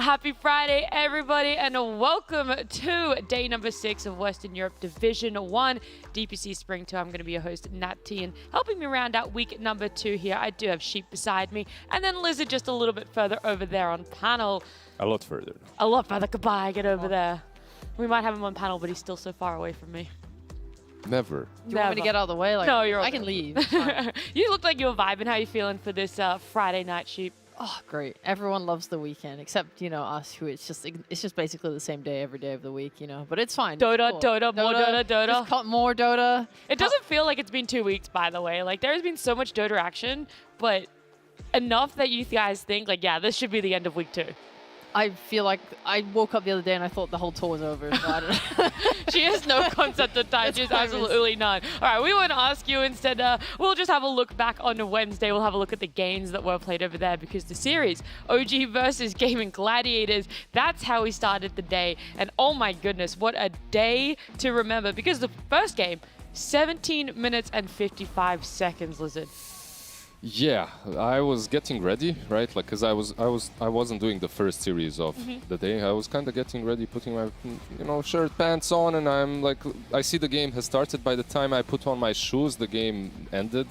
Happy Friday, everybody, and welcome to day number 6 of Western Europe Division 1 DPC Spring Tour. I'm going to be your host, Nat T, and helping me round out week number 2 here, I do have Sheep beside me, and then Lizard just a little bit further over there on panel. A lot further. A lot further. Goodbye, get over there. We might have him on panel, but he's still so far away from me. Never. Do you want me to get out of the way? Like, no, you're I okay. can leave. You look like you're vibing. How are you feeling for this Friday night, Sheep? Oh, great. Everyone loves the weekend, except, you know, us, who it's just basically the same day every day of the week, you know. But it's fine. Dota, Cool. Dota, more Dota, Dota. Just cut more Dota. It doesn't feel like it's been 2 weeks, by the way. Like, there's been so much Dota action, but enough that you guys think, like, yeah, this should be the end of week 2. I feel like I woke up the other day and I thought the whole tour was over. So I don't know. She has no concept of time. She has absolutely none. All right, we want to ask you instead, we'll just have a look back on Wednesday. We'll have a look at the games that were played over there because the series, OG versus Gaming Gladiators, that's how we started the day. And oh my goodness, what a day to remember because the first game, 17 minutes and 55 seconds, Lizard. Yeah, I was getting ready, right? Like, cause I wasn't doing the first series of the day. I was kind of getting ready, putting my, shirt, pants on, and I'm like, I see the game has started. By the time I put on my shoes, the game ended.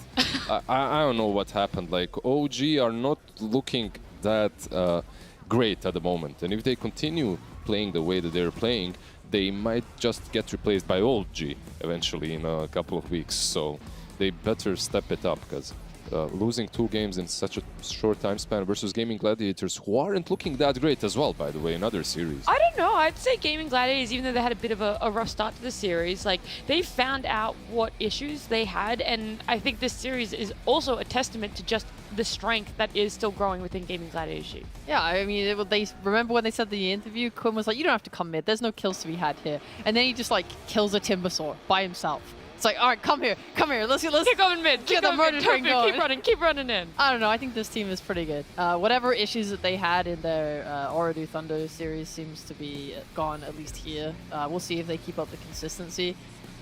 I don't know what happened. Like, OG are not looking that great at the moment, and if they continue playing the way that they're playing, they might just get replaced by OG eventually in a couple of weeks. So they better step it up because. Losing 2 games in such a short time span versus Gaming Gladiators, who aren't looking that great as well, by the way, in other series. I don't know. I'd say Gaming Gladiators, even though they had a bit of a rough start to the series, like they found out what issues they had, and I think this series is also a testament to just the strength that is still growing within Gaming Gladiators. Yeah, I mean, they remember when they said the interview, Quinn was like, you don't have to come mid. There's no kills to be had here. And then he just like kills a Timbersaw by himself. It's like, all right, come here, let's keep going mid, get the murder train going. Keep running in. I don't know, I think this team is pretty good. Whatever issues that they had in their Ooredoo Thunder series seems to be gone, at least here. We'll see if they keep up the consistency.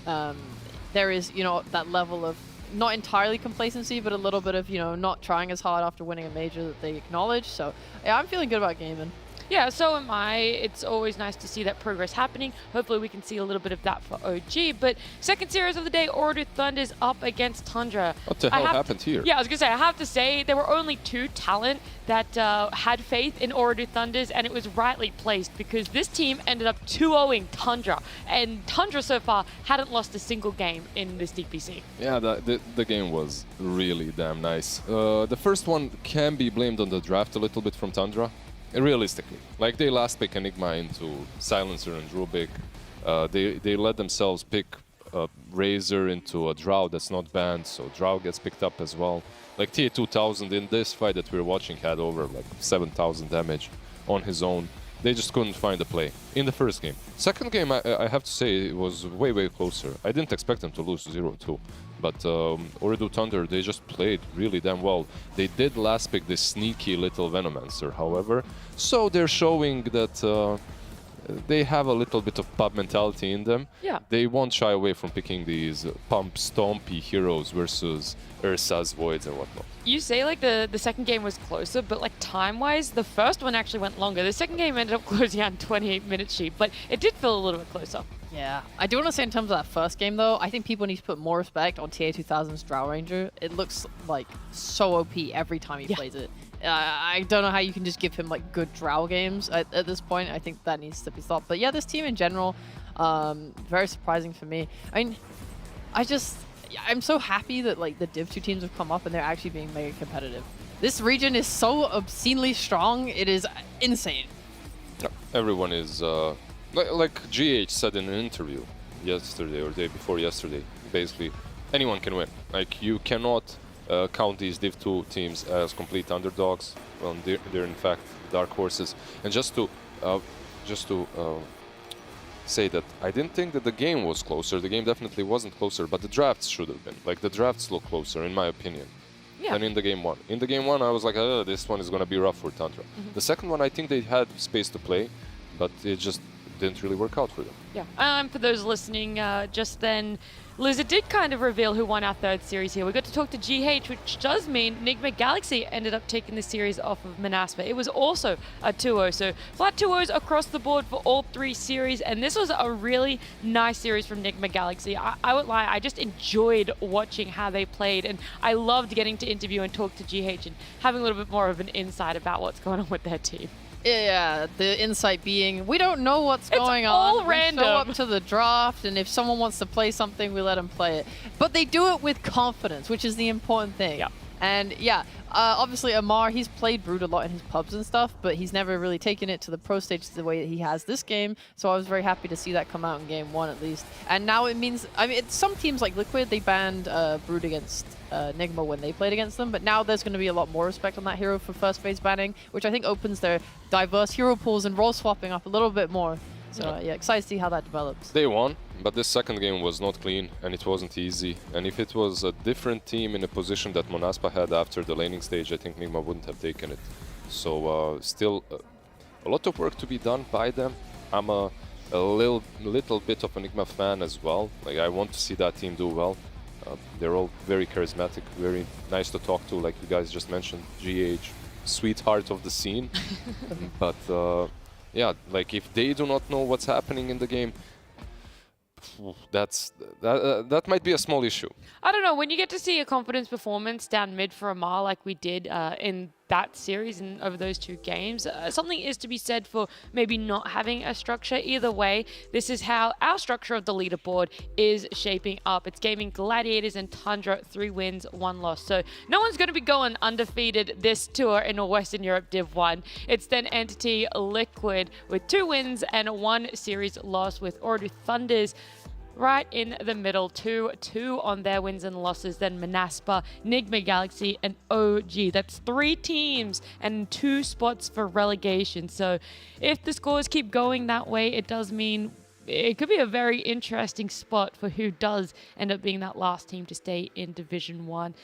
There is, that level of not entirely complacency, but a little bit of, not trying as hard after winning a major that they acknowledge. So yeah, I'm feeling good about gaming. Yeah, so am I. It's always nice to see that progress happening. Hopefully we can see a little bit of that for OG. But second series of the day, Ooredoo Thunder's up against Tundra. What the hell happened here? Yeah, I was going to say, I have to say, there were only 2 talent that had faith in Ooredoo Thunders, and it was rightly placed because this team ended up 2-0ing Tundra. And Tundra so far hadn't lost a single game in this DPC. Yeah, the game was really damn nice. The first one can be blamed on the draft a little bit from Tundra. Realistically, like they last pick Enigma into Silencer and Rubik. They let themselves pick Razor into a Drow that's not banned, so Drow gets picked up as well. Like TA2000 in this fight that we're watching had over like 7,000 damage on his own. They just couldn't find the play in the first game. Second game, I have to say, it was way closer. I didn't expect them to lose 0-2. But Ooredoo Thunder, they just played really damn well. They did last pick this sneaky little Venomancer, however. So they're showing that they have a little bit of pub mentality in them. Yeah. They won't shy away from picking these pump stompy heroes versus Ursa's Voids and whatnot. You say like the second game was closer, but like time-wise, the first one actually went longer. The second game ended up closing out in 28 minutes, Sheep, but it did feel a little bit closer. Yeah, I do want to say in terms of that first game though, I think people need to put more respect on TA2000's Drow Ranger. It looks like so OP every time he plays it. I don't know how you can just give him like good Drow games at this point. I think that needs to be stopped. But yeah, this team in general, very surprising for me. I mean, I'm so happy that like the Div 2 teams have come up and they're actually being mega competitive. This region is so obscenely strong. It is insane. Everyone is, like GH said in an interview yesterday or day before yesterday, basically anyone can win. Like you cannot count these Div 2 teams as complete underdogs. Well, they're in fact dark horses. And just to say that I didn't think that the game was closer. The game definitely wasn't closer, but the drafts should have been. Like the drafts look closer, in my opinion, than in the game 1. In the game 1, I was like, oh, this one is going to be rough for Tundra. The second one, I think they had space to play, but it just didn't really work out for them. Yeah. For those listening, just then, Liz, it did kind of reveal who won our third series here. We got to talk to GH, which does mean Enigma Galaxy ended up taking the series off of Manaspa. It was also a 2-0, so flat 2-0s across the board for all 3 series, and this was a really nice series from Enigma Galaxy. I won't lie, I just enjoyed watching how they played, and I loved getting to interview and talk to GH and having a little bit more of an insight about what's going on with their team. Yeah, the insight being, we don't know what's going on. All random. We show up to the draft, and if someone wants to play something, we let them play it. But they do it with confidence, which is the important thing. Yeah. And yeah, obviously Amar, he's played Brood a lot in his pubs and stuff, but he's never really taken it to the pro stage the way that he has this game. So I was very happy to see that come out in game 1 at least. And now it means, I mean, some teams like Liquid, they banned Brood against Enigma when they played against them, but now there's going to be a lot more respect on that hero for first phase banning, which I think opens their diverse hero pools and role swapping up a little bit more. So yeah, excited to see how that develops. They won, but this second game was not clean and it wasn't easy. And if it was a different team in a position that Manaspa had after the laning stage, I think Enigma wouldn't have taken it. So still a lot of work to be done by them. I'm a little bit of Enigma fan as well. Like, I want to see that team do well. They're all very charismatic, very nice to talk to, like you guys just mentioned. GH, sweetheart of the scene. But yeah, like if they do not know what's happening in the game, that might be a small issue. I don't know, when you get to see a confidence performance down mid for Amar like we did in that series and over those 2 games, something is to be said for maybe not having a structure. Either way, this is how our structure of the leaderboard is shaping up. It's Gaming Gladiators and Tundra, 3 wins, 1 loss. So no one's going to be going undefeated this tour in a Western Europe Div 1. It's then Entity Liquid with 2 wins and 1 series loss, with Ordu Thunders right in the middle, 2-2 on their wins and losses. Then Manaspa, Enigma Galaxy, and OG. That's 3 teams and 2 spots for relegation. So if the scores keep going that way, it does mean it could be a very interesting spot for who does end up being that last team to stay in Division 1.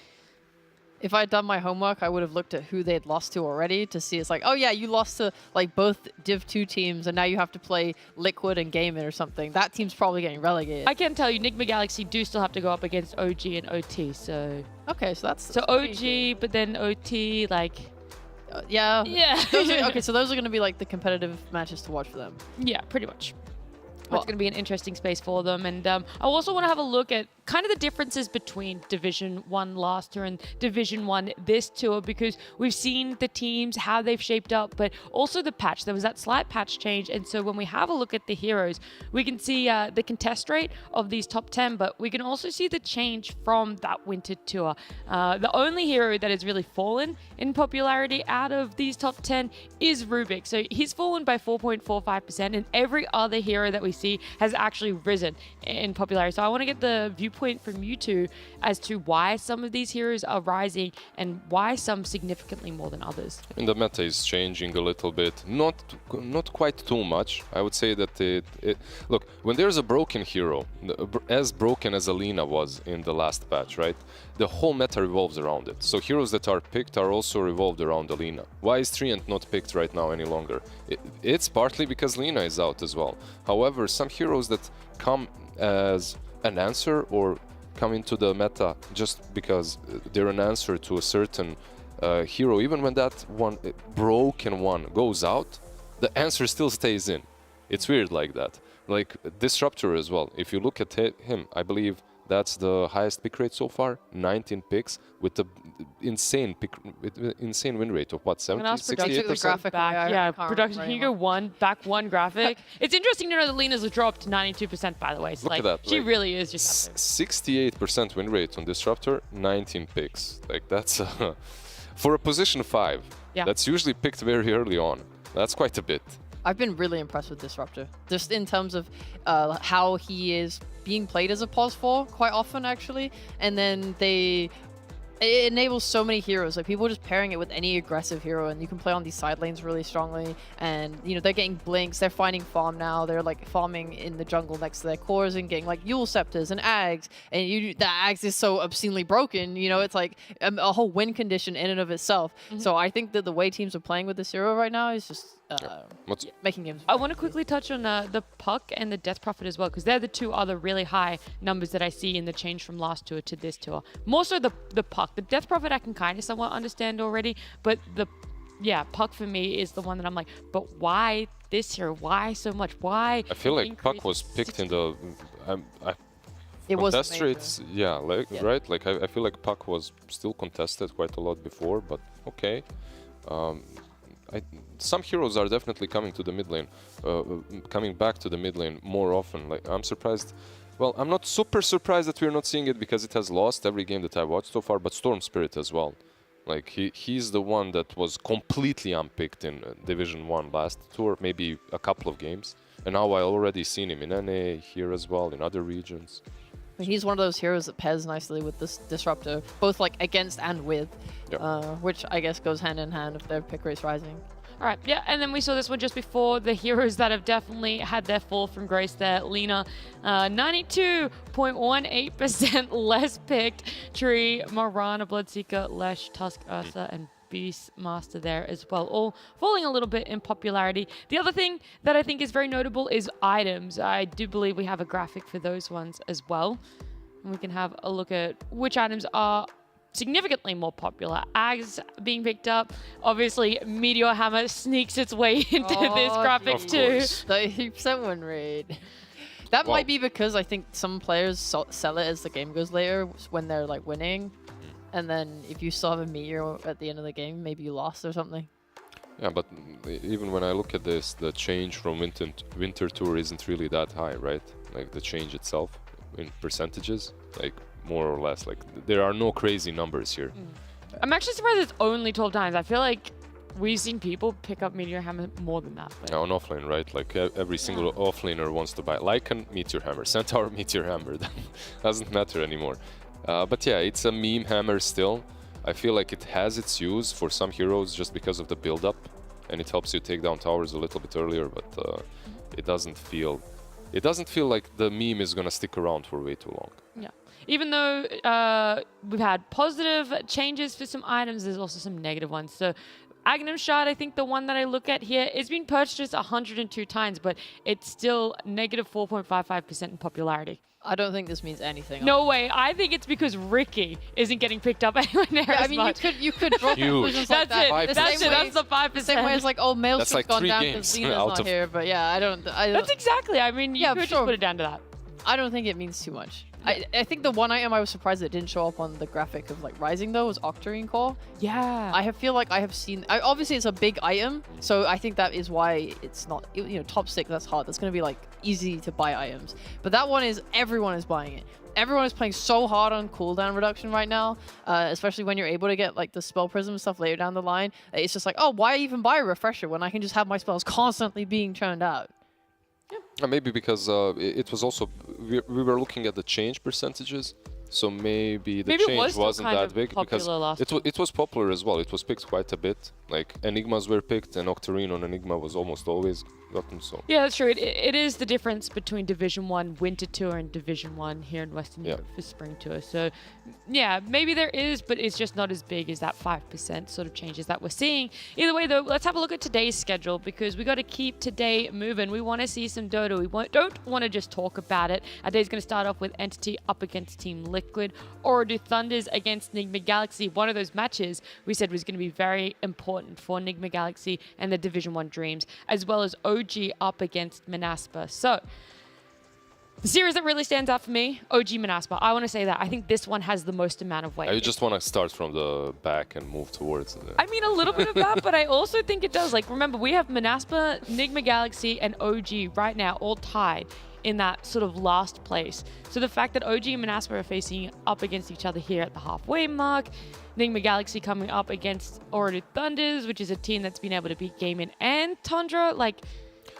If I had done my homework, I would have looked at who they'd lost to already to see. It's like, oh yeah, you lost to like both Div 2 teams, and now you have to play Liquid and Game It or something. That team's probably getting relegated. I can tell you, Enigma Galaxy do still have to go up against OG and OT. So okay, so that's so OG, but then OT, like yeah. Those are, okay, so those are going to be like the competitive matches to watch for them. Yeah, pretty much. It's going to be an interesting space for them. And I also want to have a look at kind of the differences between Division 1 last tour and Division 1 this tour, because we've seen the teams, how they've shaped up, but also the patch. There was that slight patch change. And so when we have a look at the heroes, we can see the contest rate of these top 10, but we can also see the change from that winter tour. The only hero that has really fallen in popularity out of these top 10 is Rubik. So he's fallen by 4.45%, and every other hero that we see has actually risen in popularity. So I want to get the viewpoint from you two as to why some of these heroes are rising and why some significantly more than others. And the meta is changing a little bit, not quite too much. I would say that look, when there's a broken hero, as broken as Alina was in the last patch, right? The whole meta revolves around it. So heroes that are picked are also revolved around Alina. Why is Treant not picked right now any longer? It's partly because Lina is out as well. However, some heroes that come as an answer or come into the meta just because they're an answer to a certain hero, even when that one broken one goes out, the answer still stays in. It's weird like that. Like Disruptor as well. If you look at him, I believe that's the highest pick rate so far, 19 picks with the insane win rate of what, 70, 68%? Yeah, production. Can you go back one graphic? It's interesting to know that Lina's dropped to 92%, by the way. So, look at that. She really is just 68% win rate on Disruptor, 19 picks. Like that's for a position 5. Yeah. That's usually picked very early on. That's quite a bit. I've been really impressed with Disruptor, just in terms of how he is being played as a pos 4 quite often, actually. And then they it enables so many heroes. Like people are just pairing it with any aggressive hero, and you can play on these side lanes really strongly. And you know they're getting blinks. They're finding farm now. They're like farming in the jungle next to their cores and getting like Yule Scepters and Ags. And the Ags is so obscenely broken. You know, it's like a whole win condition in and of itself. So I think that the way teams are playing with this hero right now is just making games. I want to quickly touch on the Puck and the Death Prophet as well, because they're the two other really high numbers that I see in the change from last tour to this tour. More so the Puck. The Death Prophet I can kind of somewhat understand already, but Puck for me is the one that I'm like, but why this hero? Why so much? Why? I feel like Puck was picked in the... It was test rates, right? Like I feel like Puck was still contested quite a lot before, but okay. Some heroes are definitely coming to the mid lane, coming back to the mid lane more often. Like I'm surprised. Well, I'm not super surprised that we're not seeing it because it has lost every game that I've watched so far. But Storm Spirit as well. Like he's the one that was completely unpicked in Division 1 last tour, maybe a couple of games, and now I already seen him in NA here as well in other regions. He's one of those heroes that pairs nicely with this Disruptor, both like against and with, which I guess goes hand in hand if their pick rate's rising. All right, yeah, and then we saw this one just before, the heroes that have definitely had their fall from grace there. Lena, 92.18% less picked. Tree, Morana, Bloodseeker, Lesh, Tusk, Ursa, and Beastmaster there as well, all falling a little bit in popularity. The other thing that I think is very notable is items. I do believe we have a graphic for those ones as well. And we can have a look at which items are significantly more popular. Ags being picked up. Obviously, Meteor Hammer sneaks its way into this graphic too. The 80% win rate. That might be because I think some players sell it as the game goes later when they're like winning. And then if you still have a Meteor at the end of the game, maybe you lost or something. Yeah, but even when I look at this, the change from Winter Tour isn't really that high, right? Like the change itself in percentages, like more or less. Like there are no crazy numbers here. I'm actually surprised it's only 12 times. I feel like we've seen people pick up Meteor Hammer more than that. Yeah, on offlane, right? Like every single offlaner wants to buy Lycan, Meteor Hammer, Centaur, Meteor Hammer. That doesn't matter anymore. But yeah, it's a meme hammer still. I feel like it has its use for some heroes just because of the build-up, and it helps you take down towers a little bit earlier. But it doesn't feel like the meme is gonna stick around for way too long. Yeah. Even though we've had positive changes for some items, there's also some negative ones. So Aghanim Shard, I think the one that I look at here, it's been purchased 102 times, but it's still negative 4.55% in popularity. I don't think this means anything. No way. I think it's because Ricky isn't getting picked up anywhere near as much. You could draw conclusions like that. That's the 5%. The same way it's like, oh, Maelstrom's like gone 3 down games because Xena's not here. But yeah, I don't. That's exactly. I mean, you could just put it down to that. I don't think it means too much. I think the one item I was surprised that didn't show up on the graphic of like Rising though was Octarine Core. Yeah. I feel like I have seen. Obviously, it's a big item, so I think that is why it's not. You know, top 6. That's hard. That's gonna be like easy to buy items. But that one is everyone is buying it. Everyone is playing so hard on cooldown reduction right now, especially when you're able to get like the spell prism and stuff later down the line. It's just like, oh, why even buy a refresher when I can just have my spells constantly being churned out? Maybe because it was also we were looking at the change percentages, so maybe the change wasn't that big because it was popular as well. It was picked quite a bit. Like Enigmas were picked, and Octarine on Enigma was almost always gotten. So yeah, that's true. It is the difference between Division 1 Winter Tour and Division 1 here in Western Europe for Spring Tour. So yeah, maybe there is, but it's just not as big as that 5% sort of changes that we're seeing. Either way, though, let's have a look at today's schedule because we got to keep today moving. We want to see some Dota. We don't want to just talk about it. Our day's going to start off with Entity up against Team Liquid, or do Thunders against Nigma Galaxy. One of those matches we said was going to be very important for Nigma Galaxy and the Division 1 Dreams, as well as OG up against Manaspa. So the series that really stands out for me, OG Manaspa. I want to say that. I think this one has the most amount of weight. I just want to start from the back and move towards it. I mean, a little bit of that, but I also think it does. Like, remember, we have Manaspa, Nigma Galaxy, and OG right now all tied in that sort of last place. So the fact that OG and Manaspa are facing up against each other here at the halfway mark, Nigma Galaxy coming up against Oradu Thunders, which is a team that's been able to beat Gaming and Tundra, like,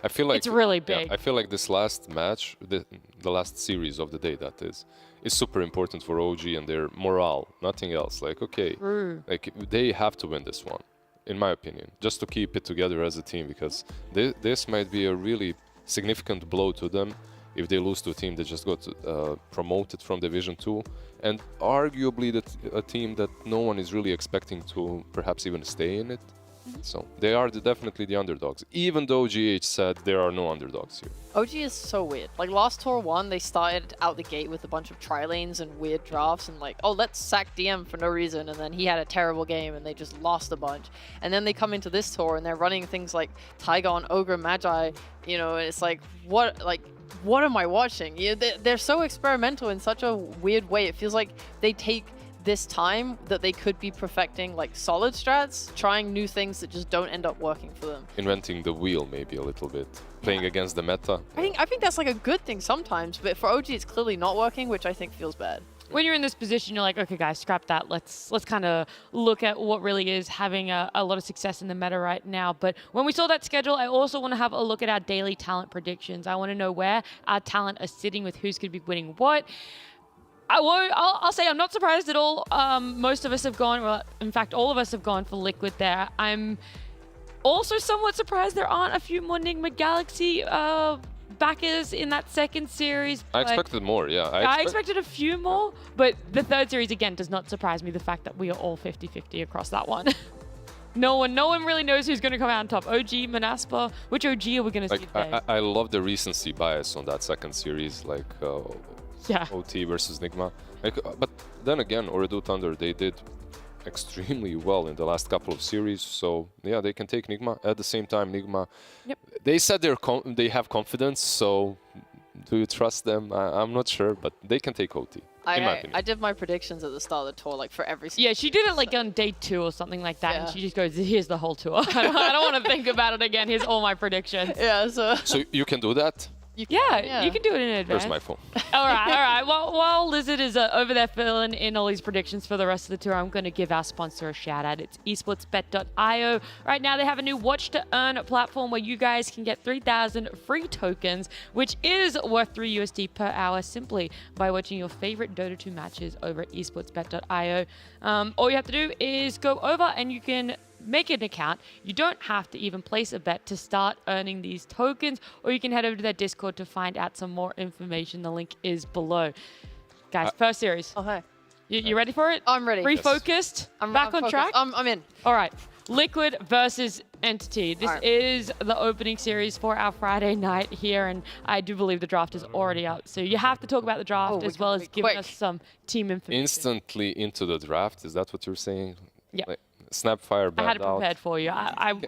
I feel like It's really yeah, big. I feel like this last match, the last series of the day, that is super important for OG and their morale. Nothing else. Like, okay, True. like they have to win this one, in my opinion, just to keep it together as a team, because this might be a really significant blow to them if they lose to a team that just got promoted from Division 2, and arguably a team that no one is really expecting to perhaps even stay in it. So they are definitely the underdogs, even though GH said there are no underdogs here. OG is so weird. Like last Tour 1, they started out the gate with a bunch of tri-lanes and weird drafts and like, oh, let's sack DM for no reason. And then he had a terrible game and they just lost a bunch. And then they come into this tour and they're running things like Tygon, Ogre, Magi. You know, it's like, what am I watching? You know, they're so experimental in such a weird way. It feels like they take this time that they could be perfecting like solid strats, trying new things that just don't end up working for them. Inventing the wheel maybe a little bit, playing against the meta. I think that's like a good thing sometimes, but for OG it's clearly not working, which I think feels bad. When you're in this position, you're like, okay, guys, scrap that. Let's kind of look at what really is having a lot of success in the meta right now. But when we saw that schedule, I also want to have a look at our daily talent predictions. I want to know where our talent are sitting with who's going to be winning what. I'll say I'm not surprised at all. Most of us have gone, well, in fact, all of us have gone for Liquid there. I'm also somewhat surprised there aren't a few more Nigma Galaxy backers in that second series. I expected more, yeah. I expected a few more, but the third series, again, does not surprise me, the fact that we are all 50-50 across that one. No one really knows who's going to come out on top. OG, Manaspa, which OG are we going to see today? I love the recency bias on that second series, like yeah. OT versus Nigma. Like, but then again, Ooredoo Thunder, they did extremely well in the last couple of series, so yeah, they can take Nigma. At the same time, Nigma, Yep. they said they have confidence, so do you trust them? I'm not sure, but they can take OT. In my opinion. I did my predictions at the start of the tour, like for every. Yeah, she did it like on day 2 or something like that, and Yeah. she just goes, here's the whole tour. I don't want to think about it again. Here's all my predictions. Yeah, so. So you can do that? Yeah, you can do it in advance. Where's my phone? All right. Well, while Lizard is over there filling in all these predictions for the rest of the tour, I'm going to give our sponsor a shout out. It's esportsbet.io. Right now, they have a new watch to earn platform where you guys can get 3,000 free tokens, which is worth 3 USD per hour simply by watching your favorite Dota 2 matches over at esportsbet.io. All you have to do is go over and you can make an account. You don't have to even place a bet to start earning these tokens, or you can head over to their Discord to find out some more information. The link is below. Guys, first series. Oh, hey. You ready for it? I'm ready. Refocused? I'm Back on focused. track? I'm in. All right. Liquid versus Entity. This All right. is the opening series for our Friday night here, and I do believe the draft is already out. So you have to talk about the draft as well as giving us some team information. Instantly into the draft, is that what you're saying? Yeah. Like, Snapfire I had it banned out. prepared for you.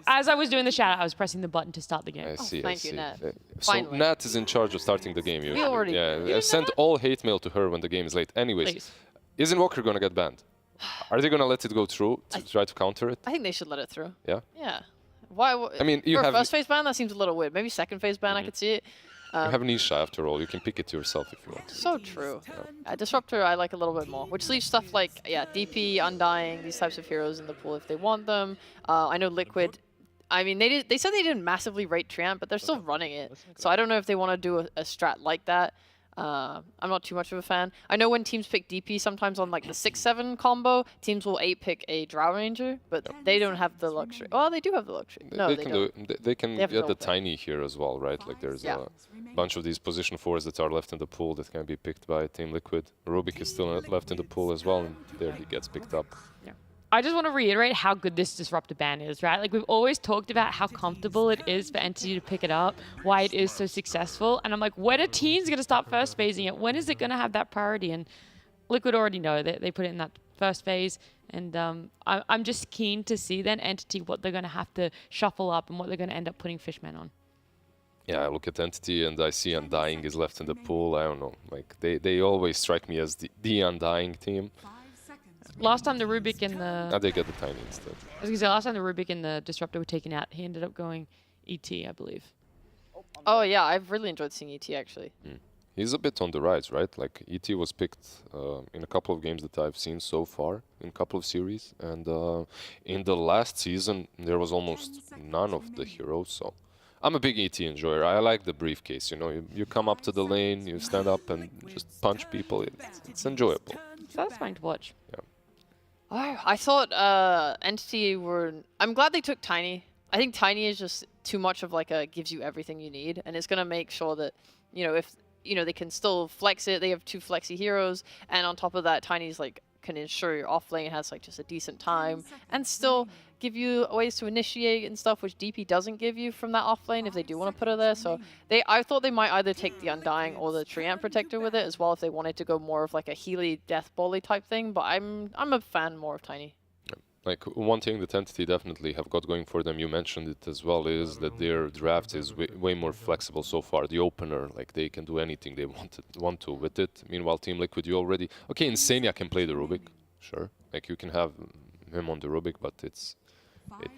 As I was doing the shout out, I was pressing the button to start the game. I see, thank I you, see. Nat. So Finally. Nat is in charge of starting the game usually. already- Yeah, You didn't send all hate mail to her when the game is late. Anyways, Please. isn't Walker gonna get banned? Are they gonna let it go through to try to counter it? I think they should let it through. Yeah. Yeah. Why? I mean, you for have a first phase ban, that seems a little weird. Maybe second phase ban, I could see it. you have Nisha after all. You can pick it yourself if you want. So true. Disruptor, I like a little bit more, which leaves stuff like DP, Undying, these types of heroes in the pool if they want them. I know Liquid. I mean, they said they didn't massively rate Triumph, but they're still running it. So I don't know if they want to do a strat like that. I'm not too much of a fan. I know when teams pick DP, sometimes on like the 6-7 combo, teams will 8-pick a Drow Ranger, but they don't have the luxury. Well, they do have the luxury. No, they don't. They can They have get no the pick. tiny here as well, right? Like there's Yeah. a bunch of these position 4s that are left in the pool that can be picked by Team Liquid. Rubik is still left in the pool as well, and there he gets picked up. I just want to reiterate how good this Disruptor ban is, right? Like, we've always talked about how comfortable it is for Entity to pick it up, why it is so successful. And I'm like, when are teams going to start first phasing it? When is it going to have that priority? And Liquid already know that they put it in that first phase. And I'm just keen to see then Entity, what they're going to have to shuffle up and what they're going to end up putting Fishman on. Yeah, I look at Entity and I see Undying is left in the pool. I don't know. Like they always strike me as the Undying team. Last time the Rubik and the... Now they get the tiny instead. I was going to say, last time the Rubik and the Disruptor were taken out, he ended up going ET, I believe. Oh, yeah, I've really enjoyed seeing ET, actually. He's a bit on the rise, right? Like ET was picked in a couple of games that I've seen so far, in a couple of series. And in the last season, there was almost none of the heroes. So I'm a big ET enjoyer. I like the briefcase. You know, you come up to the lane, you stand up and just punch people. It's enjoyable. Satisfying to watch. Yeah. Oh, I thought Entity were. I'm glad they took Tiny. I think Tiny is just too much of like a gives you everything you need, and it's gonna make sure that if they can still flex it. They have 2 flexy heroes, and on top of that, Tiny's like can ensure your off lane has like just a decent time, and still give you ways to initiate and stuff, which DP doesn't give you from that off lane if they do want to put her there. So I thought they might either take the Undying or the Treant Protector with it as well if they wanted to go more of like a Healy Death Volley type thing. But I'm a fan more of Tiny. Like one thing that Entity definitely have got going for them, you mentioned it as well, is that their draft is way more flexible so far. The opener, like they can do anything they want to with it. Meanwhile, Team Liquid, you already Insania can play the Rubik, sure. Like you can have him on the Rubik, but it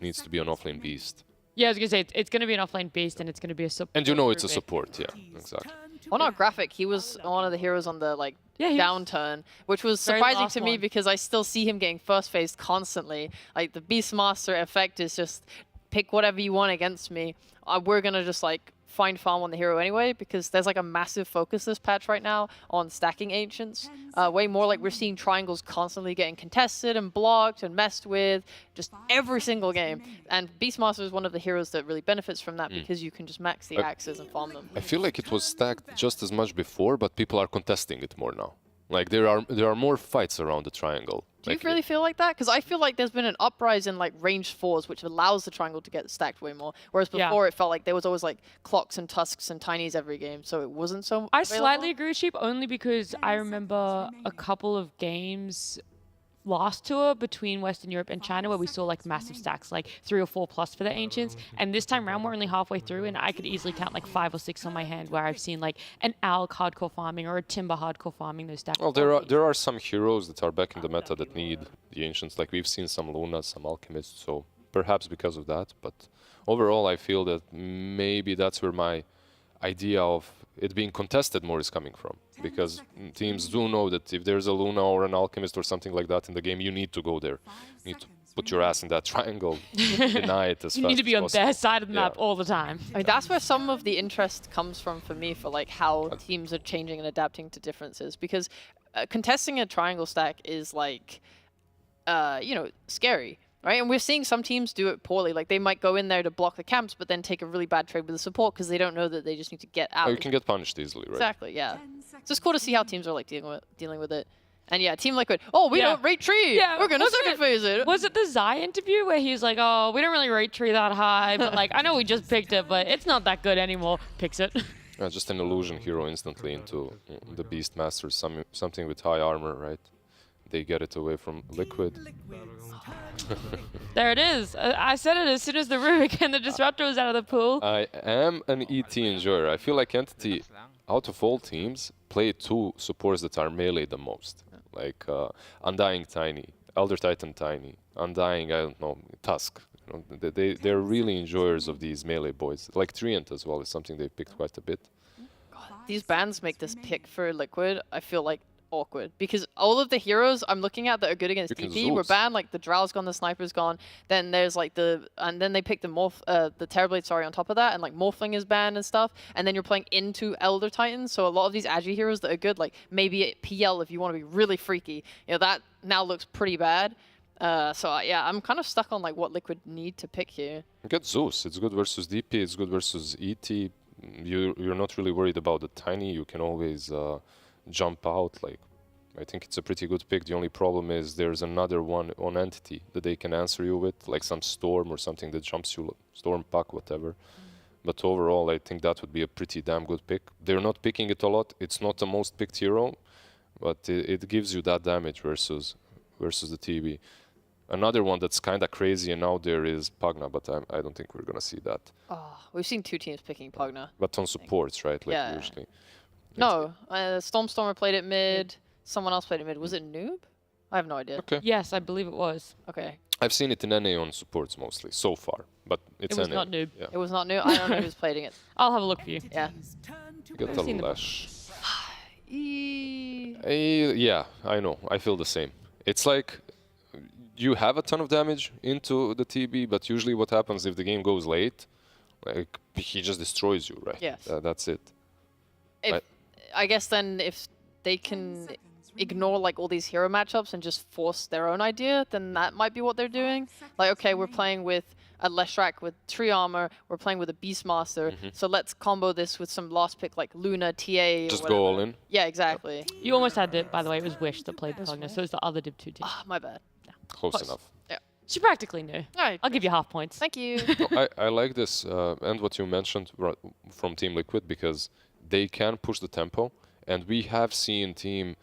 needs to be an offlane beast. Yeah, I was gonna say it's gonna be an offlane beast, and it's gonna be a support. And it's a support, yeah, exactly. On our graphic, he was one of the heroes on the downturn, which was surprising to me because I still see him getting first phased constantly. Like the Beastmaster effect is just pick whatever you want against me. We're gonna just like find farm on the hero anyway because there's like a massive focus this patch right now on stacking ancients. Way more like we're seeing triangles constantly getting contested and blocked and messed with just every single game. And Beastmaster is one of the heroes that really benefits from that because you can just max the axes and farm them. I feel like it was stacked just as much before, but people are contesting it more now. Like there are more fights around the triangle. Do you really feel like that? Because I feel like there's been an uprise in like ranged 4s, which allows the triangle to get stacked way more. Whereas before it felt like there was always like clocks and tusks and tinies every game, so it wasn't so. I slightly agree with Sheep only because I remember a couple of games last tour between Western Europe and China where we saw like massive stacks, like 3 or 4 plus for the Ancients. And this time around, we're only halfway through, and I could easily count like 5 or 6 on my hand where I've seen like an Alk hardcore farming or a Timber hardcore farming those stacks. Well, there are some heroes that are back in the meta that need the Ancients. Like we've seen some Lunas, some Alchemists, so perhaps because of that. But overall, I feel that maybe that's where my idea of it being contested more is coming from, because teams do know that if there's a Luna or an Alchemist or something like that in the game, you need to go there. You need to put your ass in that triangle, deny it as fast as possible. You need to be on their side of the map all the time. I mean, that's where some of the interest comes from for me, for like how teams are changing and adapting to differences, because contesting a triangle stack is like, scary. Right, and we're seeing some teams do it poorly. Like they might go in there to block the camps, but then take a really bad trade with the support because they don't know that they just need to get out. Oh, you can get punished easily, right? Exactly, yeah. It's just cool to see how teams are like dealing with it. And yeah, Team Liquid. Oh, we don't rate tree. Yeah, we're gonna second phase it. Was it the Zai interview where he was like, "Oh, we don't really rate tree that high, but like I know we just picked it, but it's not that good anymore." Picks it. Just an illusion hero instantly into the Beastmaster, something with high armor, right? They get it away from Liquid. There it is. I said it as soon as the Rubik and the Disruptor was out of the pool. I am an ET enjoyer. I feel like Entity, out of all teams, play 2 supports that are melee the most. Like Undying Tiny, Elder Titan Tiny, Undying, I don't know, Tusk. You know, they're really enjoyers of these melee boys. Like Treant as well is something they've picked quite a bit. God, these bans make this pick for Liquid, I feel like, awkward, because all of the heroes I'm looking at that are good against DP were banned. Like the Drow's gone, the Sniper's gone. Then there's like and then they picked the Terrorblade, sorry, on top of that, and like Morphling is banned and stuff. And then you're playing into Elder Titans, so a lot of these Agi heroes that are good, like maybe PL if you want to be really freaky, that now looks pretty bad. Yeah, I'm kind of stuck on like what Liquid need to pick here. Get Zeus. It's good versus DP. It's good versus ET. You're not really worried about the Tiny. You can always jump out. Like, I think it's a pretty good pick. The only problem is there's another one on Entity that they can answer you with, like some Storm or something that jumps you, Storm Puck, whatever. But overall, I think that would be a pretty damn good pick. They're not picking it a lot. It's not the most picked hero, but it gives you that damage versus the TB. Another one that's kind of crazy and out there is Pugna, but I don't think we're going to see that. Oh, we've seen 2 teams picking Pugna. But on supports, right? Like usually. No, Stormstormer played it mid. Someone else played it mid. Was it Noob? I have no idea. Okay. Yes, I believe it was. Okay. I've seen it in NA on supports mostly, so far. But it's NA. It was NA. not Noob. Yeah. It was not Noob? I don't know who's playing it. I'll have a look for you. Yeah. Get the Lash. Yeah, I know. I feel the same. It's like you have a ton of damage into the TB, but usually what happens if the game goes late, Like, he just destroys you, right? Yes. That's it. I guess then if they can ignore like all these hero matchups and just force their own idea, then that might be what they're doing. Like, okay, we're playing with a Leshrac with tree armor, we're playing with a Beastmaster, so let's combo this with some last pick like Luna, TA, Just or go all whatever. in. Yeah, exactly. You almost had it, by the way. It was Wish that played Pugna, so it's the other Div 2 team. Ah, my bad. Close enough. Yeah. She practically knew. All right. I'll give you half points. Thank you. I like this and what you mentioned from Team Liquid, because they can push the tempo, and we have seen Team,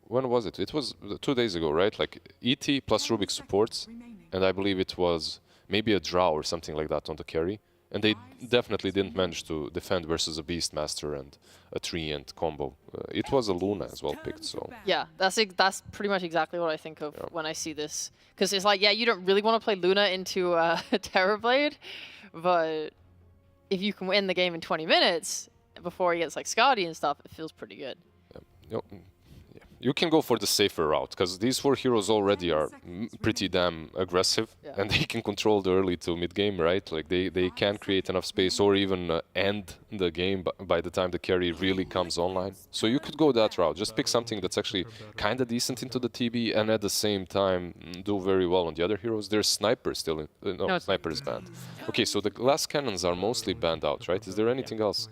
when was it? It was 2 days ago, right? Like ET plus Rubik supports, and I believe it was maybe a draw or something like that on the carry, and they definitely didn't manage to defend versus a Beastmaster and a Treant combo. It was a Luna as well picked, so Yeah, that's pretty much exactly what I think of when I see this. Because it's like, yeah, you don't really want to play Luna into Terrorblade, but if you can win the game in 20 minutes before he gets like Skadi and stuff, it feels pretty good. you can go for the safer route, because these 4 heroes already are pretty damn aggressive, and they can control the early to mid game, right? Like they can create enough space or even end the game by the time the carry really comes online. So you could go that route. Just pick something that's actually kind of decent into the TB, and at the same time do very well on the other heroes. There's Sniper still in. No, Sniper is banned. Okay, so the glass cannons are mostly banned out, right? Is there anything else?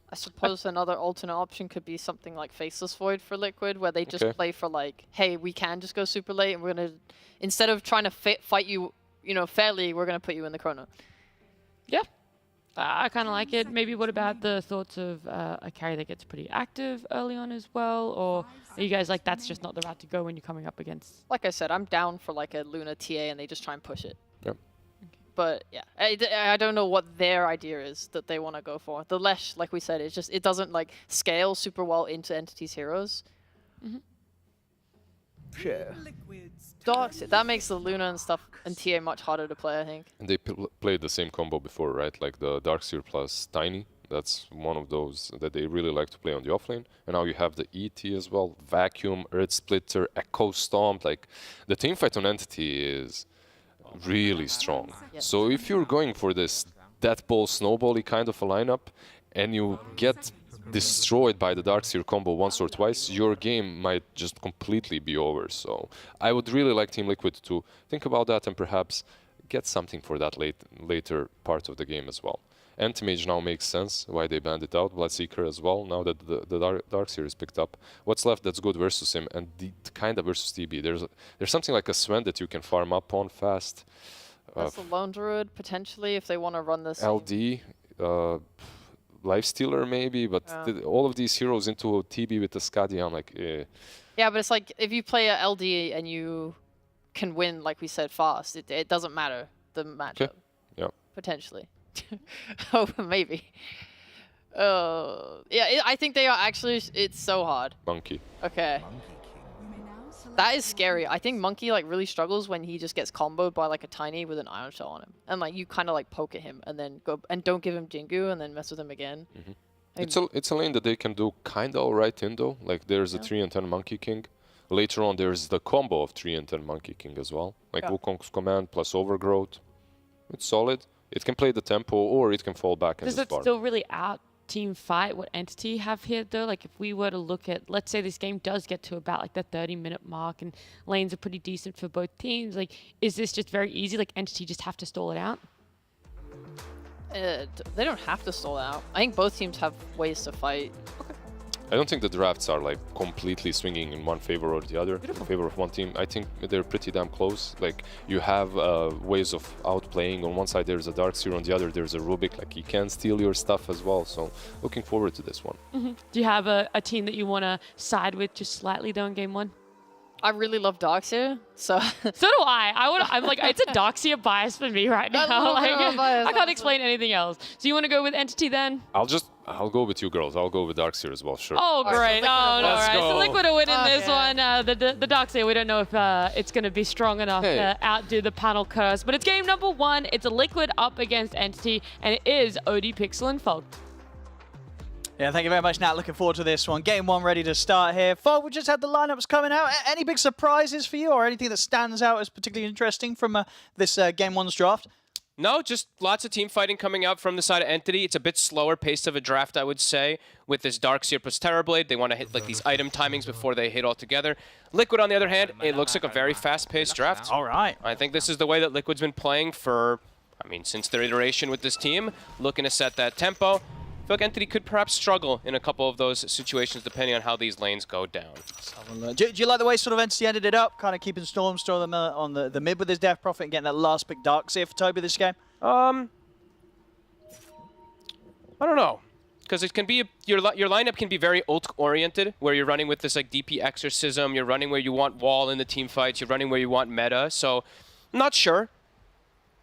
I suppose another alternate option could be something like Faceless Void for Liquid, where they just play for like, hey, we can just go super late, and we're gonna, instead of trying to fight you, fairly, we're gonna put you in the chrono. Yeah. I kind of like it. Maybe what about the thoughts of a carry that gets pretty active early on as well? Or are you guys like, that's just not the route to go when you're coming up against? Like I said, I'm down for like a Luna TA, and they just try and push it. Yep. But yeah, I don't know what their idea is that they want to go for. The Lesh, like we said, it doesn't like scale super well into Entity's heroes. Sure. Dogs, that makes the Luna and stuff and TA much harder to play, I think. And they played the same combo before, right? Like the Darkseer plus Tiny. That's one of those that they really like to play on the offlane. And now you have the ET as well. Vacuum, Earth Splitter, Echo Stomp. Like the teamfight on Entity is really strong. So if you're going for this death ball snowbally kind of a lineup and you get destroyed by the Darkseer combo once or twice, your game might just completely be over. So I would really like Team Liquid to think about that and perhaps get something for that later part of the game as well. Anti-Mage now makes sense why they banned it out. Bloodseeker as well, now that the Darkseer is picked up. What's left that's good versus him, and the kind of versus TB. There's something like a Sven that you can farm up on fast. That's the Lone Druid, potentially, if they want to run this. LD, Lifestealer maybe, but all of these heroes into a TB with the Skadi, I'm like, eh. Yeah, but it's like, if you play a LD and you can win, like we said, fast, it doesn't matter, the matchup. Okay. Yeah. Potentially. Oh, maybe. Yeah, I think they are actually, it's so hard. Monkey. Okay. That is scary. I think Monkey like really struggles when he just gets comboed by like a Tiny with an Iron Shell on him. And like you kind of like poke at him and then go and don't give him Jingu and then mess with him again. It's a lane that they can do kind of alright in though. Like there's a 3 and 10 Monkey King. Later on there's the combo of 3 and 10 Monkey King as well. Like Wukong's command plus Overgrowth. It's solid. It can play the tempo or it can fall back and Does it still really out team fight what Entity have here though? Like if we were to look at, let's say this game does get to about like the 30-minute mark and lanes are pretty decent for both teams, like is this just very easy? Like Entity just have to stall it out? They don't have to stall out. I think both teams have ways to fight. I don't think the drafts are like completely swinging in one favor or the other, in favor of one team. I think they're pretty damn close. Like you have ways of outplaying. On one side there's a Darkseer, on the other there's a Rubik. Like he can steal your stuff as well. So looking forward to this one. Do you have a team that you want to side with just slightly though in game one? I really love Darkseer, so. So do I. I'm like, it's a Darkseer bias for me right now. Like, I can't explain anything else. So you want to go with Entity then? I'll go with you girls. I'll go with Darkseer as well, sure. Oh, great. So All Let's right. go. So Liquid are winning this one. The Darkseer, we don't know if it's going to be strong enough to outdo the panel curse. But it's game number 1. It's a Liquid up against Entity, and it is OD Pixel and Fog. Yeah, thank you very much, Nat. Looking forward to this one. Game 1 ready to start here. Fog, we just had the lineups coming out. Any big surprises for you or anything that stands out as particularly interesting from this Game 1's draft? No, just lots of team fighting coming out from the side of Entity. It's a bit slower pace of a draft, I would say, with this Darkseer plus Terrorblade. They want to hit like these item timings before they hit all together. Liquid, on the other hand, it looks like a very fast-paced draft. All right. I think this is the way that Liquid's been playing for, I mean, since their iteration with this team, looking to set that tempo. I feel like Entity could perhaps struggle in a couple of those situations depending on how these lanes go down. Do you like the way sort of Entity ended it up? Kind of keeping Stormstorm on the mid with his Death Prophet and getting that last pick Darkseer for Toby this game? I don't know. Because it can be, your lineup can be very ult-oriented, where you're running with this like DP Exorcism, you're running where you want wall in the team fights, you're running where you want meta, so I'm not sure.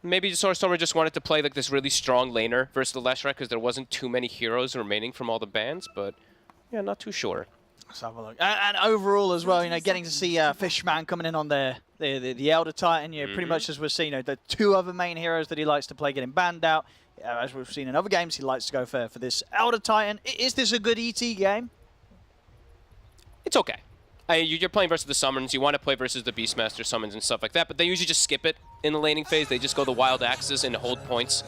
Maybe Stormer just wanted to play like this really strong laner versus the Leshrac because there wasn't too many heroes remaining from all the bans, but yeah, not too sure. Let's have a look. And overall as well, you know, getting to see Fishman coming in on the Elder Titan, you know, pretty much as we're seeing, you know, the two other main heroes that he likes to play getting banned out. As we've seen in other games, he likes to go for this Elder Titan. Is this a good ET game? It's okay. You're playing versus the summons, you want to play versus the Beastmaster summons and stuff like that, but they usually just skip it in the laning phase. They just go the wild axes and hold points.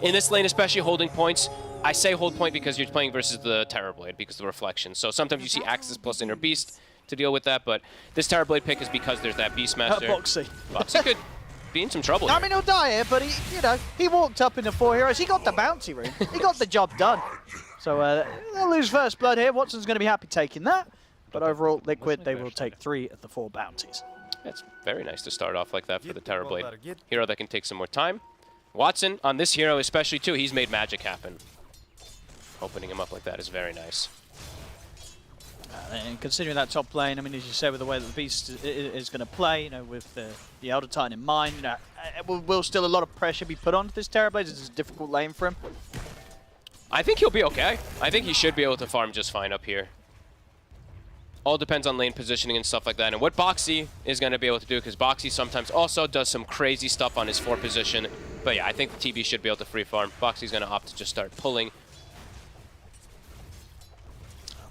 In this lane, especially holding points, I say hold point because you're playing versus the Terrorblade because of the reflection. So sometimes you see axes plus Inner Beast to deal with that, but this Terrorblade pick is because there's that Beastmaster. Boxy. Boxy could be in some trouble I here. mean, he'll die here, but he, you know, he walked up in the 4 heroes. He got the bounty room. He got the job done. So they'll lose first blood here. Watson's going to be happy taking that. But overall, Liquid, they will take 3 of the 4 bounties. It's very nice to start off like that for the Terrorblade. Hero that can take some more time. Watson, on this hero especially too, he's made magic happen. Opening him up like that is very nice. And considering that top lane, I mean, as you said, with the way that the Beast is going to play, you know, with the Elder Titan in mind, you know, will still a lot of pressure be put onto this Terrorblade? This is a difficult lane for him. I think he'll be okay. I think he should be able to farm just fine up here. All depends on lane positioning and stuff like that, and what Boxy is going to be able to do, because Boxy sometimes also does some crazy stuff on his 4 position. But yeah, I think the TB should be able to free farm. Boxy's going to opt to just start pulling.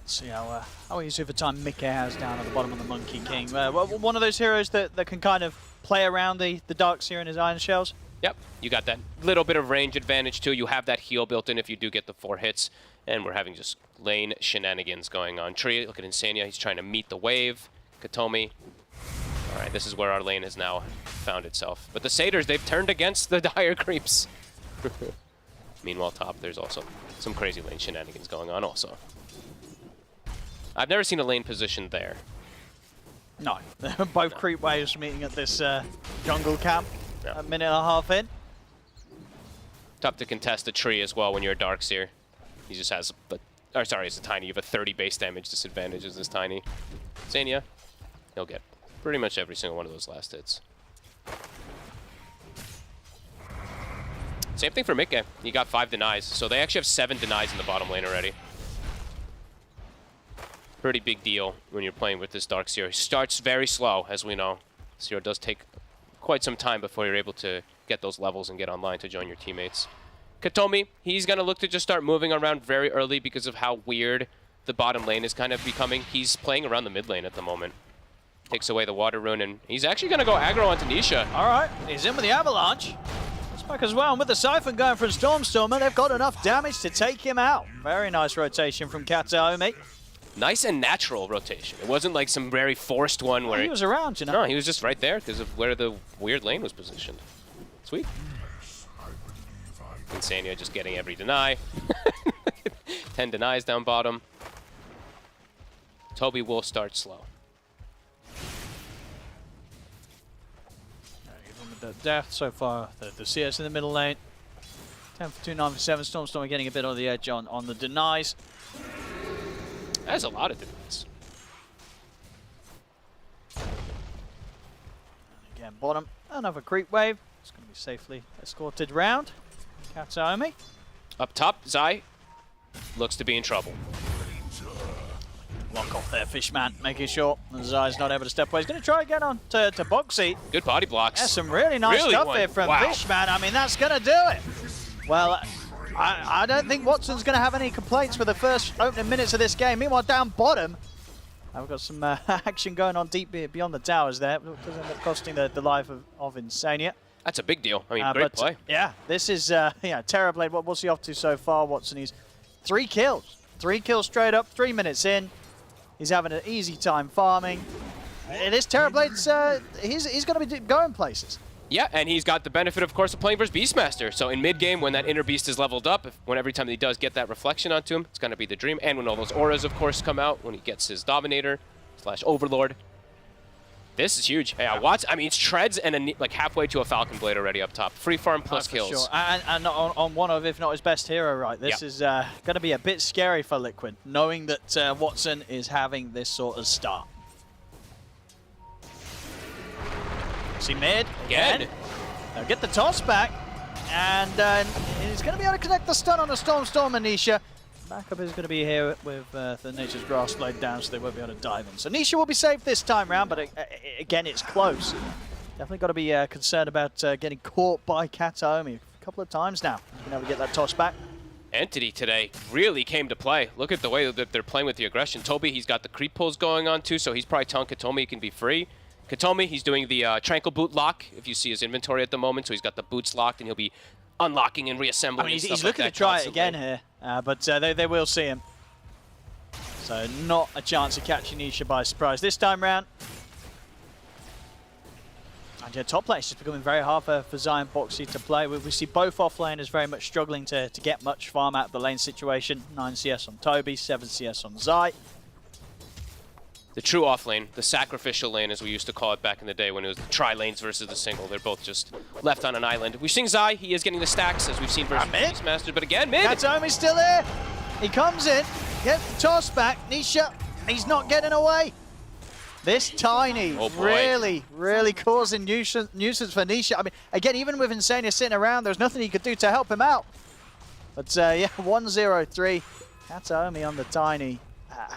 Let's see how easy of a time Mickey has down at the bottom of the Monkey King. One of those heroes that can kind of play around the Darkseer and his Iron Shells. Yep, you got that little bit of range advantage too. You have that heal built in if you do get the 4 hits. And we're having just lane shenanigans going on. Tree, look at Insania, he's trying to meet the wave. Katomi. All right, this is where our lane has now found itself. But the Satyrs, they've turned against the dire creeps. Meanwhile, top, there's also some crazy lane shenanigans going on also. I've never seen a lane position there. No, both creep waves meeting at this jungle camp. Yeah. A minute and a half in. Tough to contest a tree as well when you're a Darkseer. He just has, or sorry, it's a Tiny. You have a 30 base damage disadvantage as this Tiny. Zania, he'll get pretty much every single one of those last hits. Same thing for Mikke. He got 5 denies, so they actually have 7 denies in the bottom lane already. Pretty big deal when you're playing with this Darkseer. He starts very slow, as we know. This hero does take quite some time before you're able to get those levels and get online to join your teammates. Katomi, he's going to look to just start moving around very early because of how weird the bottom lane is kind of becoming. He's playing around the mid lane at the moment. Takes away the water rune, and he's actually going to go aggro onto Nisha. All right, he's in with the Avalanche. It's back as well, and with the Siphon going from Stormstormer, they've got enough damage to take him out. Very nice rotation from Kataomi. Nice and natural rotation. It wasn't like some very forced one where... He was around, you know. No, he was just right there because of where the weird lane was positioned. Sweet. Insania just getting every deny. 10 denies down bottom. Toby will start slow. Even with the death so far, the CS in the middle lane. 10 for 2, 9 for 7. Stormstormer getting a bit on the edge on the denies. That's a lot of denies. Again, bottom, another creep wave. It's going to be safely escorted round. Kataomi. Up top, Zai looks to be in trouble. Block off there, Fishman, making sure Zai's not able to step away. He's going to try again on to Boxy. Good body blocks. There's some really nice stuff here from Fishman. I mean, that's going to do it. Well, I don't think Watson's going to have any complaints for the first opening minutes of this game. Meanwhile, down bottom, we've got some action going on deep beyond the towers there. It does end up costing the life of Insania. That's a big deal. I mean, great play. Yeah, this is, Terrorblade, what's he off to so far, Watson? He's 3 kills. 3 kills straight up, 3 minutes in. He's having an easy time farming. It is Terrorblade's, he's going to be going places. Yeah, and he's got the benefit, of course, of playing versus Beastmaster. So in mid-game, when that inner beast is leveled up, every time that he does get that reflection onto him, it's going to be the dream. And when all those auras, of course, come out, when he gets his Dominator / Overlord. This is huge. Yeah, Watts, I mean, it's Treads and like halfway to a Falcon Blade already up top. Free farm plus kills. Sure. And on one of, if not his best hero, right? This is going to be a bit scary for Liquid, knowing that Watson is having this sort of start. See mid again. They'll get the toss back, and he's going to be able to connect the stun on the Storm Anisha. Backup is going to be here with the Nature's Grasp Blade down, so they won't be able to dive in. So Nisha will be safe this time round, but again, it's close. Definitely got to be concerned about getting caught by Kataomi a couple of times now. Being able to get that toss back. Entity today really came to play. Look at the way that they're playing with the aggression. Toby, he's got the creep pulls going on too, so he's probably telling Kataomi he can be free. Kataomi, he's doing the Tranquil Boot lock, if you see his inventory at the moment, so he's got the boots locked, and he'll be unlocking and reassembling. I mean, he's like looking to try it again here, but they will see him. So not a chance of catching Nisha by surprise this time round. And yeah, top lane is just becoming very hard for Zion Boxy to play. We see both offlaners very much struggling to get much farm out of the lane situation. 9 CS on Toby, 7 CS on Zai. The true off lane, the sacrificial lane as we used to call it back in the day when it was the tri-lanes versus the single. They're both just left on an island. We've seen Zai, he is getting the stacks as we've seen versus Beastmaster, but again, mid! Kataomi's still there! He comes in, gets the toss back, Nisha, he's not getting away! This Tiny really causing nuisance for Nisha. I mean, again, even with Insania sitting around, there's nothing he could do to help him out. But yeah, 1-0-3, Kataomi on the Tiny.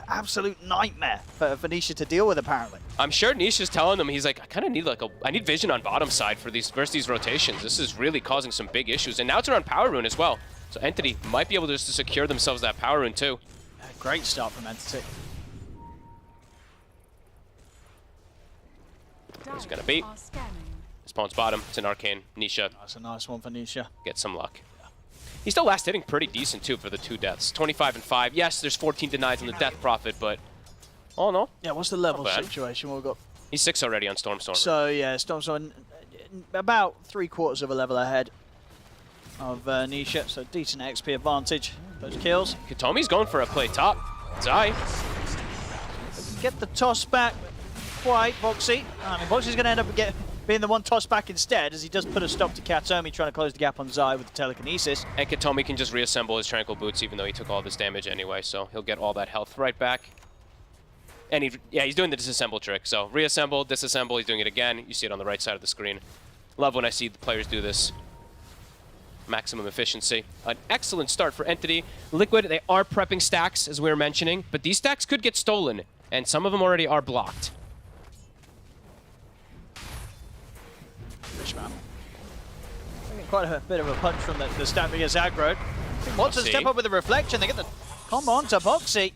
Absolute nightmare for Nisha to deal with, apparently. I'm sure Nisha's telling them, he's like, I kind of need I need vision on bottom side for these versus these rotations. This is really causing some big issues. And now it's around Power Rune as well. So Entity might be able to just secure themselves that Power Rune too. Great start from Entity. It's gonna be. Spawns bottom, it's an Arcane. Nisha. That's a nice one for Nisha. Get some luck. He's still last hitting pretty decent too for the 2 deaths. 25 and 5. Yes, there's 14 denies on the Death Prophet, but oh no. Yeah, what's the level situation? We've got. He's 6 already on Stormstormer. So yeah, Stormstormer about 3/4 of a level ahead of Nisha, so decent XP advantage. Those kills. Kataomi's going for a play top. Zai. Get the toss back. Quite Boxy. I mean, Boxy's going to end up being the one toss back instead, as he does put a stop to Kataomi trying to close the gap on Zai with the telekinesis. And Kataomi can just reassemble his Tranquil Boots even though he took all this damage anyway, so he'll get all that health right back. And he's doing the disassemble trick, so reassemble, disassemble, he's doing it again. You see it on the right side of the screen. Love when I see the players do this. Maximum efficiency. An excellent start for Entity. Liquid, they are prepping stacks, as we were mentioning, but these stacks could get stolen, and some of them already are blocked. Quite a bit of a punch from the stamp against aggro. Watson step up with a reflection. They get the combo onto Boxy.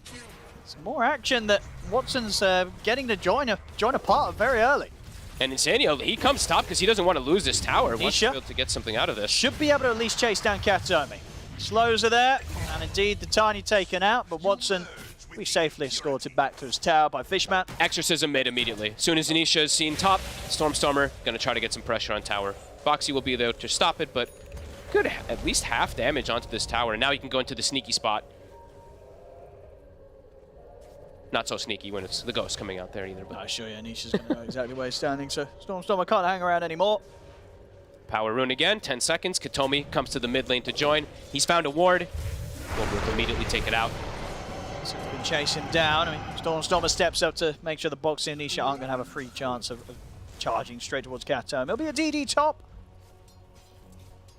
Some more action that Watson's getting to join a part of very early. And Insania, he comes top because he doesn't want to lose this tower. Wants to be able to get something out of this. Should be able to at least chase down Kataomi. Slows are there, and indeed the Tiny taken out, but Watson we safely escorted back to his tower by Fishman. Exorcism made immediately. As soon as Anisha is seen top, Stormstormer going to try to get some pressure on tower. Boxy will be there to stop it, but good at least half damage onto this tower. And now he can go into the sneaky spot. Not so sneaky when it's the ghost coming out there either. But I assure you, Anisha's going to know exactly where he's standing, so Stormstormer can't hang around anymore. Power Rune again, 10 seconds. Kataomi comes to the mid lane to join. He's found a ward. Will immediately take it out. So he's been chasing down. I mean, Stormstormer steps up to make sure the Boxy and Anisha aren't going to have a free chance of charging straight towards Kataomi. It'll be a DD top.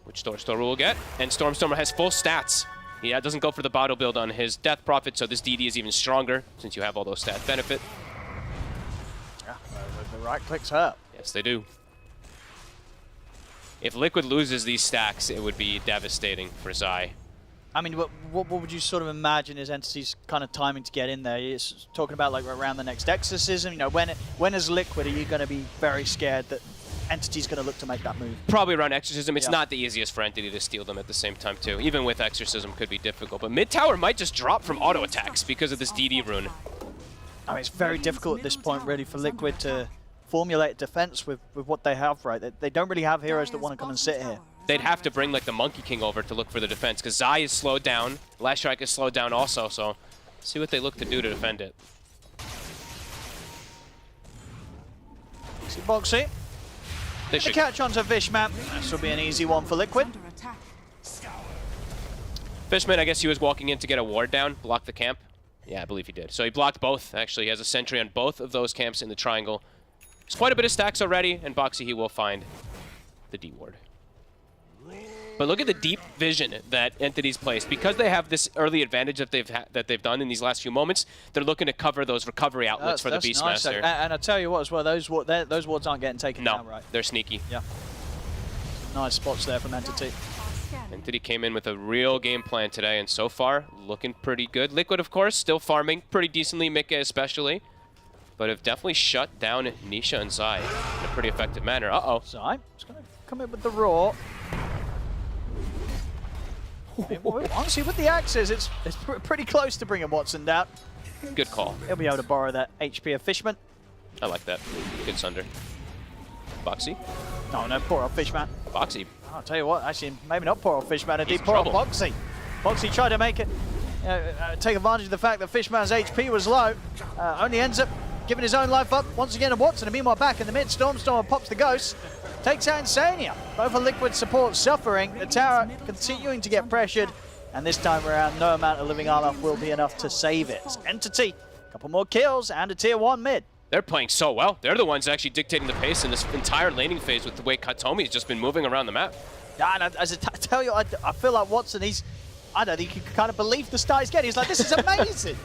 Which Stormstormer will get. And Stormstormer has full stats. He doesn't go for the bottle build on his Death Prophet, so this DD is even stronger since you have all those stat benefit. Yeah, the right clicks hurt. Yes, they do. If Liquid loses these stacks, it would be devastating for Zai. I mean, what would you sort of imagine his Entity's kind of timing to get in there? He's talking about like around the next exorcism. You know, when as Liquid are you going to be very scared that Entity's going to look to make that move. Probably around Exorcism. It's Yeah. not the easiest for Entity to steal them at the same time, too. Even with Exorcism could be difficult. But mid tower might just drop from auto attacks because of this DD rune. I mean, it's very difficult at this point, really, for Liquid to formulate defense with what they have, right? They don't really have heroes that want to come and sit here. They'd have to bring like the Monkey King over to look for the defense because Zai is slowed down. Last Strike is slowed down also, so see what they look to do to defend it. See Boxy. They The should. catch onto Fishman. This will be an easy one for Liquid. Fishman, I guess he was walking in to get a ward down, block the camp. Yeah, I believe he did. So he blocked both, actually. He has a sentry on both of those camps in the triangle. There's quite a bit of stacks already, and Boxy, he will find the D ward. But look at the deep vision that Entity's placed. Because they have this early advantage that they've done in these last few moments, they're looking to cover those recovery outlets for the That's Beastmaster. nice. And I tell you what as well, those wards aren't getting taken down right. They're sneaky. Yeah. Nice spots there from Entity. Entity came in with a real game plan today, and so far, looking pretty good. Liquid, of course, still farming pretty decently, Mika especially, but have definitely shut down Nisha and Zai in a pretty effective manner. Uh-oh. Zai is going to come in with the Roar. Honestly, with the axes, it's pretty close to bringing Watson down. Good call. He'll be able to borrow that HP of Fishman. I like that. Good Sunder. Boxy? No, poor old Fishman. Boxy. I'll tell you what, actually, maybe not poor old Fishman, indeed, He's in poor old trouble. Boxy. Boxy tried to make it, take advantage of the fact that Fishman's HP was low. Only ends up giving his own life up once again to Watson. And meanwhile, back in the mid, Stormstormer pops the Ghost, takes out Insania. Both of Liquid support suffering. The tower continuing to get pressured. And this time around, no amount of living armor will be enough to save it. Entity, a couple more kills and a tier 1 mid. They're playing so well. They're the ones actually dictating the pace in this entire laning phase with the way Katomi's just been moving around the map. Yeah, and as I tell you, I feel like Watson, I don't think he can kind of believe the start he's getting. He's like, this is amazing.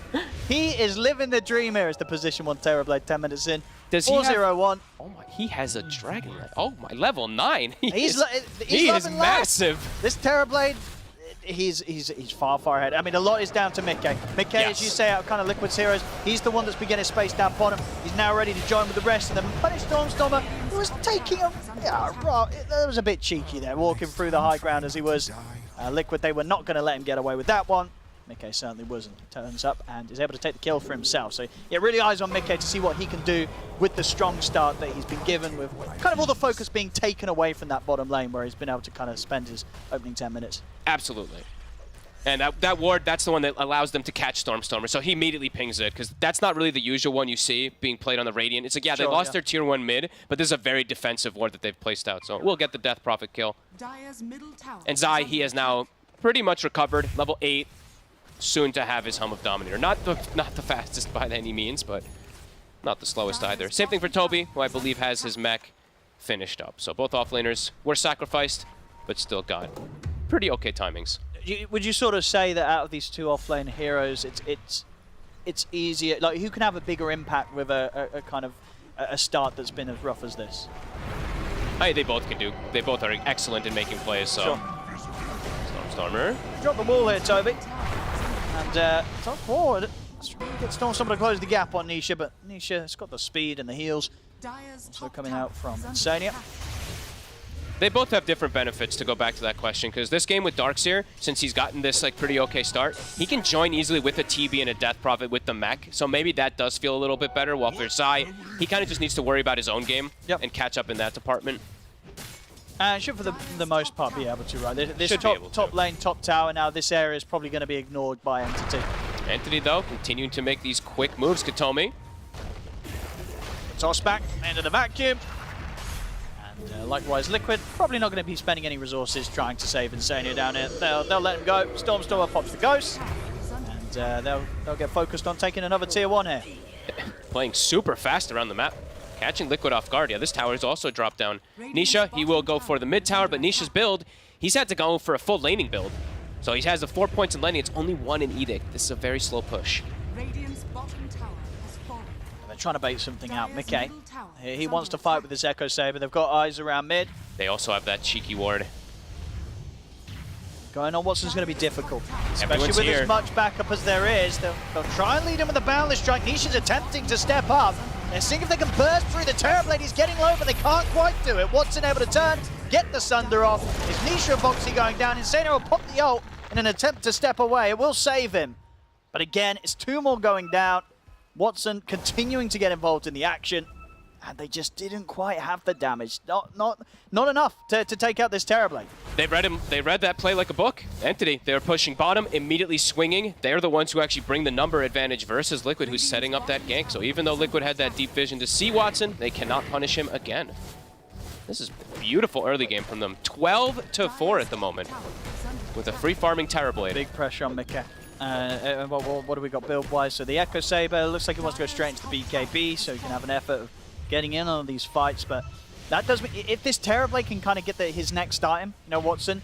He is living the dream here as the position 1 Terrorblade 10 minutes in. Does he 4-0-1. Oh my, he has a dragon. Oh my, level 9. He is loving life. massive. This Terrorblade, he's far ahead. I mean, a lot is down to Mickey. Mickey, as you say, out of kind of Liquid's heroes, he's the one that's been getting space down upon him. He's now ready to join with the rest of them. Punish Stormstormer, who was taking him. Yeah, right. That was a bit cheeky there, walking through the high ground as he was. Liquid, they were not going to let him get away with that one. Mickey certainly wasn't. Turns up and is able to take the kill for himself. So, yeah, really eyes on Mickey to see what he can do with the strong start that he's been given, with kind of all the focus being taken away from that bottom lane where he's been able to kind of spend his opening 10 minutes. Absolutely. And that ward, that's the one that allows them to catch Stormstormer. So he immediately pings it, because that's not really the usual one you see being played on the Radiant. It's like, yeah, they lost their tier 1 mid, but this is a very defensive ward that they've placed out. So we'll get the Death Prophet kill. And Zai, he has now pretty much recovered, level 8, soon to have his Hum of Dominator. Not the fastest by any means, but not the slowest either. Same thing for Toby, who I believe has his mech finished up. So both offlaners were sacrificed, but still got pretty okay timings. Would you sort of say that out of these two offlane heroes, it's easier, like who can have a bigger impact with a kind of a start that's been as rough as this? Hey, they both can do. They both are excellent in making plays. So Sure. Stormstormer. Drop the wall here, Toby. And top forward. Let's try and get Stormstormer to close the gap on Nisha, but Nisha's got the speed and the heals. Also coming out from Insania. They both have different benefits, to go back to that question, because this game with Darkseer, since he's gotten this like pretty okay start, he can join easily with a TB and a Death Prophet with the mech, so maybe that does feel a little bit better, while for Zai, he kind of just needs to worry about his own game and catch up in that department. And should, for the most part, be able to, right? This top lane, top tower, now this area is probably going to be ignored by Entity. Entity, though, continuing to make these quick moves. Katomi. Toss back into the vacuum. And likewise, Liquid probably not going to be spending any resources trying to save Insania down here. They'll let him go. Stormstormer pops the Ghost. And they'll get focused on taking another tier 1 here. Playing super fast around the map. Catching Liquid off guard. Yeah, this tower is also dropped down. Nisha, he will go for the mid tower, but Nisha's build, he's had to go for a full laning build. So he has the 4 points in laning. It's only 1 in Edict. This is a very slow push. They're trying to bait something out. Mickey, he wants to fight with his Echo Saber. They've got eyes around mid. They also have that cheeky ward. Going on Watson's going to be difficult, especially Everyone's with here. as much backup as there is. They'll try and lead him with a Boundless Strike. Nisha's attempting to step up. They're seeing if they can burst through. The Terrorblade is getting low, but they can't quite do it. Watson able to turn, get the Sunder off. Is Nisha and Boxy going down? Insania will pop the ult in an attempt to step away. It will save him. But again, it's 2 more going down. Watson continuing to get involved in the action. And they just didn't quite have the damage. Not enough to take out this Terrorblade. They read that play like a book. Entity, they were pushing bottom, immediately swinging. They're the ones who actually bring the number advantage versus Liquid, who's setting up that gank. So even though Liquid had that deep vision to see Watson, they cannot punish him again. This is beautiful early game from them. 12-4 at the moment with a free farming Terrorblade. Big pressure on Mikke. What do we got build-wise? So the Echo Saber looks like he wants to go straight into the BKB, so he can have an effort of getting in on these fights. But that does mean if this Terrorblade can kind of get his next item, you know, Watson,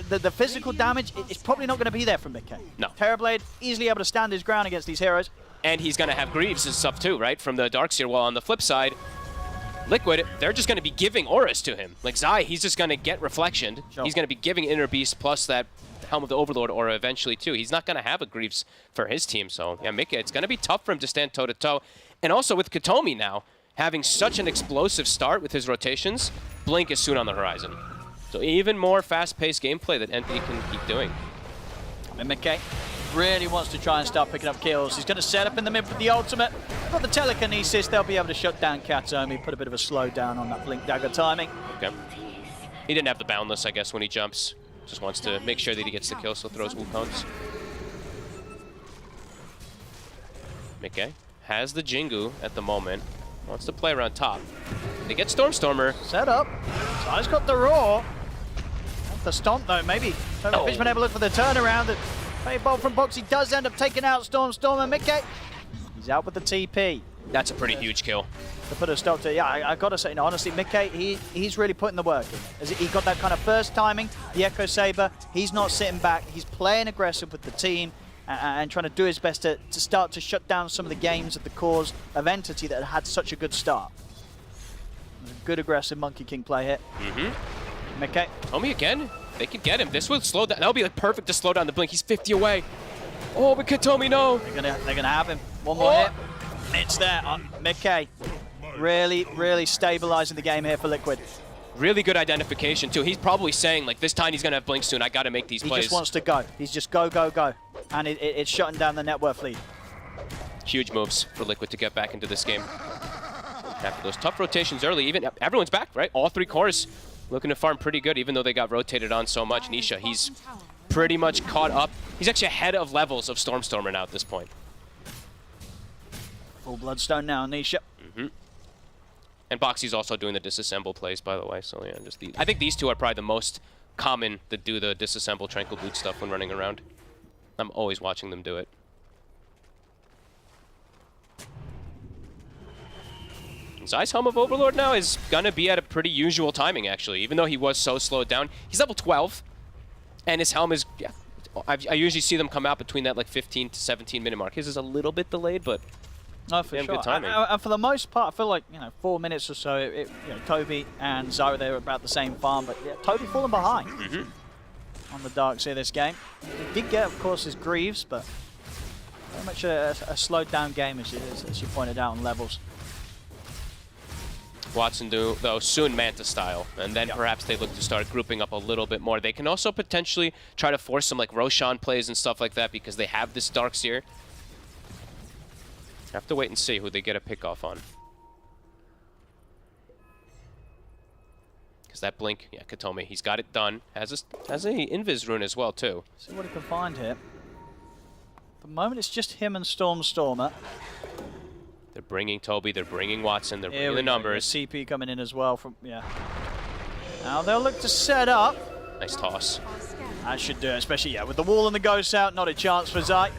the physical damage is probably not going to be there from Mikke. No. Terrorblade easily able to stand his ground against these heroes. And he's going to have Greaves and stuff too, right? From the Darkseer, while on the flip side, Liquid, they're just going to be giving auras to him. Like Zai, he's just going to get reflectioned. Sure. He's going to be giving Inner Beast plus that Helm of the Overlord aura eventually too. He's not going to have a Greaves for his team. So yeah, Mikke, it's going to be tough for him to stand toe-to-toe. And also with Katomi now, having such an explosive start with his rotations, Blink is soon on the horizon. So even more fast-paced gameplay that Entity can keep doing. I mean, Mikke really wants to try and start picking up kills. He's going to set up in the mid with the ultimate. Got the telekinesis. They'll be able to shut down Katomi, put a bit of a slowdown on that Blink Dagger timing. Okay. He didn't have the Boundless, I guess, when he jumps. Just wants to make sure that he gets the kill, so throws Wukongs. Mikke has the Jingu at the moment. Wants to play around top. They get Stormstormer. Set up. Zai's got the Roar. Not the Stomp, though. Maybe Fishman able to look for the turnaround. The Fade-Bolt from Boxy does end up taking out Stormstormer. Mikke, he's out with the TP. That's a pretty huge kill. To put a stop to, yeah, I gotta say, you know, honestly, Mikke, he's really putting the work in. As he got that kind of first timing, the Echo Saber, he's not sitting back, he's playing aggressive with the team and trying to do his best to start to shut down some of the games at the cause of Entity that had such a good start. Good aggressive Monkey King play here. Mikke. Tommy again? They can get him. This will slow down. That'll be like perfect to slow down the Blink. He's 50 away. Oh, but Katomi, no. They're gonna have him. One more hit. It's there. Mikke really stabilizing the game here for Liquid. Really good identification, too. He's probably saying, like, this time he's going to have Blink soon. I got to make these plays. He just wants to go. He's just go. And it's shutting down the net worth lead. Huge moves for Liquid to get back into this game. After those tough rotations early, even everyone's back, right? All 3 cores looking to farm pretty good, even though they got rotated on so much. Nisha, he's pretty much caught up. He's actually ahead of levels of Stormstormer now at this point. Full Bloodstone now, Nisha. And Boxy's also doing the disassemble plays, by the way. So yeah, just I think these two are probably the most common that do the disassemble Tranquil Boot stuff when running around. I'm always watching them do it. Zai's Helm of Overlord now is gonna be at a pretty usual timing, actually. Even though he was so slowed down, he's level 12, and his helm is, yeah, I usually see them come out between that like 15 to 17 minute mark. His is a little bit delayed, but no, for sure. good timing. And for the most part, I feel like 4 minutes or so. You know, Toby and Zara, they were about the same farm, but yeah, Toby falling behind on the Darkseer this game. He did get, of course, his Greaves, but very much a slowed down game as you pointed out on levels. Watson though soon Manta style, and then perhaps they look to start grouping up a little bit more. They can also potentially try to force some like Roshan plays and stuff like that because they have this Darkseer. Have to wait and see who they get a pick off on. Because that Blink, yeah, Katomi, he's got it done. Has a Invis rune as well too. See what he can find here. At the moment, it's just him and Stormstormer. They're bringing Toby, they're bringing Watson, they're bringing the numbers. CP coming in as well from, yeah. Now they'll look to set up. Nice toss. That should do it, especially, yeah, with the wall and the ghosts out, not a chance for Zai.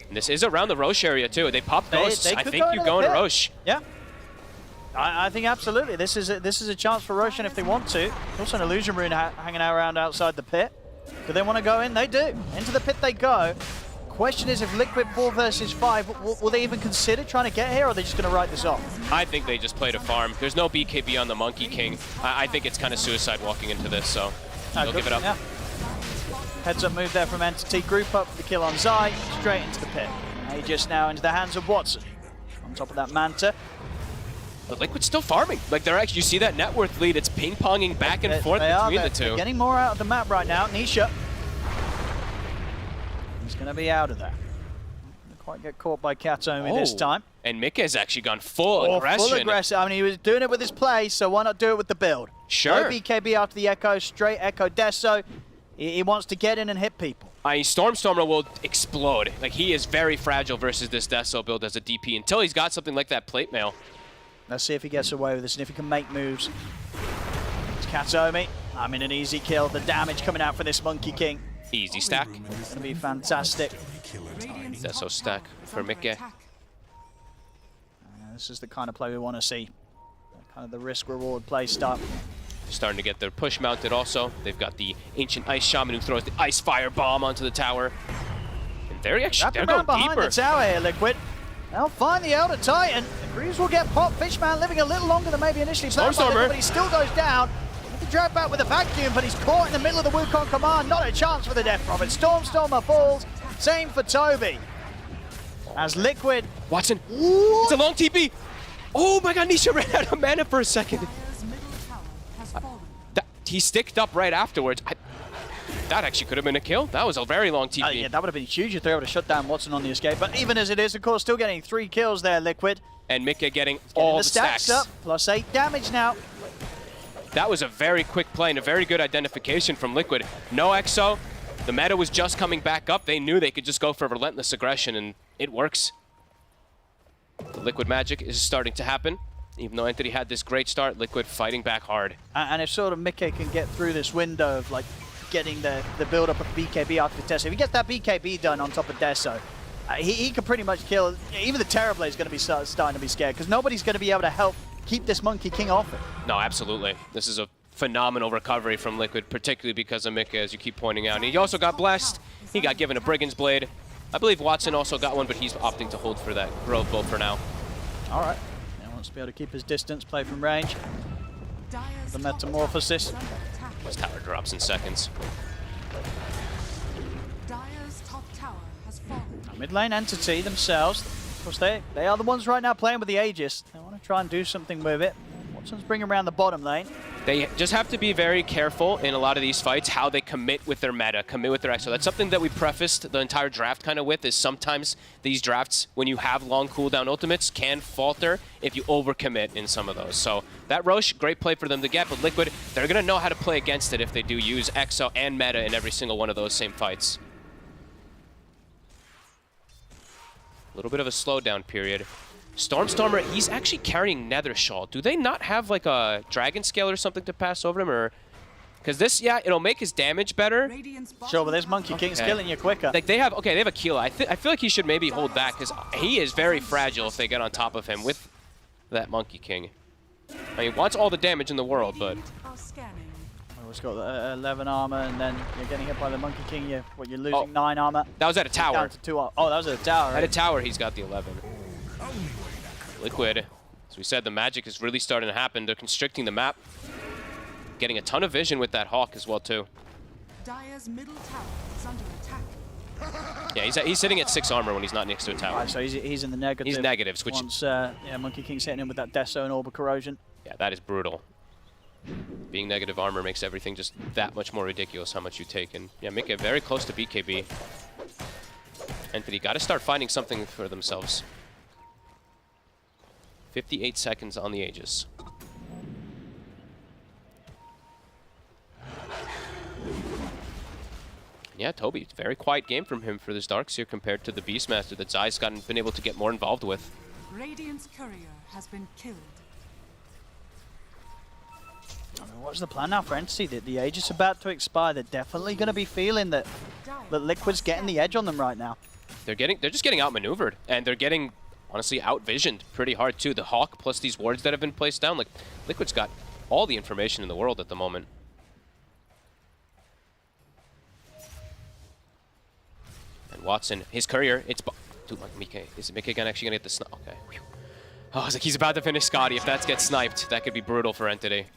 And this is around the Roche area too. They pop ghosts. I think you go into in Roche. Yeah. I think absolutely. This is a chance for Roshan if they want to. Also an illusion rune hanging around outside the pit. Do they want to go in? They do. Into the pit they go. Question is, if Liquid 4 versus 5, will they even consider trying to get here, or are they just going to write this off? I think they just play to farm. There's no BKB on the Monkey King. I think it's kind of suicide walking into this, so they'll give it up. Yeah. Heads up move there from Entity. Group up for the kill on Zai. Straight into the pit. Aegis now into the hands of Watson. On on top of that Manta. But Liquid's still farming. Like, they're actually, you see that net worth lead. It's ping-ponging back and forth between the two. They're getting more out of the map right now. Nisha. He's going to be out of there. Didn't quite get caught by Katomi this time. And Mika has actually gone full aggression. Full aggressive. I mean, he was doing it with his play, so why not do it with the build? Sure. No BKB after the Echo, straight Echo Deso. He wants to get in and hit people. Stormstormer will explode. Like, he is very fragile versus this Deso build as a DP until he's got something like that plate mail. Let's see if he gets away with this and if he can make moves. It's Katomi. I mean, an easy kill. The damage coming out for this Monkey King. Easy stack. It's going to be fantastic. Deso stack for Mika. This is the kind of play we want to see. Kind of the risk-reward play style. Starting to get their push mounted also. They've got the Ancient Ice Shaman who throws the Ice Fire Bomb onto the tower. And they're going behind deeper. the tower here, Liquid. They'll find the Elder Titan. The Greaves will get popped. Fishman living a little longer than maybe initially planned, but he still goes down. He can drag back with a vacuum, but he's caught in the middle of the Wukong command. Not a chance for the Death Prophet. Stormstormer falls. Same for Toby. As Liquid... Watson. It's a long TP. Oh my god, Nisha ran out of mana for a second. He sticked up right afterwards. That actually could have been a kill. That was a very long TP. Yeah, that would have been huge if they were able to shut down Watson on the escape. But even as it is, of course, still getting 3 kills there, Liquid. And Mika getting all the stacks up. Plus 8 damage now. That was a very quick play and a very good identification from Liquid. No EXO. The meta was just coming back up. They knew they could just go for relentless aggression, and it works. The Liquid magic is starting to happen. Even though Entity had this great start, Liquid fighting back hard. And if sort of Mika can get through this window of like getting the build-up of BKB after Deso, if he gets that BKB done on top of Deso, he could pretty much kill. Even the Terrorblade is going to be starting to be scared because nobody's going to be able to help keep this Monkey King off it. No, absolutely. This is a phenomenal recovery from Liquid, particularly because of Mika, as you keep pointing out. And he also got blessed. He got given a Brigand's Blade. I believe Watson also got one, but he's opting to hold for that Grove Bow for now. All right. Wants to be able to keep his distance, play from range. The Metamorphosis. This tower drops in seconds. Mid lane Entity themselves. Of course, they are the ones right now playing with the Aegis. They want to try and do something with it. Watson's bringing around the bottom lane. They just have to be very careful in a lot of these fights how they commit with their meta, commit with their EXO. That's something that we prefaced the entire draft kind of with, is sometimes these drafts, when you have long cooldown ultimates, can falter if you overcommit in some of those. So that Roche, great play for them to get, but Liquid, they're going to know how to play against it if they do use EXO and meta in every single one of those same fights. A little bit of a slowdown period. Stormstormer, he's actually carrying Nether Shawl. Do they not have like a Dragon Scale or something to pass over him, or? Because this, yeah, it'll make his damage better. Sure, but this Monkey King's killing you quicker. Like they have a Keela. I feel like he should maybe hold back because he is very fragile if they get on top of him with that Monkey King. I mean, he wants all the damage in the world, but. He's got 11 armor, and then you're getting hit by the Monkey King. You're losing 9 armor. That was at a tower. Down to 2. Oh, that was at a tower. Right? At a tower, he's got the 11. Liquid, as we said, the magic is really starting to happen. They're constricting the map. Getting a ton of vision with that Hawk as well, too. Dire's middle tower is under attack. Yeah, he's sitting at 6 armor when he's not next to a tower. Right, so he's in the negative. He's negatives, which... Once, yeah, Monkey King's hitting him with that Deso and Orb of Corrosion. Yeah, that is brutal. Being negative armor makes everything just that much more ridiculous how much you take. And yeah, make it very close to BKB. Entity got to start finding something for themselves. 58 seconds on the Aegis. Yeah, Toby, very quiet game from him for this Darkseer compared to the Beastmaster that Zai's been able to get more involved with. Radiant's courier has been killed. I mean, what's the plan now for Entity? The Aegis about to expire. They're definitely going to be feeling that Liquid's getting the edge on them right now. They're just getting outmaneuvered, and they're getting honestly outvisioned pretty hard too. The Hawk plus these wards that have been placed down, like Liquid's got all the information in the world at the moment. And Watson, his courier, it's dude, like Mika. Is Mika actually gonna get the snipe? Okay. Whew. Oh, I was like, he's about to finish Scotty. If that gets sniped, that could be brutal for Entity.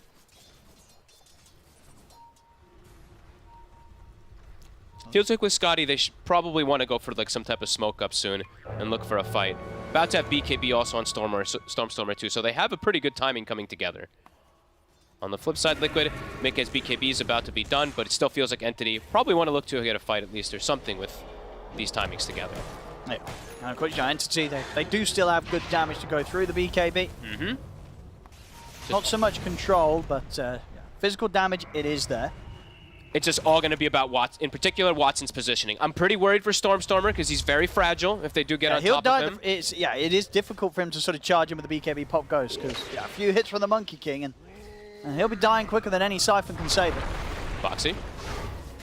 Feels like with Scotty, they should probably want to go for like some type of smoke up soon and look for a fight. About to have BKB also on Stormstormer too, so they have a pretty good timing coming together. On the flip side, Liquid, Mika's BKB is about to be done, but it still feels like Entity probably want to look to get a fight at least or something with these timings together. Yeah. And of course, Entity, they do still have good damage to go through the BKB. Mm-hmm. Not so much control, but physical damage, it is there. It's just all going to be about in particular, Watson's positioning. I'm pretty worried for Stormstormer because he's very fragile if they do get on top of him. It is difficult for him to sort of charge him with the BKB pop ghost because a few hits from the Monkey King and he'll be dying quicker than any Siphon can save him. Foxy.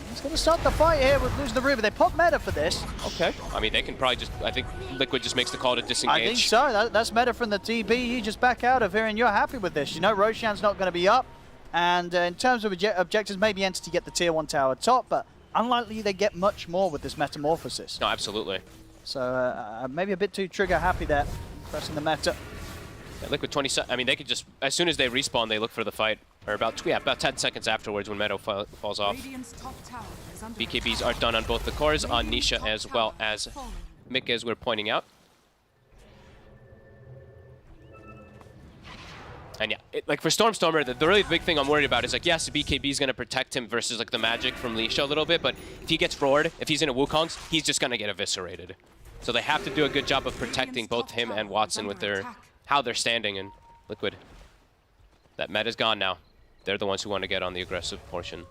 He's going to start the fight here with losing the Ruby. They pop meta for this. Okay. I mean, they can probably just... I think Liquid just makes the call to disengage. I think so. That's meta from the DB. You just back out of here and you're happy with this. You know Roshan's not going to be up. And in terms of objectives, maybe Entity get the tier 1 tower top, but unlikely they get much more with this Metamorphosis. No, absolutely. So maybe a bit too trigger happy there, pressing the meta. Yeah, Liquid 27. I mean, they could just, as soon as they respawn, they look for the fight. Or about 10 seconds afterwards when Meadow falls off. BKBs are done on both the cores, on Nisha as well as Mika, as we're pointing out. And yeah, like for Stormstormer, the really big thing I'm worried about is like, yes, the BKB is going to protect him versus like the magic from Nisha a little bit, but if he gets roared, if he's in a Wukong's, he's just going to get eviscerated. So they have to do a good job of protecting both him and Watson with how they're standing in Liquid. That meta's gone now. They're the ones who want to get on the aggressive portion.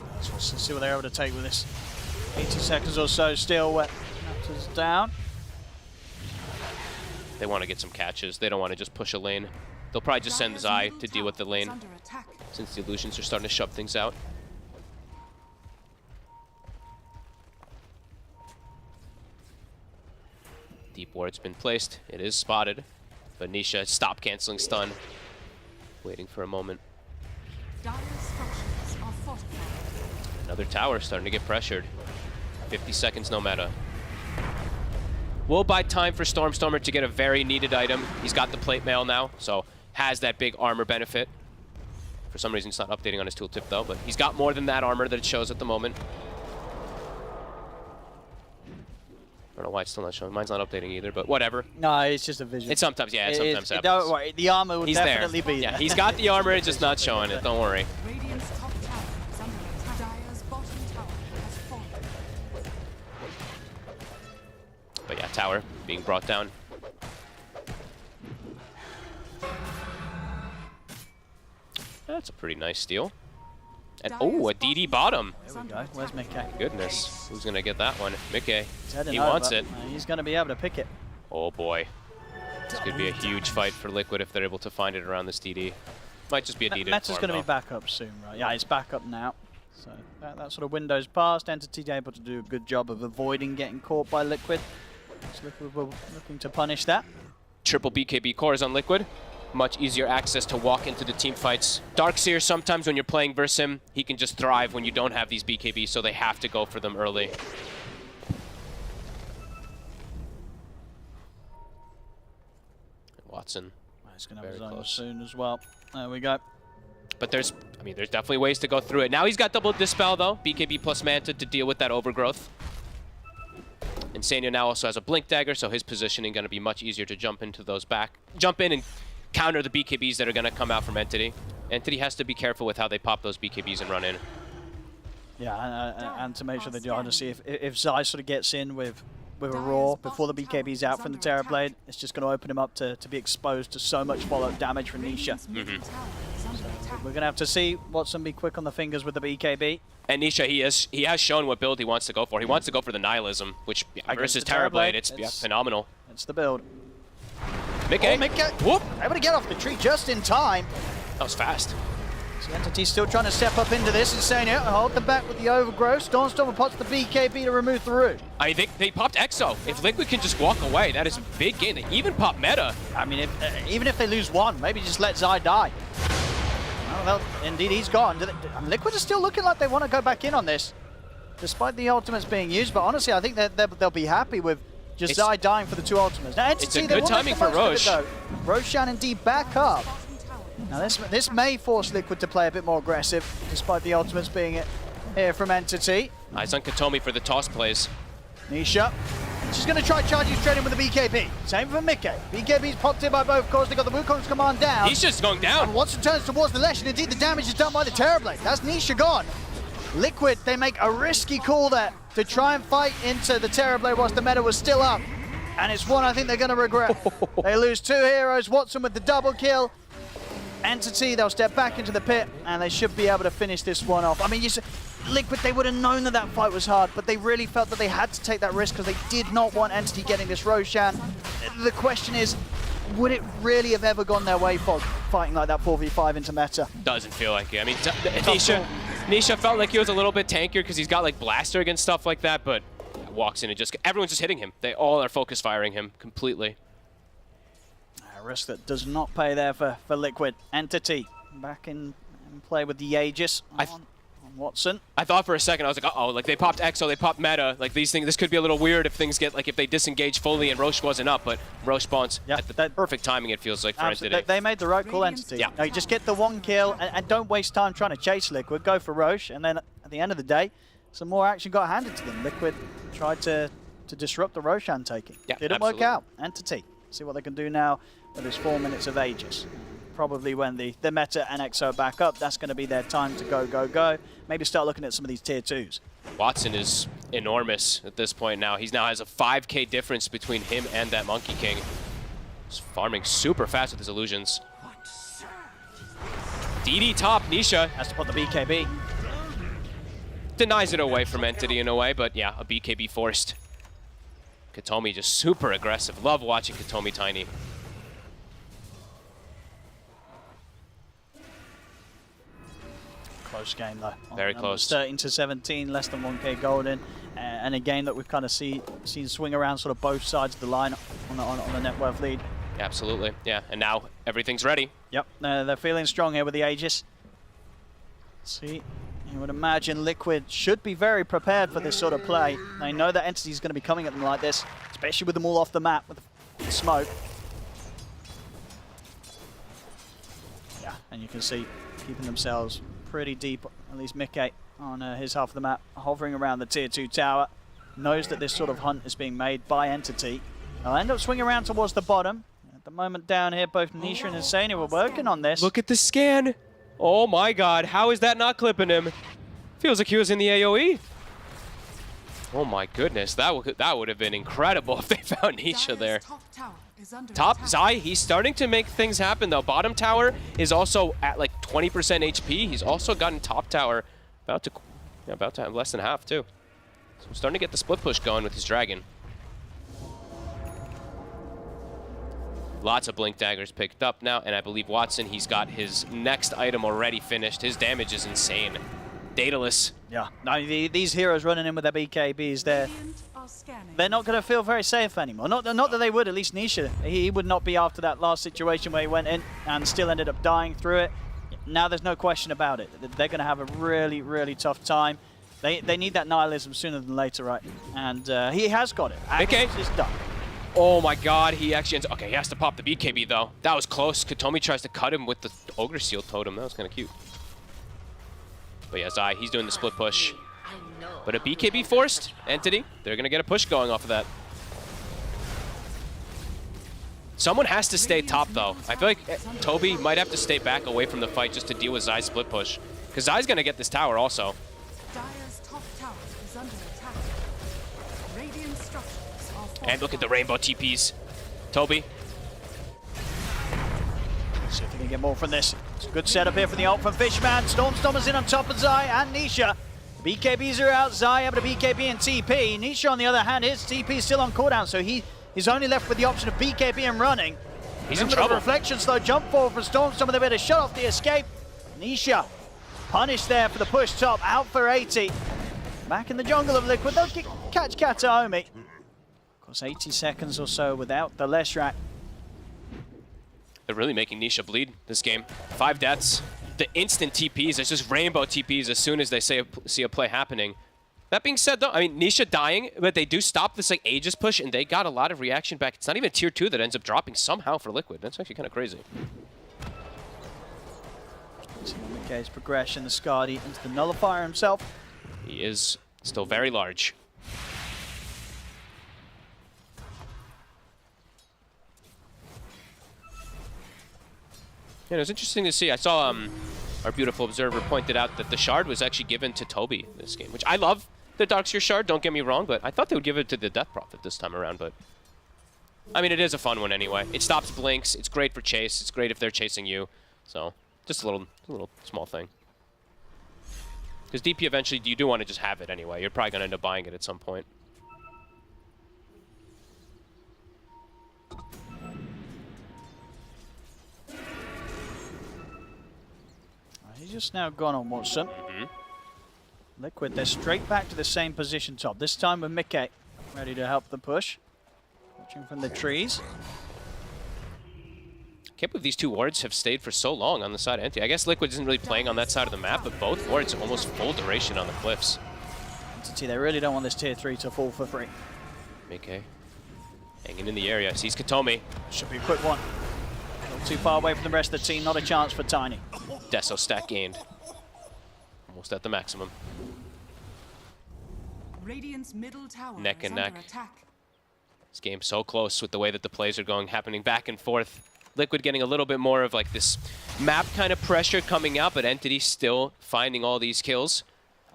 Let's see what they're able to take with this. 80 seconds or so still. Raptors down. They want to get some catches. They don't want to just push a lane. They'll probably just send Zai to deal with the lane since the illusions are starting to shove things out. Deep ward's been placed. It is spotted. But Nisha stop canceling stun. Waiting for a moment. Another tower starting to get pressured. 50 seconds no meta. Will buy time for Stormstormer to get a very needed item. He's got the plate mail now, so has that big armor benefit. For some reason, it's not updating on his tooltip though, but he's got more than that armor that it shows at the moment. I don't know why it's still not showing. Mine's not updating either, but whatever. No, it's just a visual. It sometimes, yeah, it sometimes happens. Don't worry, the armor will definitely be there. there. Yeah, he's got the armor, it's just not showing it. Don't worry. But yeah, tower being brought down. That's a pretty nice steal. And oh, a DD bottom. There we go. Where's Mickey? Goodness, who's gonna get that one? Mickey. He over. wants it. He's gonna be able to pick it. Oh boy. This could be a huge fight for Liquid if they're able to find it around this DD. Might just be a DD. Meta's gonna be back up soon, right? Yeah, it's back up now. So that sort of window's passed. Entity able to do a good job of avoiding getting caught by Liquid. So Liquid were looking to punish that. Triple BKB cores on Liquid. Much easier access to walk into the team fights. Darkseer, sometimes when you're playing versus him, he can just thrive when you don't have these BKBs, so they have to go for them early. Watson. He's going to have his own soon as well. There we go. But there's definitely ways to go through it. Now he's got double Dispel, though. BKB plus Manta to deal with that overgrowth. And Sanyo now also has a Blink Dagger, so his positioning going to be much easier to jump into those jump in and counter the BKBs that are going to come out from Entity. Entity has to be careful with how they pop those BKBs and run in. Yeah, and to make sure they do honestly, if Zai sort of gets in with a Roar before the BKB's out from the Terror Blade, it's just going to open him up to be exposed to so much follow-up damage from Nisha. So we're going to have to see Watson be quick on the fingers with the BKB. And Nisha, he has shown what build he wants to go for. He wants to go for the Nihilism, which versus Terror Blade, it's phenomenal. It's the build. Mickey. Oh, Mickey. Whoop. Able to get off the tree just in time. That was fast. So Entity's still trying to step up into this and saying, hold them back with the overgrowth. Stormstormer pops the BKB to remove the root. I think they popped Exo. If Liquid can just walk away, that is a big gain. They even pop Meta. I mean, even if they lose one, maybe just let Zai die. Well, indeed, he's gone. Liquid is still looking like they want to go back in on this, despite the ultimates being used. But honestly, I think that they'll be happy with just Zai dying for the two ultimates. Now, Entity, it's a good timing for Roche. Roshan indeed back up. Now this may force Liquid to play a bit more aggressive, despite the ultimates being here from Entity. Eyes on Katomi for the toss plays. Nisha She's going to try charging straight in with the BKB. Same for Mickey. BKB's popped in by both, of course. They got the Wukong's command down. He's just going down. And Watson turns towards the Lesh, and indeed the damage is done by the Terrorblade. That's Nisha gone. Liquid, they make a risky call there to try and fight into the Terrorblade whilst the meta was still up. And it's one I think they're going to regret. They lose 2 heroes. Watson with the double kill. Entity, they'll step back into the pit, and they should be able to finish this one off. I mean, Liquid, they would have known that that fight was hard, but they really felt that they had to take that risk because they did not want Entity getting this Roshan. The question is, would it really have ever gone their way, Fog, fighting like that 4v5 into meta? Doesn't feel like it. I mean, Nisha felt like he was a little bit tankier because he's got like Blaster against stuff like that, but walks in and just everyone's just hitting him. They all are focus firing him completely. A risk that does not pay there for Liquid. Entity back in play with the Aegis on Watson. I thought for a second, I was like, uh-oh, like they popped Exo, they popped Meta. Like these things, this could be a little weird if things get, like if they disengage fully and Roche wasn't up, but Roche spawns at the perfect timing, it feels like, for Entity. They made the right call, Entity. Yeah. No, just get the 1 kill and don't waste time trying to chase Liquid. Go for Roche, and then at the end of the day, some more action got handed to them. Liquid tried to disrupt the Roshan taking. Yeah, Didn't work out. Entity. See what they can do now with this 4 minutes of Aegis. Probably when the Meta and Exo back up, that's going to be their time to go. Maybe start looking at some of these tier 2s. Watson is enormous at this point now. He now has a 5k difference between him and that Monkey King. He's farming super fast with his illusions. DD top, Nisha. Has to put the BKB. Denies it away from Entity in a way, but yeah, a BKB forced. Katomi just super aggressive. Love watching Katomi Tiny. Close game though. Very close. 13-17, less than 1k golden, and a game that we've kind of seen swing around sort of both sides of the line on the net worth lead. Absolutely, yeah. And now everything's ready. Yep, they're feeling strong here with the Aegis. See, you would imagine Liquid should be very prepared for this sort of play. They know that Entity is going to be coming at them like this, especially with them all off the map with the smoke. Yeah, and you can see keeping themselves pretty deep, at least Mickey on his half of the map, hovering around the tier 2 tower. Knows that this sort of hunt is being made by Entity. They'll end up swinging around towards the bottom. At the moment down here, both Nisha and Insania were working on this. Look at the scan. Oh my god, how is that not clipping him? Feels like he was in the AoE. Oh my goodness, that would have been incredible if they found Nisha there. Top Zai, he's starting to make things happen though. Bottom tower is also at like 20% HP. He's also gotten top tower about to have less than half too. So I'm starting to get the split push going with his dragon. Lots of blink daggers picked up now, and I believe Watson, he's got his next item already finished. His damage is insane. Daedalus. Yeah, no, these heroes running in with their BKBs, they're not going to feel very safe anymore. Not that they would, at least Nisha. He would not be after that last situation where he went in and still ended up dying through it. Now there's no question about it. They're going to have a really, really tough time. They need that nihilism sooner than later, right? And he has got it. Okay. It's done. Oh my god, he actually ends up, okay, he has to pop the BKB though. That was close. Katomi tries to cut him with the Ogre Seal Totem. That was kind of cute. But yeah, Zai, he's doing the split push. But a BKB forced Entity. They're going to get a push going off of that. Someone has to stay top though. I feel like Toby might have to stay back away from the fight just to deal with Zai's split push. Because Zai's going to get this tower also. Dire's top tower is under attack. Radiant structures are And look at the rainbow TPs. Toby. See if we can get more from this. It's a good setup here for the ult from Fishman. Stormstormer's in on top of Zai and Nisha. BKBs are out. Zai able to BKB and TP. Nisha, on the other hand, his TP is still on cooldown, so he's only left with the option of BKB and running. He's in trouble. Reflection slow jump forward from Stormstormer. They're able to shut off the escape. Nisha punished there for the push top. Out for 80. Back in the jungle of Liquid. They'll catch Kataomi. Of course, 80 seconds or so without the Leshrac. They're really making Nisha bleed this game. 5 deaths. The instant TPs, it's just rainbow TPs as soon as they see a play happening. That being said though, I mean, Nisha dying, but they do stop this like Aegis push and they got a lot of reaction back. It's not even tier 2 that ends up dropping somehow for Liquid. That's actually kind of crazy. Mickey's progression, the Skadi into the Nullifier himself. He is still very large. Yeah, it was interesting to see. I saw our beautiful observer pointed out that the shard was actually given to Toby this game, which I love the Darkseer shard, don't get me wrong, but I thought they would give it to the Death Prophet this time around, but I mean, it is a fun one anyway. It stops blinks, it's great for chase, it's great if they're chasing you, so just a little small thing. Because DP eventually, you do want to just have it anyway. You're probably going to end up buying it at some point. He's just now gone on Watson. Liquid, they're straight back to the same position top. This time with Mickey ready to help the push. Watching from the trees. Can't believe these two wards have stayed for so long on the side of Entity. I guess Liquid isn't really playing on that side of the map, but both wards are almost full duration on the cliffs. Entity, they really don't want this tier 3 to fall for free. Mickey hanging in the area. Sees Katomi. Should be a quick one. A little too far away from the rest of the team. Not a chance for Tiny. Deso stack gained. Almost at the maximum. Radiant's middle tower Neck is and under neck. attack. This game's so close with the way that the plays are going, happening back and forth. Liquid getting a little bit more of like this map kind of pressure coming out, but Entity still finding all these kills.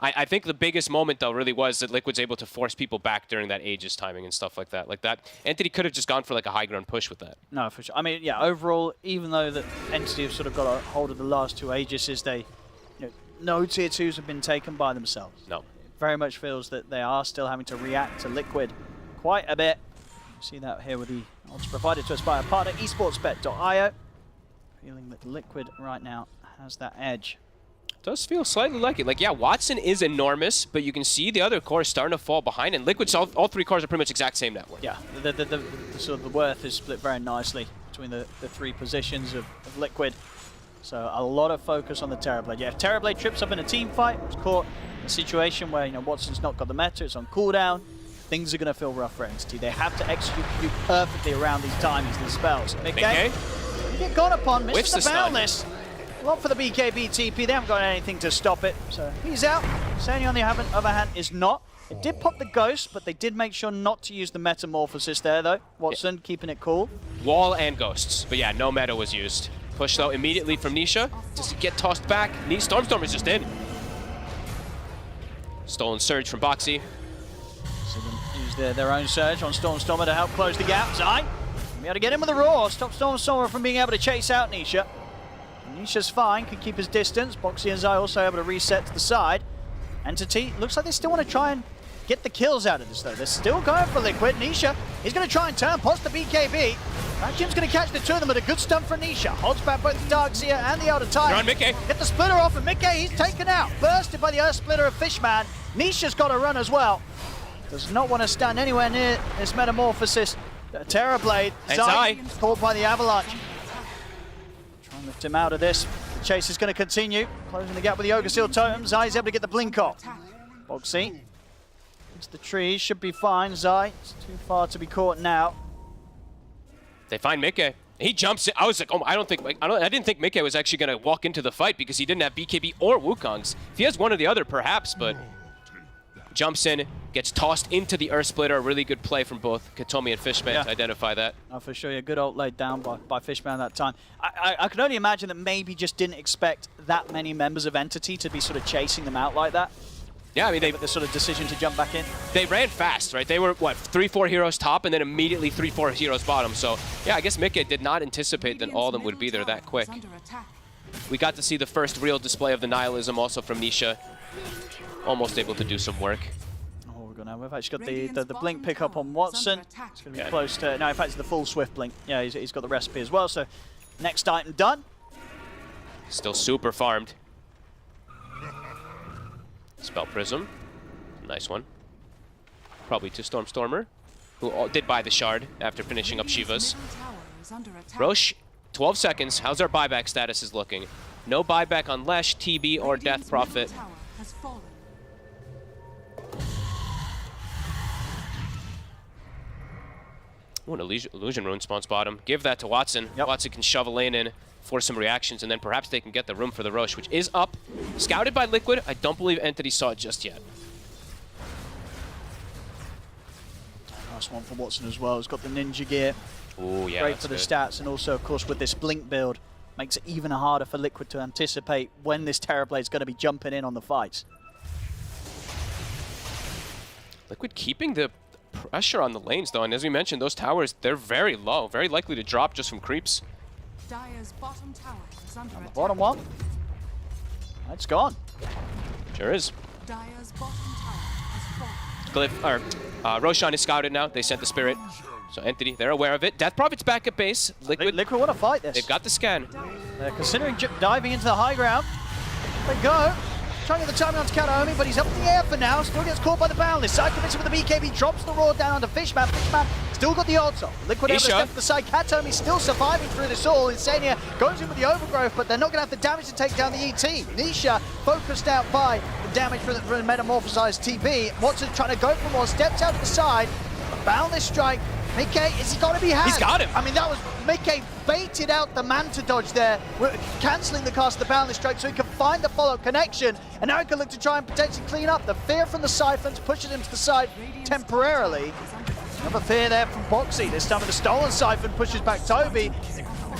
I think the biggest moment though really was that Liquid's able to force people back during that Aegis timing and stuff like that. Like that, Entity could have just gone for like a high ground push with that. No, for sure. I mean, yeah, overall, even though that Entity have sort of got a hold of the last two Aegises, they, no tier 2s have been taken by themselves. No. It very much feels that they are still having to react to Liquid quite a bit. See that here with the odds provided to us by our partner, esportsbet.io. Feeling that Liquid right now has that edge. Does feel slightly like it. Like, yeah, Watson is enormous, but you can see the other cores starting to fall behind, and Liquid's all three cores are pretty much exact same network. Yeah, the sort of the worth is split very nicely between the three positions of Liquid. So a lot of focus on the Terrorblade. Yeah, if Terrorblade trips up in a team fight, it's caught in a situation where Watson's not got the meta, it's on cooldown, things are going to feel rough for Entity. They have to execute perfectly around these timings, these spells. Okay. You get gone upon, misses Whiffs the the stun. boundless. A lot for the BKB TP, they haven't got anything to stop it. So he's out. Sony on the other hand is not. It did pop the Ghost, but they did make sure not to use the Metamorphosis there though. Watson keeping it cool. Wall and Ghosts, but yeah, no meta was used. Push though immediately from Nisha, just to get tossed back. Stormstormer's just in. Stolen Surge from Boxy. So they use their own Surge on Stormstormer to help close the gap. Zai, be able to get in with a Roar, stop Stormstormer from being able to chase out Nisha. Nisha's fine, can keep his distance. Boxy and Zai also able to reset to the side. Entity, looks like they still want to try and get the kills out of this though. They're still going for Liquid. Nisha, he's going to try and turn past the BKB. Vacuum's going to catch the two of them with a good stun for Nisha. Holds back both the Darkseer and the Elder Titan. You're on Mickey. Get the splitter off, and Mickey, he's taken out. Bursted by the Earth Splitter of Fishman. Nisha's got to run as well. Does not want to stand anywhere near this Metamorphosis. Terrorblade, And Zai Zai. caught by the Avalanche. Try and lift him out of this. The chase is going to continue. Closing the gap with the Ogre Seal Totem. Zai's able to get the blink off. Boxy. It's the trees, should be fine. Zai, it's too far to be caught now. They find Mickey. He jumps in. I was like, oh, I didn't think Mickey was actually going to walk into the fight because he didn't have BKB or Wukongs. If he has one or the other, perhaps, but jumps in, gets tossed into the Earth Splitter. A really good play from both Katomi and Fishman to identify that. Oh, for sure, a good ult laid down by Fishman that time. I can only imagine that maybe just didn't expect that many members of Entity to be sort of chasing them out like that. Yeah, I mean, The sort of decision to jump back in. they ran fast, right? They were, what, 3-4 heroes top and then immediately 3-4 heroes bottom. So, yeah, I guess Mickey did not anticipate that all of them would be there that quick. We got to see the first real display of the nihilism also from Nisha. Almost able to do some work. Oh, we've actually got the blink pickup on Watson. It's going to be close to... No, in fact, it's the full Swift blink. Yeah, he's got the recipe as well. So, next item done. Still super farmed. Spell Prism. Nice one. Probably to Stormstormer, who did buy the shard after finishing up Shiva's. Roche, 12 seconds. How's our buyback status is looking? No buyback on Lesh, TB, or Death Prophet. Oh, an Illusion Rune spawns bottom. Give that to Watson. Yep. Watson can shove a lane in, force some reactions, and then perhaps they can get the room for the Roche, which is up. Scouted by Liquid. I don't believe Entity saw it just yet. Nice one for Watson as well. He's got the ninja gear. Oh, yeah, Great that's for the good. stats, and also, of course, with this blink build, makes it even harder for Liquid to anticipate when this Terrorblade is going to be jumping in on the fights. Liquid keeping the pressure on the lanes, though, and as we mentioned, those towers, they're very low, very likely to drop just from creeps. Dire's bottom tower is under attack. Bottom one. It's gone. Sure is. Dire's bottom tower has fallen. Glyph, or Roshan is scouted now. They sent the Spirit. So Entity, they're aware of it. Death Prophet's back at base. Liquid, Liquid want to fight this. they've got the scan. They're considering diving into the high ground. They go. Trying to get the timing onto Kataomi, but he's up in the air for now. Still gets caught by the Boundless. Side commits with the BKB, drops the Roar down onto Fishman. Fishman still got the odds off. Liquid able to step to the side. Kataomi still surviving through this all. Insania goes in with the Overgrowth, but they're not going to have the damage to take down the ET. Nisha focused out by the damage from the metamorphosized TB. Watson trying to go for more, steps out to the side. A Boundless strike. Mickey, is he going to be had? He's got him. I mean, that was Mickey baited out the Manta dodge there, cancelling the cast of the Boundless strike so he can find the follow-up connection. And now he can look to try and potentially clean up. The fear from the Siphons pushes him to the side temporarily. Another fear there from Boxy. This time with the stolen Siphon pushes back Toby.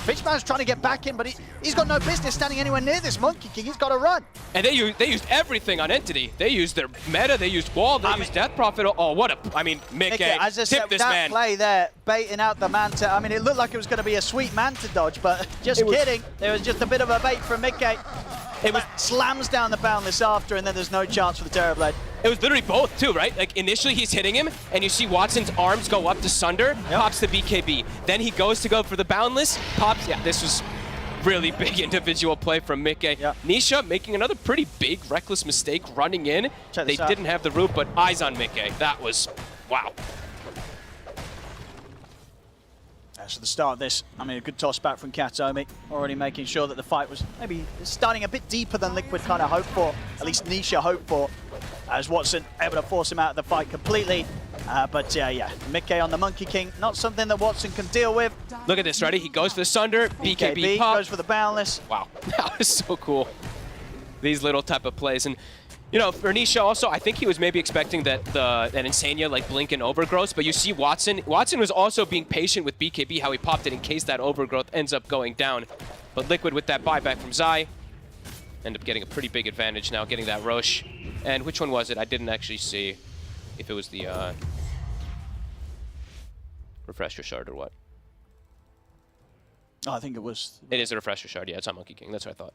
Fishman's trying to get back in, but he's got no business standing anywhere near this Monkey King. He's got to run. And they used everything on Entity. They used their meta, they used wall, they used Death Prophet. Oh, what a, I mean, Mickey, As I said, tip this that man. play there, baiting out the Manta. I mean, it looked like it was going to be a sweet Manta dodge, but just kidding. There was just a bit of a bait from Mickey. It was slams down the Boundless after, and then there's no chance for the Terrorblade. It was literally both, too, right? Like, initially he's hitting him, and you see Watson's arms go up to Sunder, pops the BKB. Then he goes to go for the Boundless, pops. Yeah, this was really big individual play from Mickey. Yeah. Nisha making another pretty big, reckless mistake running in. They didn't have the root, but eyes on Mickey. That was, wow. So the start of this, I mean, a good toss back from Kataomi, already making sure that the fight was maybe starting a bit deeper than Liquid kind of hoped for, at least Nisha hoped for, as Watson able to force him out of the fight completely. But yeah, Mickey on the Monkey King, not something that Watson can deal with. Look at this, ready? He goes for the Sunder, BKB pop. Goes for the Boundless. Wow, that was so cool. These little type of plays. And you know, for Nisha also, I think he was maybe expecting that Insania like blink and overgrowth, but you see Watson was also being patient with BKB, how he popped it in case that overgrowth ends up going down. But Liquid with that buyback from Zai, end up getting a pretty big advantage now, getting that Roche. And which one was it? I didn't actually see if it was the Refresher Shard or what. Oh, I think it was. It is a Refresher Shard, yeah, it's on Monkey King, that's what I thought.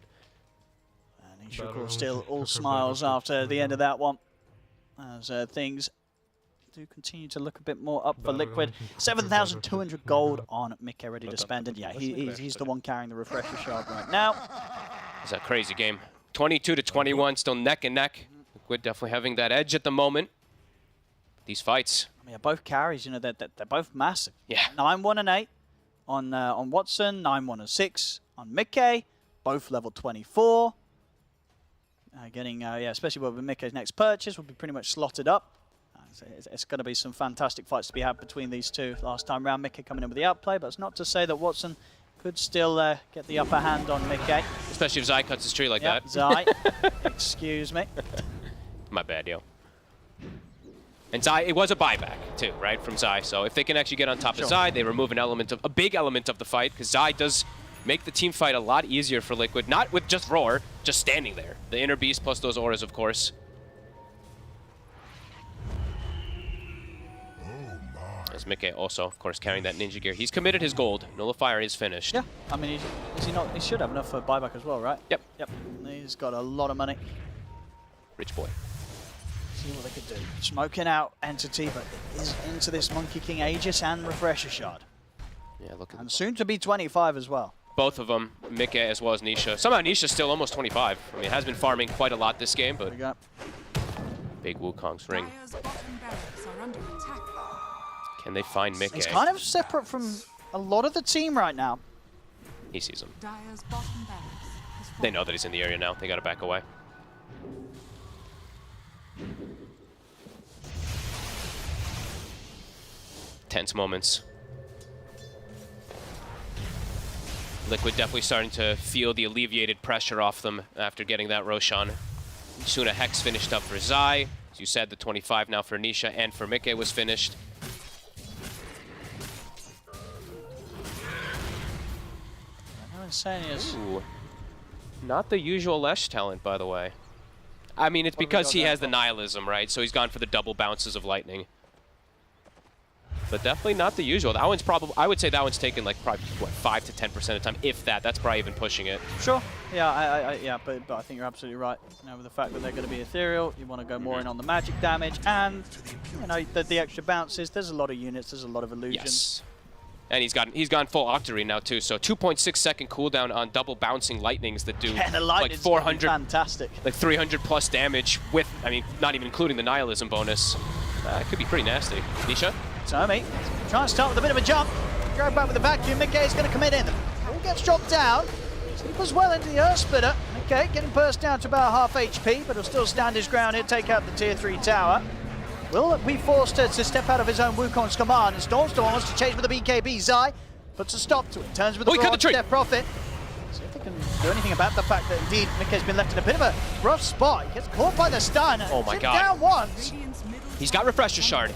Nisha still all smiles after the end of that one, as things do continue to look a bit more up for Liquid. 7,200 gold on Mickey ready to spend, and yeah, he's the one carrying the Refresher Shard right now. It's a crazy game. 22-21, still neck and neck. Liquid definitely having that edge at the moment. These fights. I mean, both carries, you know, they're both massive. Yeah. 9-1 and 8 on Watson, 9-1 and 6 on Mickey, both level 24. Getting, especially with Mickey's next purchase, will be pretty much slotted up. So it's going to be some fantastic fights to be had between these two. Last time round, Mickey coming in with the outplay, but it's not to say that Watson could still get the upper hand on Mickey. Especially if Zai cuts his tree like that. Zai, excuse me. My bad, yo. And Zai, it was a buyback too, right, from Zai. So if they can actually get on top of Zai, they remove a big element of the fight, because Zai does make the team fight a lot easier for Liquid, not with just Roar, just standing there. The Inner Beast plus those auras, of course. As Mickey also, of course, carrying that ninja gear. He's committed his gold. Nullifier is finished. Yeah, I mean, is he not? He should have enough for buyback as well, right? Yep. Yep. He's got a lot of money. Rich boy. See what they could do. Smoking out Entity, but it is into this Monkey King Aegis and Refresher Shard. Yeah, look at And soon to be 25 as well. both of them, Mickey as well as Nisha. Somehow Nisha's still almost 25. I mean, has been farming quite a lot this game, but big Wukong's ring. Dire's bottom barracks are under attack. Can they find Mickey? He's kind of separate from a lot of the team right now. He sees him. Dire's bottom barracks has They know that he's in the area now. They gotta back away. Tense moments. Liquid definitely starting to feel the alleviated pressure off them after getting that Roshan. Soon a Hex finished up for Zai. As you said, the 25 now for Nisha and for Mickey was finished. Insanius. Ooh. Not the usual Lesh talent, by the way. I mean, it's What have we because got he there has the for? nihilism, right? So he's gone for the double bounces of lightning. But definitely not the usual. That one's probably, I would say that one's taken like probably, what, 5 to 10% of the time, if that. That's probably even pushing it. Sure. Yeah, yeah, but I think you're absolutely right. You know, with the fact that they're going to be ethereal, you want to go more in on the magic damage, and you know the extra bounces. There's a lot of units. There's a lot of illusions. Yes. And he's gone full Octarine now too. So 2.6 second cooldown on double bouncing lightnings that do Yeah, the like lightning's 400, fantastic. like 300 plus damage with, I mean, not even including the nihilism bonus. It could be pretty nasty. Nisha? Tommy, try and start with a bit of a jump. Go back with the vacuum. Mickey is going to commit in. All gets dropped down. Sleepers well into the Earth Splitter. Okay, getting burst down to about half HP, but he'll still stand his ground here, take out the tier 3 tower. Will be forced to step out of his own Wukong's command, and Stormstorm wants to chase with the BKB. Zai puts a stop to it, turns with the cut the tree. Step Profit. See if they can do anything about the fact that indeed Mickey's been left in a bit of a rough spot. He gets caught by the stun. Oh my God. Down once. Radiant's middle He's got Refresher Shard.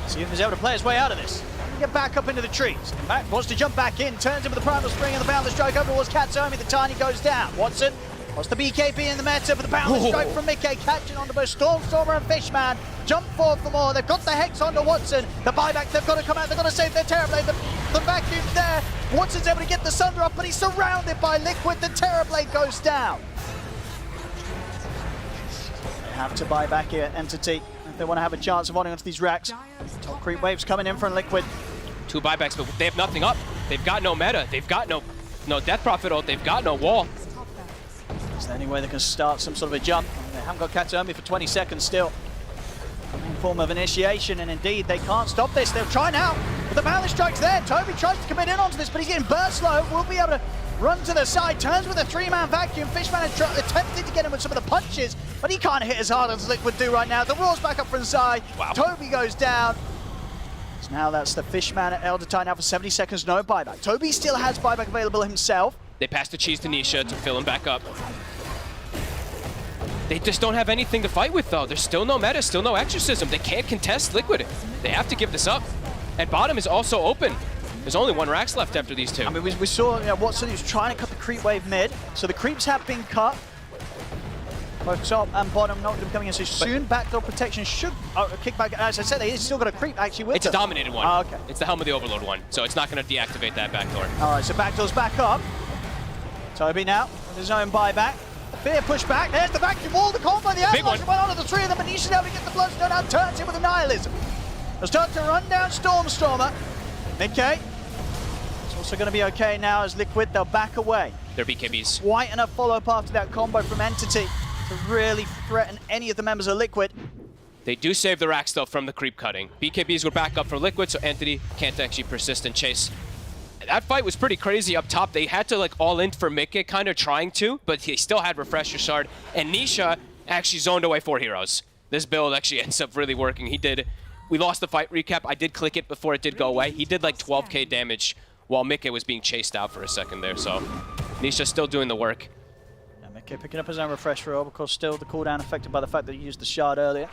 See if he's able to play his way out of this. Get back up into the trees. Matt wants to jump back in, turns in with the Primal Spring and the Boundless Strike over towards Katsomi. The Tiny goes down. Watson wants the BKB in the meta, but the Boundless Strike from Mickey catching onto both Stormstormer and Fishman. Jump forward for more. They've got the Hex onto Watson. The buyback, they've got to come out. They've got to save their Terrorblade. The vacuum's there. Watson's able to get the Sunder up, but he's surrounded by Liquid. The Terrorblade goes down. They have to buy back here, Entity, if they want to have a chance of holding onto these racks. Dire's Top top creep waves coming in from Liquid. 2 buybacks, but they have nothing up. They've got no meta. They've got no Death Prophet ult. They've got no wall. top barracks. Is there any way they can start some sort of a jump? They haven't got Katsomi for 20 seconds still. In form of initiation, and indeed they can't stop this. They'll try now, but the Boundless Strike's there. Toby tries to commit in onto this, but he's getting burst low. Will be able to run to the side, turns with a 3-man vacuum. Fishman attempted to get him with some of the punches, but he can't hit as hard as Liquid do right now. The roar's back up from Zai. Wow. Toby goes down. So now that's the Fishman at Elder Tide now for 70 seconds, no buyback. Toby still has buyback available himself. They pass the cheese to Nisha to fill him back up. They just don't have anything to fight with, though. There's still no meta, still no exorcism. They can't contest Liquid. They have to give this up. And bottom is also open. There's only 1 Rax left after these 2. I mean, we saw Watson who's trying to cut the creep wave mid, so the creeps have been cut. Both top and bottom not coming in so soon. Backdoor protection should kick back. As I said, they still got a creep actually with It's a them. dominated one. Oh, okay. It's the Helm of the Overlord one, so it's not going to deactivate that backdoor. All right, so backdoor's back up. Toby now with his own buyback. Fear push back. There's the vacuum wall. The combo, the Big one. avalanche went onto the 3 of them, and Nisha's able to get the Bloodstone out. Turns in with a nihilism. They'll start to run down Stormstormer. Mickey. It's also going to be okay now as Liquid. They'll back away. They're BKBs. Quite enough follow-up after that combo from Entity to really threaten any of the members of Liquid. They do save the Rax, though, from the creep cutting. BKBs were back up for Liquid, so Entity can't actually persist and chase. That fight was pretty crazy up top. They had to, like, all in for Mickey, kind of trying to, but he still had Refresher Shard. And Nisha actually zoned away 4 heroes. This build actually ends up really working. He did... We lost the fight recap. I did click it before it did go away. He did, like, 12k damage while Mickey was being chased out for a second there, so... Nisha's still doing the work. Yeah, Mickey picking up his own Refresher Orb, of course, still the cooldown affected by the fact that he used the Shard earlier.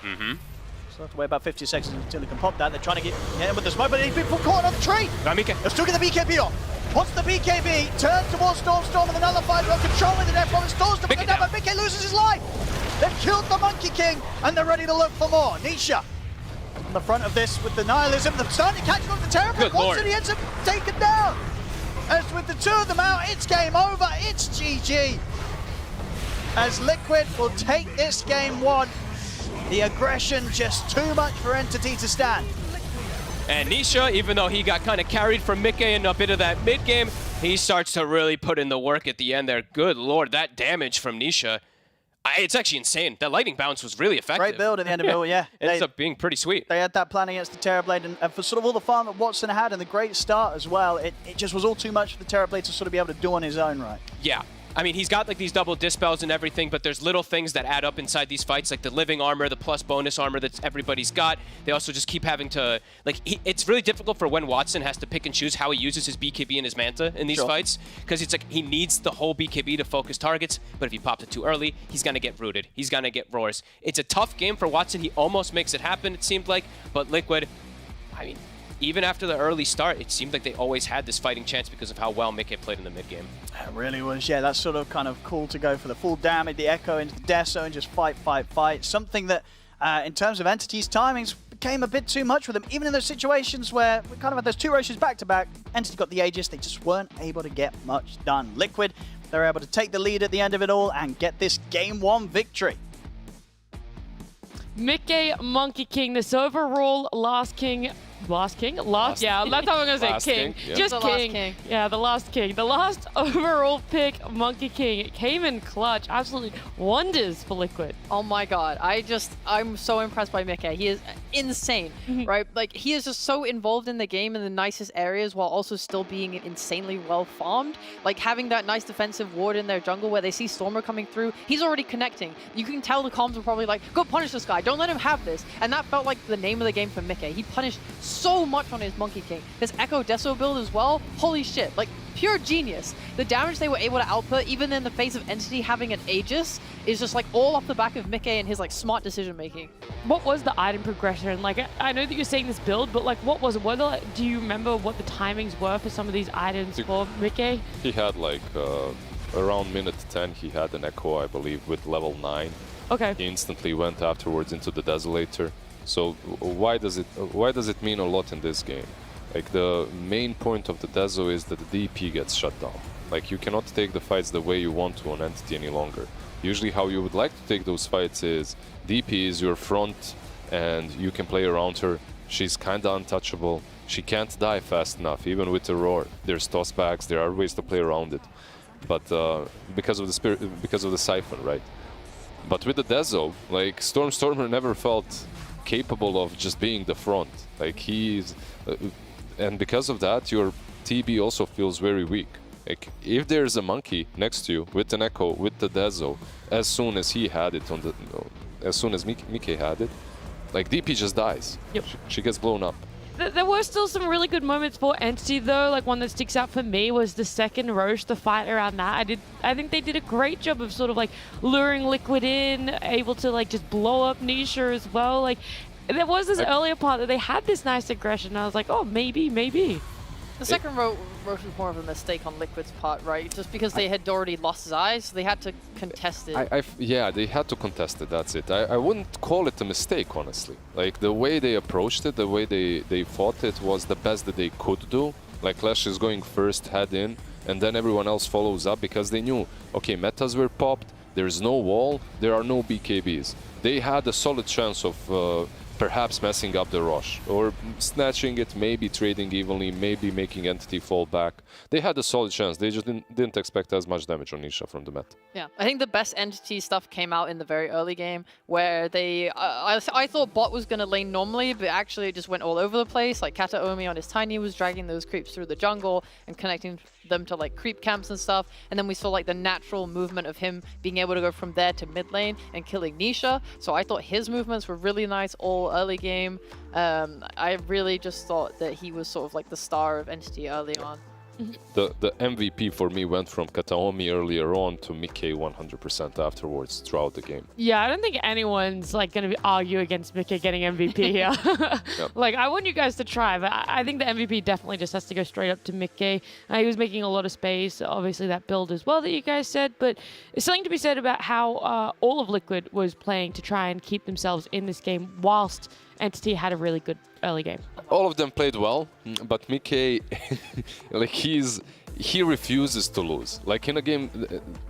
So have to wait about 50 seconds until he can pop that. They're trying to get in with the smoke, but he's been caught on the tree! Mickey. They'll still get the BKB off. Once the BKB turns towards Storm and the nullified while controlling the death bomb, Storm's to Mickey down, down. but Mickey loses his life! They've killed the Monkey King, and they're ready to look for more. Nisha on the front of this with the nihilism. They're starting to catch him on the terror, Good but Lord. Watson, he ends up taken down. As with the 2 of them out, it's game over. It's GG. As Liquid will take this game 1. The aggression just too much for Entity to stand. And Nisha, even though he got kind of carried from Mickey in a bit of that mid-game, he starts to really put in the work at the end there. Good Lord, that damage from Nisha. It's actually insane. That lightning bounce was really effective. Great build at the end of it, yeah. It ends up being pretty sweet. They had that plan against the Terrorblade, and for sort of all the fun that Watson had and the great start as well, it just was all too much for the Terrorblade to sort of be able to do on his own, right? Yeah. I mean, he's got like these double dispels and everything, but there's little things that add up inside these fights, like the living armor, the plus bonus armor that everybody's got. They also just keep having to, like, it's really difficult for when Watson has to pick and choose how he uses his BKB and his Manta in these fights, because it's like he needs the whole BKB to focus targets, but if he pops it too early, he's gonna get rooted. He's gonna get roars. It's a tough game for Watson. He almost makes it happen, it seemed like, but Liquid, I mean, even after the early start, it seemed like they always had this fighting chance because of how well Mickey played in the mid game. It really was, yeah. That's sort of kind of cool to go for the full damage, the Echo into the Death Zone, just fight, fight, fight. Something that, in terms of Entity's timings, became a bit too much for them. Even in those situations where we kind of had those two Roches back-to-back, Entity got the Aegis, they just weren't able to get much done. Liquid, they're able to take the lead at the end of it all and get this Game 1 victory. Mickey, Monkey King, this overall last king. Yeah, that's how I'm gonna say Last king. king, yeah. Just The last king. Yeah, the last king. The last overall pick, Monkey King. It came in clutch. Absolutely wonders for Liquid. Oh my god, I'm so impressed by Mickey. He is insane, right? Like, he is just so involved in the game in the nicest areas while also still being insanely well farmed. Like, having that nice defensive ward in their jungle where they see Stormer coming through, he's already connecting. You can tell the comms were probably like, go punish this guy, don't let him have this. And that felt like the name of the game for Mickey. He punished so much on his Monkey King. This Echo Deso build as well, holy shit, like, pure genius. The damage they were able to output, even in the face of Entity having an Aegis, is just like all off the back of Mickey and his like smart decision making. What was the item progression? Like, I know that you're saying this build, but like, what was it? Do you remember what the timings were for some of these items for Mickey? He had like around minute 10, he had an Echo, I believe, with level 9. Okay. He instantly went afterwards into the Desolator. So why does it mean a lot in this game? Like, the main point of the Deso is that the DP gets shut down. Like, you cannot take the fights the way you want to on Entity any longer. Usually how you would like to take those fights is DP is your front and you can play around her. She's kinda untouchable. She can't die fast enough, even with the roar. There's tossbacks, there are ways to play around it. But because of the Siphon, right? But with the Deso, like, Stormer never felt capable of just being the front. Like, he's and because of that, your TB also feels very weak. Like, if there's a Monkey next to you with an Echo, with the Deso, as soon as he had it as soon as Mickey had it, like, DP just dies. Yep. She gets blown up. There were still some really good moments for Entity, though. Like, one that sticks out for me was the second Roche, the fight around that. I think they did a great job of sort of like luring Liquid in, able to like just blow up Nisha as well. Like, there was this earlier part that they had this nice aggression. I was like, oh, maybe. The second Roche was more of a mistake on Liquid's part, right? Just because they had already lost his eyes, so they had to contest it. Yeah, they had to contest it, that's it. I wouldn't call it a mistake, honestly. Like, the way they approached it, the way they fought it was the best that they could do. Like, Clash is going first, head in, and then everyone else follows up because they knew, okay, metas were popped, there's no wall, there are no BKBs. They had a solid chance of perhaps messing up the rush, or snatching it, maybe trading evenly, maybe making Entity fall back. They had a solid chance, they just didn't expect as much damage on Nisha from the meta. Yeah, I think the best Entity stuff came out in the very early game, where they, I thought bot was going to lane normally, but actually it just went all over the place. Like, Kataomi on his Tiny was dragging those creeps through the jungle and connecting them to like creep camps and stuff, and then we saw like the natural movement of him being able to go from there to mid lane and killing Nisha. So I thought his movements were really nice all early game. I really just thought that he was sort of like the star of Entity early on. The MVP for me went from Kataomi earlier on to Mickey 100% afterwards throughout the game. Yeah, I don't think anyone's like going to argue against Mickey getting MVP here. Yep. Like, I want you guys to try, but I think the MVP definitely just has to go straight up to Mickey. He was making a lot of space, obviously that build as well that you guys said, but there's something to be said about how all of Liquid was playing to try and keep themselves in this game whilst Entity had a really good early game. All of them played well, but Mickey, like, he refuses to lose. Like, in a game,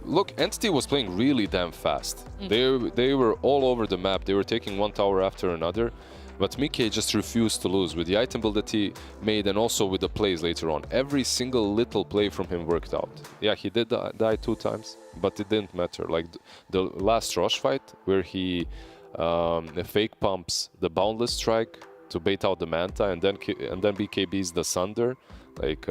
look, Entity was playing really damn fast. They were all over the map. They were taking one tower after another, but Mickey just refused to lose with the item build that he made and also with the plays later on. Every single little play from him worked out. Yeah, he did die 2 times, but it didn't matter. Like, the last Rush fight where he fake pumps the Boundless Strike to bait out the Manta and then BKB's the Sunder. Like,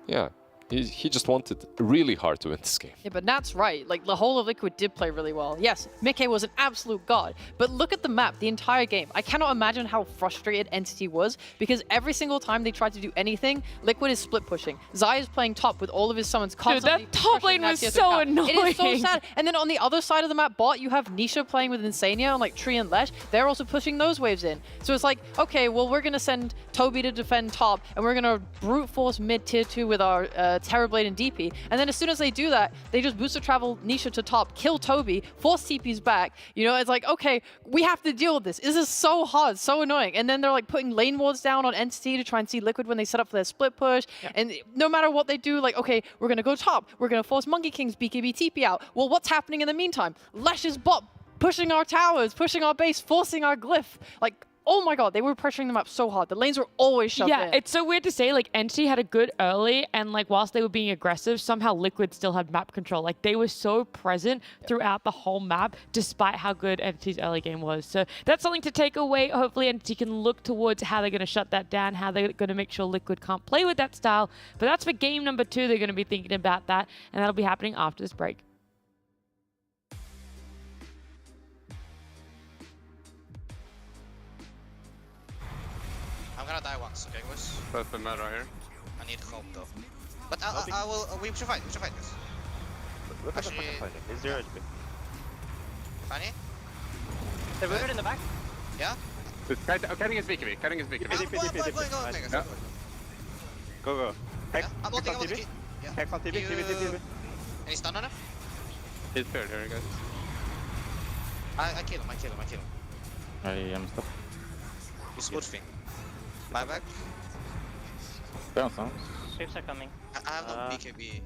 yeah, He just wanted really hard to win this game. Yeah, but Nat's right. Like, the whole of Liquid did play really well. Yes, Mickey was an absolute god, but look at the map, the entire game. I cannot imagine how frustrated Entity was, because every single time they tried to do anything, Liquid is split pushing. Zai is playing top with all of his summons constantly. Dude, that top lane was so annoying. It is so sad. And then on the other side of the map bot, you have Nisha playing with Insania and like Tree and Lesh. They're also pushing those waves in. So it's like, okay, well, we're going to send Toby to defend top, and we're going to brute force mid tier 2 with our Terrorblade and DP. And then as soon as they do that, they just booster travel Nisha to top, kill Toby, force TPs back. You know, it's like, okay, we have to deal with this. This is so hard, so annoying. And then they're like putting lane wards down on Entity to try and see Liquid when they set up for their split push. Yeah. And no matter what they do, like, okay, we're going to go top. We're going to force Monkey King's BKB TP out. Well, what's happening in the meantime? Lesh's bot pushing our towers, pushing our base, forcing our glyph. Like, oh my god, they were pressuring them up so hard. The lanes were always shoved in. Yeah, it's so weird to say, like, Entity had a good early, and, like, whilst they were being aggressive, somehow Liquid still had map control. Like, they were so present throughout the whole map, despite how good Entity's early game was. So that's something to take away. Hopefully Entity can look towards how they're going to shut that down, how they're going to make sure Liquid can't play with that style. But that's for game number 2. They're going to be thinking about that, and that'll be happening after this break. I'm gonna die once, okay, guys? That's the mad right here. I need help though. But I will. We should fight. We should fight this. Look at the Actually, fucking fighting. He's 0 HP. Fanny? They're rooted in the back. Yeah? Cutting his BKB. Cutting his BKB. DP, DP, DP. Go, Yeah. Go. Hex, Yeah, I'm Hex ulting, on I'm TV. ulting. Yeah. Hex on TV, You- TV. Any stun on him? He's third here, guys. I kill him, I kill him. I am stuck. He's woodfing. Buy back. Down some. Sweeps are coming. I have no BKB.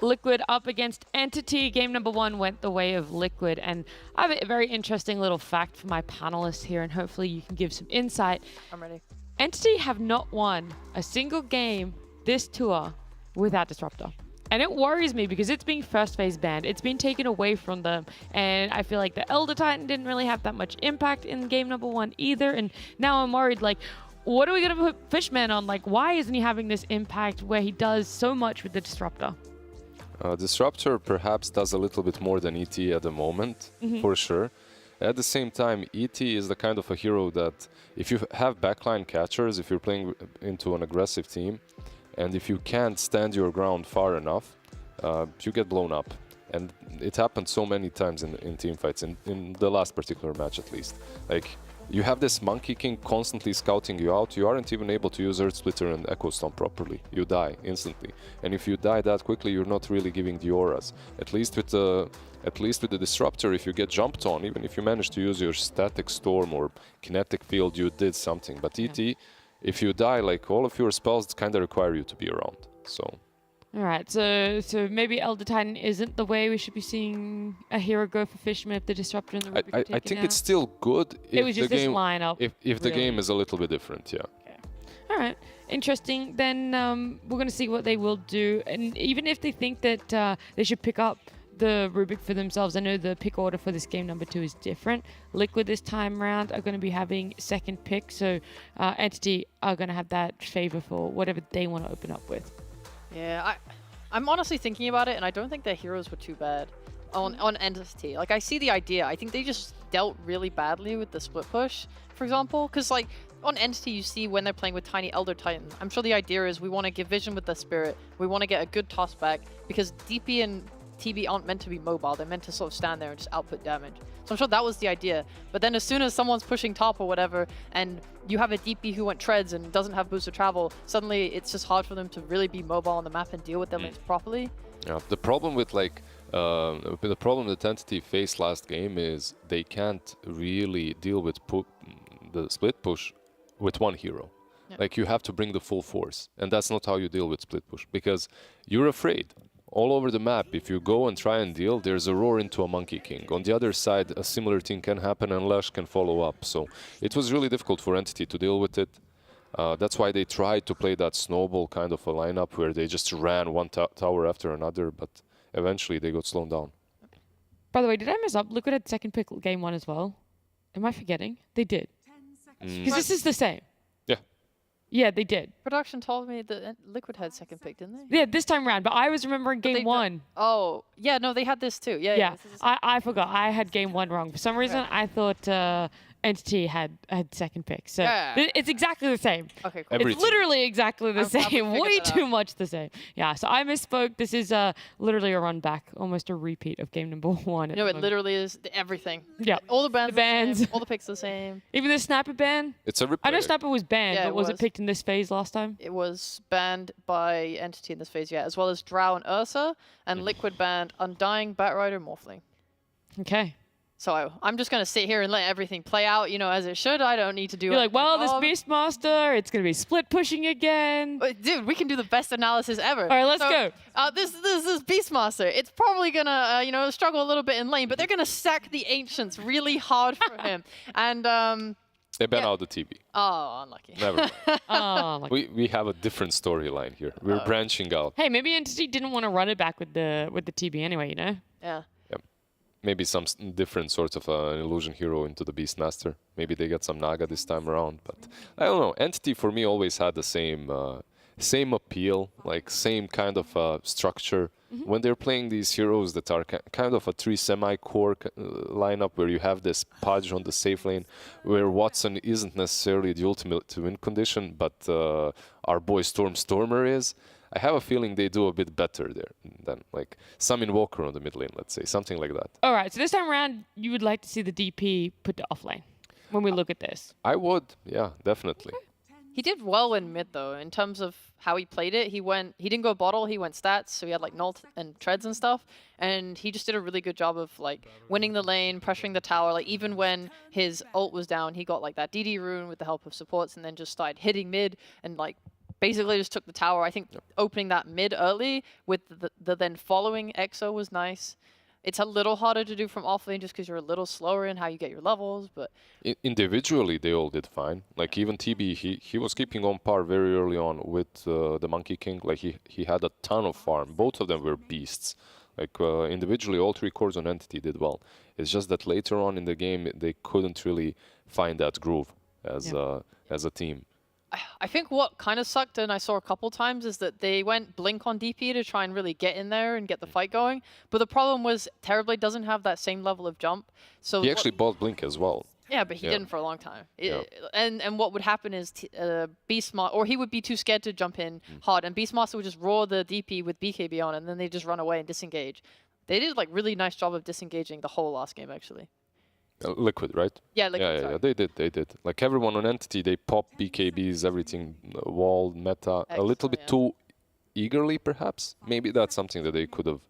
Liquid up against Entity. Game number 1 went the way of Liquid. And I have a very interesting little fact for my panelists here, and hopefully you can give some insight. I'm ready. Entity have not won a single game this tour without Disruptor. And it worries me because it's being first phase banned. It's been taken away from them. And I feel like the Elder Titan didn't really have that much impact in game number 1 either. And now I'm worried, like, what are we going to put Fishman on? Like, why isn't he having this impact where he does so much with the Disruptor? Disruptor perhaps does a little bit more than ET at the moment, for sure. At the same time, ET is the kind of a hero that if you have backline catchers, if you're playing into an aggressive team, and if you can't stand your ground far enough, you get blown up. And it happened so many times in team fights, in the last particular match at least. Like, you have this Monkey King constantly scouting you out, you aren't even able to use Earth Splitter and Echo Stomp properly. You die instantly. And if you die that quickly, you're not really giving the auras. At least with the Disruptor, if you get jumped on, even if you manage to use your Static Storm or Kinetic Field, you did something. But ET, if you die, like, all of your spells kind of require you to be around. So... All right, so maybe Elder Titan isn't the way we should be seeing a hero go for Fishman if the Disruptor and the Rubik are taken I think out. it's still good if It was just the this game lineup. if the really. game is a little bit different, yeah. Okay. All right, interesting. Then we're going to see what they will do. And even if they think that they should pick up the Rubik for themselves, I know the pick order for this game number 2 is different. Liquid this time around are going to be having second pick, so Entity are going to have that favor for whatever they want to open up with. Yeah, I'm honestly thinking about it, and I don't think their heroes were too bad on Entity. Like, I see the idea. I think they just dealt really badly with the split push, for example, because, like, on Entity, you see when they're playing with tiny Elder Titan. I'm sure the idea is we want to give vision with the Spirit. We want to get a good toss back, because DP and TB aren't meant to be mobile. They're meant to sort of stand there and just output damage. So I'm sure that was the idea. But then as soon as someone's pushing top or whatever, and you have a DP who went treads and doesn't have boost of travel, suddenly it's just hard for them to really be mobile on the map and deal with their lanes properly. Yeah, the problem with the problem that Entity faced last game is they can't really deal with the split push with one hero. Yeah. Like, you have to bring the full force, and that's not how you deal with split push, because you're afraid. All over the map, if you go and try and deal, there's a roar into a Monkey King. On the other side, a similar thing can happen and Lash can follow up. So it was really difficult for Entity to deal with it. That's why they tried to play that snowball kind of a lineup where they just ran one tower after another, but eventually they got slowed down. By the way, did I mess up? Liquid had second pick game 1 as well. Am I forgetting? They did. 10 seconds. Because this is the same. Yeah. Yeah, they did. Production told me that Liquid had second pick, didn't they? Yeah, this time around. But I was remembering game 1. Oh, yeah, no, they had this too. Yeah, Yeah, this is the I forgot. I had game 1 wrong. For some reason, I thought Entity had second pick. So Yeah. it's exactly the same. okay, cool. Every It's team. literally exactly the I'm glad we same. figured Way that too out. much the same. Yeah, so I misspoke. This is literally a run back, almost a repeat of game number 1. You know, it literally is everything. Yeah. All the bands, The bands. Are the same, all the picks are the same. Even the Sniper ban. It's a replay. I know Sniper was banned, Yeah, but it was it was. picked in this phase last time? It was banned by Entity in this phase, yeah, as well as Drow and Ursa, and Liquid banned Undying, Batrider, Morphling. Okay. So I'm just going to sit here and let everything play out, you know, as it should. I don't need to do You're like, well, this anything. Beastmaster, it's going to be split pushing again. Dude, we can do the best analysis ever. All right, let's go. This is Beastmaster. It's probably gonna you know, struggle a little bit in lane, but they're gonna sack the Ancients really hard for him. And They ban yeah. out the TV. oh, unlucky. Never mind. Oh, my we have a different storyline here. We're branching out. Hey, maybe Entity didn't want to run it back with the TB anyway, you know? Yeah. Maybe some different sorts of an illusion hero into the Beastmaster. Maybe they get some Naga this time around, but I don't know. Entity for me always had the same appeal, like same kind of structure. When they're playing these heroes that are kind of a 3 semi-core lineup where you have this Pudge on the safe lane, where Watson isn't necessarily the ultimate to win condition, but our boy Stormer is. I have a feeling they do a bit better there than like some Invoker on the mid lane, let's say, something like that. All right, so this time around, you would like to see the DP put to offlane when we look at this. I would, yeah, definitely. He did well in mid though, in terms of how he played it. He didn't go bottle, he went stats, so he had like null and treads and stuff, and he just did a really good job of like winning the lane, pressuring the tower. Like even when his ult was down, he got like that DD rune with the help of supports, and then just started hitting mid and like basically just took the tower. I think opening that mid early with the then following EXO was nice. It's a little harder to do from offlane just because you're a little slower in how you get your levels, but Individually, they all did fine. Like even TB, he was keeping on par very early on with the Monkey King. Like he had a ton of farm. Both of them were beasts. Like individually, all 3 cores on Entity did well. It's just that later on in the game, they couldn't really find that groove as a team. I think what kind of sucked, and I saw a couple times, is that they went Blink on DP to try and really get in there and get the fight going. But the problem was Terrorblade doesn't have that same level of jump. So He actually bought Blink as well. yeah, but he Yeah. didn't for a long time. Yeah. And what would happen is Beastmaster, or he would be too scared to jump in hard, and Beastmaster would just roar the DP with BKB on, and then they just run away and disengage. They did like really nice job of disengaging the whole last game actually. Liquid, right? Yeah, Liquid. Yeah, they did. Like everyone on Entity, they pop BKBs, everything, wall, meta, a little bit too eagerly, perhaps. Maybe that's something that they could have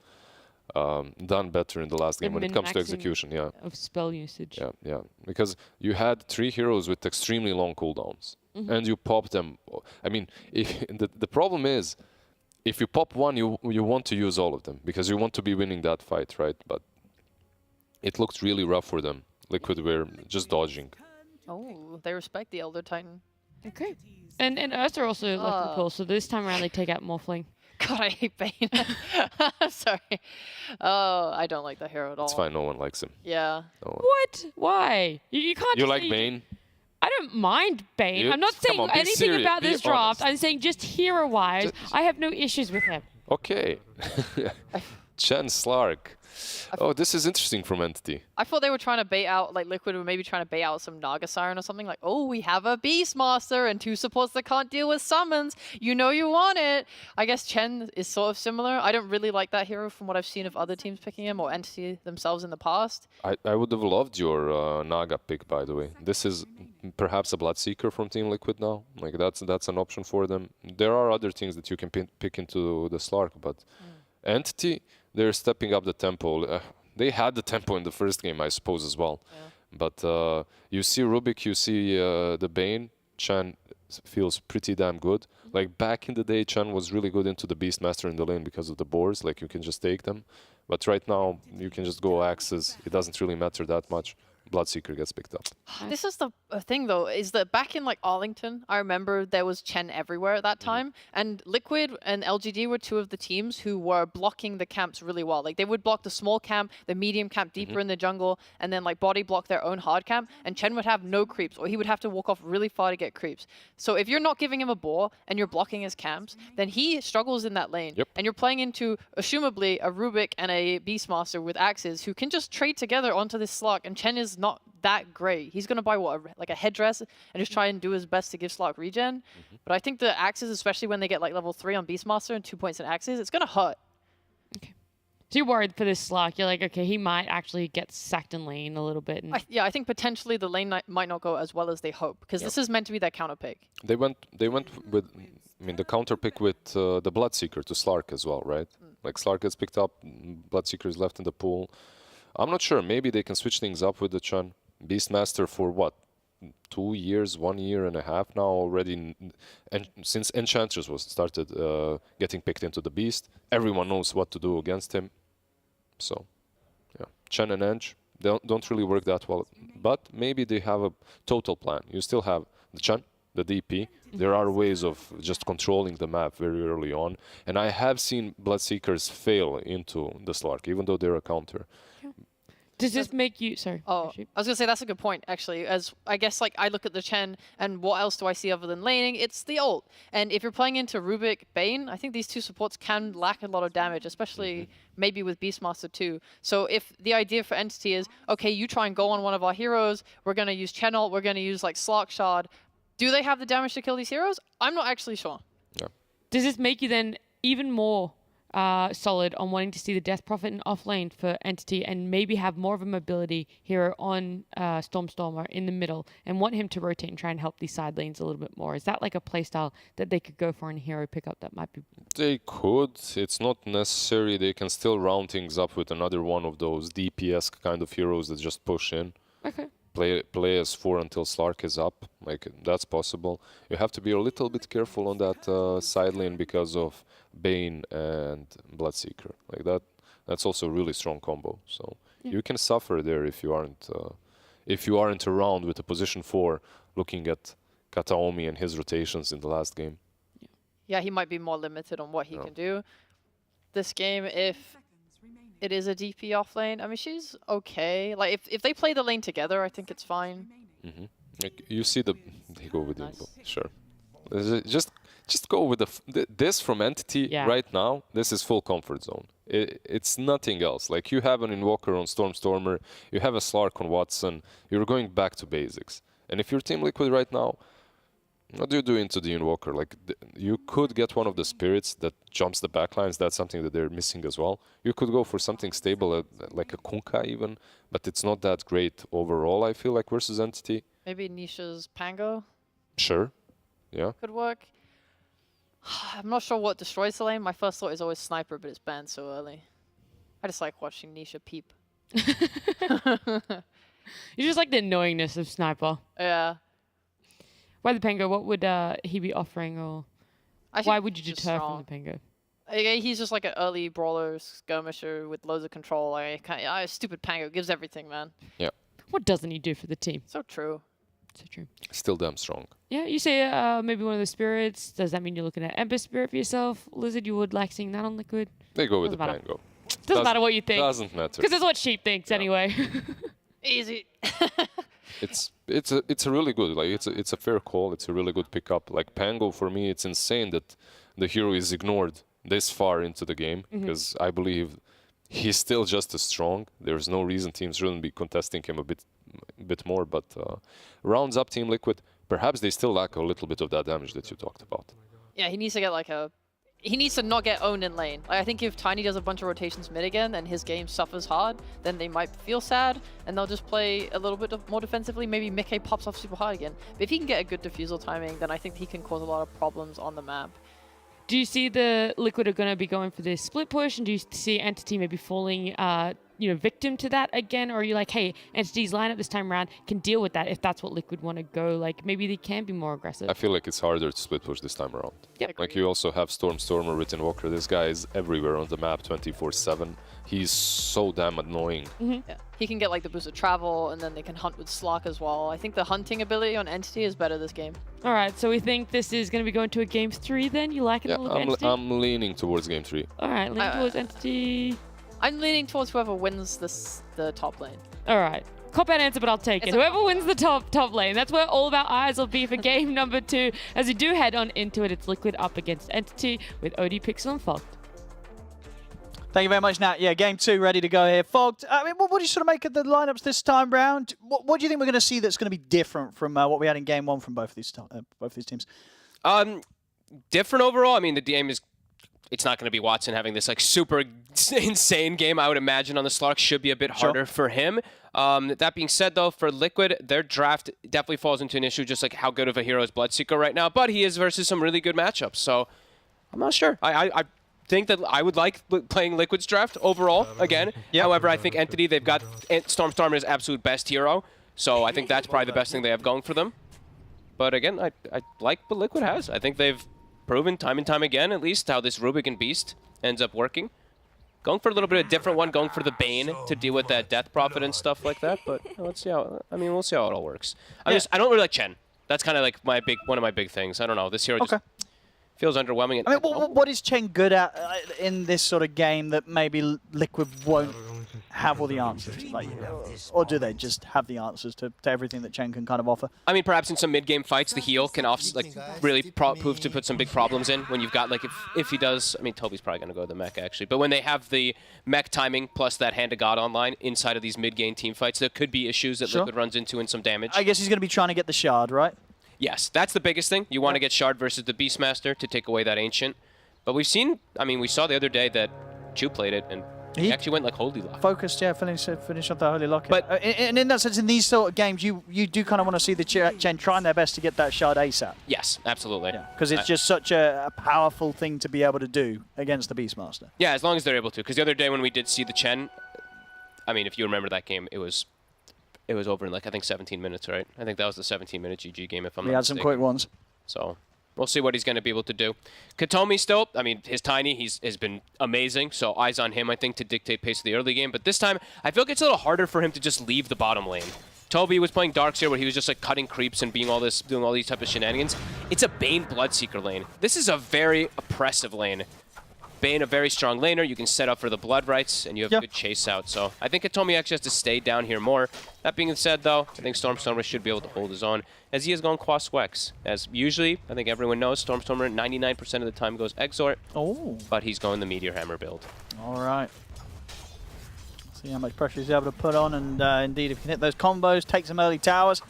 done better in the last game when it comes to execution. Yeah. Of spell usage. Yeah. Because you had 3 heroes with extremely long cooldowns, and you pop them. I mean, if the problem is, if you pop one, you want to use all of them because you want to be winning that fight, right? But it looked really rough for them. Liquid were just dodging. Oh, they respect the Elder Titan. Okay. And Ursa also left the pool, so this time around they take out Morphling. God, I hate Bane. Sorry. Oh, I don't like that hero at all. It's fine, no one likes him. Yeah. No one. What? Why? You can't. You just like say Bane? I don't mind Bane. I'm not Come saying on, be anything serious, about be this draft. honest. I'm saying just hero-wise, I have no issues with him. Okay. Chen Slark. Oh, this is interesting from Entity. I thought they were trying to bait out, like Liquid were maybe trying to bait out some Naga Siren or something. Like, oh, we have a Beastmaster and 2 supports that can't deal with summons. You know you want it. I guess Chen is sort of similar. I don't really like that hero from what I've seen of other teams picking him or Entity themselves in the past. I would have loved your Naga pick, by the way. This is perhaps a Bloodseeker from Team Liquid now. Like that's an option for them. There are other things that you can pick into the Slark, but Entity, they're stepping up the tempo. They had the tempo in the first game, I suppose, as well. Yeah. But you see Rubik, you see the Bane. Chen feels pretty damn good. Like back in the day, Chen was really good into the Beastmaster in the lane because of the boars. Like you can just take them. But right now, you can just go axes. It doesn't really matter that much. Bloodseeker gets picked up. This is the thing, though, is that back in like Arlington, I remember there was Chen everywhere at that time, and Liquid and LGD were 2 of the teams who were blocking the camps really well. Like they would block the small camp, the medium camp deeper in the jungle, and then like body block their own hard camp, and Chen would have no creeps, or he would have to walk off really far to get creeps. So if you're not giving him a boar and you're blocking his camps, then he struggles in that lane. And you're playing into, assumably, a Rubik and a Beastmaster with axes who can just trade together onto this Slark, and Chen is not that great. He's going to buy, what, like a headdress and just try and do his best to give Slark regen. But I think the axes, especially when they get like level 3 on Beastmaster and 2 points in axes, it's going to hurt. Okay. So you're worried for this Slark. You're like, okay, he might actually get sacked in lane a little bit. And Yeah, I think potentially the lane might not go as well as they hope, because this is meant to be their counter pick. They went with, I mean, the counter pick with the Bloodseeker to Slark as well, right? Like Slark gets picked up, Bloodseeker is left in the pool. I'm not sure. Maybe they can switch things up with the Chen. Beastmaster for what? 2 years, 1 year and a half now already. And since Enchantress was started getting picked into the Beast, everyone knows what to do against him. So, yeah, Chen and Ench don't really work that well. But maybe they have a total plan. You still have the Chen, the DP. There are ways of just controlling the map very early on. And I have seen Bloodseekers fail into the Slark, even though they're a counter. does this make you... Sorry. Oh, I was going to say that's a good point, actually. As I guess, like, I look at the Chen, and what else do I see other than laning? It's the ult. And if you're playing into Rubik, Bane, I think these 2 supports can lack a lot of damage, especially maybe with Beastmaster too. So if the idea for Entity is, okay, you try and go on one of our heroes, we're going to use Chen ult, we're going to use, like, Slark Shard. Do they have the damage to kill these heroes? I'm not actually sure. Yeah. Does this make you then even more solid on wanting to see the Death Prophet in off lane for Entity and maybe have more of a mobility hero on Stormstormer in the middle and want him to rotate and try and help these side lanes a little bit more? Is that like a playstyle that they could go for in a hero pickup that might be... They could. It's not necessary. They can still round things up with another one of those DPS kind of heroes that just push in. Okay. Play as 4 until Slark is up. Like, that's possible. You have to be a little bit careful on that side lane because of Bane and Bloodseeker. Like that's also a really strong combo. So you can suffer there if you aren't around with a position 4 looking at Kataomi and his rotations in the last game. Yeah, he might be more limited on what he can do. This game, if it is a DP off lane, I mean, she's okay. Like, if they play the lane together, I think it's fine. Like, you see they go with the sure. Just go with this from Entity right now. This is full comfort zone. It's nothing else. Like, you have an Invoker on Stormstormer, you have a Slark on Watson. You're going back to basics. And if you're Team Liquid right now, What do you do into the Invoker? Like, you could get one of the spirits that jumps the backlines. That's something that they're missing as well. You could go for something stable, like a Kunkka even, but it's not that great overall, I feel like, versus Entity. Maybe Nisha's Pango Sure. Yeah. could work. I'm not sure what destroys the lane. My first thought is always Sniper, but it's banned so early. I just like watching Nisha peep. You just like the annoyingness of Sniper. Yeah. Why the Pango? What would he be offering, or I why think would you just deter strong. from the Pango? He's just like an early brawler skirmisher with loads of control. Stupid Pango gives everything, man. What doesn't he do for the team? So true. So true. Still damn strong. Yeah, you say maybe one of the spirits. Does that mean you're looking at Ember Spirit for yourself? Lizard, you would like seeing that on Liquid? They go with Doesn't the matter. Pango. Doesn't matter what you think. Doesn't matter. Because it's what Sheep thinks anyway. Easy. It's a really good, like, it's a fair call. It's a really good pickup. Like, Pango, for me, it's insane that the hero is ignored this far into the game, because I believe he's still just as strong. There's no reason teams shouldn't be contesting him a bit more, but rounds up Team Liquid, perhaps they still lack a little bit of that damage that you talked about. Yeah, he needs to get like a... He needs to not get owned in lane. Like, I think if Tiny does a bunch of rotations mid again and his game suffers hard, then they might feel sad and they'll just play a little bit more defensively. Maybe Mickey pops off super hard again. But if he can get a good defusal timing, then I think he can cause a lot of problems on the map. Do you see the Liquid are going to be going for this split push, and do you see Entity maybe falling, victim to that again? Or are you like, hey, Entity's lineup this time around can deal with that if that's what Liquid want to go? Like, maybe they can be more aggressive. I feel like it's harder to split push this time around. Yep. Like, you also have Stormer with Invoker. This guy is everywhere on the map 24/7. He's so damn annoying. Yeah. He can get like the boost of travel, and then they can hunt with Slark as well. I think the hunting ability on Entity is better this game. All right, so we think this is going to be going to a game 3 then? You like it? Yeah, The look of Entity? I'm leaning towards game 3. All right, leaning towards Entity. I'm leaning towards whoever wins the top lane. All right. Cop-out answer, but I'll take it. Whoever wins the top lane. That's where all of our eyes will be for game number 2. As we do head on into it, it's Liquid up against Entity with OD Pixel and Fogged. Thank you very much, Nat. Yeah, game 2 ready to go here. Fogged, I mean, what do you sort of make of the lineups this time round? What do you think we're going to see that's going to be different from what we had in game 1 from both of these teams? Different overall. I mean, the game is... It's not going to be Watson having this like super insane game. I would imagine on the Slark should be a bit harder for him. That being said, though, for Liquid, their draft definitely falls into an issue, just like how good of a hero is Bloodseeker right now. But he is versus some really good matchups, so I'm not sure. I think that I would like playing Liquid's draft overall again. However, I think Entity, they've got Stormer is absolute best hero, so I think that's probably the best thing they have going for them. But again, I like what Liquid has. I think they've proven time and time again, at least, how this Rubik and Beast ends up working. Going for a little bit of a different one, going for the Bane to deal with that Death Prophet and stuff like that. But let's see how. I mean, we'll see how it all works. I don't really like Chen. That's kind of like one of my big things. I don't know. This hero just feels underwhelming. I mean, what is Chen good at in this sort of game that maybe Liquid won't have all the answers? Like, or do they just have the answers to everything that Chen can kind of offer? I mean, perhaps in some mid-game fights, the heal can really prove to put some big problems in. When you've got, like, if he does... I mean, Toby's probably going to go to the mech, actually. But when they have the mech timing plus that Hand of God online inside of these mid-game team fights, there could be issues that Liquid runs into and some damage. I guess he's going to be trying to get the shard, right? Yes, that's the biggest thing. You want to get Shard versus the Beastmaster to take away that Ancient. But we've seen, I mean, we saw the other day that Chu played it, and he actually went like Holy Lock. Focused, yeah, finish off the Holy Lock. But and in that sense, in these sort of games, you do kind of want to see the Chen trying their best to get that Shard ASAP. Yes, absolutely. Because it's just such a powerful thing to be able to do against the Beastmaster. Yeah, as long as they're able to. Because the other day when we did see the Chen, I mean, if you remember that game, it was over in, like, I think 17 minutes, right? I think that was the 17-minute GG game, if I'm not mistaken. We had some quick ones. So we'll see what he's going to be able to do. Katomi still, I mean, his Tiny, has been amazing, so eyes on him, I think, to dictate pace of the early game. But this time, I feel like it's a little harder for him to just leave the bottom lane. Toby was playing Darks here, where he was just, like, cutting creeps and doing all these type of shenanigans. It's a Bane Bloodseeker lane. This is a very oppressive lane. Bane, a very strong laner. You can set up for the Blood Rights, and you have good chase out. So I think Katomi actually has to stay down here more. That being said, though, I think Stormstormer should be able to hold his own, as he has gone Quas Wex. As usually, I think everyone knows, Stormstormer 99% of the time goes Exort. Oh. But he's going the Meteor Hammer build. All right. See how much pressure he's able to put on, and indeed, if he can hit those combos, take some early towers.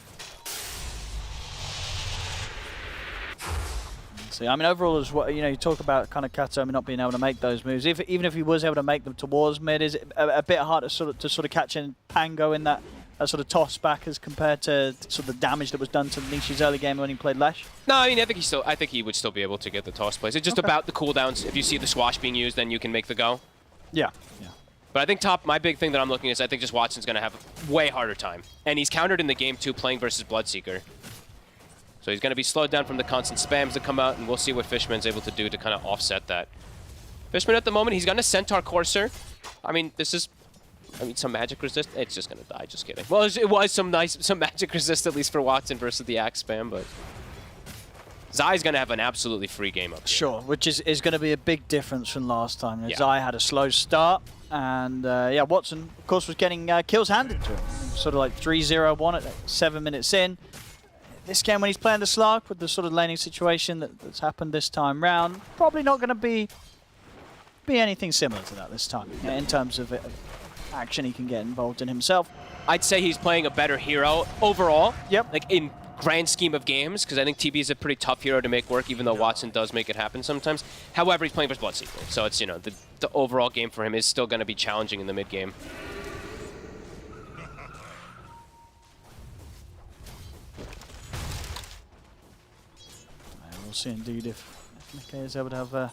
Exactly. I mean, overall, as well, you know, you talk about kind of Katomi not being able to make those moves. Even if he was able to make them towards mid, is it a bit hard to sort of catch in Pango in that sort of toss back as compared to sort of the damage that was done to Nishi's early game when he played Lesh? No, I mean, I think he would still be able to get the toss plays. It's just about the cooldowns. If you see the swash being used, then you can make the go. Yeah. But I think my big thing that I'm looking at is I think just Watson's going to have a way harder time. And he's countered in the game too, playing versus Bloodseeker. So he's going to be slowed down from the constant spams that come out, and we'll see what Fishman's able to do to kind of offset that. Fishman at the moment, he's got a Centaur Courser. I mean, some magic resist. It's just going to die, just kidding. Well, it was some magic resist, at least for Watson versus the Axe spam, but Zai's going to have an absolutely free game up here. Sure, which is going to be a big difference from last time. Yeah. Zai had a slow start, and yeah, Watson, of course, was getting kills handed to him. Sort of like 3-0-1 at 7 minutes in. This game, when he's playing the Slark with the sort of laning situation that's happened this time round, probably not going to be anything similar to that this time in terms of action he can get involved in himself. I'd say he's playing a better hero overall. Yep. Like in grand scheme of games, because I think TB is a pretty tough hero to make work, even though Watson does make it happen sometimes. However, he's playing versus Bloodseeker, so it's, you know, the overall game for him is still going to be challenging in the mid game. We'll see indeed if McKay is able to have a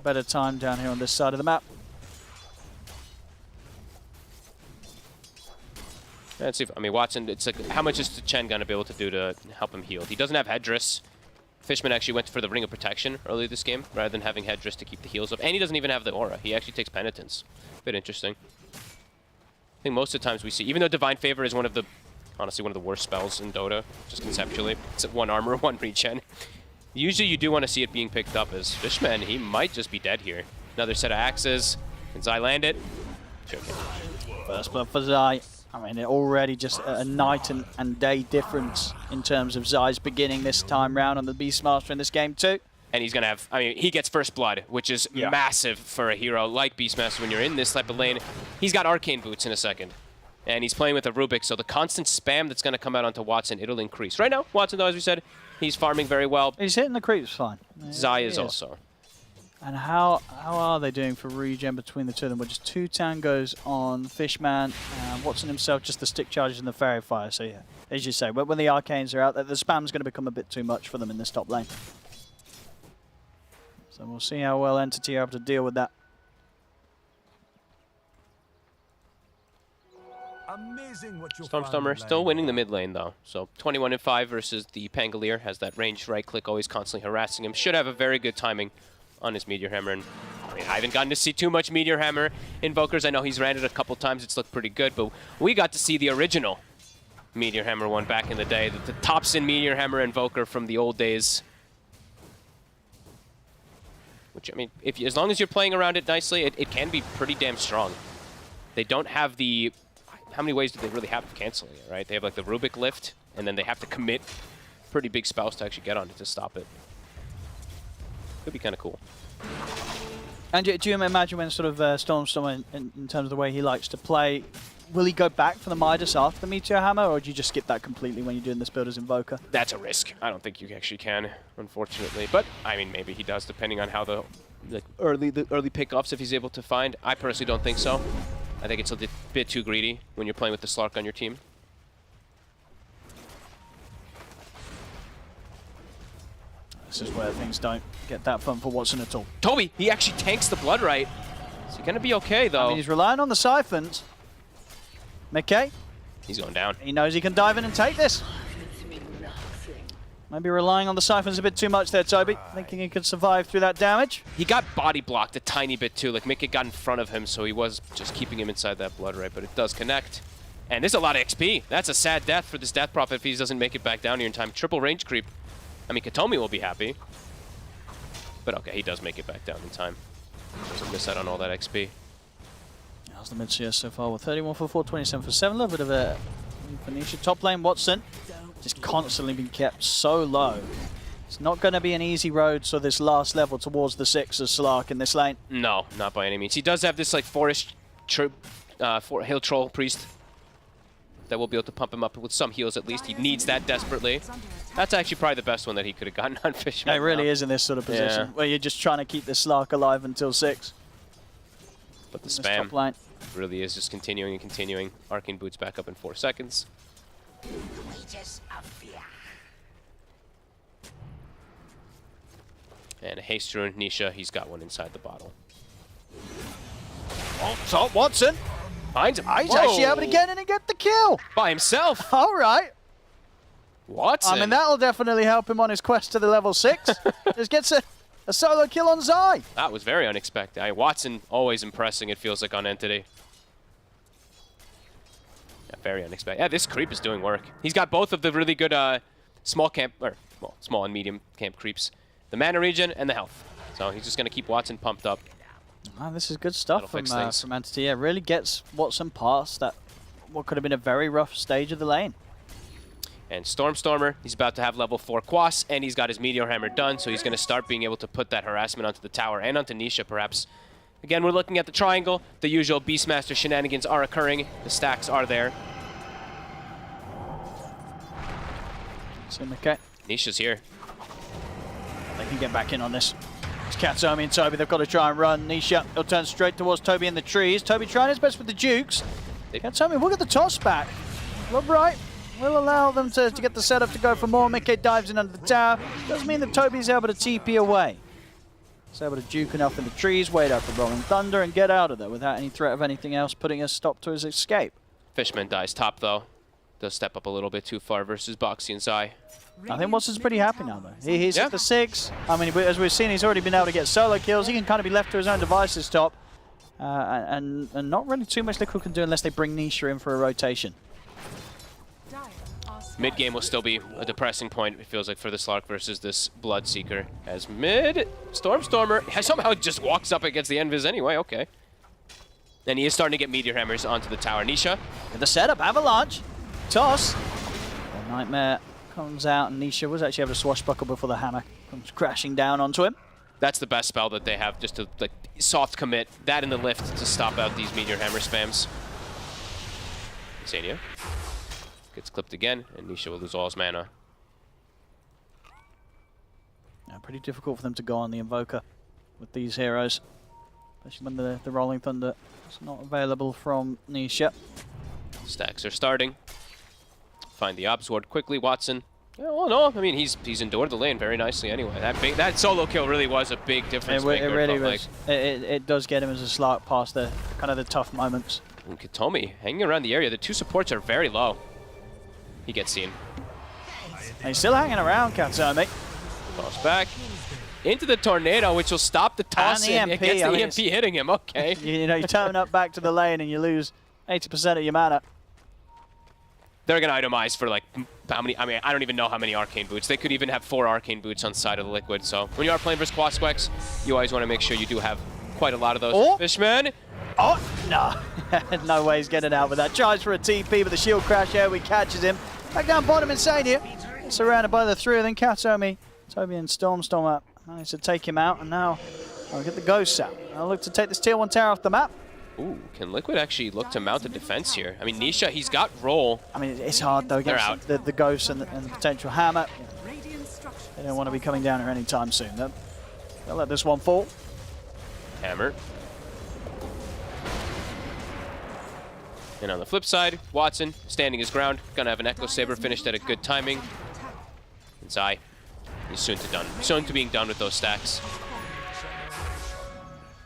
better time down here on this side of the map. Let's see if, I mean, Watson, it's like, how much is Chen going to be able to do to help him heal? He doesn't have Headdress. Fishman actually went for the Ring of Protection early this game, rather than having Headdress to keep the heals up. And he doesn't even have the Aura. He actually takes Penitence. Bit interesting. I think most of the times we see, even though Divine Favor is honestly one of the worst spells in Dota, just conceptually. It's at 1 armor, 1 regen. Usually you do want to see it being picked up as Fishman. He might just be dead here. Another set of axes. Can Zai land it? Sure can. First blood for Zai. I mean, already just a night and day difference in terms of Zai's beginning this time round on the Beastmaster in this game too. And he's going to have, I mean, he gets first blood, which is massive for a hero like Beastmaster when you're in this type of lane. He's got Arcane Boots in a second. And he's playing with a Rubik, so the constant spam that's going to come out onto Watson, it'll increase. Right now, Watson, though, as we said, he's farming very well. He's hitting the creeps fine. Zai is also. And how are they doing for regen between the two of them? With just 2 tangos on Fishman, and Watson himself, just the stick charges and the fairy fire. So yeah, as you say, when the arcanes are out, the spam's going to become a bit too much for them in this top lane. So we'll see how well Entity are able to deal with that. Stormstormer still winning the mid lane though. So 21-5 versus the Pangolier. Has that ranged right click always constantly harassing him. Should have a very good timing on his Meteor Hammer. And I mean, I haven't gotten to see too much Meteor Hammer Invokers. I know he's ran it a couple times. It's looked pretty good, but we got to see the original Meteor Hammer one back in the day. The Topson Meteor Hammer Invoker from the old days. Which, I mean, as long as you're playing around it nicely, it can be pretty damn strong. They don't have the... How many ways do they really have of canceling it, right? They have like the Rubik lift, and then they have to commit pretty big spells to actually get on it to stop it. Could be kind of cool. And do you imagine when sort of Stormstormer, in terms of the way he likes to play, will he go back for the Midas after the Meteor Hammer, or do you just skip that completely when you're doing this build as Invoker? That's a risk. I don't think you actually can, unfortunately. But, I mean, maybe he does, depending on how the early pickoffs, if he's able to find. I personally don't think so. I think it's a bit too greedy when you're playing with the Slark on your team. This is where things don't get that fun for Watson at all. Toby, he actually tanks the Blood Right. Is he going to be okay, though? I mean, he's relying on the Siphons. McKay? He's going down. He knows he can dive in and take this. Maybe relying on the Siphons a bit too much there, Toby. Thinking he could survive through that damage. He got body blocked a tiny bit, too. Like, Mickey got in front of him, so he was just keeping him inside that Blood Right, but it does connect. And there's a lot of XP. That's a sad death for this Death Prophet if he doesn't make it back down here in time. Triple range creep. I mean, Katomi will be happy. But okay, he does make it back down in time. Doesn't miss out on all that XP. How's the mid CS so far? With 31 for 4, 27 for 7. A little bit of a Phoenicia top lane. Watson just constantly being kept so low. It's not going to be an easy road, so this last level towards the 6 of Slark in this lane. No, not by any means. He does have this like forest hill troll priest. that will be able to pump him up with some heals at least. He needs that desperately. That's actually probably the best one that he could have gotten on Fishman. It really is in this sort of position, Yeah. where you're just trying to keep the Slark alive until 6. But the This spam top line. really is just continuing and continuing. Arcane Boots back up in 4 seconds. And a Haste Rune, Nisha, he's got one inside the bottle. Oh, so Watson. Finds him. He's actually able to get in and get the kill. By himself. All right. Watson. I mean, that'll definitely help him on his quest to the level 6. Just gets a solo kill on Zai. That was very unexpected. Watson always impressing, it feels like, on Entity. Yeah, very unexpected. Yeah, this creep is doing work. He's got both of the really good small and medium camp creeps. The mana regen and the health. So he's just going to keep Watson pumped up. Oh, this is good stuff That'll fix things. from Entity. Yeah, really gets Watson past that what could have been a very rough stage of the lane. And Stormer, he's about to have level 4 Quas, and he's got his Meteor Hammer done, so he's going to start being able to put that harassment onto the tower and onto Nisha, perhaps. Again, we're looking at the triangle. The usual Beastmaster shenanigans are occurring. The stacks are there. So, okay. Nisha's here. They can get back in on this. It's Katsomi and Toby. They've got to try and run. Nisha, he'll turn straight towards Toby in the trees. Toby trying his best with the Dukes. Katsomi will get the toss back. Look right. Will allow them to get the setup to go for more. Mickey dives in under the tower. Does mean that Toby's able to TP away. He's able to juke enough in the trees, wait out for Rolling Thunder, and get out of there without any threat of anything else, putting a stop to his escape. Fishman dies top, though. Does step up a little bit too far versus Boxy and Zai. I think Watson's pretty happy now, though. He's Yeah. at the 6. I mean, as we've seen, he's already been able to get solo kills. He can kind of be left to his own devices top. And not really too much Liquid can do unless they bring Nisha in for a rotation. Mid-game will still be a depressing point, it feels like, for the Slark versus this Bloodseeker. As mid, Stormer somehow just walks up against the Envis anyway, okay. And he is starting to get Meteor Hammers onto the tower. Nisha. And the setup, Avalanche, toss. The Nightmare comes out, and Nisha was actually able to swashbuckle before the hammer comes crashing down onto him. That's the best spell that they have, just to like soft commit. That in the lift to stop out these Meteor Hammer spams. Insania gets clipped again, and Nisha will lose all his mana. Yeah, pretty difficult for them to go on the Invoker with these heroes, especially when the Rolling Thunder is not available from Nisha. Stacks are starting. Find the Obs Ward quickly, Watson. Yeah, well, no, I mean, he's endured the lane very nicely anyway. That solo kill really was a big difference maker. It really but, was. It does get him as a Slark past the kind of the tough moments. And Katomi hanging around the area. The two supports are very low. He gets seen. And he's still hanging around, Katsomi. Toss back into the tornado, which will stop the toss And the and EMP, gets the I mean, EMP hitting him. Okay. You know, you turn up back to the lane and you lose 80% of your mana. They're going to itemize for like how many, I mean, I don't even know how many Arcane Boots. They could even have 4 Arcane Boots on the side of the Liquid. So when you are playing versus Quasquex, you always want to make sure you do have quite a lot of those. Oh. Fishman. Oh, no. No way he's getting out with that. Tries for a TP, but the shield crash here. We catches him. Back down bottom inside here. Surrounded by the 3 of them. Katsomi, Toby and Stormer managed to take him out. And now I'll get the Ghosts out. I'll look to take this tier 1 tower off the map. Ooh, can Liquid actually look to mount a defense here? I mean, Nisha, he's got roll. I mean, it's hard though against the Ghosts and the potential hammer. They don't want to be coming down here anytime soon. They'll let this one fall. Hammer. And on the flip side, Watson standing his ground. Gonna have an Echo Saber finished at a good timing. And Zai is soon to being done with those stacks.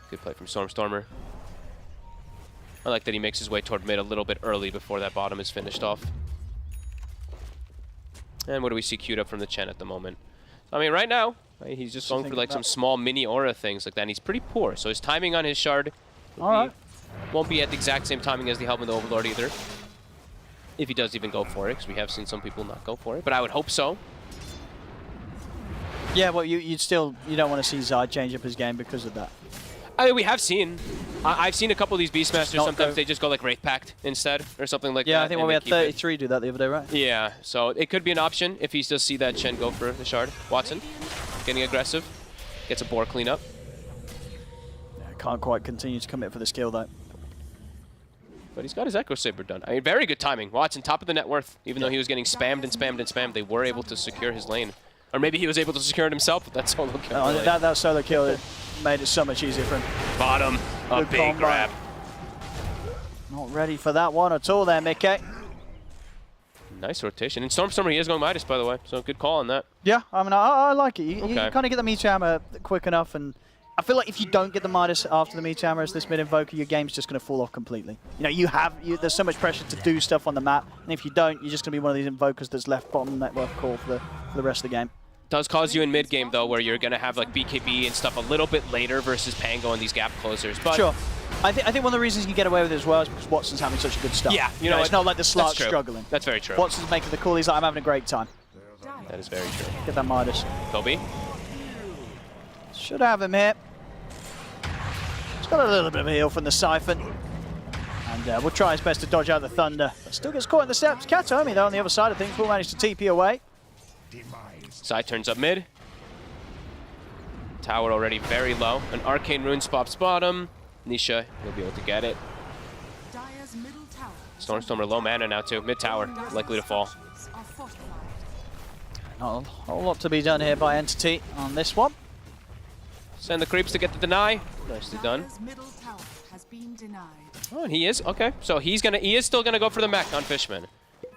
Good play from Stormer. I like that he makes his way toward mid a little bit early before that bottom is finished off. And what do we see queued up from the Chen at the moment? I mean, right now, he's just going for like some small mini aura things like that, and he's pretty poor. So his timing on his shard won't be at the exact same timing as the Helm of the Overlord either. If he does even go for it, because we have seen some people not go for it, but I would hope so. Yeah, well, you don't want to see Zai change up his game because of that. I mean, we have seen. I've seen a couple of these Beastmasters. Sometimes they just go like Wraith Pact instead, or something like that. Yeah, I think and we had keep it. 33 do that the other day, right? Yeah, so it could be an option if he does see that Chen go for the shard. Watson, getting aggressive, gets a boar cleanup. Yeah, can't quite continue to commit for the skill though. but he's got his Echo Saber done. I mean, very good timing. Watson, top of the net worth. Even though he was getting spammed and spammed and spammed, they were able to secure his lane. Or maybe he was able to secure it himself, but that solo kill. Oh, really. that solo kill it made it so much easier for him. Bottom, a Good big combo. grab. Not ready for that one at all there, Mickey. Nice rotation. And Stormstormer, he is going Midas, by the way, so good call on that. Yeah, I mean, I like it. You Okay. kind of get the meter hammer quick enough, and I feel like if you don't get the Midas after the meter hammer as this mid invoker, your game's just going to fall off completely. You know, there's so much pressure to do stuff on the map, and if you don't, you're just going to be one of these invokers that's left bottom network core for the rest of the game. Does cause you in mid game though, where you're gonna have like BKB and stuff a little bit later versus Pango and these gap closers. But Sure. I think one of the reasons you get away with it as well is because Watson's having such a good start. Yeah, you know, it's not like the That's Slark's true. struggling. That's very true. Watson's making the call. He's like, I'm having a great time. That is very true. Get that Midas. Kobe. Should have him here. He's got a little bit of a heal from the Siphon. And we'll try his best to dodge out the Thunder. But still gets caught in the steps. Katomi, though, on the other side of things, will manage to TP away. Side turns up mid. Tower already very low. An Arcane Rune spots bottom. Nisha, he'll be able to get it. Dire's middle tower Stormstormer low mana now too. Mid tower, likely to fall. are fortified. Not a whole lot to be done here by Entity on this one. Send the creeps to get the deny. Nicely done. Dire's middle tower has been denied. Oh, and he is okay. So he is still gonna go for the mech on Fishman,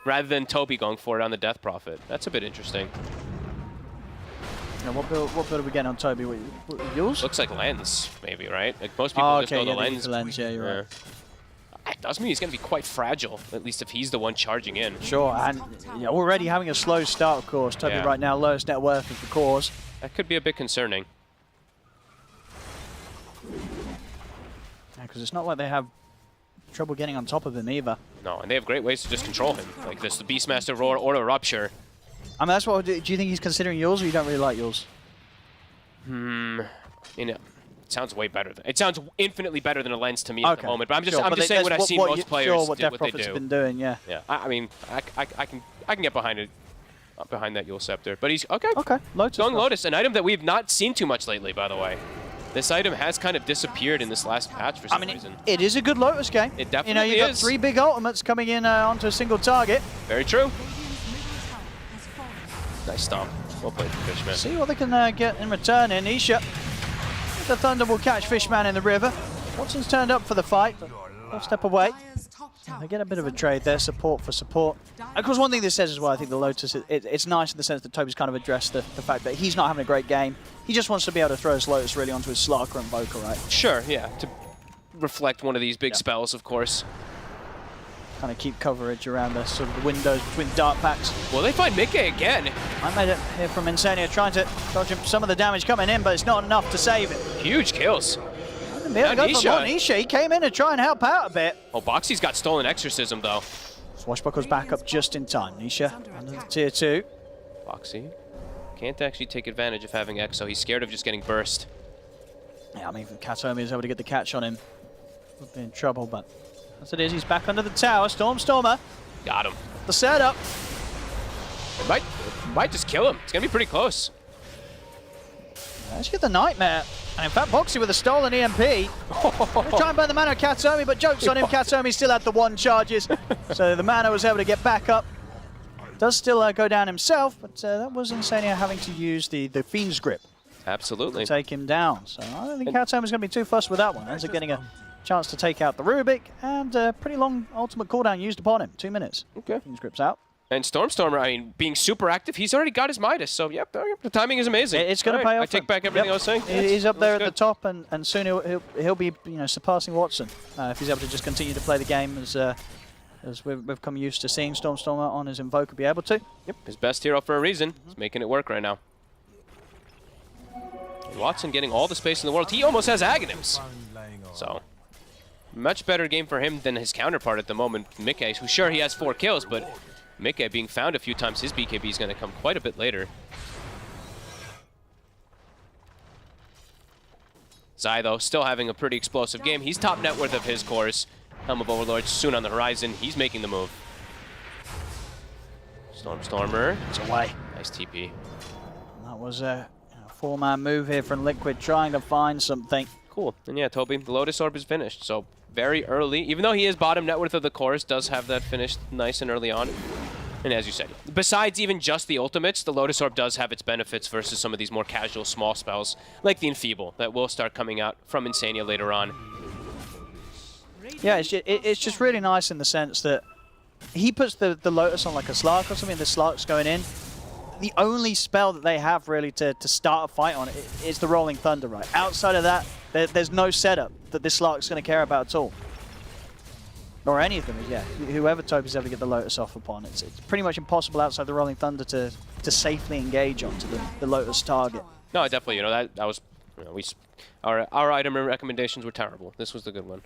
rather than Toby going for it on the Death Prophet. That's a bit interesting. Now, what build are we getting on Toby? Yours? Looks like lens, maybe, right? Like most people Oh, just okay, go yeah, the they use lens. the lens, yeah, you're right. That does mean he's going to be quite fragile, at least if he's the one charging in. Sure, and yeah, already having a slow start, of course. Toby Yeah. right now, lowest net worth of the cores. That could be a bit concerning. Because it's not like they have trouble getting on top of him either. No, and they have great ways to just control him. Like this, the Beastmaster Roar or the Rupture. I mean, that's what. Do you think he's considering yours, or you don't really like yours? You know, it sounds way better. It sounds infinitely better than a lens to me at the moment. But I'm just, Sure, I'm but just saying what I've seen most players sure, what do, Death what they Prophet's do. been doing, yeah. Yeah, I mean, I can get behind it, behind that Yule Scepter. But he's okay. Okay, Lotus. Going Lotus, an item that we've not seen too much lately, by the way. This item has kind of disappeared in this last patch for some reason. It is a good Lotus game. It definitely You know, you've got is. 3 big ultimates coming in onto a single target. Very true. Radiant's middle tower has fallen. Nice stomp. Well played, Fishman. See what they can get in return in. Nisha. The Thunder will catch Fishman in the river. Watson's turned up for the fight, but they'll step away. Dire's top tower They get a bit of a is trade there, support for support. Of course, one thing this says as well, I think the Lotus, it's nice in the sense that Toby's kind of addressed the fact that he's not having a great game. He just wants to be able to throw his Lotus really onto his Slarker and Invoker, right? Sure, yeah. To reflect one of these big spells, of course. Kind of keep coverage around the sort of the windows between dark packs. Well, they find Mickey again. I made it here from Insania trying to dodge him some of the damage coming in, but it's not enough to save it. Huge kills. Yeah, go for Nisha. more Nisha. He came in to try and help out a bit. Oh, Boxy's got Stolen Exorcism, though. Swashbuckle's back up just in time. Nisha under the tier 2. Boxy can't actually take advantage of having Exo. He's scared of just getting burst. Yeah, I mean, if Katomi is able to get the catch on him, would be in trouble, but as it is, he's back under the tower. Stormstormer, Got him. the setup. It might just kill him. It's going to be pretty close. Let's get the Nightmare. And in fact, Boxy with a stolen EMP. Try and burn the mana of Katomi, but joke's on him. Katomi still had the 1 charges, so the mana was able to get back up. Does still go down himself, but that was Insania having to use the Fiend's Grip Absolutely. to take him down. So I don't think Katomi's going to be too fussed with that one. Ends up getting a chance to take out the Rubik, and a pretty long ultimate cooldown used upon him. 2 minutes. Okay. Fiend's Grip's out. And Stormstormer, I mean, being super active, he's already got his Midas. So, yep, the timing is amazing. It's going to All pay right, off. I take back everything I was saying. He's up there at the Good. top, and soon he'll be surpassing Watson if he's able to just continue to play the game as we've come used to seeing Stormstormer on his Invoker be able to. Yep, his best hero for a reason. He's making it work right now. And Watson getting all the space in the world. He almost has Aghanims. So, much better game for him than his counterpart at the moment, Mickey, who sure he has 4 kills, but Mickey being found a few times, his BKB is going to come quite a bit later. Zai, though, still having a pretty explosive game. He's top net worth of his cores. Helm of Overlord soon on the horizon. He's making the move. Stormstormer. It's away. Nice TP. That was a 4-man move here from Liquid, trying to find something. Cool. And yeah, Toby, the Lotus Orb is finished, so very early. Even though he is bottom net worth of the course, does have that finished nice and early on. And as you said, besides even just the ultimates, the Lotus Orb does have its benefits versus some of these more casual small spells, like the Enfeeble, that will start coming out from Insania later on. Yeah, it's just really nice in the sense that he puts the Lotus on like a Slark or something, the Slark's going in. The only spell that they have really to start a fight on is the Rolling Thunder, right? Outside of that, there's no setup that this Slark's going to care about at all. Or any of them, yeah. Whoever Toby's able to get the Lotus off upon, it's pretty much impossible outside the Rolling Thunder to safely engage onto the Lotus target. No, definitely. You know, that was, you know, our item recommendations were terrible. This was the good one,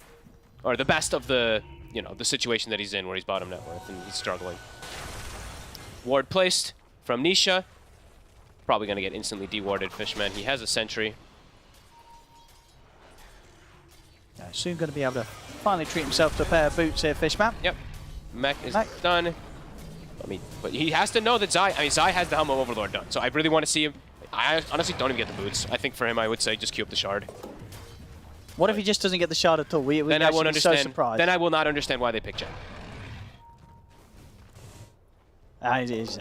or the best of the, you know, the situation that he's in, where he's bottom net worth and he's struggling. Ward placed from Nisha. Probably going to get instantly dewarded, Fishman. He has a sentry. Yeah, soon going to be able to finally treat himself to a pair of boots here, Fishman. Yep. Mech is done. I mean, but he has to know that Zai, I mean, Zai has the Helm of Overlord done, so I really want to see him. I honestly don't even get the boots. I think for him, I would say just queue up the shard. What if he just doesn't get the shard at all? Then I won't understand. So surprised. Then I will not understand why they picked Jen.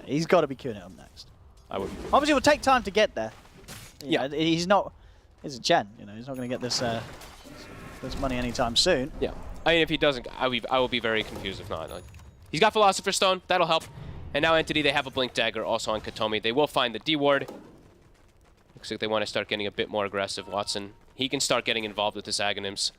He's got to be queuing it up next. I would. Obviously, it will take time to get there. Yeah. He's not. He's a Jen. You know, he's not going to get this money anytime soon. Yeah. I mean, if he doesn't, I will be very confused if not. He's got Philosopher's Stone. That'll help. And now Entity, they have a Blink Dagger also on Katomi. They will find the D-Ward. Looks like they want to start getting a bit more aggressive. Watson, he can start getting involved with this Aghanims.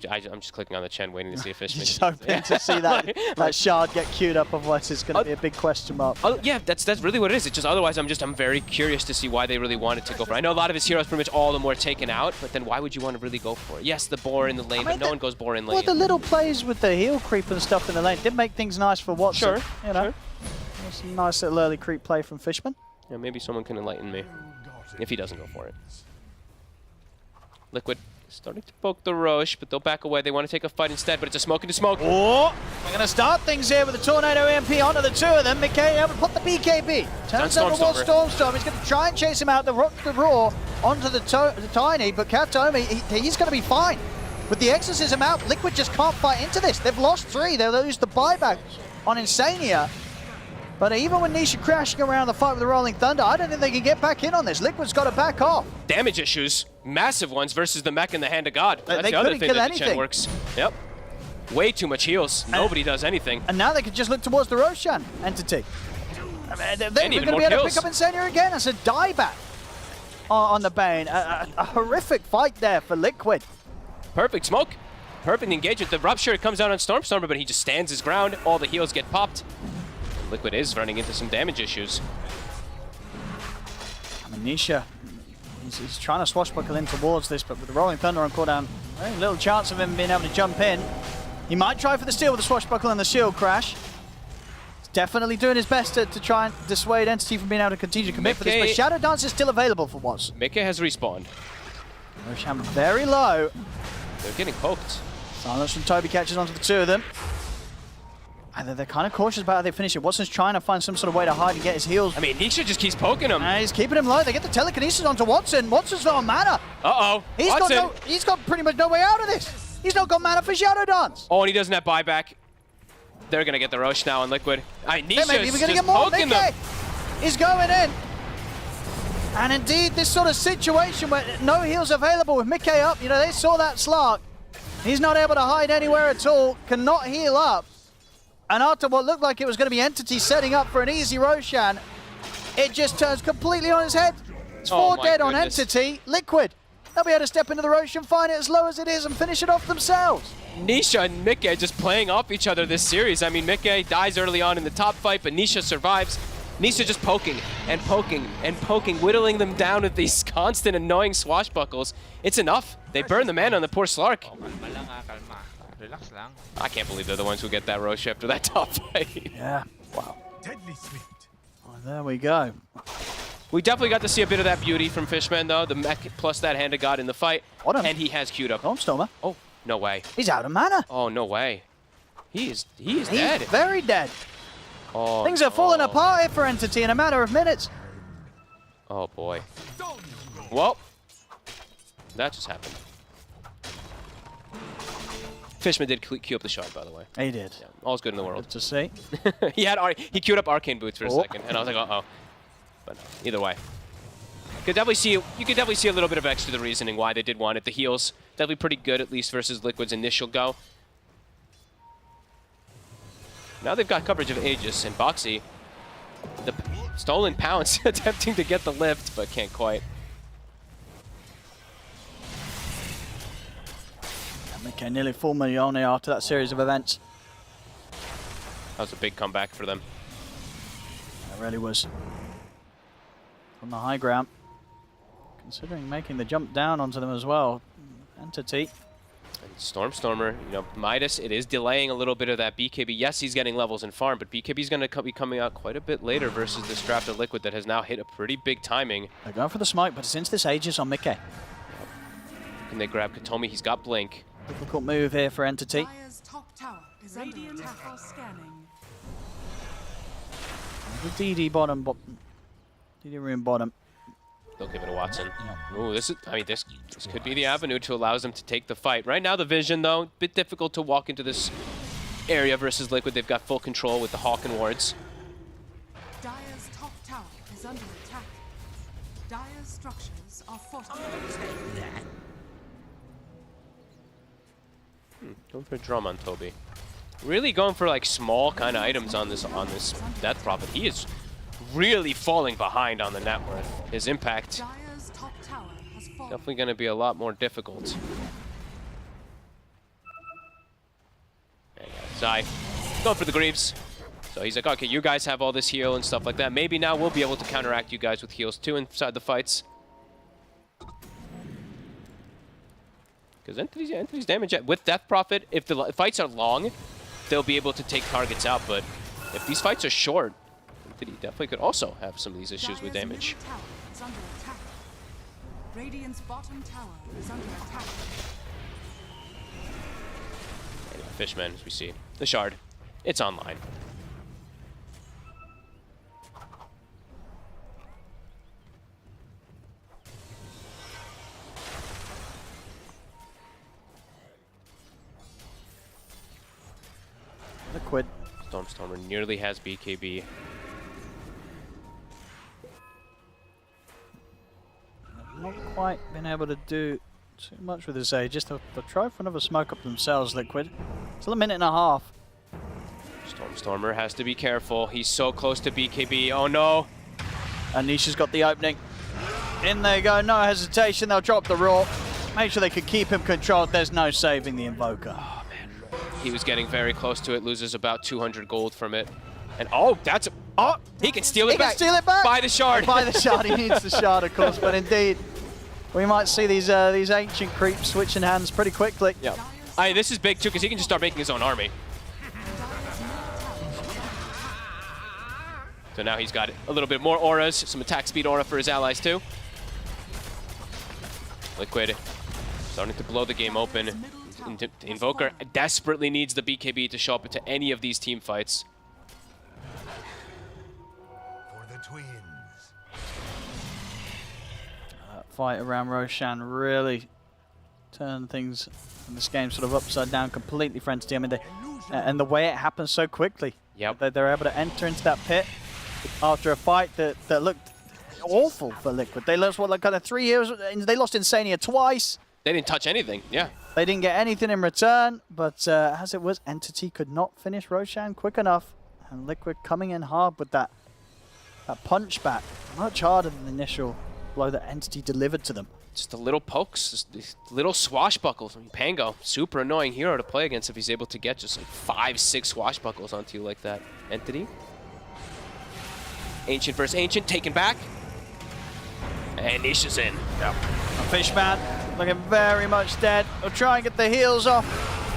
I'm just clicking on the Chen, waiting to see if Fishman. Just hoping to see that shard get queued up, otherwise it's going to be a big question mark. Yeah, that's really what it is. It's just otherwise I'm very curious to see why they really wanted to go for it. I know a lot of his heroes pretty much all of them were taken out, but then why would you want to really go for it? Yes, the boar in the lane, but no one goes boar in lane. Well, the little plays with the heal creep and stuff in the lane did make things nice for Watson. Sure, you know, sure. That's a nice little early creep play from Fishman. Yeah, maybe someone can enlighten me if he doesn't go for it. Liquid starting to poke the Roche, but they'll back away. They want to take a fight instead, but it's a smoke into smoke. Oh, we're going to start things here with the Tornado EMP onto the two of them. Mickey able to put the BKB. Turns out towards Stormstorm. He's going to try and chase him out. The Raw onto the Tiny, but Katomi, he's going to be fine. With the Exorcism out, Liquid just can't fight into this. They've lost 3. They'll lose the buyback on Insania. But even with Nisha crashing around the fight with the Rolling Thunder, I don't think they can get back in on this. Liquid's got to back off. Damage issues, massive ones versus the mech and the Hand of God. That's they the other thing that anything. the Chen works. Yep. Way too much heals. Nobody does anything. And now they can just look towards the Roshan entity. I mean, they're going to be able to pick up Insania again. That's a dieback on the Bane. A horrific fight there for Liquid. Perfect smoke. Perfect engagement. The Rupture comes out on Stormstormer, but he just stands his ground. All the heals get popped. Liquid is running into some damage issues. I mean, Nisha, he's trying to swashbuckle in towards this, but with the Rolling Thunder on cooldown, very little chance of him being able to jump in. He might try for the steal with the swashbuckle and the shield crash. He's definitely doing his best to try and dissuade Entity from being able to continue to commit for this, but Shadow Dance is still available for Watson. Mickey has respawned. Roshan very low. They're getting poked. Silence from Toby catches onto the two of them. And they're kind of cautious about how they finish it. Watson's trying to find some sort of way to hide and get his heals. I mean, Nisha just keeps poking him. And he's keeping him low. They get the telekinesis onto Watson. Watson's not on mana. Uh-oh. He's got pretty much no way out of this. He's not got mana for Shadow Dance. Oh, and he doesn't have buyback. They're going to get the Roche now on Liquid. Nisha's just get more. poking them. He's going in. And indeed, this sort of situation where no heals available with Mickey up, you know, they saw that Slark. He's not able to hide anywhere at all, cannot heal up. And after what looked like it was going to be Entity setting up for an easy Roshan, it just turns completely on its head. It's 4 dead on Entity. Liquid, they'll be able to step into the Roshan, find it as low as it is, and finish it off themselves. Nisha and Mickey just playing off each other this series. I mean, Mickey dies early on in the top fight, but Nisha survives. Nisha just poking and poking and poking, whittling them down with these constant annoying swashbuckles. It's enough. They burn the man on the poor Slark. I can't believe they're the ones who get that Roche after that top fight. Yeah. Wow. Well, there we go. We definitely got to see a bit of that beauty from Fishman, though. The mech plus that Hand of God in the fight. And he has queued up. Stormer. Oh, no way. He's out of mana. Oh, no way. He is dead. He's very dead. Oh, Things are falling apart here for Entity in a matter of minutes. Oh boy. Well, that just happened. Fishman did queue up the shard, by the way. He did. Yeah, all's good in the world. Good to see. he queued up Arcane Boots for a second, and I was like, uh-oh. But no, either way. You could definitely see a little bit of extra the reasoning why they did want it. The heals, definitely pretty good, at least versus Liquid's initial go. Now they've got coverage of Aegis and Boxy. The stolen pounce attempting to get the lift, but can't quite. Okay, nearly 4 million after that series of events. That was a big comeback for them. It really was. From the high ground. Considering making the jump down onto them as well. Entity. And Stormer, you know, Midas, it is delaying a little bit of that BKB. Yes, he's getting levels in farm, but BKB is going to be coming out quite a bit later versus this drafted Liquid that has now hit a pretty big timing. They're going for the smite, but it's into this Aegis on Mickey. Can they grab Katomi? He's got Blink. Difficult move here for Entity. Dire's top tower is under attack. Scanning. The DD bottom, DD room bottom. They'll give it to Watson. Ooh, this could be the avenue to allow them to take the fight. Right now, the vision, though, a bit difficult to walk into this area versus Liquid. They've got full control with the Hawk and wards. Dire's top tower is under attack. Dire's structures are fortified. Going for a drum on Toby. Really going for like small kind of items on this Death Prophet. He is really falling behind on the net worth. His impact Dire's top tower has fallen. definitely going to be a lot more difficult. There you go. Zai going for the Greaves. So he's like, okay, you guys have all this heal and stuff like that. Maybe now we'll be able to counteract you guys with heals too inside the fights. Because Entity's damage with Death Prophet, if the fights are long, they'll be able to take targets out. But if these fights are short, Entity definitely could also have some of these issues with damage. Dire's middle tower is under attack. Radiant's bottom tower is under attack. Anyway, Fishman, as we see, the shard, it's online. Liquid. Stormer nearly has BKB. Not quite been able to do too much with this Aegis. They'll try for another smoke up themselves, Liquid. Still a minute and a half. Stormer has to be careful. He's so close to BKB. Oh no! Anisha's got the opening. In they go, no hesitation. They'll drop the Raw. Make sure they can keep him controlled. There's no saving the Invoker. Oh man, he was getting very close to it. Loses about 200 gold from it. And oh, that's he can steal it back. He can steal it back. Buy the shard. Buy the shard. He needs the shard, of course. But indeed, we might see these ancient creeps switching hands pretty quickly. Yeah. This is big too because he can just start making his own army. So now he's got a little bit more auras, some attack speed aura for his allies too. Liquid starting to blow the game open. Invoker desperately needs the BKB to show up into any of these team fights. For the twins. Fight around Roshan really turned things in this game sort of upside down completely for Entity. I mean, and the way it happens so quickly. Yep. They're able to enter into that pit after a fight that looked awful for Liquid. They lost, what, like kind of 3 years? They lost Insania twice. They didn't touch anything, yeah. They didn't get anything in return, but as it was, Entity could not finish Roshan quick enough. And Liquid coming in hard with that punch back. Much harder than the initial blow that Entity delivered to them. Just the little pokes, just these little swashbuckles. I mean, Pango, super annoying hero to play against if he's able to get just like 5-6 swashbuckles onto you like that. Entity. Ancient versus Ancient, taken back. And Nisha's in. Yep. Fishman looking very much dead. We'll try and get the heals off.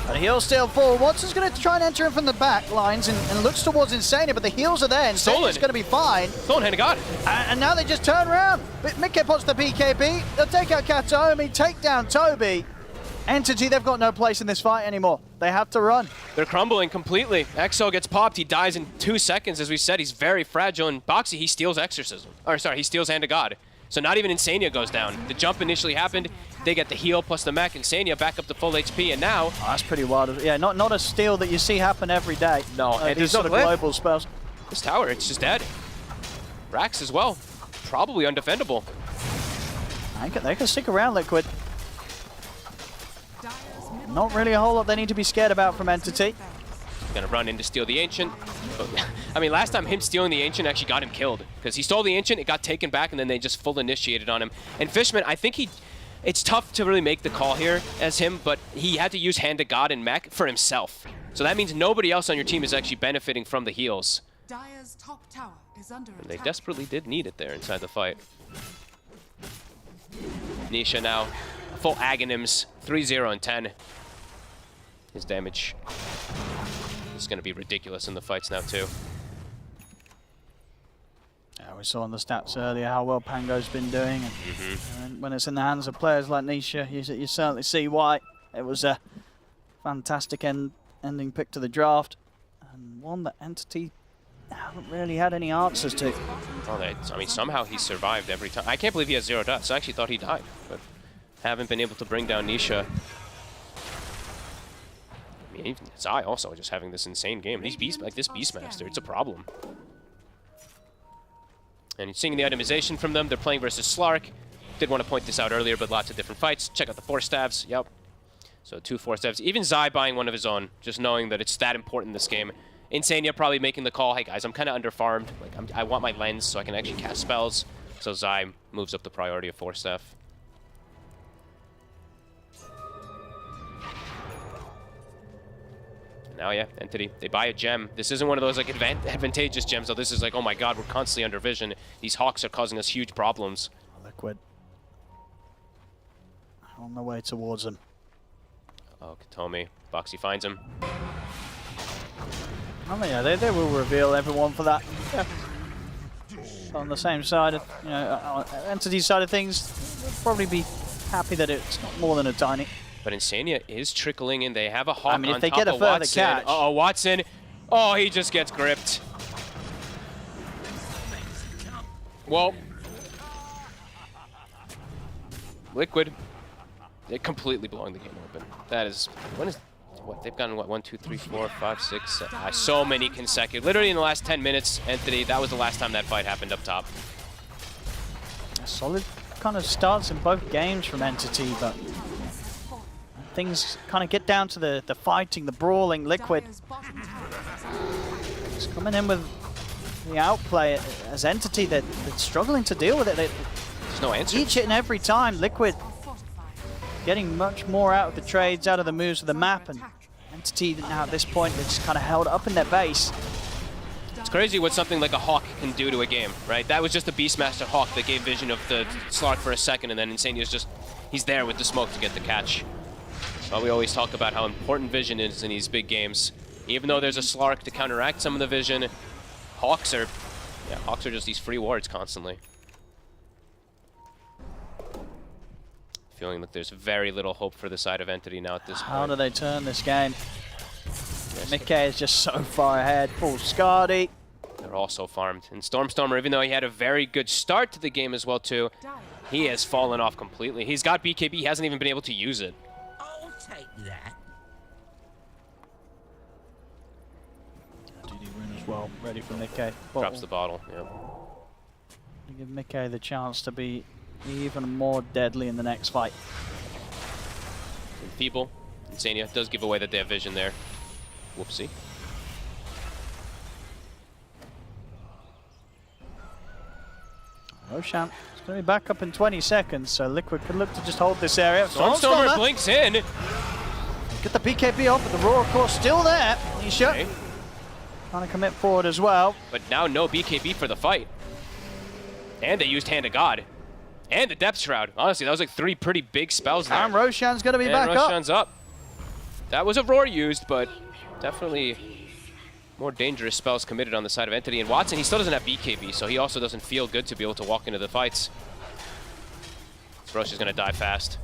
But heals still full. Watson's going to try and enter in from the back lines and looks towards Insania, but the heals are there. Insania's going to be fine. Stolen hand of God. And now they just turn around. Mickey pots the BKB. They'll take out Katomi, take down Toby. Entity, they've got no place in this fight anymore. They have to run. They're crumbling completely. Exo gets popped. He dies in 2 seconds. As we said, he's very fragile. And Boxy, he steals Exorcism. Or sorry, he steals Hand of God. So not even Insania goes down. The jump initially happened. They get the heal plus the mech. Insania back up to full HP. And now... Oh, that's pretty wild. Yeah, not a steal that you see happen every day. No, and these there's sort no of glyph. global spells. This tower, it's just dead. Rax as well. Probably undefendable. They can stick around, Liquid. Not really a whole lot they need to be scared about from Entity. Gonna run in to steal the Ancient. But, I mean, last time him stealing the Ancient actually got him killed. Because he stole the Ancient, it got taken back, and then they just full initiated on him. And Fishman, I think it's tough to really make the call here as him, but he had to use Hand of God and mech for himself. So that means nobody else on your team is actually benefiting from the heals. Dire's top tower is under And they attack. desperately did need it there inside the fight. Nisha now, full Aghanim's, 3-0 and 10. His damage is going to be ridiculous in the fights now too. Yeah, we saw on the stats earlier how well Pango's been doing. And when it's in the hands of players like Nisha, you certainly see why. It was a fantastic ending pick to the draft. And one that Entity haven't really had any answers to. Oh, I mean, somehow he survived every time. I can't believe he has 0 deaths. I actually thought he died, but haven't been able to bring down Nisha. I mean, even Zai also just having this insane game. These Beastmaster, it's a problem. And you're seeing the itemization from them. They're playing versus Slark. Did want to point this out earlier, but lots of different fights. Check out the 4 staves. Yep. So 2 4 staves. Even Zai buying one of his own, just knowing that it's that important in this game. Insania probably making the call, hey guys, I'm kind of underfarmed. Like, I want my lens so I can actually cast spells. So Zai moves up the priority of 4 staff. Now, yeah, Entity, they buy a gem. This isn't one of those like advantageous gems, though. This is like, oh my god, we're constantly under vision. These Hawks are causing us huge problems. Liquid. On the way towards them. Oh, Katomi. Boxy finds him. I mean, yeah, they will reveal everyone for that. Yeah. On the same side, on Entity's side of things, they'll probably be happy that it's not more than a tiny. But Insania is trickling in. They have a Hawk I mean, if on they top get a of further Watson. catch. Uh-oh, Watson. Oh, he just gets gripped. Well, Liquid, they're completely blowing the game open. That is, what, they've gotten, what, 1, 2, 3, 4, 5, 6, 7, so many consecutive. Literally in the last 10 minutes, Entity, that was the last time that fight happened up top. A solid kind of starts in both games from Entity, but things kind of get down to the fighting, the brawling. Liquid Dire's bottom tower is is coming in with the outplay as Entity. They're struggling to deal with it. There's no answer. Each and every time, Liquid fortified. getting much more out of the trades, out of the moves of the map, and Entity now at this point, they're just kind of held up in their base. It's crazy what something like a Hawk can do to a game, right? That was just a Beastmaster Hawk that gave vision of the Slark for a second, and then Insania's just, he's there with the smoke to get the catch. Well, we always talk about how important vision is in these big games. Even though there's a Slark to counteract some of the vision, Hawks are just these free wards constantly. Feeling like there's very little hope for the side of Entity now at this point. How do they turn this game? Mickey is just so far ahead. Full Scardy. They're also farmed. And Stormstormer, even though he had a very good start to the game as well too, he has fallen off completely. He's got BKB, he hasn't even been able to use it. I'll take that. DD win as well. Ready for Mickey. Drops the bottle, yeah. Give Mickey the chance to be even more deadly in the next fight. And Feeble, Insania does give away that they have vision there. Whoopsie. Roshan is going to be back up in 20 seconds, so Liquid could look to just hold this area. Stormstormer blinks in. Get the BKB off, but the Roar, of course, still there. Nisha Okay. trying to commit forward as well. But now no BKB for the fight. And they used Hand of God. And the Depth Shroud. Honestly, that was like 3 pretty big spells there. And Roshan's going to be And back up. Roshan's up. That was a Roar used, but definitely more dangerous spells committed on the side of Entity. And Watson, he still doesn't have BKB, so he also doesn't feel good to be able to walk into the fights. Rosh is going to die fast.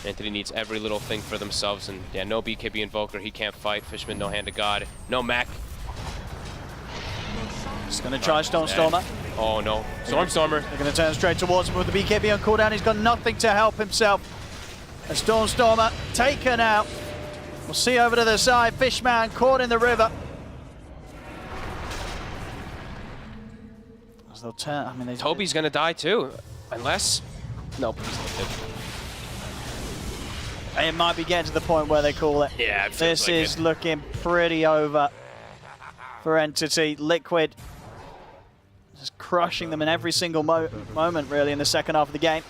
Entity needs every little thing for themselves, and yeah, no BKB Invoker, he can't fight. Fishman, no Hand of God, no mech. He's going to try Stormstormer. Oh no, Stormstormer. They're going to turn straight towards him with the BKB on cooldown. He's got nothing to help himself. A Stormstormer taken out. We'll see over to the side. Fishman caught in the river. As they'll turn, I mean, Toby's gonna die too, unless... Nope, he's not dead. It might be getting to the point where they call it. Yeah, it feels this like is it. looking pretty over for Entity. Liquid just crushing them in every single moment, really, in the second half of the game.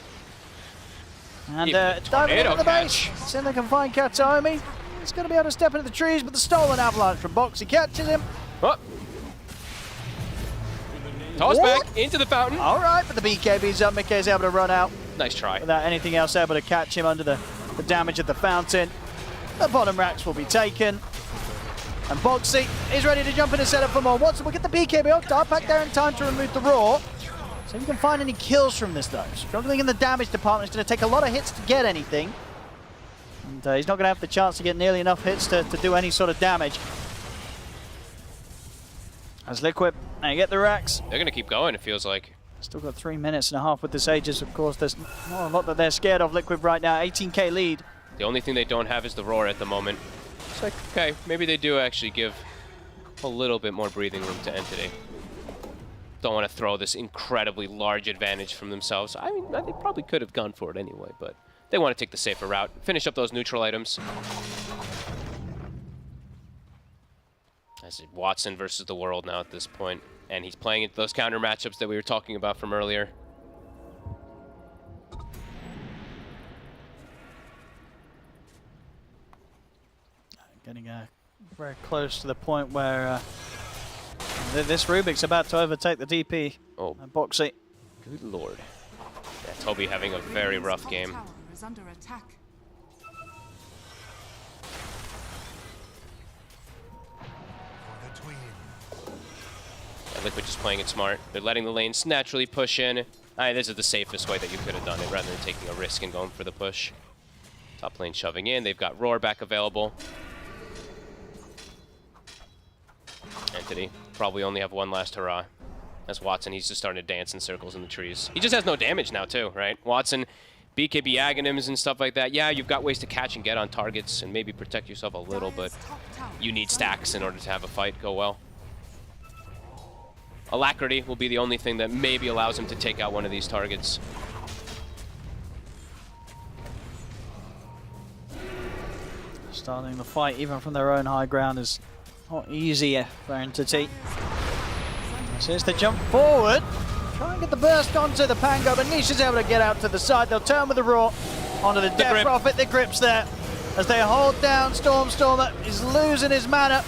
And diving into the base. See if they can find Katomi. He's going to be able to step into the trees, but the stolen avalanche from Boxy catches him. Oh. Toss back into the fountain. All right, but the BKB's up. Mickey's able to run out Nice try. without anything else able to catch him under the damage at the fountain. The bottom racks will be taken. And Boxy is ready to jump in and set up for more. Watson will get the BKB off. Dart back there in time to remove the Roar. So if you can find any kills from this, though. Struggling in the damage department. It's going to take a lot of hits to get anything. And he's not going to have the chance to get nearly enough hits to do any sort of damage. As Liquid, they get the racks. They're gonna keep going, it feels like. Still got 3 minutes and a half with this Aegis. Of course, there's not a lot that they're scared of. Liquid right now, 18k lead. The only thing they don't have is the Roar at the moment. It's like, okay, maybe they do actually give a little bit more breathing room to Entity. Don't want to throw this incredibly large advantage from themselves. I mean, they probably could have gone for it anyway, but they want to take the safer route. Finish up those neutral items. As Watson versus the world now at this point. And he's playing into those counter matchups that we were talking about from earlier. Getting very close to the point where this Rubik's about to overtake the DP. Oh, Boxy. good lord. Yeah, Toby having a very rough game. Tower is under attack. Liquid just playing it smart. They're letting the lanes naturally push in. This is the safest way that you could have done it rather than taking a risk and going for the push. Top lane shoving in. They've got Roar back available. Entity probably only have one last hurrah. That's Watson. He's just starting to dance in circles in the trees. He just has no damage now too, right? Watson, BKB Aghanims and stuff like that. Yeah, you've got ways to catch and get on targets and maybe protect yourself a little, but you need stacks in order to have a fight go well. Alacrity will be the only thing that maybe allows him to take out one of these targets. Starting the fight even from their own high ground is not easy for Entity. So it's the jump forward. Try and get the burst onto the Pango, but Nisha's able to get out to the side. They'll turn with the Roar onto the Death Prophet. The grip's there as they hold down Stormstormer. He's losing his mana.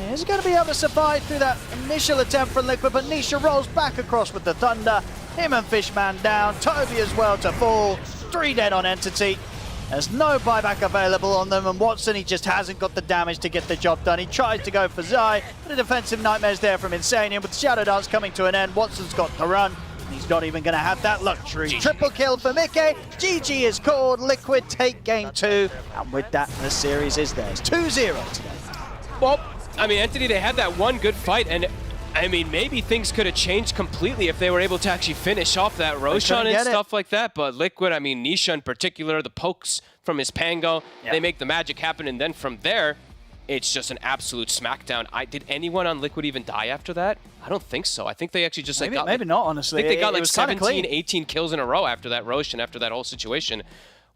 He's going to be able to survive through that initial attempt from Liquid, but Nisha rolls back across with the Thunder. Him and Fishman down. Toby as well to fall. 3 dead on Entity. There's no buyback available on them, and Watson, he just hasn't got the damage to get the job done. He tries to go for Zai, but the defensive nightmares there from Insanium. With Shadow Dance coming to an end, Watson's got the run, and he's not even going to have that luxury. GG. Triple kill for Mickey. GG is called. Liquid take game 2, and with that, the series is theirs. 2-0 today. Well, I mean, Entity, they had that one good fight, and I mean, maybe things could have changed completely if they were able to actually finish off that Roshan and stuff like that. But Liquid, I mean, Nisha in particular, the pokes from his Pango, they make the magic happen. And then from there, it's just an absolute smackdown. Did anyone on Liquid even die after that? I don't think so. I think they actually just maybe not, honestly. I think they got like 17, 18 kills in a row after that Roshan, after that whole situation.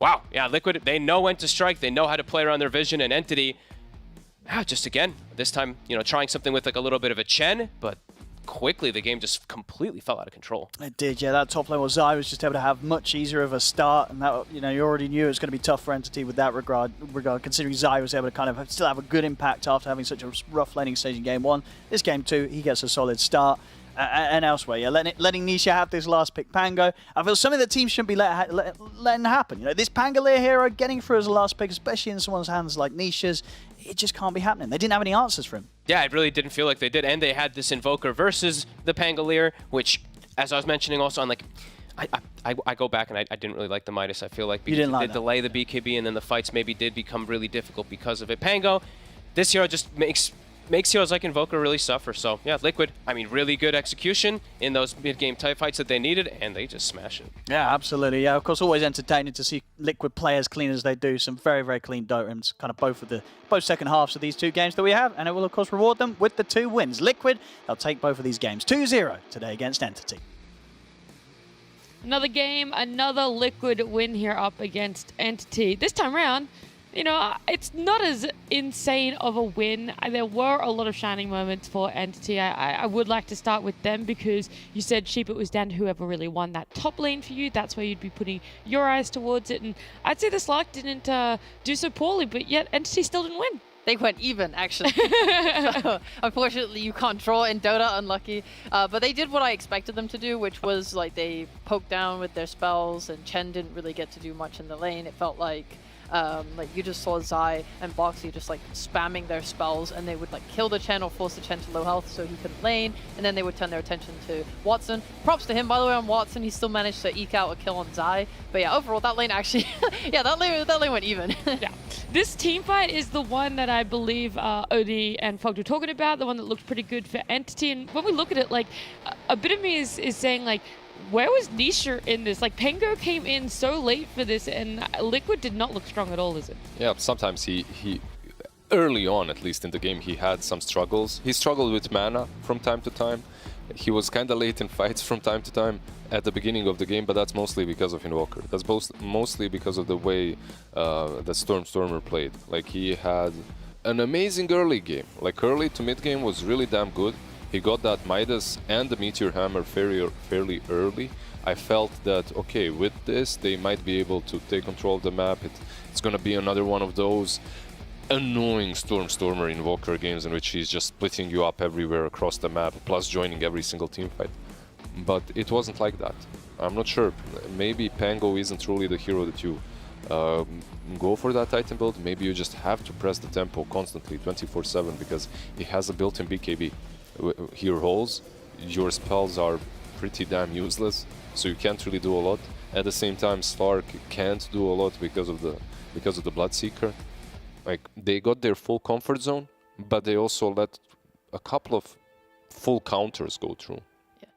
Wow. Yeah, Liquid, they know when to strike. They know how to play around their vision. And Entity, just again, this time, you know, trying something with like a little bit of a Chen, but quickly the game just completely fell out of control. It did, yeah. That top level Zai was just able to have much easier of a start, and that, you know, you already knew it was going to be tough for Entity with that regard, considering Zai was able to kind of still have a good impact after having such a rough laning stage in game 1. This game 2, he gets a solid start. And elsewhere, yeah, letting Nisha have this last pick Pango, I feel something that teams shouldn't be letting happen. You know, this Pangolier hero getting through as a last pick, especially in someone's hands like Nisha's, it just can't be happening. They didn't have any answers for him. Yeah, it really didn't feel like they did, and they had this Invoker versus the Pangolier, which, as I was mentioning also on like I go back and I didn't really like the Midas. I feel like You didn't because like they that. delay the BKB and then the fights maybe did become really difficult because of it. Pango, this hero just makes heroes like Invoker really suffer. So yeah, Liquid, I mean, really good execution in those mid-game type fights that they needed, and they just smash it. Yeah, absolutely. Yeah, of course, always entertaining to see Liquid play as clean as they do. Some very, very clean Dotrams, kind of both second halves of these two games that we have, and it will, of course, reward them with the 2 wins. Liquid, they'll take both of these games 2-0 today against Entity. Another game, another Liquid win here up against Entity. This time around, you know, it's not as insane of a win. There were a lot of shining moments for Entity. I would like to start with them because you said, Sheep, it was down to whoever really won that top lane for you. That's where you'd be putting your eyes towards it. And I'd say the Slark didn't do so poorly, but yet Entity still didn't win. They went even, actually. So, unfortunately, you can't draw in Dota, unlucky. But they did what I expected them to do, which was like they poked down with their spells, and Chen didn't really get to do much in the lane. It felt like you just saw Zai and Boxy just like spamming their spells, and they would like kill the Chen or force the Chen to low health so he couldn't lane, and then they would turn their attention to Watson. Props to him, by the way, on Watson. He still managed to eke out a kill on Zai. But yeah, overall, that lane actually, yeah, that lane went even. Yeah. This team fight is the one that I believe Odie and Fogg were talking about, the one that looked pretty good for Entity. And when we look at it, like, a bit of me is saying, like, where was Nisha in this? Like, Pango came in so late for this, and Liquid did not look strong at all, is it? Yeah, sometimes he early on, at least in the game, he had some struggles. He struggled with mana from time to time. He was kind of late in fights from time to time at the beginning of the game, but that's mostly because of Invoker. That's mostly because of the way that Stormer played. Like, he had an amazing early game. Like, early to mid game was really damn good. He got that Midas and the Meteor Hammer fairly early. I felt that, okay, with this, they might be able to take control of the map. It's going to be another one of those annoying Stormer Invoker games in which he's just splitting you up everywhere across the map, plus joining every single team fight. But it wasn't like that. I'm not sure. Maybe Pango isn't truly the hero that you go for that item build. Maybe you just have to press the tempo constantly, 24/7, because he has a built-in BKB. Here holes, your spells are pretty damn useless, so you can't really do a lot. At the same time, Slark can't do a lot because of the Bloodseeker. Like, they got their full comfort zone, but they also let a couple of full counters go through.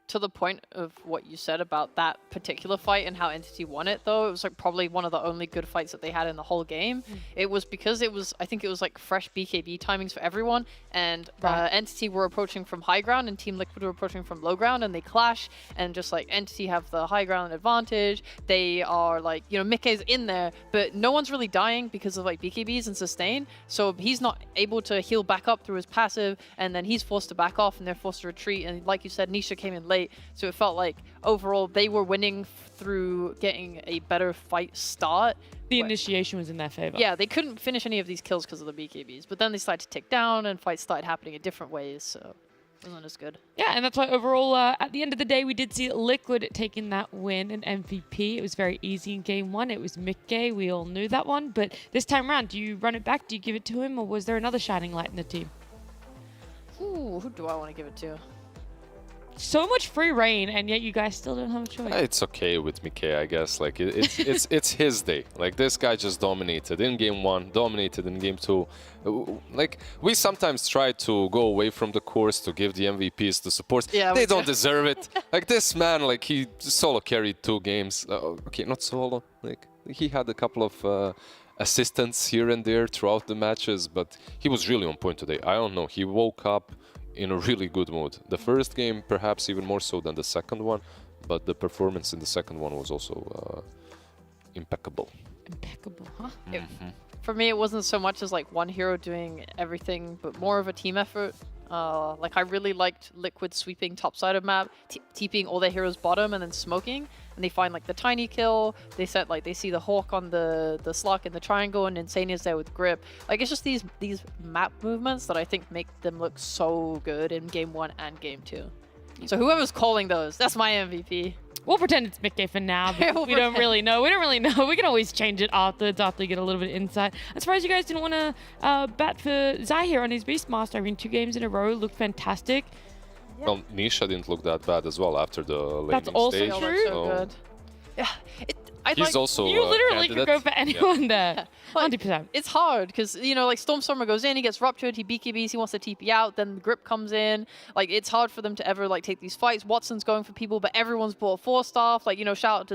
To the point of what you said about that particular fight and how Entity won it, though, it was like probably one of the only good fights that they had in the whole game. It was because I think it was like fresh BKB timings for everyone, and Entity were approaching from high ground and Team Liquid were approaching from low ground, and they clash, and just like Entity have the high ground advantage. They are like, you know, Mickey's in there, but no one's really dying because of like BKBs and sustain, so he's not able to heal back up through his passive, and then he's forced to back off and they're forced to retreat, and like you said, Nisha came in late. So it felt like overall they were winning through getting a better fight start. The initiation was in their favor. Yeah, they couldn't finish any of these kills because of the BKBs, but then they started to tick down and fights started happening in different ways, so it wasn't as good. Yeah, and that's why overall, at the end of the day, we did see Liquid taking that win and MVP. It was very easy in game 1. It was Mickey. We all knew that one. But this time around, do you run it back? Do you give it to him? Or was there another shining light in the team? Ooh, who do I want to give it to? So much free reign, and yet you guys still don't have a choice. It's okay with Mickey, I guess. Like, it's his day. Like, this guy just dominated in game 1, dominated in game 2. Like, we sometimes try to go away from the course to give the MVPs to supports. Yeah, they don't deserve it. Like, this man, like, he solo carried 2 games. Okay, not solo. Like, he had a couple of assistants here and there throughout the matches, but he was really on point today. I don't know. He woke up in a really good mood. The first game, perhaps even more so than the second one, but the performance in the second one was also impeccable. Impeccable, huh? For me, it wasn't so much as like one hero doing everything, but more of a team effort. Like, I really liked Liquid sweeping top side of map, TPing all their heroes bottom and then smoking, and they find like the tiny kill. They set like, they see the Hawk on the Slark in the triangle, and Insania's there with grip. Like, it's just these map movements that I think make them look so good in game 1 and game 2. So whoever's calling those, that's my MVP. We'll pretend it's Mickey for now, but we don't really know. We don't really know. We can always change it afterwards, after we get a little bit of insight. I'm surprised you guys didn't want to bat for Zai here on his Beastmaster. I mean, 2 games in a row looked fantastic. Well, Nisha didn't look that bad as well after the laning That's also stage. true. So good. Yeah, He's also You literally could candidate. go for anyone there. Like, 100%. it's hard because, you know, like Stormstormer goes in, he gets ruptured, he BKBs, he wants to TP out, then the grip comes in. Like, it's hard for them to ever, like, take these fights. Watson's going for people, but everyone's bought a 4-staff. Like, you know, shout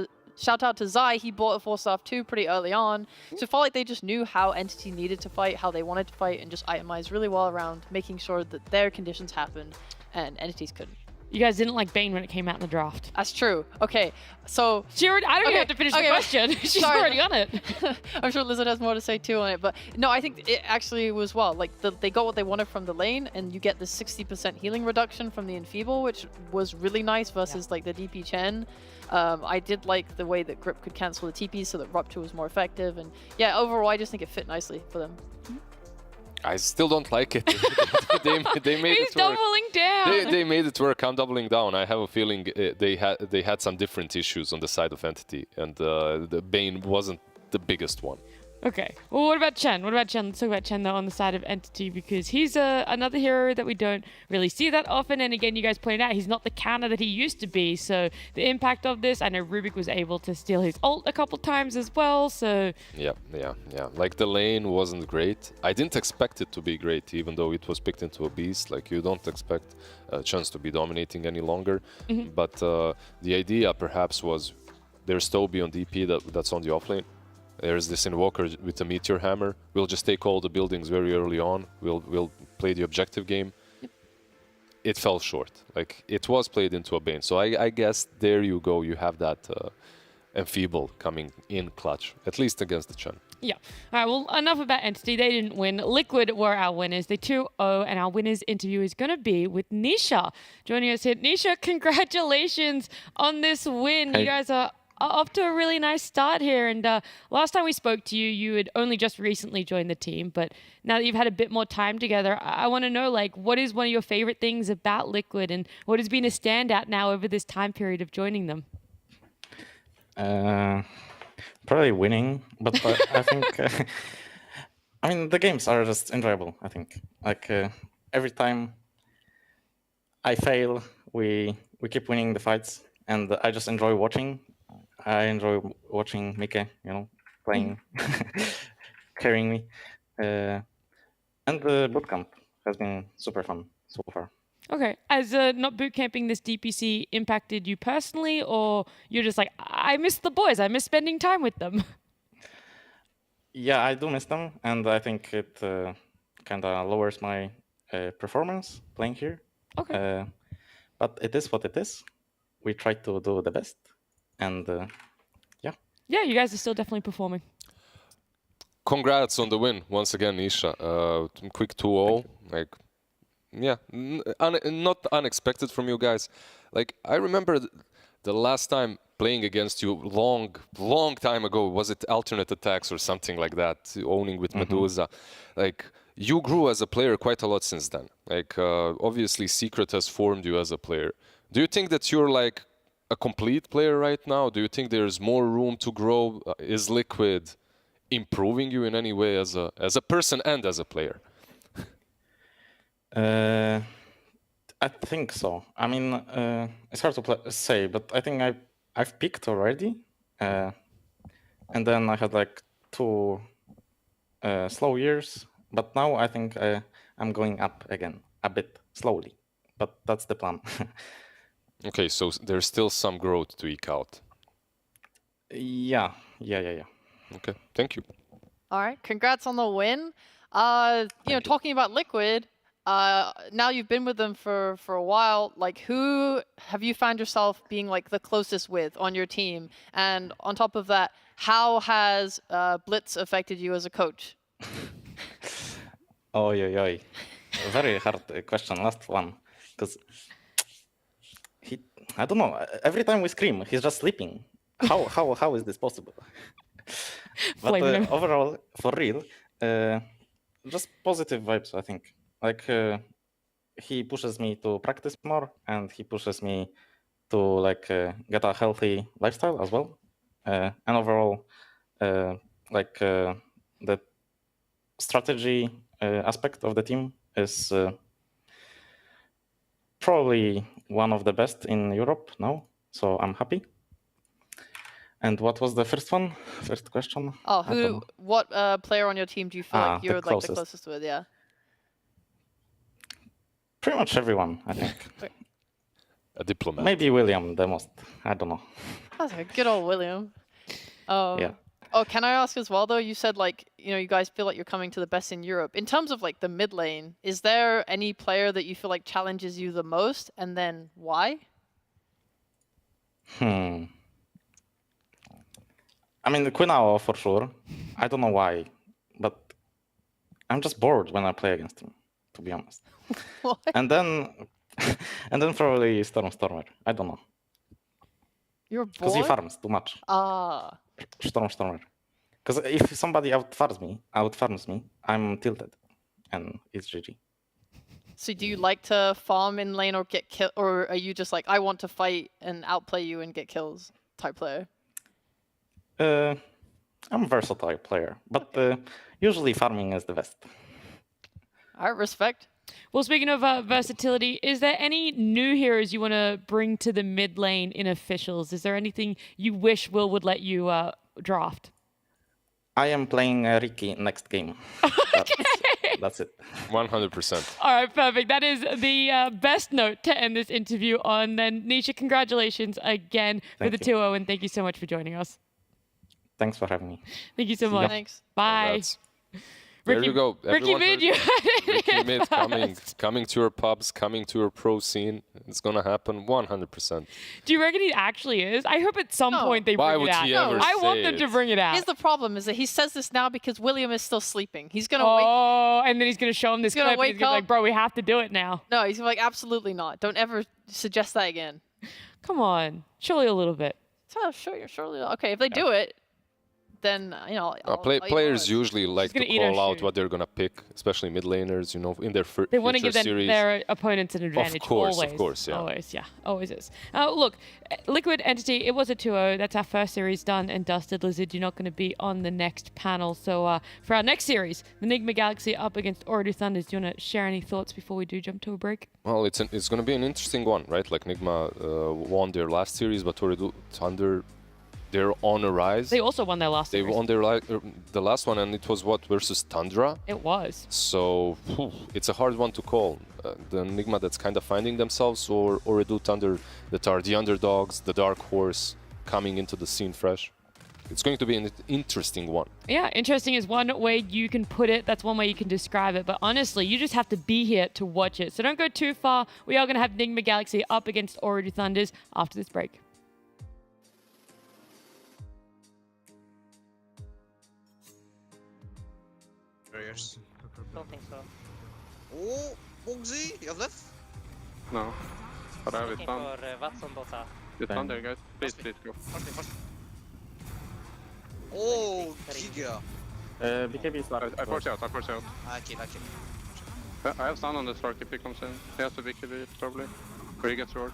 out to Zai, he bought a 4-staff too pretty early on. So it felt like they just knew how Entity needed to fight, how they wanted to fight, and just itemized really well around making sure that their conditions happened and Entities couldn't. You guys didn't like Bane when it came out in the draft. That's true. Okay, so... I don't even have to finish the okay, question. She's sorry. already on it. I'm sure Lizard has more to say too on it, but no, I think it actually was well. Like, they got what they wanted from the lane, and you get the 60% healing reduction from the Enfeeble, which was really nice versus like the DP Chen. I did like the way that Grip could cancel the TP so that Rupture was more effective, and yeah, overall I just think it fit nicely for them. I still don't like it. they made He's it work. doubling down. They made it work. I'm doubling down. I have a feeling they had some different issues on the side of Entity, and the Bane wasn't the biggest one. Okay. Well, what about Chen? Let's talk about Chen, though, on the side of Entity, because he's another hero that we don't really see that often. And again, you guys pointed out, he's not the counter that he used to be. So the impact of this, I know Rubik was able to steal his ult a couple times as well. So Yeah. Like, the lane wasn't great. I didn't expect it to be great, even though it was picked into a beast. Like, you don't expect Chance to be dominating any longer. But the idea, perhaps, was there's Toby on DP that's on the offlane. There's this Invoker with a Meteor Hammer. We'll just take all the buildings very early on. We'll play the objective game. Yep. It fell short. Like, it was played into a Bane. So I guess there you go. You have that Enfeeble coming in clutch, at least against the Chen. yeah. All right, well, enough about Entity. They didn't win. Liquid were our winners. They 2-0, and our winners interview is going to be with Nisha. Joining us here. Nisha, congratulations on this win. Hey. You guys are off to a really nice start here. And last time we spoke to you, you had only just recently joined the team. But now that you've had a bit more time together, I want to know, like, what is one of your favorite things about Liquid, and what has been a standout now over this time period of joining them? Probably winning, but I think I mean the games are just enjoyable. I think like every time I fail, we keep winning the fights, and I just enjoy watching. I enjoy watching Mike, you know, playing, carrying me, and the bootcamp has been super fun so far. Okay. Has not boot camping this DPC impacted you personally, or you're just like, I miss the boys, I miss spending time with them? Yeah, I do miss them, and I think it kind of lowers my performance playing here. Okay. But it is what it is. We try to do the best, and yeah. Yeah, you guys are still definitely performing. Congrats on the win once again, Nisha. Quick 2-0. Like, yeah, not unexpected from you guys. Like, I remember the last time playing against you long time ago. Was it alternate attacks or something like that? Owning with Medusa. Like, you grew as a player quite a lot since then. Like, obviously, Secret has formed you as a player. Do you think that you're like a complete player right now? Do you think there's more room to grow? Is Liquid improving you in any way as a person and as a player? I think so. I mean, it's hard to say, but I think I've peaked already, and then I had like 2 slow years. But now I think I'm going up again, a bit slowly. But that's the plan. Okay, so there's still some growth to eke out. Yeah. Okay, thank you. All right, congrats on the win. You know, talking about Liquid, now you've been with them for a while. Like, who have you found yourself being like the closest with on your team? And on top of that, how has Blitz affected you as a coach? Oi. Very hard question, last one. Because I don't know, every time we scream, he's just sleeping. How is this possible? But overall, for real, just positive vibes, I think. Like, he pushes me to practice more, and he pushes me to like get a healthy lifestyle as well. And overall, like the strategy aspect of the team is probably one of the best in Europe now, so I'm happy. And what was the first one? First question? Oh, I don't know. what player on your team do you feel like the you're like the closest. closest with? Yeah. Pretty much everyone, I think. A diplomat. Maybe William the most. I don't know. That's a good old William. Yeah. Oh, can I ask as well though? You said like, you know, you guys feel like you're coming to the best in Europe. In terms of like the mid lane, is there any player that you feel like challenges you the most, and then why? I mean, the Quinao for sure. I don't know why, but I'm just bored when I play against him, to be honest. Why? And then, and then probably Stormer. I don't know, You're because he bored? farms too much. Ah. Stormer. Because if somebody outfarms me, I'm tilted, and it's GG. So do you like to farm in lane or get kill, or are you just like, I want to fight and outplay you and get kills type player? I'm a versatile player, but usually farming is the best. All right, respect. Well, speaking of versatility, is there any new heroes you want to bring to the mid lane in officials? Is there anything you wish Will would let you draft? I am playing Ricky next game. That's it. 100%. All right, perfect. That is the best note to end this interview on. Then, Nisha, congratulations again for the 2-0, and thank you so much for joining us. Thanks for having me. Thank you so much. Thanks. Bye. Congrats. There you go. Ricky Everyone Mid, heard you it. Ricky Mid coming to your pubs, coming to your pro scene. It's gonna happen 100%. Do you reckon he actually is? I hope at some point they Why bring would it out. he ever I want say them to it? bring it out. Here's the problem: is that he says this now because William is still sleeping. He's gonna wake. Oh, and then he's gonna show him this He's gonna clip. And he's wake gonna be up. like, bro, we have to do it now. No, he's gonna be like, absolutely not. Don't ever suggest that again. Come on, surely a little bit. So sure, surely. Okay, if they do it, then you know. Players usually like to gonna eat our call out shoe. what they're gonna pick, especially mid laners. You know, in their They want to future give series. their opponents an advantage. course, of always. course, yeah. Always, yeah. Always is. Look, Liquid Entity, it was a 2-0. That's our first series done and dusted. Lizard, you're not going to be on the next panel. So for our next series, the Enigma Galaxy up against Oridu Thunders, do you want to share any thoughts before we do jump to a break? Well, it's going to be an interesting one, right? Like Nigma won their last series, but Oridu Thunder, they're on a rise. They also won their last They series. won their the last one, and it was what, versus Tundra? It was. So it's a hard one to call. The Enigma that's kind of finding themselves, or Oridu Thunder that are the underdogs, the dark horse coming into the scene fresh. It's going to be an interesting one. Yeah, interesting is one way you can put it. That's one way you can describe it. But honestly, you just have to be here to watch it. So don't go too far. We are going to have Enigma Galaxy up against Oridu Thunders after this break. Barriers. Don't think so. Oh, Bugsy, you have left? No. But I have it Looking done. for Watson Dota. It's done there, guys. Please, please go. Oh, Giga. BKB is left. I force out, I force out. I kill. I have stun on the Stark if he comes in. He has the BKB, probably. Where he gets roared.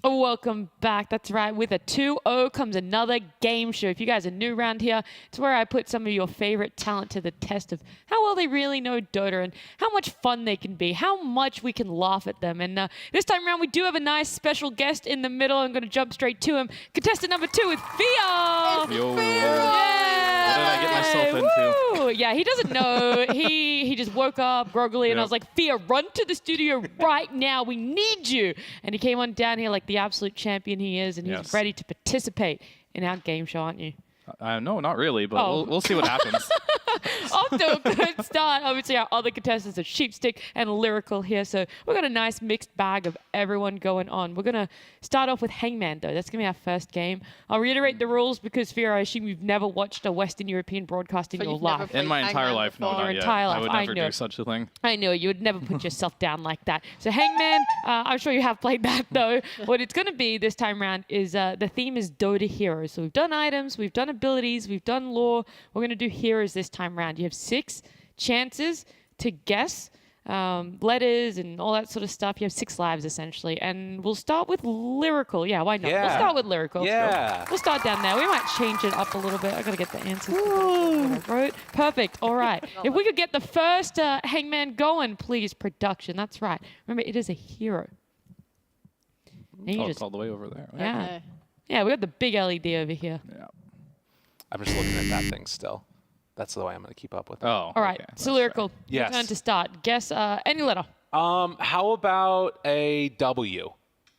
Welcome back. That's right. With a 2-0 comes another game show. If you guys are new around here, it's where I put some of your favorite talent to the test of how well they really know Dota and how much fun they can be, how much we can laugh at them. And this time around, we do have a nice special guest in the middle. I'm going to jump straight to him. Contestant number 2 with Fia. Yo. Yeah. What did I get myself into? Woo. Yeah, he doesn't know. he just woke up groggily, and I was like, Fia, run to the studio right now. We need you. And he came on down here like the absolute champion he is, and he's ready to participate in our game show, aren't you? No, not really, but we'll see what happens. Off to a good start. Obviously, our other contestants are Sheepstick and Lyrical here, so we've got a nice mixed bag of everyone going on. We're going to start off with Hangman, though. That's going to be our first game. I'll reiterate the rules because, Fia, I assume you've never watched a Western European broadcast in your life. In my entire life, no, not yet. I would never do such a thing. I know. You would never put yourself down like that. So, Hangman, I'm sure you have played that, though. What it's going to be this time around is the theme is Dota Heroes. So, we've done items, we've done abilities, we've done lore. We're going to do heroes this time around. You have 6 chances to guess letters and all that sort of stuff. You have 6 lives essentially, and we'll start with Lyrical. Yeah, why not? Yeah. We'll start with Lyrical. Yeah. We'll start down there. We might change it up a little bit. I gotta get the answers. What I wrote. Perfect. All right. If we could get the first Hangman going, please, production. That's right. Remember, it is a hero. And you It's all the way over there. Right? Yeah. Okay. Yeah, we got the big LED over here. Yeah. I'm just looking at that thing still. That's the way I'm going to keep up with it. Oh. All right. okay. So Lyrical. Yes. Your turn to start. Guess any letter. How about a W?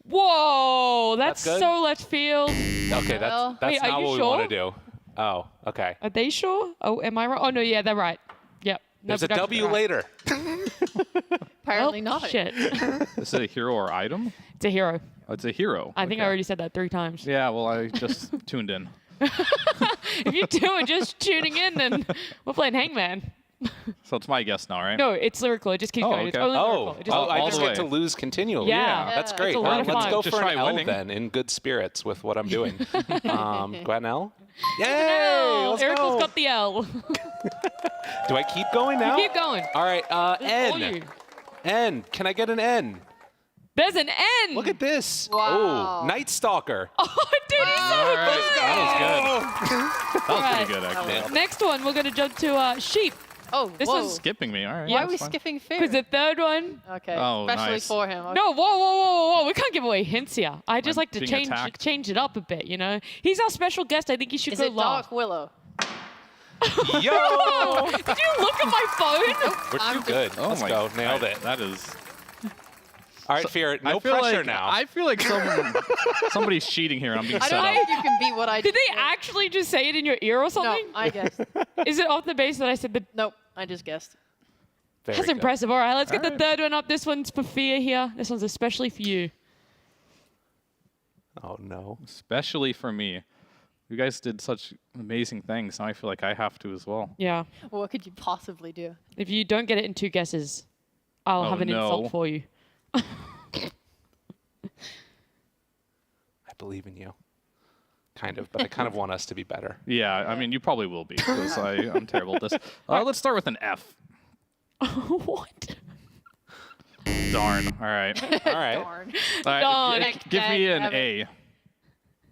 Whoa, that's That's good? so left field. Okay, Well- that's Wait, are not you what we sure? want to do. Oh, okay. Are they sure? Oh, am I wrong? Oh no, yeah, they're right. Yep. No There's a production, W right. later. Apparently Well, not. Shit. Is it a hero or item? It's a hero. Oh, it's a hero. I think I Okay. already said that 3 times. Yeah, well, I just tuned in. If you two are just tuning in, then we're playing Hangman. So it's my guess now, right? No, it's Lyrical. It just keeps Oh, going. It's okay. only Oh, Lyrical. It just I all just the get to way. lose continually. Yeah. That's Yeah. great. It's a All lot right, of let's fun. go Just for an try L winning. then, in good spirits with what I'm doing. Go ahead, L. Yay! L. Let's Lyrical's go. got the L. Do I keep going now? Keep going. All right, This is all N. you. N. Can I get an N? There's an N. Look at this. Wow. Oh, Night Stalker. Oh, dude, he's so All right. good. That was good. That was Right. pretty good, actually. Next one, we're going to jump to Sheep. Oh, This whoa. one's Skipping me. All right. Why are that's we fine. skipping fear? Because the third one. Okay, Oh, especially nice. for him. Okay. No, whoa. We can't give away hints here. I just I'm like to being attacked. change it up a bit, you know? He's our special guest. I think he should Is go it last. Dark Willow? Yo! Did you look at my phone? We're too good. Oh Let's my go. Nailed God, it. That is. All right, Fear. No I feel pressure like, now. I feel like somebody's cheating here. I'm being I set don't up. think you can beat what I Did they did. actually just say it in your ear or No, something? I guessed. Is it off the base that I said the... Nope, I just guessed. Very That's good. impressive. All right, let's get the right. third one up. This one's for Fear here. This one's especially for you. Oh, no. Especially for me. You guys did such amazing things. Now I feel like I have to as well. Yeah. What could you possibly do? If you don't get it in 2 guesses, I'll Oh, have an no. insult for you. I believe in you. Kind of, but I kind of want us to be better. Yeah, I mean, you probably will be because I'm terrible at this. Let's start with an F. What? Darn. All right. All right. Darn. All right. Darn. Give me an Damn A.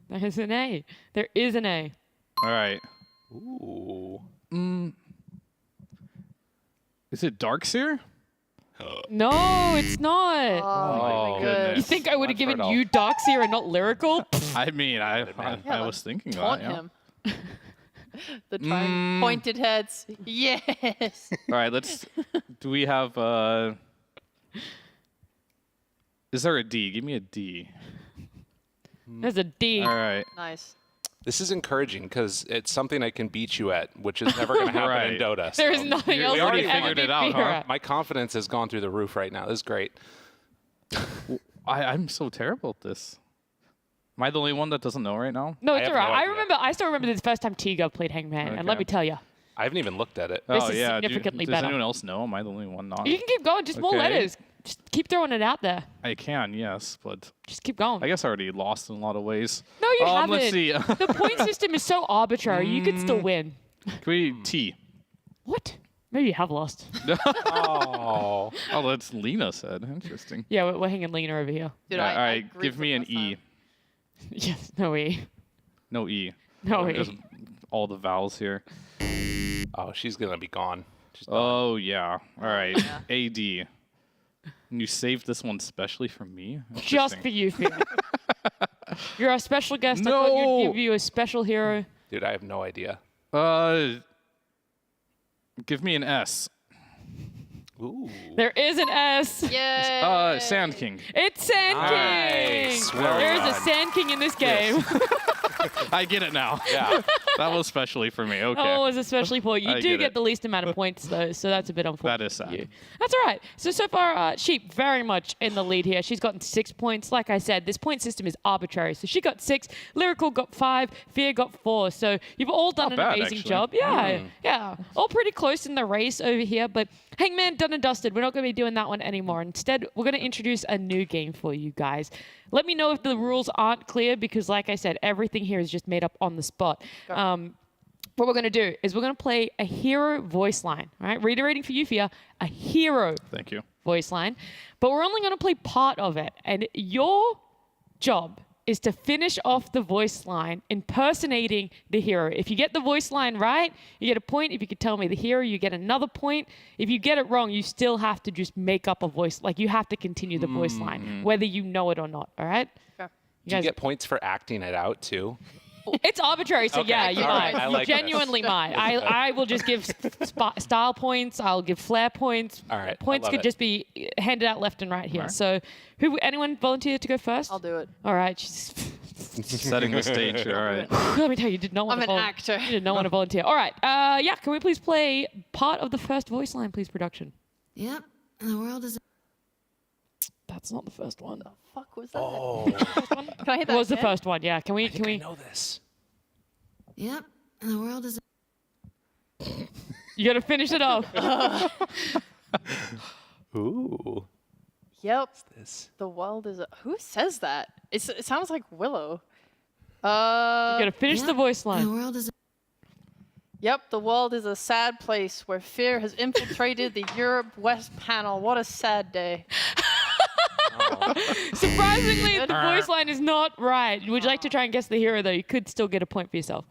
There's an A. There is an A. All right. Ooh. Is it Darkseer? No, it's not. Oh, my good. goodness. You think I would have I've given heard all. you Doxy and not Lyrical? I mean, I Yeah, was thinking Taunt that. Yeah. him. The time pointed heads. Yes. All right. Do we have? Is there a D? Give me a D. There's a D. All right. Nice. This is encouraging because it's something I can beat you at, which is never going to happen Right. in Dota. There is so nothing we else already we can ever figured it beat out, Fear huh? at. My confidence has gone through the roof right now. This is great. I'm so terrible at this. Am I the only one that doesn't know right now? No, I it's have alright. no idea. I still remember the first time Tiga played Hangman, and let Okay. me tell you, I haven't even looked at it. This oh is yeah. significantly does better. anyone else know? Am I the only one not? you can keep going. Just more Okay. letters. Just keep throwing it out there. I can, yes, but Just keep going. I guess I already lost in a lot of ways. No, you haven't. Let's see. The point system is so arbitrary. You could still win. Can we T? What? Maybe you have lost. Oh. Oh, that's Lena said. Interesting. Yeah, we're hanging Lena over here. Dude, All I right, agreed give with me an last E. time. Yes, no E. No E. No Or E. just all the vowels here. Oh, she's going to be gone. She's done. Oh yeah. All right. Yeah. AD. And you saved this one specially for me? Just for Interesting. you, Fear. You're our special guest. I thought No. you'd give you a special hero. Dude, I have no idea. Give me an S. Ooh. There is an S. Yay. Sand King. It's Sand Nice. King. Well There's a done. Sand King in this game. I get it now. Yeah. That was specially for me. Okay. Oh, it was especially for you. You I do get get it. the least amount of points, though, so that's a bit unfortunate. That is for sad. you. That's all right. So far, Sheep very much in the lead here. She's gotten 6 points. Like I said, this point system is arbitrary. So she got 6, Lyrical got 5, Fear got 4. So you've all done Not an bad, amazing actually. job. Yeah, yeah. All pretty close in the race over here, but Hangman done and dusted. We're not going to be doing that one anymore. Instead, we're going to introduce a new game for you guys. Let me know if the rules aren't clear because, like I said, everything here is just made up on the spot. what we're going to do is we're going to play a hero voice line. All right, reiterating for you, Fia, a hero Thank you. voice line. But we're only going to play part of it. And your job is to finish off the voice line impersonating the hero. If you get the voice line right, you get a point. If you could tell me the hero, you get another point. If you get it wrong, you still have to just make up a voice. Like, you have to continue the voice line, whether you know it or not, all right? Okay. Do you get points for acting it out, too? It's arbitrary, so Okay, yeah, you all right, might. I like You this. genuinely might. I will just give style points. I'll give flair points. All right, I Points love could it. just be handed out left and right here. All right. So, anyone volunteer to go first? I'll do it. All right. She's Setting the stage here. All right. Let me tell you, you did not want I'm to an actor. You did not want to volunteer. All right. Yeah, can we please play part of the first voice line, please, production? Yep, and the world is. That's not the first one. The fuck was that? Oh, Can I hit It that was the again? first one, yeah. Can we? I know this. Yep, and the world is. You got to finish it off. Ooh. Yep. This. The world is. Who says that? It sounds like Willow. You got to finish the voice And the line. world is. Yep, the world is a sad place where fear has infiltrated the Europe West panel. What a sad day. Surprisingly, the voice line is not right. Would you like to try and guess the hero, though? You could still get a point for yourself.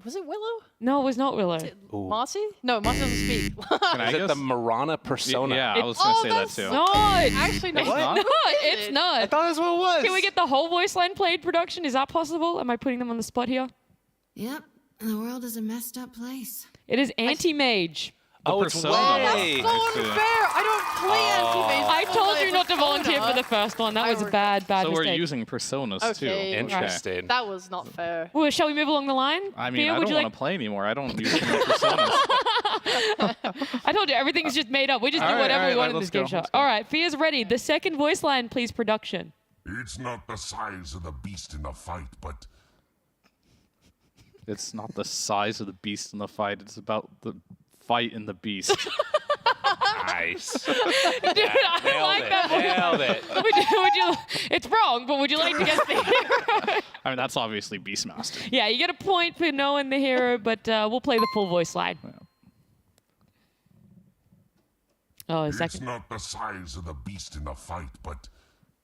Was it Willow? No, it was not Willow. Ooh. Mossy? No, Mossy doesn't speak. Can I Is it guess? the Marana persona? Yeah, I was going to say that that's too. No, Actually, no. it's What? not. It's I not. thought that's what it was. Can we get the whole voice line played, production? Is that possible? Am I putting them on the spot here? Yep, and the world is a messed up place. It is anti-mage. Oh, it's persona. way. So unfair. I don't play anti-mage. I told play you not to volunteer for Persona. the first one. That I was a regret- bad So we're mistake. using personas too. Okay. Interesting. That was not fair. Well, shall we move along the line? I mean, Fia, I would don't you want like? to play anymore. I don't use too many personas. I told you everything's just made up. We just do All right, whatever all we right, want in let's this game go, show. let's go. All right, Fia's ready. The second voice line, please, production. It's not the size of the beast in the fight, but It's not the size of the beast in the fight. It's about the fight in the beast. Nice. Dude, I like that one. Nailed it. Would you? It's wrong, but would you like to guess the hero? I mean, that's obviously Beastmaster. Yeah, you get a point for knowing the hero, but we'll play the full voice line. Oh, a it's second. not the size of the beast in the fight, but,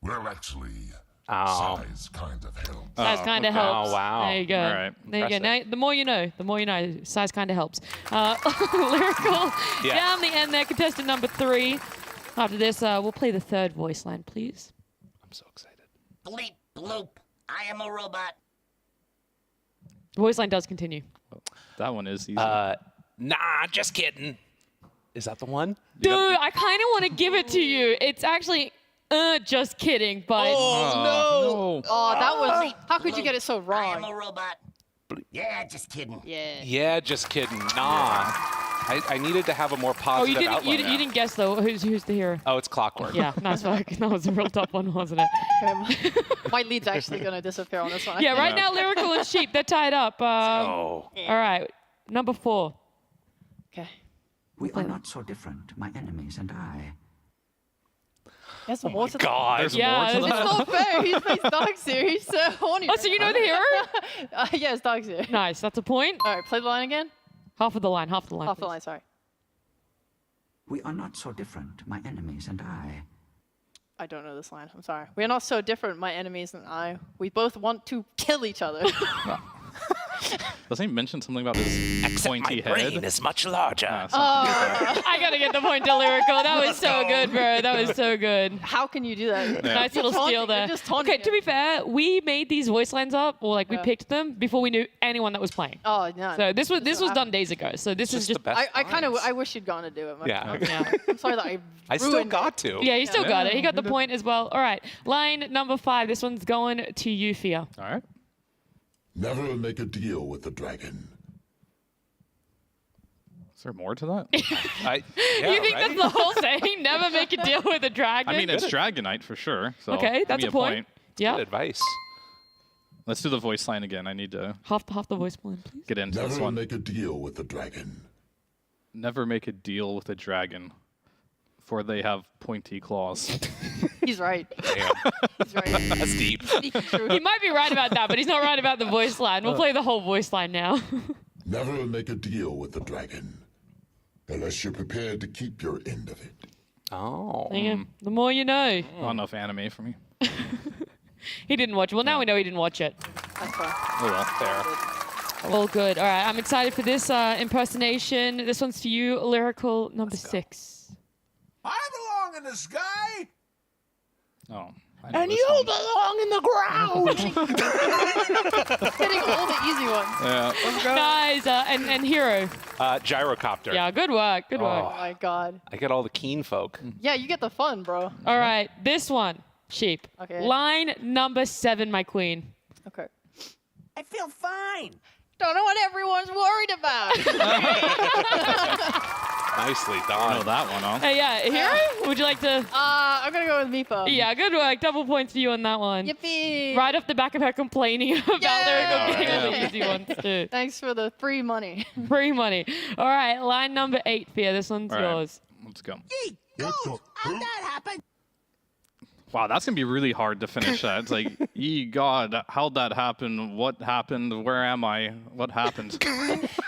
well, actually, Oh. size kind of helps. Size kind of okay. helps. Oh, wow. There you go. All right. There you go. Impressive. Now, the more you know, the more you know. Size kind of helps. Lyrical Yeah. down the end there, contestant number 3. After this, we'll play the third voice line, please. I'm so excited. Bleep, bloop, I am a robot. The voice line does continue. That one is easy. Nah, just kidding. Is that the one? Dude, I kind of want to give it to you. It's actually, just kidding, but no. Oh, that was. How could you get it so I am a wrong? robot. Yeah, just kidding. Yeah. Yeah, just kidding. Nah. I needed to have a more oh, positive you didn't, outline. you didn't guess though. Who's the hero? Oh, it's Clockwork. Yeah, nice work. That was a real tough one, wasn't it? My lead's actually going to disappear on this one. I Yeah, think. right now, Lyrical and Sheep, they're tied up. Oh. All right, number 4. Okay. We are not so different, my enemies and I. There's more to God. There's Yeah, more to it's It's that. not fair. He's faced Darkseer. He's so horny. Oh, so you know the hero? Yeah, it's Darkseer. Nice, that's a point. All right, play the line again. Half of the line, half of the line. Half the please. line, sorry. We are not so different, my enemies and I. I don't know this line. I'm sorry. We are not so different, my enemies and I. We both want to kill each other. Doesn't he mention something about his pointy head? is much larger. Something like that. I gotta get the point to Lyrical. That was so good, bro. That was so good. How can you do that? Nice little Taunting, steal there. you're just taunting Okay, to him. be fair, we made these voice lines up, or like we Yeah. picked them before we knew anyone that was playing. Oh, no. So this was So done days ago. So this is Just the just. best I kind of. lines. I wish you'd gone to do it. Yeah. I'm sorry that I. I still ruined got to. Yeah, he still got it. He got the he did. point as well. All right, line number 5. This one's going to you, Fia. All right. Never make a deal with the dragon. Is there more to that? You think that's the whole saying? Never make a deal with a dragon? I mean, it's Dragonite for sure. So okay, give that's me a point. Yeah, Good advice. Let's do the voice line again. I need to half the voice line, please. get into this Never one. make a deal with the dragon. Never make a deal with a dragon, for they have pointy claws. He's right. Damn. He's right. That's deep. Speaking true. He might be right about that, but he's not right about the voice line. We'll play the whole voice line now. Never make a deal with the dragon unless you're prepared to keep your end of it. Oh. The more you know. Not enough anime for me. He didn't watch it. Well, now we know he didn't watch it. That's fine. Oh well. Fair. All good. All right, I'm excited for this impersonation. This one's for you, lyrical number 6. I belong in the sky. Oh. And you belong in the ground. Hitting all the easy ones. Yeah. Guys, and Hero. Gyrocopter. Yeah, good work. Good work. Oh my god. I get all the keen folk. Yeah, you get the fun, bro. All right, this one, Sheep. Okay. Line number 7, my queen. Okay. I feel fine. Don't know what everyone's worried about. Nicely I done. know that one, huh? Hey, yeah, Hero, would you like to? I'm gonna go with Meepo. Yeah, good work. Double points for you on that one. Yippee! Right off the back of her complaining about lyrical getting all the Yay! easy ones too. Thanks for the free money. Free money. All right, line number 8, Fia. This one's All right. yours. Let's go. How'd that happen? Wow, that's gonna be really hard to finish that. It's like, ye God, how'd that happen? What happened? Where am I? What happened?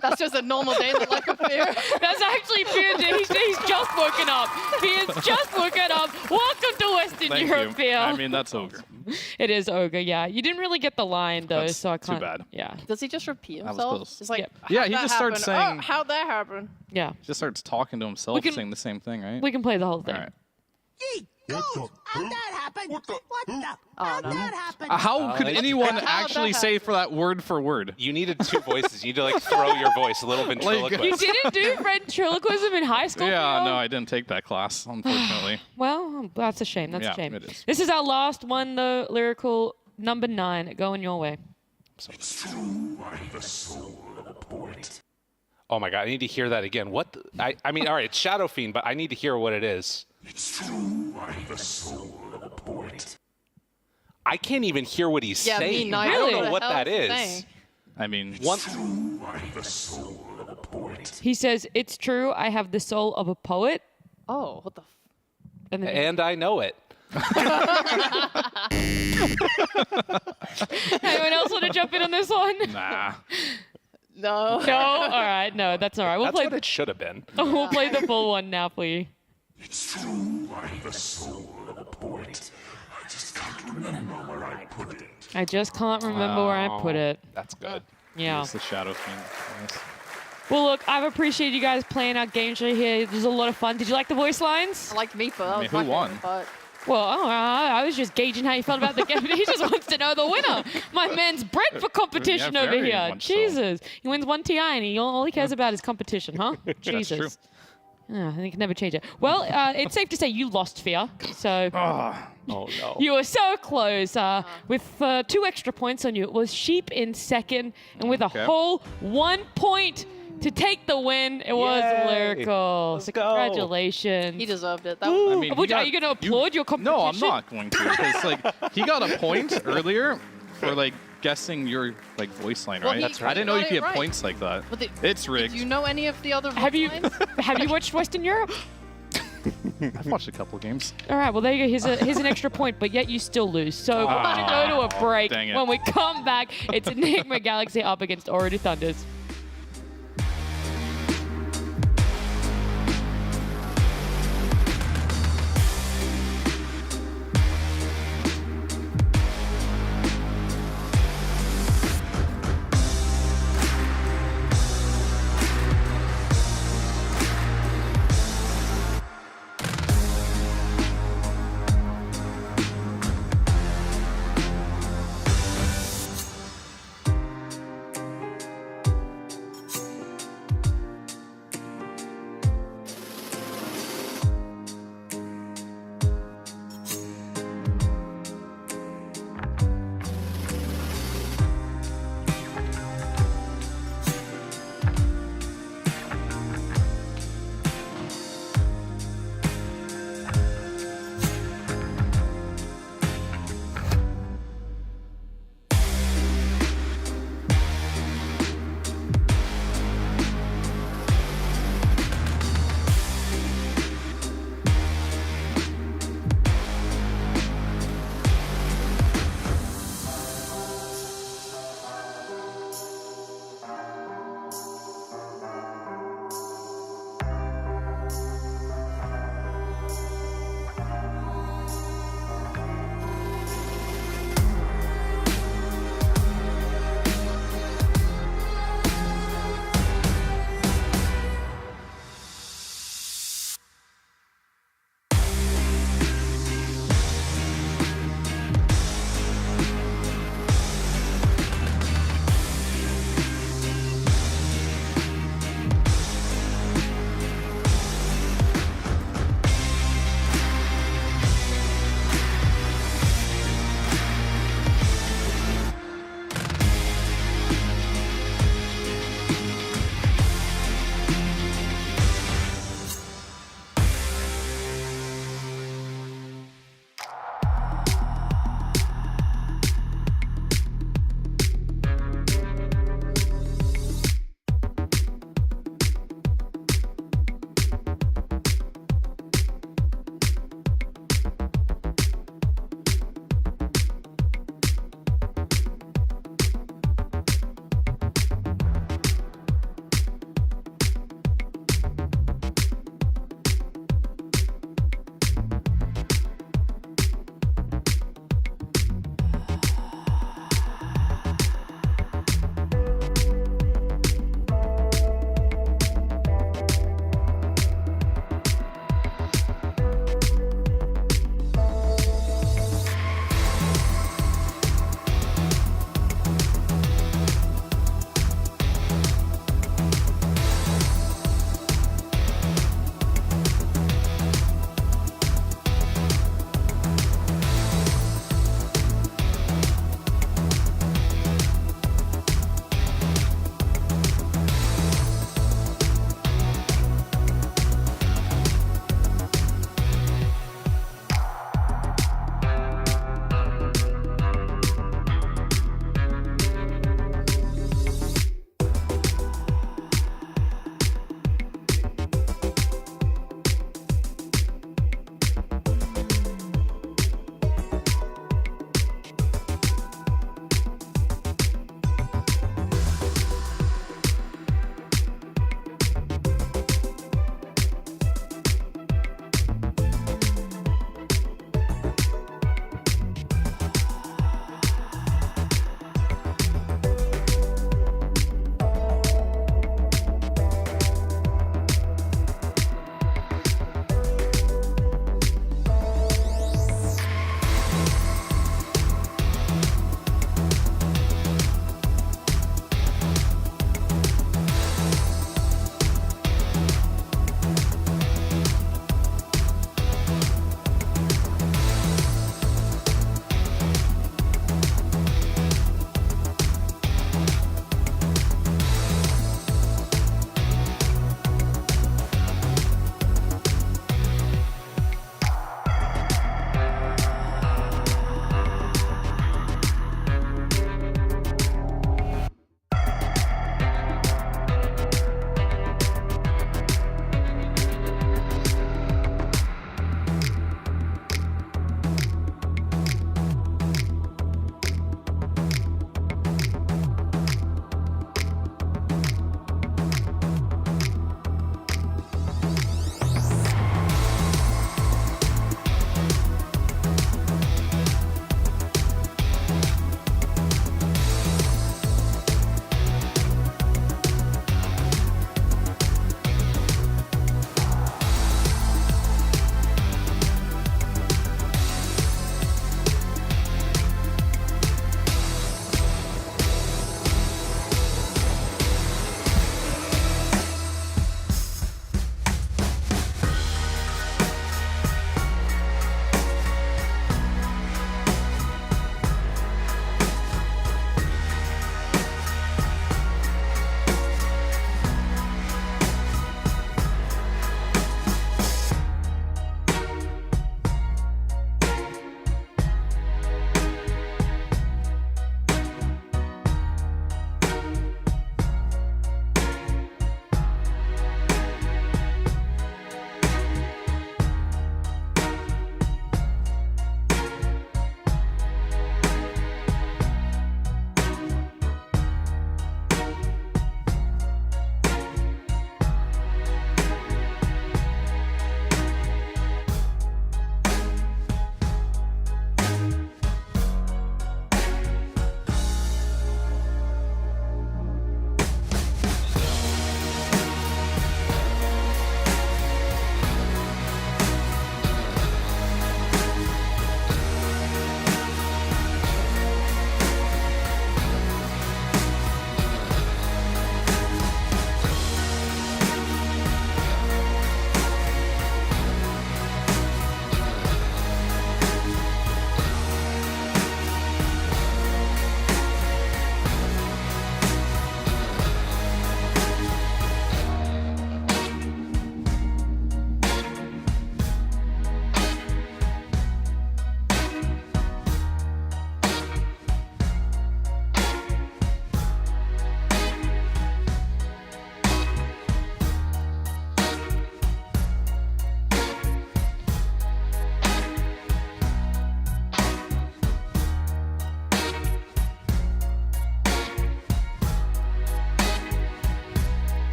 That's just a normal day in the life of Fear. That's actually Fia. He's just woken up. Fia's just woken up. Welcome to Western Thank Europe, you. Fia. I mean, that's Ogre. It is Ogre, yeah. You didn't really get the line, though, That's so I too can't. bad. Yeah. Does he just repeat was himself? close. It's like, Yep. Yeah, how'd he that just starts happen? saying- Oh, how'd that happen? Yeah. Just starts talking to himself, can- saying the same thing, right? We can play the whole thing. All right. How'd that happen? What the? How'd no. that happen? How could it's- anyone How'd that actually say for that word for word? You needed 2 voices. You need to like throw your voice a little ventriloquist. You didn't do ventriloquism in high school? Yeah, Fia? no, I didn't take that class, unfortunately. Well, that's a shame. That's Yeah, a shame. it is. This is our last one, though. Lyrical number 9. Going your way. It's true, I'm the soul of a poet. Oh my god, I need to hear that again. What? I mean, all right, it's Shadow Fiend, but I need to hear what it is. It's true, I'm the soul of a poet. I can't even hear what he's Yeah, me saying. neither. I don't Really? know what the hell that is he is. saying? I mean, One, True, I'm the soul of a poet. He says, "It's true. I have the soul of a poet." Oh, what the? And then and I know it. anyone else want to jump in on this one? nah. No. No. All right. No, that's all right. We'll That's play. what it should have been. We'll play the full one now for you. It's true, I'm the soul of a poet. I just can't remember where I put it. I just can't remember where I put it. That's good. Yeah. It's the Shadow Fiend. Yes. Well, look, I've appreciated you guys playing our game show here. It was a lot of fun. Did you like the voice lines? I liked Meepo. That I mean, was who my won? favorite part. Well, I was just gauging how you felt about the game. He just wants to know the winner. My man's bred for competition Yeah, over very here. much so. Jesus. He wins 1 TI and all he cares about is competition, huh? Jesus. true. Yeah, and he can never change it. Well, it's safe to say you lost, Fia. So Oh no. you were so close. With 2 extra points on you, it was Sheep in second. And with a Okay. whole 1 point to take the win, it was Yay. Lyrical. Let's So go. congratulations. He deserved it. That was I mean, Are you going to applaud your competition? No, I'm not going to, because like he got a point earlier for like guessing your like voice line, Well, right? he- That's right. I didn't know he you got could it get right. points like that. But It's rigged. Do you know any of the other Have you lines? have you watched Western Europe? I've watched a couple games. All right, well, there you go. Here's an extra point, but yet you still lose. So we're going to go to a break. Dang it. When we come back, it's Enigma Galaxy up against Already Thunders.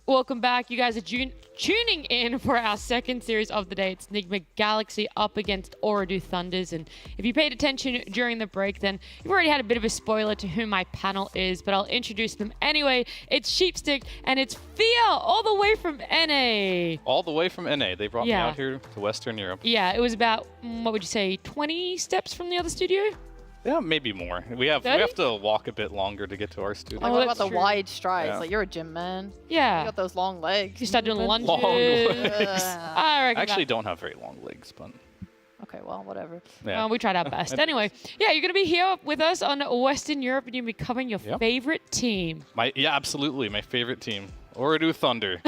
Welcome back. You guys are tuning in for our second series of the day. It's Enigma Galaxy up against Ooredoo Thunders. And if you paid attention during the break, then you've already had a bit of a spoiler to who my panel is, but I'll introduce them anyway. It's Sheepstick and it's Fia, all the way from NA. All the way from NA. They brought me out here to Western Europe. Yeah, it was about, what would you say, 20 steps from the other studio? Yeah, maybe more. We have to walk a bit longer to get to our studio. Like, what about the wide strides? Yeah. Like, you're a gym man. Yeah. You got those long legs. You start doing lunges. Long legs. I reckon I actually don't have very long legs, but... Okay, well, whatever. Yeah. We tried our best. Anyway, yeah, you're going to be here with us on Western Europe and you're going to be covering your favorite team. Yeah, absolutely. My favorite team. Ooredoo Thunder.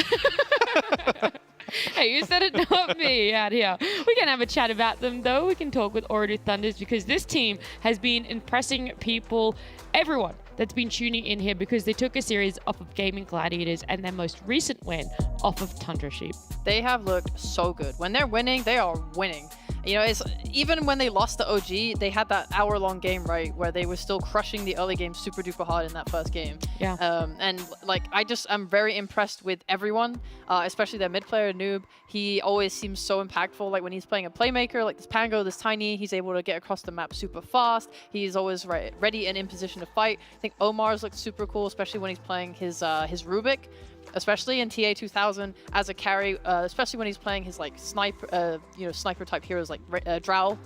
Hey, you said it, not me out here. We can have a chat about them, though. We can talk with Ooredoo Thunders because this team has been impressing people, everyone that's been tuning in here because they took a series off of Gaming Gladiators and their most recent win off of Tundra Sheep. They have looked so good. When they're winning, they are winning. You know, it's even when they lost to OG, they had that hour-long game, right, where they were still crushing the early game super duper hard in that first game. Yeah. And like, I'm very impressed with everyone, especially their mid player Noob. He always seems so impactful. Like when he's playing a playmaker, like this Pango, this Tiny, he's able to get across the map super fast. He's always ready and in position to fight. I think Omar's looked super cool, especially when he's playing his Rubik. Especially in TA 2000 as a carry, especially when he's playing his like sniper, sniper type heroes like Drow.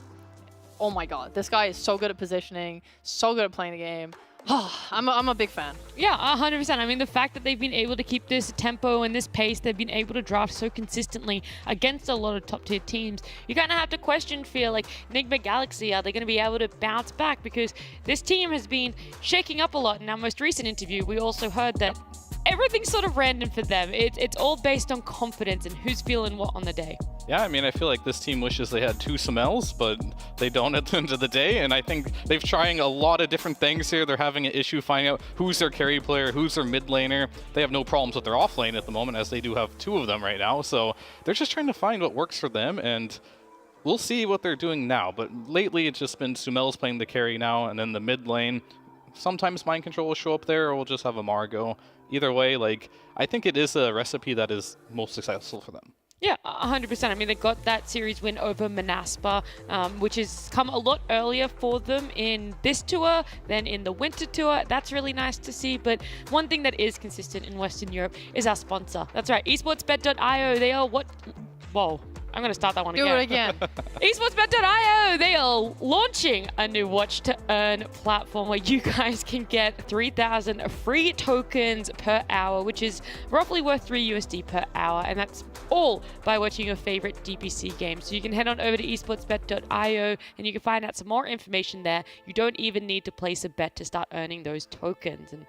Oh my god, this guy is so good at positioning, so good at playing the game. I'm a big fan. Yeah, 100%. I mean, the fact that they've been able to keep this tempo and this pace, they've been able to draft so consistently against a lot of top-tier teams, you kind of have to question, feel like, Enigma Galaxy, are they going to be able to bounce back? Because this team has been shaking up a lot. In our most recent interview, we also heard that everything's sort of random for them. It's all based on confidence and who's feeling what on the day. Yeah, I mean, I feel like this team wishes they had two Samels, but they don't at the end of the day. And I think they've trying a lot of different things here. They're having an issue finding out who's their carry player, who's their mid laner. They have no problems with their off lane at the moment, as they do have two of them right now. So they're just trying to find what works for them, and we'll see what they're doing now. But lately, it's just been Sumel's playing the carry now, and then the mid lane. Sometimes Mind Control will show up there, or we'll just have Amar go. Either way, like, I think it is a recipe that is most successful for them. Yeah, 100%. I mean, they got that series win over Manaspa, which has come a lot earlier for them in this tour than in the winter tour. That's really nice to see. But one thing that is consistent in Western Europe is our sponsor. That's right, esportsbet.io. They are what... Whoa. I'm going to start that one again. Do it again. esportsbet.io, they are launching a new watch to earn platform where you guys can get 3,000 free tokens per hour, which is roughly worth $3 per hour. And that's all by watching your favorite DPC games. So you can head on over to esportsbet.io and you can find out some more information there. You don't even need to place a bet to start earning those tokens. And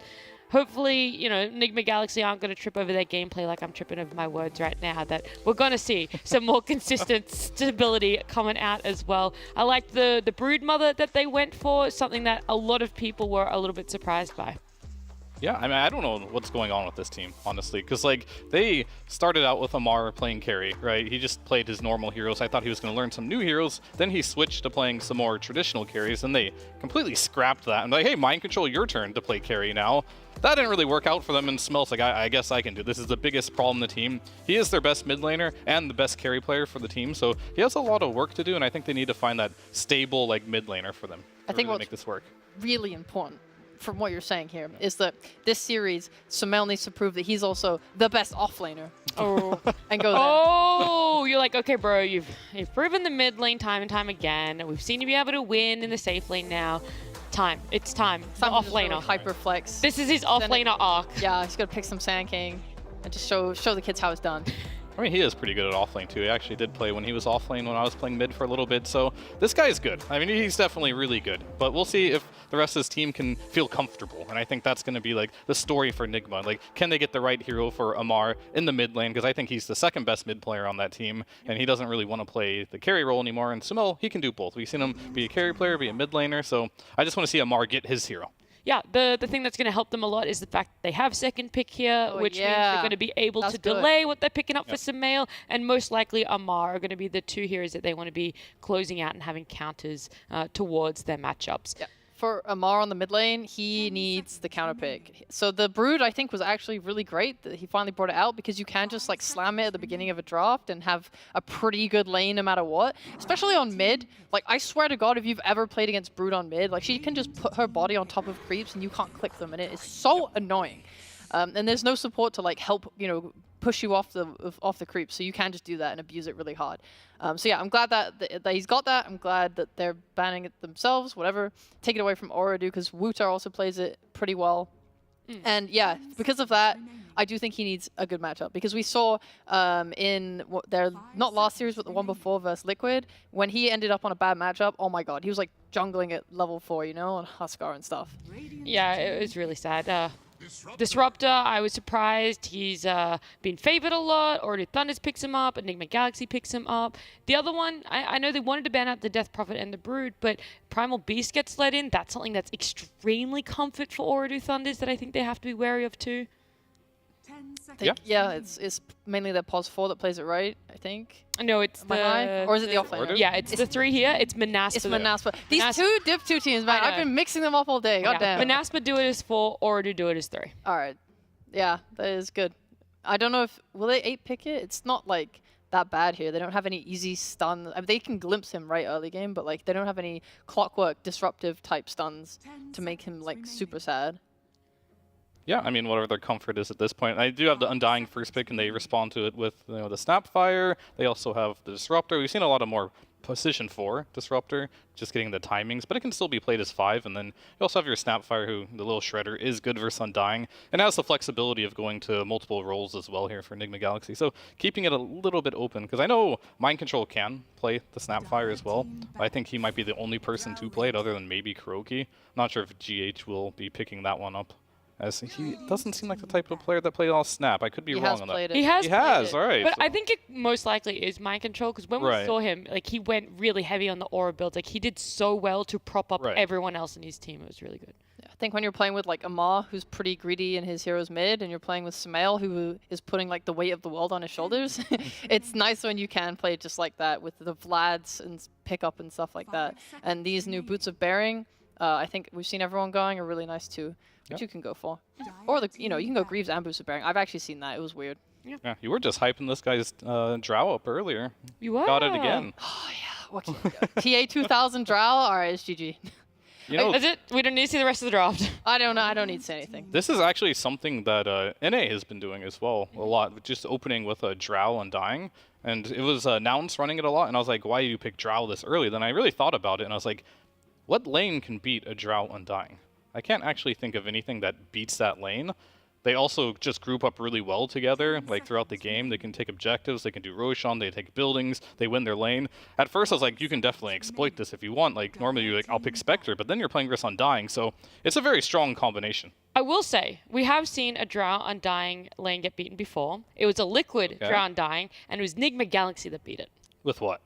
hopefully, Enigma Galaxy aren't going to trip over their gameplay like I'm tripping over my words right now, that we're going to see some more consistent stability coming out as well. I like the Brood Mother that they went for, something that a lot of people were a little bit surprised by. Yeah, I mean, I don't know what's going on with this team, honestly, because, like, they started out with Amar playing carry, right? He just played his normal heroes. I thought he was going to learn some new heroes. Then he switched to playing some more traditional carries, and they completely scrapped that. And like, hey, Mind Control, your turn to play carry now. That didn't really work out for them, and Smells like, I guess I can do this. Is the biggest problem in the team. He is their best mid laner and the best carry player for the team, so he has a lot of work to do, and I think they need to find that stable, like, mid laner for them to really make this work. Really important from what you're saying here is that this series, Sumel needs to prove that he's also the best offlaner. Oh, and go there. Oh, you're like, okay, bro, you've proven the mid lane time and time again. We've seen you be able to win in the safe lane now. It's time. The offlaner. Hyper flex. This is his offlaner arc. Yeah, he's gonna pick some Sand King and just show the kids how it's done. I mean, he is pretty good at offlane too. He actually did play when he was offlane when I was playing mid for a little bit. So this guy is good. I mean, he's definitely really good. But we'll see if the rest of his team can feel comfortable. And I think that's going to be like the story for Enigma. Like, can they get the right hero for Amar in the mid lane? Because I think he's the second best mid player on that team. And he doesn't really want to play the carry role anymore. And Sumel, he can do both. We've seen him be a carry player, be a mid laner. So I just want to see Amar get his hero. Yeah, the thing that's going to help them a lot is the fact that they have second pick here, which means they're going to be able to delay what they're picking up for Sumail, and most likely Amar are going to be the two heroes that they want to be closing out and having counters towards their matchups. Yeah. for Amar on the mid lane, he needs the counter pick. So the Brood, I think, was actually really great that he finally brought it out because you can just like slam it at the beginning of a draft and have a pretty good lane no matter what. Especially on mid. Like, I swear to God, if you've ever played against Brood on mid, like she can just put her body on top of creeps and you can't click them, and it is so annoying. And there's no support to like help, you know, push you off the creep, so you can just do that and abuse it really hard. So yeah, I'm glad that he's got that. I'm glad that they're banning it themselves, whatever. Take it away from Oradu, because Wutar also plays it pretty well. And yeah, because of that, I do think he needs a good matchup, because we saw in their, not last series, but the one before versus Liquid, when he ended up on a bad matchup, oh my god, he was like jungling at level 4, you know, on Huskar and stuff. Yeah, it was really sad. Disruptor, I was surprised. He's been favored a lot. Oradu Thunders picks him up. Enigma Galaxy picks him up. The other one, I know they wanted to ban out the Death Prophet and the Brood, but Primal Beast gets let in. That's something that's extremely comfort for Oradu Thunders that I think they have to be wary of too. Yeah, it's mainly the pos 4 that plays it right, I think. No, it's or is it the offlaner? Yeah, it's the 3 here. It's Manaspa. It's Manaspa. These two Div 2 teams, man, I've been mixing them up all day. God damn. Manaspa do it as 4, Oradu do it as 3. All right. Yeah, that is good. I don't know if, will they 8-pick it? It's not like that bad here. They don't have any easy stun. I mean, they can glimpse him right early game, but like they don't have any clockwork disruptive type stuns to make him like super sad. Yeah, I mean, whatever their comfort is at this point. I do have the Undying first pick, and they respond to it with, you know, the Snapfire. They also have the Disruptor. We've seen a lot of more position 4 Disruptor, just getting the timings, but it can still be played as 5. And then you also have your Snapfire, who, the little Shredder, is good versus Undying, and has the flexibility of going to multiple roles as well here for Enigma Galaxy. So keeping it a little bit open, because I know Mind Control can play the Snapfire as well. I think he might be the only person to play it, other than maybe Kuroki. Not sure if GH will be picking that one up, as he doesn't seem like the type of player that plays all Snap. I could be wrong on that. He has, all right. But so. I think it most likely is Mind Control, because when we saw him, like he went really heavy on the aura builds. Like he did so well to prop up everyone else in his team. It was really good. Yeah, I think when you're playing with like Amar, who's pretty greedy in his hero's mid, and you're playing with Sumail, who is putting like the weight of the world on his shoulders, it's nice when you can play just like that with the Vlads and pickup and stuff like that. And these new Boots of Bearing, I think we've seen everyone going, are really nice too. Which you can go for. Or, the, you know, you can go Greaves and Boost of Bearing. I've actually seen that. It was weird. Yeah, you were just hyping this guy's Drow up earlier. You were. Got it again. Oh, yeah. What TA 2000 Drow? All right, it's GG. You know, is it? We don't need to see the rest of the draft. I don't know. I don't need to say anything. This is actually something that NA has been doing as well a lot, just opening with a Drow Undying. And it was Nouns running it a lot, and I was like, why do you pick Drow this early? Then I really thought about it, and I was like, what lane can beat a Drow Undying? I can't actually think of anything that beats that lane. They also just group up really well together, like throughout the game. They can take objectives, they can do Roshan, they take buildings, they win their lane. At first I was like, you can definitely exploit this if you want. Like normally you're like, I'll pick Spectre, but then you're playing versus Undying, so it's a very strong combination. I will say, we have seen a Drow Undying lane get beaten before. It was a Liquid Drow Undying, and it was Enigma Galaxy that beat it. With what?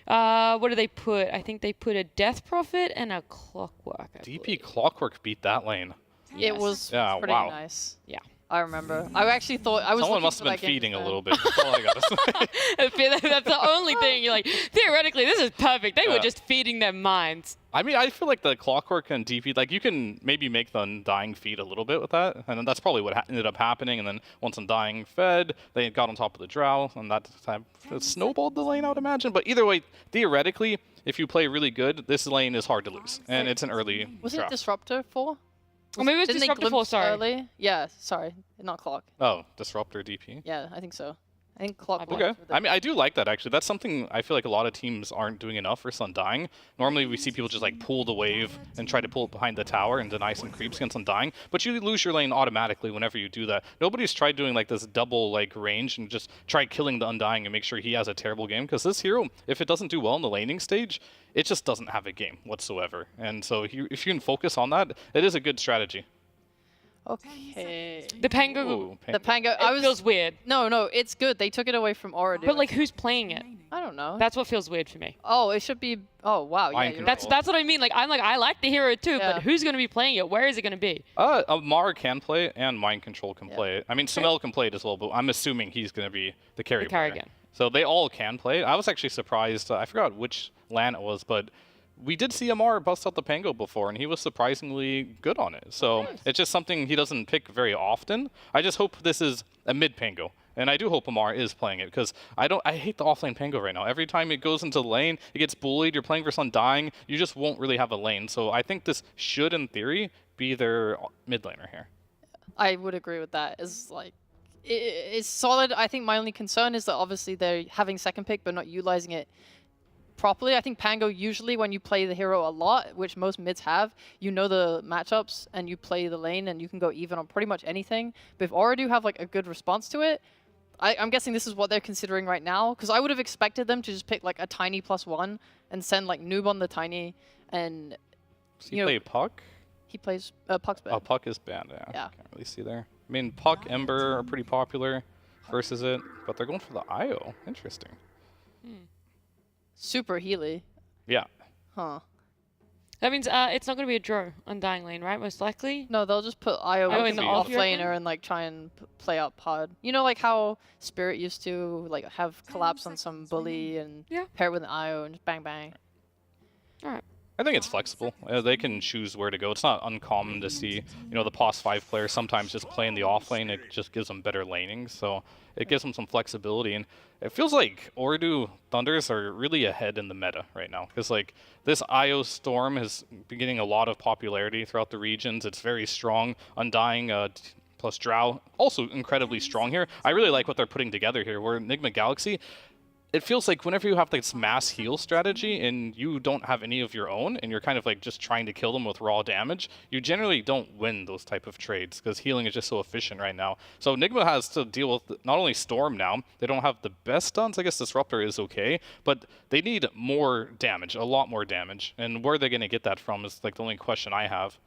What do they put? I think they put a Death Prophet and a Clockwork. DP Clockwork beat that lane. It was pretty nice. Yeah. I remember. I actually thought I was. Someone must have been feeding a little bit. That's all I gotta say. That's the only thing. You're like, theoretically, this is perfect. They were just feeding their minds. I mean, I feel like the Clockwork and DP, like you can maybe make the Undying feed a little bit with that, and then that's probably what ended up happening. And then once Undying fed, they got on top of the Drow, and that time it snowballed the lane, I would imagine. But either way, theoretically, if you play really good, this lane is hard to lose, and it's an early Was draft. it Disruptor 4? Or maybe it was Disruptor 4, sorry. Early? Yeah, sorry. Not Clock. Oh, Disruptor DP? Yeah, I think so. I think Clock. Okay. I mean, I do like that, actually. That's something I feel like a lot of teams aren't doing enough for Undying. Normally, we see people just, like, pull the wave and try to pull it behind the tower and deny some creeps against Undying. But you lose your lane automatically whenever you do that. Nobody's tried doing, like, this double, like, range and just try killing the Undying and make sure he has a terrible game. Because this hero, if it doesn't do well in the laning stage, it just doesn't have a game whatsoever. And so if you can focus on that, it is a good strategy. Okay. The Pango. Ooh, The Pango. It feels weird. No, it's good. They took it away from Oradu. But like, who's playing it? I don't know. That's what feels weird for me. Oh, it should be. Oh wow. Yeah. You're That's what I mean. Like I like the hero too, but who's gonna be playing it? Where is it gonna be? Amar can play it, and Mind Control can play it. I mean, Sumail can play it as well, but I'm assuming he's gonna be the carry player. Again. So they all can play it. I was actually surprised. I forgot which LAN it was, but we did see Amar bust out the Pango before, and he was surprisingly good on it. So it's just something he doesn't pick very often. I just hope this is a mid Pango. And I do hope Amar is playing it, because I hate the offlane Pango right now. Every time it goes into the lane, it gets bullied, you're playing versus Undying, you just won't really have a lane. So I think this should, in theory, be their mid laner here. I would agree with that. It's like, it's solid. I think my only concern is that obviously they're having second pick but not utilizing it properly. I think Pango, usually when you play the hero a lot, which most mids have, you know the matchups and you play the lane and you can go even on pretty much anything. But if Oridu have like a good response to it, I'm guessing this is what they're considering right now, because I would have expected them to just pick like a tiny +1 and send like Noob on the tiny and, Does he play Puck? He plays Puck's banned. Oh, Puck is banned, yeah. Can't really see there. I mean, Puck, Ember are pretty popular versus it, but they're going for the IO. Interesting. Super Healy. Yeah. Huh. That means it's not going to be a draw on Dying Lane, right? Most likely. No, they'll just put IO in the off off, you reckon? laner and like try and play up pod. You know, like how Spirit used to like have collapse on some bully and pair it with an IO and just bang bang. All right. I think it's flexible. They can choose where to go. It's not uncommon to see, the POS 5 player sometimes just playing the off lane. It just gives them better laning, so it gives them some flexibility. And it feels like Oridu Thunders are really ahead in the meta right now, because like this IO Storm has been getting a lot of popularity throughout the regions. It's very strong. Undying plus Drow also incredibly strong here. I really like what they're putting together here. Where Enigma Galaxy, it feels like whenever you have this mass heal strategy and you don't have any of your own and you're kind of like just trying to kill them with raw damage, you generally don't win those type of trades because healing is just so efficient right now. So Enigma has to deal with not only Storm now, they don't have the best stuns. I guess Disruptor is okay, but they need more damage, a lot more damage. And where are they going to get that from is like the only question I have.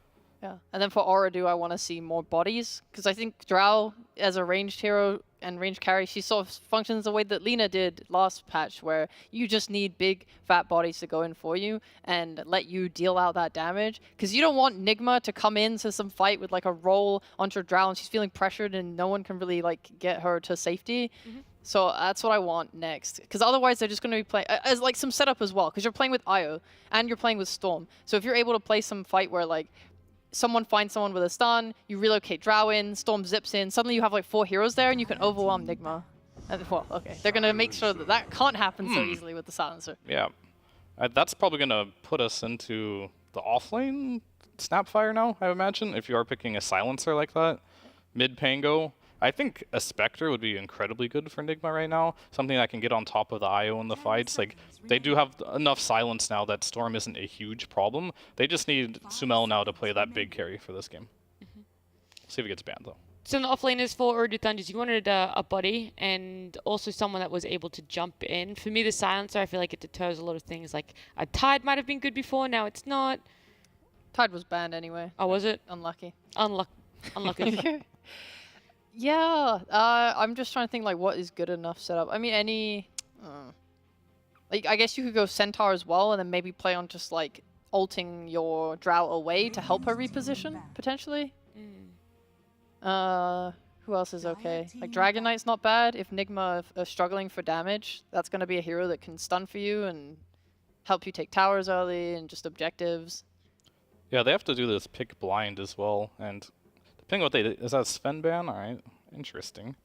Yeah, and then for Oridu, I want to see more bodies, because I think Drow, as a ranged hero and ranged carry, she sort of functions the way that Lina did last patch, where you just need big, fat bodies to go in for you and let you deal out that damage, because you don't want Nigma to come into some fight with like a roll onto Drow and she's feeling pressured and no one can really like get her to safety. So that's what I want next, because otherwise they're just going to be playing as like some setup as well, because you're playing with IO and you're playing with Storm. So if you're able to play some fight where like someone finds someone with a stun, you relocate Drow in, Storm zips in, suddenly you have like 4 heroes there and you can overwhelm Nigma. And, well, okay, they're going to make sure that that can't happen so easily with the Silencer. Yeah. That's probably going to put us into the offlane Snapfire now, I imagine, if you are picking a Silencer like that. Mid Pango. I think a Spectre would be incredibly good for Enigma right now. Something that can get on top of the IO in the fights. Like, they do have enough silence now that Storm isn't a huge problem. They just need Sumail now to play that big carry for this game. See if he gets banned, though. So in the offlaners for Oridu Thunders, you wanted a body and also someone that was able to jump in. For me, the Silencer, I feel like it deters a lot of things. Like, a Tide might have been good before, now it's not. Tide was banned anyway. Oh, was it? Unlucky. Unlucky. Yeah, I'm just trying to think like what is good enough setup. I mean, any, like I guess you could go Centaur as well, and then maybe play on just like ulting your Drow away to help her reposition potentially. Who else is okay? Like Dragon Knight's not bad. If Nigma are struggling for damage, that's going to be a hero that can stun for you and help you take towers early and just objectives. Yeah, they have to do this pick blind as well, and depending on what they did, is that Sven ban? All right, interesting.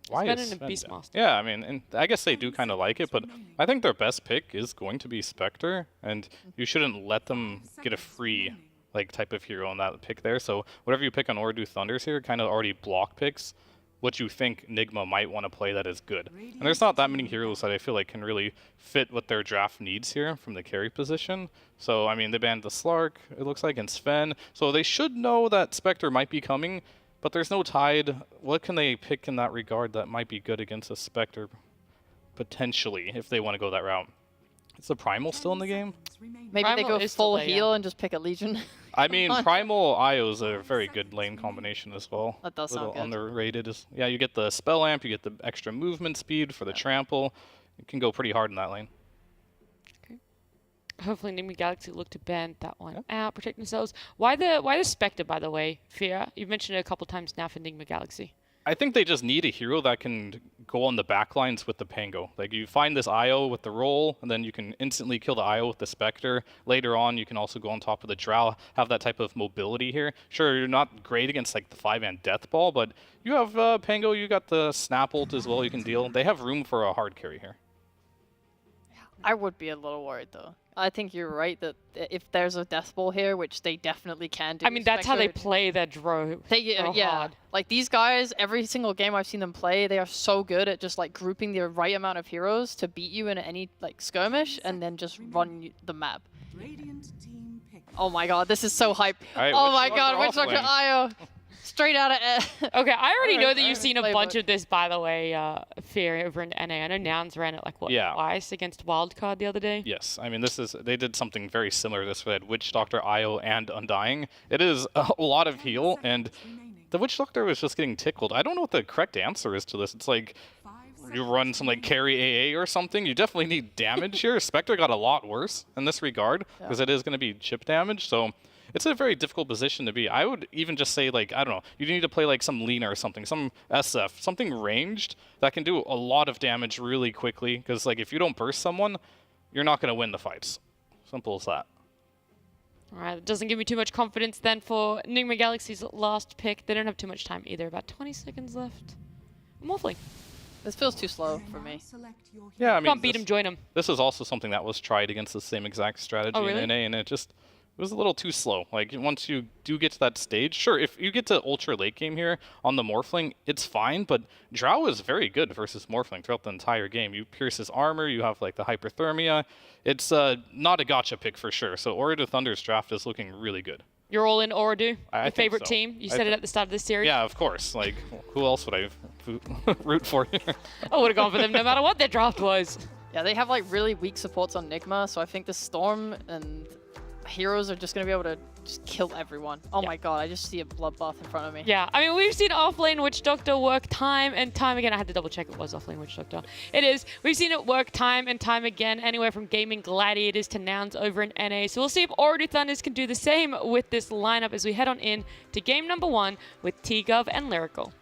Why Sven is and a Sven Beastmaster. ban? Yeah, I mean, and I guess they do kind of like it, but I think their best pick is going to be Spectre, and you shouldn't let them get a free like type of hero on that pick there. So whatever you pick on Oridu Thunders here, kind of already block picks what you think Nigma might want to play that is good. And there's not that many heroes that I feel like can really fit what their draft needs here from the carry position. So, I mean, they banned the Slark, it looks like, and Sven. So they should know that Spectre might be coming, but there's no Tide. What can they pick in that regard that might be good against a Spectre, potentially, if they want to go that route? Is the Primal still in the game? Maybe Primal they go is full still there, heal and just pick a Legion. I mean, Primal IO is a very good lane combination as well. That does sound good. Underrated. Yeah, you get the Spell Amp, you get the extra movement speed for the trample. It can go pretty hard in that lane. Okay. Hopefully Enigma Galaxy look to ban that one out, protect themselves. Why the Spectre, by the way, Fear? You've mentioned it a couple times now for Enigma Galaxy. I think they just need a hero that can go on the backlines with the Pango. Like, you find this IO with the roll, and then you can instantly kill the IO with the Spectre. Later on, you can also go on top of the Drow, have that type of mobility here. Sure, you're not great against, like, the 5-man Death Ball, but you have Pango, you got the Snap ult as well you can deal. They have room for a hard carry here. I would be a little worried, though. I think you're right that if there's a Death Ball here, which they definitely can do. I mean, that's how they play their Drow. Yeah, hard. like these guys, every single game I've seen them play, they are so good at just like grouping the right amount of heroes to beat you in any like skirmish and then just run the map. Oh my god, this is so hype. Right, oh my god, Witch Doctor IO. Straight out of Okay, I already know that you've seen a playbook. bunch of this, by the way, Fear over in NA. I know Nouns ran it like, what, twice against Wildcard the other day? Yes, I mean, they did something very similar to this with Witch Doctor, IO, and Undying. It is a lot of heal, and the Witch Doctor was just getting tickled. I don't know what the correct answer is to this. It's like, you run some like carry AA or something. You definitely need damage here. Spectre got a lot worse in this regard, because it is going to be chip damage, so it's a very difficult position to be. I would even just say, like, I don't know, you need to play like some Lina or something, some SF, something ranged that can do a lot of damage really quickly, because like if you don't burst someone, you're not going to win the fights. Simple as that. All right, it doesn't give me too much confidence then for Enigma Galaxy's last pick. They don't have too much time either, about 20 seconds left. Morphling. This feels too slow for me. Yeah, I mean, Can't beat him, join him. This is also something that was tried against the same exact strategy in NA, and it was a little too slow. Like, once you do get to that stage, sure, if you get to ultra late game here on the Morphling, it's fine, but Drow is very good versus Morphling throughout the entire game. You pierce his armor, you have, like, the hyperthermia. It's not a gotcha pick for sure, so Order Thunder's draft is looking really good. You're all in Ooredoo? I Your think favorite so. team? You said it at the start of this series? Yeah, of course. Like, who else would I root for here? I would have gone for them no matter what their draft was. Yeah, they have like really weak supports on Nigma, so I think the Storm and heroes are just going to be able to just kill everyone. Oh my god, I just see a bloodbath in front of me. Yeah, I mean, we've seen offlane Witch Doctor work time and time again. I had to double check it was offlane Witch Doctor. It is. We've seen it work time and time again, anywhere from Gaming Gladiators to Nouns over in NA. So we'll see if Ooredoo Thunders can do the same with this lineup as we head on in to game number 1 with T-Gov and Lyrical.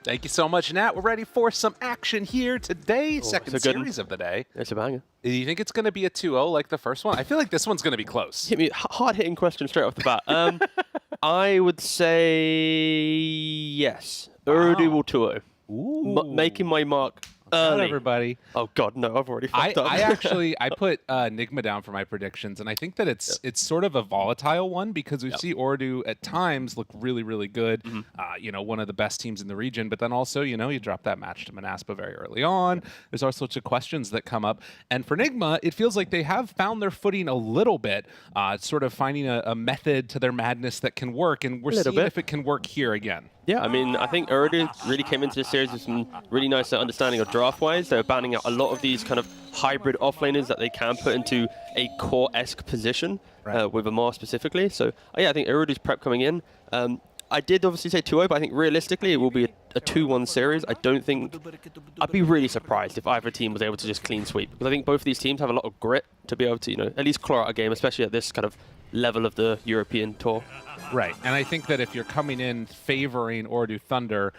Thank you so much, Nat. We're ready for some action here today. Second series of the day. It's a banger. Do you think it's going to be a 2-0 like the first one? I feel like this one's going to be close. Hit me hard-hitting question straight off the bat. I would say yes. Ooredoo will 2-0. Making my mark early. Everybody. Oh god, no! I've already fucked up. I put Nigma down for my predictions, and I think that it's sort of a volatile one because we see Ooredoo at times look really, really good. You know, one of the best teams in the region, but then also, you know, you drop that match to Manaspa very early on. There's all sorts of questions that come up, and for Nigma, it feels like they have found their footing a little bit, sort of finding a method to their madness that can work, and we're seeing if it can work here again. Yeah, I mean, I think Ooredoo really came into this series with some really nice understanding of draft-wise. They were banning out a lot of these kind of hybrid offlaners that they can put into a core-esque position with Amar specifically. So, yeah, I think Ooredoo's prep coming in. I did obviously say 2-0, but I think realistically it will be a 2-1 series. I don't think... I'd be really surprised if either team was able to just clean sweep. Because I think both of these teams have a lot of grit to be able to, you know, at least claw out a game, especially at this kind of level of the European tour. Right, and I think that if you're coming in favoring Ooredoo Thunder,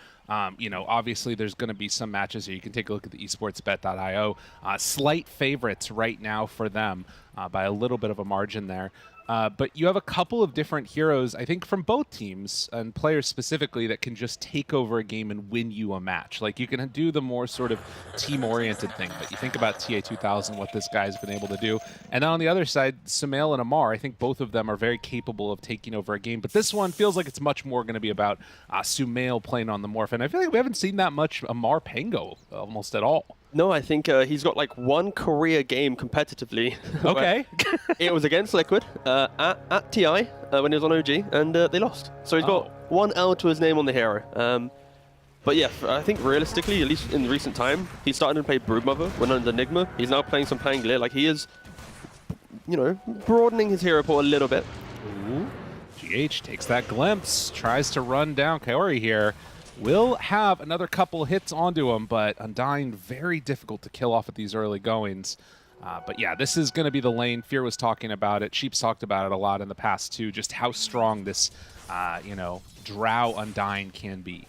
you know, obviously there's going to be some matches here. You can take a look at the esportsbet.io. Slight favorites right now for them by a little bit of a margin there. But you have a couple of different heroes, I think, from both teams and players specifically that can just take over a game and win you a match. Like, you can do the more sort of team-oriented thing, but you think about TA2000, what this guy's been able to do. And then on the other side, Sumail and Amar, I think both of them are very capable of taking over a game. But this one feels like it's much more going to be about Sumail playing on the Morph. And I feel like we haven't seen that much Amar Pango almost at all. No, I think he's got like one career game competitively. Okay. It was against Liquid at TI when he was on OG, and they lost. So he's got one L to his name on the hero. But yeah, I think realistically, at least in recent time, he's starting to play Broodmother when under Enigma. He's now playing some Pangolier. Like, he is, you know, broadening his hero pool a little bit. Ooh. GH takes that glimpse, tries to run down Kaori here. Will have another couple hits onto him, but Undying very difficult to kill off at these early goings. But yeah, this is going to be the lane. Fear was talking about it. Sheep's talked about it a lot in the past too, just how strong this, you know, Drow Undying can be.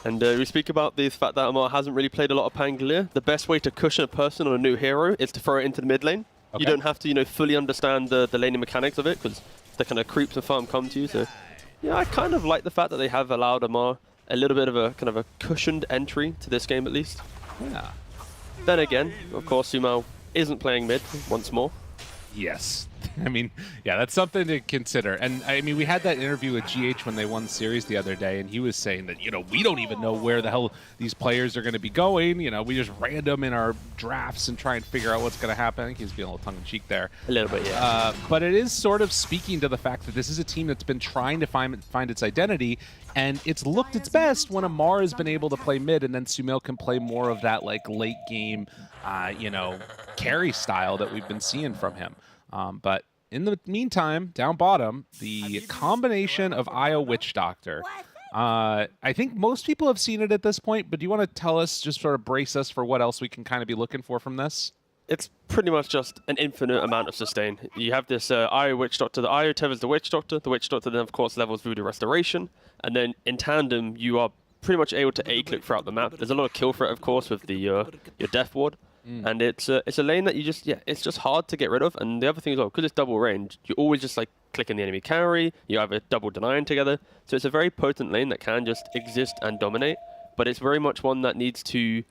And we speak about the fact that Amar hasn't really played a lot of Pangolier. The best way to cushion a person on a new hero is to throw it into the mid lane. Okay. You don't have to, you know, fully understand the laning mechanics of it, because the kind of creeps and farm come to you. So, yeah, I kind of like the fact that they have allowed Amar a little bit of a kind of a cushioned entry to this game at least. Yeah. Then again, of course, Sumo isn't playing mid once more. Yes. I mean, yeah, that's something to consider. And I mean, we had that interview with GH when they won the series the other day, and he was saying that, you know, we don't even know where the hell these players are going to be going. You know, we just random in our drafts and try and figure out what's going to happen. I think he's being a little tongue-in-cheek there. A little bit, yeah. But it is sort of speaking to the fact that this is a team that's been trying to find its identity, and it's looked its best when Amar has been able to play mid, and then Sumail can play more of that, like, late game, you know, carry style that we've been seeing from him. But in the meantime, down bottom, the combination of IO Witch Doctor. I think most people have seen it at this point, but do you want to tell us, just sort of brace us for what else we can kind of be looking for from this? It's pretty much just an infinite amount of sustain. You have this IO Witch Doctor. The IO tethers the Witch Doctor. The Witch Doctor then, of course, levels Voodoo Restoration. And then in tandem, you are pretty much able to A-click throughout the map. There's a lot of kill threat, of course, with the your Death Ward. And it's a lane that you just, it's just hard to get rid of. And the other thing as well, because it's double range, you always just like clicking the enemy carry, you either double denying together. So it's a very potent lane that can just exist and dominate, but it's very much one that needs to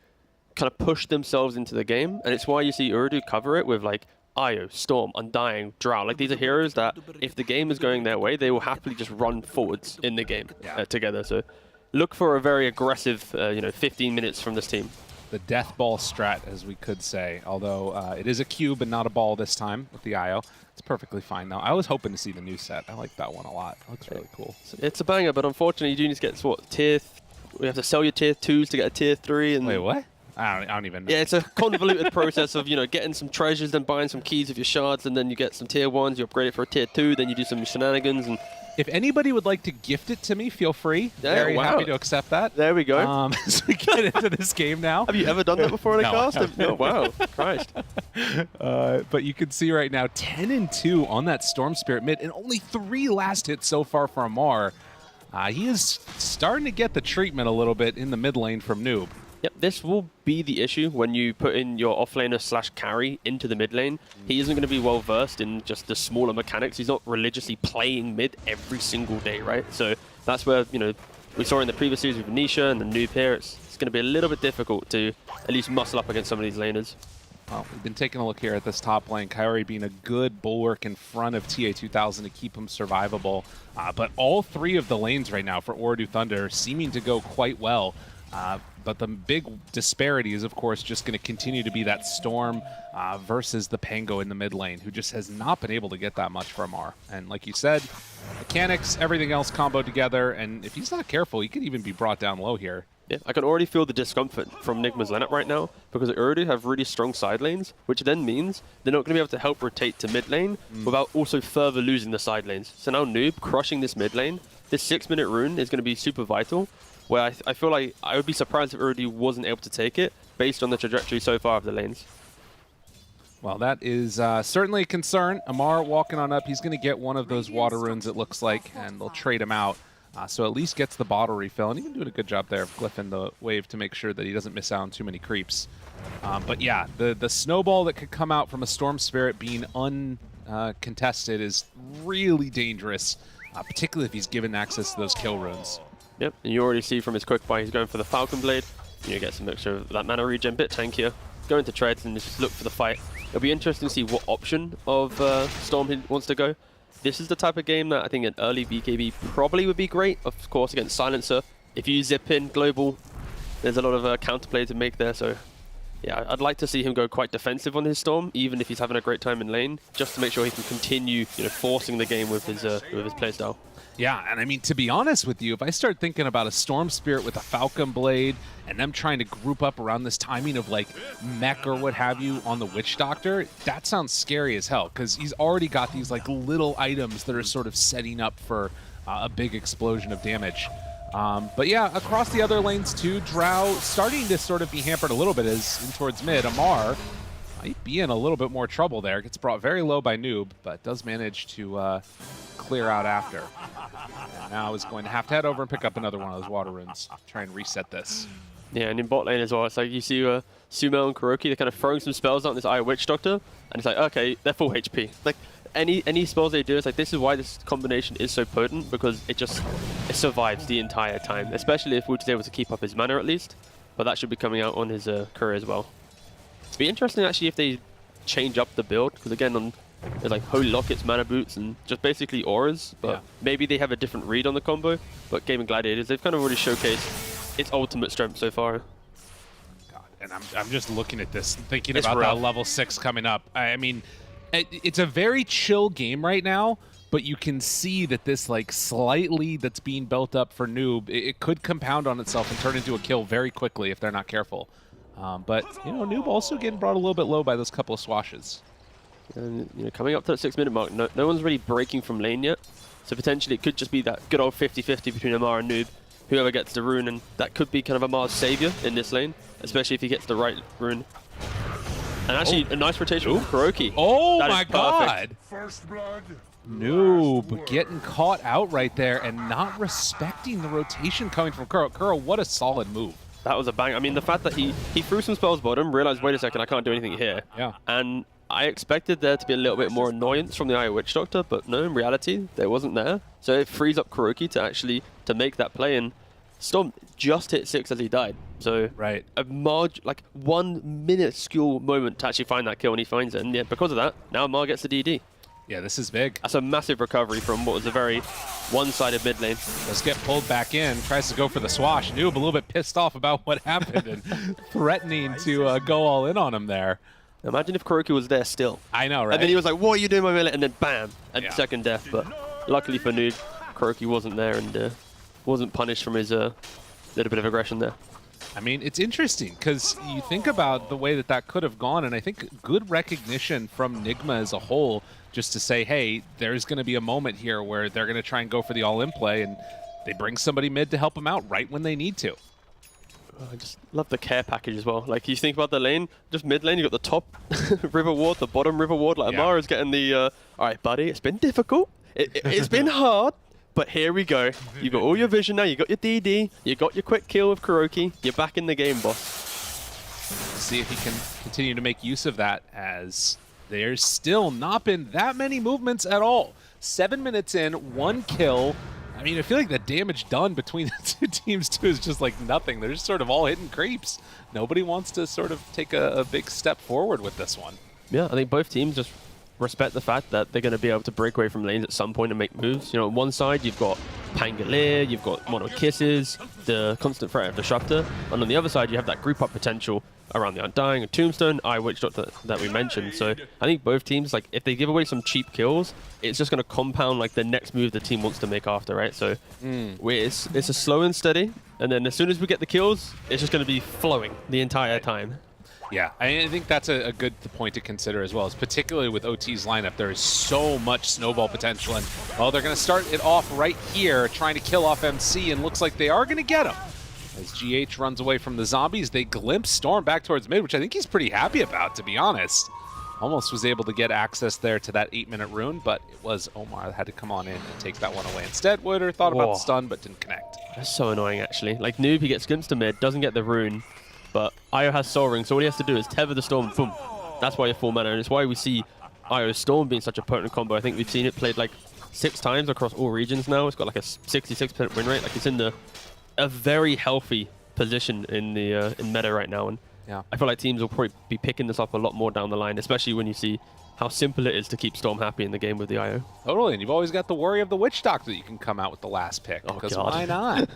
kind of push themselves into the game. And it's why you see Urdu cover it with like Io, Storm, Undying, Drow. Like these are heroes that if the game is going their way, they will happily just run forwards in the game together. So look for a very aggressive, 15 minutes from this team. The death ball strat, as we could say, although it is a cube and not a ball this time with the IO. It's perfectly fine, though. I was hoping to see the new set. I like that one a lot. It looks really cool. It's a banger, but unfortunately, you do need to get, tier... We have to sell your tier 2s to get a tier 3. And wait, what? I don't even know. Yeah, it's a convoluted process of, getting some treasures, then buying some keys with your shards, and then you get some tier 1s, you upgrade it for a tier 2, then you do some shenanigans, and... If anybody would like to gift it to me, feel free. Very happy to accept that. There we go. As we get into this game now. Have you ever done that before in a cast? No, wow. Christ. But you can see right now 10-2 on that Storm Spirit mid, and only 3 last hits so far for Amar. He is starting to get the treatment a little bit in the mid lane from Noob. Yep, this will be the issue when you put in your offlaner / carry into the mid lane. He isn't going to be well versed in just the smaller mechanics. He's not religiously playing mid every single day, right? So that's where, we saw in the previous series with Nisha and the Noob here, it's going to be a little bit difficult to at least muscle up against some of these laners. Well, we've been taking a look here at this top lane. Kyrie being a good bulwark in front of TA2000 to keep him survivable. But all 3 of the lanes right now for Ooredoo Thunder seeming to go quite well. But the big disparity is, of course, just going to continue to be that Storm versus the Pango in the mid lane, who just has not been able to get that much from Amar. And like you said, mechanics, everything else comboed together, and if he's not careful, he could even be brought down low here. Yeah, I can already feel the discomfort from Nigma's lineup right now, because they already have really strong side lanes, which then means they're not going to be able to help rotate to mid lane without also further losing the side lanes. So now Noob crushing this mid lane, this 6-minute rune is going to be super vital, where I feel like I would be surprised if Urdu wasn't able to take it based on the trajectory so far of the lanes. Well, that is certainly a concern. Amar walking on up. He's going to get one of those water runes, it looks like, and they'll trade him out. So at least gets the bottle refill, and even doing a good job there of glyphing the wave to make sure that he doesn't miss out on too many creeps. But yeah, the snowball that could come out from a Storm Spirit being uncontested is really dangerous, particularly if he's given access to those kill runes. Yep, and you already see from his quick buy, he's going for the Falcon Blade. You get some mixture of that mana regen, bit tankier. Go into treads and just look for the fight. It'll be interesting to see what option of Storm he wants to go. This is the type of game that I think an early BKB probably would be great. Of course, against Silencer. If you zip in global, there's a lot of counterplay to make there. So yeah, I'd like to see him go quite defensive on his Storm, even if he's having a great time in lane, just to make sure he can continue forcing the game with his playstyle. Yeah, and I mean, to be honest with you, if I start thinking about a Storm Spirit with a Falcon Blade and them trying to group up around this timing of like mech or what have you on the Witch Doctor, that sounds scary as hell, because he's already got these like little items that are sort of setting up for a big explosion of damage. But yeah, across the other lanes too, Drow starting to sort of be hampered a little bit as in towards mid. Amar might be in a little bit more trouble there. Gets brought very low by Noob, but does manage to clear out after. And now is going to have to head over and pick up another one of those water runes. Try and reset this. Yeah, and in bot lane as well, it's like you see Sumo and Kuroki, they're kind of throwing some spells out on this Eye Witch Doctor, and it's like, okay, they're full HP. Like, any spells they do, it's like, this is why this combination is so potent, because it survives the entire time, especially if Woot is able to keep up his mana at least, but that should be coming out on his career as well. It'd be interesting actually if they change up the build, because again, there's like Holy Lockets, Mana Boots, and just basically auras, but maybe they have a different read on the combo, but Gaming Gladiators, they've kind of already showcased its ultimate strength so far. God, and I'm just looking at this, thinking It's about rough. that level 6 coming up. I mean, it's a very chill game right now, but you can see that this like slight lead that's being built up for Noob, it could compound on itself and turn into a kill very quickly if they're not careful. But, you know, Noob also getting brought a little bit low by those couple of swashes. And, you know, coming up to that 6-minute mark, no one's really breaking from lane yet, so potentially it could just be that good old 50-50 between Amar and Noob. Whoever gets the rune, and that could be kind of Amar's savior in this lane, especially if he gets the right rune. And actually, a nice rotation from Kuroki. Oh That is my perfect. god! First blood. Noob getting caught out right there and not respecting the rotation coming from Kuro. Kuro, what a solid move. That was a bang. I mean, the fact that he threw some spells bottom, realized, wait a second, I can't do anything here. Yeah. And I expected there to be a little bit more annoyance from the Eye Witch Doctor, but no, in reality, there wasn't there. So it frees up Kuroki to actually make that play, and Storm just hit 6 as he died. So right, a like 1 minuscule moment to actually find that kill, and he finds it. And yeah, because of that, now Mar gets the DD. Yeah, this is big. That's a massive recovery from what was a very one-sided mid lane. Does get pulled back in, tries to go for the swash. Noob a little bit pissed off about what happened and threatening to go all in on him there. Imagine if Kuroki was there still. I know, right? And then he was like, what are you doing, my millet? And then bam, and second death. But luckily for Noob, Kuroki wasn't there and wasn't punished from his little bit of aggression there. I mean, it's interesting because you think about the way that could have gone, and I think good recognition from Nigma as a whole just to say, hey, there's going to be a moment here where they're going to try and go for the all-in play, and they bring somebody mid to help them out right when they need to. I just love the care package as well. Like, you think about the lane, just mid lane, you got the top river ward, the bottom river ward. Like, Amara's getting the, all right, buddy, it's been difficult. It's been hard, but here we go. You got all your vision now, you got your DD, you got your quick kill with Kuroki. You're back in the game, boss. See if he can continue to make use of that, as there's still not been that many movements at all. 7 minutes in, 1 kill. I mean, I feel like the damage done between the two teams, too, is just like nothing. They're just sort of all hitting creeps. Nobody wants to sort of take a big step forward with this one. Yeah, I think both teams just respect the fact that they're going to be able to break away from lanes at some point and make moves. You know, on one side, you've got Pangolier, you've got Mono Kisses, the constant threat of Disruptor, and on the other side, you have that group-up potential around the Undying and Tombstone, Eye Witch Doctor that we mentioned. So I think both teams, like, if they give away some cheap kills, it's just going to compound like the next move the team wants to make after, right? So it's a slow and steady, and then as soon as we get the kills, it's just going to be flowing the entire time. Yeah, I think that's a good point to consider as well, is particularly with OT's lineup, there is so much snowball potential, and they're going to start it off right here, trying to kill off MC, and looks like they are going to get him. As GH runs away from the zombies, they glimpse Storm back towards mid, which I think he's pretty happy about, to be honest. Almost was able to get access there to that 8-minute rune, but it was Omar that had to come on in and take that one away instead. Would have thought about the stun, but didn't connect. That's so annoying, actually. Like, Noob, he gets glimpsed to mid, doesn't get the rune, but Io has Soul Ring, so all he has to do is tether the Storm, boom. That's why you're full mana, and it's why we see Io's Storm being such a potent combo. I think we've seen it played like 6 times across all regions now. It's got like a 66% win rate. Like, it's in a very healthy position in the in meta right now, and I feel like teams will probably be picking this up a lot more down the line, especially when you see how simple it is to keep Storm happy in the game with the IO. Totally, and you've always got the worry of the Witch Doctor that you can come out with the last pick, because why not?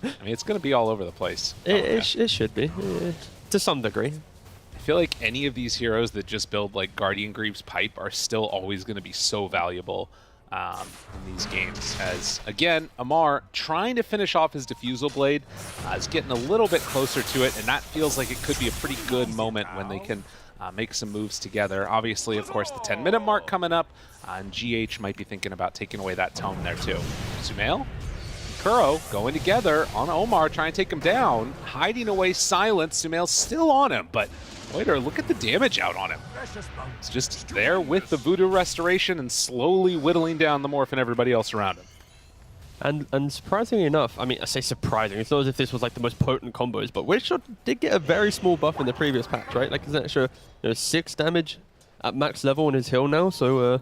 I mean, it's going to be all over the place. It should be, to some degree. I feel like any of these heroes that just build like Guardian Greaves Pipe are still always going to be so valuable in these games, as again, Amar trying to finish off his Diffusal Blade is getting a little bit closer to it, and that feels like it could be a pretty good moment when they can make some moves together. Obviously, of course, the 10-minute mark coming up, and GH might be thinking about taking away that tome there too. Sumail and Kuro going together on Omar, trying to take him down, hiding away Silence. Sumail's still on him, but Exploiter, look at the damage out on him. It's just there with the Voodoo Restoration and slowly whittling down the Morph and everybody else around him. And surprisingly enough, I mean, I say surprising, it's not as if this was like the most potent combos, but Witchshot did get a very small buff in the previous patch, right? Like, it's an extra 6 damage at max level on his heal now, so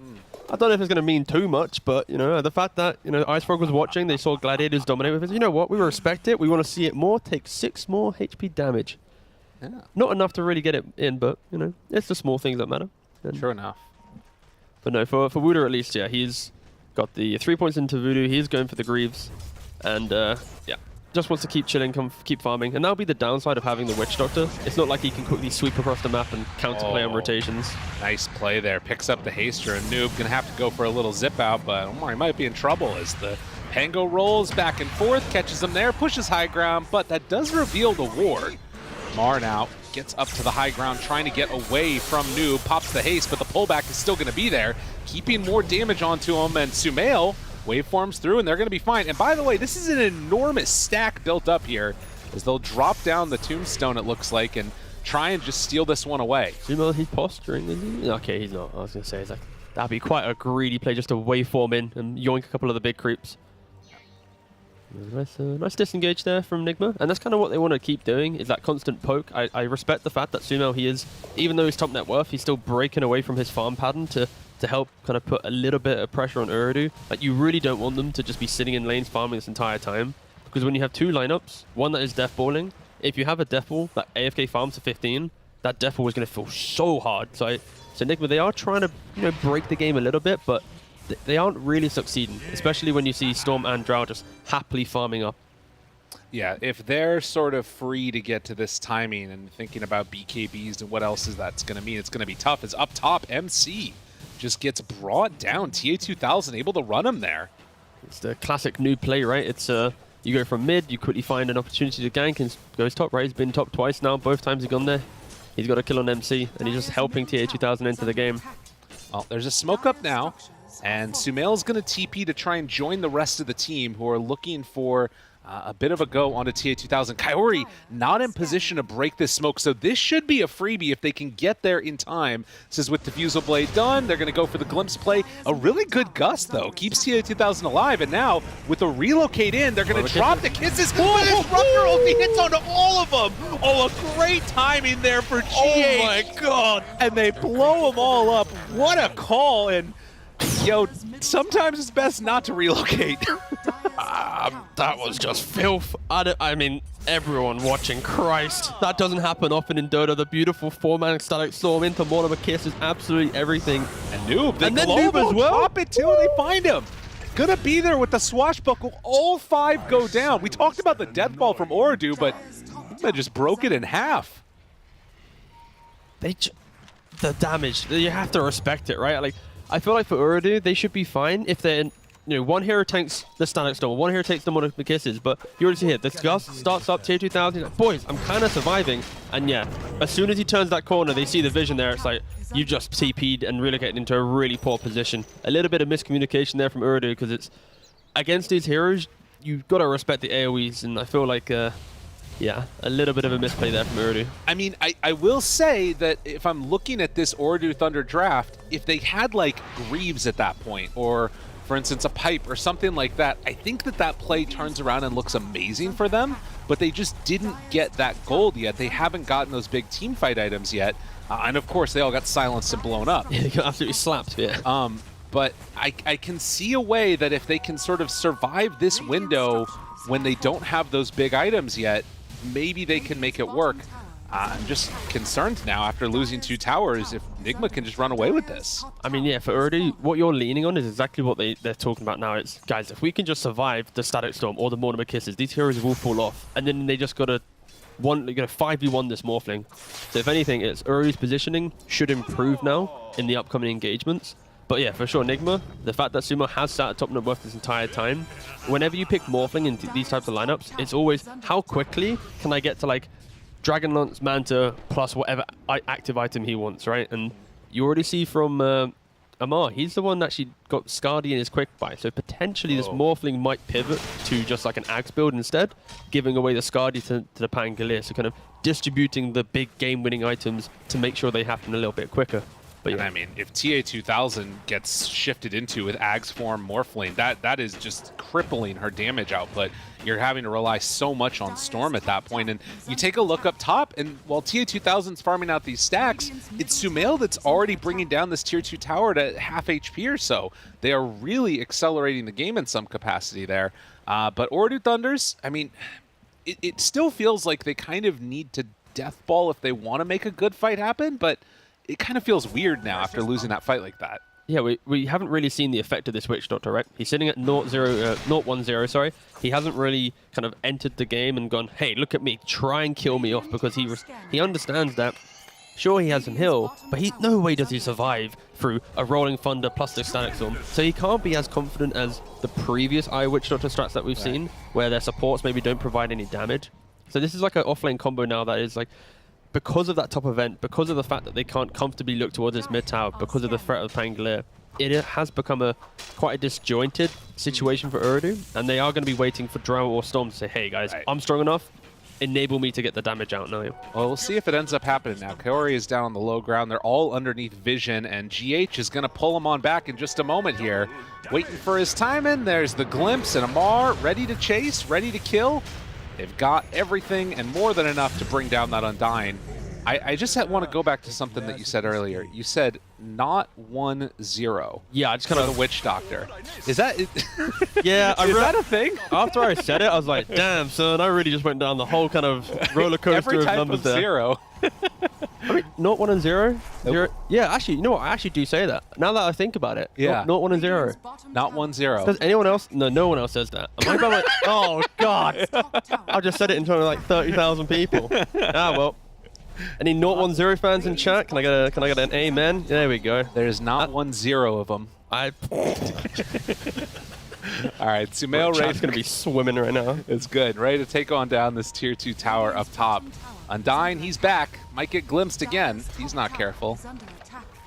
I don't know if it's going to mean too much, but, the fact that, Ice Frog was watching, they saw Gladiators dominate with it, you know what, we respect it, we want to see it more, take 6 more HP damage. Yeah. Not enough to really get it in, but, it's the small things that matter. And Sure enough. But no, for Voodoo at least, yeah, he's got the 3 points into Voodoo, he's going for the Greaves, and yeah, just wants to keep chilling, keep farming, and that'll be the downside of having the Witch Doctor. It's not like he can quickly sweep across the map and counterplay on rotations. Nice play there, picks up the Haster, and Noob gonna have to go for a little zip out, but he might be in trouble as the Pango rolls back and forth, catches him there, pushes high ground, but that does reveal the ward. Mar now gets up to the high ground, trying to get away from Noob, pops the haste, but the pullback is still going to be there, keeping more damage onto him, and Sumail waveforms through, and they're going to be fine. And by the way, this is an enormous stack built up here, as they'll drop down the tombstone, it looks like, and try and just steal this one away. Sumail, he's posturing, isn't he? Okay, he's not. I was going to say, it's like, that'd be quite a greedy play just to waveform in and yoink a couple of the big creeps. Nice disengage there from Nigma, and that's kind of what they want to keep doing, is that constant poke. I respect the fact that Sumail, he is, even though he's top net worth, he's still breaking away from his farm pattern to help kind of put a little bit of pressure on Urdu. Like, you really don't want them to just be sitting in lanes farming this entire time, because when you have 2 lineups, one that is death balling, if you have a death ball that AFK farms to 15, that death ball is going to feel so hard. So Nigma, they are trying to break the game a little bit, but they aren't really succeeding, especially when you see Storm and Drow just happily farming up. Yeah, if they're sort of free to get to this timing and thinking about BKBs and what else is that's going to mean, it's going to be tough. As up top, MC just gets brought down. TA2000 able to run him there. It's the classic new play, right? It's you go from mid, you quickly find an opportunity to gank and goes top, right? He's been top twice now, both times he's gone there. He's got a kill on MC, and he's just helping TA2000 into the game. Well, there's a smoke up now. And Sumail's going to TP to try and join the rest of the team who are looking for a bit of a go onto TA2000. Kaori not in position to break this smoke, so this should be a freebie if they can get there in time. This is with Diffusal Blade done. They're going to go for the Glimpse play. A really good gust, though. Keeps TA2000 alive, and now with the relocate in, they're going to drop the kisses. Oh, Disruptor ulti hits onto all of them. Oh, a great timing there for GH. Oh my god. And they blow them all up. What a call, and yo, sometimes it's best not to relocate. That was just filth. I mean, everyone watching, Christ. That doesn't happen often in Dota. The beautiful 4-man Static Storm into Mortimer Kiss is absolutely everything. And Noob, and then Noob as well. Drop it too, and they find him. Gonna be there with the swashbuckle. All 5 go down. We talked about the death ball from Oridu, but they just broke it in half. The damage, you have to respect it, right? Like, I feel like for Urdu, they should be fine if they're one hero tanks the Static Storm, one hero takes the Monarch Kisses, but you already see here, this Gust starts up tier 2000, like, boys, I'm kind of surviving, and yeah, as soon as he turns that corner, they see the vision there, it's like, you just TP'd and relocated into a really poor position. A little bit of miscommunication there from Urdu, because it's, against these heroes, you've got to respect the AoEs, and I feel like, yeah, a little bit of a misplay there from Urdu. I mean, I will say that if I'm looking at this Urdu Thunder draft, if they had like Greaves at that point, or for instance a Pipe or something like that, I think that play turns around and looks amazing for them, but they just didn't get that gold yet. They haven't gotten those big team fight items yet, and of course they all got silenced and blown up. Yeah, they got absolutely slapped, yeah. But I can see a way that if they can sort of survive this window when they don't have those big items yet, maybe they can make it work. I'm just concerned now after losing 2 towers if Nigma can just run away with this. I mean, yeah, for Urdu, what you're leaning on is exactly what they're talking about now. It's, guys, if we can just survive the Static Storm or the Mortimer Kisses, these heroes will fall off. And then they just got to 5v1 this Morphling. So if anything, it's Urdu's positioning should improve now in the upcoming engagements. But yeah, for sure, Nigma, the fact that Sumo has sat at top net worth this entire time, whenever you pick Morphling in these types of lineups, it's always, how quickly can I get to like Dragon Lance Manta plus whatever active item he wants, right? And you already see from Amar, he's the one that actually got Scardy in his quick buy. So potentially this Morphling might pivot to just like an Axe build instead, giving away the Scardy to the Pangolier. So kind of distributing the big game-winning items to make sure they happen a little bit quicker. But And I mean, if TA2000 gets shifted into with Ag's form Morphling, that is just crippling her damage output. You're having to rely so much on Storm at that point. And you take a look up top, and while TA2000's farming out these stacks, it's Sumail that's already bringing down this tier 2 tower to half HP or so. They are really accelerating the game in some capacity there. But Ordu Thunders, I mean, it still feels like they kind of need to death ball if they want to make a good fight happen, but it kind of feels weird now after losing that fight like that. Yeah, we haven't really seen the effect of this Witch Doctor, right? He's sitting at 0-1-0, sorry. He hasn't really kind of entered the game and gone, hey, look at me, try and kill me off, because he understands that. Sure, he has some heal, but no way does he survive through a Rolling Thunder plus the Static Storm. So he can't be as confident as the previous Witch Doctor strats that we've seen, where their supports maybe don't provide any damage. So this is like an offlane combo now that is like, because of that top event, because of the fact that they can't comfortably look towards this mid tower, because of the threat of Pangolier, it has become quite a disjointed situation for Urdu, and they are going to be waiting for Drow or Storm to say, hey guys, I'm strong enough, enable me to get the damage out now. Well, we'll see if it ends up happening now. Kaori is down on the low ground. They're all underneath vision, and GH is going to pull him on back in just a moment here. Waiting for his time in. There's the glimpse, and Amar ready to chase, ready to kill. They've got everything and more than enough to bring down that Undying. I just want to go back to something that you said earlier. You said not 1-0. Yeah, I just kind of the Witch Doctor. Is that? Yeah, is that a thing? After I said it, I was like, damn, son, I really just went down the whole kind of roller coaster Every of type numbers of there. zero. I mean, not 1-0. Yeah, actually, you know what? I actually do say that. Now that I think about it. Yeah. Not 1-0. Not 1-0. Does anyone else? No one else says that. Am I about oh, God. I just said it in front of like 30,000 people. Ah, well. Any 0-1-0 fans in chat? Can I get an amen? There we go. There's not 1-0 of them. All right, Sumail Ray's going to be swimming right now. It's good. Ready to take on down this tier 2 tower up top. Undying, he's back. Might get glimpsed again. He's not careful.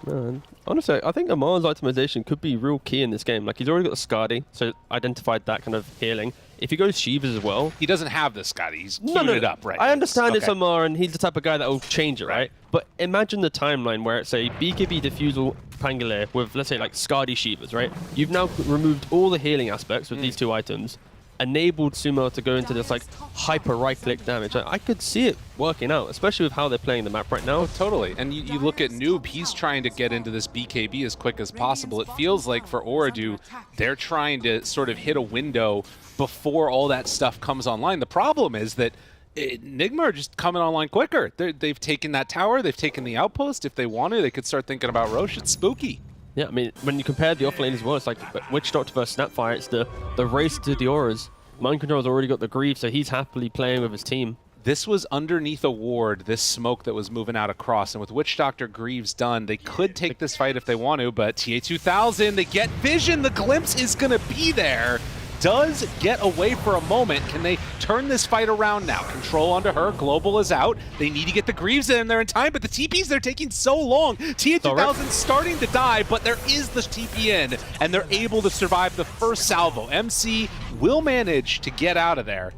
Man, honestly, I think Amar's itemization could be real key in this game. Like, he's already got the Scardy, so identified that kind of healing. If he goes Shivas as well... He doesn't have the Scardy. He's queued it up, right? I understand it's Amar, and he's the type of guy that will change it, right? But imagine the timeline where it's a BKB Diffusal Pangolier with, let's say, like, Scardy Shivas, right? You've now removed all the healing aspects with these two items, enabled Sumo to go into this like hyper right-click damage. I could see it working out, especially with how they're playing the map right now. Oh, totally. And you look at Noob, he's trying to get into this BKB as quick as possible. It feels like for Oradu, they're trying to sort of hit a window before all that stuff comes online. The problem is that Nigma are just coming online quicker. They've taken that tower, they've taken the outpost. If they wanted, they could start thinking about Roche. It's spooky. Yeah, I mean, when you compare the offlane as well, it's like Witch Doctor versus Snapfire. It's the race to the auras. Mind Control's already got the Grieve, so he's happily playing with his team. This was underneath a ward, this smoke that was moving out across, and with Witch Doctor Greaves done, they could take this fight if they want to, but TA2000, they get vision, the glimpse is going to be there. Does get away for a moment. Can they turn this fight around now? Control onto her, Global is out. They need to get the Greaves in there in time, but the TPs, they're taking so long. TA2000 starting to die, but there is the TP in, and they're able to survive the first salvo. MC will manage to get out of there,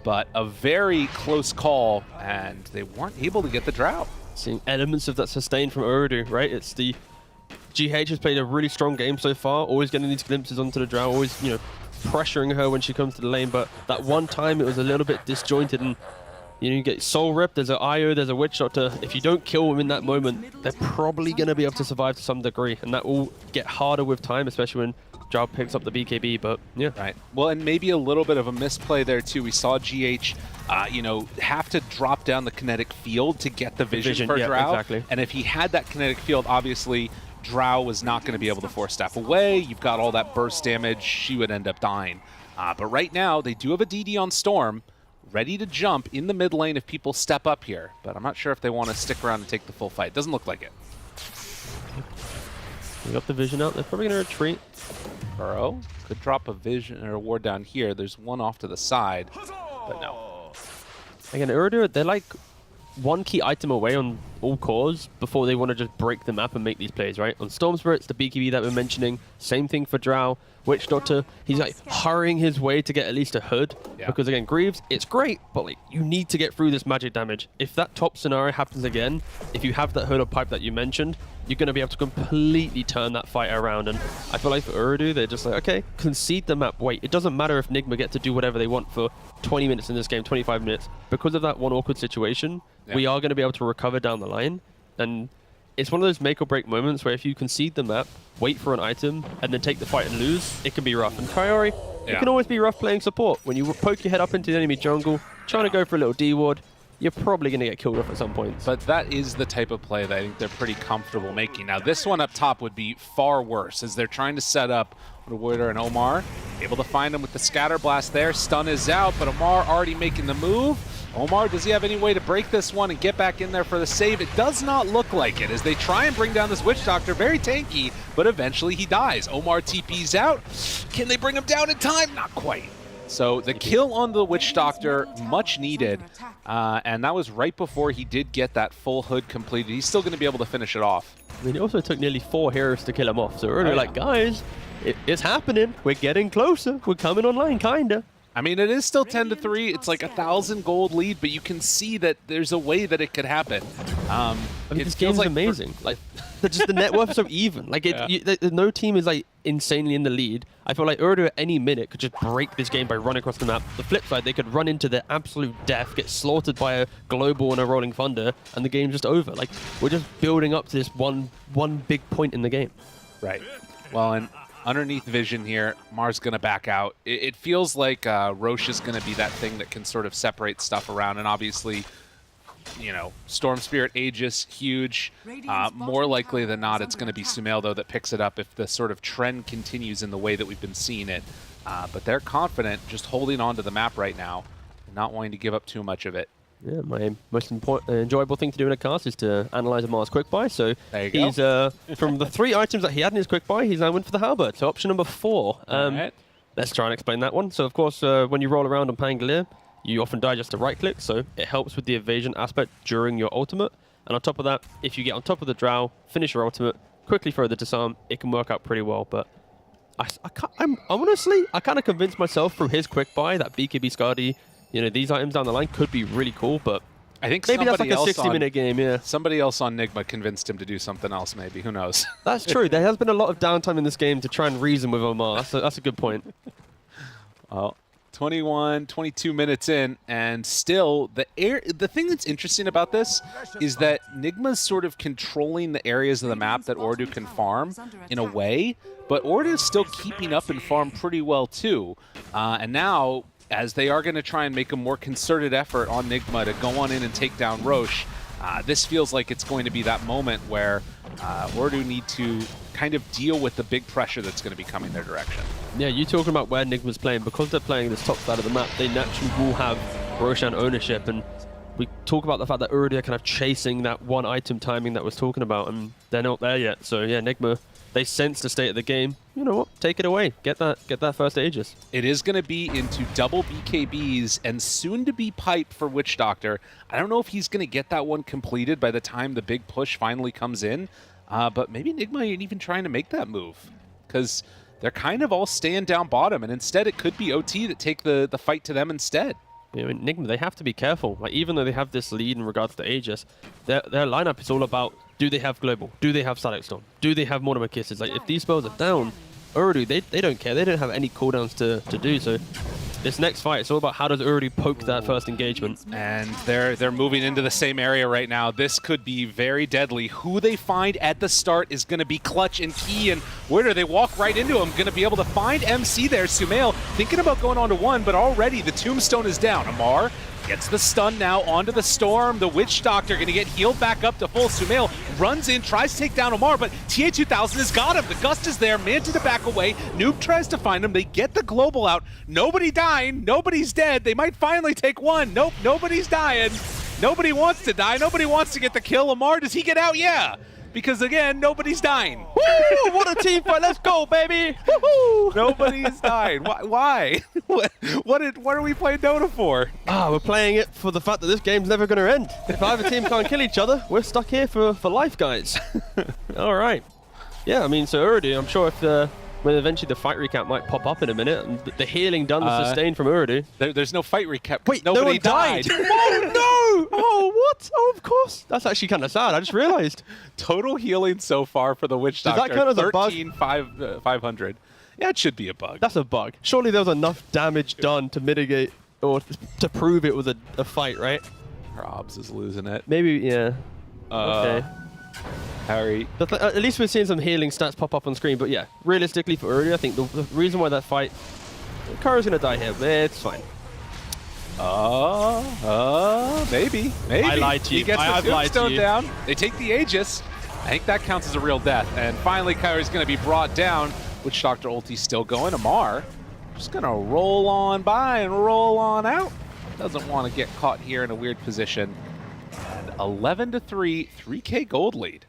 but a very close call, and they weren't able to get the drought. Seeing elements of that sustain from Urdu, right? It's the GH has played a really strong game so far, always getting these glimpses onto the drought, always, you know, pressuring her when she comes to the lane, but that one time it was a little bit disjointed, and you get Soul Rip, there's an IO, there's a Witch Doctor. If you don't kill them in that moment, they're probably going to be able to survive to some degree, and that will get harder with time, especially when Drow picks up the BKB, but yeah. Right. Well, and maybe a little bit of a misplay there too. We saw GH, have to drop down the kinetic field to get the vision for Drow. Exactly. And if he had that kinetic field, obviously Drow was not going to be able to force step away. You've got all that burst damage. She would end up dying. But right now, they do have a DD on Storm, ready to jump in the mid lane if people step up here. But I'm not sure if they want to stick around and take the full fight. Doesn't look like it. We got the vision out. They're probably going to retreat. Burrow could drop a vision or a ward down here. There's one off to the side, but no. Again, Urdu, they're like one key item away on all cores before they want to just break the map and make these plays, right? On Storm Spirits, the BKB that we're mentioning, same thing for Drow. Witch Doctor, he's like hurrying his way to get at least a hood. Because again, Greaves, it's great, but like you need to get through this magic damage. If that top scenario happens again, if you have that hood or pipe that you mentioned, you're going to be able to completely turn that fight around. And I feel like for Urdu, they're just like, okay, concede the map. Wait, it doesn't matter if Nigma get to do whatever they want for 20 minutes in this game, 25 minutes. Because of that one awkward situation, we are going to be able to recover down the line. And it's one of those make or break moments where if you concede the map, wait for an item, and then take the fight and lose, it can be rough. And Priori, it can always be rough playing support. When you poke your head up into the enemy jungle, trying to go for a little D-ward, you're probably going to get killed off at some point. But that is the type of play that I think they're pretty comfortable making. Now, this one up top would be far worse, as they're trying to set up Warder and Omar. Able to find him with the Scatter Blast there. Stun is out, but Omar already making the move. Omar, does he have any way to break this one and get back in there for the save? It does not look like it, as they try and bring down this Witch Doctor. Very tanky, but eventually he dies. Omar TP's out. Can they bring him down in time? Not quite. So the kill on the Witch Doctor, much needed, and that was right before he did get that full hood completed. He's still going to be able to finish it off. I mean, it also took nearly 4 heroes to kill him off, so we're like, guys, it's happening. We're getting closer. We're coming online, kinda. I mean, it is still 10-3. It's like 1,000 gold lead, but you can see that there's a way that it could happen. I mean, this game's like amazing. Like, just the net worth is so even. Like, no team is like insanely in the lead. I feel like Urdu at any minute could just break this game by running across the map. The flip side, they could run into their absolute death, get slaughtered by a global and a rolling thunder, and the game's just over. Like, we're just building up to this one big point in the game. Right. Well, and underneath vision here, Mar's going to back out. It feels like Roche is going to be that thing that can sort of separate stuff around, and obviously, you know, Storm Spirit, Aegis, huge. More likely than not, it's going to be Sumail, though, that picks it up if the sort of trend continues in the way that we've been seeing it. But they're confident, just holding on to the map right now, and not wanting to give up too much of it. Yeah, my most enjoyable thing to do in a cast is to analyze Amar's quick buy. So he's from the 3 items that he had in his quick buy, he's now went for the halberd. So option number 4. Let's try and explain that one. So of course, when you roll around on Pangolier, you often die just to right click. So it helps with the evasion aspect during your ultimate. And on top of that, if you get on top of the drow, finish your ultimate, quickly throw the disarm, it can work out pretty well. But I'm honestly, I kind of convinced myself through his quick buy that BKB Skadi, you know, these items down the line could be really cool, but I think maybe that's like a 60-minute game, yeah. Somebody else on Nigma convinced him to do something else, maybe. Who knows? That's true. There has been a lot of downtime in this game to try and reason with Omar. That's a good point. Well, 21, 22 minutes in, and still, the thing that's interesting about this is that Nigma's sort of controlling the areas of the map that Ordu can farm in a way, but Ordu's still keeping up and farm pretty well, too. And now, as they are going to try and make a more concerted effort on Nigma to go on in and take down Roche, this feels like it's going to be that moment where Ordu need to kind of deal with the big pressure that's going to be coming their direction. Yeah, you talking about where Nigma's playing, because they're playing this top side of the map, they naturally will have Roshan ownership, and we talk about the fact that Urdu are kind of chasing that one item timing that was talking about, and they're not there yet. So yeah, Nigma, they sense the state of the game. You know what? Take it away. Get that first Aegis. It is going to be into double BKBs and soon to be pipe for Witch Doctor. I don't know if he's going to get that one completed by the time the big push finally comes in, but maybe Nigma ain't even trying to make that move, because they're kind of all staying down bottom, and instead it could be OT that take the fight to them instead. You know, Nigma, they have to be careful. Like, even though they have this lead in regards to Aegis, their lineup is all about, do they have Global? Do they have Static Storm? Do they have Mortimer Kisses? Like, if these spells are down, Urdu, they don't care. They don't have any cooldowns to do. So this next fight, it's all about how does Urdu poke that first engagement. And they're moving into the same area right now. This could be very deadly. Who they find at the start is going to be clutch and key. And where do they walk right into him? Going to be able to find MC there. Sumail thinking about going on to 1, but already the tombstone is down. Amar gets the stun now onto the Storm. The Witch Doctor going to get healed back up to full. Sumail runs in, tries to take down Omar, but TA2000 has got him. The Gust is there, Manta to back away. Noob tries to find him. They get the Global out. Nobody dying. Nobody's dead. They might finally take 1. Nope, nobody's dying. Nobody wants to die. Nobody wants to get the kill. Omar, does he get out? Yeah. because again, nobody's dying. Woo! What a team fight! Let's go, baby! Woo-hoo! Nobody's dying. Why? What are we playing Dota for? We're playing it for the fact that this game's never going to end. If either team can't kill each other, we're stuck here for life, guys. All right. Yeah, I mean, so Urdu, I'm sure if when eventually the fight recap might pop up in a minute, and the healing done the sustain from Urdu. There's no fight recap. Wait, nobody no one died. Oh, no! Oh, what? Oh, of course. That's actually kind of sad. I just realized. Total healing so far for the Witch Does Doctor. that count as a bug? 500. Yeah, it should be a bug. That's a bug. Surely there was enough damage done to mitigate or to prove it was a fight, right? Probs is losing it. Maybe, yeah. Okay. Harry. But at least we're seeing some healing stats pop up on screen. But yeah, realistically for Urdu, I think the reason why that fight, Kara's going to die here, but it's fine. Maybe. I lied to you. He gets I've the lied to tombstone you. down. They take the Aegis. I think that counts as a real death. And finally, Kyrie's going to be brought down. Witch Doctor ulti's still going. Amar just going to roll on by and roll on out. Doesn't want to get caught here in a weird position. And 11-3, 3K gold lead.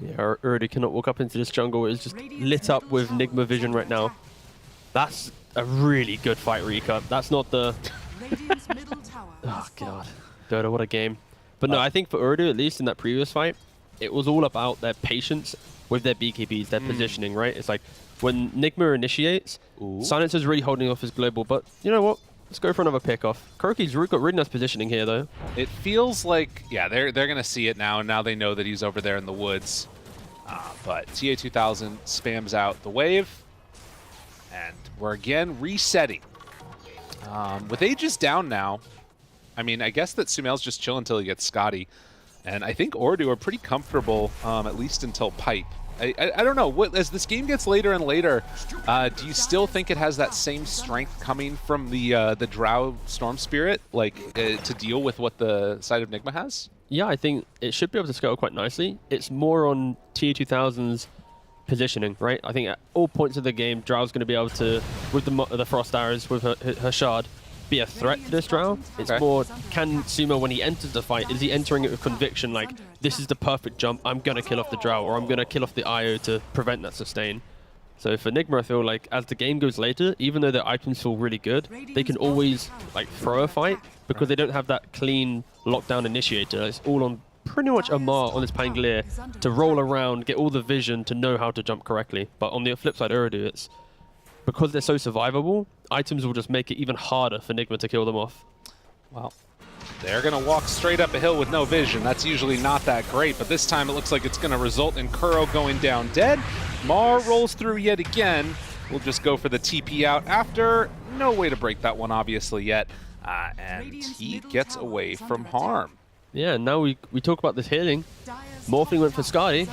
Yeah, Urdu cannot walk up into this jungle. It's just lit up with Nigma vision right now. That's a really good fight recap. That's not the... Oh, God. Dota, what a game. But no, I think for Urdu, at least in that previous fight, it was all about their patience with their BKBs, their positioning, right? It's like when Nigma initiates, Silencer's really holding off his global, but you know what? Let's go for another pickoff. Kuroki's got really nice positioning here, though. It feels like, yeah, they're going to see it now, and now they know that he's over there in the woods. But TA2000 spams out the wave, and we're again resetting. With Aegis down now, I mean, I guess that Sumail's just chill until he gets Scotty. And I think Urdu are pretty comfortable, at least until Pipe. I don't know. As this game gets later and later, do you still think it has that same strength coming from the Drow Storm Spirit, like to deal with what the side of Nigma has? Yeah, I think it should be able to scale quite nicely. It's more on Tia2000's positioning, right? I think at all points of the game, Drow's going to be able to, with the Frost Arrows, with her Shard, be a threat to this Drow. It's more, can Sumo, when he enters the fight, is he entering it with conviction, like, this is the perfect jump, I'm going to kill off the Drow, or I'm going to kill off the IO to prevent that sustain. So for Nigma, I feel like as the game goes later, even though their items feel really good, they can always like throw a fight because they don't have that clean lockdown initiator. It's all on pretty much Amar on this Pangolier to roll around, get all the vision to know how to jump correctly. But on the flip side, Urdu, it's because they're so survivable, items will just make it even harder for Nigma to kill them off. Well, they're going to walk straight up a hill with no vision. That's usually not that great, but this time it looks like it's going to result in Kuro going down dead. Mar rolls through yet again. We'll just go for the TP out after. No way to break that one, obviously, yet. And he gets away from harm. Yeah, now we talk about this healing. Morphling went for Skadi,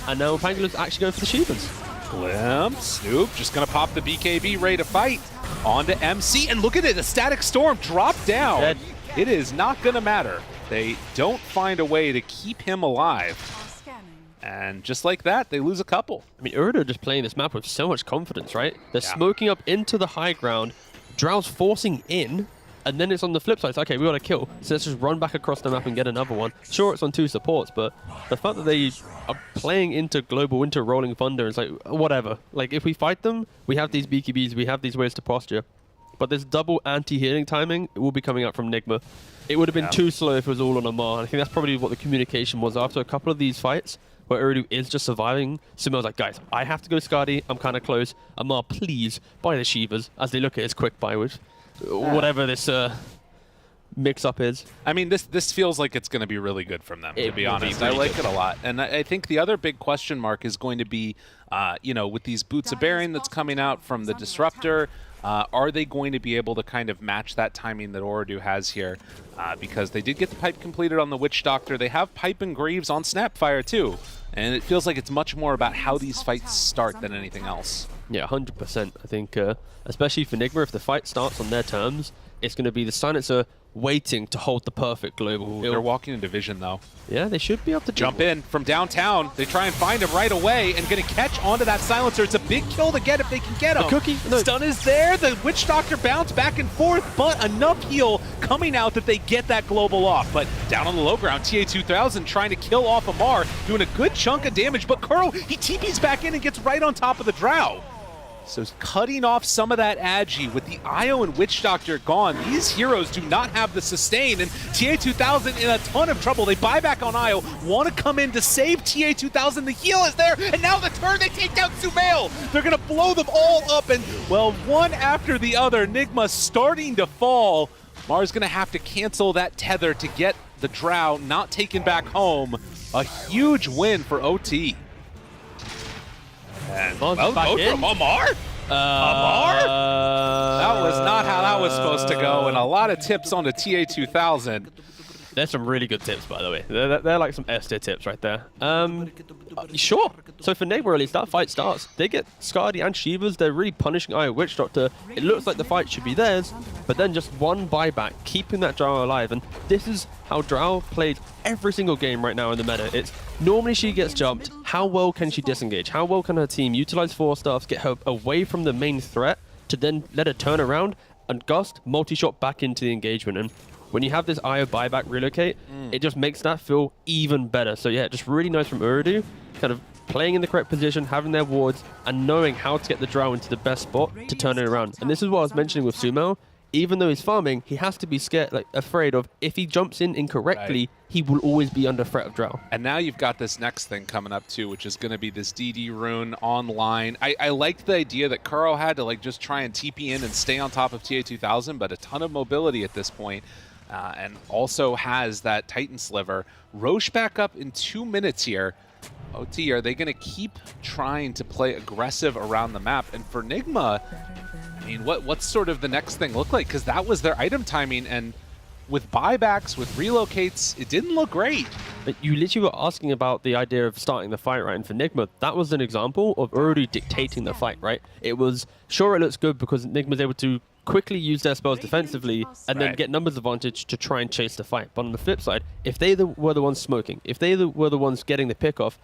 and now Pangolin's actually going for the Shivas. Glimpse. Snoop just going to pop the BKB, ready to fight. On to MC, and look at it, the Static Storm dropped down. Dead. It is not going to matter. They don't find a way to keep him alive. And just like that, they lose a couple. I mean, Urdu are just playing this map with so much confidence, right? They're smoking up into the high ground, Drow's forcing in, and then it's on the flip side. It's okay, we got to kill. So let's just run back across the map and get another one. Sure, it's on 2 supports, but the fact that they are playing into Global, into Rolling Thunder, it's like, whatever. Like, if we fight them, we have these BKBs, we have these ways to posture. But this double anti-healing timing will be coming out from Nigma. It would have been too slow if it was all on Amar. I think that's probably what the communication was after a couple of these fights where Urdu is just surviving. Sumail's like, guys, I have to go Skadi. I'm kind of close. Amar, please buy the Shivas as they look at his quick buy with whatever this mix-up is. I mean, this feels like it's going to be really good from them, to be honest. I like it a lot. And I think the other big question mark is going to be, you know, with these Boots of Bearing that's coming out from the Disruptor, are they going to be able to kind of match that timing that Urdu has here? Because they did get the pipe completed on the Witch Doctor. They have pipe and Greaves on Snapfire too. And it feels like it's much more about how these fights start than anything else. Yeah, 100%. I think, especially for Nigma, if the fight starts on their terms, it's going to be the Silencer waiting to hold the perfect global. They're walking in division, though. Yeah, they should be able to jump in from downtown. They try and find him right away and going to catch onto that silencer. It's a big kill to get if they can get him. A cookie. No. Stun is there. The Witch Doctor bounce back and forth, but enough heal coming out that they get that global off. But down on the low ground, TA2000 trying to kill off Amar, doing a good chunk of damage. But Kuro, he TPs back in and gets right on top of the Drow. So cutting off some of that agi with the IO and Witch Doctor gone. These heroes do not have the sustain, and TA2000 in a ton of trouble. They buy back on IO, want to come in to save TA2000. The heal is there, and now the turn, they take down Sumail. They're going to blow them all up, and well, one after the other, Nigma starting to fall. Mar's going to have to cancel that tether to get the Drow not taken back home. A huge win for OT. And well, vote from Amar? Amar? That was not how that was supposed to go, and a lot of tips on the TA2000. There's some really good tips, by the way. They're like some S-tier tips right there. Sure. So for Nigma, at least, that fight starts. They get Skadi and Shivas. They're really punishing Iron Witch Doctor. It looks like the fight should be theirs, but then just one buyback, keeping that Drow alive. And this is how Drow played every single game right now in the meta. It's normally she gets jumped. How well can she disengage? How well can her team utilize 4-staffs, get her away from the main threat to then let her turn around and gust multi-shot back into the engagement? And when you have this IO buyback relocate, it just makes that feel even better. So yeah, just really nice from Urdu, kind of playing in the correct position, having their wards, and knowing how to get the Drow into the best spot to turn it around. And this is what I was mentioning with Sumail. Even though he's farming, he has to be scared, like afraid of if he jumps in incorrectly, he will always be under threat of Drow. And now you've got this next thing coming up too, which is going to be this DD rune online. I liked the idea that Kuro had to like just try and TP in and stay on top of TA2000, but a ton of mobility at this point. And also has that Titan Sliver. Roche back up in 2 minutes here. OT, are they going to keep trying to play aggressive around the map? And for Nigma, I mean, what's sort of the next thing look like? Because that was their item timing, and with buybacks, with relocates, it didn't look great. But you literally were asking about the idea of starting the fight, right? And for Nigma, that was an example of already dictating the fight, right? It was, sure, it looks good because Nigma's able to quickly use their spells defensively and then get numbers advantage to try and chase the fight. But on the flip side, if they were the ones smoking, if they were the ones getting the pick off,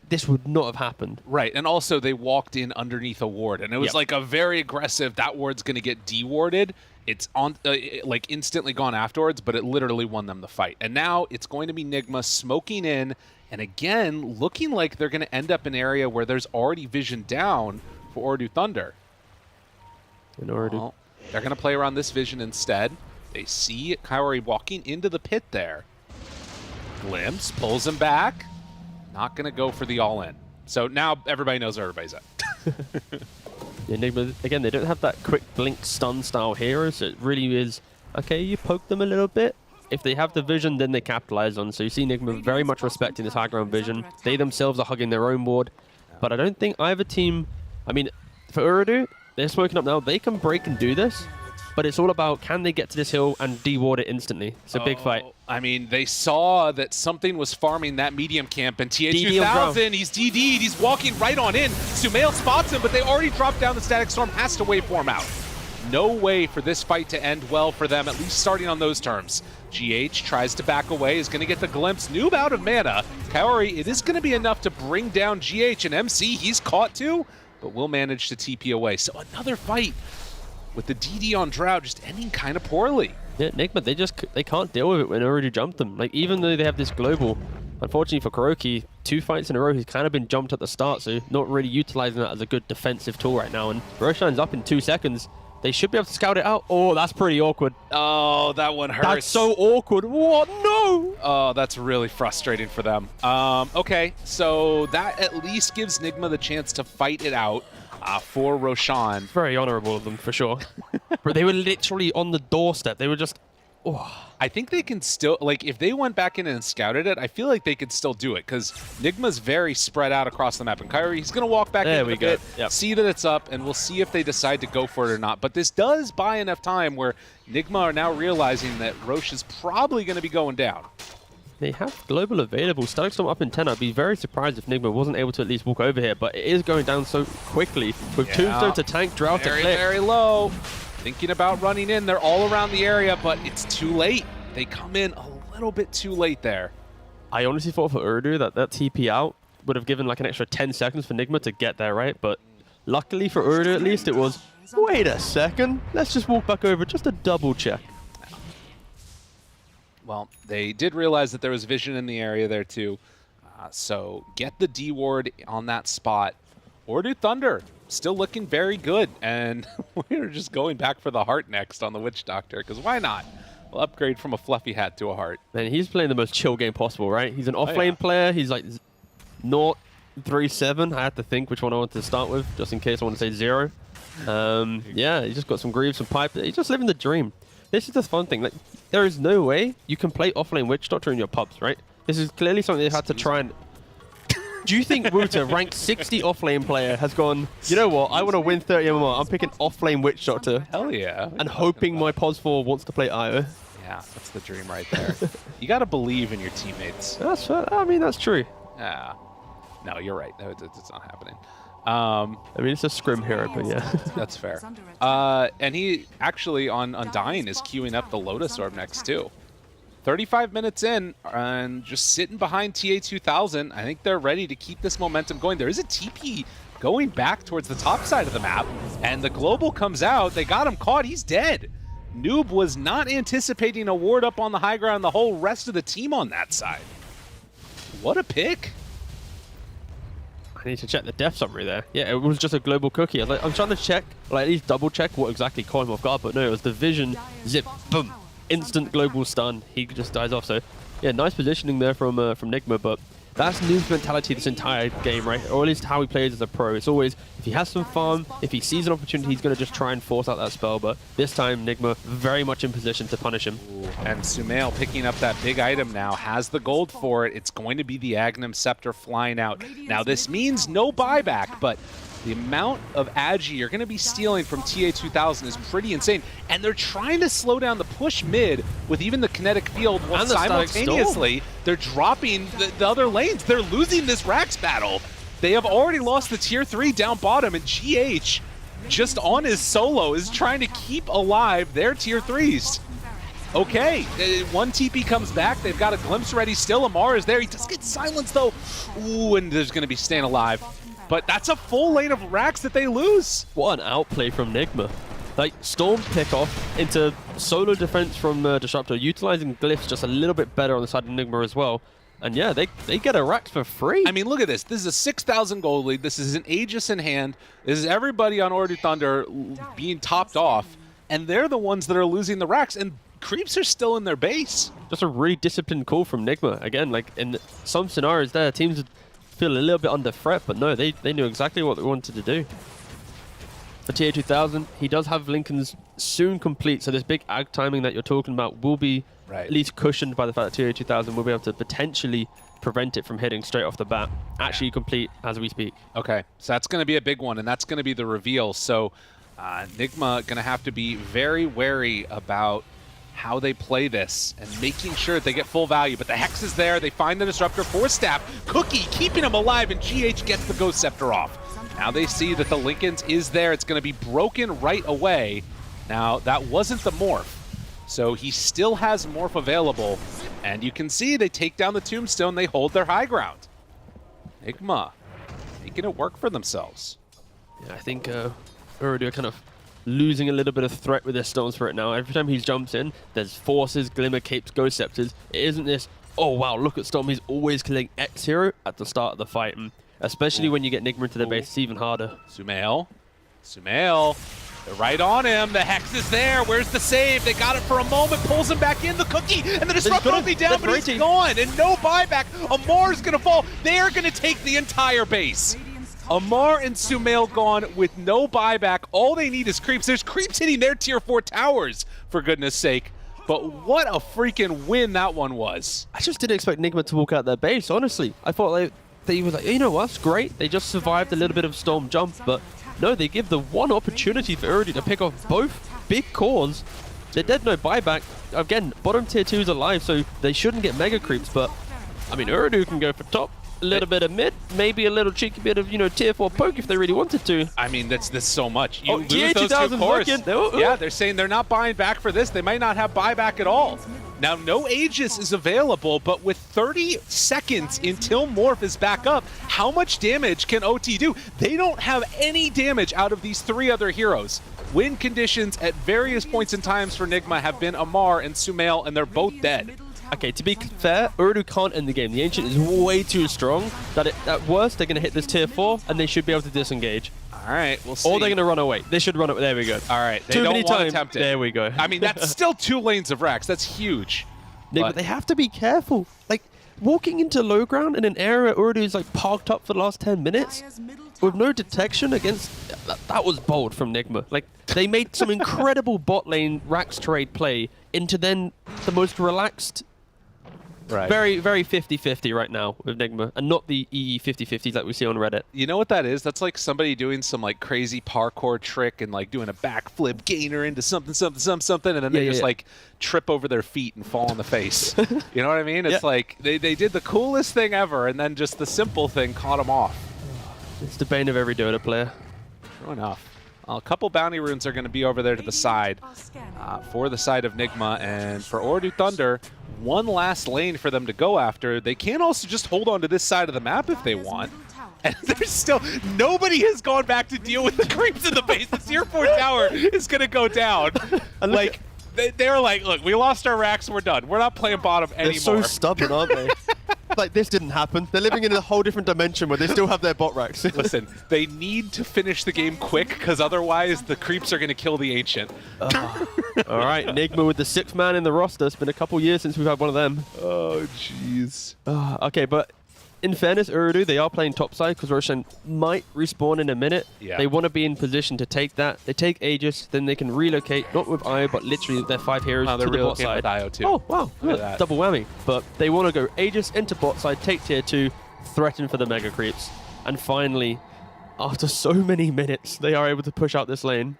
this would not have happened. Right, and also they walked in underneath a ward, and it was like a very aggressive, that ward's going to get dewarded. It's on like instantly gone afterwards, but it literally won them the fight. And now it's going to be Nigma smoking in, and again, looking like they're going to end up in an area where there's already vision down for Ordu Thunder. Well, they're going to play around this vision instead. They see Kaori walking into the pit there. Glimpse, pulls him back. Not going to go for the all-in. So now everybody knows where everybody's at. Yeah, Nigma, again, they don't have that quick blink stun style hero, so it really is, okay, you poke them a little bit. If they have the vision, then they capitalize on. So you see Nigma very much respecting this high ground vision. They themselves are hugging their own ward. But I don't think either team, I mean, for Urdu, they're smoking up now. They can break and do this, but it's all about can they get to this hill and de-ward it instantly. It's a big fight. I mean, they saw that something was farming that medium camp, and TA2000, he's DD'd, he's walking right on in. Sumail spots him, but they already dropped down. The Static Storm has to waveform out. No way for this fight to end well for them, at least starting on those terms. GH tries to back away, is going to get the glimpse. Noob out of mana. Kaori, it is going to be enough to bring down GH, and MC, he's caught too, but will manage to TP away. So another fight with the DD on Drow just ending kind of poorly. Yeah, Nigma, they can't deal with it when already jumped them. Like, even though they have this global, unfortunately for Kuroki, 2 fights in a row, he's kind of been jumped at the start, so not really utilizing that as a good defensive tool right now. And Roshan's up in 2 seconds. They should be able to scout it out. Oh, that's pretty awkward. Oh, that one hurts. That's so awkward. What? No! Oh, that's really frustrating for them. Okay, so that at least gives Nigma the chance to fight it out. For Roshan. Very honorable of them, for sure. But they were literally on the doorstep. They were just... Oh. I think they can still... Like, if they went back in and scouted it, I feel like they could still do it, because Nigma's very spread out across the map. And Kairi, he's going to walk back in a bit, see that it's up, and we'll see if they decide to go for it or not. But this does buy enough time where Nigma are now realizing that Roche is probably going to be going down. They have global available. Static Storm up in 10. I'd be very surprised if Nigma wasn't able to at least walk over here, but it is going down so quickly with Tombstone to tank, Drow to clip. Very low. thinking about running in. They're all around the area, but it's too late. They come in a little bit too late there. I honestly thought for Urdu that TP out would have given like an extra 10 seconds for Nigma to get there, right? But luckily for Urdu, at least, it was, wait a second, let's just walk back over just to double check. Well, they did realize that there was vision in the area there too. So get the D ward on that spot. Urdu Thunder still looking very good. And we're just going back for the heart next on the Witch Doctor, because why not? We'll upgrade from a fluffy hat to a heart. Man, he's playing the most chill game possible, right? He's an off-lane player. He's like 0-3-7. I had to think which one I wanted to start with, just in case I want to say 0. Yeah, he just got some Greaves, some Pipe. He's just living the dream. This is the fun thing. Like, there is no way you can play off-lane Witch Doctor in your pubs, right? This is clearly something they had to try and... Do you think Wouter, ranked 60 off-lane player, has gone, you know what, I want to win 30 MMR. I'm picking off-lane Witch Doctor. Hell yeah. And hoping my POS4 wants to play IO. Yeah, that's the dream right there. You got to believe in your teammates. That's fair. I mean, that's true. Yeah. No, you're right. No, it's not happening. I mean, it's a scrim hero, but yeah. That's fair. And he actually, on Undying, is queuing up the Lotus Orb next, too. 35 minutes in, and just sitting behind TA2000. I think they're ready to keep this momentum going. There is a TP going back towards the top side of the map, and the Global comes out. They got him caught. He's dead. Noob was not anticipating a ward up on the high ground, the whole rest of the team on that side. What a pick. I need to check the death summary there. Yeah, it was just a global cookie. I was like, I'm trying to check, like at least double check what exactly caught him off guard, but no, it was the vision, zip, boom, instant global stun. He just dies off. So yeah, nice positioning there from Nigma, but that's Noob's mentality this entire game, right? Or at least how he plays as a pro. It's always, if he has some farm, if he sees an opportunity, he's going to just try and force out that spell. But this time, Nigma very much in position to punish him. Ooh. And Sumail picking up that big item now, has the gold for it. It's going to be the Agnum Scepter flying out. Now, this means no buyback, but the amount of Agi you're going to be stealing from TA2000 is pretty insane. And they're trying to slow down the push mid with even the kinetic field, while simultaneously they're dropping the other lanes. They're losing this Rax battle. They have already lost the tier 3 down bottom, and GH, just on his solo, is trying to keep alive their tier 3s. Okay, one TP comes back. They've got a glimpse ready still. Amar is there. He does get silenced, though. Ooh, and there's going to be staying alive. But that's a full lane of racks that they lose. What an outplay from Nigma. Like, Storm pick off into solo defense from Disruptor, utilizing glyphs just a little bit better on the side of Nigma as well. And yeah, they get a Rax for free. I mean, look at this. This is a 6,000 gold lead. This is an Aegis in hand. This is everybody on Urdu Thunder being topped off. And they're the ones that are losing the Rax. And creeps are still in their base. Just a really disciplined call from Nigma. Again, like in some scenarios there, teams feel a little bit under threat, but no, they knew exactly what they wanted to do. For TA2000, he does have Lincoln's soon complete, so this big ag timing that you're talking about will be at least cushioned by the fact that TA2000 will be able to potentially prevent it from hitting straight off the bat. Actually complete as we speak. Okay, so that's going to be a big one, and that's going to be the reveal. So Nigma going to have to be very wary about how they play this and making sure that they get full value. But the Hex is there. They find the Disruptor for Staff. Cookie keeping him alive, and GH gets the Ghost Scepter off. Now they see that the Lincoln's is there. It's going to be broken right away. Now, that wasn't the Morph. So he still has Morph available. And you can see they take down the Tombstone. They hold their high ground. Nigma making it work for themselves. Yeah, I think Urdu are kind of losing a little bit of threat with their Storm Spirit now. Every time he jumps in, there's Forces, Glimmer, Capes, Ghost Scepters. It isn't this, oh wow, look at Storm, he's always killing X hero at the start of the fight. And especially when you get Nigma into the base, it's even harder. Sumail, they're right on him. The Hex is there. Where's the save? They got it for a moment, pulls him back in, the Cookie, and the Disruptor will be down, but he's gone, and no buyback. Amar's gonna fall. They're gonna take the entire base. Amar and Sumail gone with no buyback. All they need is creeps. There's creeps hitting their tier 4 towers, for goodness sake. But what a freaking win that one was. I just didn't expect Nigma to walk out their base, honestly. I thought they were like, you know what, that's great. They just survived a little bit of Storm jump, but no, they give the one opportunity for Urdu to pick off both big cores. They're dead, no buyback. Again, bottom tier 2 is alive, so they shouldn't get mega creeps, but I mean, Urdu can go for top. a little bit of mid, maybe a little cheeky bit of, you know, tier 4 poke if they really wanted to. I mean, that's so much. You lose GA those 2 cores. Yeah, they're saying they're not buying back for this. They might not have buyback at all. Now, no Aegis is available, but with 30 seconds until Morph is back up, how much damage can OT do? They don't have any damage out of these 3 other heroes. Win conditions at various points in times for Nigma have been Amar and Sumail, and they're both dead. Okay, to be fair, Urdu can't end the game. The Ancient is way too strong that at worst they're going to hit this tier 4 and they should be able to disengage. All right, we'll see. Or they're going to run away. They should run away. There we go. All right, they Too don't many want times. to attempt it. There we go. I mean, that's still 2 lanes of Rex. That's huge. But they have to be careful. Like, walking into low ground in an area Urdu is like parked up for the last 10 minutes with no detection against... That was bold from Nigma. Like, they made some incredible bot lane Rax trade play into then the most relaxed... Right. Very, very 50-50 right now with Nigma, and not the EE 50-50s that we see on Reddit. You know what that is? That's like somebody doing some like crazy parkour trick and like doing a backflip gainer into something, and then they just like trip over their feet and fall on the face. You know what I mean? It's like they did the coolest thing ever, and then just the simple thing caught them off. It's the bane of every Dota player. True enough. Well, a couple bounty runes are going to be over there to the side for the side of Nigma, and for Ordu Thunder, one last lane for them to go after. They can also just hold on to this side of the map if they want. And there's still, nobody has gone back to deal with the creeps in the base. The tier 4 tower is going to go down. Like, they're like, look, we lost our racks, we're done. We're not playing bottom anymore. They're so stubborn, aren't they? Like, this didn't happen. They're living in a whole different dimension where they still have their bot racks. Listen, they need to finish the game quick, because otherwise the creeps are going to kill the Ancient. All right, Nigma with the 6th man in the roster. It's been a couple years since we've had one of them. Oh, jeez. Okay, but in fairness, Urdu, they are playing topside because Roshan might respawn in a minute. Yeah. They want to be in position to take that. They take Aegis, then they can relocate, not with IO, but literally their 5 heroes to the bot side. With IO too. Oh, wow. Look at that. Double whammy. But they want to go Aegis into bot side, take tier 2, threaten for the mega creeps. And finally, after so many minutes, they are able to push out this lane.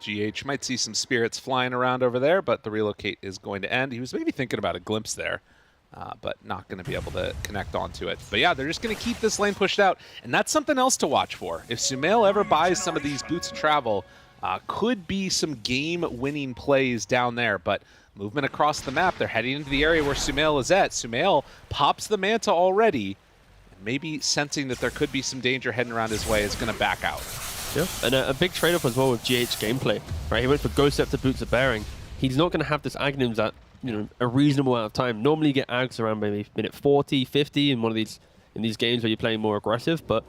GH might see some spirits flying around over there, but the relocate is going to end. He was maybe thinking about a glimpse there. But not going to be able to connect onto it. But yeah, they're just going to keep this lane pushed out, and that's something else to watch for. If Sumail ever buys some of these boots of travel, could be some game-winning plays down there. But movement across the map, they're heading into the area where Sumail is at. Sumail pops the Manta already, and maybe sensing that there could be some danger heading around his way is going to back out. Yeah, and a big trade-off as well with GH gameplay. Right, he went for Ghost Scepter, Boots of Bearing. He's not going to have this Aghanim's at a reasonable amount of time. Normally you get ags around maybe minute 40, 50 in these games where you're playing more aggressive, but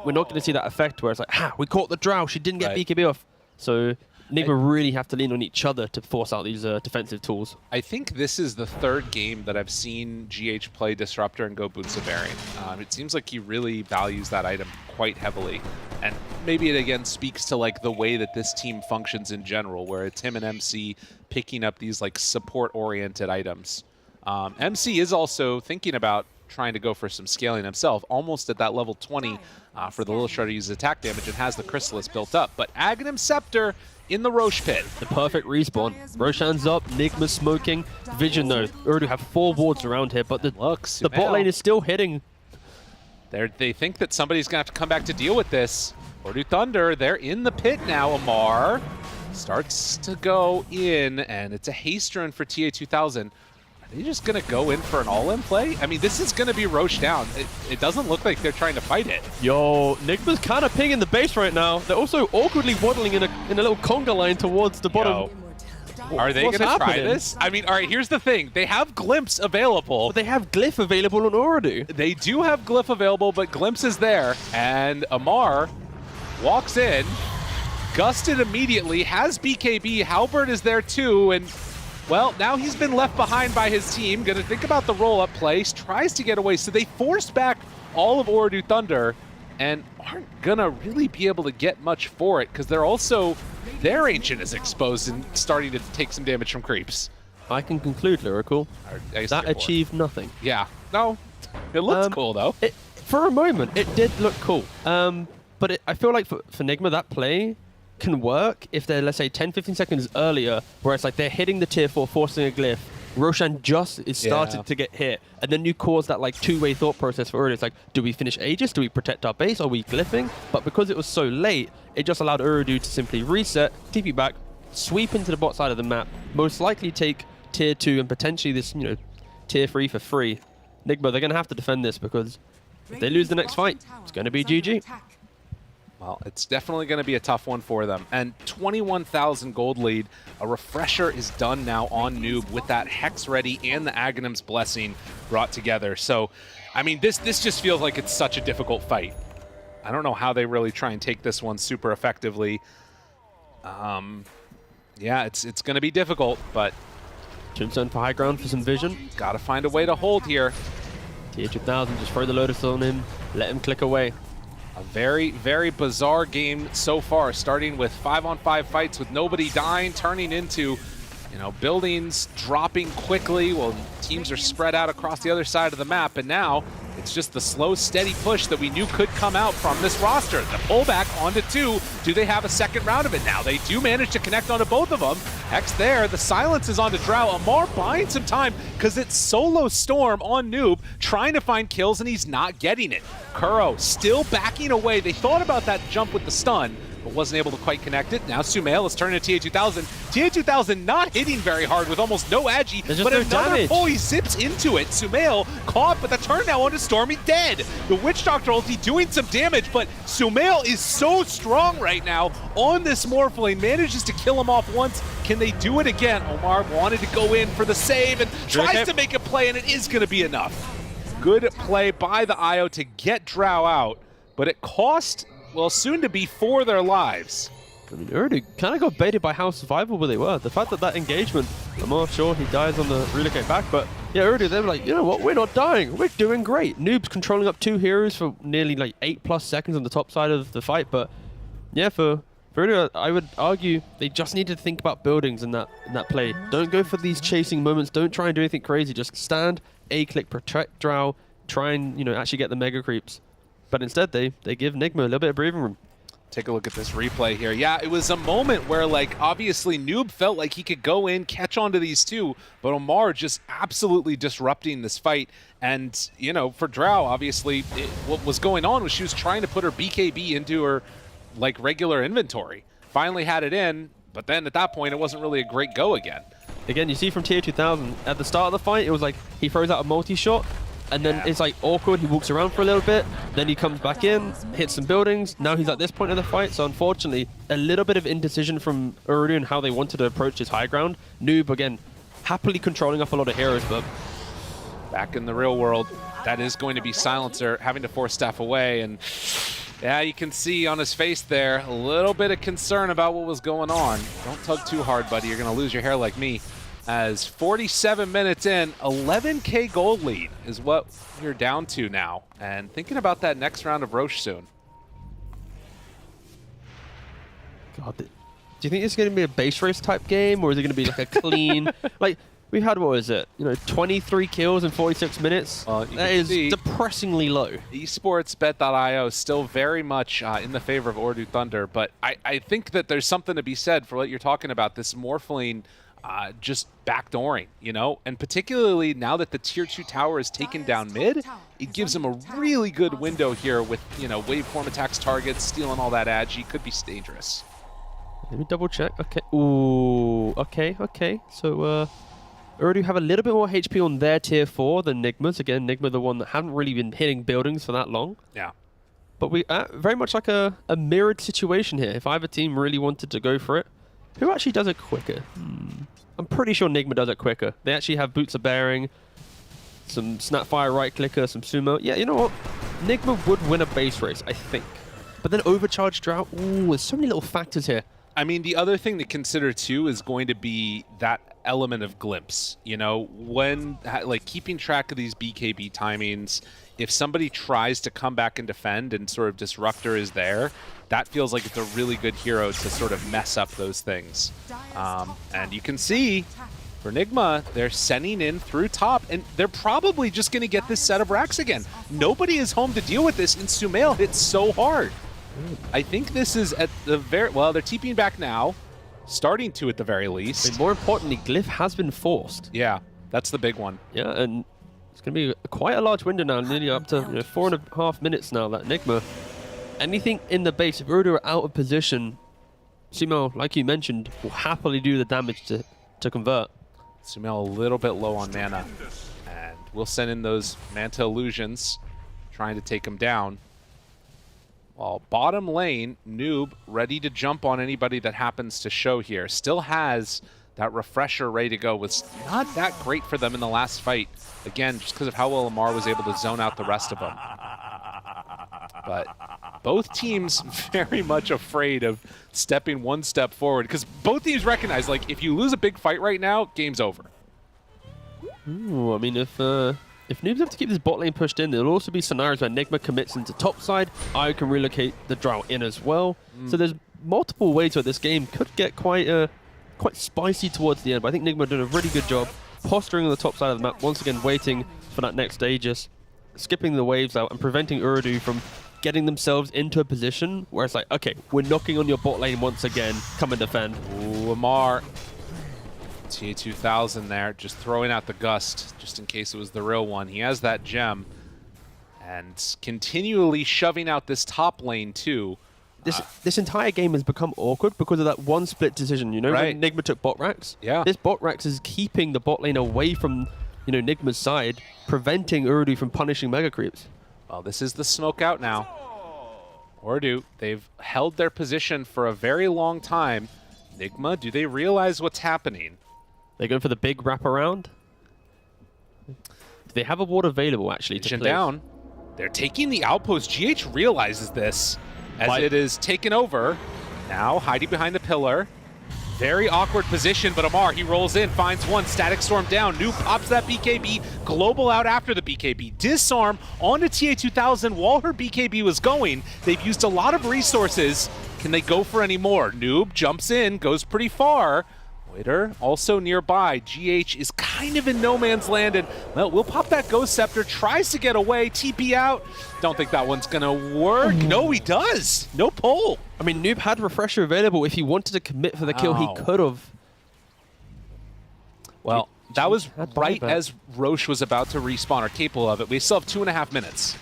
we're not going to see that effect where it's like, we caught the drow, she didn't get BKB off. So Nigma really have to lean on each other to force out these defensive tools. I think this is the 3rd game that I've seen GH play Disruptor and go Boots of Bearing. It seems like he really values that item quite heavily. And maybe it again speaks to like the way that this team functions in general, where it's him and MC picking up these like support-oriented items. MC is also thinking about trying to go for some scaling himself, almost at that level 20 for the Little Shredder to use attack damage and has the Chrysalis built up. But Aghanim Scepter in the Roche pit. The perfect respawn. Roshan's up, Nigma smoking. Vision though, Urdu have 4 wards around here, but the bot lane is still hitting. They think that somebody's going to have to come back to deal with this. Ordu Thunder, they're in the pit now. Amar starts to go in, and it's a haste run for TA2000. Are they just going to go in for an all-in play? I mean, this is going to be Roche down. It doesn't look like they're trying to fight it. Yo, Nigma's kind of pinging the base right now. They're also awkwardly waddling in a little conga line towards the bottom. Are they going to try this? I mean, all right, here's the thing. They have Glimpse available. But they have Glyph available on Urdu. They do have Glyph available, but Glimpse is there. And Amar walks in, gusted immediately, has BKB. Halberd is there too, and well, now he's been left behind by his team. Gonna think about the roll-up play, tries to get away. So they forced back all of Ordu Thunder and aren't gonna really be able to get much for it because they're also, their Ancient is exposed and starting to take some damage from creeps. I can conclude, Lyrical, that achieved nothing. Yeah, no, it looks cool though. For a moment, it did look cool. But I feel like for Nigma, that play can work if they're, let's say, 10-15 seconds earlier, where it's like they're hitting the tier 4, forcing a glyph, Roshan just is started to get hit, and then you cause that like two-way thought process for Uru. It's like, do we finish Aegis? Do we protect our base? Are we glyphing? But because it was so late, it just allowed Urdu to simply reset, TP back, sweep into the bot side of the map, most likely take tier 2 and potentially this, you know, tier 3 for free. Nigma, they're going to have to defend this because if they lose the next fight, it's going to be GG. Well, it's definitely going to be a tough one for them. And 21,000 gold lead. A refresher is done now on Noob with that Hex ready and the Aghanim's Blessing brought together. So, I mean, this just feels like it's such a difficult fight. I don't know how they really try and take this one super effectively. Yeah, it's going to be difficult, but Tombstone for high ground for some vision. Got to find a way to hold here. TH1000, just throw the Lotus on him, let him click away. A very, very bizarre game so far, starting with 5-on-5 fights with nobody dying, turning into, you know, buildings dropping quickly while teams are spread out across the other side of the map, and now it's just the slow, steady push that we knew could come out from this roster. The pullback onto 2. Do they have a second round of it now? They do manage to connect onto both of them. Hex there. The silence is onto Drow. Amar buying some time because it's solo Storm on Noob trying to find kills, and he's not getting it. Kuro still backing away. They thought about that jump with the stun, but wasn't able to quite connect it. Now Sumail is turning to TA2000. TA2000 not hitting very hard with almost no agi, but another pull, he zips into it. Sumail caught, but the turn now onto Stormy dead. The Witch Doctor ulti doing some damage, but Sumail is so strong right now on this Morphling, manages to kill him off once. Can they do it again? Omar wanted to go in for the save and tries to make a play, and it is going to be enough. Good play by the IO to get Drow out, but it cost, well, soon to be for their lives. I mean, Urdu kind of got baited by how survivable they were. The fact that engagement, I'm not sure he dies on the relocate back, but yeah, Urdu, they were like, you know what, we're not dying, we're doing great. Noob's controlling up 2 heroes for nearly like 8+ seconds on the top side of the fight, but yeah, for Urdu, I would argue they just need to think about buildings in that play. Don't go for these chasing moments, don't try and do anything crazy, just stand, A-click, protect Drow, try and, you know, actually get the mega creeps. But instead, they give Nigma a little bit of breathing room. Take a look at this replay here. Yeah, it was a moment where, like, obviously Noob felt like he could go in, catch onto these 2, but Omar just absolutely disrupting this fight. And, you know, for Drow, obviously, what was going on was she was trying to put her BKB into her, like, regular inventory. Finally had it in, but then at that point, it wasn't really a great go again. Again, you see from TA2000, at the start of the fight, it was like he throws out a multi-shot, and then it's like awkward, he walks around for a little bit, then he comes back in, hits some buildings, now he's at this point of the fight, so unfortunately, a little bit of indecision from Urdu and how they wanted to approach his high ground. Noob, again, happily controlling up a lot of heroes, but back in the real world, that is going to be Silencer having to force Staff away, and yeah, you can see on his face there, a little bit of concern about what was going on. Don't tug too hard, buddy, you're gonna lose your hair like me. As 47 minutes in, 11k gold lead is what you're down to now. And thinking about that next round of Roche soon. God, do you think it's going to be a base race type game, or is it going to be like a clean... like, we've had, what was it? You know, 23 kills in 46 minutes? That is depressingly low. Esportsbet.io is still very much in the favor of Ordu Thunder, but I think that there's something to be said for what you're talking about, this Morphling just backdooring, you know, and particularly now that the tier 2 tower is taken down mid, it gives him a really good window here with, you know, waveform attacks targets, stealing all that agi. Could be dangerous. Let me double check. Okay. Ooh. Okay. So, Urdu have a little bit more HP on their tier 4 than Nigma's. Again, Nigma the one that haven't really been hitting buildings for that long. Yeah. But we very much like a mirrored situation here. If either team really wanted to go for it, who actually does it quicker? I'm pretty sure Nigma does it quicker. They actually have Boots of Bearing, some Snapfire right clicker, some Sumo. Yeah, you know what? Nigma would win a base race, I think. But then Overcharged Drought, ooh, there's so many little factors here. I mean, the other thing to consider too is going to be that element of glimpse. You know, when, like, keeping track of these BKB timings, if somebody tries to come back and defend and sort of Disruptor is there, that feels like it's a really good hero to sort of mess up those things. And you can see, for Nigma, they're sending in through top, and they're probably just going to get this set of racks again. Nobody is home to deal with this, and Sumail hits so hard. I think this is at the very... Well, they're TPing back now. Starting to, at the very least. But more importantly, Glyph has been forced. Yeah. That's the big one. Yeah, and it's going to be quite a large window now, nearly up to 4.5 minutes now, that Enigma. Anything in the base, if Urdu are out of position, Sumail, like you mentioned, will happily do the damage to convert. Sumail a little bit low on mana. And we'll send in those Manta Illusions, trying to take him down. While bottom lane, Noob ready to jump on anybody that happens to show here. Still has that refresher ready to go. Was not that great for them in the last fight. Again, just because of how well Lamar was able to zone out the rest of them. But both teams very much afraid of stepping one step forward, because both teams recognize, like, if you lose a big fight right now, game's over. Ooh, I mean, if Noobs have to keep this bot lane pushed in, there'll also be scenarios where Enigma commits into top side. I can relocate the Drow in as well. So there's multiple ways where this game could get quite spicy towards the end. But I think Enigma are doing a really good job posturing on the top side of the map, once again waiting for that next Aegis, skipping the waves out and preventing Urdu from getting themselves into a position where it's like, okay, we're knocking on your bot lane once again, come and defend. Ooh, Lamar. TA2000 there, just throwing out the gust, just in case it was the real one. He has that gem, and continually shoving out this top lane too. This entire game has become awkward because of that one split decision. You know, when Enigma took bot racks? Yeah. This bot racks is keeping the bot lane away from, Enigma's side, preventing Urdu from punishing mega creeps. Well, this is the smoke out now. Urdu, they've held their position for a very long time. Enigma, do they realize what's happening? They're going for the big wraparound. Do they have a ward available, actually, to play? Down. They're taking the outpost. GH realizes this as it is taken over. Now, hiding behind the pillar. Very awkward position, but Amar, he rolls in, finds one, Static Storm down. Noob pops that BKB, Global out after the BKB. Disarm onto TA2000 while her BKB was going. They've used a lot of resources. Can they go for any more? Noob jumps in, goes pretty far. Waiter also nearby. GH is kind of in no man's land, and well, we'll pop that Ghost Scepter, tries to get away, TP out. Don't think that one's gonna work. No, he does. No pull. I mean, Noob had Refresher available. If he wanted to commit for the kill, he could have. Well, that was right as Roche was about to respawn, or capable of it. We still have 2.5 minutes.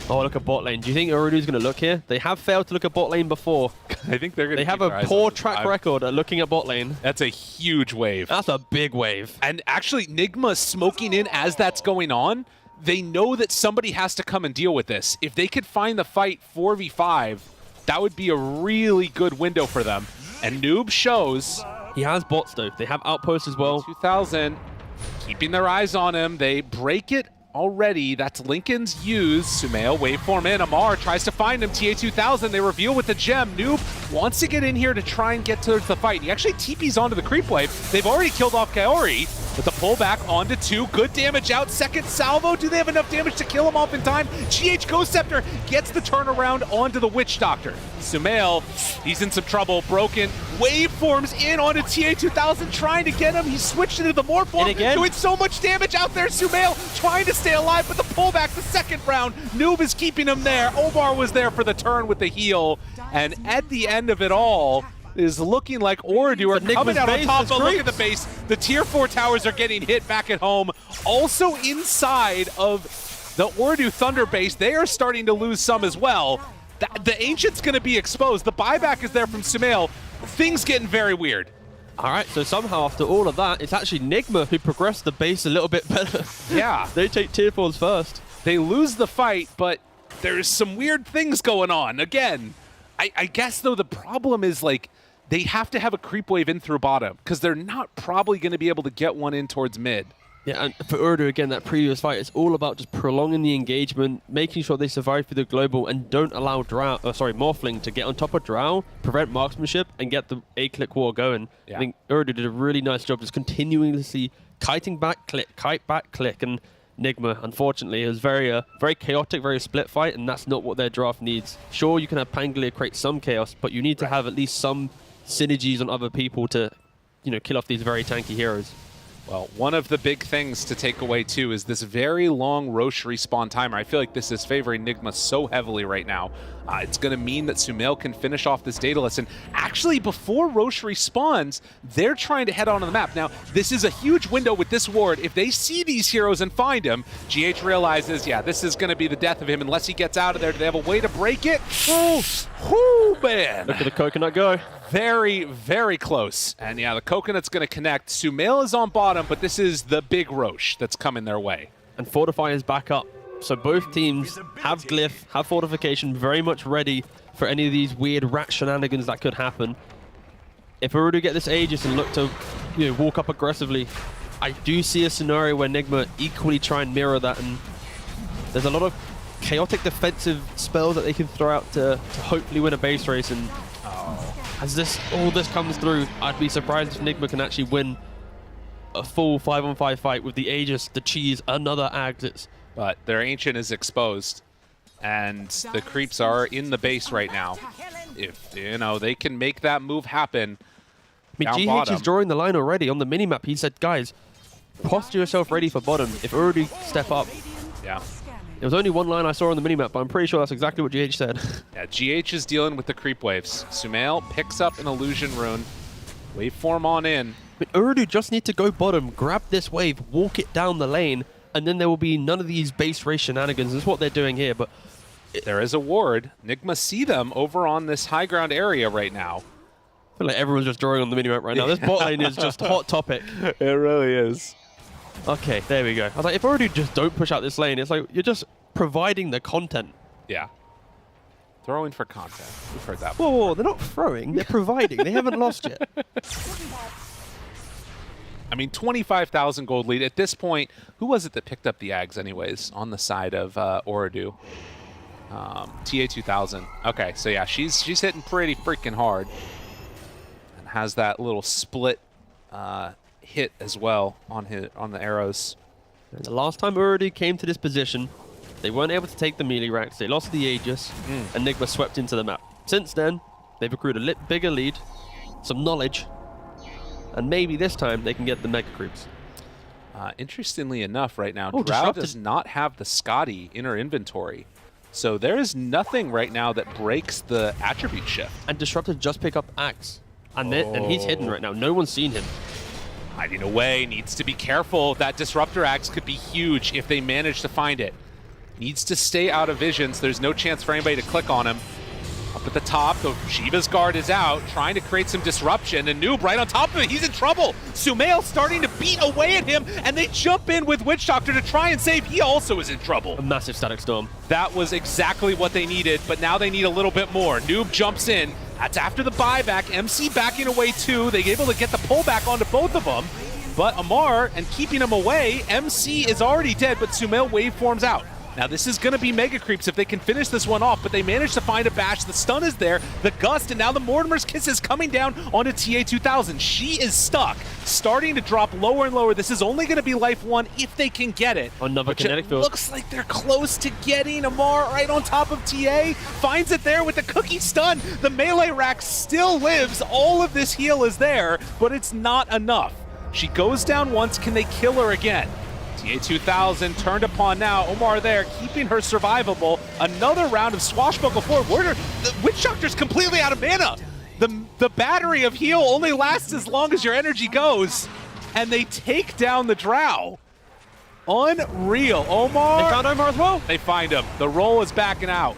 Oh, look at bot lane. Do you think Urudu's going to look here? They have failed to look at bot lane before. I think they're going to They have a poor track record at looking at bot lane. That's a huge wave. That's a big wave. And actually, Nigma smoking in as that's going on, they know that somebody has to come and deal with this. If they could find the fight 4v5, that would be a really good window for them. And Noob shows. He has bots, though. They have outposts as well. 2000, keeping their eyes on him. They break it already. That's Lincoln's use. Sumail, waveform in. Amar tries to find him. TA2000, they reveal with the gem. Noob wants to get in here to try and get towards the fight. He actually TPs onto the creep wave. They've already killed off Kaori. With the pullback onto 2. Good damage out. Second salvo. Do they have enough damage to kill him off in time? GH Ghost Scepter gets the turnaround onto the Witch Doctor. Sumail, he's in some trouble. Broken. Waveforms in onto TA2000, trying to get him. He switched into the Morph, doing so much damage out there. Sumail trying to stay alive, but the pullback, the second round, Noob is keeping him there. Omar was there for the turn with the heal. And at the end of it all, is looking like Oridu are coming out on top. But look at the base. The tier 4 towers are getting hit back at home. Also inside of the Oridu Thunder base, they are starting to lose some as well. The Ancient's going to be exposed. The buyback is there from Sumail. Things getting very weird. All right, so somehow after all of that, it's actually Nigma who progressed the base a little bit better. Yeah. They take tier 4s first. They lose the fight, but there's some weird things going on. Again, I guess, though, the problem is, like, they have to have a creep wave in through bottom because they're not probably going to be able to get one in towards mid. Yeah, and for Urdu, again, that previous fight, it's all about just prolonging the engagement, making sure they survive through the global, and don't allow Morphling to get on top of Drow, prevent marksmanship, and get the A-click war going. Yeah. I think Urdu did a really nice job just continuously kiting back, click, kite back, click, and Nigma, unfortunately, it was very chaotic, very split fight, and that's not what their draft needs. Sure, you can have Pangolier create some chaos, but you need to have at least some synergies on other people to, kill off these very tanky heroes. Well, one of the big things to take away, too, is this very long Roche respawn timer. I feel like this is favoring Nigma so heavily right now. It's going to mean that Sumail can finish off this Daedalus. And actually, before Roche respawns, they're trying to head onto the map. Now, this is a huge window with this ward. If they see these heroes and find him, GH realizes, yeah, this is going to be the death of him unless he gets out of there. Do they have a way to break it? Oh, man. Look at the coconut go. Very, very close. And yeah, the coconut's going to connect. Sumail is on bottom, but this is the big Roche that's coming their way. And Fortify is back up. So both teams have Glyph, have Fortification, very much ready for any of these weird rat shenanigans that could happen. If we were to get this Aegis and look to walk up aggressively, I do see a scenario where Nigma equally try and mirror that, and there's a lot of chaotic defensive spells that they can throw out to hopefully win a base race. And as all this comes through, I'd be surprised if Nigma can actually win a full 5-on-5 fight with the Aegis, the cheese, another Axis. But their Ancient is exposed, and the creeps are in the base right now. If, they can make that move happen. I mean, GH is drawing the line already on the minimap. He said, guys, posture yourself ready for bottom. If Urdu step up. Yeah. There was only one line I saw on the minimap, but I'm pretty sure that's exactly what GH said. Yeah, GH is dealing with the creep waves. Sumail picks up an illusion rune. Waveform on in. But Urdu just need to go bottom, grab this wave, walk it down the lane, and then there will be none of these base race shenanigans. That's what they're doing here, but there is a ward. Nigma see them over on this high ground area right now. I feel like everyone's just drawing on the minimap right now. This bot lane is just hot topic. It really is. Okay, there we go. I was like, if Urdu just don't push out this lane, it's like you're just providing the content. Yeah. Throwing for content. We've heard that. Whoa, they're not throwing, they're providing. They haven't lost yet. I mean, 25,000 gold lead. At this point, who was it that picked up the Ags anyways on the side of Ooredoo? TA2000. Okay, so yeah, she's hitting pretty freaking hard. And has that little split hit as well on the arrows. And the last time Ooredoo came to this position, they weren't able to take the melee racks. They lost the Aegis, and Nigma swept into the map. Since then, they've accrued a bigger lead, some knowledge, and maybe this time they can get the mega creeps. Interestingly enough, right now, Drow does not have the Scotty in her inventory. So there is nothing right now that breaks the attribute shift. And Disruptor just pick up Axe. And he's hidden right now. No one's seen him. Hiding away, needs to be careful. That Disruptor Axe could be huge if they manage to find it. Needs to stay out of vision, so there's no chance for anybody to click on him. Up at the top, the Shiva's guard is out, trying to create some disruption, and Noob right on top of it, he's in trouble! Sumail starting to beat away at him, and they jump in with Witch Doctor to try and save, he also is in trouble. A massive static storm. That was exactly what they needed, but now they need a little bit more. Noob jumps in, that's after the buyback, MC backing away too, they're able to get the pullback onto both of them, but Amar, and keeping him away, MC is already dead, but Sumail waveforms out. Now this is going to be mega creeps if they can finish this one off, but they managed to find a bash. The stun is there, the gust, and now the Mortimer's Kiss is coming down onto TA2000. She is stuck, starting to drop lower and lower. This is only going to be life 1 if they can get it. Another kinetic field. Looks like they're close to getting Amar right on top of TA. Finds it there with the cookie stun. The melee rack still lives. All of this heal is there, but it's not enough. She goes down once. Can they kill her again? TA2000 turned upon now. Omar there, keeping her survivable. Another round of swashbuckle forward. The Witch Doctor's completely out of mana. The battery of heal only lasts as long as your energy goes. And they take down the Drow. Unreal. Omar. They found Omar as well. They find him. The roll is backing out.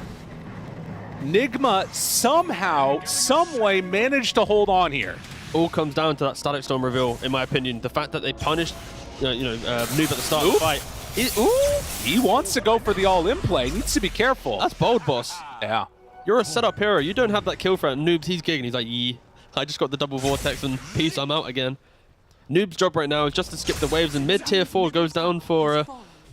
Nigma somehow, someway managed to hold on here. All comes down to that static storm reveal, in my opinion. The fact that they punished Noob at the start of the fight. He wants to go for the all-in play. Needs to be careful. That's bold, boss. Yeah. You're a setup hero. You don't have that kill threat. Noob's, he's gigging. He's like, yee. I just got the double vortex and peace, I'm out again. Noob's job right now is just to skip the waves, and mid-tier 4 goes down for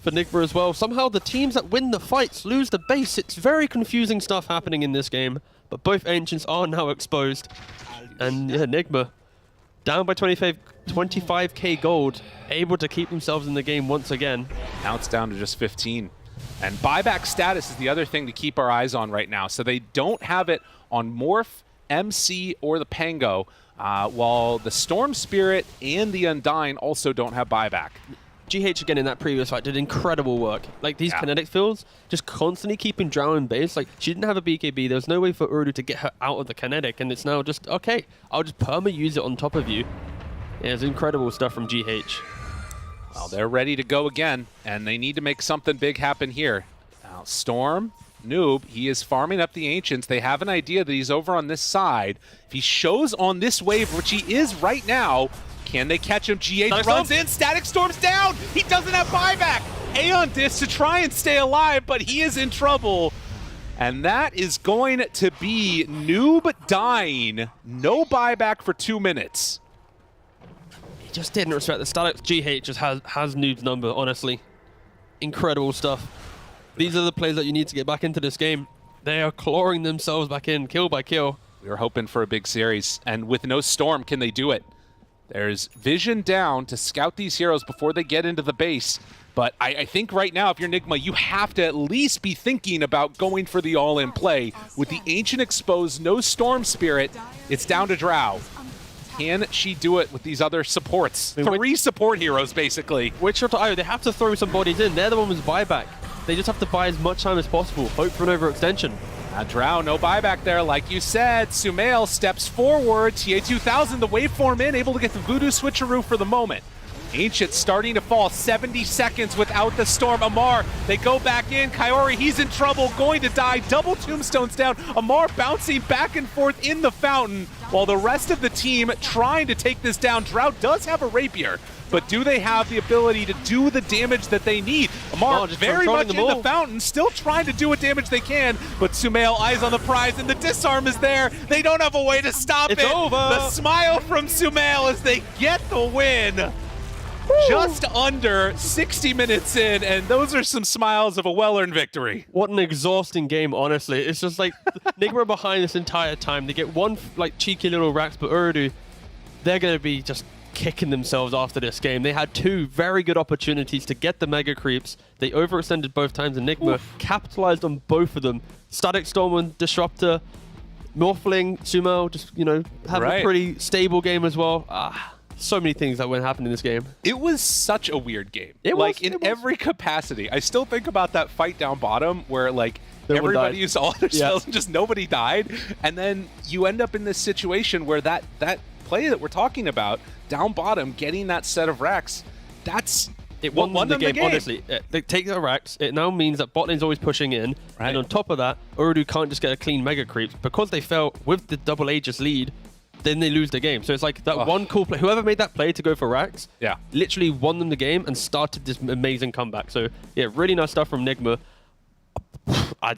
Nigma as well. Somehow the teams that win the fights lose the base. It's very confusing stuff happening in this game, but both Ancients are now exposed. And yeah, Nigma, down by 25k gold, able to keep themselves in the game once again. Now it's down to just 15. And buyback status is the other thing to keep our eyes on right now. So they don't have it on Morph, MC, or the Pango. while the Storm Spirit and the Undying also don't have buyback. GH again in that previous fight did incredible work. Like these kinetic fields, just constantly keeping Drow in base. Like she didn't have a BKB. There was no way for Urdu to get her out of the kinetic, and it's now just, okay, I'll just perma use it on top of you. Yeah, it's incredible stuff from GH. Well, they're ready to go again, and they need to make something big happen here. Now, Storm, Noob, he is farming up the Ancients. They have an idea that he's over on this side. If he shows on this wave, which he is right now, can they catch him? GH runs in, Static Storm's down! He doesn't have buyback! Aeon Disc to try and stay alive, but he is in trouble. And that is going to be Noob dying. No buyback for 2 minutes. He just didn't respect the Static. GH just has Noob's number, honestly. Incredible stuff. These are the players that you need to get back into this game. They are clawing themselves back in, kill by kill. We were hoping for a big series, and with no Storm, can they do it? There's vision down to scout these heroes before they get into the base. But I think right now, if you're Nigma, you have to at least be thinking about going for the all-in play. With the Ancient exposed, no Storm Spirit, it's down to Drow. Can she do it with these other supports? 3 support heroes, basically. Witcher to IO, they have to throw some bodies in. They're the ones with buyback. They just have to buy as much time as possible. Hope for an overextension. Drow, no buyback there. Like you said, Sumail steps forward. TA2000, the waveform in, able to get the Voodoo switcheroo for the moment. Ancient starting to fall, 70 seconds without the Storm. Amar, they go back in. Kaori, he's in trouble, going to die. Double tombstones down. Amar bouncing back and forth in the fountain, while the rest of the team trying to take this down. Drow does have a rapier, but do they have the ability to do the damage that they need? Amar very much in the fountain, still trying to do what damage they can, but Sumail eyes on the prize, and the disarm is there. They don't have a way to stop it. It's over. The smile from Sumail as they get the win. Just under 60 minutes in, and those are some smiles of a well-earned victory. What an exhausting game, honestly. It's just like Nigma behind this entire time. They get one like cheeky little Rax, but Urdu, they're going to be just kicking themselves after this game. They had 2 very good opportunities to get the Mega Creeps. They overextended both times, and Nigma capitalized on both of them. Static Storm and Disruptor, Morphling, Sumo, just, you know, have a pretty stable game as well. So many things that went happen in this game. It was such a weird game. In every capacity. I still think about that fight down bottom where like everybody used all their spells and just nobody died. And then you end up in this situation where that play that we're talking about, down bottom, getting that set of racks, it won the game, honestly. They take the racks. It now means that bot lane's always pushing in. And on top of that, Urdu can't just get a clean Mega Creep. Because they fell with the double Aegis lead, then they lose the game. So it's like that one cool play. Whoever made that play to go for racks, literally won them the game and started this amazing comeback. So yeah, really nice stuff from Nigma. I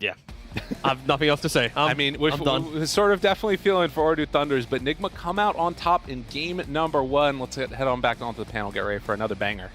have nothing else to say. We're sort of definitely feeling for Urdu Thunders, but Nigma come out on top in game number 1. Let's head on back onto the panel, get ready for another banger.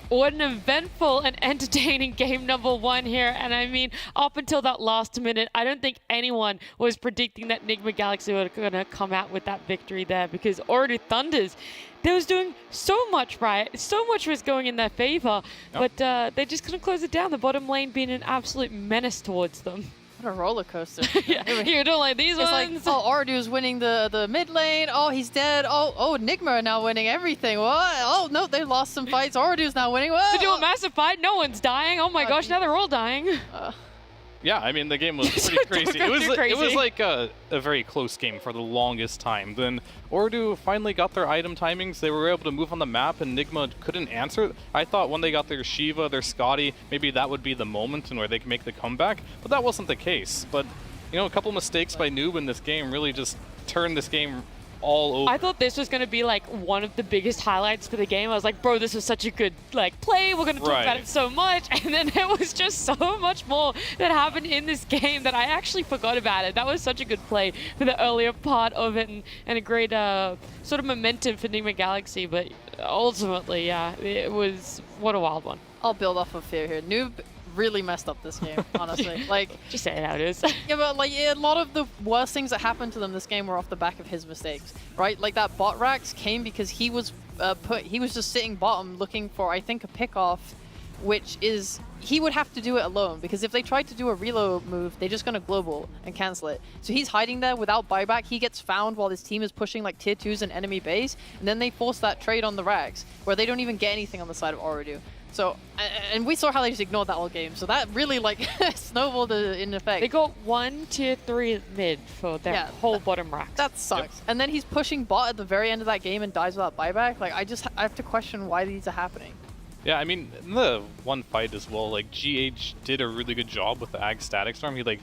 What an eventful and entertaining game number 1 here. And I mean, up until that last minute, I don't think anyone was predicting that Nigma Galaxy were going to come out with that victory there, because Urdu Thunders, they was doing so much right. So much was going in their favor, but they just couldn't close it down. The bottom lane being an absolute menace towards them. What a roller coaster. You don't like these it's ones? It's like, Urdu's winning the mid lane. Oh, he's dead. Oh, Nigma are now winning everything. What? Oh, no, they lost some fights. Urdu's now winning. What? They do a massive fight. No one's dying. Oh my gosh, now they're all dying. Yeah, I mean, the game was pretty crazy. It was like a very close game for the longest time. Then Urdu finally got their item timings. They were able to move on the map, and Nigma couldn't answer. I thought when they got their Shiva, their Scotty, maybe that would be the moment and where they can make the comeback. But that wasn't the case. But, you know, a couple mistakes by Noob in this game really just turned this game all over. I thought this was going to be like one of the biggest highlights for the game. I was like, bro, this was such a good like play. We're going to talk about it so much. And then there was just so much more that happened in this game that I actually forgot about it. That was such a good play for the earlier part of it, and a great sort of momentum for Nigma Galaxy. But ultimately, yeah, it was, what a wild one. I'll build off of fear here. Noob really messed up this game, honestly. Like, just say it how it is. Yeah, but like a lot of the worst things that happened to them this game were off the back of his mistakes, right? Like that bot racks came because he was just sitting bottom looking for, I think, a pick off which is he would have to do it alone, because if they tried to do a reload move, they're just going to global and cancel it. So he's hiding there without buyback. He gets found while his team is pushing like tier 2s and enemy base, and then they force that trade on the Rags, where they don't even get anything on the side of Oridu. So, and we saw how they just ignored that all game. So that really like snowballed in effect. They got 1 tier 3 mid for their whole bottom rack. That sucks. And then he's pushing bot at the very end of that game and dies without buyback. Like, I have to question why these are happening. Yeah, I mean, in the one fight as well, like, GH did a really good job with the Ag Static Storm. He, like,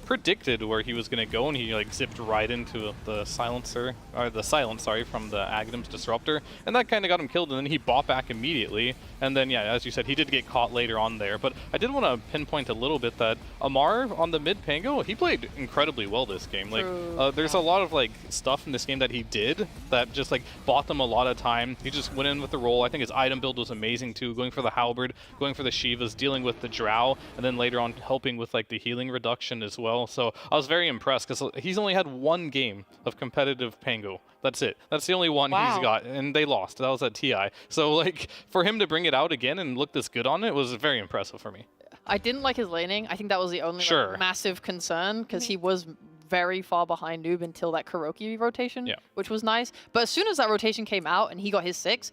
predicted where he was going to go, and he, like, zipped right into the silencer, or the silence, sorry, from the Aghanim's Disruptor, and that kind of got him killed, and then he bought back immediately, and then, yeah, as you said, he did get caught later on there. But I did want to pinpoint a little bit that Amar on the mid Pango, he played incredibly well this game. Like, there's a lot of, like, stuff in this game that he did that just, like, bought them a lot of time. He just went in with the role. I think his item build was amazing, too, going for the Halberd, going for the Shivas, dealing with the Drow, and then later on helping with, like, the healing reduction as well. So I was very impressed because he's only had one game of competitive Pango. That's it. That's the only one he's got, and they lost. That was at TI. So, like, for him to bring it out again and look this good on it was very impressive for me. I didn't like his laning. I think that was the only like, massive concern, because he was very far behind Noob until that Kuroki rotation, which was nice. But as soon as that rotation came out and he got his 6,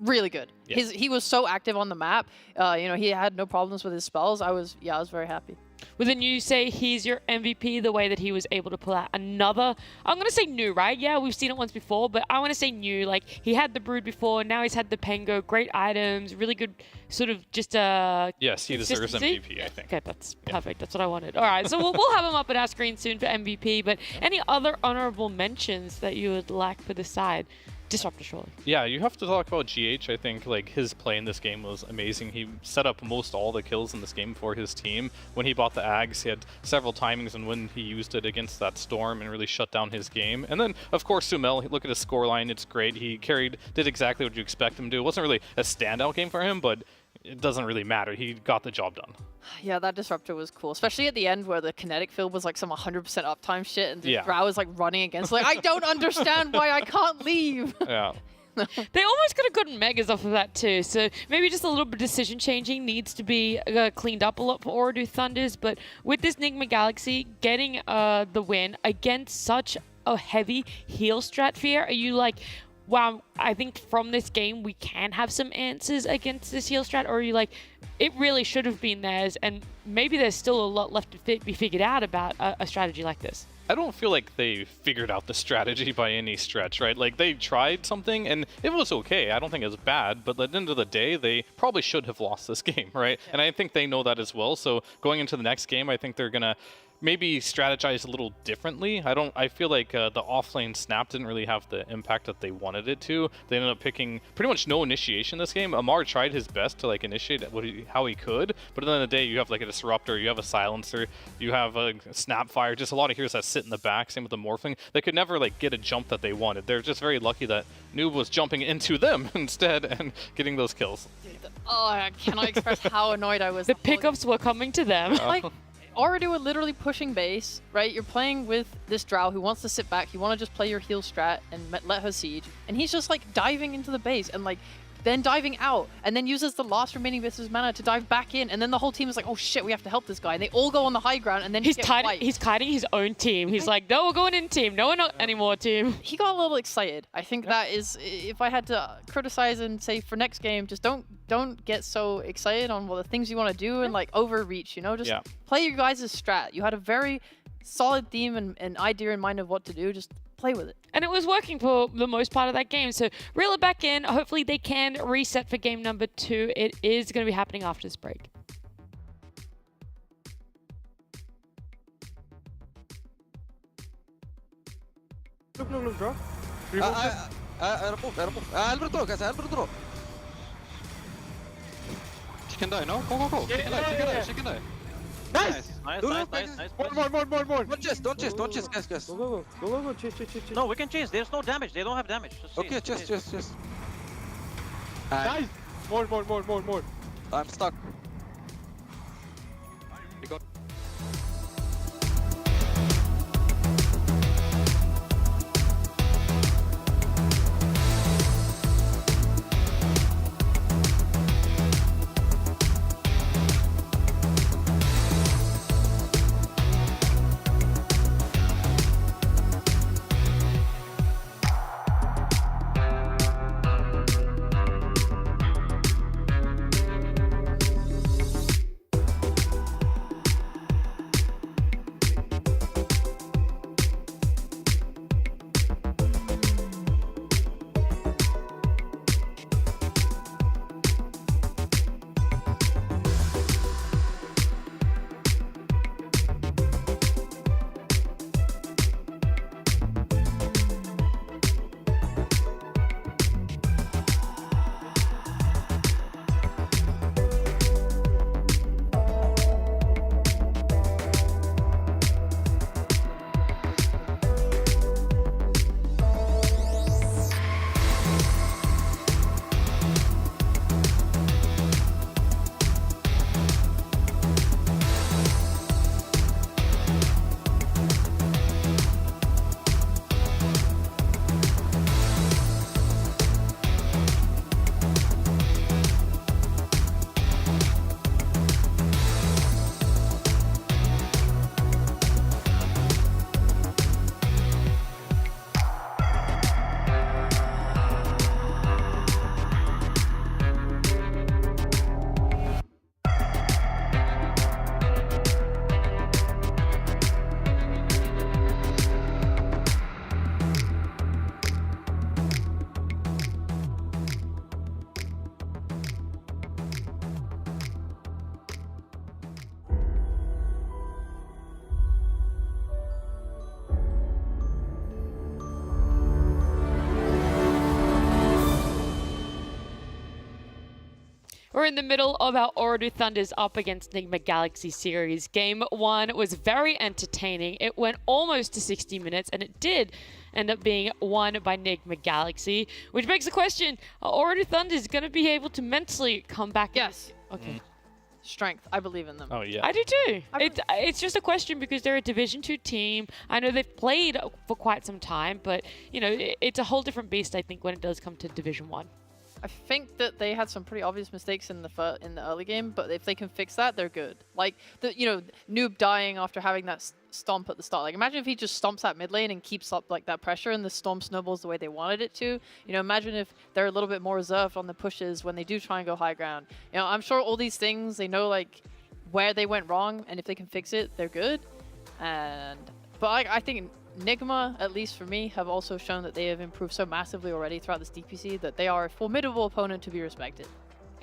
really good. Yeah. He was so active on the map. You know, he had no problems with his spells. I was very happy. Well, then you say he's your MVP the way that he was able to pull out another, I'm going to say new, right? Yeah, we've seen it once before, but I want to say new. Like, he had the Brood before, now he's had the Pango, great items, really good sort of just yes, he deserves MVP, I think. Okay, that's perfect. That's what I wanted. All right, so we'll have him up at our screen soon for MVP, but any other honorable mentions that you would like for the side? Disruptor, surely. Yeah, you have to talk about GH. I think like his play in this game was amazing. He set up most all the kills in this game for his team. When he bought the Ags, he had several timings and when he used it against that Storm and really shut down his game. And then, of course, Sumail, look at his scoreline. It's great. He did exactly what you expect him to do. It wasn't really a standout game for him, but it doesn't really matter. He got the job done. Yeah, that Disruptor was cool, especially at the end where the kinetic field was like some 100% uptime shit, and the Drow was like running against. Like, I don't understand why I can't leave. Yeah. They almost could have gotten megas off of that too, so maybe just a little bit of decision changing needs to be cleaned up a lot for Oridu Thunders. But with this Nigma Galaxy getting the win against such a heavy heal strat, Fear, are you like, wow, I think from this game we can have some answers against this heal strat, or are you like, it really should have been theirs, and maybe there's still a lot left to be figured out about a strategy like this? I don't feel like they figured out the strategy by any stretch, right? Like, they tried something, and it was okay. I don't think it was bad, but at the end of the day, they probably should have lost this game, right? Yeah. And I think they know that as well, so going into the next game, I think they're going to maybe strategize a little differently. I feel like the offlane snap didn't really have the impact that they wanted it to. They ended up picking pretty much no initiation this game. Amar tried his best to like initiate how he could, but at the end of the day, you have like a disruptor, you have a silencer, you have a snapfire, just a lot of heroes that sit in the back. Same with the morphling. They could never like get a jump that they wanted. They're just very lucky that Noob was jumping into them instead and getting those kills. Oh, I cannot express how annoyed I was. The pickups were coming to them. Like, Oridu were literally pushing base, right? You're playing with this Drow who wants to sit back. You want to just play your heal strat and let her siege. And he's just like diving into the base and like then diving out, and then uses the last remaining bits of his mana to dive back in. And then the whole team is like, oh shit, we have to help this guy. And they all go on the high ground, and then he's kiting his own team. He's like, no, we're going in team. No, we're not anymore team. He got a little excited. I think that is, if I had to criticize and say for next game, just don't get so excited on the things you want to do and like overreach, you know? Just play your guys' strat. You had a very solid theme and idea in mind of what to do. Just play with it. And it was working for the most part of that game. So reel it back in. Hopefully they can reset for game number 2. It is going to be happening after this break. Look, bro. Albert draw, guys, Albert draw. She can die, no? Go. She can die. Nice! Nice. More. Don't chase, guys. Go. Chase. No, we can chase. There's no damage. They don't have damage. Okay, chase. Nice! More. I'm stuck. We're in the middle of our Ooredoo Thunders up against Enigma Galaxy series. Game 1 was very entertaining. It went almost to 60 minutes, and it did end up being won by Enigma Galaxy, which begs the question, are Ooredoo Thunders going to be able to mentally come back? Yes. Okay. Strength. I believe in them. Oh, yeah. I do too. It's just a question because they're a Division 2 team. I know they've played for quite some time, but, you know, it's a whole different beast, I think, when it does come to Division 1. I think that they had some pretty obvious mistakes in the early game, but if they can fix that, they're good. Like Noob dying after having that stomp at the start. Like imagine if he just stomps that mid lane and keeps up like that pressure, and the storm snowballs the way they wanted it to. You know, imagine if they're a little bit more reserved on the pushes when they do try and go high ground. You know, I'm sure all these things they know like where they went wrong, and if they can fix it, they're good. But I think Nigma, at least for me, have also shown that they have improved so massively already throughout this DPC that they are a formidable opponent to be respected.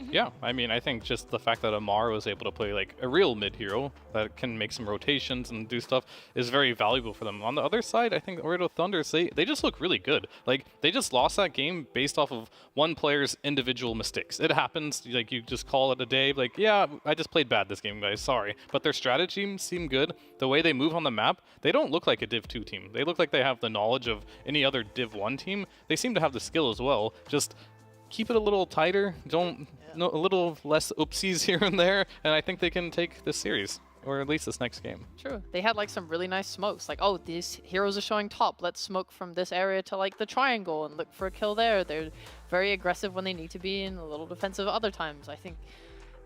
Yeah, I mean, I think just the fact that Amar was able to play like a real mid hero that can make some rotations and do stuff is very valuable for them. On the other side, I think Ooredoo Thunders, they just look really good. Like, they just lost that game based off of one player's individual mistakes. It happens, like, you just call it a day, like, yeah, I just played bad this game, guys, sorry. But their strategy seemed good. The way they move on the map, they don't look like a Div 2 team. They look like they have the knowledge of any other Div 1 team. They seem to have the skill as well. Just keep it a little tighter, a little less oopsies here and there, and I think they can take this series, or at least this next game. True. They had like some really nice smokes, like, oh, these heroes are showing top, let's smoke from this area to like the triangle and look for a kill there. They're very aggressive when they need to be and a little defensive other times. I think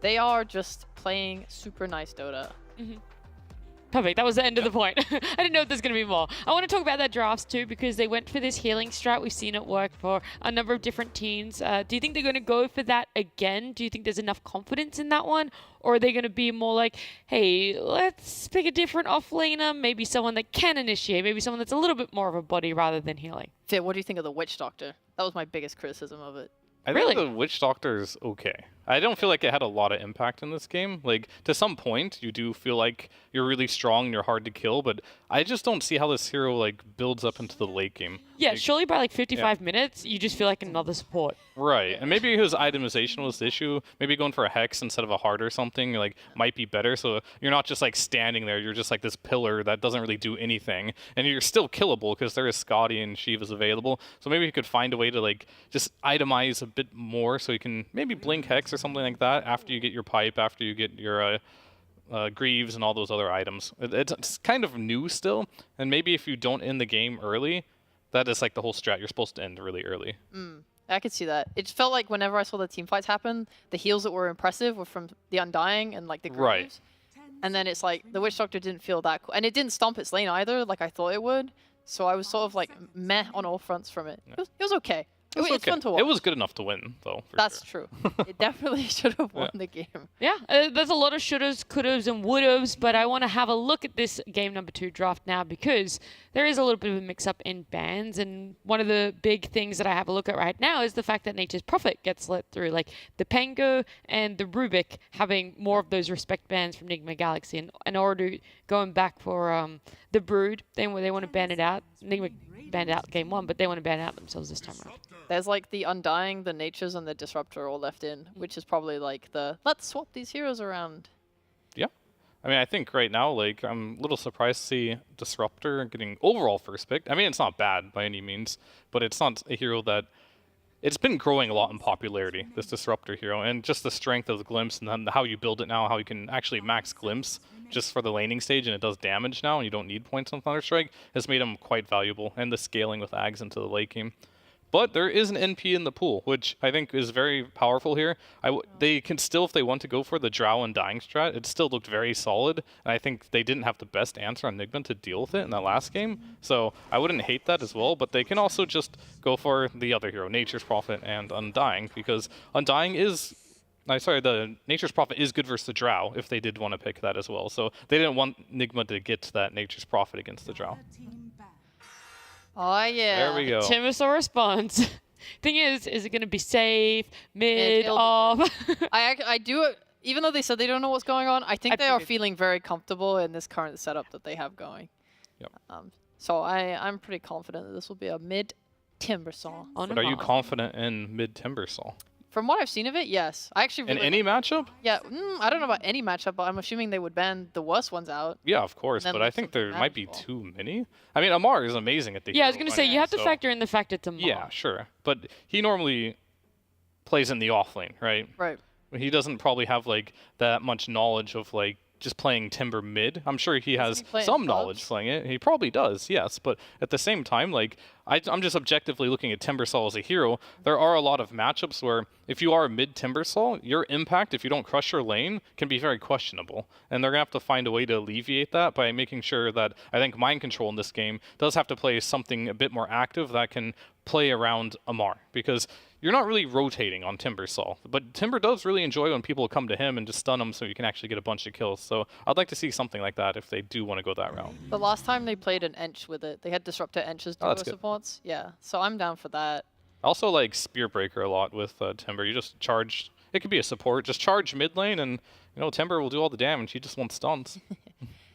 they are just playing super nice Dota. Perfect. That was the end of the point. I didn't know if there's going to be more. I want to talk about their drafts too because they went for this healing strat. We've seen it work for a number of different teams. Do you think they're going to go for that again? Do you think there's enough confidence in that one? Or are they going to be more like, hey, let's pick a different offlaner, maybe someone that can initiate, maybe someone that's a little bit more of a body rather than healing? Fit, what do you think of the Witch Doctor? That was my biggest criticism of it. I think the Witch Doctor is okay. I don't feel like it had a lot of impact in this game. Like, to some point, you do feel like you're really strong and you're hard to kill, but I just don't see how this hero, like, builds up into the late game. Yeah, like, surely by, like, 55 minutes, you just feel like another support. Right, and maybe his itemization was the issue. Maybe going for a Hex instead of a Heart or something, like, might be better, so you're not just, like, standing there. You're just, like, this pillar that doesn't really do anything, and you're still killable because there is Scotty and Shiva's available, so maybe you could find a way to, like, just itemize a bit more so you can maybe blink Hex or something like that after you get your pipe, after you get your Greaves and all those other items. It's kind of new still, and maybe if you don't end the game early, that is like the whole strat. You're supposed to end really early. I could see that. It felt like whenever I saw the team fights happen, the heals that were impressive were from the Undying and like the Greaves. Right. And then it's like the Witch Doctor didn't feel that cool. And it didn't stomp its lane either, like I thought it would. So I was sort of like meh on all fronts from it. It was okay. It's fun to watch. It was good enough to win, though. That's true. It definitely should have won the game. Yeah, there's a lot of shouldas, couldas, and wouldas, but I want to have a look at this game number 2 draft now because there is a little bit of a mix-up in bans, and one of the big things that I have a look at right now is the fact that Nature's Prophet gets let through, like the Pango and the Rubik having more of those respect bans from Enigma Galaxy, and Ooredoo going back for the Brood. They want to ban it out. Enigma banned out game 1, but they want to ban it out themselves this time around. There's like the Undying, the Natures, and the Disruptor all left in, which is probably like the let's swap these heroes around. Yeah. I mean, I think right now, like, I'm a little surprised to see Disruptor getting overall first pick. I mean, it's not bad by any means, but it's not a hero that... It's been growing a lot in popularity, this Disruptor hero, and just the strength of the Glimpse and then how you build it now, how you can actually max Glimpse just for the laning stage, and it does damage now, and you don't need points on Thunderstrike, has made him quite valuable, and the scaling with Ags into the late game. But there is an NP in the pool, which I think is very powerful here. They can still, if they want to go for the Drow and Dying strat, it still looked very solid. And I think they didn't have the best answer on Enigma to deal with it in that last game. So I wouldn't hate that as well, but they can also just go for the other hero, Nature's Prophet and Undying, because Undying is... the Nature's Prophet is good versus the Drow, if they did want to pick that as well. So they didn't want Enigma to get that Nature's Prophet against the Drow. Oh, yeah. There we go. Timisaur response. Thing is it going to be safe, mid, off? I do, even though they said they don't know what's going on, I think they are feeling very comfortable in this current setup that they have going. Yep. So I'm pretty confident that this will be a mid Timbersaw. But are you confident in mid Timbersaw? From what I've seen of it, yes. I actually In really any matchup? Yeah, I don't know about any matchup, but I'm assuming they would ban the worst ones out. Yeah, of course, And then but I leave think something there might be manageable. too many. I mean, Amar is amazing at the Yeah, I was hero going to say, running, you have to so- factor in the fact it's a Amar. Yeah, sure. But he normally plays in the off lane, right? Right. He doesn't probably have like that much knowledge of like just playing Timber mid. I'm sure he has he play in some knowledge clubs? playing it. He probably does, yes. But at the same time, like I'm just objectively looking at Timbersol as a hero. There are a lot of matchups where if you are mid Timbersol, your impact, if you don't crush your lane, can be very questionable. And they're gonna have to find a way to alleviate that by making sure that I think Mind Control in this game does have to play something a bit more active that can play around Amar, because you're not really rotating on Timbersol, but Timber does really enjoy when people come to him and just stun him so you can actually get a bunch of kills. So I'd like to see something like that if they do want to go that route. The last time they played an Ench with it, they had Disruptor Ench's Oh, duo that's good. supports. Yeah, so I'm down for that. I also like Spear Breaker a lot with Timber. You just charge, it could be a support, just charge mid lane and Timber will do all the damage. He just wants stuns.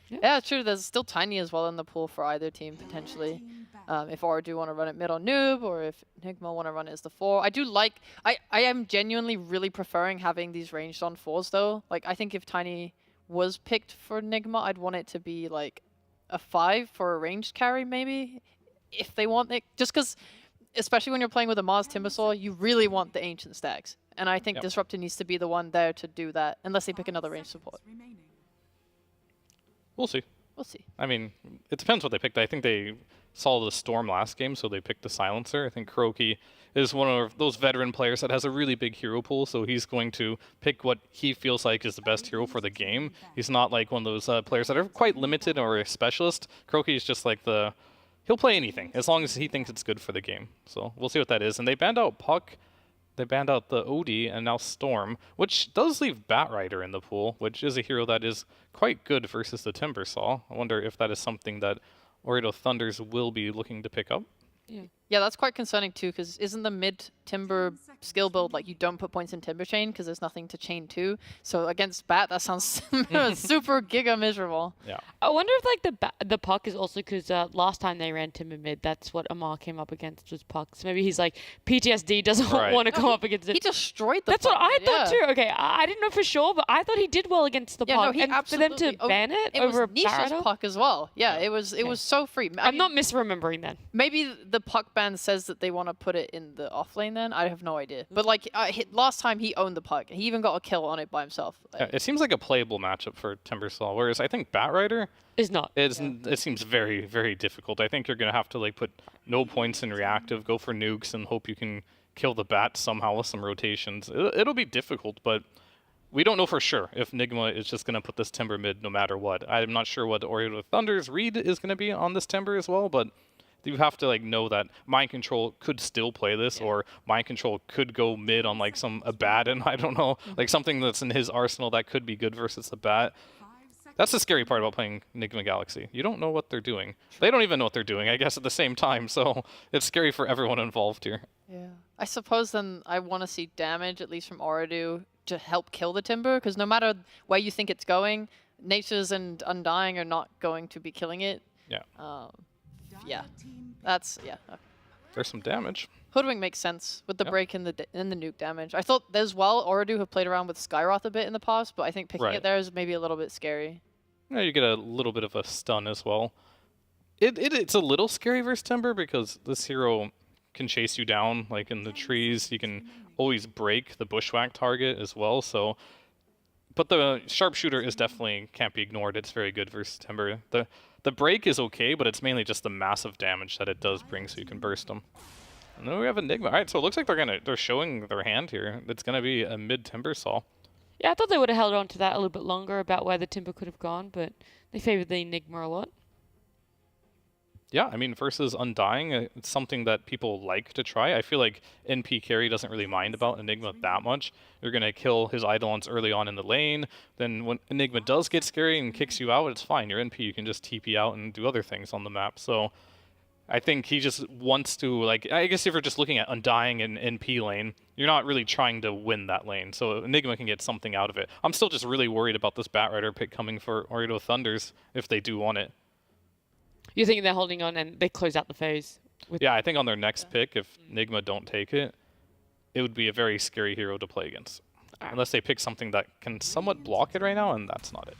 Yeah, true. There's still Tiny as well in the pool for either team, potentially. If Aura do want to run it mid on Noob, or if Nigma want to run it as the 4. I do like... I am genuinely really preferring having these ranged on 4s, though. Like, I think if Tiny was picked for Nigma, I'd want it to be, like, a 5 for a ranged carry, maybe, if they want it. Just because, especially when you're playing with a Mars Timbersaw, you really want the Ancient stacks. And I think Disruptor needs to be the one there to do that, unless they pick another ranged support. We'll see. We'll see. I mean, it depends what they picked. I think they saw the Storm last game, so they picked the Silencer. I think Kroki is one of those veteran players that has a really big hero pool, so he's going to pick what he feels like is the best hero for the game. He's not like one of those players that are quite limited or a specialist. Kroki is just like he'll play anything as long as he thinks it's good for the game. So we'll see what that is. And they banned out Puck. They banned out the Odie and now Storm, which does leave Batrider in the pool, which is a hero that is quite good versus the Timbersaw. I wonder if that is something that Oreo Thunders will be looking to pick up. Yeah, that's quite concerning too, because isn't the mid Timber skill build like you don't put points in Timber chain because there's nothing to chain to? So against Bat, that sounds super giga miserable. Yeah. I wonder if like the Puck is also because last time they ran Timber mid, that's what Amar came up against was Puck. So maybe he's like PTSD, doesn't want to come up against it. He destroyed the That's Puck. what I thought yeah. too. Okay, I didn't know for sure, but I thought he did well against the Yeah, Puck. no, he and for them to absolutely- ban it It over was Nisha's Barada? Puck as well. Yeah, it was so free. I'm not misremembering then. Maybe the Puck ban says that they want to put it in the off lane then? I have no idea. But like last time he owned the Puck. He even got a kill on it by himself. Yeah, it seems like a playable matchup for Timbersaw, whereas I think Batrider is not. It seems very, very difficult. I think you're going to have to like put no points in reactive, go for nukes, and hope you can kill the Bat somehow with some rotations. It'll be difficult, but we don't know for sure if Nigma is just going to put this Timber mid no matter what. I'm not sure what Oreo Thunder's read is going to be on this Timber as well, but you have to like know that Mind Control could still play this, or Mind Control could go mid on like some Abaddon, I don't know, like something that's in his arsenal that could be good versus the Bat. That's the scary part about playing Nigma Galaxy. You don't know what they're doing. They don't even know what they're doing, I guess, at the same time, so it's scary for everyone involved here. Yeah. I suppose then I want to see damage, at least from Oradu, to help kill the Timber, because no matter where you think it's going, Nature's and Undying are not going to be killing it. Yeah. Yeah. That's, yeah. There's some damage. Hoodwink makes sense with the break and the nuke damage. I thought as well, Oradu have played around with Skyroth a bit in the past, but I think picking it there is maybe a little bit scary. Yeah, you get a little bit of a stun as well. It's a little scary versus Timber because this hero can chase you down like in the trees. You can always break the bushwhack target as well. So, but the sharpshooter is definitely can't be ignored. It's very good versus Timber. The break is okay, but it's mainly just the massive damage that it does bring, so you can burst them. And then we have Enigma. All right, so it looks like they're showing their hand here. It's gonna be a mid Timbersaw. Yeah, I thought they would have held on to that a little bit longer about where the Timber could have gone, but they favored the Enigma a lot. Yeah, I mean, versus Undying, it's something that people like to try. I feel like NP carry doesn't really mind about Enigma that much. You're going to kill his Eidolons early on in the lane. Then when Enigma does get scary and kicks you out, it's fine. You're NP, you can just TP out and do other things on the map. So I think he just wants to, like, I guess if you're just looking at Undying and NP lane, you're not really trying to win that lane. So Enigma can get something out of it. I'm still just really worried about this Batrider pick coming for Oreo Thunders if they do want it. You think they're holding on and they close out the phase? Yeah, I think on their next pick, if Nigma don't take it, it would be a very scary hero to play against. Unless they pick something that can somewhat block it right now, and that's not it.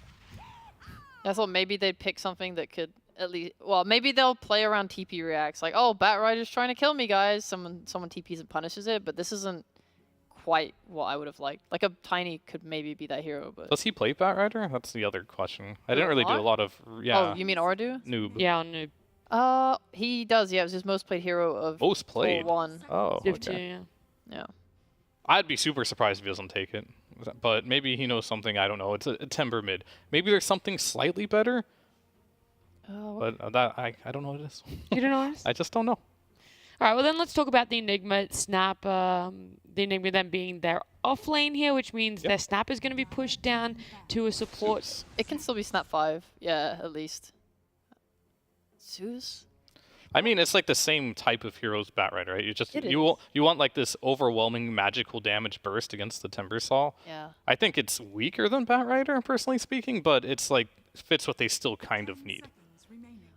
I thought maybe they'd pick something that could at least... Well, maybe they'll play around TP reacts. Like, oh, Bat Rider's trying to kill me, guys. Someone TPs and punishes it, but this isn't quite what I would have liked. Like, a Tiny could maybe be that hero, but... Does he play Bat Rider? That's the other question. I didn't really do a lot of... Yeah. Oh, you mean Ordu? Noob. Yeah, on Noob. He does, yeah. It was his most played hero of Most played? 4-1. Oh, Div okay. 2, yeah. Yeah. I'd be super surprised if he doesn't take it. But maybe he knows something, I don't know. It's a Timber mid. Maybe there's something slightly better. But that I don't know what it is. You don't know what it is? I just don't know. All right, well then let's talk about the Enigma Snap. The Enigma then being their off lane here, which means their Snap is going to be pushed down to a support. It can still be Snap 5. Yeah, at least. Zeus? I mean, it's like the same type of heroes Bat Rider, right? It You want like this overwhelming magical damage burst against the Timbersaw. Yeah. I think it's weaker than Bat Rider, personally speaking, but it's like fits what they still kind of need.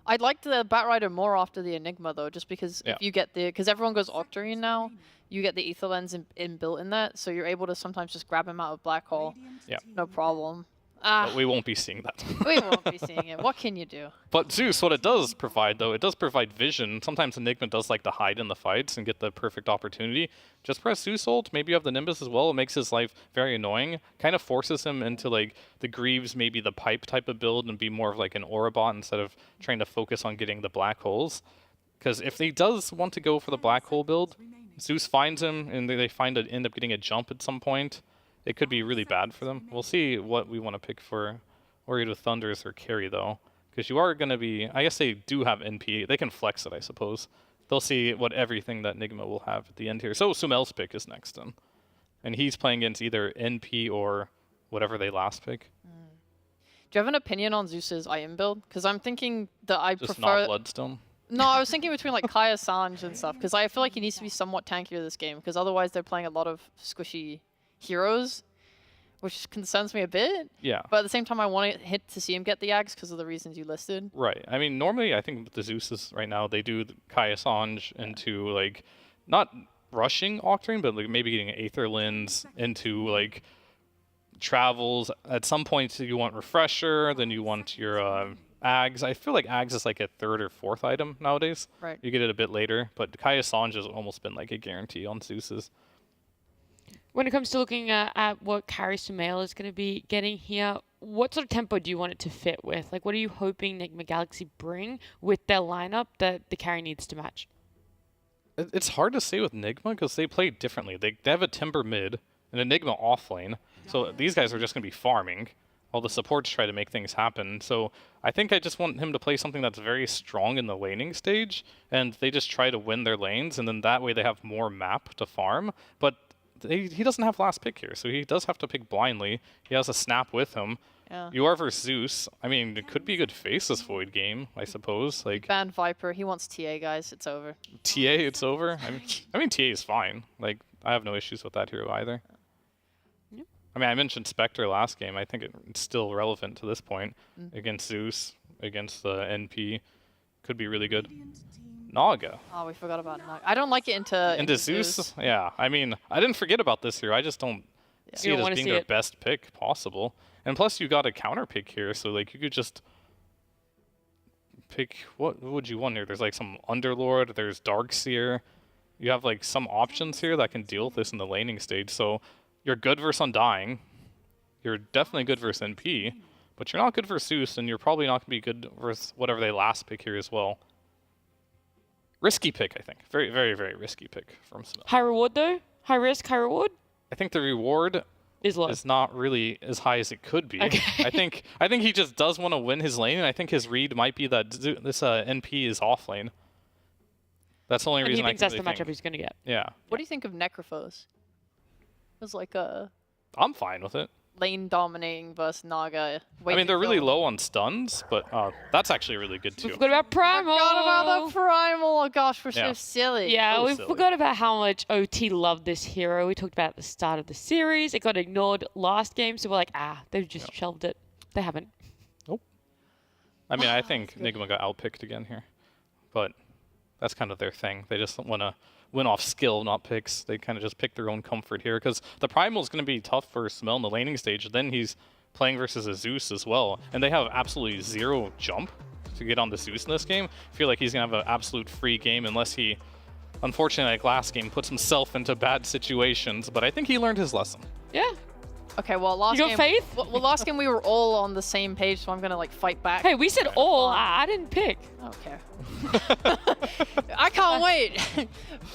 I'd like the Bat Rider more after the Enigma though, just because if you get because everyone goes Octarine now, you get the Ether Lens inbuilt in that, so you're able to sometimes just grab him out of Black Hole. Yeah. No problem. But we won't be seeing that. We won't be seeing it. What can you do? But Zeus, what it does provide, though, it does provide vision. Sometimes Enigma does like to hide in the fights and get the perfect opportunity. Just press Zeus ult. Maybe you have the Nimbus as well. It makes his life very annoying. Kind of forces him into like the Greaves, maybe the Pipe type of build, and be more of like an Aura bot instead of trying to focus on getting the Black Holes. Because if he does want to go for the Black Hole build, Zeus finds him and they end up getting a jump at some point. It could be really bad for them. We'll see what we want to pick for Warrior to Thunders or carry, though. Because you are going to be... I guess they do have NP. They can flex it, I suppose. They'll see what everything that Enigma will have at the end here. So Sumel's pick is next then. And he's playing against either NP or whatever they last pick. Do you have an opinion on Zeus's item build? Because I'm thinking that I Just prefer... not Bloodstone? No, I was thinking between like Kaya Sanj and stuff. Because I feel like he needs to be somewhat tankier this game. Because otherwise they're playing a lot of squishy heroes, which concerns me a bit. Yeah. But at the same time, I want to see him get the Ags because of the reasons you listed. Right. I mean, normally I think with the Zeuses right now, they do Kaya Sanj into like, not rushing Octarine, but like maybe getting Aether Lens into like travels. At some point you want Refresher, then you want your Ags. I feel like Ags is like a third or fourth item nowadays. Right. You get it a bit later, but Kaya Sanj has almost been like a guarantee on Zeuses. When it comes to looking at what carry Sumail is going to be getting here, what sort of tempo do you want it to fit with? Like, what are you hoping Enigma Galaxy bring with their lineup that the carry needs to match? It's hard to say with Enigma because they play differently. They have a Timber mid, and Enigma offlane, so these guys are just going to be farming while the supports try to make things happen. So I think I just want him to play something that's very strong in the laning stage, and they just try to win their lanes, and then that way they have more map to farm. But he doesn't have last pick here, so he does have to pick blindly. He has a Snap with him. Yeah. You are versus Zeus. I mean, it could be a good Faceless Void game, I suppose. Like Ban Viper. He wants TA, guys. It's over. TA, it's over. I mean, TA is fine. Like, I have no issues with that hero either. Yep. I mean, I mentioned Spectre last game. I think it's still relevant to this point against Zeus, against the NP. Could be really good. Naga. Oh, we forgot about Naga. I don't like it into Zeus? Yeah. I mean, I didn't forget about this here. I just don't see it as being their best pick possible. And plus, you got a counter pick here, so like you could just pick what would you want here? There's like some Underlord. There's Darkseer. You have like some options here that can deal with this in the laning stage. So you're good versus Undying. You're definitely good versus NP, but you're not good versus Zeus, and you're probably not going to be good versus whatever they last pick here as well. Risky pick, I think. Very, very, very risky pick from Sumail. High reward, though? High risk, high reward? I think the reward is low. Is not really as high as it could be. Okay. I think he just does want to win his lane, and I think his read might be that this NP is off lane. That's the only reason I think that's the matchup he's going to get. Yeah. What do you think of Necrophos? It was like a I'm fine with it. lane dominating versus Naga. I mean, they're really low on stuns, but that's actually really good too. We forgot about Primal. Forgot about the Primal. Oh gosh, we're so silly. Yeah, So we silly. forgot about how much OT loved this hero. We talked about it at the start of the series. It got ignored last game, so we're like, they've just shelved it. They haven't. Nope. I mean, I think Enigma got outpicked again here, but that's kind of their thing. They just want to win off skill, not picks. They kind of just pick their own comfort here because the Primal is going to be tough for Smell in the laning stage. Then he's playing versus a Zeus as well, and they have absolutely zero jump to get on the Zeus in this game. I feel like he's going to have an absolute free game unless he, unfortunately, like last game, puts himself into bad situations, but I think he learned his lesson. Yeah. Okay, well, last You game, got faith? Well, last game we were all on the same page, so I'm gonna like fight back. Hey, we said all. I didn't pick. Okay. I can't wait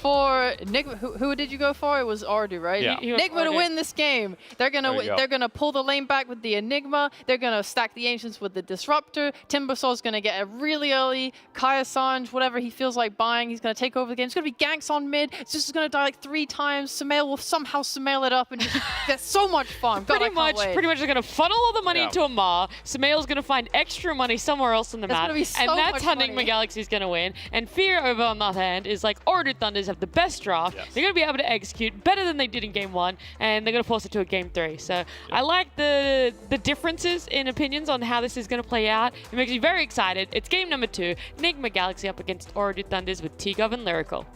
for Nigma. Who did you go for? It was Ardu, right? Yeah. Nigma to win this game. They're gonna pull the lane back with the Enigma. They're gonna stack the Ancients with the Disruptor. Timbersaul's gonna get a really early Kaya Sanj, whatever he feels like buying. He's gonna take over the game. It's gonna be ganks on mid. It's just gonna die like 3 times. Sumail will somehow Sumail it up, and just, that's so much fun. God, Pretty much they're gonna funnel all the money into Amar. Sumail's gonna find extra money somewhere else on the map, and that's how Enigma Galaxy's gonna win. And Fear over on the other hand is like Order Thunders have the best draft. Yes. They're gonna be able to execute better than they did in game 1, and they're gonna force it to a game 3. So I like the differences in opinions on how this is gonna play out. It makes me very excited. It's game number 2, Enigma Galaxy up against Order Thunders with T-Gov and Lyrical.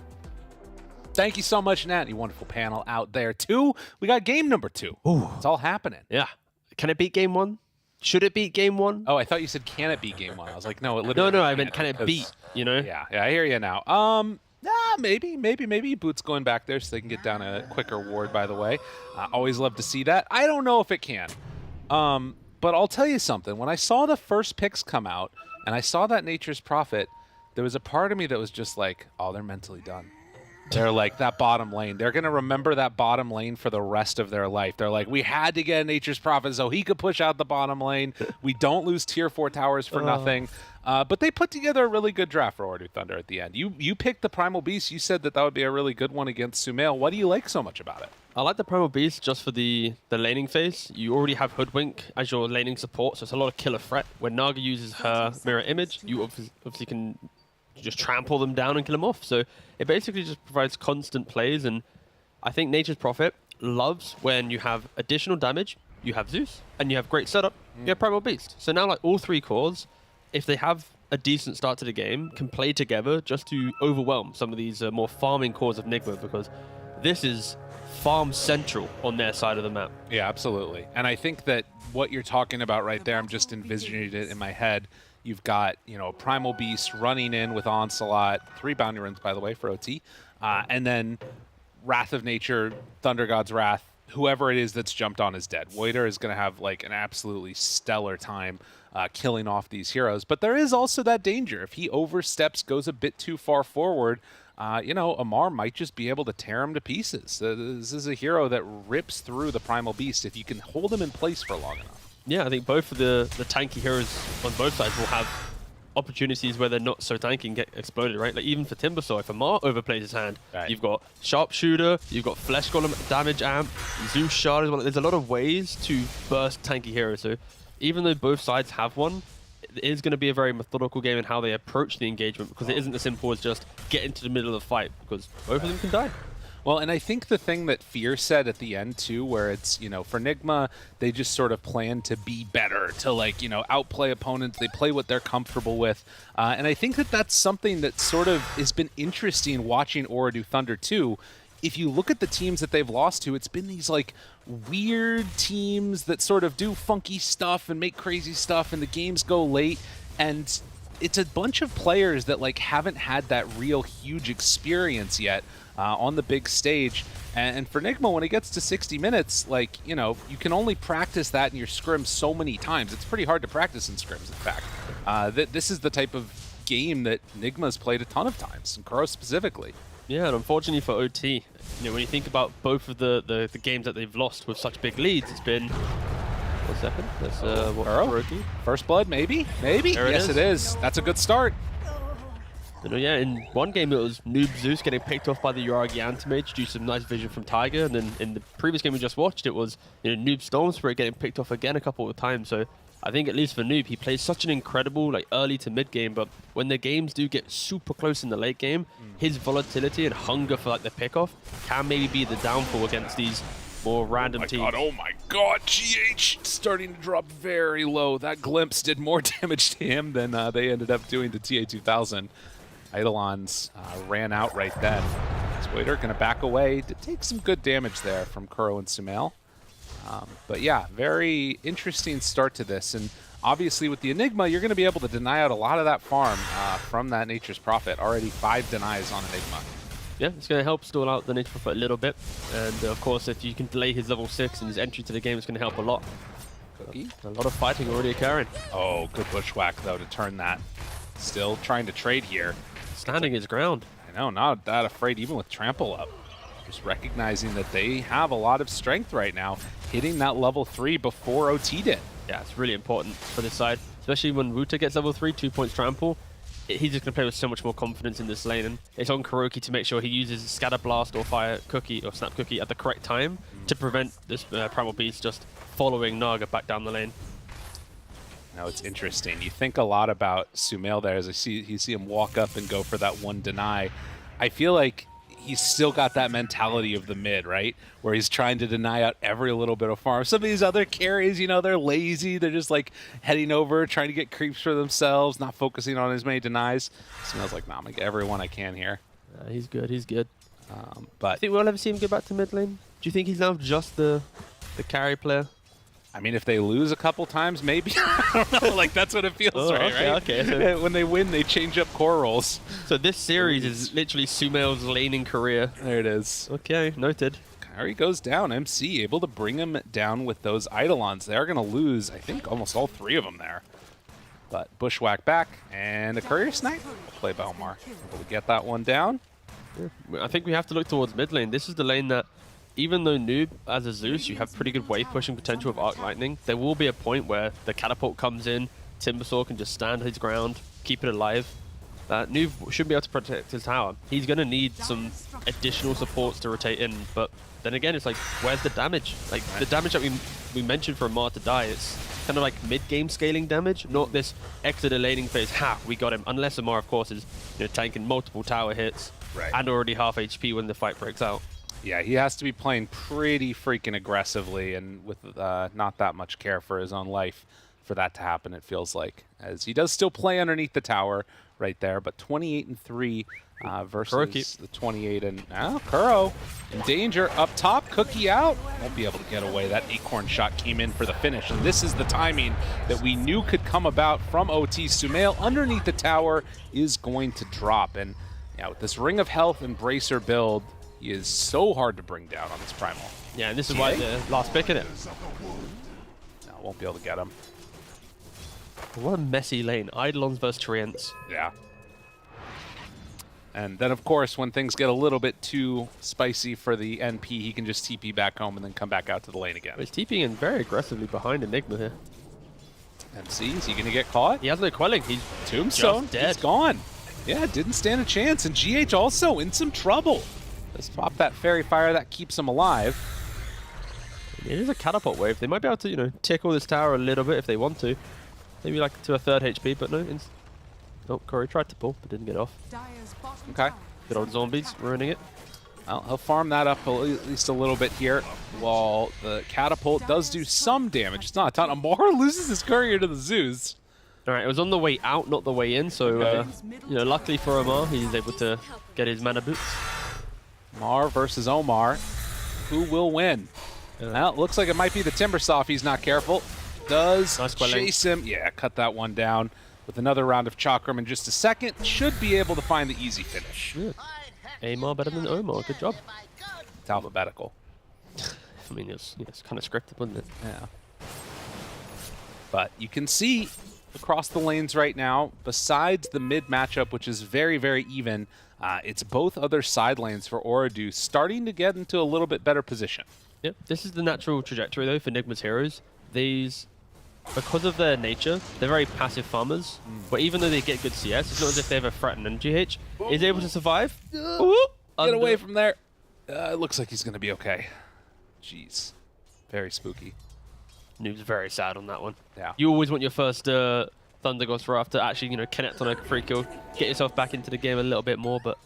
Thank you so much, Nat. You wonderful panel out there too. We got game number 2. Ooh, it's all happening. Yeah. Can it beat game 1? Should it beat game 1? Oh, I thought you said can it beat game 1. I was like, no, it literally. No, I meant can it beat? You know? Yeah, I hear you now. Maybe. Boots going back there so they can get down a quicker ward. By the way, always love to see that. I don't know if it can. But I'll tell you something. When I saw the first picks come out and I saw that Nature's Prophet, there was a part of me that was just like, oh, they're mentally done. They're like, that bottom lane. They're going to remember that bottom lane for the rest of their life. They're like, we had to get a Nature's Prophet so he could push out the bottom lane. We don't lose tier 4 towers for nothing. But they put together a really good draft for Order Thunder at the end. You picked the Primal Beast. You said that would be a really good one against Sumail. What do you like so much about it? I like the Primal Beast just for the laning phase. You already have Hoodwink as your laning support, so it's a lot of killer threat. When Naga uses her mirror image, you obviously can just trample them down and kill them off. So it basically just provides constant plays, and I think Nature's Prophet loves when you have additional damage, you have Zeus, and you have great setup, you have Primal Beast. So now like all 3 cores, if they have a decent start to the game, can play together just to overwhelm some of these more farming cores of Nigma, because this is farm central on their side of the map. Yeah, absolutely. And I think that what you're talking about right there, I'm just envisioning it in my head. You've got, Primal Beast running in with Onslaught, 3 bounty runs, by the way, for OT. And then Wrath of Nature, Thunder God's Wrath, whoever it is that's jumped on is dead. Voider is going to have like an absolutely stellar time killing off these heroes. But there is also that danger. If he oversteps, goes a bit too far forward, Amar might just be able to tear him to pieces. This is a hero that rips through the Primal Beast if you can hold him in place for long enough. Yeah, I think both of the tanky heroes on both sides will have opportunities where they're not so tanky and get exploded, right? Like even for Timbersaw, if Amar overplays his hand, you've got Sharpshooter, you've got Flesh Golem, Damage Amp, Zeus Shard as well. There's a lot of ways to burst tanky heroes. So even though both sides have one, it is going to be a very methodical game in how they approach the engagement, because it isn't as simple as just get into the middle of the fight, because both of them can die. Well, and I think the thing that Fear said at the end, too, where it's, for Nigma, they just sort of plan to be better, to, outplay opponents. They play what they're comfortable with. And I think that that's something that sort of has been interesting watching Ooredoo Thunder, too. If you look at the teams that they've lost to, it's been these, weird teams that sort of do funky stuff and make crazy stuff, and the games go late. And it's a bunch of players that, haven't had that real huge experience yet. On the big stage. And for Nigma, when it gets to 60 minutes, you can only practice that in your scrims so many times. It's pretty hard to practice in scrims, in fact. This is the type of game that Nigma's played a ton of times, and Kuro specifically. Yeah, and unfortunately for OT, when you think about both of the games that they've lost with such big leads, it's been... 1 second. That's Rookie. First Blood, maybe? Yes, it is. That's a good start. Yeah, in one game it was Noob Zeus getting picked off by the Uragi Anti-Mage due to some nice vision from Tiger, and then in the previous game we just watched, it was Noob Stormspirit getting picked off again a couple of times. So I think at least for Noob, he plays such an incredible early to mid game, but when the games do get super close in the late game, his volatility and hunger for the pickoff can maybe be the downfall against these more random teams. Oh my god, GH starting to drop very low. That glimpse did more damage to him than they ended up doing to TA2000. Eidolons ran out right then. As Exploiter gonna back away to take some good damage there from Kuro and Sumail. But yeah, very interesting start to this. And obviously with the Enigma, you're gonna be able to deny out a lot of that farm from that Nature's Prophet. Already 5 denies on Enigma. Yeah, it's going to help stall out the Nature's Prophet a little bit. And of course, if you can delay his level 6 and his entry to the game, it's going to help a lot. Cookie. A lot of fighting already occurring. Oh, good bushwhack though to turn that. Still trying to trade here. Standing his ground. I know, not that afraid even with trample up. Just recognizing that they have a lot of strength right now, hitting that level 3 before OT did. Yeah, it's really important for this side, especially when Wuta gets level 3, 2 points trample. He's just going to play with so much more confidence in this lane, and it's on Kuroki to make sure he uses Scatter Blast or Fire Cookie or Snap Cookie at the correct time to prevent this Primal Beast just following Naga back down the lane. Now it's interesting. You think a lot about Sumail there as you see him walk up and go for that one deny. I feel like he's still got that mentality of the mid, right? Where he's trying to deny out every little bit of farm. Some of these other carries, you know, they're lazy. They're just like heading over, trying to get creeps for themselves, not focusing on as many denies. Sumail's like, nah, I'm gonna get everyone I can here. He's good, he's good. But I think we'll ever see him go back to mid lane. Do you think he's now just the carry player? I mean, if they lose a couple times, maybe. I don't know. Like, that's what it feels right? Okay. So when they win, they change up core roles. So this series is literally Sumail's laning career. There it is. Okay, noted. Kyrie goes down. MC able to bring him down with those Eidolons. They're going to lose, I think, almost all 3 of them there. But Bushwhack back, and a Courier Snipe will play Belmar. Able to get that one down. Yeah. I think we have to look towards mid lane. This is the lane that, even though Noob, as a Zeus, you have pretty good wave pushing potential with Arc Lightning, there will be a point where the Catapult comes in, Timbersaw can just stand his ground, keep it alive. Noob should be able to protect his tower. He's going to need some additional supports to rotate in, but then again, it's like, where's the damage? Like, the damage that we mentioned for Amar to die, it's kind of like mid-game scaling damage, not this exit the laning phase, ha, we got him. Unless Amar, of course, is tanking multiple tower hits and already half HP when the fight breaks out. Yeah, he has to be playing pretty freaking aggressively and with not that much care for his own life for that to happen, it feels like. As he does still play underneath the tower right there, but 28-3 versus Kuroki. the 28. And now Kuro in danger up top. Cookie out. Won't be able to get away. That acorn shot came in for the finish. And this is the timing that we knew could come about from OT. Sumail underneath the tower is going to drop. And yeah, with this Ring of Health Embracer build, he is so hard to bring down on this Primal. Yeah, and this is why the last pick in it. No, won't be able to get him. What a messy lane. Eidolons versus Treants. Yeah. And then, of course, when things get a little bit too spicy for the NP, he can just TP back home and then come back out to the lane again. He's TPing in very aggressively behind Enigma here. MC, is he going to get caught? He has no quelling. He's Tombstone, just dead. he's gone. Yeah, didn't stand a chance. And GH also in some trouble. Let's pop that Fairy Fire. That keeps him alive. It is a catapult wave. They might be able to, tickle this tower a little bit if they want to. Maybe like to a 3rd HP, but no. Oh, Corey tried to pull, but didn't get off. Okay. Good old zombies ruining it. Well, he'll farm that up at least a little bit here, while the catapult does do some damage. It's not a ton. Amar loses his courier to the Zeus. All right, it was on the way out, not the way in. So, luckily for Amar, he's able to get his mana boots. Amar versus Omar. Who will win? Well, it looks like it might be the Timbersaw if he's not careful. Does chase him. Yeah, cut that one down with another round of Chakram in just a second. Should be able to find the easy finish. Yeah. Amar better than Omar. Good job. It's alphabetical. I mean, it's kind of scripted, wasn't it? Yeah. But you can see across the lanes right now, besides the mid matchup, which is very, very even, it's both other side lanes for Ooredoo starting to get into a little bit better position. Yep. This is the natural trajectory, though, for Nigma's heroes. These, because of their nature, they're very passive farmers. But even though they get good CS, it's not as if they have a threat, and GH is able to survive. Get away from there. It looks like he's going to be okay. Jeez. Very spooky. Noob's very sad on that one. Yeah. You always want your first Thunder Ghost Wrath to actually, connect on a free kill, get yourself back into the game a little bit more, but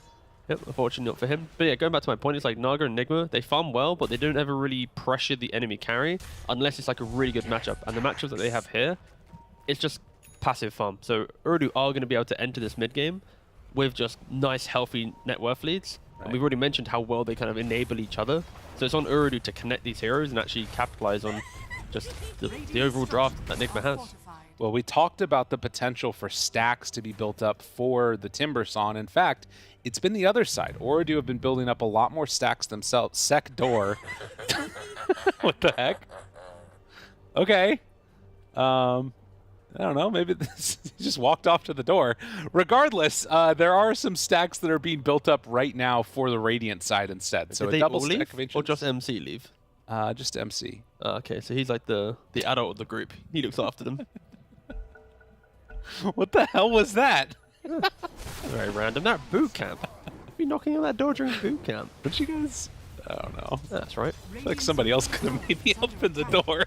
yep, unfortunately not for him. But yeah, going back to my point, it's like Naga and Enigma, they farm well, but they don't ever really pressure the enemy carry unless it's like a really good matchup. And the matchups that they have here, it's just passive farm. So Ooredoo are going to be able to enter this mid game with just nice, healthy net worth leads And we've already mentioned how well they kind of enable each other. So it's on Urudu to connect these heroes and actually capitalize on just the overall draft that Nigma has. Well, we talked about the potential for stacks to be built up for the Timbersaw. In fact, it's been the other side. Ooredoo have been building up a lot more stacks themselves. Sec door. What the heck? Okay. I don't know. Maybe this he just walked off to the door. Regardless, there are some stacks that are being built up right now for the Radiant side instead. So Did a they double all stack leave, of or just MC leave? Just MC. Okay, so he's like the adult of the group. He looks after them. What the hell was that? Very random. They're at boot camp. Be knocking on that door during boot camp. But you guys, I don't know. That's right. I feel like somebody else could have maybe opened the door.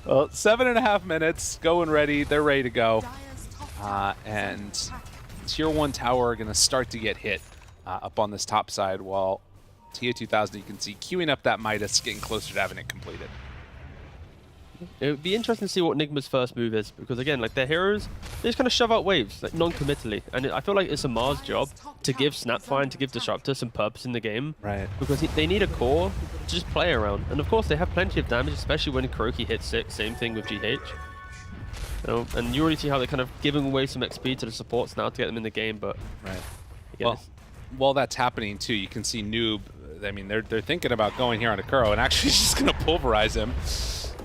Well, 7.5 minutes, going ready. They're ready to go. And Tier 1 tower are going to start to get hit up on this top side, while TA2000, you can see, queuing up that Midas, getting closer to having it completed. It would be interesting to see what Nigma's first move is, because again, like their heroes, they just kind of shove out waves, like non-committally, and I feel like it's Amar's job to give Snapfire and to give Disruptor some purpose in the game, right? Because they need a core to just play around, and of course they have plenty of damage, especially when Kuroki hits 6. Same thing with GH. And you already see how they're kind of giving away some XP to the supports now to get them in the game, but right. Again, well, while that's happening too, you can see Noob. I mean, they're thinking about going here on a Kuro and actually just going to pulverize him.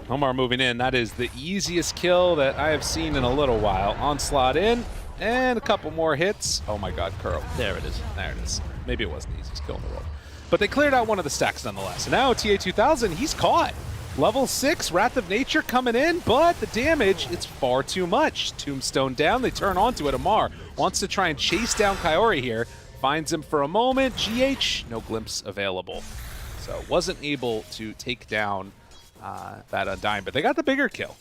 Homar moving in. That is the easiest kill that I have seen in a little while. Onslaught in, and a couple more hits. Oh my god, Kuro. There it is. There it is. Maybe it wasn't the easiest kill in the world. But they cleared out one of the stacks nonetheless. And now TA2000, he's caught. Level 6, Wrath of Nature coming in, but the damage, it's far too much. Tombstone down, they turn onto it. Amar wants to try and chase down Kaori here. Finds him for a moment. GH, no glimpse available. So wasn't able to take down that Undying, but they got the bigger kill.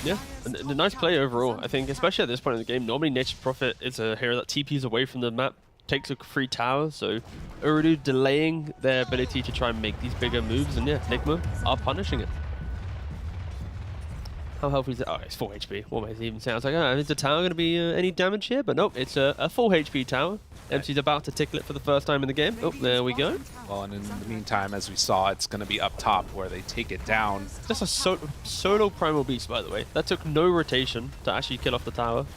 Yeah, and a nice play overall, I think, especially at this point in the game. Normally Nature's Prophet is a hero that TPs away from the map, takes a free tower, so Urudu delaying their ability to try and make these bigger moves, and yeah, Nigma are punishing it. How healthy is it? Oh, it's full HP. What makes it even sound? I was like, oh, is the tower going to be any damage here? But nope, it's a full HP tower. MC's about to tickle it for the first time in the game. Oh, there we go. Well, and in the meantime, as we saw, it's going to be up top where they take it down. Just a solo Primal Beast, by the way. That took no rotation to actually kill off the tower.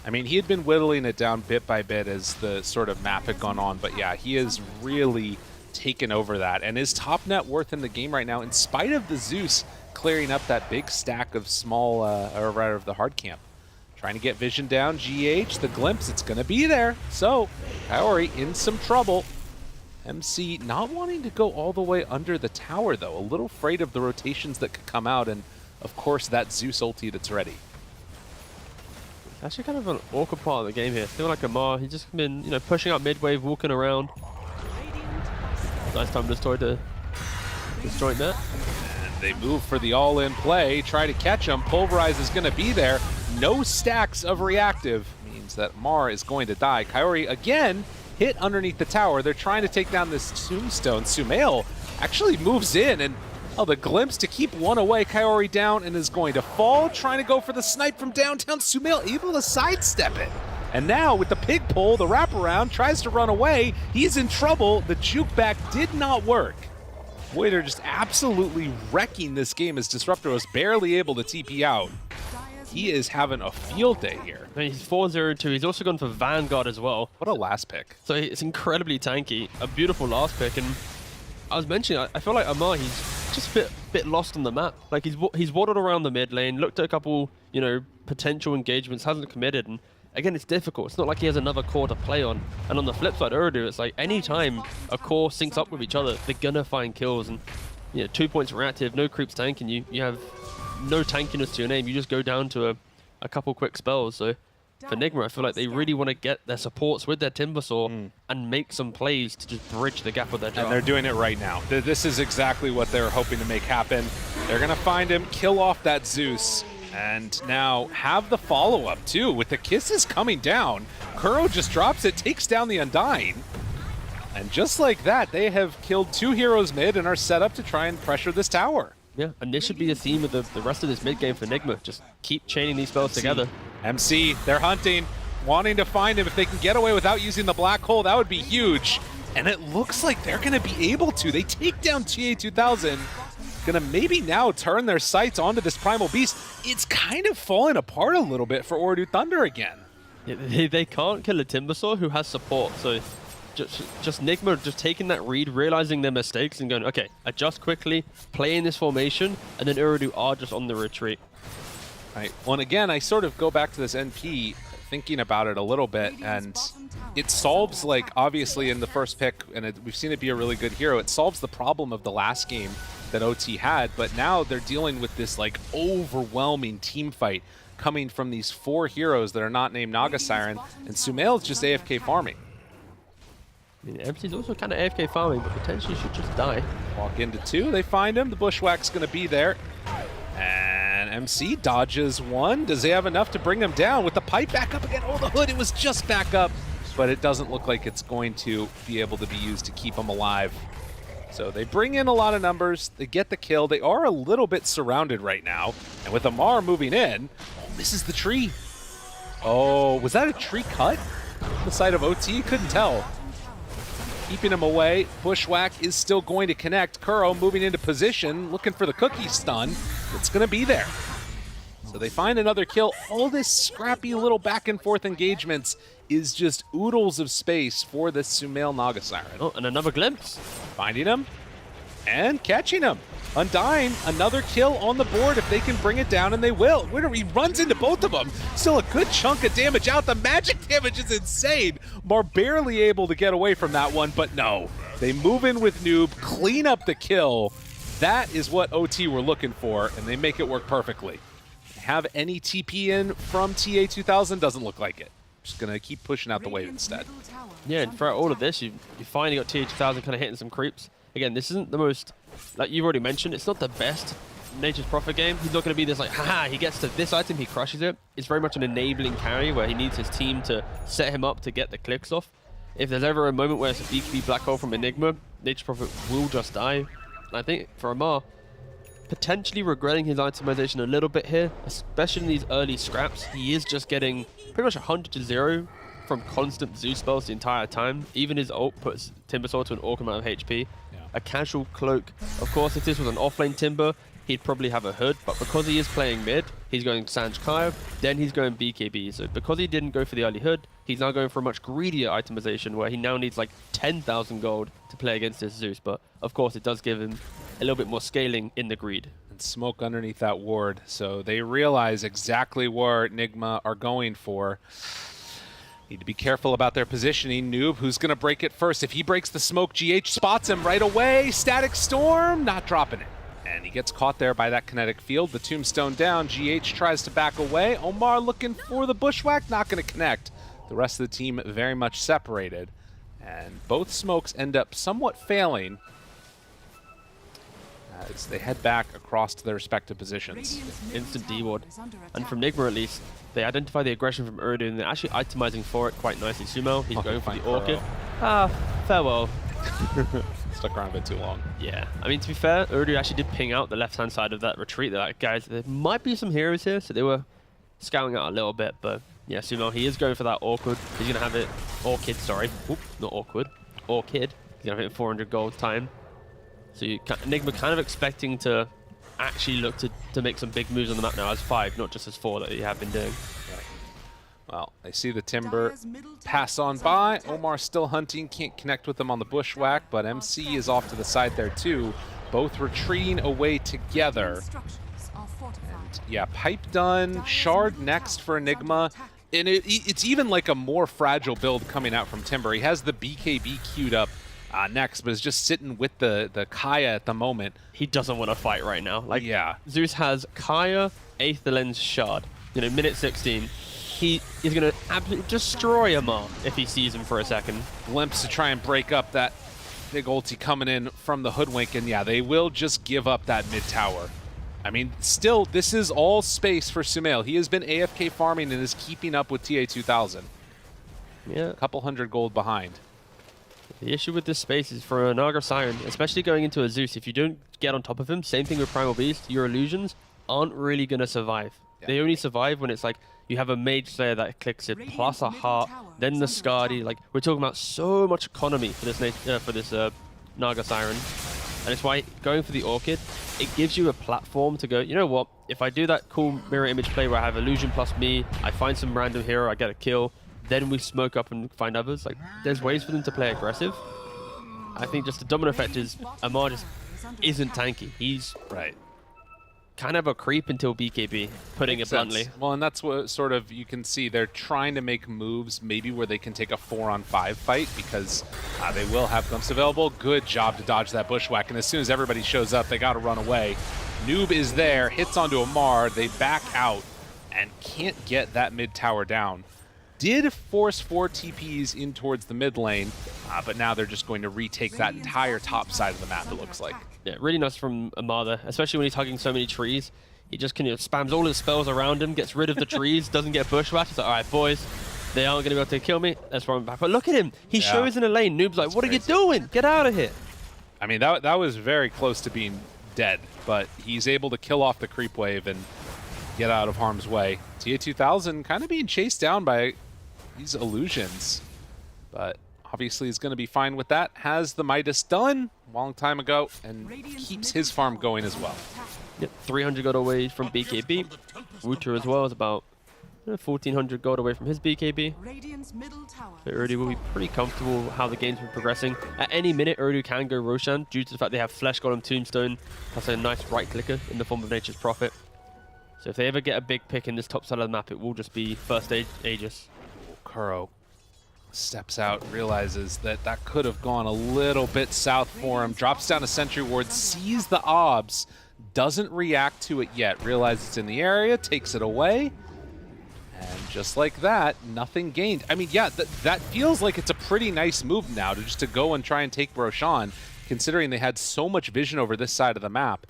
I mean, he had been whittling it down bit by bit as the sort of map had gone on, but yeah, he has really taken over that. And his top net worth in the game right now, in spite of the Zeus clearing up that big stack of small, or rather of the hard camp. Trying to get vision down, GH, the glimpse, it's going to be there. So, Kaori in some trouble. MC not wanting to go all the way under the tower, though. A little afraid of the rotations that could come out, and of course, that Zeus ulti that's ready. It's actually kind of an awkward part of the game here. I feel like Amar, he's just been, you know, pushing up mid-wave, walking around. Nice time to destroy the disjoint net. They move for the all-in play, try to catch him. Pulverize is going to be there. No stacks of reactive means that Mar is going to die. Kaori again hit underneath the tower. They're trying to take down this tombstone. Sumail actually moves in, and the glimpse to keep one away. Kaori down and is going to fall, trying to go for the snipe from downtown. Sumail able to sidestep it. And now with the pig pull, the wraparound tries to run away. He's in trouble. The juke back did not work. Boy, they're just absolutely wrecking this game as Disruptor was barely able to TP out. He is having a field day here. I mean, he's 4-0-2. He's also gone for Vanguard as well. What a last pick. So it's incredibly tanky. A beautiful last pick. And I was mentioning, I feel like Amar, he's just a bit lost on the map. Like, he's waddled around the mid lane, looked at a couple, you know, potential engagements, hasn't committed. And again, it's difficult. It's not like he has another core to play on. And on the flip side, Urudu, it's like any time a core syncs up with each other, they're gonna find kills. And, you know, 2 points reactive, no creeps tanking you. You have no tankiness to your name. You just go down to a couple quick spells. So for Nigma, I feel like they really want to get their supports with their Timbersaw and make some plays to just bridge the gap with their job. And they're doing it right now. This is exactly what they're hoping to make happen. They're going to find him, kill off that Zeus, and now have the follow-up too. With the kisses coming down, Kuro just drops it, takes down the Undying. And just like that, they have killed 2 heroes mid and are set up to try and pressure this tower. Yeah, and this should be the theme of the rest of this mid game for Nigma. Just keep chaining these spells together. MC, they're hunting. wanting to find him. If they can get away without using the black hole, that would be huge. And it looks like they're going to be able to. They take down TA2000. Gonna maybe now turn their sights onto this Primal Beast. It's kind of falling apart a little bit for Ordu Thunder again. Yeah, they can't kill a Timbersaw who has support, so just Nigma just taking that read, realizing their mistakes and going, okay, adjust quickly, play in this formation, and then Urdu are just on the retreat. Right. Well, and again, I sort of go back to this NP, thinking about it a little bit, and it solves, like, obviously in the first pick, and we've seen it be a really good hero, it solves the problem of the last game that OT had, but now they're dealing with this, like, overwhelming team fight coming from these 4 heroes that are not named Naga Siren, and Sumail's just AFK farming. I mean, MC's also kind of AFK farming, but potentially should just die. Walk into 2, they find him, the Bushwhack's going to be there. And MC dodges 1. Does he have enough to bring him down with the pipe back up again? Oh, the hood, it was just back up, but it doesn't look like it's going to be able to be used to keep him alive. So they bring in a lot of numbers, they get the kill, they are a little bit surrounded right now, and with Amar moving in, oh, misses the tree. Oh, was that a tree cut? The side of OT? Couldn't tell. Keeping him away, Bushwhack is still going to connect. Kuro moving into position, looking for the cookie stun. It's going to be there. So they find another kill. All this scrappy little back and forth engagements is just oodles of space for this Sumail Naga Siren. Oh, and another glimpse. Finding him and catching him. Undying, another kill on the board if they can bring it down, and they will. He runs into both of them. Still a good chunk of damage out. The magic damage is insane. Mar barely able to get away from that one, but no. They move in with Noob, clean up the kill. That is what OT were looking for, and they make it work perfectly. Have any TP in from TA2000? Doesn't look like it. Just going to keep pushing out the wave instead. Yeah, and throughout all of this, you finally got TA2000 kind of hitting some creeps. Again, this isn't the most, like you've already mentioned, it's not the best Nature's Prophet game. He's not going to be this like, haha, he gets to this item, he crushes it. It's very much an enabling carry where he needs his team to set him up to get the clicks off. If there's ever a moment where it's a BKB black hole from Enigma, Nature's Prophet will just die. And I think for Amar, potentially regretting his itemization a little bit here, especially in these early scraps. He is just getting pretty much 100 to 0 from constant Zeus spells the entire time. Even his ult puts Timbersaw to an awkward amount of HP. A casual cloak. Of course, if this was an offlane Timber, he'd probably have a hood, but because he is playing mid, he's going Sanj Kaya, then he's going BKB. So because he didn't go for the early hood, he's now going for a much greedier itemization where he now needs like 10,000 gold to play against this Zeus. But of course, it does give him a little bit more scaling in the greed. And smoke underneath that ward, so they realize exactly where Nigma are going for. Need to be careful about their positioning. Noob, who's going to break it first? If he breaks the smoke, GH spots him right away. Static Storm, not dropping it. And he gets caught there by that kinetic field. The tombstone down. GH tries to back away. Omar looking for the Bushwhack, not going to connect. The rest of the team very much separated. And both smokes end up somewhat failing as they head back across to their respective positions. Instant D-ward. And from Nigma at least, they identify the aggression from Urdu and they're actually itemizing for it quite nicely. Sumo, he's going for the Orchid. Farewell. Stuck around a bit too long. Yeah. I mean, to be fair, Urdu actually did ping out the left-hand side of that retreat. They're like, guys, there might be some heroes here, so they were scouting out a little bit, but yeah, Sumo, he is going for that Awkward. He's going to have it, Orchid, sorry. Oop, not Awkward. Orchid. He's going to have it 400 gold time. So Enigma kind of expecting to actually look to make some big moves on the map now as 5, not just as 4 that you have been doing. Right. Well, they see the Timber pass on by. Omar still hunting, can't connect with them on the Bushwhack, but MC is off to the side there too. Both retreating away together. And yeah, pipe done, shard next for Enigma. And it's even like a more fragile build coming out from Timber. He has the BKB queued up next, but is just sitting with the Kaya at the moment. He doesn't want to fight right now. Like, yeah. Zeus has Kaya, Aether Lens, Shard. You know, minute 16. He is going to absolutely destroy Amar if he sees him for a second. Glimpse to try and break up that big ulti coming in from the Hoodwink, and yeah, they will just give up that mid tower. I mean, still, this is all space for Sumail. He has been AFK farming and is keeping up with TA2000. Yeah. A couple hundred gold behind. The issue with this space is for a Naga Siren, especially going into a Zeus, if you don't get on top of him, same thing with Primal Beast, your illusions aren't really going to survive. Yeah. They only survive when it's like You have a Mage Slayer that clicks it, plus a Heart, then the Skadi. Like, we're talking about so much economy for this Naga Siren. And it's why going for the Orchid, it gives you a platform to go, you know what, if I do that cool mirror image play where I have Illusion plus me, I find some random hero, I get a kill, then we smoke up and find others. Like, there's ways for them to play aggressive. I think just the domino effect is Amar just isn't tanky. He's kind of a creep until BKB, putting it bluntly. Well, and that's what sort of you can see. They're trying to make moves maybe where they can take a 4-on-5 fight because they will have glimpse available. Good job to dodge that bushwhack. And as soon as everybody shows up, they got to run away. Noob is there, hits onto Amar. They back out and can't get that mid tower down. Did force 4 TPs in towards the mid lane, but now they're just going to retake that entire top side of the map, it looks like. Yeah, really nice from Amar there, especially when he's hugging so many trees. He just spams all his spells around him, gets rid of the trees, doesn't get bushwhacked. He's like, all right, boys, they aren't going to be able to kill me. Let's run back. But look at him. He shows in a lane. Noob's like, what are you doing? Get out of here. I mean, that was very close to being dead, but he's able to kill off the creep wave and get out of harm's way. TA2000 kind of being chased down by these illusions, but obviously he's going to be fine with that. Has the Midas done a long time ago and keeps his farm going as well. Yep, 300 gold away from BKB. Wooter as well is about 1,400 gold away from his BKB. So Urdu will be pretty comfortable how the game's been progressing. At any minute, Urdu can go Roshan due to the fact they have Flesh Golem Tombstone plus a nice right clicker in the form of Nature's Prophet. So if they ever get a big pick in this top side of the map, it will just be first Aegis. Kuro steps out, realizes that that could have gone a little bit south for him, drops down a sentry ward, sees the obs, doesn't react to it yet, realizes it's in the area, takes it away, and just like that, nothing gained. I mean, yeah, that feels like it's a pretty nice move now to just to go and try and take Roshan, considering they had so much vision over this side of the map.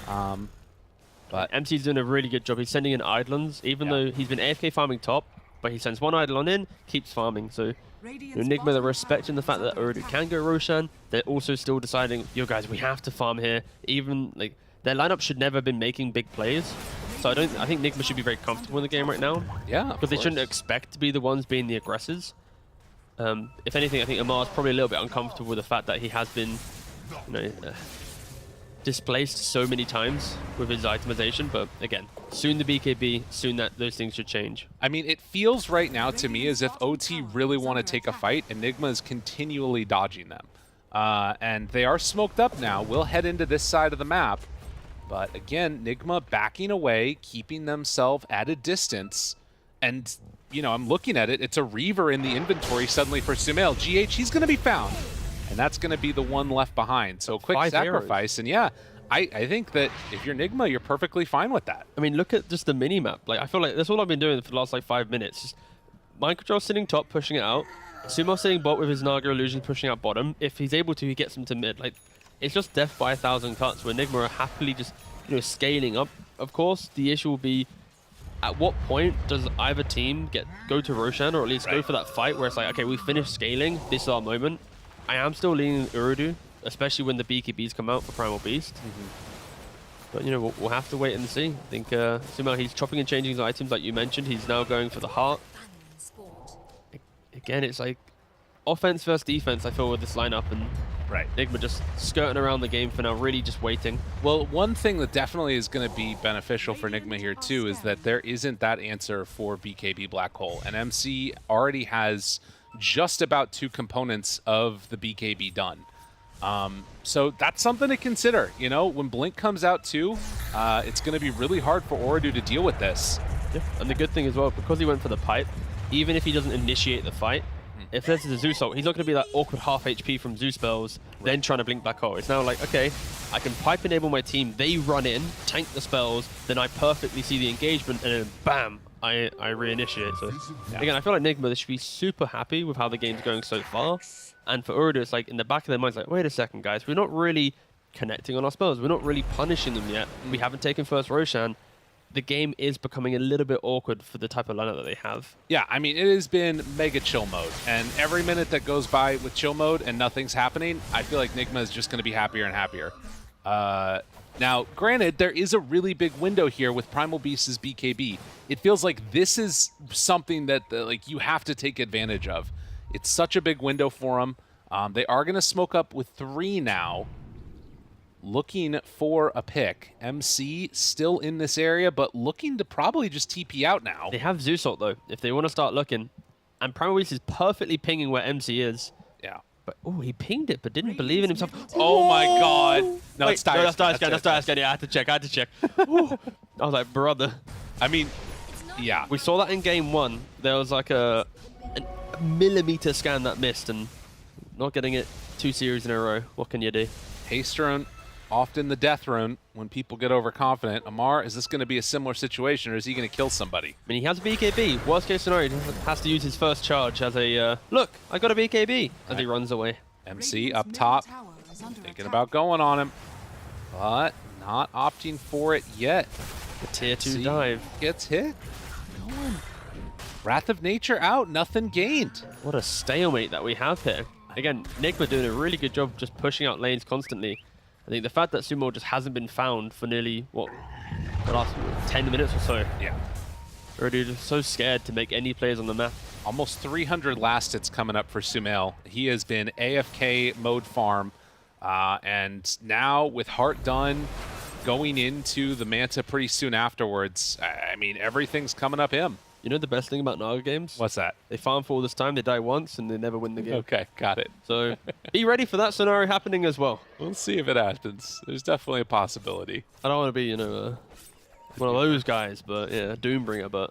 But MC's doing a really good job. He's sending in Idlons, even though he's been AFK farming top, but he sends one Eidolon in, keeps farming. So Enigma, they're respecting the fact that Urdu can go Roshan. They're also still deciding, yo guys, we have to farm here. Even like their lineup should never have been making big plays. So I think Enigma should be very comfortable in the game right now. Yeah, because they shouldn't expect to be the ones being the aggressors. If anything, I think Amar's probably a little bit uncomfortable with the fact that he has been, displaced so many times with his itemization, but again, soon the BKB, soon those things should change. I mean, it feels right now to me as if OT really want to take a fight. Enigma is continually dodging them. And they are smoked up now. We'll head into this side of the map. But again, Enigma backing away, keeping themselves at a distance. And, I'm looking at it. It's a Reaver in the inventory suddenly for Sumail. GH, he's going to be found. And that's going to be the one left behind. So quick sacrifice. And yeah, I think that if you're Enigma, you're perfectly fine with that. I mean, look at just the mini-map. Like, I feel like that's all I've been doing for the last, 5 minutes. Just Mind Control sitting top, pushing it out. Sumo sitting bot with his Naga Illusion, pushing out bottom. If he's able to, he gets him to mid. Like, it's just death by 1,000 cuts, where Enigma are happily just, scaling up. Of course, the issue will be, at what point does either team go to Roshan, or at least go for that fight where it's like, okay, we finished scaling, this is our moment. I am still leaning Urdu, especially when the BKBs come out for Primal Beast. But, we'll have to wait and see. I think Sumail, he's chopping and changing his items like you mentioned. He's now going for the heart. Again, it's like offense versus defense, I feel, with this lineup. And Enigma just skirting around the game for now, really just waiting. Well, one thing that definitely is going to be beneficial for Enigma here, too, is that there isn't that answer for BKB Black Hole. And MC already has just about 2 components of the BKB done. So that's something to consider. When Blink comes out too, it's going to be really hard for Oridu to deal with this. Yeah. And the good thing as well, because he went for the pipe, even if he doesn't initiate the fight, if this is a Zeus ult, he's not going to be that awkward half HP from Zeus spells, then trying to blink Black Hole. It's now like, okay, I can pipe enable my team, they run in, tank the spells, then I perfectly see the engagement, and then bam, I reinitiate. So again, I feel like Enigma, they should be super happy with how the game's going so far. And for Urdu, it's like in the back of their minds, like, wait a second, guys, we're not really connecting on our spells. We're not really punishing them yet. We haven't taken first Roshan. The game is becoming a little bit awkward for the type of lineup that they have. Yeah, I mean, it has been mega chill mode. And every minute that goes by with chill mode and nothing's happening, I feel like Enigma is just going to be happier and happier. Now, granted, there is a really big window here with Primal Beast's BKB. It feels like this is something that like you have to take advantage of. It's such a big window for them. They are going to smoke up with 3 now. Looking for a pick. MC still in this area, but looking to probably just TP out now. They have Zeus ult, though, if they want to start looking. And Primal Beast is perfectly pinging where MC is. Yeah. But, oh, he pinged it, but didn't believe in himself. Oh my god. No, Wait, it's Dire. no, that's Dire Scan. That's Dire Scan. Yeah, I had to check. I was like, brother. I mean, yeah. We saw that in game 1. There was like a millimeter scan that missed, and not getting it 2 series in a row. What can you do? Haste rune, often the death rune when people get overconfident. Amar, is this going to be a similar situation, or is he going to kill somebody? I mean, he has a BKB. Worst case scenario, he has to use his first charge as a, look, I got a BKB, as he runs away. MC up top, thinking about going on him, but not opting for it yet. The tier 2 dive. Gets hit. Going. Wrath of Nature out, nothing gained. What a stalemate that we have here. Again, Nigma doing a really good job just pushing out lanes constantly. I think the fact that Sumo just hasn't been found for nearly, what, the last 10 minutes or so. Yeah. Already just so scared to make any plays on the map. Almost 300 last hits coming up for Sumail. He has been AFK mode farm. And now with Heart done, going into the Manta pretty soon afterwards, I mean, everything's coming up him. You know the best thing about Naga games? What's that? They farm for all this time, they die once, and they never win the game. Okay, got it. So be ready for that scenario happening as well. We'll see if it happens. There's definitely a possibility. I don't want to be, you know, one of those guys, but yeah, Doombringer, but...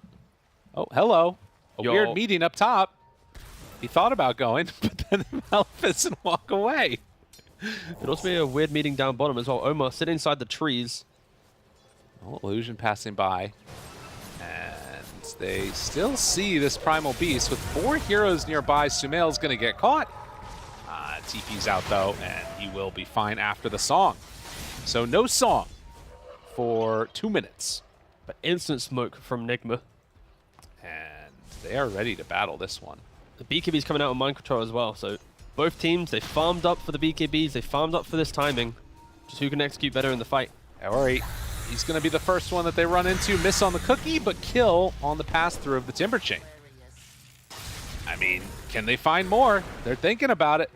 Oh, hello. A weird meeting up top. He thought about going, but then Maleficent and walk away. It'd also be a weird meeting down bottom as well. Omar sitting inside the trees. Oh, illusion passing by. And they still see this Primal Beast with 4 heroes nearby. Sumail's going to get caught. TP's out, though, and he will be fine after the song. So no song for 2 minutes. But instant smoke from Nigma. And they are ready to battle this one. The BKB's coming out on mind control as well, so both teams, they farmed up for the BKBs, they farmed up for this timing. Just who can execute better in the fight. Alright, he's going to be the first one that they run into. Miss on the cookie, but kill on the pass-through of the Timber Chain. I mean, can they find more? They're thinking about it.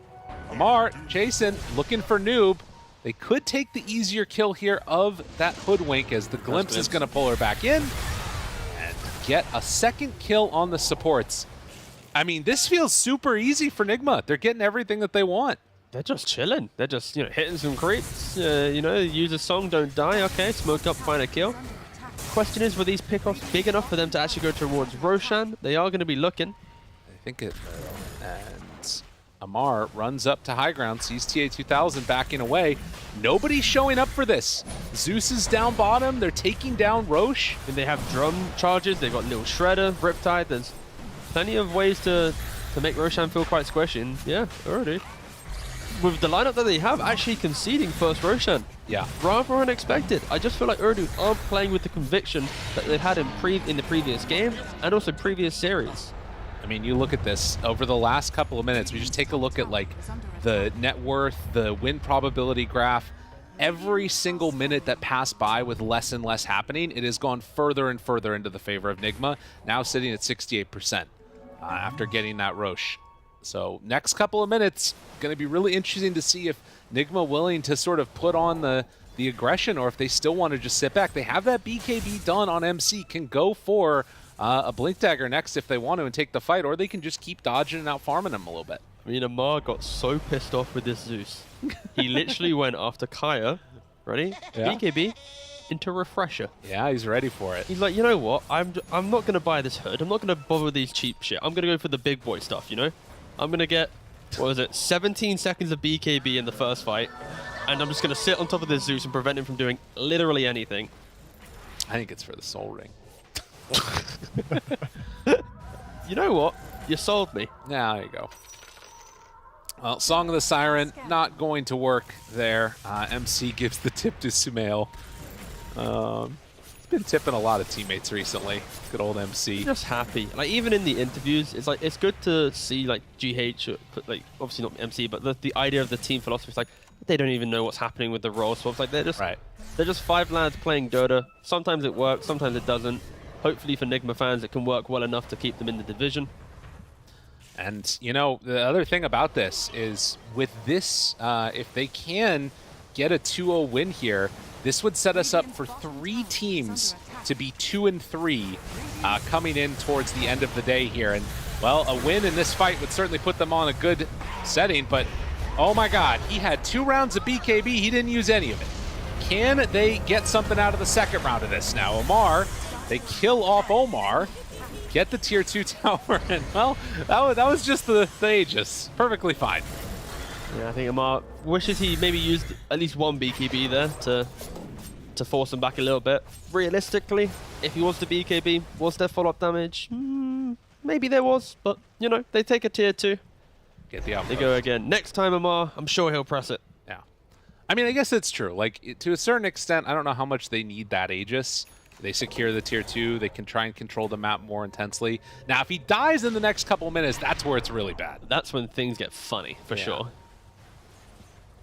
Amar, chasing, looking for Noob. They could take the easier kill here of that Hoodwink as the Glimpse is going to pull her back in and get a second kill on the supports. I mean, this feels super easy for Nigma. They're getting everything that they want. They're just chilling. They're just, you know, hitting some creeps. You know, use a song, don't die. Okay, smoke up, find a kill. Question is, were these pickoffs big enough for them to actually go towards Roshan? They are going to be looking. I think it... And Amar runs up to high ground, sees TA2000 backing away. Nobody's showing up for this. Zeus is down bottom. They're taking down Roche. And they have drum charges. They've got Little Shredder, Riptide. There's plenty of ways to make Roshan feel quite squishy. And yeah, already. With the lineup that they have, actually conceding first Roshan. Yeah. Rather unexpected. I just feel like Urdu aren't playing with the conviction that they've had in the previous game and also previous series. I mean, you look at this over the last couple of minutes. We just take a look at like the net worth, the win probability graph. Every single minute that passed by with less and less happening, it has gone further and further into the favor of Nigma, now sitting at 68% after getting that Roche. So next couple of minutes, going to be really interesting to see if Nigma willing to sort of put on the aggression or if they still want to just sit back. They have that BKB done on MC, can go for a Blink Dagger next if they want to and take the fight, or they can just keep dodging and out farming him a little bit. I mean, Amar got so pissed off with this Zeus. He literally went after Kaya, ready? Yeah. BKB into Refresher. Yeah, he's ready for it. He's like, you know what? I'm not going to buy this hood. I'm not going to bother with these cheap shit. I'm going to go for the big boy stuff, you know? I'm going to get, what was it, 17 seconds of BKB in the first fight, and I'm just going to sit on top of this Zeus and prevent him from doing literally anything. I think it's for the Soul Ring. You know what? You sold me. Yeah, there you go. Well, Song of the Siren, not going to work there. MC gives the tip to Sumail. He's been tipping a lot of teammates recently. Good old MC. Just happy. Like, even in the interviews, it's like, it's good to see, like, GH, like, obviously not MC, but the idea of the team philosophy is like, They don't even know what's happening with the role swaps. Like they're just 5 lads playing Dota. Sometimes it works, sometimes it doesn't. Hopefully for Nigma fans, it can work well enough to keep them in the division. And, you know, the other thing about this is with this, if they can get a 2-0 win here, this would set us up for 3 teams to be 2-3 coming in towards the end of the day here. And, well, a win in this fight would certainly put them on a good setting, but oh my god, he had 2 rounds of BKB, he didn't use any of it. Can they get something out of the second round of this? Now, Omar, they kill off Omar, get the tier 2 tower, and well, that was just the Aegis. Perfectly fine. Yeah, I think Omar wishes he maybe used at least 1 BKB there to force him back a little bit. Realistically, if he was to BKB, was there follow-up damage? Maybe there was, but, you know, they take a tier 2. Get the outpost. They go again. Next time, Omar, I'm sure he'll press it. Yeah. I mean, I guess it's true. Like, to a certain extent, I don't know how much they need that Aegis. They secure the tier 2. They can try and control the map more intensely. Now, if he dies in the next couple minutes, that's where it's really bad. That's when things get funny, for sure.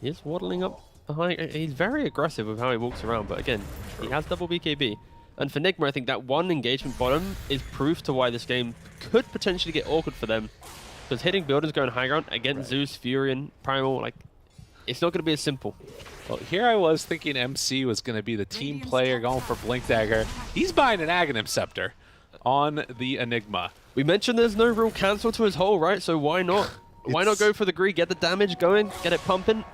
He's waddling up behind. He's very aggressive with how he walks around, but again, he has double BKB. And for Nigma, I think that 1 engagement bottom is proof to why this game could potentially get awkward for them. Because hitting buildings going high ground against Zeus, Fury, and Primal, like, it's not going to be as simple. Well, here I was thinking MC was going to be the team player going for Blink Dagger. He's buying an Aghanim Scepter on the Enigma. We mentioned there's no real cancel to his hull, right? So why not? Why not go for the Greed, get the damage going, get it pumping?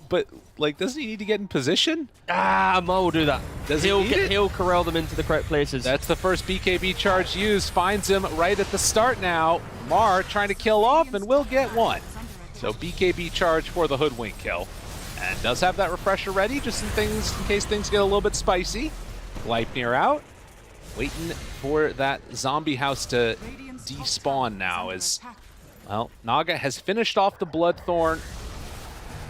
But, like, doesn't he need to get in position? Amar will do that. He'll corral them into the correct places. That's the first BKB charge used. Finds him right at the start now. Mar trying to kill off and will get 1. So BKB charge for the Hoodwink kill. And does have that refresher ready just in case things get a little bit spicy. Gleipnir out. Waiting for that zombie house to despawn now as, well, Naga has finished off the Bloodthorn.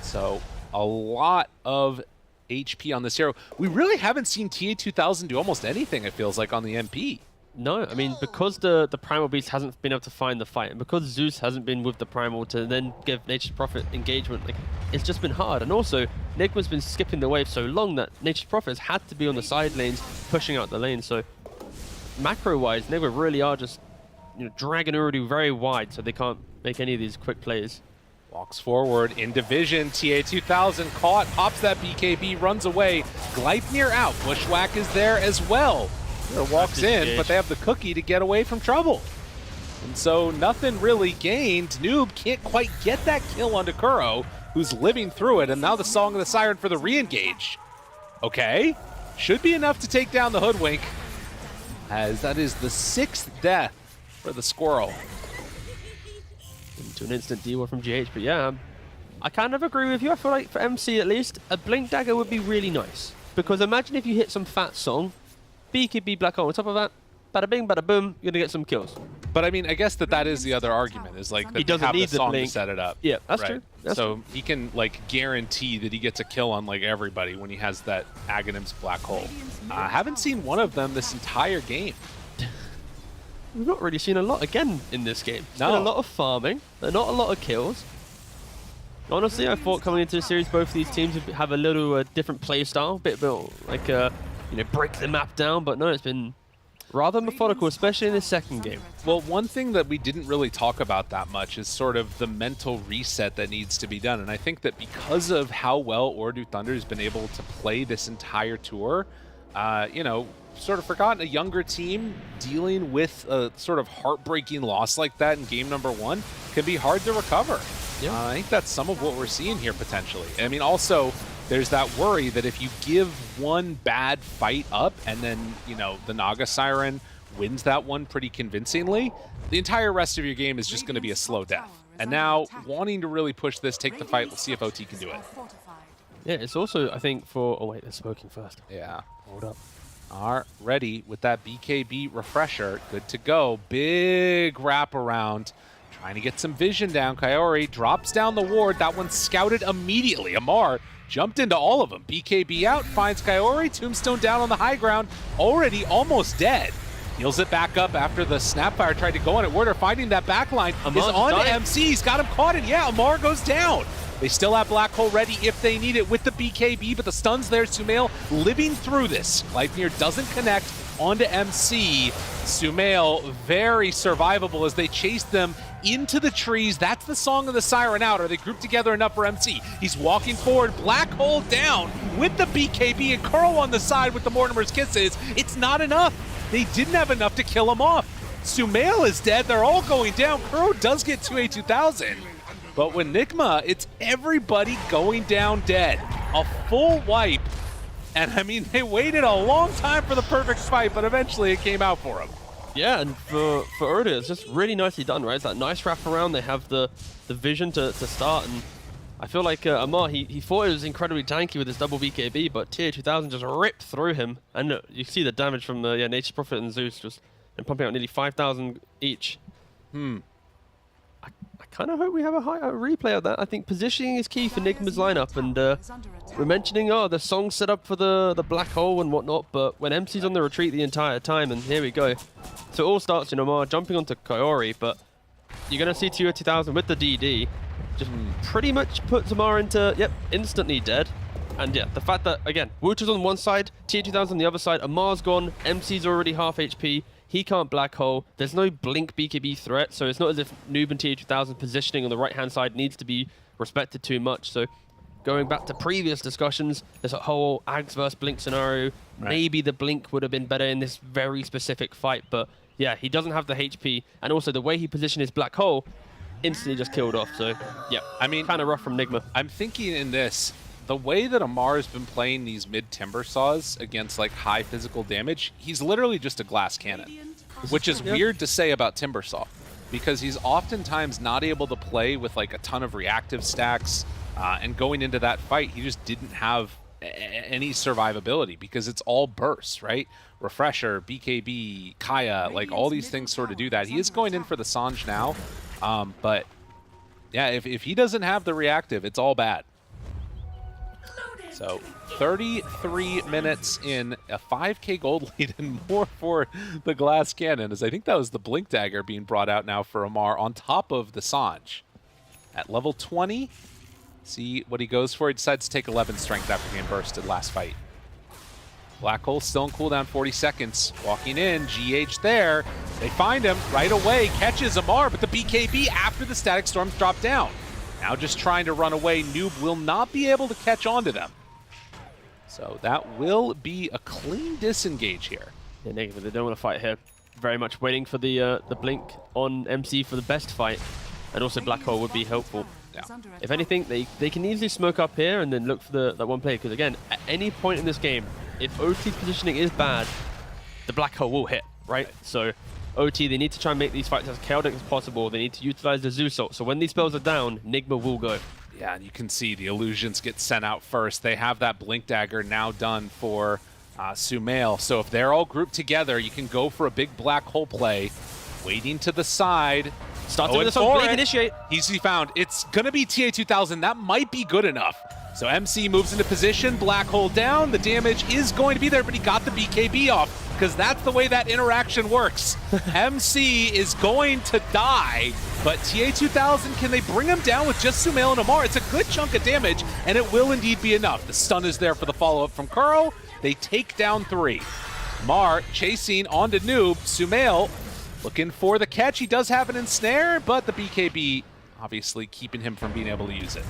So a lot of HP on this hero. We really haven't seen TA2000 do almost anything, it feels like, on the MP. No, I mean, because the Primal Beast hasn't been able to find the fight, and because Zeus hasn't been with the Primal to then give Nature's Prophet engagement, like, it's just been hard. And also, Nigma's been skipping the wave so long that Nature's Prophet has had to be on the side lanes, pushing out the lane. So, macro-wise, Nigma really are just, you know, dragging Urdu very wide, so they can't make any of these quick plays. Walks forward in division. TA2000 caught, pops that BKB, runs away. Gleipnir out. Bushwhack is there as well. Walks in, but they have the cookie to get away from trouble. And so nothing really gained. Noob can't quite get that kill onto Kuro, who's living through it, and now the Song of the Siren for the re-engage. Okay, should be enough to take down the Hoodwink, as that is the 6th death for the Squirrel. Into an instant D1 from GH, but yeah, I kind of agree with you. I feel like for MC at least, a Blink Dagger would be really nice. Because imagine if you hit some fat Song, BKB Black Hole on top of that, bada bing, bada boom, you're gonna get some kills. But I mean, I guess that is the other argument, is like that he doesn't have need the Song Blink to set it up. Yeah, that's right? true. That's so true. he can like guarantee that he gets a kill on like everybody when he has that Aghanim's Black Hole. Haven't seen one of them this entire game. We've not really seen a lot again in this game. It's No. been a lot of farming, not a lot of kills. Honestly, I thought coming into the series, both of these teams would have a little different play style, bit like you know, break the map down. But no, it's been rather methodical, especially in the second game. Well, one thing that we didn't really talk about that much is sort of the mental reset that needs to be done. And I think that because of how well Ordu Thunder has been able to play this entire tour, you know, sort of forgotten a younger team dealing with a sort of heartbreaking loss like that in game number 1 can be hard to recover. Yeah. I think that's some of what we're seeing here potentially. I mean, also, there's that worry that if you give one bad fight up and then, you know, the Naga Siren wins that one pretty convincingly, the entire rest of your game is just going to be a slow death. And now, wanting to really push this, take the fight, we'll see if OT can do it. Yeah, it's also, I think, for... Oh, wait, they're smoking first. Yeah. Hold up. Are ready with that BKB refresher. Good to go. Big wraparound. Trying to get some vision down. Kaori drops down the ward. That one's scouted immediately. Amar jumped into all of them. BKB out, finds Kaori. Tombstone down on the high ground. Already almost dead. Heals it back up after the Snapfire tried to go on it. Warder finding that backline is on to MC. He's got him caught, and yeah, Amar goes down. They still have Black Hole ready if they need it with the BKB, but the stun's there. Sumail living through this. Gleipnir doesn't connect onto MC. Sumail very survivable as they chase them into the trees. That's the song of the siren out. Are they grouped together enough for MC? He's walking forward. Black Hole down with the BKB and Curl on the side with the Mortimer's Kisses. It's not enough. They didn't have enough to kill him off. Sumail is dead. They're all going down. Kuro does get 2A2000. But with Nigma, it's everybody going down dead. A full wipe. And I mean, they waited a long time for the perfect fight, but eventually it came out for them. Yeah, and for Oda, it's just really nicely done, right? It's that nice wrap around. They have the vision to start, and I feel like Amar, he thought it was incredibly tanky with his double BKB, but TA2000 just ripped through him. And you see the damage from Nature's Prophet and Zeus just pumping out nearly 5,000 each. I kind of hope we have a replay of that. I think positioning is key for Nigma's lineup, and we're mentioning, the song's set up for the black hole and whatnot, but when MC's on the retreat the entire time, and here we go. So it all starts in Amar jumping onto Kaori, but you're going to see TA2000 with the DD, just pretty much puts Amar into, instantly dead. And yeah, the fact that, again, Wooter's on one side, TA2000 on the other side, Amar's gone, MC's already half HP, he can't black hole, there's no blink BKB threat, so it's not as if Noob and TA2000 positioning on the right-hand side needs to be respected too much. So going back to previous discussions, there's a whole Ags versus Blink scenario. Right. Maybe the Blink would have been better in this very specific fight, but yeah, he doesn't have the HP, and also the way he positioned his black hole, instantly just killed off. So yeah, I mean, kind of rough from Nigma. I'm thinking in this, the way that Amar's been playing these mid-timber saws against like high physical damage, he's literally just a glass cannon, which is weird to say about Timbersaw, because he's oftentimes not able to play with like a ton of reactive stacks, and going into that fight, he just didn't have any survivability because it's all bursts, right? Refresher, BKB, Kaya, like all these things sort of do that. He is going in for the Sange now, but yeah, if he doesn't have the reactive, it's all bad. So 33 minutes in, a 5k gold lead and more for the glass cannon, as I think that was the Blink Dagger being brought out now for Amar on top of the Sange. At level 20, see what he goes for. He decides to take 11 strength after being bursted last fight. Black Hole still in cooldown, 40 seconds. Walking in, GH there. They find him right away, catches Amar, but the BKB after the Static Storms drop down. Now just trying to run away. Noob will not be able to catch on to them. So that will be a clean disengage here. Yeah, negative. They don't want to fight here. Very much waiting for the Blink on MC for the best fight. And also Black Hole would be helpful. Yeah. If anything, they can easily smoke up here and then look for that one play. Because again, at any point in this game, if OT's positioning is bad, the Black Hole will hit, right? So OT, they need to try and make these fights as chaotic as possible. They need to utilize the Zeus ult. So when these spells are down, Nigma will go. Yeah, and you can see the illusions get sent out first. They have that Blink Dagger now done for Sumail. So if they're all grouped together, you can go for a big Black Hole play. Waiting to the side. Starting with this one, Blink initiate. Easy found. It's going to be TA2000. That might be good enough. So MC moves into position. Black Hole down. The damage is going to be there, but he got the BKB off, because that's the way that interaction works. MC is going to die, but TA2000, can they bring him down with just Sumail and Amar? It's a good chunk of damage, and it will indeed be enough. The stun is there for the follow-up from Kuro. They take down 3. Amar chasing onto Noob. Sumail looking for the catch. He does have an ensnare, but the BKB obviously keeping him from being able to use it.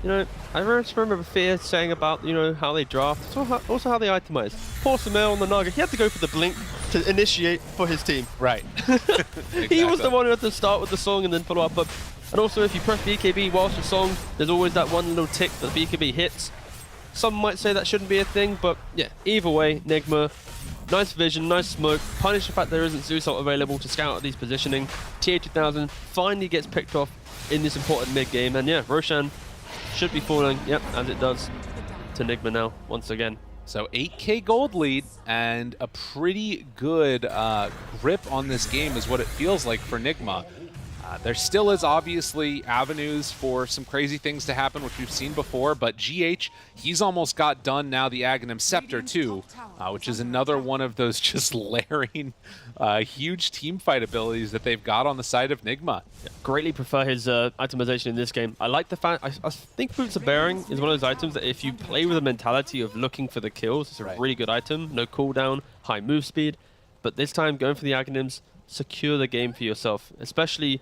You know, I just remember Fear saying about, how they draft, also how they itemize. Poor Sumail on the Naga, he had to go for the Blink to initiate for his team. Right. Exactly. He was the one who had to start with the song and then follow up. And also, if you press BKB whilst your song, there's always that one little tick that the BKB hits. Some might say that shouldn't be a thing, but yeah, either way, Nigma, nice vision, nice smoke, punish the fact there isn't Zeus ult available to scout out these positioning. TA2000 finally gets picked off in this important mid-game, and yeah, Roshan should be falling, as it does, to Nigma now, once again. So 8k gold lead, and a pretty good grip on this game is what it feels like for Nigma. There still is obviously avenues for some crazy things to happen, which we've seen before, but GH, he's almost got done now the Aghanim Scepter too, which is another one of those just layering huge team fight abilities that they've got on the side of Nigma. Yeah, greatly prefer his itemization in this game. I like the fact, I think Boots of Bearing is one of those items that if you play with a mentality of looking for the kills, it's a really good item. No cooldown, high move speed, but this time going for the Aghanims, secure the game for yourself, especially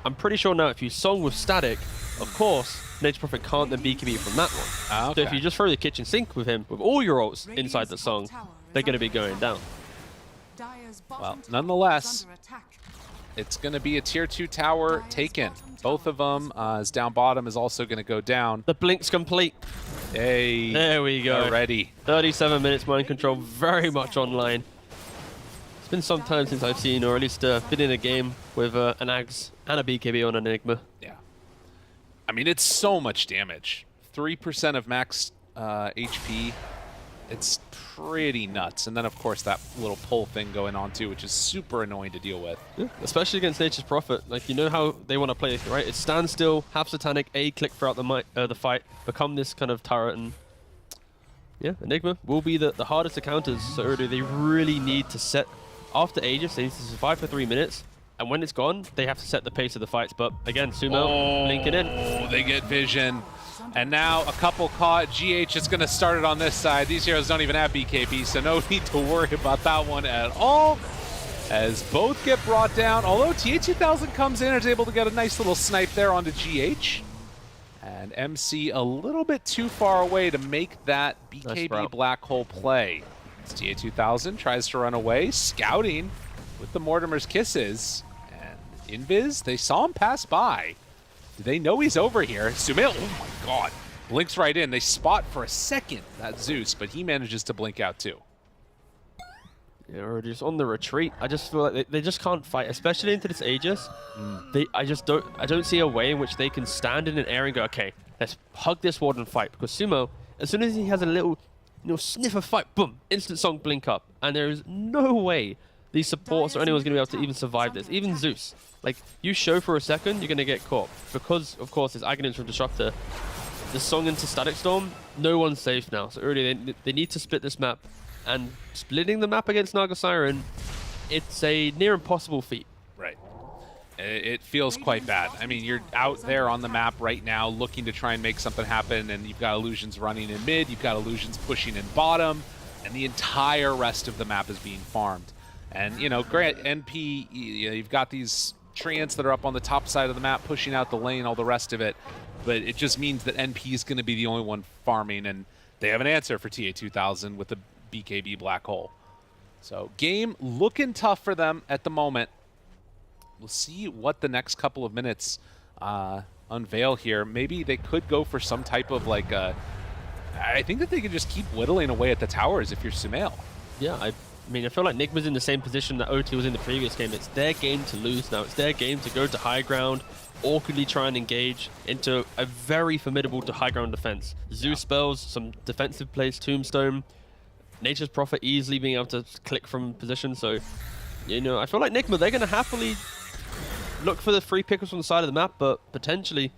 I'm pretty sure now if you song with static, of course, Nature's Prophet can't then BKB from that one. So if you just throw the kitchen sink with him, with all your ults inside the song, they're going to be going down. Well, nonetheless, it's going to be a tier 2 tower taken. Both of them, as down bottom is also going to go down. The blink's complete. Hey, there we go. Already. 37 minutes mind control, very much online. It's been some time since I've seen, or at least been in a game with an Ags and a BKB on an Enigma. Yeah. I mean, it's so much damage. 3% of max HP. It's pretty nuts. And then, of course, that little pull thing going on, too, which is super annoying to deal with. Yeah, especially against Nature's Prophet. Like, you know how they want to play it, right? It's stand still, have Satanic, A, click throughout the fight, become this kind of turret, and yeah, Enigma will be the hardest to counters. So Urdu, they really need to set, after Aegis, they need to survive for 3 minutes. And when it's gone, they have to set the pace of the fights. But again, Sumo linking in. Oh, they get vision. And now a couple caught. GH is going to start it on this side. These heroes don't even have BKB, so no need to worry about that one at all. As both get brought down, although TA2000 comes in and is able to get a nice little snipe there onto GH. And MC a little bit too far away to make that BKB black hole play. As TA2000 tries to run away, scouting with the Mortimer's Kisses. And Invis, they saw him pass by. Do they know he's over here? Sumail, oh my god, blinks right in. They spot for a second that Zeus, but he manages to blink out too. Yeah, or just on the retreat. I just feel like they just can't fight, especially into this Aegis. I don't see a way in which they can stand in an area and go, okay, let's hug this ward and fight. Because Sumo, as soon as he has a little sniff of fight, boom, instant song blink up. And there is no way these supports or anyone's going to be able to even survive this. Even Zeus. Like, you show for a second, you're going to get caught. Because, of course, it's Aghanims from Disruptor. The song into Static Storm, no one's safe now. So early, they need to split this map. And splitting the map against Naga Siren, it's a near impossible feat. Right. It feels quite bad. I mean, you're out there on the map right now looking to try and make something happen, and you've got Illusions running in mid, you've got Illusions pushing in bottom, and the entire rest of the map is being farmed. And, you know, Grant, NP, you've got these treants that are up on the top side of the map, pushing out the lane, all the rest of it. But it just means that NP is going to be the only one farming, and they have an answer for TA2000 with the BKB Black Hole. So, game looking tough for them at the moment. We'll see what the next couple of minutes unveil here. Maybe they could go for some type of, like, I think that they can just keep whittling away at the towers if you're Sumail. Yeah, I mean, I feel like Nigma's in the same position that OT was in the previous game. It's their game to lose now. It's their game to go to high ground, awkwardly try and engage into a very formidable to high ground defense. Zeus spells, some defensive plays, Tombstone, Nature's Prophet easily being able to click from position. So, you know, I feel like Nigma, they're going to happily look for the free pickers from the side of the map, but potentially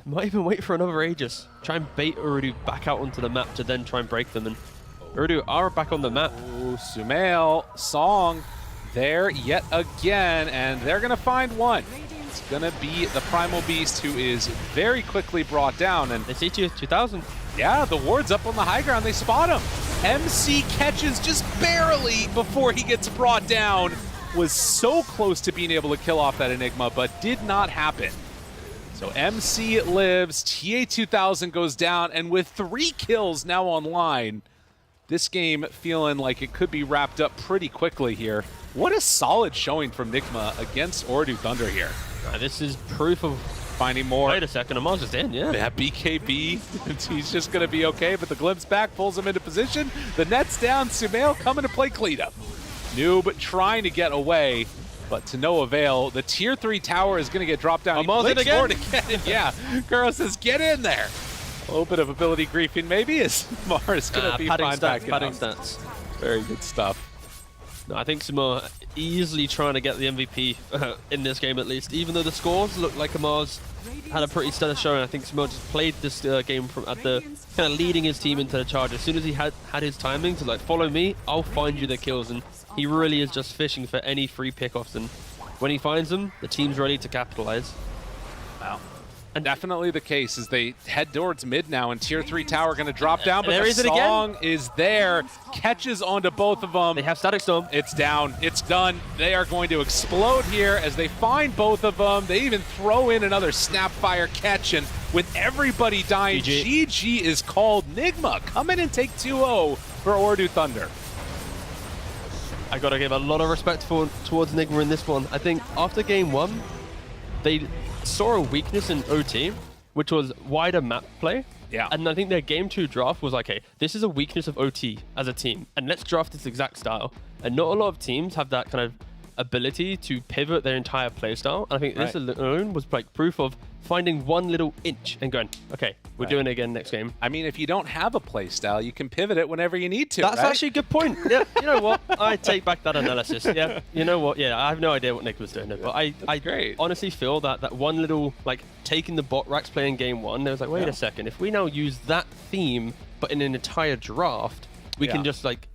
might even wait for another Aegis. Try and bait Urdu back out onto the map to then try and break them. And Urdu are back on the map. Oh, Sumail, Song there yet again, and they're going to find one. It's going to be the Primal Beast, who is very quickly brought down. And they see 2000. Yeah, the ward's up on the high ground. They spot him. MC catches just barely before he gets brought down. Was so close to being able to kill off that Enigma, but did not happen. So MC lives, TA2000 goes down, and with 3 kills now online, this game feeling like it could be wrapped up pretty quickly here. What a solid showing from Nigma against Ordu Thunder here. This is proof of finding more. Wait a second, Amar's just in, yeah. That BKB, he's just going to be okay, but the glimpse back pulls him into position. The net's down, Sumail coming to play cleanup. Noob trying to get away, but to no avail. The tier 3 tower is going to get dropped down. Amar's in again? Yeah, Kuro says, get in there. A little bit of ability griefing maybe as Amar is going to be fine back in. Padding stats. Very good stuff. No, I think Sumo easily trying to get the MVP in this game at least. Even though the scores look like Amar's had a pretty stellar showing, I think Sumo just played this game from at the kind of leading his team into the charge. As soon as he had his timing to like follow me, I'll find you the kills, and he really is just fishing for any free pickoffs. And when he finds them, the team's ready to capitalize. Wow. And definitely the case as they head towards mid now, and Tier 3 tower going to drop down, but there the is it song again. is there, catches onto both of them. They have Static Storm. It's down. It's done. They are going to explode here as they find both of them. They even throw in another Snapfire catch, and with everybody dying, GG is called. Nigma come in and take 2-0 for Ordu Thunder. I got to give a lot of respect towards Nigma in this one. I think after game 1, they saw a weakness in OT, which was wider map play. Yeah. And I think their game 2 draft was like, hey, this is a weakness of OT as a team, and let's draft this exact style. And not a lot of teams have that kind of ability to pivot their entire playstyle. And I think this alone was like proof of finding one little inch and going, okay, we're doing it again next game. I mean, if you don't have a playstyle, you can pivot it whenever you need to. That's right? actually a good point. Yeah, you know what? I take back that analysis. Yeah, you know what? Yeah, I have no idea what Nick was doing, but I honestly feel that one little like taking the bot racks play in game 1, there was like, wait a second, if we now use that theme but in an entire draft, we can just like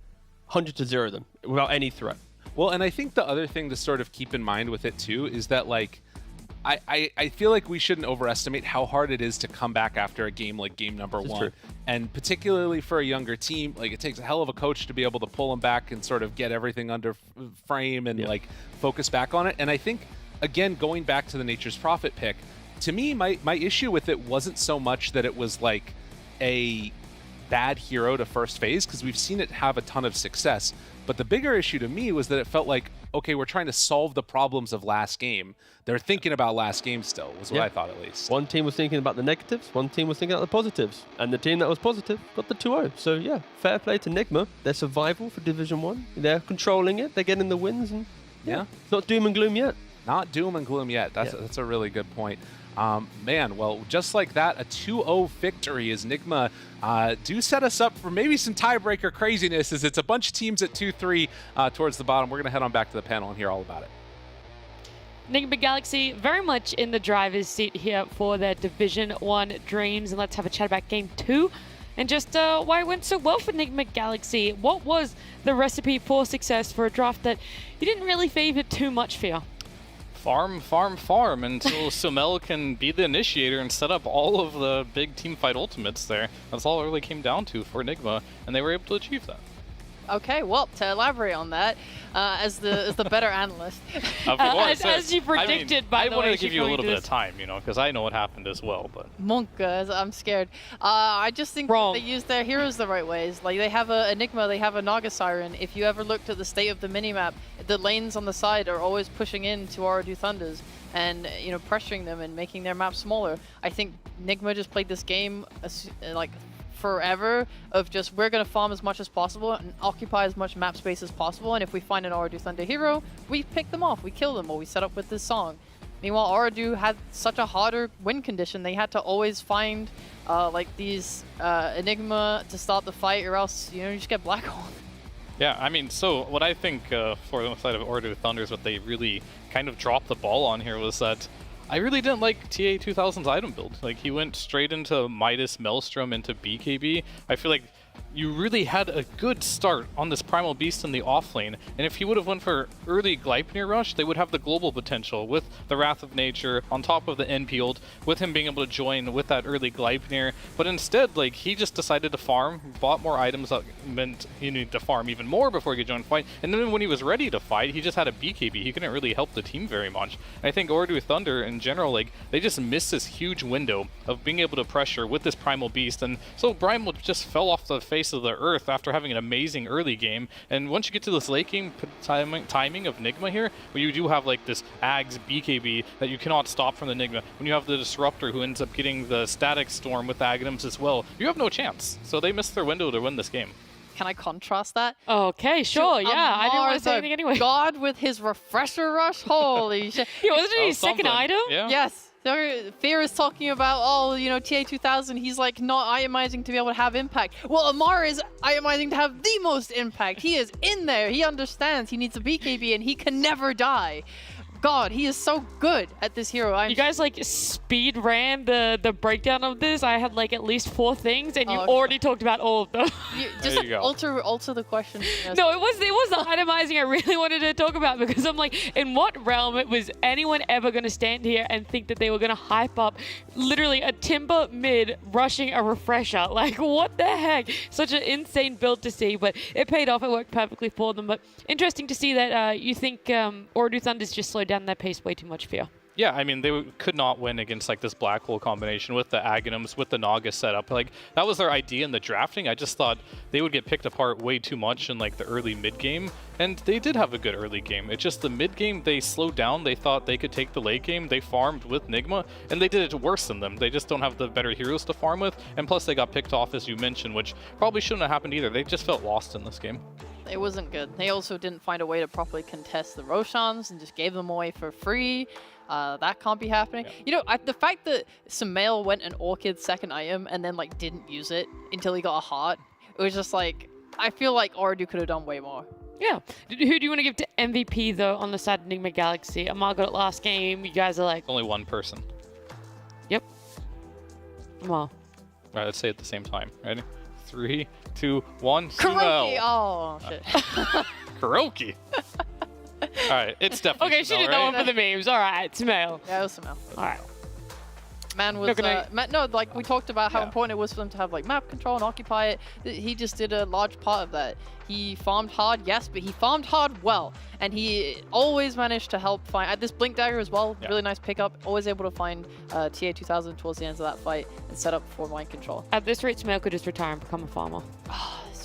100 to 0 them without any threat. Well, and I think the other thing to sort of keep in mind with it too is that like I feel like we shouldn't overestimate how hard it is to come back after a game like game number 1. True. And particularly for a younger team, like it takes a hell of a coach to be able to pull them back and sort of get everything under frame and like focus back on it. And I think, again, going back to the Nature's Prophet pick, to me, my issue with it wasn't so much that it was like a bad hero to first phase, because we've seen it have a ton of success. But the bigger issue to me was that it felt like, okay, we're trying to solve the problems of last game. They're thinking about last game still, was what I thought at least. One team was thinking about the negatives, one team was thinking about the positives. And the team that was positive got the 2-0. So yeah, fair play to Nigma. Their survival for Division 1. They're controlling it, they're getting the wins, and it's not doom and gloom yet. Not doom and gloom yet. That's a really good point. Man, well, just like that, a 2-0 victory as Nigma do set us up for maybe some tiebreaker craziness, as it's a bunch of teams at 2-3 towards the bottom. We're going to head on back to the panel and hear all about it. Nigma Galaxy very much in the driver's seat here for their Division 1 dreams. And let's have a chat about Game 2 and just why it went so well for Nigma Galaxy. What was the recipe for success for a draft that you didn't really favor too much for? Farm, farm, farm until Summel can be the initiator and set up all of the big teamfight ultimates there. That's all it really came down to for Enigma, and they were able to achieve that. Okay, well, to elaborate on that, as the better analyst, Of course, as you predicted, by the way, I wanted to give you a going little to bit of time, you know, because I know what happened as well. But Monka, I'm scared. I just think that they use their heroes the right ways. Like, they have a Enigma, they have a Naga Siren. If you ever looked at the state of the minimap, the lanes on the side are always pushing into Ordu Thunders and, you know, pressuring them and making their map smaller. I think Enigma just played this game like forever of just, we're going to farm as much as possible and occupy as much map space as possible, and if we find an Ordu Thunder hero, we pick them off, we kill them, or we set up with this song. Meanwhile, Ordu had such a harder win condition, they had to always find like these Enigma to start the fight, or else, you know, you just get black-hole. yeah, I mean, so what I think for the side of Ordu Thunders, what they really kind of dropped the ball on here was that I really didn't like TA 2000's item build. Like, he went straight into Midas Maelstrom into BKB. I feel like you really had a good start on this Primal Beast in the offlane, and if he would have went for early Gleipnir Rush, they would have the global potential with the Wrath of Nature on top of the NP ult, with him being able to join with that early Gleipnir. But instead, like, he just decided to farm, bought more items that meant he needed to farm even more before he could join fight, and then when he was ready to fight, he just had a BKB. He couldn't really help the team very much. And I think Ordu Thunder in general, like, they just missed this huge window of being able to pressure with this Primal Beast, and so Primal just fell off the face of the earth after having an amazing early game. And once you get to this late game timing of Nigma here, where you do have like this Ags BKB that you cannot stop from the Nigma, when you have the Disruptor who ends up getting the Static Storm with Aghanims as well, you have no chance. So they missed their window to win this game. Can I contrast that? Okay, sure, yeah. I didn't want to say anything anyway. God with his Refresher Rush, holy shit. Yeah, wasn't it his second item? Yeah. Yes. Fear is talking about, oh, you know, TA2000, he's like not itemizing to be able to have impact. Well, Amar is itemizing to have the most impact. He is in there. He understands. He needs a BKB and he can never die. God, he is so good at this hero. You guys like speed ran the breakdown of this. I had like at least 4 things, and you okay. already talked about all of them. Just alter the question. No, it was the itemizing I really wanted to talk about, because I'm like, in what realm was anyone ever going to stand here and think that they were going to hype up literally a Timber mid rushing a refresher? Like, what the heck? Such an insane build to see, but it paid off. It worked perfectly for them. But interesting to see that you think Ooredoo Thunder's just slowed down their pace way too much for you. Yeah, I mean, they could not win against like this black hole combination with the Aghanims, with the Naga setup. Like, that was their idea in the drafting. I just thought they would get picked apart way too much in like the early mid game, and they did have a good early game. It's just the mid game they slowed down. They thought they could take the late game. They farmed with Nigma, and they did it worse than them. They just don't have the better heroes to farm with, and plus they got picked off, as you mentioned, which probably shouldn't have happened either. They just felt lost in this game. It wasn't good. They also didn't find a way to properly contest the Roshans and just gave them away for free. That can't be happening. Yeah. You know, the fact that Sumail went an Orchid second item and then like didn't use it until he got a heart, it was just like, I feel like Ooredoo could have done way more. Yeah. Who do you want to give to MVP though on the side of Enigma Galaxy? Amar got it last game. You guys are like... Only one person. Yep. Amar. All right, let's say it at the same time. Ready? 3, 2, 1. Kuroki! Oh, shit. Kuroki! Alright, it's definitely Okay, she did that one for the memes. Alright, Sumail. Yeah, it was Sumail. Alright. Man was, no, like we talked about how important it was for them to have like map control and occupy it. He just did a large part of that. He farmed hard, yes, but he farmed hard well. And he always managed to help find, this Blink Dagger as well, really nice pickup. Always able to find TA2000 towards the end of that fight and set up for mind control. At this rate, Sumail could just retire and become a farmer.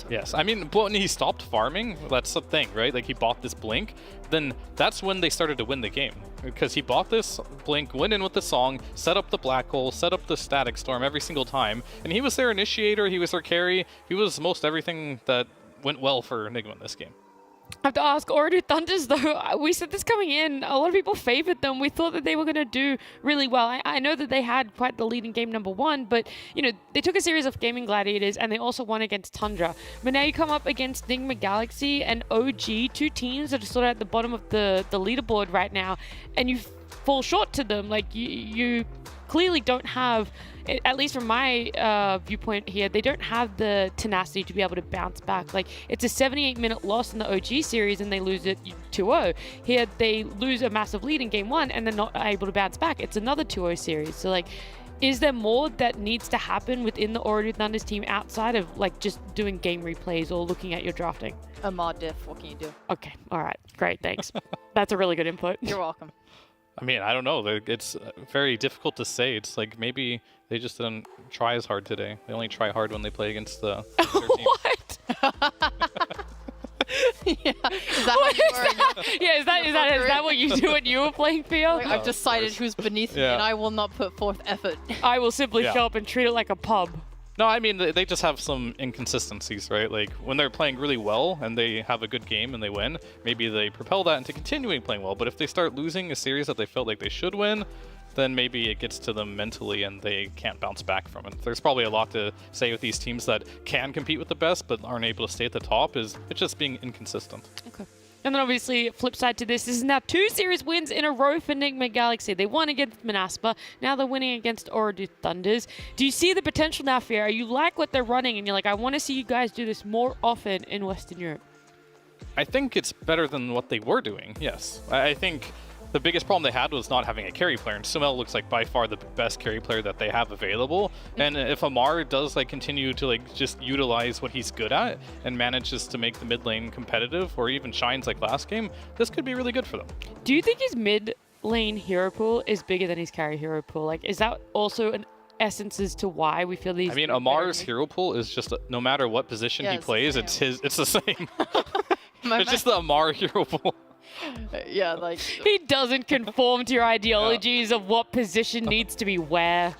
Yes, I mean, when he stopped farming, that's the thing, right? Like, he bought this Blink, then that's when they started to win the game. Because he bought this Blink, went in with the Song, set up the Black Hole, set up the Static Storm every single time, and he was their initiator, he was their carry, he was most everything that went well for Enigma in this game. I have to ask, Ooredoo Thunders, though, we said this coming in, a lot of people favored them. We thought that they were going to do really well. I know that they had quite the lead in game number 1, but, you know, they took a series of Gaming Gladiators, and they also won against Tundra. But now you come up against Enigma Galaxy and OG, 2 teams that are sort of at the bottom of the leaderboard right now, and you fall short to them. Like, you clearly don't have, at least from my viewpoint here, they don't have the tenacity to be able to bounce back. Like, it's a 78-minute loss in the OG series and they lose it 2-0. Here, they lose a massive lead in game 1 and they're not able to bounce back. It's another 2-0 series. So, like, is there more that needs to happen within the Ooredoo Thunders team outside of, like, just doing game replays or looking at your drafting? Amar diff, what can you do? Okay, all right, great, thanks. That's a really good input. You're welcome. I mean, I don't know. It's very difficult to say. It's like maybe they just didn't try as hard today. They only try hard when they play against the What? Yeah, is that what you do when you were playing Theo? Like, I've decided who's beneath me and I will not put forth effort. I will simply show up and treat it like a pub. No, I mean, they just have some inconsistencies, right? Like, when they're playing really well and they have a good game and they win, maybe they propel that into continuing playing well. But if they start losing a series that they felt like they should win, then maybe it gets to them mentally and they can't bounce back from it. There's probably a lot to say with these teams that can compete with the best but aren't able to stay at the top, is it's just being inconsistent. Okay. And then obviously, flip side to this is now 2 series wins in a row for Enigma Galaxy. They won against Manaspa. Now they're winning against Ooredoo Thunders. Do you see the potential now, Fiera? You like what they're running and you're like, I want to see you guys do this more often in Western Europe? I think it's better than what they were doing, yes. I think the biggest problem they had was not having a carry player, and Sumail looks like by far the best carry player that they have available. And if Amar does like continue to like just utilize what he's good at and manages to make the mid lane competitive, or even shines like last game, this could be really good for them. Do you think his mid lane hero pool is bigger than his carry hero pool? Like, is that also an essence as to why we feel these? I mean, Amar's hero pool is just no matter what position he plays, it's the same. It's just the Amar hero pool. Yeah, like he doesn't conform to your ideologies of what position needs to be where.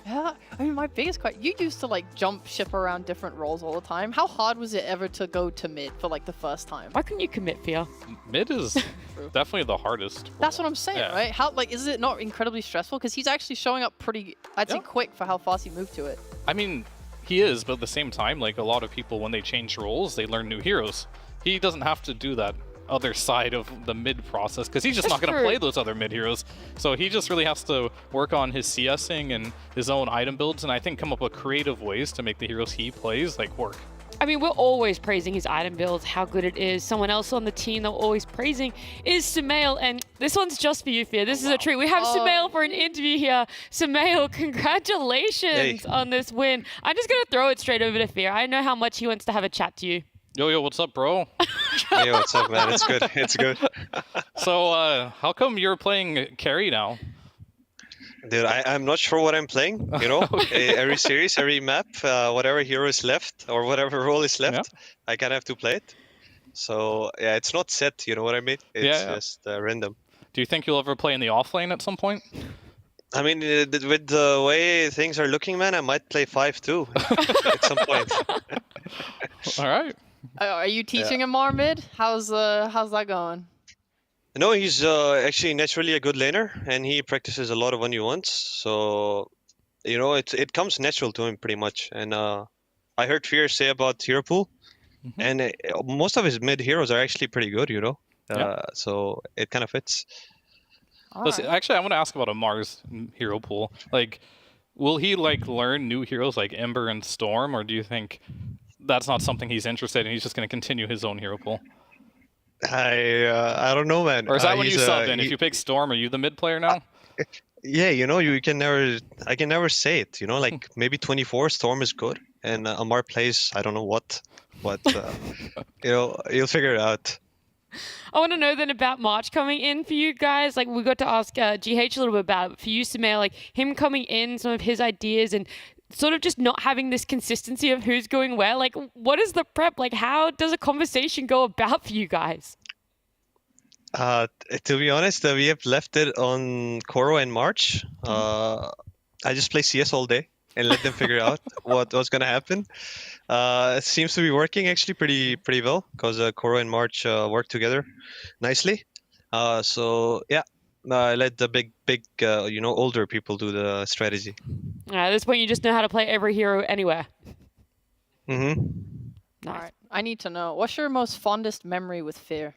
Yeah, I mean, my biggest question, you used to like jump ship around different roles all the time. How hard was it ever to go to mid for like the first time? Why couldn't you commit, Fia? Mid is True. Definitely the hardest. That's what I'm saying, Yeah. right? How is it not incredibly stressful? Because he's actually showing up pretty, I'd say, quick for how fast he moved to it. I mean, he is, but at the same time, like a lot of people, when they change roles, they learn new heroes. He doesn't have to do that other side of the mid process because he's just not going to play those other mid heroes. So he just really has to work on his CSing and his own item builds, and I think come up with creative ways to make the heroes he plays like work. I mean, we're always praising his item builds, how good it is. Someone else on the team that we're always praising is Sumail, and this one's just for you, Fear. This is a treat. We have Sumail for an interview here. Sumail, congratulations on this win. I'm just going to throw it straight over to Fear. I know how much he wants to have a chat to you. Yo, what's up, bro? Hey, what's up, man? It's good. It's good. So, how come you're playing carry now? Dude, I'm not sure what I'm playing, you know? Every series, every map, whatever hero is left, or whatever role is left, I kind of have to play it. So, yeah, it's not set, you know what I mean? It's just random. Do you think you'll ever play in the offlane at some point? I mean, with the way things are looking, man, I might play 5 too, at some point. All right. Are you teaching him more mid? How's that going? No, he's actually naturally a good laner, and he practices a lot of 1v1s. So, you know, it comes natural to him pretty much. And I heard Fear say about hero pool, and most of his mid heroes are actually pretty good, you know. So it kind of fits. Actually, I want to ask about Amar's hero pool. Like, will he learn new heroes like Ember and Storm, or do you think that's not something he's interested in? He's just going to continue his own hero pool. I don't know, man. Or is that when you subbed in? If you pick Storm, are you the mid player now? Yeah, you know, I can never say it. You know, like maybe 24 Storm is good, and Amar plays I don't know what, but you know, you'll figure it out. I want to know then about March coming in for you guys. Like, we got to ask GH a little bit about it. For you, Sumail, like him coming in, some of his ideas, and sort of just not having this consistency of who's going where. Like, what is the prep? Like, how does a conversation go about for you guys? To be honest, we have left it on Koro and March. I just play CS all day and let them figure out what's going to happen. It seems to be working actually pretty well because Koro and March work together nicely. So yeah, I let the big you know, older people do the strategy. At this point, you just know how to play every hero anywhere. Nice. All right, I need to know, what's your most fondest memory with Fear?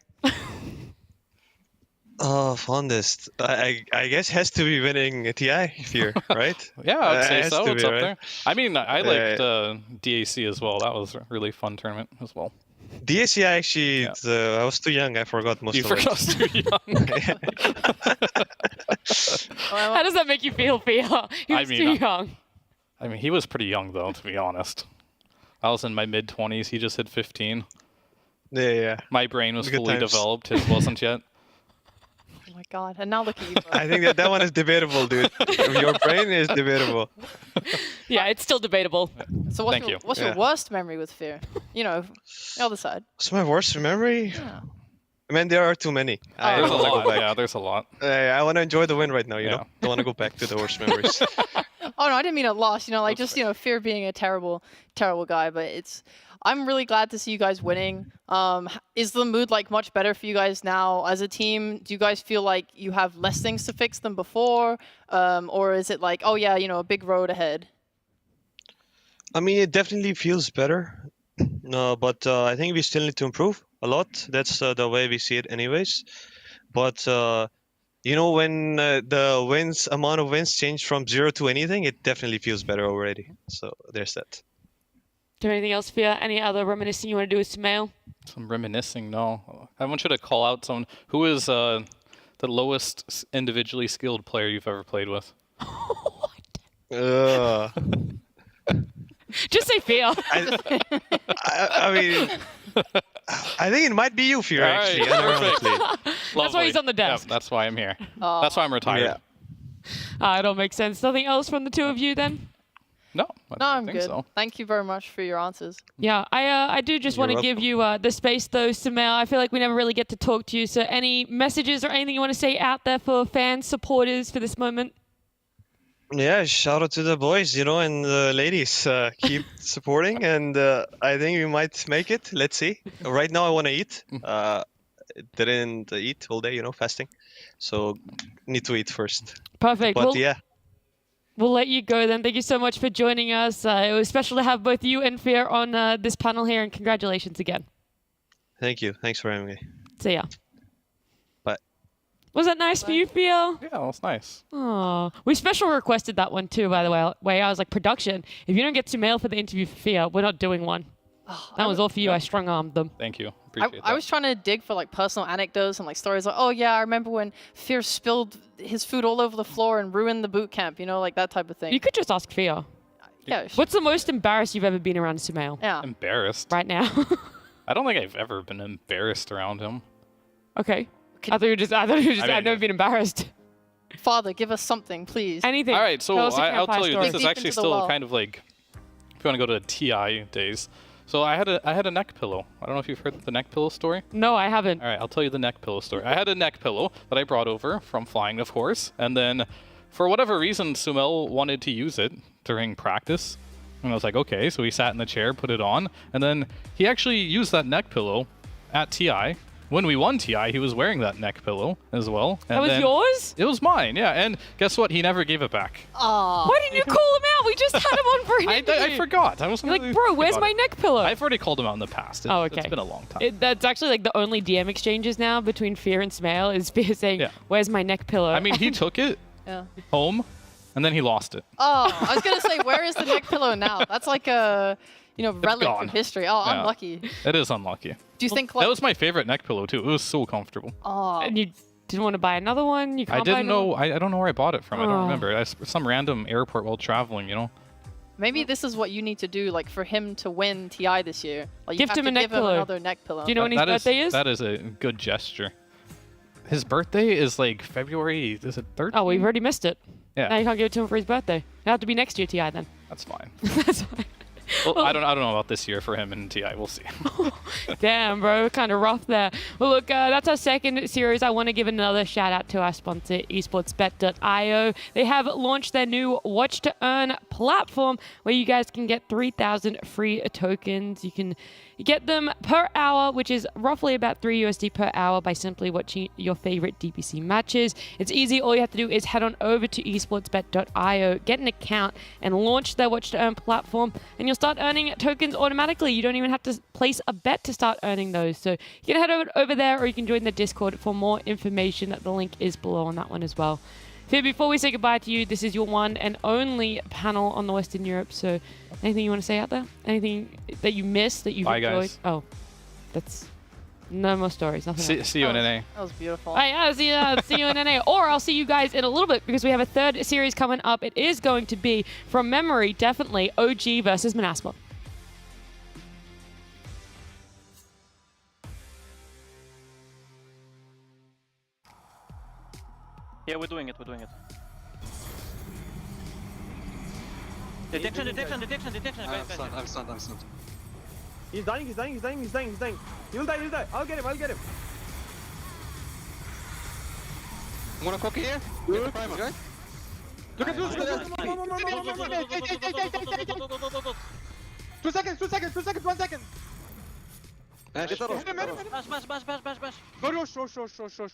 Fondest. I guess has to be winning a TI Fear, right? Yeah, I'd say so. It's up right? there. I mean, I liked DAC as well. That was a really fun tournament as well. DAC, actually, I was too young. I forgot most of it. You forgot I was too young. How does that make you feel, Fear? He was too young. I mean, he was pretty young, though, to be honest. I was in my mid-20s. He just hit 15. Yeah. My brain was fully developed. His wasn't yet. Oh my god, and now look at you, bro. I think that one is debatable, dude. Your brain is debatable. Yeah, it's still debatable. So what's your worst memory with Fear? You know, the other side. What's my worst memory? Yeah. I mean, there are too many. I There's don't a want to lot. go back. Yeah, there's a lot. I want to enjoy the win right now, you know? Don't want to go back to the worst memories. Oh no, I didn't mean a loss. You know, like just, you know, Fear being a terrible guy. But I'm really glad to see you guys winning. Is the mood like much better for you guys now as a team? Do you guys feel like you have less things to fix than before, or is it like, oh yeah, you know, a big road ahead? I mean, it definitely feels better. No, but I think we still need to improve a lot. That's the way we see it, anyways. But you know, when the amount of wins change from 0 to anything, it definitely feels better already. So there's that. Do you have anything else, Fear? Any other reminiscing you want to do with Sumail? Some reminiscing, no. I want you to call out someone. Who is the lowest individually skilled player you've ever played with? Just say Fear. I mean, I think it might be you, Fear, actually. That's why he's on the desk. Yep, that's why I'm here. That's why I'm retired. Yeah. It all makes sense. Nothing else from the two of you then? No, I'm think good. So. Thank you very much for your answers. Yeah, I do just want to give you the space though, Sumail. I feel like we never really get to talk to you. So any messages or anything you want to say out there for fans, supporters for this moment? Yeah, shout out to the boys, you know, and the ladies. Keep supporting, and I think we might make it. Let's see. Right now, I want to eat. didn't eat all day, fasting. So need to eat first. Perfect. But Well, yeah. we'll let you go then. Thank you so much for joining us. It was special to have both you and Fear on this panel here, and congratulations again. Thank you. Thanks for having me. See ya. Bye. Was that nice for you, Fear? Yeah, it was nice. Oh, we special requested that one too, by the way. I was like, production, if you don't get Sumail for the interview for Fear, we're not doing one. That was all for you. I strong-armed them. Thank you. Appreciate I was trying to dig for like personal anecdotes and like stories like, oh yeah, I remember when Fear spilled his food all over the floor and ruined the boot camp, like that type of thing. You could just ask Fear. Yeah. What's the most embarrassed you've ever been around Sumail? Yeah. Embarrassed. Right now. I don't think I've ever been embarrassed around him. Okay. I thought you were just I've never been embarrassed. Father, give us something, please. Anything. All right, so I'll tell you, this is Deep actually into the still well. kind of like, if you want to go to TI days. So I had a neck pillow. I don't know if you've heard the neck pillow story. No, I haven't. All right, I'll tell you the neck pillow story. I had a neck pillow that I brought over from flying, of course, and then for whatever reason, Sumail wanted to use it during practice. And I was like, okay, so he sat in the chair, put it on, and then he actually used that neck pillow at TI. When we won TI, he was wearing that neck pillow as well. That was yours? It was mine, yeah. And guess what? He never gave it back. Aw. Why didn't you call him out? We just had him on for an interview. I forgot. I was You're like, bro, where's my neck pillow? I've already called him out in the past. Oh, okay. It's been a long time. That's actually like the only DM exchanges now between Fear and Sumail is Fear saying, where's my neck pillow? I mean, he took it home, and then he lost it. Oh, I was gonna say, where is the neck pillow now? That's like a, relic gone. from history. Oh, Yeah. unlucky. It is unlucky. Do you think like? That was my favorite neck pillow too. It was so comfortable. Oh. And you didn't want to buy another one? You can't I buy didn't know. I don't know where I bought it from. I Oh. don't remember. Some random airport while traveling. Maybe this is what you need to do, like for him to win TI this year. Like, you Gift have him to a neck give him pillow. another neck pillow. Do you know when his birthday is? That is a good gesture. His birthday is like February. Is it 3rd? Oh, we've already missed it. Yeah. Now you can't give it to him for his birthday. It'll have to be next year TI then. That's fine. That's fine. Well, I don't know about this year for him in TI. We'll see. Damn, bro, kind of rough there. Well, look, that's our second series. I want to give another shout out to our sponsor, esportsbet.io. They have launched their new Watch to Earn platform where you guys can get 3,000 free tokens. You can get them per hour, which is roughly about $3 USD per hour by simply watching your favorite DPC matches. It's easy. All you have to do is head on over to esportsbet.io, get an account, and launch their Watch to Earn platform, and you'll start earning tokens automatically. You don't even have to place a bet to start earning those. So you can head over there, or you can join the Discord for more information. The link is below on that one as well. Fear, before we say goodbye to you, this is your one and only panel on the Western Europe. So anything you want to say out there? Anything that you missed, that you've Bye, enjoyed? guys. Oh, that's no more stories. Nothing else. See you in NA. That was beautiful. I'll see you in NA. Or I'll see you guys in a little bit because we have a third series coming up. It is going to be, from memory, definitely OG versus Manaspa. Yeah, we're doing it. Detection, guys. I'm stunned. He's dying. He'll die. I'll get him. I'm gonna cook here. Good. Look at this. 2 seconds. 1 second. Bash. Go rush.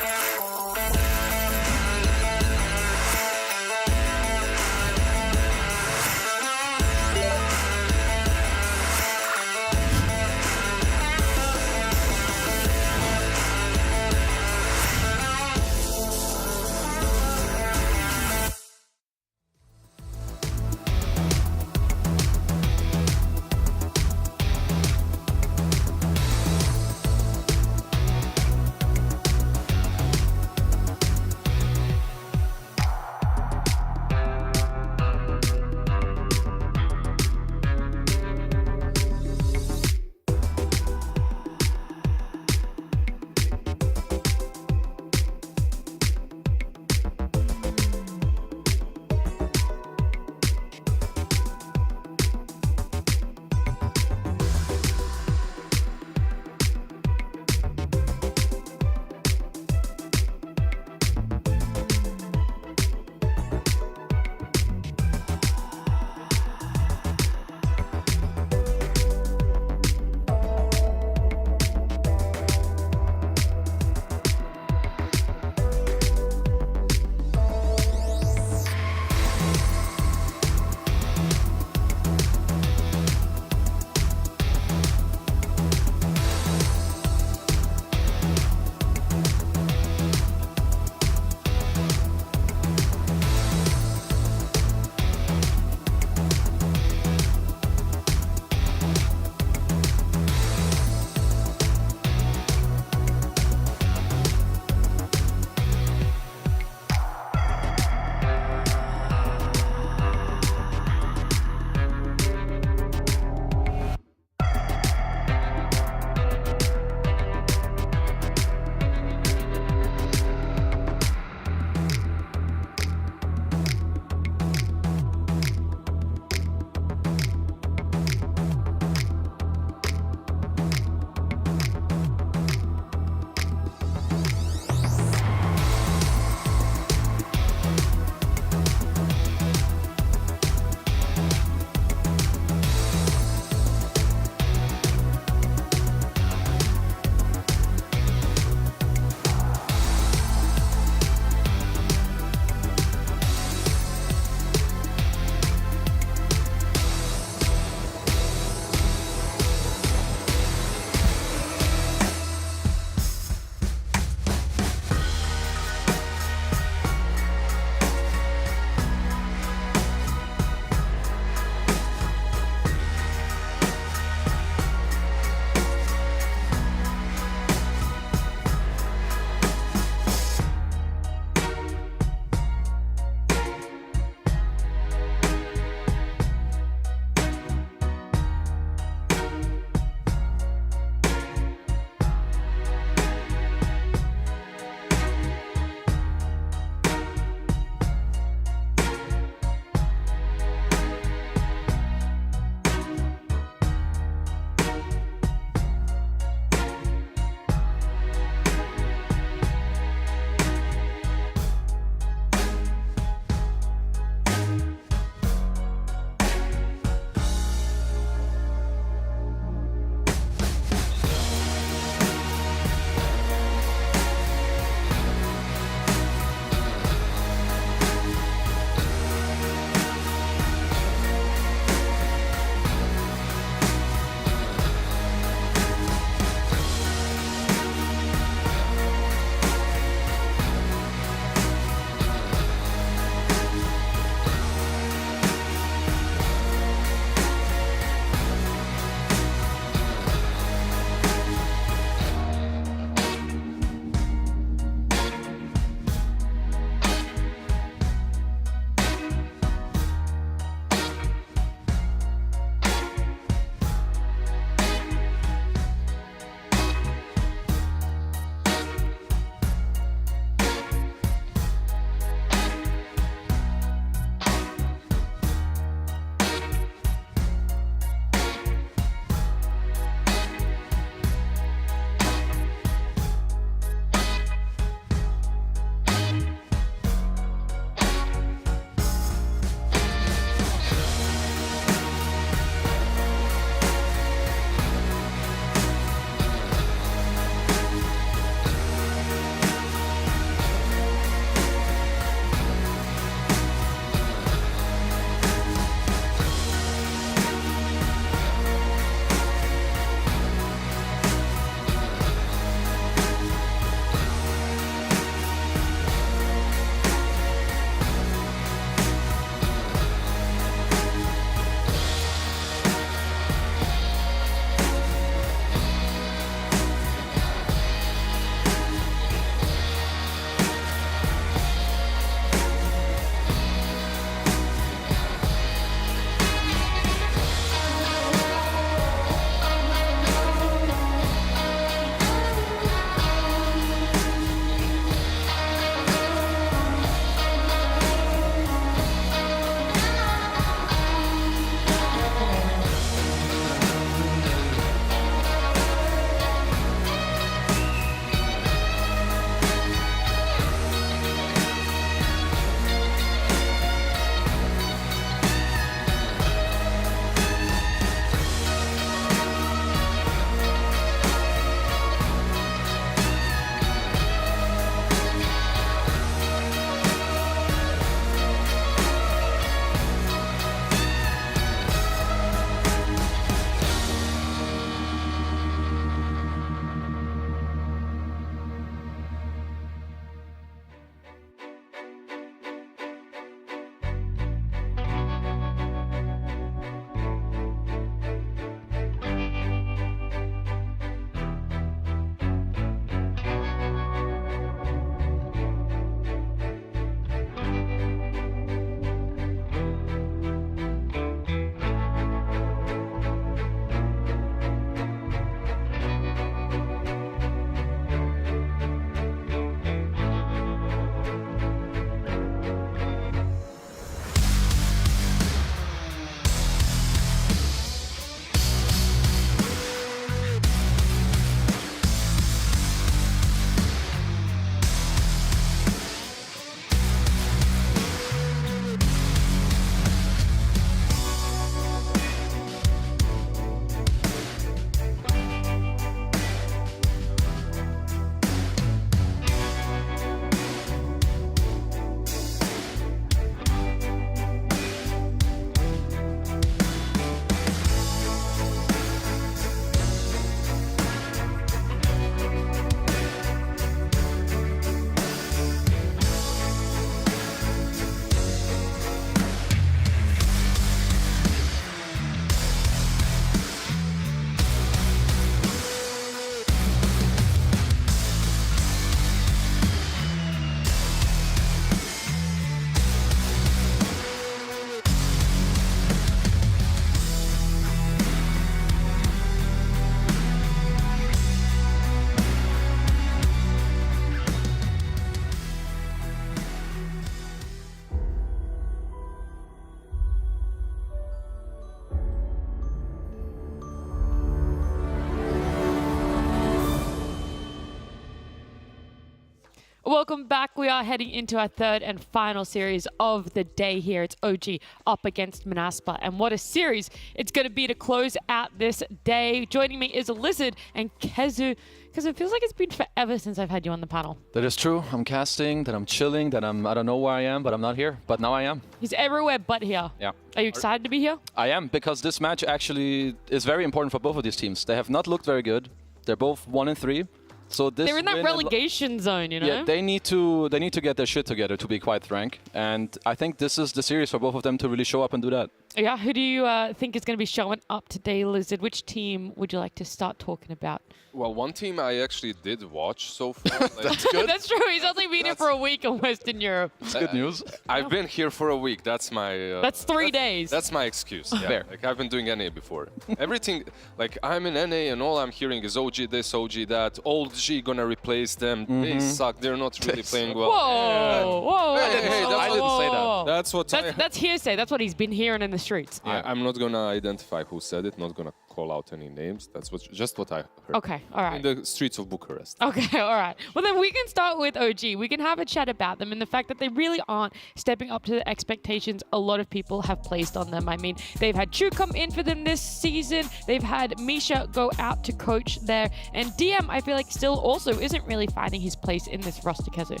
welcome back. We are heading into our third and final series of the day here. It's OG up against Manaspa. And what a series it's going to be to close out this day. Joining me is Lizard and Kezu. Because it feels like it's been forever since I've had you on the panel. That is true. I'm casting, that I'm chilling, that I don't know where I am, but I'm not here. But now I am. He's everywhere but here. Yeah. Are you excited to be here? I am, because this match actually is very important for both of these teams. They have not looked very good. They're both 1-3. So this They're in that relegation zone, you know? Yeah, they need to get their shit together, to be quite frank. And I think this is the series for both of them to really show up and do that. Yeah, who do you think is going to be showing up today, Lizard? Which team would you like to start talking about? Well, one team I actually did watch so far. Like, That's good. That's true. He's only been here for a week in Western Europe. That's good news. I've been here for a week. That's my... that's 3 days. That's my excuse. Yeah. Fair. Like, I've been doing NA before. Everything... Like, I'm in NA and all I'm hearing is OG this, OG that. Old G gonna replace them. They suck. They're not really playing well. Whoa. Hey, I didn't say that. That's what That's hearsay. That's what he's been hearing in the streets. I'm not gonna identify who said it. Not gonna call out any names. That's just what I heard. Okay, all right. In the streets of Bucharest. Okay, all right. Well, then we can start with OG. We can have a chat about them and the fact that they really aren't stepping up to the expectations a lot of people have placed on them. I mean, they've had Chu come in for them this season. They've had Misha go out to coach there. And DM, I feel like, still also isn't really finding his place in this roster, Kezu.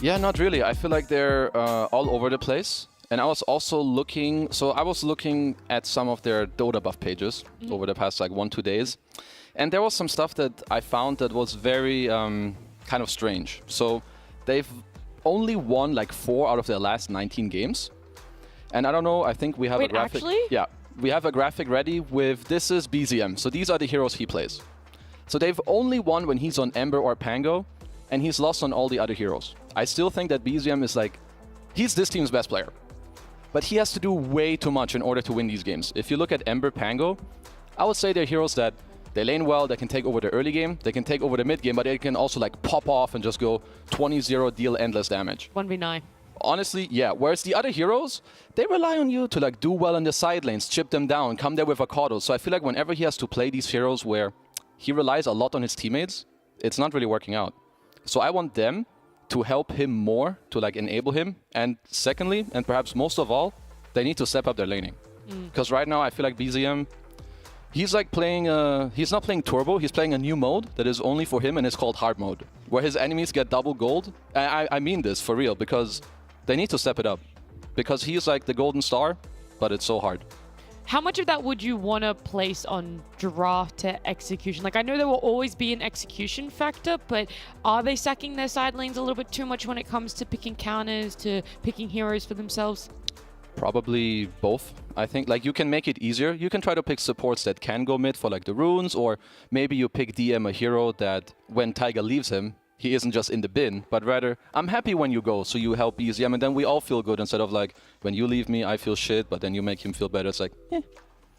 Yeah, not really. I feel like they're all over the place. And I was also looking, at some of their Dota buff pages over the past like 1-2 days. And there was some stuff that I found that was very kind of strange. So they've only won like 4 out of their last 19 games. And I don't know, I think we have a graphic. Actually? Yeah, we have a graphic ready with this is BZM. So these are the heroes he plays. So they've only won when he's on Ember or Pango, and he's lost on all the other heroes. I still think that BZM is like, he's this team's best player. But he has to do way too much in order to win these games. If you look at Ember, Pango, I would say they're heroes that they lane well, they can take over the early game, they can take over the mid game, but they can also like pop off and just go 20-0, deal endless damage. 1v9. Honestly, yeah. Whereas the other heroes, they rely on you to like do well in the side lanes, chip them down, come there with a Cordo. So I feel like whenever he has to play these heroes where he relies a lot on his teammates, it's not really working out. So I want them to help him more, to like enable him. And secondly, and perhaps most of all, they need to step up their laning. Because right now I feel like BZM, he's like playing, he's not playing Turbo, he's playing a new mode that is only for him and it's called Hard Mode, where his enemies get double gold. I mean this for real, because they need to step it up. Because he is like the golden star, but it's so hard. How much of that would you want to place on draft to execution? Like, I know there will always be an execution factor, but are they sacking their side lanes a little bit too much when it comes to picking counters, to picking heroes for themselves? Probably both. I think like you can make it easier. You can try to pick supports that can go mid for like the runes, or maybe you pick DM a hero that when Tiger leaves him, he isn't just in the bin, but rather, I'm happy when you go, so you help BZM, and then we all feel good instead of like, when you leave me, I feel shit, but then you make him feel better. It's like, eh.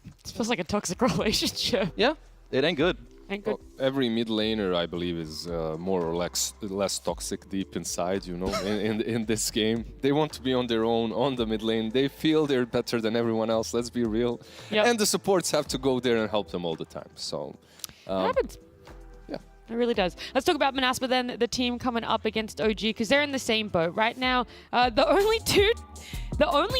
It feels like a toxic relationship. Yeah, it ain't good. Ain't good. Well, every mid laner, I believe, is more or less toxic deep inside, you know, in this game. They want to be on their own, on the mid lane. They feel they're better than everyone else, let's be real. Yep. And the supports have to go there and help them all the time, so... It happens. It really does. Let's talk about Manaspa then, the team coming up against OG, because they're in the same boat right now. The only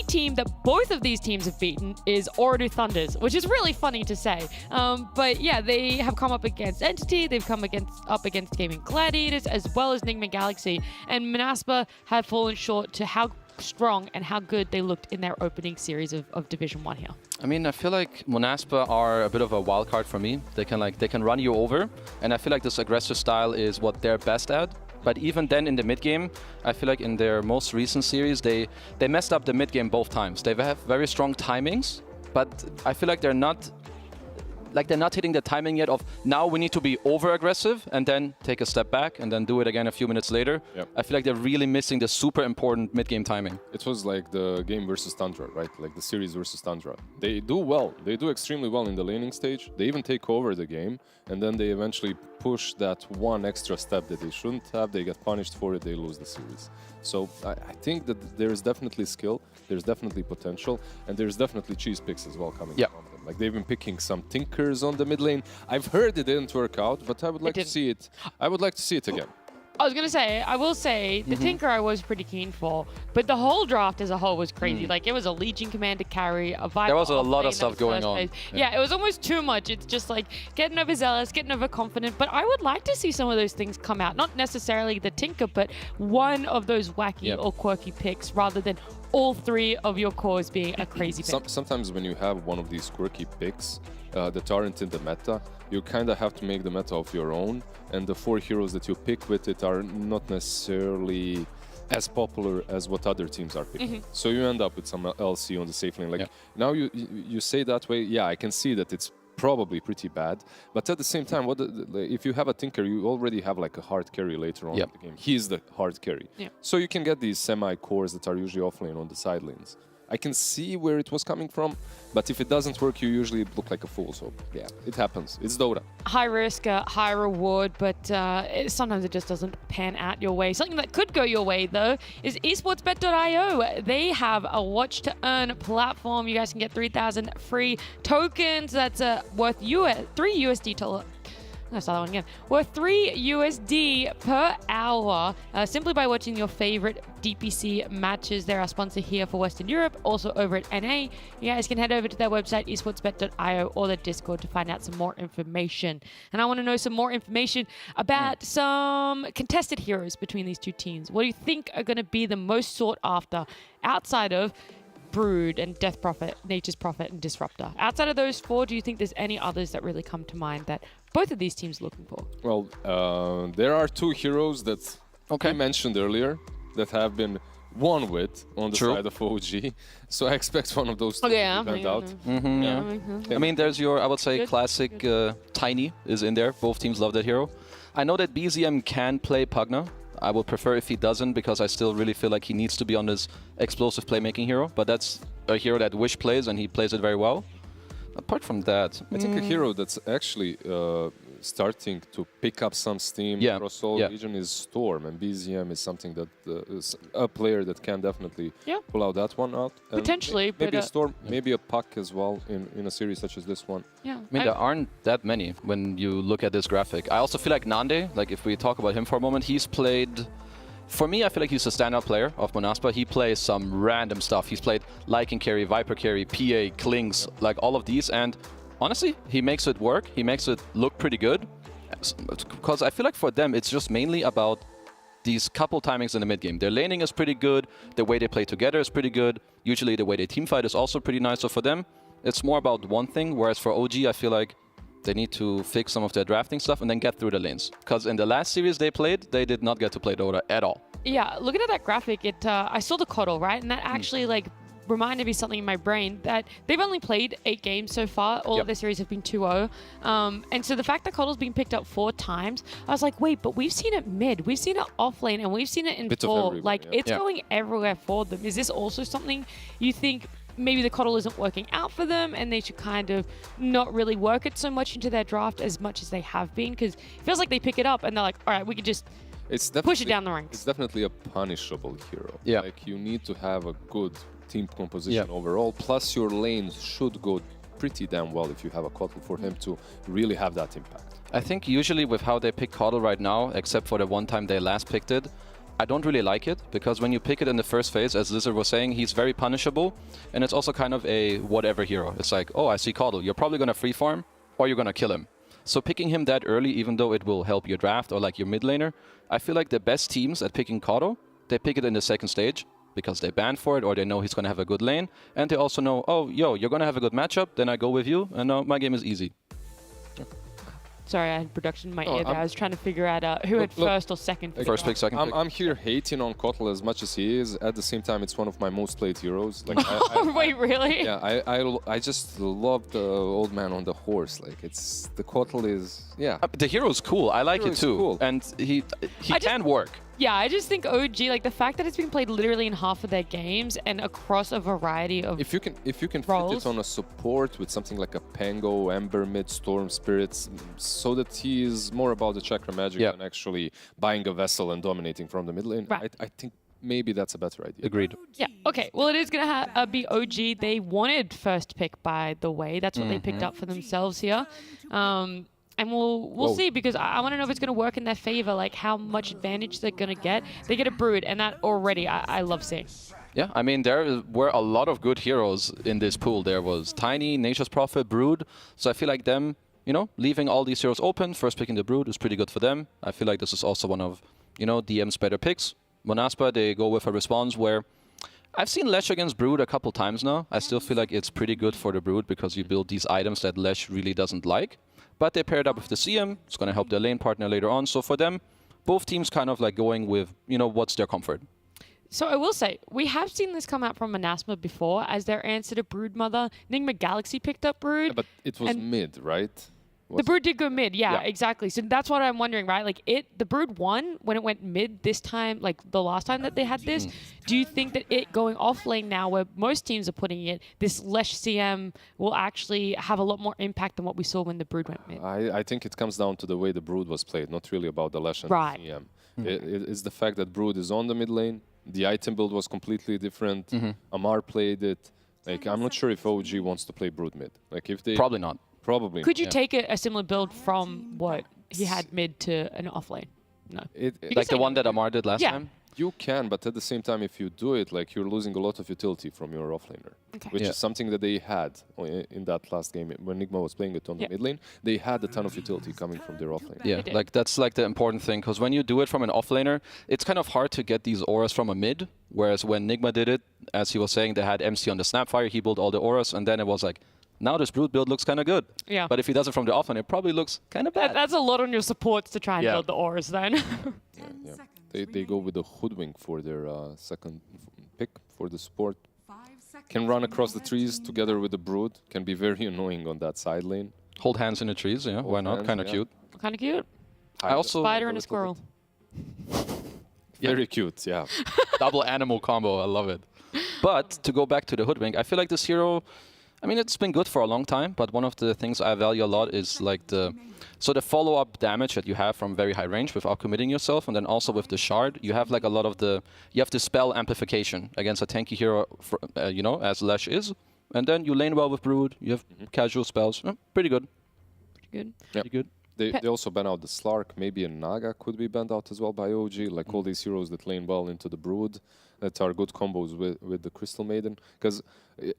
team that both of these teams have beaten is Ooredoo Thunders, which is really funny to say. But yeah, they have come up against Entity, they've come up against Gaming Gladiators, as well as Nigma Galaxy, and Manaspa have fallen short to how strong and how good they looked in their opening series of Division 1 here. I mean, I feel like Manaspa are a bit of a wild card for me. They can run you over, and I feel like this aggressive style is what they're best at. But even then in the mid game, I feel like in their most recent series, they messed up the mid game both times. They have very strong timings, but I feel like they're not hitting the timing yet of now we need to be over aggressive and then take a step back and then do it again a few minutes later. Yep. I feel like they're really missing the super important mid game timing. It was like the game versus Tundra, right? Like the series versus Tundra. They do well. They do extremely well in the laning stage. They even take over the game, and then they eventually push that one extra step that they shouldn't have. They get punished for it. They lose the series. So I think that there is definitely skill, there's definitely potential, and there's definitely cheese picks as well coming from them. Like they've been picking some tinkers on the mid lane. I've heard it didn't work out, but I would like to see it. I would like to see it again. I was going to say, I will say, the Tinker I was pretty keen for, but the whole draft as a whole was crazy. Like, it was a Legion commander carry, a Viper. There was a lot offlane of stuff that was going first on. phase. Yeah, it was almost too much. It's just like getting overzealous, getting overconfident. But I would like to see some of those things come out. Not necessarily the Tinker, but one of those wacky or quirky picks rather than all three of your cores being a crazy pick. Sometimes when you have one of these quirky picks that aren't in the meta, you kind of have to make the meta of your own, and the 4 heroes that you pick with it are not necessarily as popular as what other teams are picking. So you end up with some LC on the safe lane. Like now you say that way, yeah, I can see that it's probably pretty bad, but at the same time, if you have a Tinker, you already have like a hard carry later on in the game. He's the hard carry. So you can get these semi-cores that are usually offlane on the side lanes. I can see where it was coming from, but if it doesn't work, you usually look like a fool. So yeah, it happens. It's Dota. High risk, high reward, but sometimes it just doesn't pan out your way. Something that could go your way, though, is esportsbet.io. They have a watch to earn platform. You guys can get 3,000 free tokens. That's worth 3 USD to... Let's start that one again. Worth 3 USD per hour simply by watching your favorite DPC matches. They're our sponsor here for Western Europe, also over at NA. You guys can head over to their website, esportsbet.io, or their Discord to find out some more information. And I want to know some more information about some contested heroes between these two teams. What do you think are going to be the most sought after outside of Brood and Death Prophet, Nature's Prophet, and Disruptor? Outside of those 4, do you think there's any others that really come to mind that both of these teams are looking for? Well, there are 2 heroes that I mentioned earlier that have been won with on the side of OG. So I expect one of those to stand out. I mean, there's your, I would say, classic Tiny is in there. Both teams love that hero. I know that BZM can play Pugna. I would prefer if he doesn't, because I still really feel like he needs to be on this explosive playmaking hero. But that's a hero that Wish plays, and he plays it very well. Apart from that, I think a hero that's actually starting to pick up some steam across all region is Storm, and BZM is something that is a player that can definitely pull out that one out. And potentially, maybe but a Storm, maybe a Puck as well in a series such as this one. Yeah, I mean, there aren't that many when you look at this graphic. I also feel like Nande, like if we talk about him for a moment, he's played... For me, I feel like he's a standout player of Monaspa. He plays some random stuff. He's played Lycan carry, Viper carry, PA, Klings, like all of these. And honestly, he makes it work. He makes it look pretty good. Because I feel like for them, it's just mainly about these couple timings in the mid game. Their laning is pretty good. The way they play together is pretty good. Usually the way they teamfight is also pretty nice. So for them, it's more about one thing. Whereas for OG, I feel like they need to fix some of their drafting stuff and then get through the lanes. Because in the last series they played, they did not get to play Dota at all. Yeah, looking at that graphic, I saw the Coddle, right? And that actually like reminded me something in my brain that they've only played 8 games so far. All of their series have been 2-0. And so the fact that Coddle's been picked up 4 times, I was like, wait, but we've seen it mid, we've seen it off lane, and we've seen it in full. Like, it's going everywhere for them. Is this also something you think maybe the Coddle isn't working out for them and they should kind of not really work it so much into their draft as much as they have been? Because it feels like they pick it up and they're like, all right, we can just push it down the ranks. It's definitely a punishable hero. Like, you need to have a good team composition overall. Plus, your lanes should go pretty damn well if you have a Coddle for him to really have that impact. I think usually with how they pick Coddle right now, except for the one time they last picked it, I don't really like it, because when you pick it in the first phase, as Lizard was saying, he's very punishable, and it's also kind of a whatever hero. It's like, oh, I see Coddle, you're probably going to free farm, or you're going to kill him. So picking him that early, even though it will help your draft or like your mid laner, I feel like the best teams at picking Coddle, they pick it in the second stage, because they ban for it, or they know he's going to have a good lane, and they also know, oh, yo, you're going to have a good matchup, then I go with you, and my game is easy. Sorry, I had production in my ear there. I was trying to figure out who had first or second pick. First pick, second pick. I'm here hating on Coddle as much as he is. At the same time, it's one of my most played heroes. Like, wait, really? Yeah, I just love the old man on the horse. Like, it's the Coddle is the hero's cool. I like it too, cool. And he can work. Yeah, I just think OG, like the fact that it's being played literally in half of their games and across a variety of if you can roles. fit it on a support with something like a Pango, Ember Mid, Storm Spirits, so that he is more about the chakra magic than actually buying a vessel and dominating from the mid lane. Right. I think maybe that's a better idea. Agreed. Yeah, okay. Well, it is going to be OG. They wanted first pick, by the way. That's what they picked up for themselves here. And we'll see, because I want to know if it's going to work in their favor, like how much advantage they're going to get. They get a Brood, and that already I love seeing. Yeah, I mean, there were a lot of good heroes in this pool. There was Tiny, Nature's Prophet, Brood. So I feel like them, you know, leaving all these heroes open, first picking the Brood is pretty good for them. I feel like this is also one of, you know, DM's better picks. Monaspa, they go with a response where I've seen Lesh against Brood a couple times now. I still feel like it's pretty good for the Brood because you build these items that Lesh really doesn't like. But they paired up with the CM. It's going to help their lane partner later on. So for them, both teams kind of like going with, you know, what's their comfort. So I will say, we have seen this come out from Monaspa before as their answer to Brood Mother. Nigma Galaxy picked up Brood. Yeah, but it was mid, right? The Brood did go mid, yeah, exactly. So that's what I'm wondering, right? Like the Brood won when it went mid this time, like the last time that they had this. Do you think that it going off lane now, where most teams are putting it, this Lesh CM will actually have a lot more impact than what we saw when the Brood went mid? I think it comes down to the way the Brood was played, not really about the Lesh and the CM. It's the fact that Brood is on the mid lane. The item build was completely different. Amar played it. Like, I'm not sure if OG wants to play Brood mid. Like, if they probably not. Probably. Could you take a similar build from what he had mid to an off lane? No. Like the one that Amar did last time? You can, but at the same time, if you do it, like, you're losing a lot of utility from your offlaner, which is something that they had in that last game when Nigma was playing it on the mid lane. They had a ton of utility coming from their offlaner. Yeah, like that's like the important thing, because when you do it from an offlaner, it's kind of hard to get these auras from a mid. Whereas when Nigma did it, as he was saying, they had MC on the Snapfire, he built all the auras, and then it was like, now this Brood build looks kind of good. Yeah. But if he does it from the offlane, it probably looks kind of bad. That's a lot on your supports to try and build the auras then. They go with the Hoodwink for their second pick for the support. Can run across the trees together with the Brood. Can be very annoying on that side lane. Hold hands in the trees, yeah. Why not? Kind of cute. Kind of cute. I also Spider and a squirrel. Very cute, yeah. Double animal combo, I love it. But to go back to the Hoodwink, I feel like this hero, I mean, it's been good for a long time, but one of the things I value a lot is like the follow-up damage that you have from very high range without committing yourself, and then also with the shard, you have like a lot of you have the spell amplification against a tanky hero, you know, as Lesh is, and then you lane well with Brood, you have casual spells, pretty good. Pretty good. Pretty good. They also ban out the Slark. Maybe a Naga could be banned out as well by OG. Like all these heroes that lane well into the Brood, that are good combos with the Crystal Maiden. Because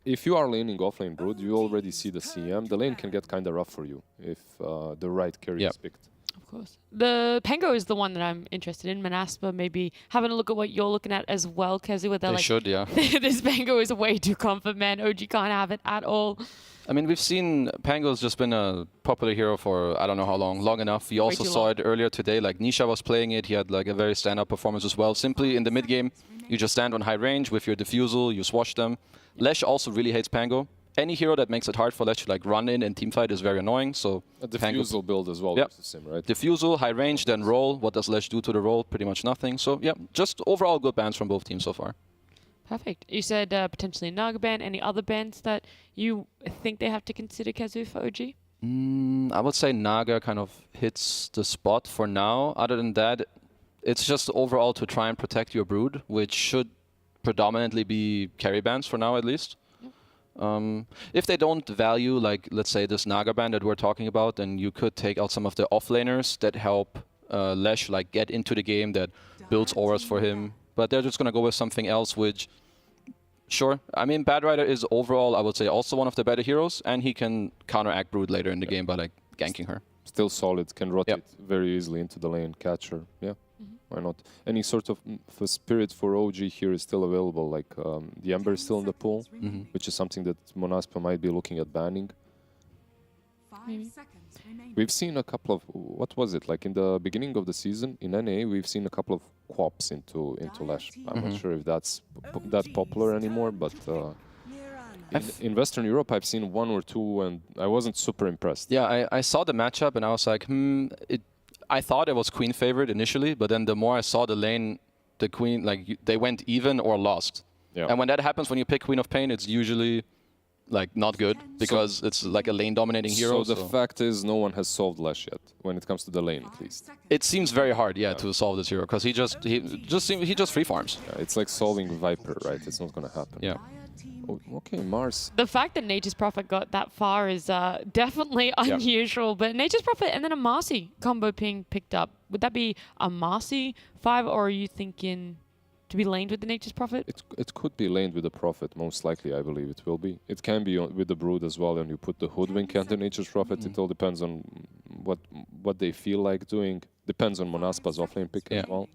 if you are laning offlane Brood, you already see the CM. The lane can get kind of rough for you if the right carry is picked. Of course. The Pango is the one that I'm interested in. Manaspa, maybe having a look at what you're looking at as well, Kezu, where they're they like, should, yeah. This Pango is way too comfort, man. OG can't have it at all. I mean, we've seen Pango's just been a popular hero for I don't know how long enough. You also saw it earlier today, like Nisha was playing it. He had like a very stand-up performance as well. Simply in the mid-game, you just stand on high range with your diffusal, you swash them. Lesh also really hates Pango. Any hero that makes it hard for Lesh to like run in and teamfight is very annoying. So a diffusal build as well versus him, right? Diffusal, high range, then roll. What does Lesh do to the roll? Pretty much nothing. So yeah, just overall good bans from both teams so far. Perfect. You said potentially a Naga ban. Any other bans that you think they have to consider, Kezu, for OG? I would say Naga kind of hits the spot for now. Other than that, it's just overall to try and protect your Brood, which should predominantly be carry bans for now at least. If they don't value, like, let's say this Naga ban that we're talking about, then you could take out some of the offlaners that help Lesh like get into the game, that builds auras for him. But they're just going to go with something else, which, sure. I mean, Bad Rider is overall, I would say, also one of the better heroes, and he can counteract Brood later in the game by like ganking her. Still solid, can rotate very easily into the lane, catch her. Yeah, why not? Any sort of spirit for OG here is still available. Like the Ember is still in the pool, which is something that Monaspa might be looking at banning. 5 seconds remaining. We've seen a couple of, what was it, like in the beginning of the season in NA, we've seen a couple of quaps into Lesh. I'm not sure if that's that popular anymore, but in Western Europe I've seen one or two and I wasn't super impressed. Yeah, I saw the matchup and I was like, I thought it was Queen favored initially, but then the more I saw the lane, the Queen, like they went even or lost. Yeah. And when that happens, when you pick Queen of Pain, it's usually like not good because it's like a lane dominating hero. So the fact is no one has solved Lesh yet when it comes to the lane at least. It seems very hard, to solve this hero because he just free farms. Yeah, it's like solving Viper, right? It's not going to happen. Yeah. Okay, Mars. The fact that Nature's Prophet got that far is definitely unusual, but Nature's Prophet and then a Marcy combo being picked up. Would that be a Marcy 5, or are you thinking to be laned with the Nature's Prophet? It could be laned with the Prophet, most likely, I believe it will be. It can be with the Brood as well, and you put the Hoodwink and the Nature's Prophet. It all depends on what they feel like doing. Depends on Monaspa's offlane pick as well.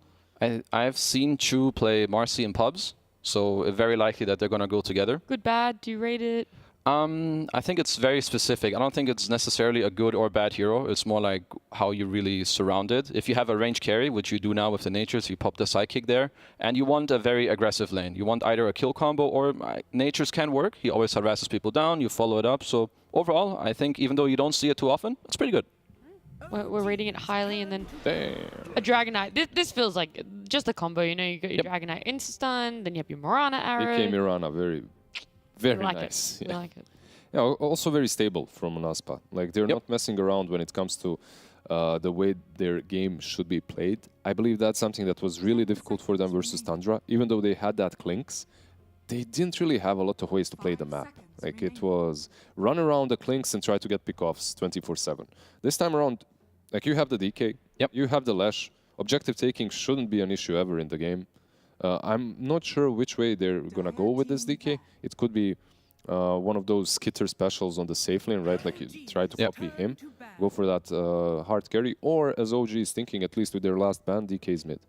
I've seen Chu play Marcy in pubs, so very likely that they're going to go together. Good, bad? Do you rate it? I think it's very specific. I don't think it's necessarily a good or bad hero. It's more like how you really surround it. If you have a range carry, which you do now with the Natures, you pop the Psychic there, and you want a very aggressive lane. You want either a kill combo or Natures can work. He always harasses people down. You follow it up. So overall, I think even though you don't see it too often, it's pretty good. We're rating it highly, and then Damn. a Dragonite. This feels like just a combo. You know, you got your Dragonite Insta-Stun, then you have your Mirana arrow. AK Mirana, very like nice. It. We like it. Yeah, also very stable from Monaspa. Like, they're not messing around when it comes to the way their game should be played. I believe that's something that was really difficult for them versus Tundra. Even though they had that Clinks, they didn't really have a lot of ways to play the map. Like, it was run around the Clinks and try to get pickoffs 24/7. This time around, like, you have the DK, you have the Lash. Objective taking shouldn't be an issue ever in the game. I'm not sure which way they're going to go with this DK. It could be one of those skitter specials on the safe lane, right? Like, you try to copy him, go for that hard carry, or as OG is thinking, at least with their last ban, DK's mid.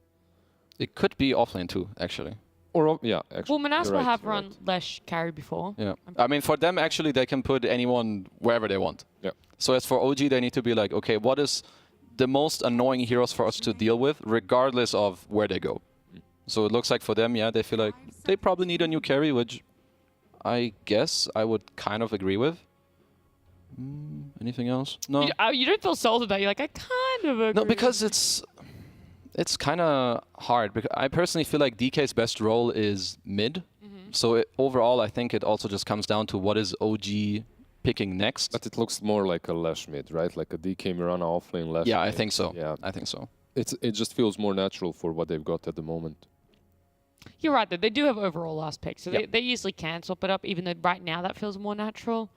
It could be offlane too, actually. Or, yeah, actually. Well, Monaspa have run Lesh carry before. Yeah. I mean, for them, actually, they can put anyone wherever they want. Yeah. So as for OG, they need to be like, okay, what is the most annoying heroes for us to deal with, regardless of where they go? So it looks like for them, yeah, they feel like they probably need a new carry, which I guess I would kind of agree with. Anything else? No. You don't feel salty about it. You're like, I kind of agree. No, because it's kind of hard. Because I personally feel like DK's best role is mid. So overall, I think it also just comes down to what is OG picking next. But it looks more like a Lash mid, right? Like a DK Mirana offlane Lash Yeah, mid. I think so. Yeah, I think so. It just feels more natural for what they've got at the moment. You're right, though. They do have overall last pick, so they easily can swap it up, even though right now that feels more natural.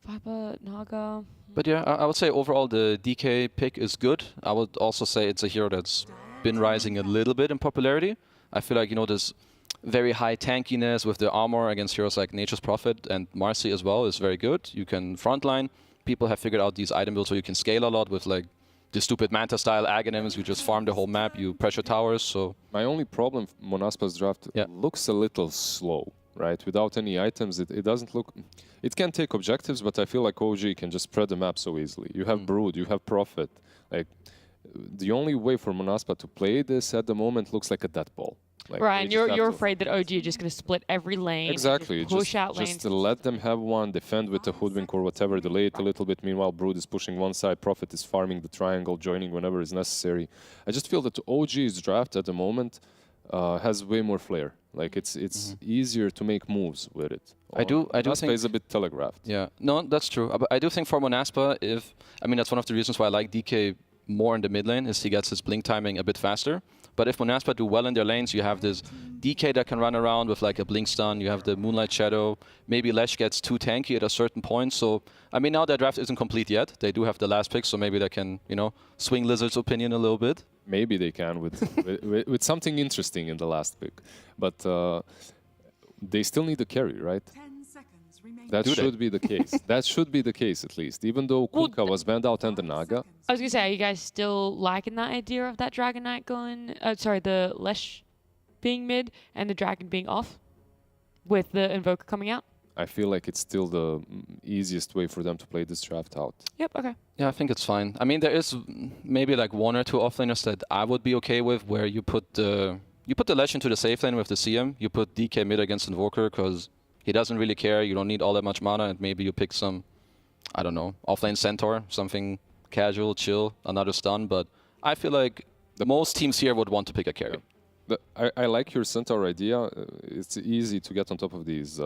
Viper, Naga. But yeah, I would say overall the DK pick is good. I would also say it's a hero that's been rising a little bit in popularity. I feel like, you know, this very high tankiness with the armor against heroes like Nature's Prophet and Marcy as well is very good. You can frontline. People have figured out these item builds so you can scale a lot with like the stupid Manta-style Aghanims. You just farm the whole map, you pressure towers, so... My only problem, Monaspa's draft looks a little slow, right? Without any items, it doesn't look... It can take objectives, but I feel like OG can just spread the map so easily. You have Brood, you have Prophet. Like, the only way for Monaspa to play this at the moment looks like a death ball. Like, right, and you're afraid that OG are just going to split every lane. Exactly. And push out lanes. Just to let them have one, defend with the Hoodwink or whatever, delay it a little bit. Meanwhile, Brood is pushing one side, Prophet is farming the triangle, joining whenever is necessary. I just feel that OG's draft at the moment has way more flair. Like, it's easier to make moves with it. I do think it's a bit telegraphed. Yeah, no, that's true. But I do think for Monaspa, that's one of the reasons why I like DK more in the mid lane, is he gets his blink timing a bit faster. But if Monaspa do well in their lanes, you have this DK that can run around with like a blink stun, you have the Moonlight Shadow, maybe Lesh gets too tanky at a certain point. So, I mean, now their draft isn't complete yet. They do have the last pick, so maybe they can, you know, swing Lizard's opinion a little bit. Maybe they can with something interesting in the last pick. But they still need a carry, right? That should be the case. That should be the case, at least. Even though Kuka was banned out and the Naga. I was going to say, are you guys still liking that idea of that Dragon Knight going... the Lesh being mid and the Dragon being off with the Invoker coming out? I feel like it's still the easiest way for them to play this draft out. Yep, okay. Yeah, I think it's fine. I mean, there is maybe like one or two offlaners that I would be okay with, where you put the Lesh into the safe lane with the CM, you put DK mid against Invoker, because he doesn't really care, you don't need all that much mana, and maybe you pick some, I don't know, offlane Centaur, something casual, chill, another stun, but I feel like most teams here would want to pick a carry. I like your Centaur idea. It's easy to get on top of these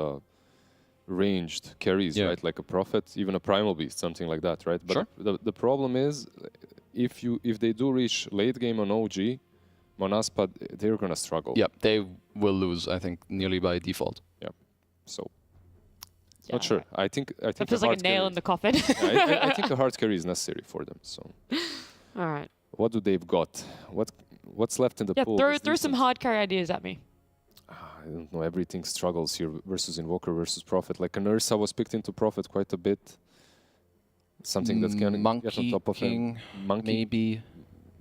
ranged carries, right? Like a Prophet, even a Primal Beast, something like that, right? But the problem is, if they do reach late game on OG, Monaspa, they're going to struggle. Yeah, they will lose, I think, nearly by default. Yeah. So Not sure. I think That the feels like a hard nail carry- in the coffin. Yeah, I think a hard carry is necessary for them. So, All right. what do they've got? What's left in the Yeah, pool? throw is some decent. hard carry ideas at me. I don't know. Everything struggles here versus Invoker versus Prophet. Like an Ursa was picked into Prophet quite a bit. Something that can get on top of King, him. Monkey, maybe.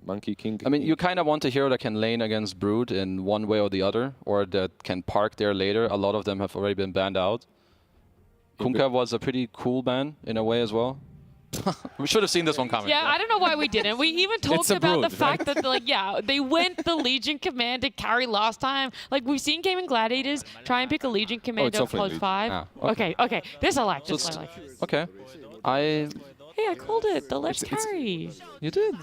Monkey King. I mean, you kind of want a hero that can lane against Brood in one way or the other, or that can park there later. A lot of them have already been banned out. Kunkka was a pretty cool ban in a way as well. We should have seen this one coming. Yeah, I don't know why we didn't. We even talked a about the Brood, fact that, like, yeah, they went the Legion Commander carry last time. Like, we've seen Gaming Gladiators try and pick a Legion Commander off lane close Legion. 5. Ah, Okay. This I like. So This I like. Okay. Hey, I called it. The left It's- carry. You did.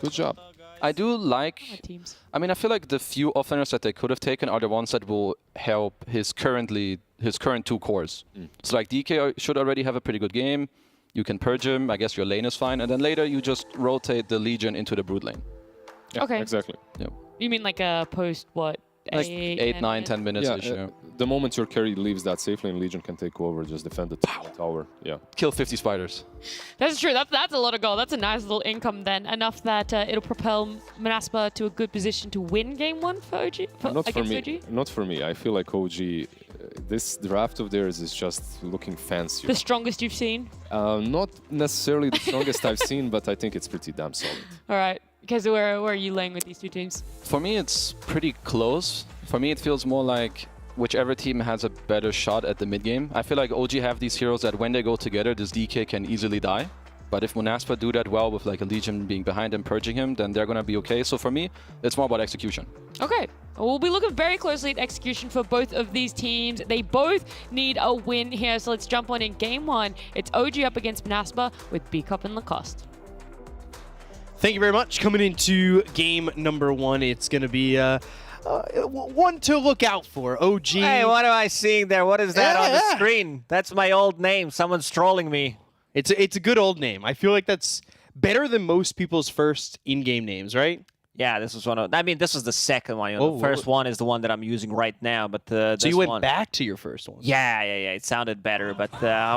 Good job. I do like. Teams. I mean, I feel like the few offlaners that they could have taken are the ones that will help his current 2 cores. So like DK should already have a pretty good game. You can purge him. I guess your lane is fine, and then later you just rotate the Legion into the Brood lane. Yeah, Okay. Exactly. Yep. You mean like a post, what? Like 8, 8, 9, 10 minutes. Yeah, the moment your carry leaves that safe lane, Legion can take over, just defend the tower. Yeah. Kill 50 spiders. That's true. That's a lot of gold. That's a nice little income then. Enough that it'll propel Manaspa to a good position to win game 1 for OG? Not for against me. OG? Not for me. I feel like OG, this draft of theirs is just looking fancier. The strongest you've seen? Not necessarily the strongest I've seen, but I think it's pretty damn solid. All right. Because where are you laying with these two teams? For me, it's pretty close. For me, it feels more like whichever team has a better shot at the mid game. I feel like OG have these heroes that when they go together, this DK can easily die. But if Monaspa do that well with like a Legion being behind him, purging him, then they're going to be okay. So for me, it's more about execution. Okay. We'll be looking very closely at execution for both of these teams. They both need a win here. So let's jump on in game 1. It's OG up against Manaspa with B-Cup and Lacoste. Thank you very much. Coming into game number 1, it's going to be one to look out for. OG. Hey, what am I seeing there? What is that on the screen? That's my old name. Someone's trolling me. It's a good old name. I feel like that's better than most people's first in-game names, right? Yeah, this was one of. I mean, this was the second one. You know, the first one is the one that I'm using right now. But so you went back to your first one. Yeah. It sounded better, but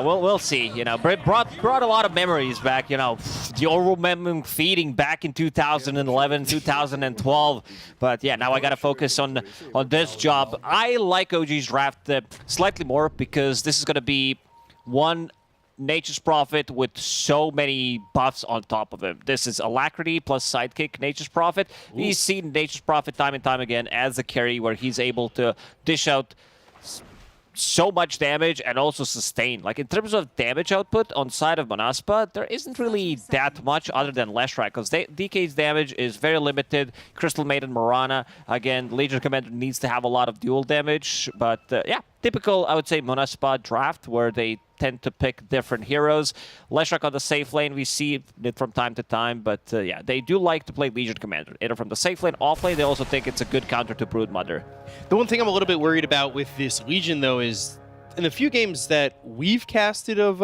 we'll see. You know, but it brought a lot of memories back. You know, the overwhelming feeding back in 2011, 2012. But yeah, now I got to focus on this job. I like OG's draft slightly more because this is going to be one Nature's Prophet with so many buffs on top of him. This is Alacrity plus Sidekick Nature's Prophet. Ooh. He's seen Nature's Prophet time and time again as a carry where he's able to dish out so much damage and also sustain. Like in terms of damage output on side of Manaspa, there isn't really that much other than Leshrac because DK's damage is very limited. Crystal Maiden Morana, again, Legion Commander needs to have a lot of dual damage, but yeah, typical, I would say, Manaspa draft where they tend to pick different heroes. Leshrac on the safe lane, we see it from time to time, but yeah, they do like to play Legion Commander. Either from the safe lane, off lane, they also think it's a good counter to Broodmother. The one thing I'm a little bit worried about with this Legion, though, is in the few games that we've casted of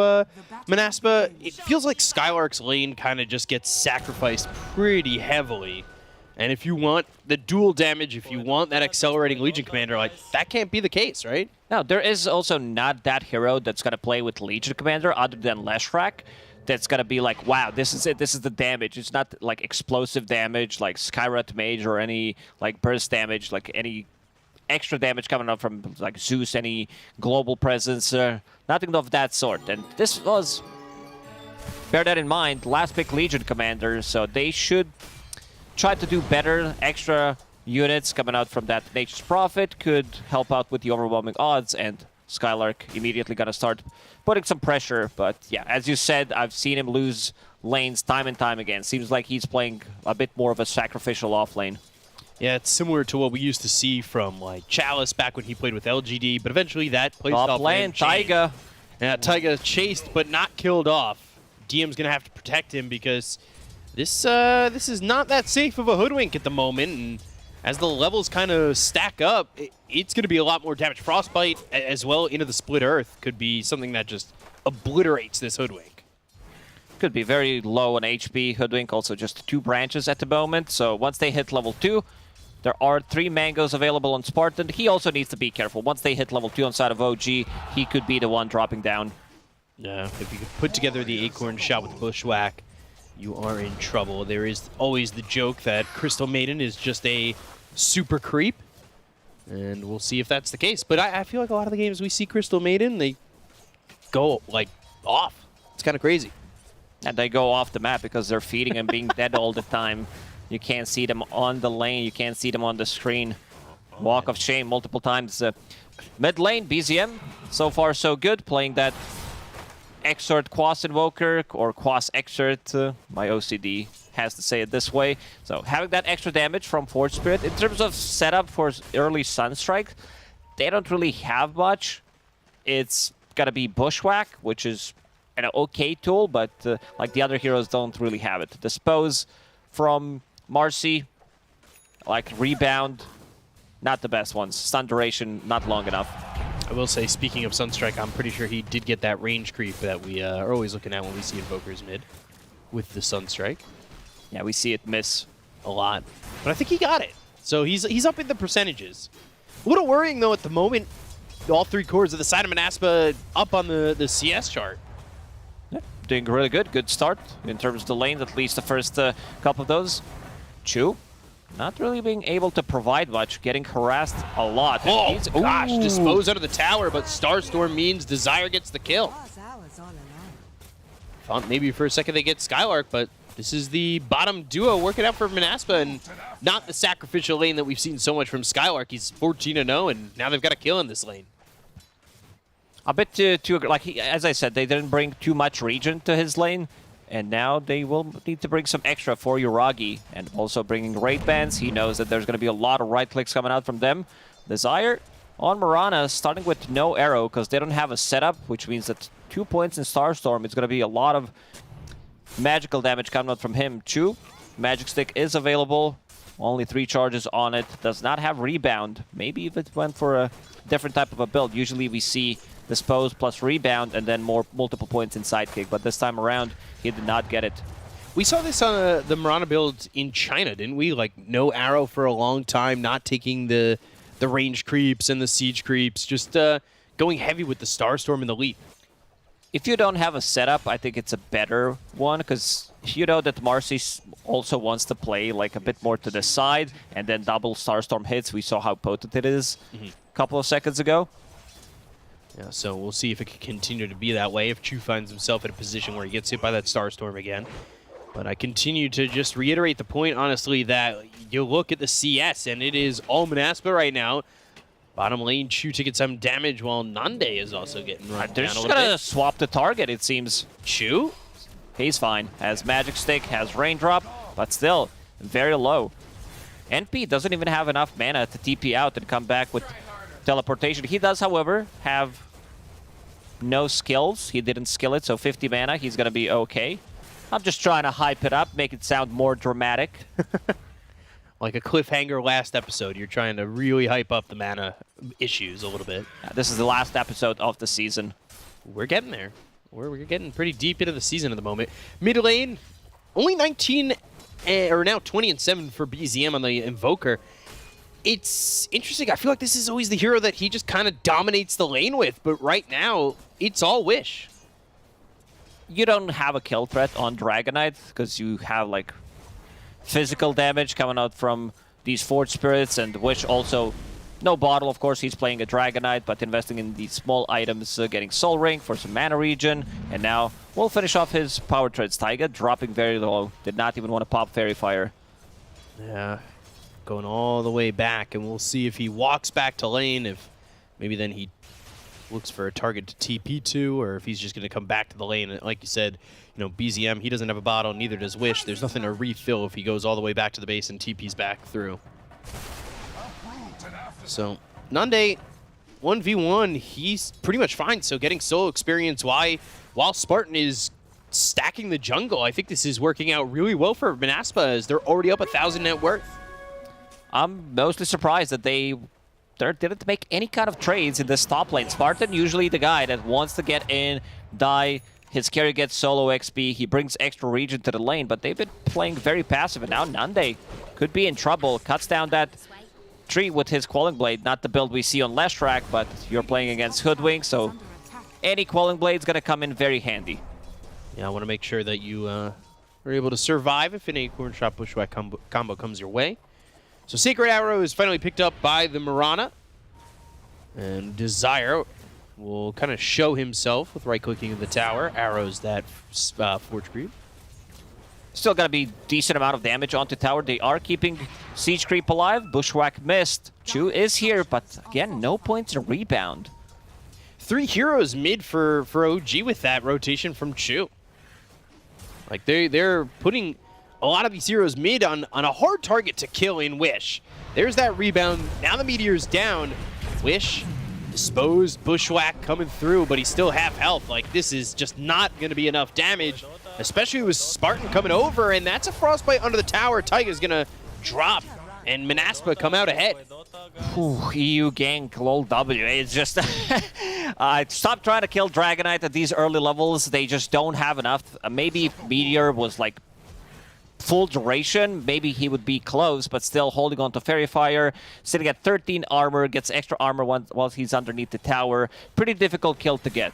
Manaspa, it feels like Skylark's lane kind of just gets sacrificed pretty heavily. And if you want the dual damage, if you want that accelerating Legion Commander, like that can't be the case, right? No, there is also not that hero that's going to play with Legion Commander other than Leshrac. That's going to be like, wow, this is it. This is the damage. It's not like explosive damage like Skyrot Mage or any like burst damage, like any extra damage coming up from like Zeus, any global presence, nothing of that sort. And this was, bear that in mind, last pick Legion Commander, so they should try to do better. Extra units coming out from that Nature's Prophet could help out with the overwhelming odds, and Skylark immediately gonna start putting some pressure. But yeah, as you said, I've seen him lose lanes time and time again. Seems like he's playing a bit more of a sacrificial off lane. Yeah, it's similar to what we used to see from like Chalice back when he played with LGD, but eventually that plays off lane. Taiga. Yeah, Taiga chased but not killed off. DM's gonna have to protect him because this is not that safe of a hoodwink at the moment, and as the levels kind of stack up, it's going to be a lot more damage. Frostbite as well into the Split Earth could be something that just obliterates this hoodwink. Could be very low on HP. Hoodwink also just 2 branches at the moment, so once they hit level 2, There are 3 mangoes available on Spartan. He also needs to be careful. Once they hit level 2 on side of OG, he could be the one dropping down. Yeah, if you could put together the Acorn shot with the Bushwhack, you are in trouble. There is always the joke that Crystal Maiden is just a super creep, and we'll see if that's the case. But I feel like a lot of the games we see Crystal Maiden, they go, like, off. It's kind of crazy. And they go off the map because they're feeding and being dead all the time. You can't see them on the lane. You can't see them on the screen. Walk of shame multiple times. Mid lane, BZM, so far so good. Playing that Exort Quas Invoker, or Quas Exort, my OCD has to say it this way. So having that extra damage from Forge Spirit. In terms of setup for early Sunstrike, they don't really have much. It's gotta be Bushwhack, which is an okay tool, but like the other heroes don't really have it. Dispose from Marcy, like Rebound, not the best ones. Stun duration, not long enough. I will say, speaking of Sunstrike, I'm pretty sure he did get that range creep that we are always looking at when we see Invokers mid with the Sunstrike. Yeah, we see it miss a lot, but I think he got it. So he's up in the percentages. A little worrying, though, at the moment, all 3 cores of the side of Manaspa up on the CS chart. Yeah, doing really good. Good start in terms of the lanes, at least the first couple of those. Chu, not really being able to provide much, getting harassed a lot. Oh, gosh, Dispose out of the tower, but Starstorm means Desire gets the kill. Thought maybe for a second they get Skylark, but this is the bottom duo working out for Manaspa, and not the sacrificial lane that we've seen so much from Skylark. He's 14-0, and now they've got a kill in this lane. A bit too like as I said, they didn't bring too much regen to his lane, and now they will need to bring some extra for Yuragi, and also bringing raid bands. He knows that there's going to be a lot of right clicks coming out from them. Desire on Mirana, starting with no arrow because they don't have a setup, which means that 2 points in Starstorm. It's going to be a lot of magical damage coming out from him. Chu, Magic Stick is available. Only 3 charges on it. Does not have Rebound. Maybe if it went for a different type of a build. Usually we see Dispose plus Rebound and then multiple points in Sidekick. But this time around, he did not get it. We saw this on the Mirana build in China, didn't we? Like, no arrow for a long time, not taking the range creeps and the siege creeps, just going heavy with the Starstorm and the Leap. If you don't have a setup, I think it's a better one, because you know that Marcy also wants to play like a bit more to the side, and then double Starstorm hits. We saw how potent it is a couple of seconds ago. Yeah, so we'll see if it can continue to be that way, if Chu finds himself in a position where he gets hit by that Starstorm again. But I continue to just reiterate the point, honestly, that you look at the CS, and it is all Manaspa right now. Bottom lane, Chu to get some damage, while Nande is also getting run They're down just a little gonna bit. swap the target, it seems. Chu? He's fine. Has Magic Stick, has Raindrop, but still very low. NP doesn't even have enough mana to TP out and come back with teleportation. He does, however, have no skills. He didn't skill it, so 50 mana, he's gonna be okay. I'm just trying to hype it up, make it sound more dramatic. Like a cliffhanger last episode, you're trying to really hype up the mana issues a little bit. Yeah, this is the last episode of the season. We're getting there. We're getting pretty deep into the season at the moment. Mid lane, only 19, or now 20-7 for BZM on the Invoker. It's interesting. I feel like this is always the hero that he just kind of dominates the lane with, but right now, it's all Wish. You don't have a kill threat on Dragonite, because you have, like, physical damage coming out from these Forge Spirits, and Wish also, no bottle, of course, he's playing a Dragonite, but investing in these small items, getting Soul Ring for some mana regen, and now we'll finish off his Power Treads. Taiga dropping very low, did not even want to pop Fairy Fire. Yeah, going all the way back, and we'll see if he walks back to lane, if maybe then he looks for a target to TP to, or if he's just going to come back to the lane. And like you said, you know, BZM, he doesn't have a bottle, neither does Wish. There's nothing to refill if he goes all the way back to the base and TP's back through. So, Nande, 1v1, he's pretty much fine. So getting solo experience while Spartan is stacking the jungle, I think this is working out really well for Manaspa, as they're already up 1,000 net worth. I'm mostly surprised that they didn't make any kind of trades in this top lane. Spartan usually the guy that wants to get in, die, his carry gets solo XP, he brings extra regen to the lane, but they've been playing very passive, and now Nande could be in trouble. Cuts down that Tree with his Quelling Blade, not the build we see on Leshrac, but you're playing against Hoodwink, so any Quelling Blade is going to come in very handy. Yeah, I want to make sure that you are able to survive if an Acorn Shot Bushwhack combo comes your way. So Sacred Arrow is finally picked up by the Mirana. And Desire will kind of show himself with right-clicking in the tower. Arrows that Forge Creep. Still got to be decent amount of damage onto tower. They are keeping Siege Creep alive. Bushwhack missed. Chu is here, but again, no points to rebound. 3 heroes mid for OG with that rotation from Chu. Like they're putting a lot of these heroes mid on a hard target to kill in Wish. There's that rebound. Now the Meteor's down. Wish disposed, Bushwhack coming through, but he's still half health. Like this is just not going to be enough damage, especially with Spartan coming over, and that's a Frostbite under the tower. Taiga's going to drop, and Manaspa come out ahead. Ooh, EU gank, lol W. It's just... stop trying to kill Dragonite at these early levels. They just don't have enough. Maybe if Meteor was like full duration, maybe he would be close, but still holding on to Fairy Fire. Sitting at 13 armor, gets extra armor while he's underneath the tower. Pretty difficult kill to get.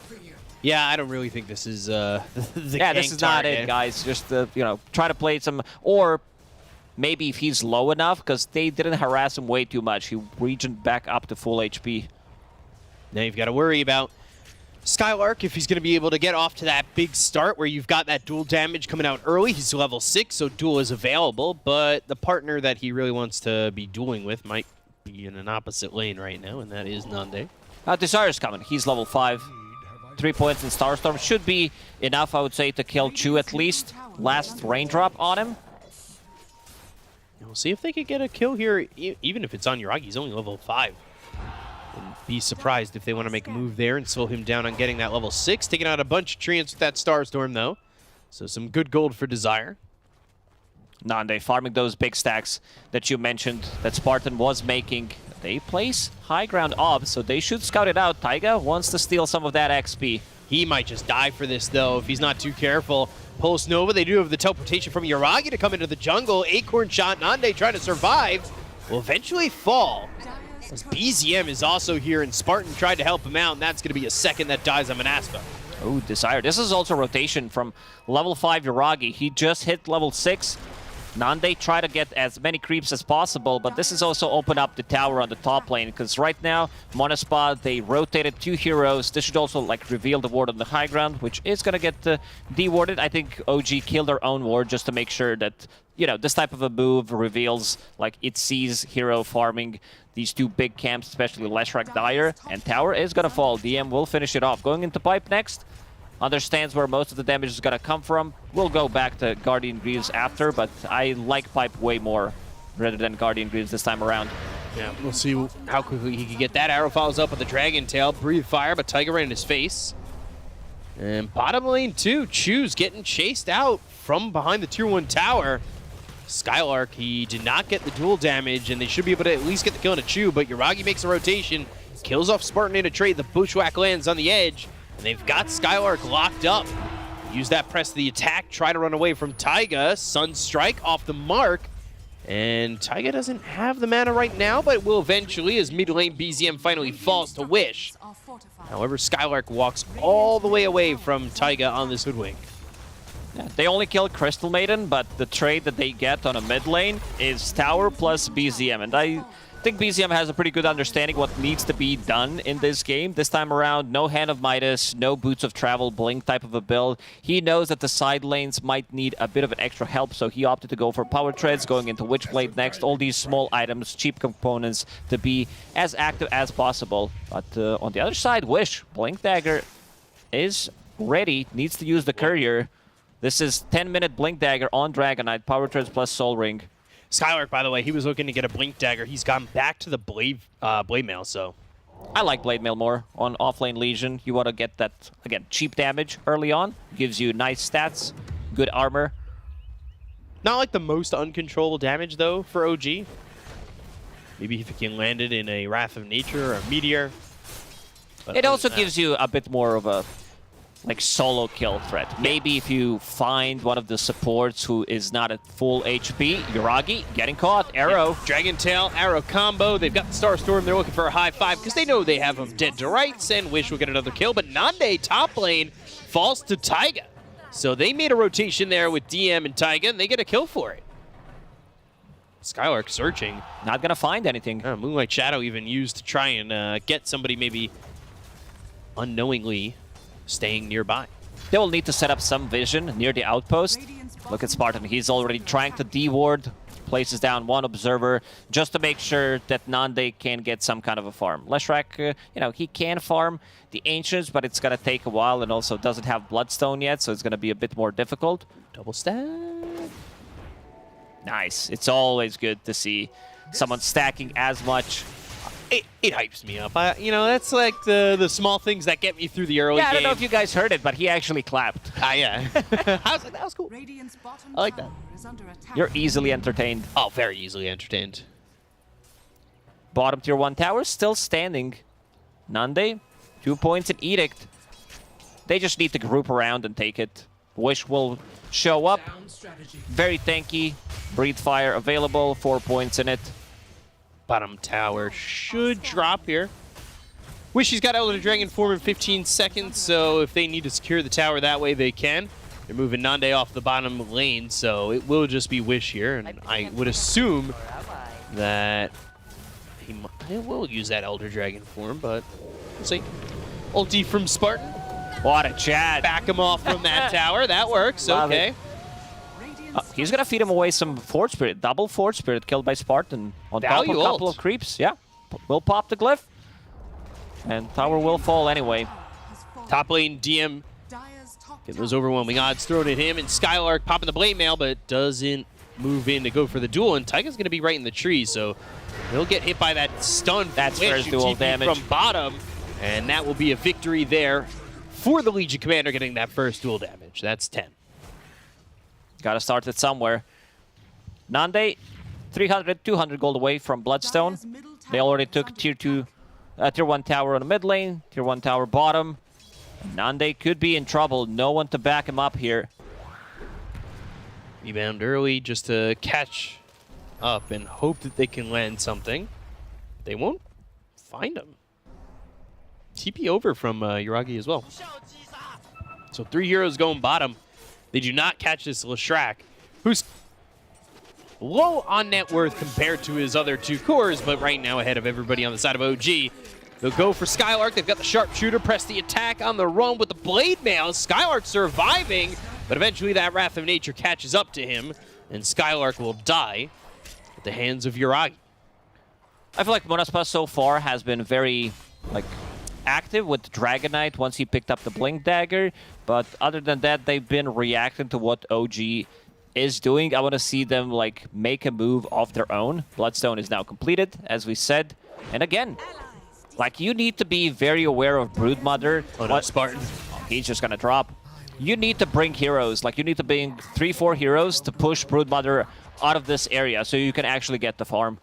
Yeah, I don't really think this is the yeah, this is not it, guys. Just, you know, try to play some... Or... Maybe if he's low enough, because they didn't harass him way too much. He regened back up to full HP. Now you've got to worry about Skylark if he's going to be able to get off to that big start where you've got that dual damage coming out early. He's level 6, so dual is available, but the partner that he really wants to be dueling with might be in an opposite lane right now, and that is Nande. Desire's coming. He's level 5. 3 points in Starstorm should be enough, I would say, to kill Chu at least. Last raindrop on him. We'll see if they could get a kill here, even if it's on Yuragi. He's only level 5. And be surprised if they want to make a move there and slow him down on getting that level 6. Taking out a bunch of treants with that Starstorm, though. So some good gold for Desire. Nande farming those big stacks that you mentioned that Spartan was making. They place high ground up, so they should scout it out. Taiga wants to steal some of that XP. He might just die for this, though, if he's not too careful. Pulse Nova, they do have the teleportation from Yuragi to come into the jungle. Acorn Shot, Nande trying to survive, will eventually fall. As BZM is also here, and Spartan tried to help him out, and that's going to be a second that dies on Manaspa. Oh, Desire. This is also rotation from level 5 Yuragi. He just hit level 6. Nande try to get as many creeps as possible, but this is also open up the tower on the top lane, because right now, Monospa, they rotated 2 heroes. This should also like reveal the ward on the high ground, which is going to get dewarded. I think OG killed their own ward just to make sure that, you know, this type of a move reveals, like, it sees hero farming these 2 big camps, especially Leshrac Dire, and tower is going to fall. DM will finish it off. Going into pipe next. Understands where most of the damage is going to come from. We'll go back to Guardian Greaves after, but I like pipe way more rather than Guardian Greaves this time around. Yeah, we'll see how quickly he can get that. Arrow follows up with the Dragon Tail. Breathe fire, but Taiga right in his face. And bottom lane 2, Chu's getting chased out from behind the tier 1 tower. Skylark, he did not get the dual damage, and they should be able to at least get the kill on a Chu, but Yuragi makes a rotation, kills off Spartan in a trade. The Bushwhack lands on the edge. And they've got Skylark locked up. Use that press to the attack, try to run away from Taiga. Sunstrike off the mark. And Taiga doesn't have the mana right now, but will eventually as mid lane BZM finally falls to Wish. However, Skylark walks all the way away from Taiga on this Hoodwink. Yeah, they only killed Crystal Maiden, but the trade that they get on a mid lane is tower plus BZM. And I think BZM has a pretty good understanding what needs to be done in this game. This time around, no Hand of Midas, no Boots of Travel, Blink type of a build. He knows that the side lanes might need a bit of an extra help, so he opted to go for Power Treads, going into Witchblade next. All these small items, cheap components to be as active as possible. But on the other side, Wish, Blink Dagger is ready, needs to use the Courier. This is 10-minute Blink Dagger on Dragonite, Power Treads plus Soul Ring. Skylark, by the way, he was looking to get a Blink Dagger. He's gone back to the Blade Mail, so... I like Blade Mail more on offlane Legion. You want to get that, again, cheap damage early on. Gives you nice stats, good armor. Not like the most uncontrollable damage, though, for OG. Maybe if he can land it in a Wrath of Nature or a Meteor. But it also gives you a bit more of a like solo kill threat. Maybe if you find one of the supports who is not at full HP, Yuragi getting caught, arrow. Yeah. Dragon Tail, arrow combo. They've got the Star Storm. They're looking for a high five because they know they have him dead to rights, and Wish will get another kill. But Nande top lane falls to Taiga. So they made a rotation there with DM and Taiga, and they get a kill for it. Skylark searching. Not gonna find anything. Moonlight Shadow even used to try and get somebody maybe unknowingly staying nearby. They will need to set up some vision near the outpost. Look at Spartan. He's already trying to de-ward. Places down one observer just to make sure that Nande can get some kind of a farm. Leshrac, you know, he can farm the Ancients, but it's going to take a while and also doesn't have Bloodstone yet, so it's going to be a bit more difficult. Double stack. Nice. It's always good to see someone stacking as much. It hypes me up. You know, that's like the small things that get me through the early game. Yeah, I don't know if you guys heard it, but he actually clapped. Yeah. I was like, that was cool. I like that. You're easily entertained. Oh, very easily entertained. Bottom tier 1 tower still standing. Nande, 2 points in Edict. They just need to group around and take it. Wish will show up. Very tanky. Breathe Fire available, 4 points in it. Bottom tower should drop here. Wish he's got Elder Dragon form in 15 seconds, so if they need to secure the tower that way, they can. They're moving Nande off the bottom lane, so it will just be Wish here, and I would assume that he will use that Elder Dragon form, but we'll see. Ulti from Spartan. What a chat. Back him off from that tower. That works. Okay. He's going to feed him away some Forge Spirit. Double Forge Spirit killed by Spartan. On top of a couple of creeps. Yeah. Will pop the glyph. And tower will fall anyway. Top lane DM. Get those overwhelming odds thrown at him. And Skylark popping the Blade Mail, but doesn't move in to go for the duel. And Taiga's going to be right in the tree, so he'll get hit by that stun. That's first duel damage. From bottom. And that will be a victory there for the Legion Commander getting that first duel damage. That's 10. Got to start it somewhere. Nande, 300, 200 gold away from Bloodstone. They already took tier 1 tower on the mid lane, tier 1 tower bottom. Nande could be in trouble. No one to back him up here. Rebound early just to catch up and hope that they can land something. They won't find him. TP over from Yuragi as well. So 3 heroes going bottom. They do not catch this Leshrac, who's low on net worth compared to his other 2 cores, but right now ahead of everybody on the side of OG. They'll go for Skylark. They've got the sharpshooter, press the attack on the run with the Blade Mail. Skylark surviving, but eventually that Wrath of Nature catches up to him, and Skylark will die at the hands of Yuragi. I feel like Monaspa so far has been very, active with Dragon Knight once he picked up the Blink Dagger, but other than that, they've been reacting to what OG is doing. I want to see them, make a move of their own. Bloodstone is now completed, as we said. And again, you need to be very aware of Broodmother. Oh, no, Spartan. He's just going to drop. You need to bring heroes. You need to bring 3-4 heroes to push Broodmother out of this area so you can actually get the farm.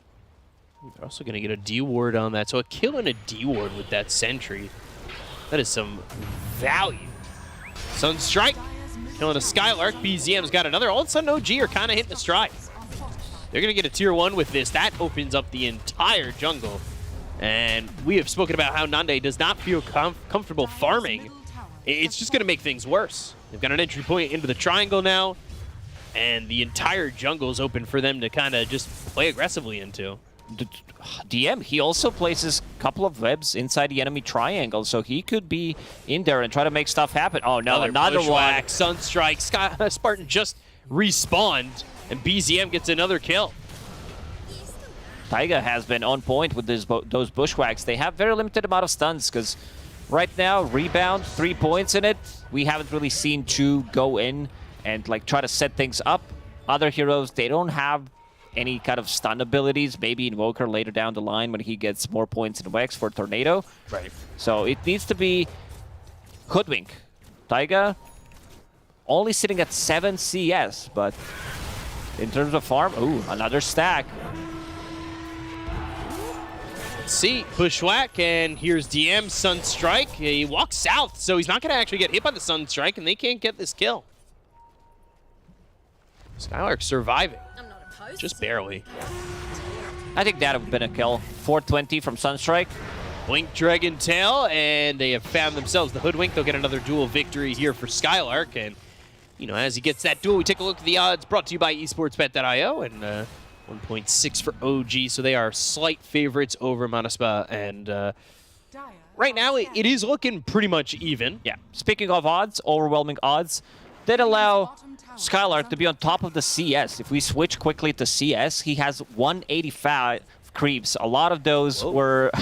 They're also going to get a D-ward on that. So a kill and a D-ward with that Sentry. That is some value. Sunstrike killing a Skylark. BZM's got another. All of a sudden, OG are kind of hitting a stride. They're going to get a tier 1 with this. That opens up the entire jungle. And we have spoken about how Nande does not feel comfortable farming. It's just going to make things worse. They've got an entry point into the triangle now. And the entire jungle is open for them to kind of just play aggressively into. DM, he also places a couple of webs inside the enemy triangle, so he could be in there and try to make stuff happen. Oh no, another whack. Sunstrike. Spartan just respawned, and BZM gets another kill. Taiga has been on point with those bushwhacks. They have very limited amount of stuns, because right now, rebound, 3 points in it. We haven't really seen Chu go in and try to set things up. Other heroes, they don't have any kind of stun abilities. Maybe Invoker later down the line when he gets more points in Wex for Tornado. Right. So it needs to be Hoodwink. Taiga only sitting at 7 CS, but in terms of farm, ooh, another stack. Let's see, Bushwhack, and here's DM, Sunstrike. He walks south, so he's not going to actually get hit by the Sunstrike, and they can't get this kill. Skylark surviving, just barely. I think that would have been a kill. 420 from Sunstrike. Blink Dragon Tail, and they have found themselves the Hoodwink. They'll get another duel victory here for Skylark, and you know, as he gets that duel, we take a look at the odds brought to you by esportsbet.io, and 1.6 for OG, so they are slight favorites over Manaspa, and right now it is looking pretty much even. Yeah, speaking of odds, overwhelming odds, did allow Skylark to be on top of the CS. If we switch quickly to CS, he has 185 creeps. A lot of those were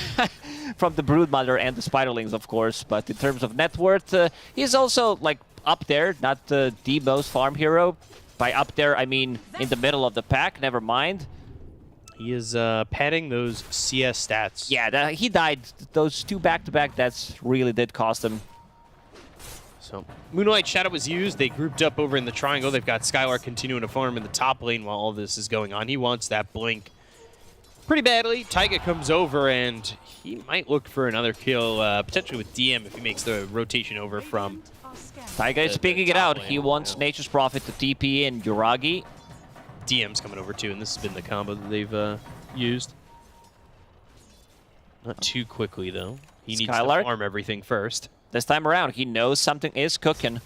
from the Broodmother and the Spiderlings, of course, but in terms of net worth, he's also like up there, not the most farm hero. By up there, I mean in the middle of the pack, never mind. He is padding those CS stats. Yeah, he died. Those 2 back-to-back deaths really did cost him. So Moonlight Shadow was used. They grouped up over in the triangle. They've got Skylark continuing to farm in the top lane while all this is going on. He wants that blink pretty badly. Taiga comes over, and he might look for another kill, potentially with DM if he makes the rotation over from... Taiga is speaking it out. He wants Nature's Prophet to TP in Yuragi. DM's coming over too, and this has been the combo that they've used. Not too quickly, though. He needs to farm everything first. This time around, he knows something is cooking.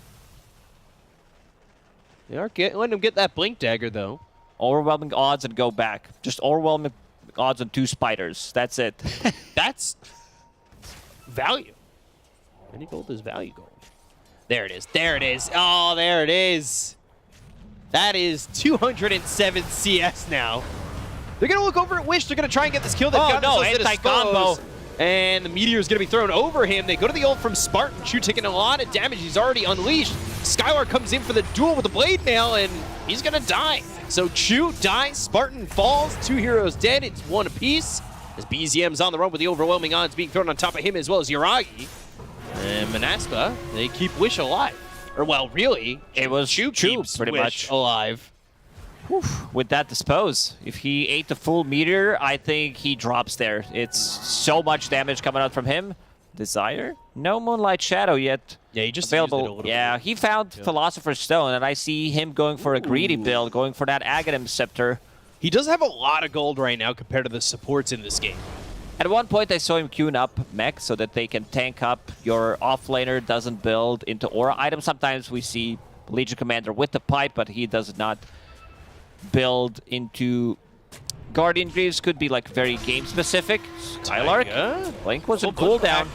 They are letting him get that blink dagger, though. Overwhelming odds and go back. Just overwhelming odds on 2 spiders. That's it. That's value. Any gold is value gold. There it is. There it is. Oh, there it is. That is 207 CS now. They're going to look over at Wish. They're going to try and get this kill. They've got no, themselves anti-combo. And the Meteor is going to be thrown over him. They go to the ult from Spartan. Chu taking a lot of damage. He's already unleashed. Skylark comes in for the duel with the Blade Nail, and he's going to die. So Chu dies. Spartan falls. 2 heroes dead. It's 1 apiece. As BZM's on the run with the overwhelming odds being thrown on top of him as well as Yuragi. And Manaspa, they keep Wish alive. Or, well, really, it was Chu pretty much alive. Whew. With that dispose, if he ate the full meteor, I think he drops there. It's so much damage coming out from him. Desire? No Moonlight Shadow yet. Yeah, he just available. Used it a little yeah, bit. He found Philosopher's Stone, and I see him going for a greedy build, going for that Aghanim Scepter. He does have a lot of gold right now compared to the supports in this game. At one point, I saw him queuing up mech so that they can tank up. Your offlaner doesn't build into aura items. Sometimes we see Legion Commander with the pipe, but he does not build into Guardian Greaves. Could be like very game specific. Skylark, Blink was a cooldown.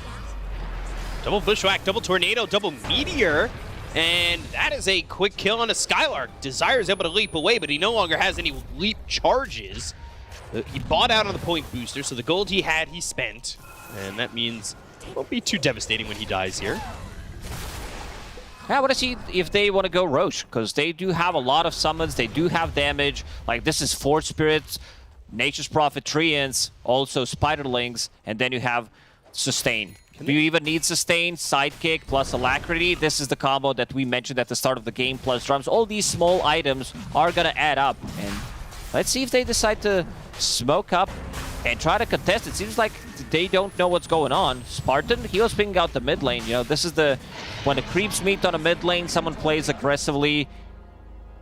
Double Bushwhack, double Tornado, double Meteor. And that is a quick kill on a Skylark. Desire is able to leap away, but he no longer has any leap charges. He bought out on the point booster, so the gold he had, he spent. And that means it won't be too devastating when he dies here. I want to see if they want to go Roche, because they do have a lot of summons. They do have damage. Like, this is Force Spirits, Nature's Prophet, Treants, also Spiderlings, and then you have Sustain. Do you even need Sustain, Sidekick, plus Alacrity? This is the combo that we mentioned at the start of the game, plus Drums. All these small items are going to add up. And let's see if they decide to smoke up and try to contest. It seems like they don't know what's going on. Spartan, he was picking out the mid lane. You know, this is when the creeps meet on a mid lane, someone plays aggressively,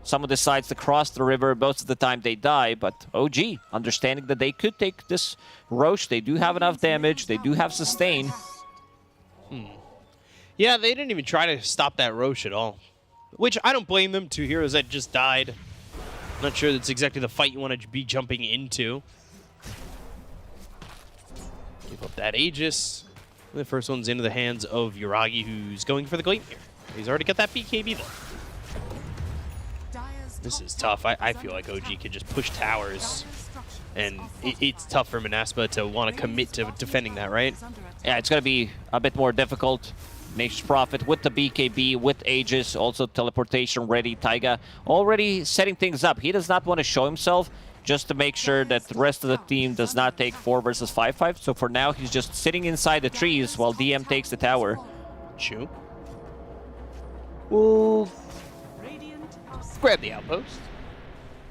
someone decides to cross the river. Most of the time they die, but OG, understanding that they could take this Roche, they do have enough damage, they do have sustain. Yeah, they didn't even try to stop that Roche at all. Which, I don't blame them. 2 heroes that just died. Not sure that's exactly the fight you want to be jumping into. Give up that Aegis. The first one's into the hands of Yuragi, who's going for the Gleam here. He's already got that BKB, though. This is tough. I feel like OG could just push towers. And it's tough for Manaspa to want to commit to defending that, right? Yeah, it's going to be a bit more difficult. Nature's Prophet with the BKB, with Aegis, also teleportation ready. Taiga already setting things up. He does not want to show himself, just to make sure that the rest of the team does not take 4 versus 5-5. So for now, he's just sitting inside the trees while DM takes the tower. Chu. We'll grab the outpost.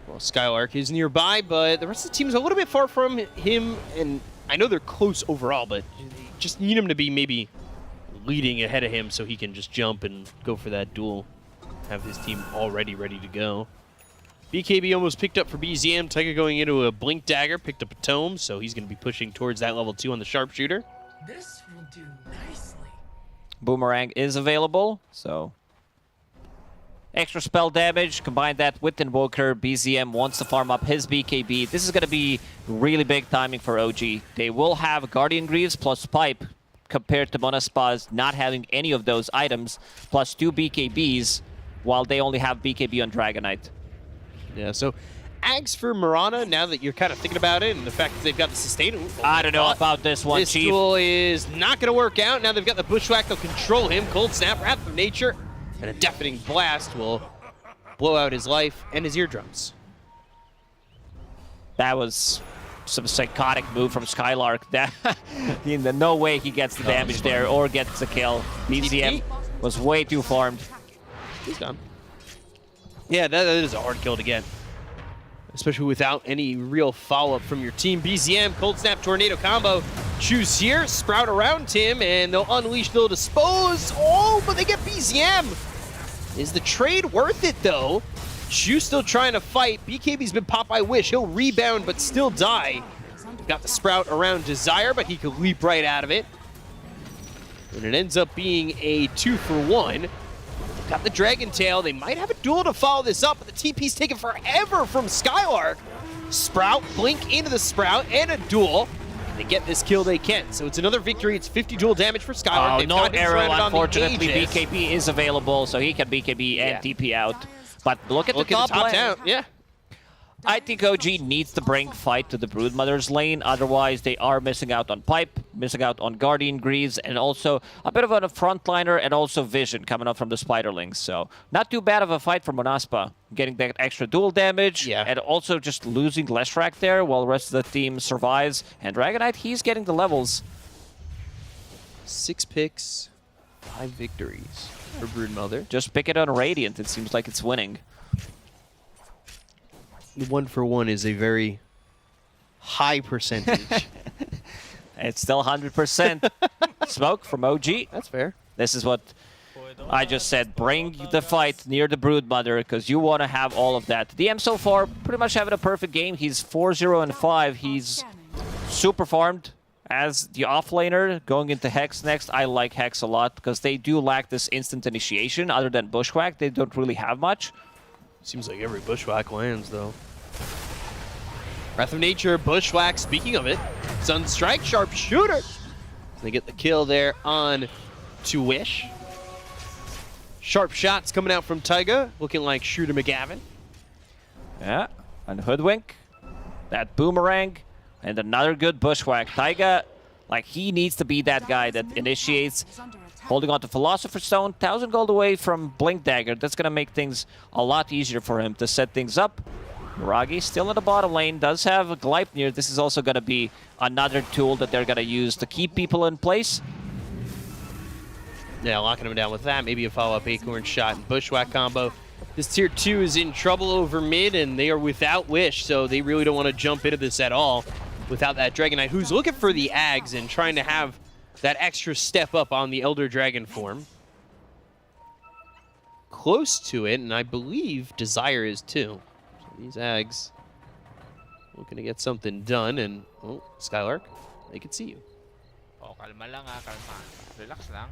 Well, Skylark is nearby, but the rest of the team is a little bit far from him, and I know they're close overall, but just need him to be maybe leading ahead of him so he can just jump and go for that duel. Have his team already ready to go. BKB almost picked up for BZM. Taiga going into a Blink Dagger, picked up a Tome, so he's going to be pushing towards that level 2 on the Sharpshooter. This will do nicely. Boomerang is available, so extra spell damage. Combine that with Invoker. BZM wants to farm up his BKB. This is going to be really big timing for OG. They will have Guardian Greaves plus Pipe compared to Monaspa's not having any of those items, plus 2 BKBs, while they only have BKB on Dragonite. Yeah, so Ags for Mirana, now that you're kind of thinking about it, and the fact that they've got the sustain. I don't know about this one, This Chief. duel is not going to work out. Now they've got the Bushwhack, they'll control him. Cold Snap, Wrath of Nature, and a deafening blast will blow out his life and his eardrums. That was some psychotic move from Skylark. That no way he gets the damage there or gets the kill. BZM was way too farmed. He's gone. Yeah, that is a hard kill to get. Especially without any real follow-up from your team. BZM, Cold Snap, Tornado combo. Choose here, Sprout around him, and they'll unleash, they'll dispose. Oh, but they get BZM. Is the trade worth it, though? Shu still trying to fight. BKB's been popped by Wish. He'll rebound, but still die. Got the Sprout around Desire, but he could leap right out of it. And it ends up being a 2-for-1. Got the Dragon Tail. They might have a duel to follow this up, but the TP's taking forever from Skylark. Sprout, blink into the Sprout, and a duel. If they get this kill, they can. So it's another victory. It's 50 duel damage for Skylark. Oh, no arrow, unfortunately. BKB is available, so he can BKB and TP out. But look at the top lane. Down. Yeah. I think OG needs to bring fight to the Broodmother's lane, otherwise they are missing out on Pipe, missing out on Guardian Greaves, and also a bit of a frontliner and also Vision coming up from the Spiderlings. So not too bad of a fight for Monaspa, getting that extra dual damage, and also just losing Leshrac there while the rest of the team survives. And Dragonite, he's getting the levels. 6 picks, 5 victories for Broodmother. Just pick it on Radiant, it seems like it's winning. The 1-for-1 is a very high percentage. It's still 100%. Smoke from OG. That's fair. This is what I just said. Bring the fight near the Broodmother because you want to have all of that. DM so far pretty much having a perfect game. He's 4-0-5. He's super farmed as the offlaner going into Hex next. I like Hex a lot because they do lack this instant initiation. Other than Bushwhack, they don't really have much. Seems like every Bushwhack lands, though. Wrath of Nature, Bushwhack, speaking of it. Sunstrike, Sharpshooter. They get the kill there on to Wish. Sharp shots coming out from Taiga, looking like Shooter McGavin. Yeah, and Hoodwink. That Boomerang. And another good Bushwhack. Taiga, like, he needs to be that guy that initiates. Holding on to Philosopher's Stone, 1,000 gold away from Blink Dagger. That's going to make things a lot easier for him to set things up. Miragi still in the bottom lane, does have a Gleipnir. This is also going to be another tool that they're going to use to keep people in place. Yeah, locking him down with that. Maybe a follow-up Acorn shot and Bushwhack combo. This tier 2 is in trouble over mid, and they are without Wish, so they really don't want to jump into this at all without that Dragonite, who's looking for the Ags and trying to have that extra step up on the Elder Dragon form. Close to it, and I believe Desire is too. So these Ags looking to get something done, and oh, Skylark, they can see you. Oh, kalma lang kalma. Relax lang.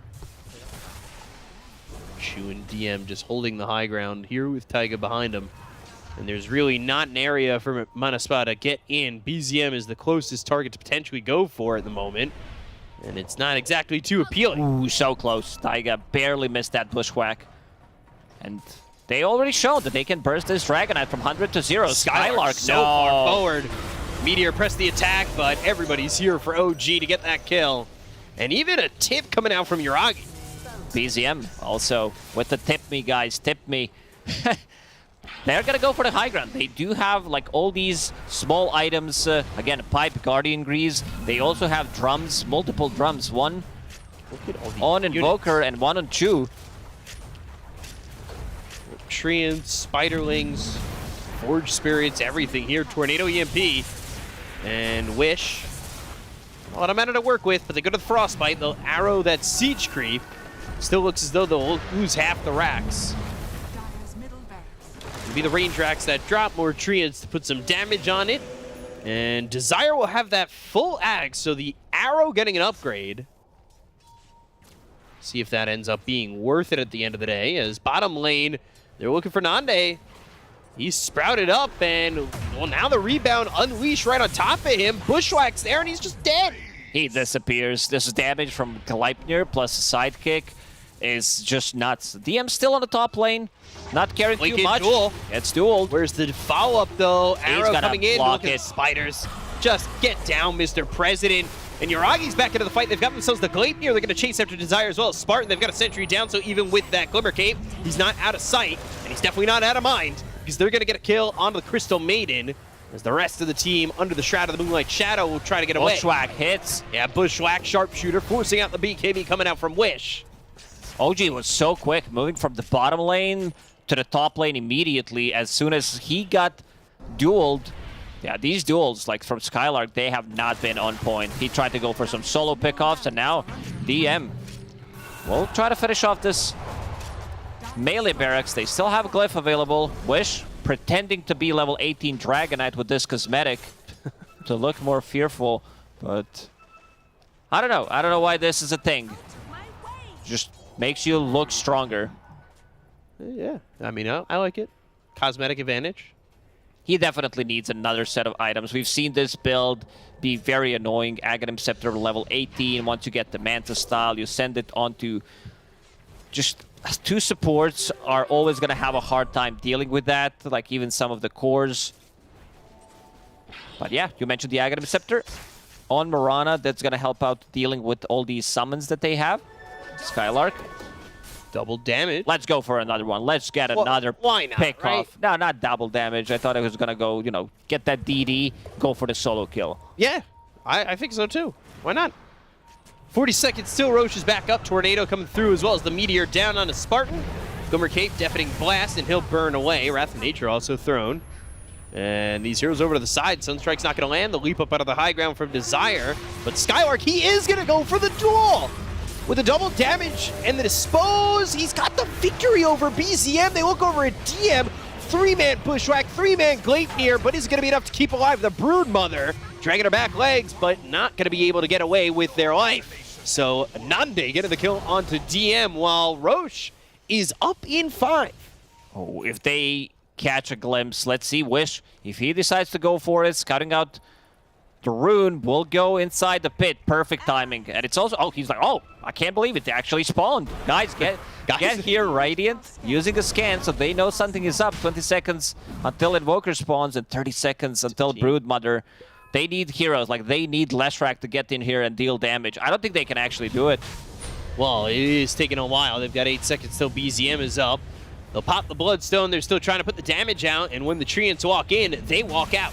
Shu and DM just holding the high ground here with Taiga behind him. And there's really not an area for Manaspa to get in. BZM is the closest target to potentially go for at the moment. And it's not exactly too appealing. Ooh, so close. Taiga barely missed that Bushwhack. And they already showed that they can burst this Dragonite from 100 to 0. Skylark, so far forward. Meteor pressed the attack, but everybody's here for OG to get that kill. And even a tip coming out from Yuragi. BZM also with the tip me, guys. Tip me. They're going to go for the high ground. They do have like all these small items. Again, Pipe, Guardian Greaves. They also have drums, multiple drums. One on Invoker and one on Chu. Treants, Spiderlings, Forge Spirits, everything here. Tornado EMP and Wish A lot of mana to work with, but they go to the Frostbite. They'll arrow that Siege Creep. Still looks as though they'll lose half the racks. It'll be the range racks that drop more treants to put some damage on it. And Desire will have that full axe, so the arrow getting an upgrade. See if that ends up being worth it at the end of the day. As bottom lane, they're looking for Nande. He's sprouted up, and well, now the rebound unleashed right on top of him. Bushwhack's there, and he's just dead. He disappears. This is damage from Gleipnir plus a sidekick is just nuts. DM's still on the top lane, not carrying too much. Duel. It's dueled. Where's the follow-up, though? Arrow coming in, look it. at spiders. Just get down, Mr. President. And Yuragi's back into the fight. They've got themselves the Gleipnir. They're going to chase after Desire as well. Spartan, they've got a sentry down, so even with that Glimmer Cape, he's not out of sight, and he's definitely not out of mind, because they're going to get a kill onto the Crystal Maiden, as the rest of the team under the Shroud of the Moonlight Shadow will try to get away. Bushwhack hits. Yeah, Bushwhack, sharpshooter, forcing out the BKB coming out from Wish. OG was so quick, moving from the bottom lane to the top lane immediately as soon as he got dueled. Yeah, these duels, like from Skylark, they have not been on point. He tried to go for some solo pickoffs, and now DM will try to finish off this melee barracks. They still have Glyph available. Wish pretending to be level 18 Dragonite with this cosmetic to look more fearful, but I don't know. I don't know why this is a thing. Just makes you look stronger. Yeah, I mean, I like it. Cosmetic advantage. He definitely needs another set of items. We've seen this build be very annoying. Aghanim Scepter level 18. Once you get the Manta style, you send it onto just two supports are always going to have a hard time dealing with that, like even some of the cores. But yeah, you mentioned the Aghanim Scepter on Mirana. That's going to help out dealing with all these summons that they have. Skylark. Double damage. Let's go for another one. Let's get another why not, pick right? off. No, not double damage. I thought it was going to go, you know, get that DD, go for the solo kill. Yeah, I think so too. Why not? 40 seconds still. Roche is back up. Tornado coming through as well as the Meteor down on a Spartan. Glimmer Cape, Deafening Blast, and he'll burn away. Wrath of Nature also thrown. And these heroes over to the side. Sunstrike's not going to land. The leap up out of the high ground from Desire. But Skylark, he is going to go for the duel. With the double damage and the dispose, he's got the victory over BZM. They look over at DM. 3-man Bushwhack, 3-man Gleipnir, but is going to be enough to keep alive the Broodmother. Dragging her back legs, but not going to be able to get away with their life. So Nande getting the kill onto DM while Roche is up in 5. Oh, if they catch a glimpse, let's see Wish. If he decides to go for it, scouting out the rune will go inside the pit. Perfect timing. And it's also, oh, he's like, oh, I can't believe it. They actually spawned. Guys, get here, Radiant, using a scan so they know something is up. 20 seconds until Invoker spawns and 30 seconds until Broodmother. They need heroes. Like, they need Leshrac to get in here and deal damage. I don't think they can actually do it. Well, it is taking a while. They've got 8 seconds till BZM is up. They'll pop the Bloodstone. They're still trying to put the damage out. And when the Treants walk in, they walk out.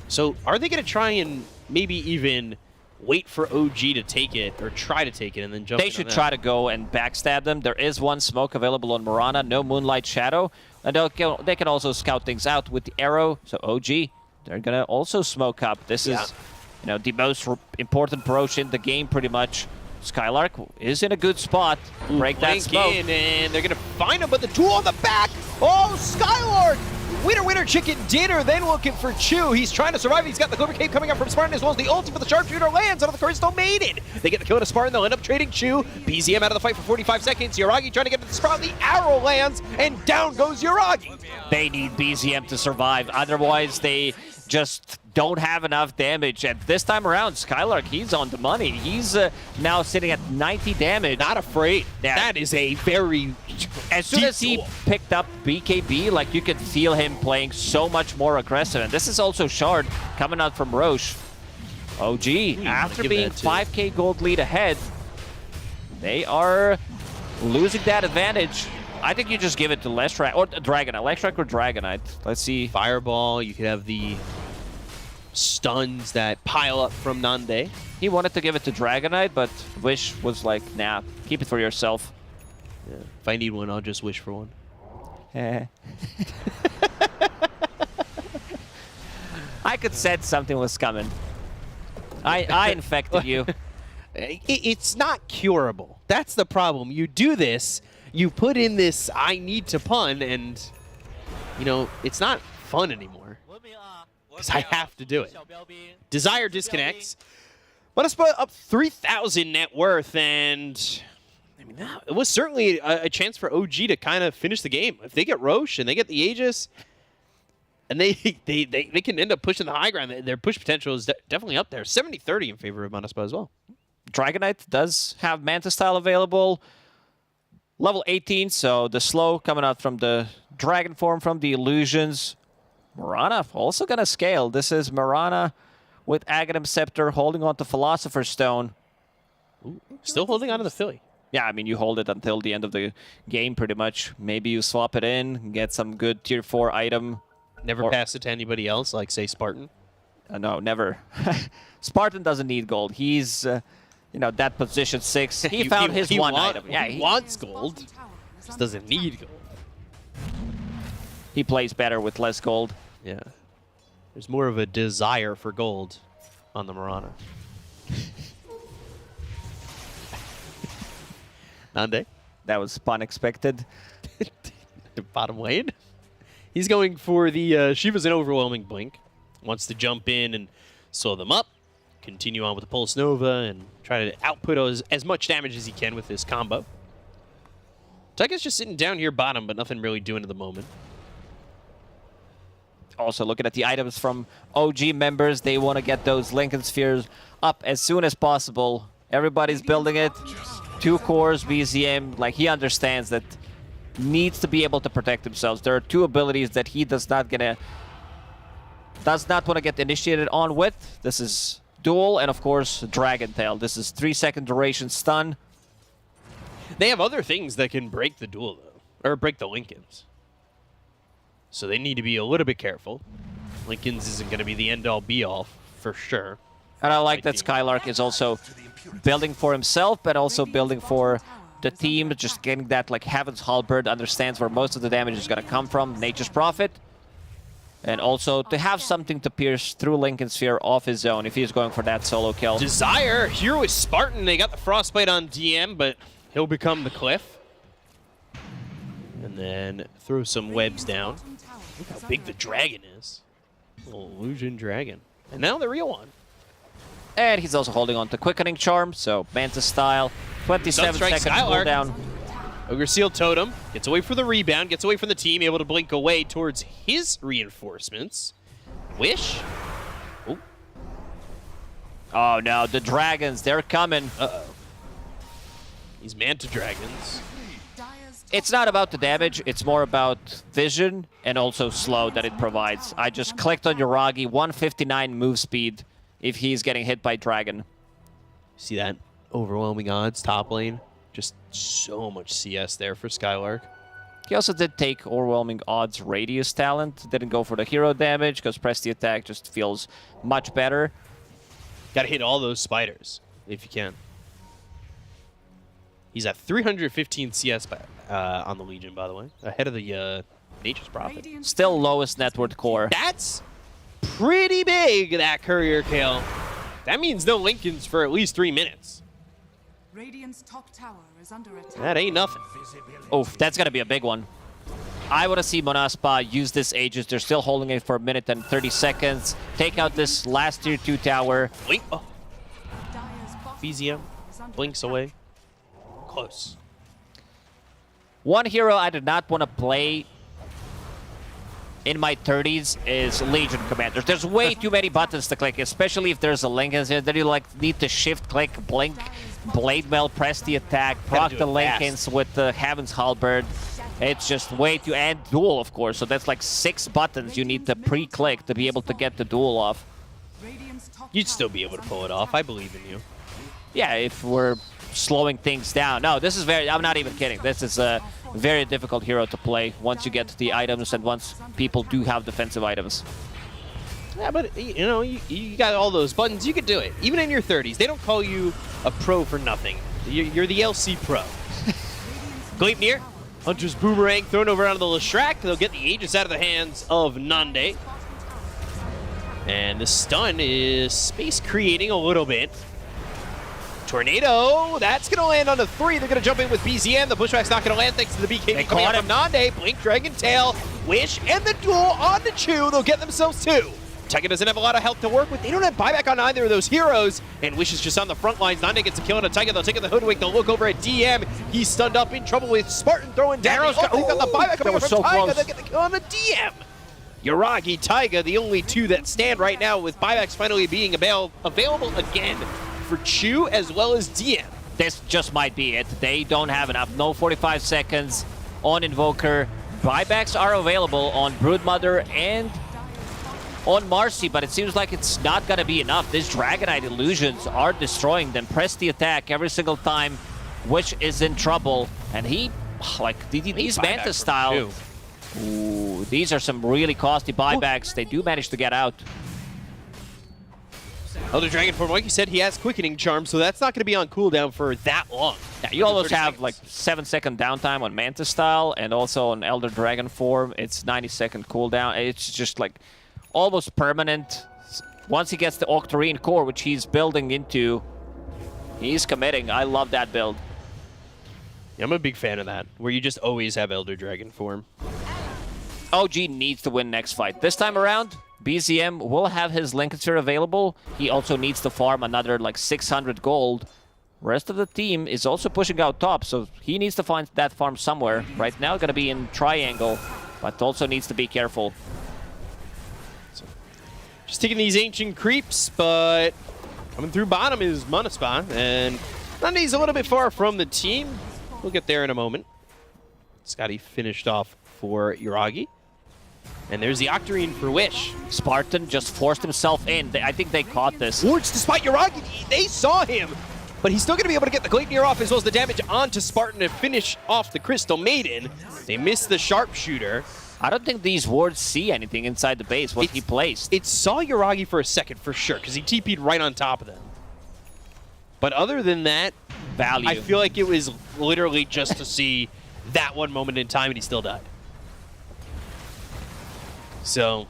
So are they going to try and maybe even wait for OG to take it or try to take it and then jump They should try to go and backstab them. There is one smoke available on Mirana, no Moonlight Shadow. And they can also scout things out with the arrow. So OG, they're going to also smoke up. This is, you know, the most important approach in the game pretty much. Skylark is in a good spot. Break that smoke. In, and they're going to find him, but the duel on the back. Oh, Skylark! Winner, winner, chicken dinner, then looking for Chew. He's trying to survive. He's got the Glimmer Cape coming up from Spartan as well as the ulti for the Sharpshooter lands out of the Crystal Maiden. They get the kill to Spartan. They'll end up trading Chew. BZM out of the fight for 45 seconds. Yuragi trying to get to the Sprout. The arrow lands, and down goes Yuragi. They need BZM to survive. Otherwise, they just don't have enough damage. And this time around, Skylark, he's on the money. He's now sitting at 90 damage. Not afraid. Yeah. That is a very as soon as he picked up BKB, like, you could feel him playing so much more aggressive. And this is also Shard coming out from Roche. OG, after being 5k gold lead ahead, they are losing that advantage. I think you just give it to Leshrac or Dragonite. Leshrac or Dragonite. Let's see. Fireball, you could have the stuns that pile up from Nande. He wanted to give it to Dragonite, but Wish was like, nah, keep it for yourself. Yeah. If I need one, I'll just wish for one. I could sense something was coming. I infected you. It's not curable. That's the problem. You do this, you put in this I need to pun, and, you know, it's not fun anymore. Because I have to do it. Desire disconnects. Munospa up 3,000 net worth, and I mean, it was certainly a chance for OG to kind of finish the game. If they get Roche and they get the Aegis, and they can end up pushing the high ground, their push potential is definitely up there. 70-30 in favor of Munospa as well. Dragonite does have Manta Style available. Level 18, so the slow coming out from the Dragon form from the Illusions. Mirana also going to scale. This is Mirana with Aghanim Scepter holding on to Philosopher's Stone. Ooh, still holding on to the Philly. Yeah, I mean, you hold it until the end of the game pretty much. Maybe you swap it in, get some good tier 4 item. Never pass it to anybody else, like, say, Spartan? No, never. Spartan doesn't need gold. He's, you know, that position 6. He found his one item. Yeah, he wants gold. Just doesn't need gold. He plays better with less gold. Yeah. There's more of a desire for gold on the Mirana. Nande? That was unexpected. Bottom lane. He's going for the Shiva's an overwhelming blink. Wants to jump in and slow them up. Continue on with the Pulse Nova and try to output as much damage as he can with this combo. Tyka's just sitting down here bottom, but nothing really doing at the moment. Also looking at the items from OG members, they want to get those Lincoln Spheres up as soon as possible. Everybody's building it. 2 cores, BZM, like he understands that needs to be able to protect themselves. There are 2 abilities that he does not want to get initiated on with. This is Duel and of course Dragon Tail. This is 3-second duration stun. They have other things that can break the Duel though, or break the Lincolns. So they need to be a little bit careful. Lincoln's isn't going to be the end-all be-all for sure. And I like that Skylark is also building for himself, but also building for the team, just getting that like Heaven's Halberd, understands where most of the damage is going to come from, Nature's Prophet. And also to have something to pierce through Lincoln Sphere off his own if he's going for that solo kill. Desire, here with Spartan, they got the Frostbite on DM, but he'll become the Cliff. And then throw some webs down. Look how big the dragon is. Little illusion dragon. And now the real one. And he's also holding on to Quickening Charm, so Manta style. 27-second cooldown. Ogre Seal Totem gets away from the rebound, gets away from the team, able to blink away towards his reinforcements. Wish. Oh. Oh no, the dragons, they're coming. Uh-oh. These Manta Dragons. It's not about the damage, it's more about vision and also slow that it provides. I just clicked on Yuragi, 159 move speed if he's getting hit by Dragon. See that? Overwhelming odds, top lane. Just so much CS there for Skylark. He also did take overwhelming odds radius talent. Didn't go for the hero damage because press the attack just feels much better. Gotta hit all those spiders if you can. He's at 315 CS on the Legion, by the way. Ahead of the Nature's Prophet. Still lowest net worth core. That's pretty big, that courier kill. That means no Lincolns for at least 3 minutes. Radiant's top tower is under attack. That ain't nothing. Oof, that's gonna be a big one. I want to see Munospa use this Aegis. They're still holding it for a minute and 30 seconds. Take out this last tier 2 tower. Wait. Oh. BZM blinks away. Close. One hero I did not want to play in my 30s is Legion Commanders. There's way too many buttons to click, especially if there's a Lincoln here. Then you like need to shift click, blink, blade mail, press the attack, proc the Lincolns with the Heaven's Halberd. It's just way too, and duel of course. So that's like 6 buttons you need to pre-click to be able to get the duel off. You'd still be able to pull it off. I believe in you. Yeah, if we're slowing things down. No, this is very, I'm not even kidding. This is a very difficult hero to play once you get the items and once people do have defensive items. Yeah, but you know, you got all those buttons. You could do it. Even in your 30s. They don't call you a pro for nothing. You're the LC pro. Gleipnir, Hunter's Boomerang thrown over onto the Leshrac. They'll get the Aegis out of the hands of Nande. And the stun is space creating a little bit. Tornado, that's going to land on the 3. They're going to jump in with BZM. The pushback's not going to land thanks to the BKB coming out from Nande. Blink, Dragon Tail, Wish, and the duel on the Chew. They'll get themselves 2. Taiga doesn't have a lot of health to work with. They don't have buyback on either of those heroes. And Wish is just on the front lines. Nande gets a kill on a Taiga. They'll take the Hoodwink. They'll look over at DM. He's stunned up, in trouble with Spartan throwing down. Arrow's got the buyback coming from Taiga. They'll get the kill on the DM. Yuragi, Taiga, the only 2 that stand right now with buybacks finally being available again for Chew as well as DM. This just might be it. They don't have enough. No 45 seconds on Invoker. Buybacks are available on Broodmother and on Marcy, but it seems like it's not going to be enough. These Dragonite illusions are destroying them. Press the attack every single time, Wish is in trouble. And he, like, these Manta style, ooh, these are some really costly buybacks. They do manage to get out. Elder Dragon form, like you said, he has Quickening Charm, so that's not going to be on cooldown for that long. Yeah, you almost have like 7-second downtime on Manta style, and also on Elder Dragon form, it's 90-second cooldown. It's just like almost permanent. Once he gets the Octarine core, which he's building into, he's committing. I love that build. Yeah, I'm a big fan of that, where you just always have Elder Dragon form. OG needs to win next fight. This time around, BZM will have his Linkenser available. He also needs to farm another like 600 gold. Rest of the team is also pushing out top, so he needs to find that farm somewhere. Right now, gonna be in triangle, but also needs to be careful. Just taking these ancient creeps, but coming through bottom is Munispa, and Nande's a little bit far from the team. We'll get there in a moment. Scotty finished off for Yuragi. And there's the Octarine for Wish. Spartan just forced himself in. I think they caught this. Wards, despite Yuragi, they saw him. But he's still going to be able to get the Gleipnir off as well as the damage onto Spartan to finish off the Crystal Maiden. They missed the Sharpshooter. I don't think these wards see anything inside the base, what he placed. It saw Yuragi for a second, for sure, because he TP'd right on top of them. But other than that, value. I feel like it was literally just to see that one moment in time, and he still died. So,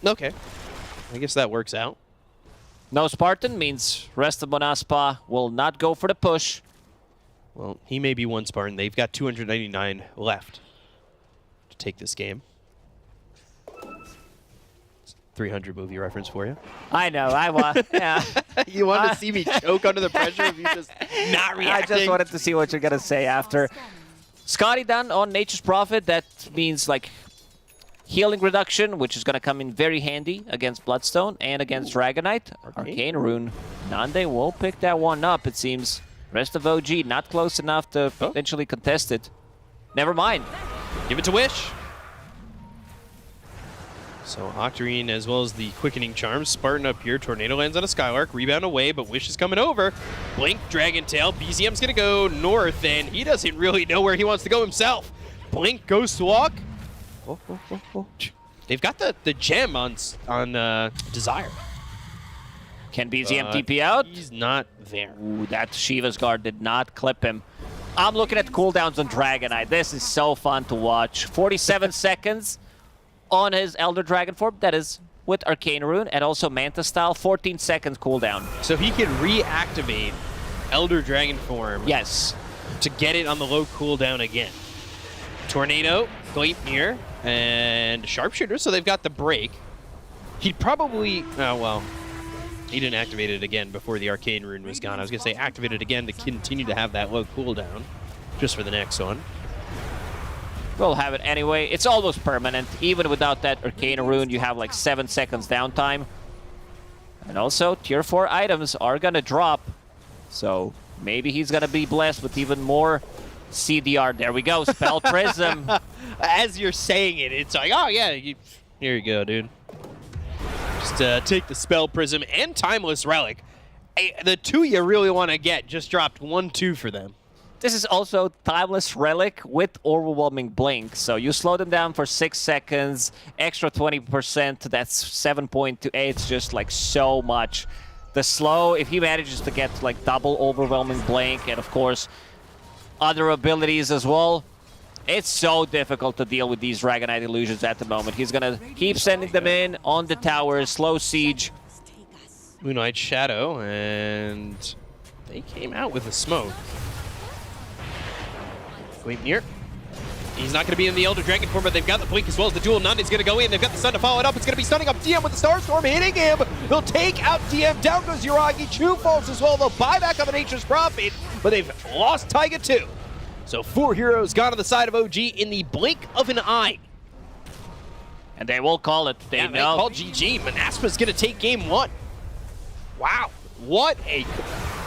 okay. I guess that works out. No Spartan means rest of Monaspa will not go for the push. Well, he may be one Spartan. They've got 299 left to take this game. 300 movie reference for you. I know, yeah. You want to see me choke under the pressure of you just not reacting? I just wanted to see what you're going to say after. Scotty done on Nature's Prophet. That means like healing reduction, which is going to come in very handy against Bloodstone and against Dragonite. Arcane Rune. Nande will pick that one up, it seems. Rest of OG not close enough to potentially contest it. Never mind. Give it to Wish. So Octarine as well as the Quickening Charms. Spartan up here. Tornado lands on a Skylark. Rebound away, but Wish is coming over. Blink, Dragon Tail. BZM's going to go north, and he doesn't really know where he wants to go himself. Blink, Ghost Walk. They've got the gem on Desire. Can BZM TP out? He's not there. Ooh, that Shiva's Guard did not clip him. I'm looking at cooldowns on Dragonite. This is so fun to watch. 47 seconds on his Elder Dragon form. That is with Arcane Rune and also Manta style. 14 seconds cooldown. So he can reactivate Elder Dragon form. Yes. To get it on the low cooldown again. Tornado, Gleipnir, and Sharpshooter. So they've got the break. He'd probably... Oh, well. He didn't activate it again before the Arcane Rune was gone. I was going to say activate it again to continue to have that low cooldown just for the next one. We'll have it anyway. It's almost permanent. Even without that Arcane Rune, you have like 7 seconds downtime. And also, tier 4 items are going to drop. So maybe he's going to be blessed with even more CDR. There we go. Spell Prism. As you're saying it, it's like, oh yeah, here you go, dude. Just take the Spell Prism and Timeless Relic. The 2 you really want to get just dropped 1-2 for them. This is also Timeless Relic with Overwhelming Blink. So you slow them down for 6 seconds, extra 20%, that's 7.28. It's just like so much. The slow, if he manages to get like double Overwhelming Blink and of course other abilities as well, It's so difficult to deal with these Dragonite illusions at the moment. He's going to keep sending them in on the towers, slow siege. Moonlight Shadow, and they came out with a smoke. Gleipnir. He's not going to be in the Elder Dragon form, but they've got the blink as well as the duel. Nandi's going to go in. They've got the stun to follow it up. It's going to be stunning up DM with the Starstorm hitting him. They'll take out DM. Down goes Yuragi. Chu falls as well. They'll buy back on the Nature's Prophet, but they've lost Taiga too. So 4 heroes gone on the side of OG in the blink of an eye. And they will call it. They know. Call GG. Manaspa's going to take game 1. Wow. What a...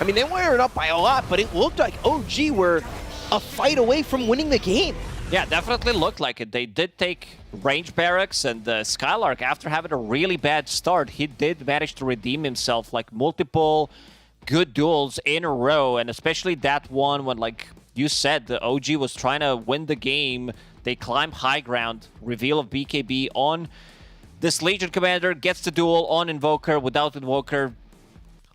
I mean, they weren't up by a lot, but it looked like OG were a fight away from winning the game. Yeah, definitely looked like it. They did take range barracks, and Skylark, after having a really bad start, he did manage to redeem himself, like multiple good duels in a row, and especially that one when, like you said, the OG was trying to win the game. They climb high ground, reveal of BKB on this Legion Commander, gets the duel on Invoker. Without Invoker,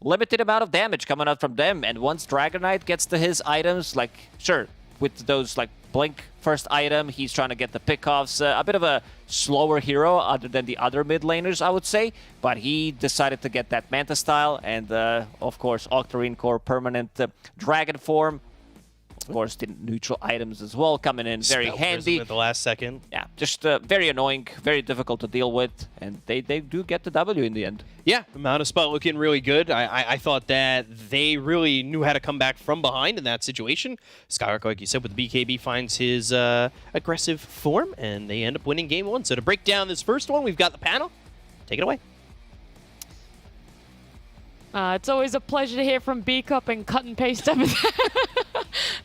limited amount of damage coming out from them, and once Dragonite gets to his items, like, sure, with those, like, Blink first item, he's trying to get the pickoffs. A bit of a slower hero other than the other mid laners, I would say. But he decided to get that Manta style and, of course, Octarine Core permanent dragon form. Of course, the neutral items as well coming in very handy. At the last second. Yeah, just very annoying, very difficult to deal with. And they do get the W in the end. Yeah, Mount Spot looking really good. I thought that they really knew how to come back from behind in that situation. Skylark, like you said, with the BKB finds his aggressive form, and they end up winning game 1. So to break down this first one, we've got the panel. Take it away. It's always a pleasure to hear from B-Cup and cut and paste over there.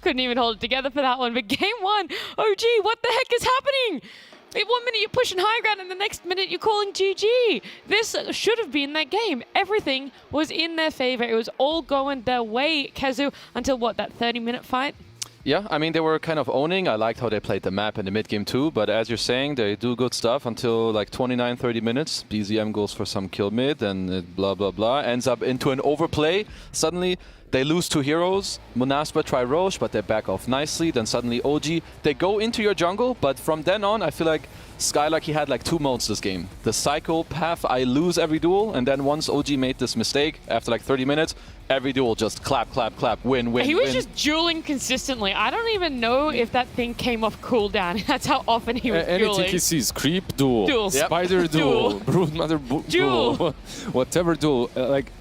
Couldn't even hold it together for that one. But game 1, OG, what the heck is happening? In 1 minute you're pushing high ground and the next minute you're calling GG. This should have been that game. Everything was in their favor. It was all going their way, Kazu, until what, that 30-minute fight? Yeah, I mean, they were kind of owning. I liked how they played the map in the mid game too, but as you're saying, they do good stuff until like 29, 30 minutes. BZM goes for some kill mid and blah, blah, blah. Ends up into an overplay. Suddenly, they lose 2 heroes. Manaspa try Roche, but they back off nicely. Then suddenly OG, they go into your jungle, but from then on, I feel like Skylark, he had like 2 modes this game. The Psycho path, I lose every duel, and then once OG made this mistake, after like 30 minutes, every duel just clap, clap, clap, win, win, He was win. just dueling consistently. I don't even know if that thing came off cooldown. That's how often he was Anything dueling. he sees, creep duel, Duel. Yep. spider duel, broodmother duel, whatever duel.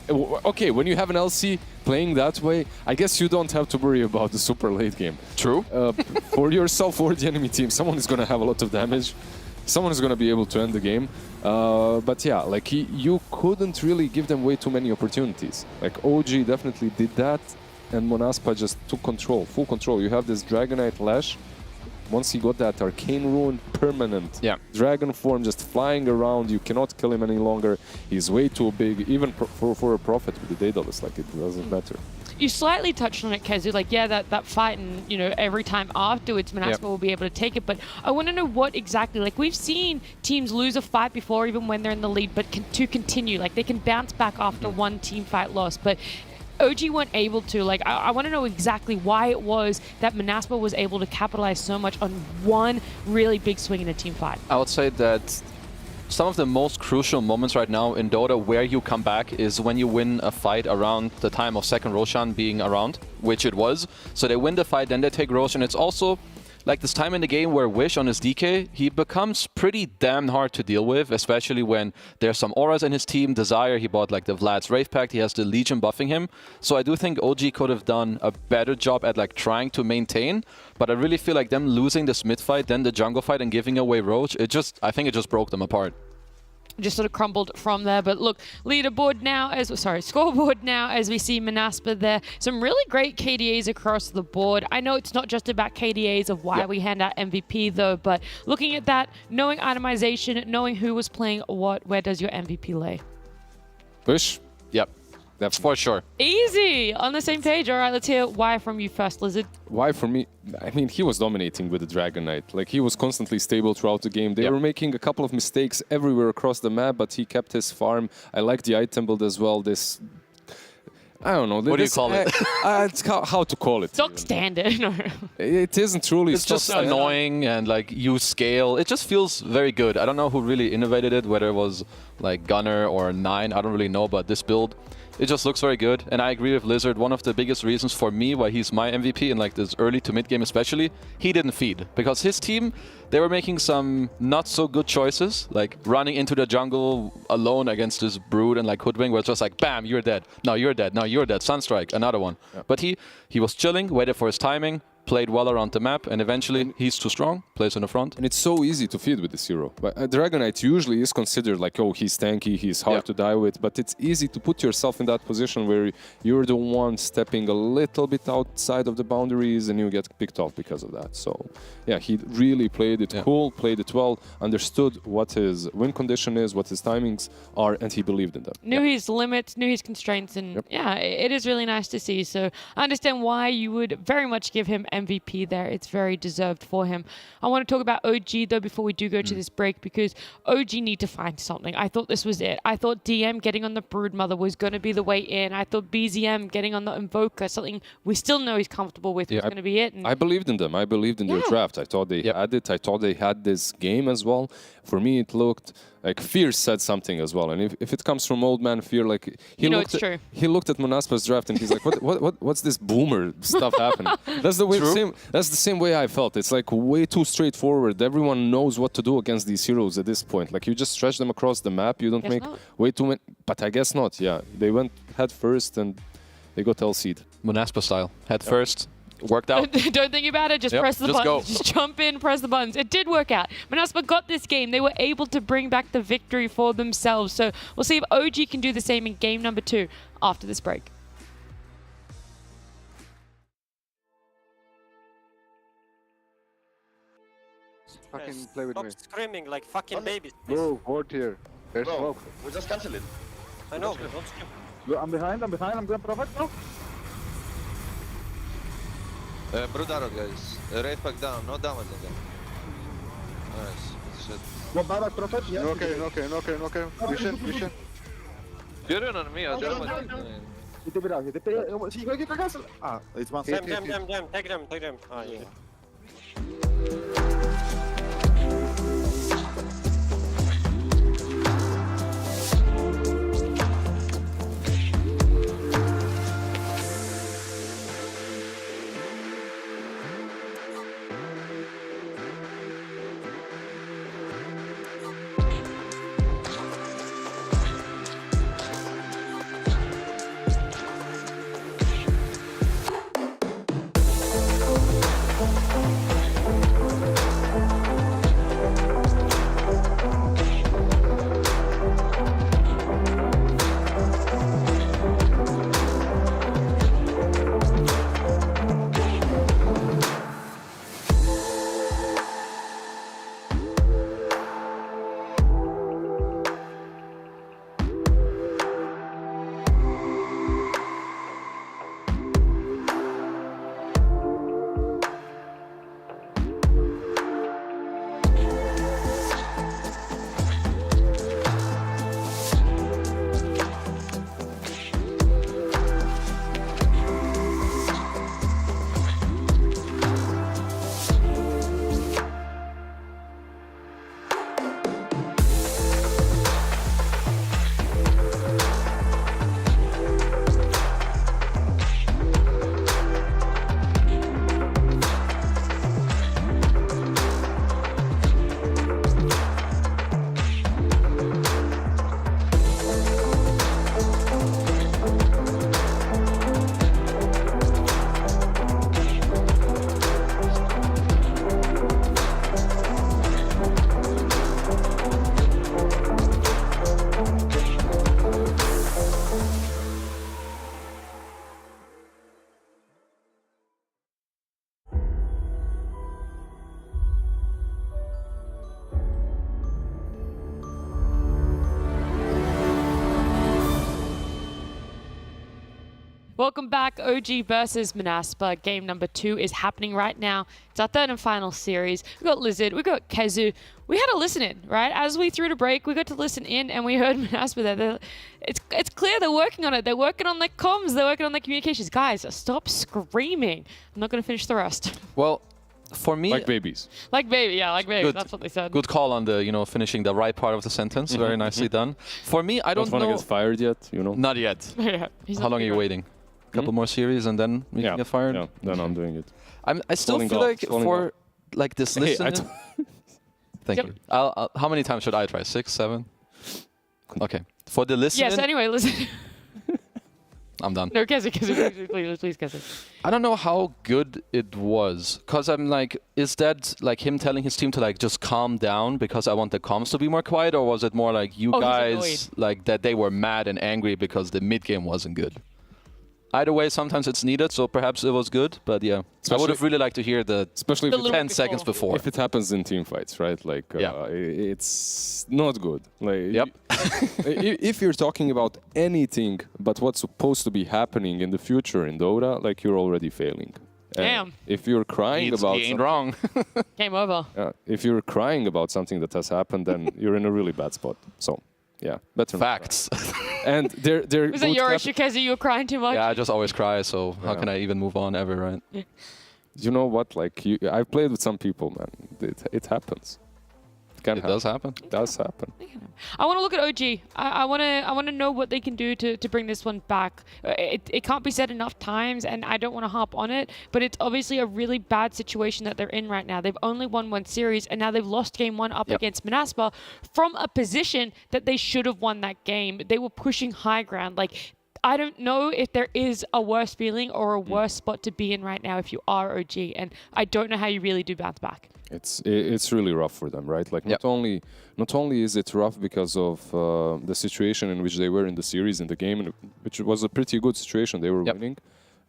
Okay, when you have an LC playing that way, I guess you don't have to worry about the super late game. True. For yourself or the enemy team, someone is going to have a lot of damage. Someone is going to be able to end the game. But yeah, like you couldn't really give them way too many opportunities. Like OG definitely did that, and Manaspa just took control, full control. You have this Dragonite Lash. Once he got that Arcane Rune, permanent. Yeah. Dragon form just flying around. You cannot kill him any longer. He's way too big, even for a Prophet with the Daedalus. Like, it doesn't matter. You slightly touched on it, Kazu. Like, yeah, that fight, and you know, every time afterwards, Manaspa will be able to take it. But I want to know what exactly. Like, we've seen teams lose a fight before, even when they're in the lead, but to continue. Like, they can bounce back after one team fight loss. But OG weren't able to. Like, I want to know exactly why it was that Manaspa was able to capitalize so much on one really big swing in a team fight. I would say that some of the most crucial moments right now in Dota where you come back is when you win a fight around the time of second Roshan being around, which it was. So they win the fight, then they take Roshan. It's also like this time in the game where Wish on his DK, he becomes pretty damn hard to deal with, especially when there's some auras in his team. Desire, he bought like the Vlad's Wraith Pact, he has the Legion buffing him. So I do think OG could have done a better job at like trying to maintain, but I really feel like them losing this mid fight, then the jungle fight and giving away Roach, I think it just broke them apart. Just sort of crumbled from there. But look, leaderboard now, scoreboard now as we see Manaspa there. Some really great KDAs across the board. I know it's not just about KDAs of why we hand out MVP though, but looking at that, knowing itemization, knowing who was playing what, where does your MVP lay? Push? Yep. That's for sure. Easy! On the same page. All right, let's hear why from you first, Lizard. Why for me? I mean, he was dominating with the Dragon Knight. Like, he was constantly stable throughout the game. They were making a couple of mistakes everywhere across the map, but he kept his farm. I like the item build as well. This I don't know. What do you call it? It's how to call it. Stock standard. No. It isn't truly. It's just annoying and like you scale. It just feels very good. I don't know who really innovated it, whether it was like Gunner or Nine. I don't really know, but this build, it just looks very good. And I agree with Lizard. One of the biggest reasons for me why he's my MVP in like this early to mid game especially, he didn't feed. Because his team, they were making some not so good choices, like running into the jungle alone against this Brood and like Hoodwink, where it's just like, bam, you're dead. No, you're dead. No, you're dead. Sunstrike, another one. Yeah. But he was chilling, waited for his timing, played well around the map, and eventually he's too strong, plays in the front. And it's so easy to feed with this hero. But Dragon Knight usually is considered like, oh, he's tanky, he's hard to die with, but it's easy to put yourself in that position where you're the one stepping a little bit outside of the boundaries and you get picked off because of that. So, yeah, he really played it cool, played it well, understood what his win condition is, what his timings are, and he believed in them. Knew his limits, knew his constraints, and yeah, it is really nice to see. So I understand why you would very much give him MVP there. It's very deserved for him. I want to talk about OG though before we do go to this break, because OG need to find something. I thought this was it. I thought DM getting on the Broodmother was going to be the way in. I thought BZM getting on the Invoker, something we still know he's comfortable with, was going to be it. And I believed in them. I believed in their draft. I thought they had it. I thought they had this game as well. For me, it looked like Fear said something as well. And if it comes from Old Man Fear, like he looked at Monaspa's draft and he's like, what's this boomer stuff happening? That's the way. That's the same way I felt. It's like way too straightforward. Everyone knows what to do against these heroes at this point. Like you just stretch them across the map. You don't make way too many. But I guess not. Yeah, they went head first and they got LC'd. Monaspa style, head first. Worked out. Don't think about it. Just press the buttons. Just jump in, press the buttons. It did work out. Monaspa got this game. They were able to bring back the victory for themselves. So we'll see if OG can do the same in game number 2 after this break. Fucking play with me. Stop screaming like fucking babies. Bro, ward here. There's smoke. We just cancel it. I know, but don't scream. Look, I'm behind, I'm going to provide now. Brood arrow, guys. Raid back down, no damage again. Nice. Shit. What Barak prophet? Yes. Okay. Vision. You're on me, I just Ah, it's one. Take them. Ah, yeah. Welcome back. OG versus Manaspa. Game number 2 is happening right now. It's our third and final series. We got Lizard, we got Kezu. We had a listen in, right? As we threw to break, we got to listen in and we heard Manaspa there. It's clear they're working on it. They're working on their comms. They're working on their communications. Guys, stop screaming. I'm not going to finish the rest. Well, for me... Like babies. Like baby, yeah, like baby. Good. That's what they said. Good call on the, finishing the right part of the sentence. Very nicely done. For me, I don't want know... to get fired yet, Not yet. Yeah, How long are you waiting? A couple more series and then we can get fired? Yeah, then I'm doing it. I still feel like for like this listen... Thank you. How many times should I try? 6, 7? Okay. For the listen... Yes, anyway, listen. I'm done. No, Kezu, please, Kezu. I don't know how good it was, because I'm like, is that like him telling his team to like just calm down because I want the comms to be more quiet, or was it more like you guys like that they were mad and angry because the mid game wasn't good? Either way, sometimes it's needed, so perhaps it was good, but yeah. I would have really liked to hear especially 10 seconds before. If it happens in team fights, right? Like, it's not good. Like, if you're talking about anything but what's supposed to be happening in the future in Dota, like you're already failing. Damn. If you're crying about he ain't wrong. Game over. If you're crying about something that has happened, then you're in a really bad spot. So. Yeah, better facts. And they're Was it your issue, Kezu? You were crying too much? Yeah, I just always cry, so how can I even move on ever, right? Yeah. You know what? Like, I've played with some people, man. It happens. It does happen. It does happen. I want to look at OG. I want to know what they can do to bring this one back. It can't be said enough times, and I don't want to harp on it, but it's obviously a really bad situation that they're in right now. They've only won one series, and now they've lost game 1 up against Manaspa from a position that they should have won that game. They were pushing high ground. Like, I don't know if there is a worse feeling or a worse spot to be in right now if you are OG, and I don't know how you really do bounce back. It's really rough for them, right? Like not only is it rough because of the situation in which they were in the series, in the game, which was a pretty good situation, they were winning.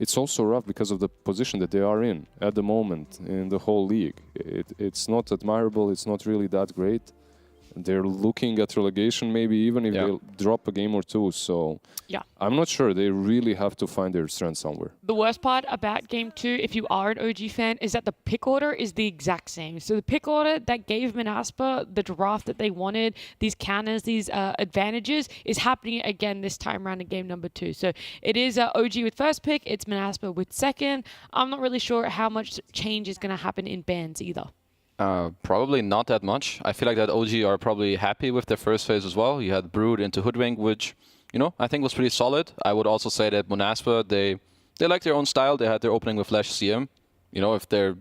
It's also rough because of the position that they are in at the moment in the whole league. It's not admirable. It's not really that great. They're looking at relegation maybe even if they drop a game or two. So I'm not sure. They really have to find their strength somewhere. The worst part about Game 2, if you are an OG fan, is that the pick order is the exact same. So the pick order that gave Manaspa the draft that they wanted, these counters, these advantages, is happening again this time around in game number 2. So it is OG with first pick, it's Manaspa with second. I'm not really sure how much change is going to happen in bans either. Probably not that much. I feel like that OG are probably happy with their first phase as well. You had Brood into Hoodwink, which, I think was pretty solid. I would also say that Manaspa, they like their own style. They had their opening with Flash CM. If there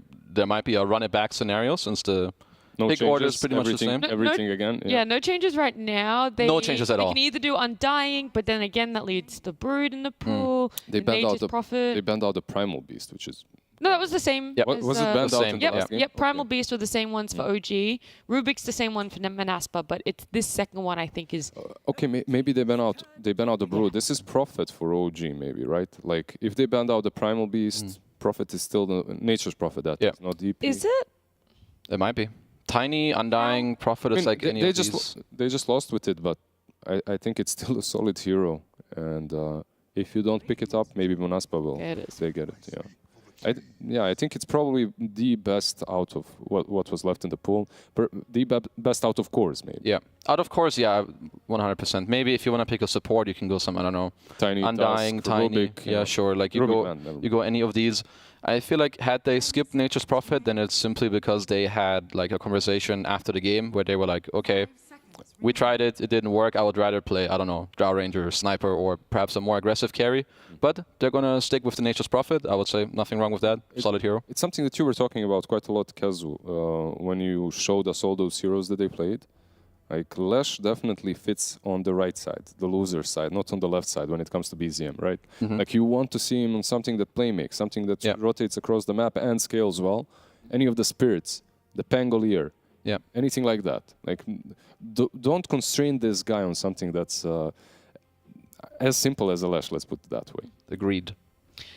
might be a run it back scenario since the pick order is pretty much the same. Everything again. Yeah, no changes right now. No changes at all. They can either do Undying, but then again that leads to Brood in the pool. They banned out Prophet. They banned out the Primal Beast, which is. No, that was the same. Yep. Was it banned out in the last game? Yep, Primal Beast were the same ones for OG. Rubik's the same one for Manaspa, but it's this second one I think is... Okay, maybe they ban out the Brood. This is Prophet for OG maybe, right? Like, if they banned out the Primal Beast, Prophet is still the Nature's Prophet, that is not DP. Is it? It might be. Tiny, Undying, Prophet is like any of these. They just lost with it, but I think it's still a solid hero. And if you don't pick it up, maybe Manaspa will. Yeah, it is. They get it, I think it's probably the best out of what was left in the pool. The best out of course, maybe. Yeah, out of course, 100%. Maybe if you want to pick a support, you can go some, I don't know, Tiny, Undying, Tusk, Tiny. Rubik, Sure. Like you go any of these. I feel like had they skipped Nature's Prophet, then it's simply because they had like a conversation after the game where they were like, okay, we tried it didn't work. I would rather play, I don't know, Drow Ranger, Sniper, or perhaps a more aggressive carry. But they're going to stick with the Nature's Prophet. I would say nothing wrong with that. Solid hero. It's something that you were talking about quite a lot, Kezu, when you showed us all those heroes that they played. Like, Lesh definitely fits on the right side, the loser side, not on the left side when it comes to BZM, right? Like, you want to see him on something that play makes, something that rotates across the map and scales well. Any of the spirits, the Pangolier, anything like that. Like, don't constrain this guy on something that's as simple as a Lesh, let's put it that way. Agreed.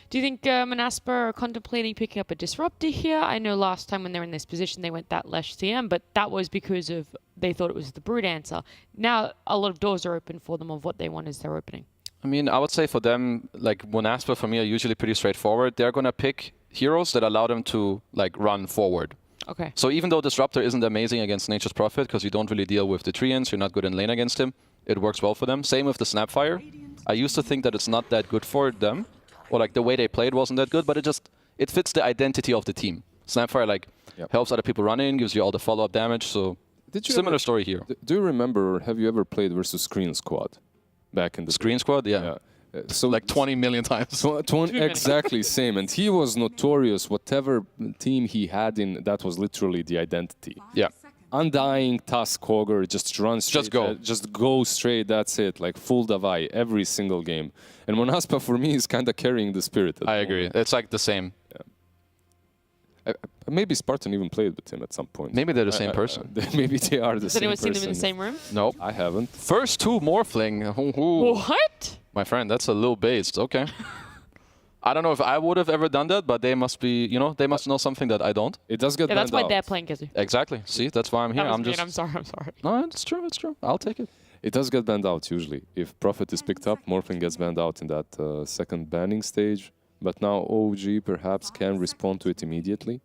Do you think Manaspa are contemplating picking up a Disruptor here? I know last time when they were in this position, they went that Lesh CM, but that was because of they thought it was the Brood answer. Now, a lot of doors are open for them of what they want as their opening. I mean, I would say for them, like Monaspa for me are usually pretty straightforward. They're gonna pick heroes that allow them to like run forward. Okay. So even though Disruptor isn't amazing against Nature's Prophet, because you don't really deal with the Treants, you're not good in lane against him, it works well for them. Same with the Snapfire. I used to think that it's not that good for them, or like the way they played wasn't that good, but it fits the identity of the team. Snapfire like helps other people run in, gives you all the follow-up damage, so similar story here. Do you remember, or have you ever played versus Screen Squad back in the Screen Squad? Yeah. So like 20 million times. Exactly same, and he was notorious. Whatever team he had in, that was literally the identity. Yeah. Undying, Tusk, Ogre, just run straight. Just go straight, that's it. Like full Davai every single game. And Monaspa for me is kind of carrying the spirit. I agree. It's like the same. Maybe Spartan even played with him at some point. Maybe they're the same person. Maybe they are the Has same anyone person. seen them in the same room? Nope. I haven't. First two Morphling. What? My friend, that's a little based. Okay. I don't know if I would have ever done that, but they must be, they must know something that I don't. It does get Yeah, that's banned why out. they're playing Kizu. Exactly. See, that's why I'm here. I'm sorry. No, it's true. It's true. I'll take it. It does get banned out usually. If Prophet is picked up, Morphling gets banned out in that second banning stage. But now OG perhaps can respond to it immediately.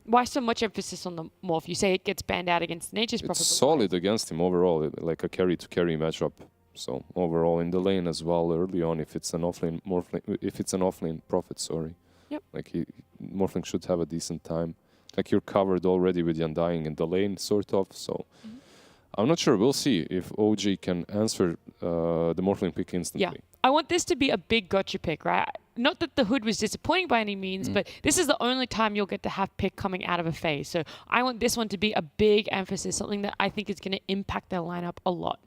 Why so much emphasis on the Morph? You say it gets banned out against Nature's Prophet. It's solid against him overall, like a carry-to-carry matchup. So overall in the lane as well, early on, if it's an offlane Prophet, sorry. Yep. Like Morphling should have a decent time. Like you're covered already with the Undying in the lane, sort of. So I'm not sure. We'll see if OG can answer the Morphling pick instantly. Yeah. I want this to be a big gotcha pick, right? Not that the Hood was disappointing by any means, but this is the only time you'll get to have pick coming out of a phase. So I want this one to be a big emphasis, something that I think is going to impact their lineup a lot.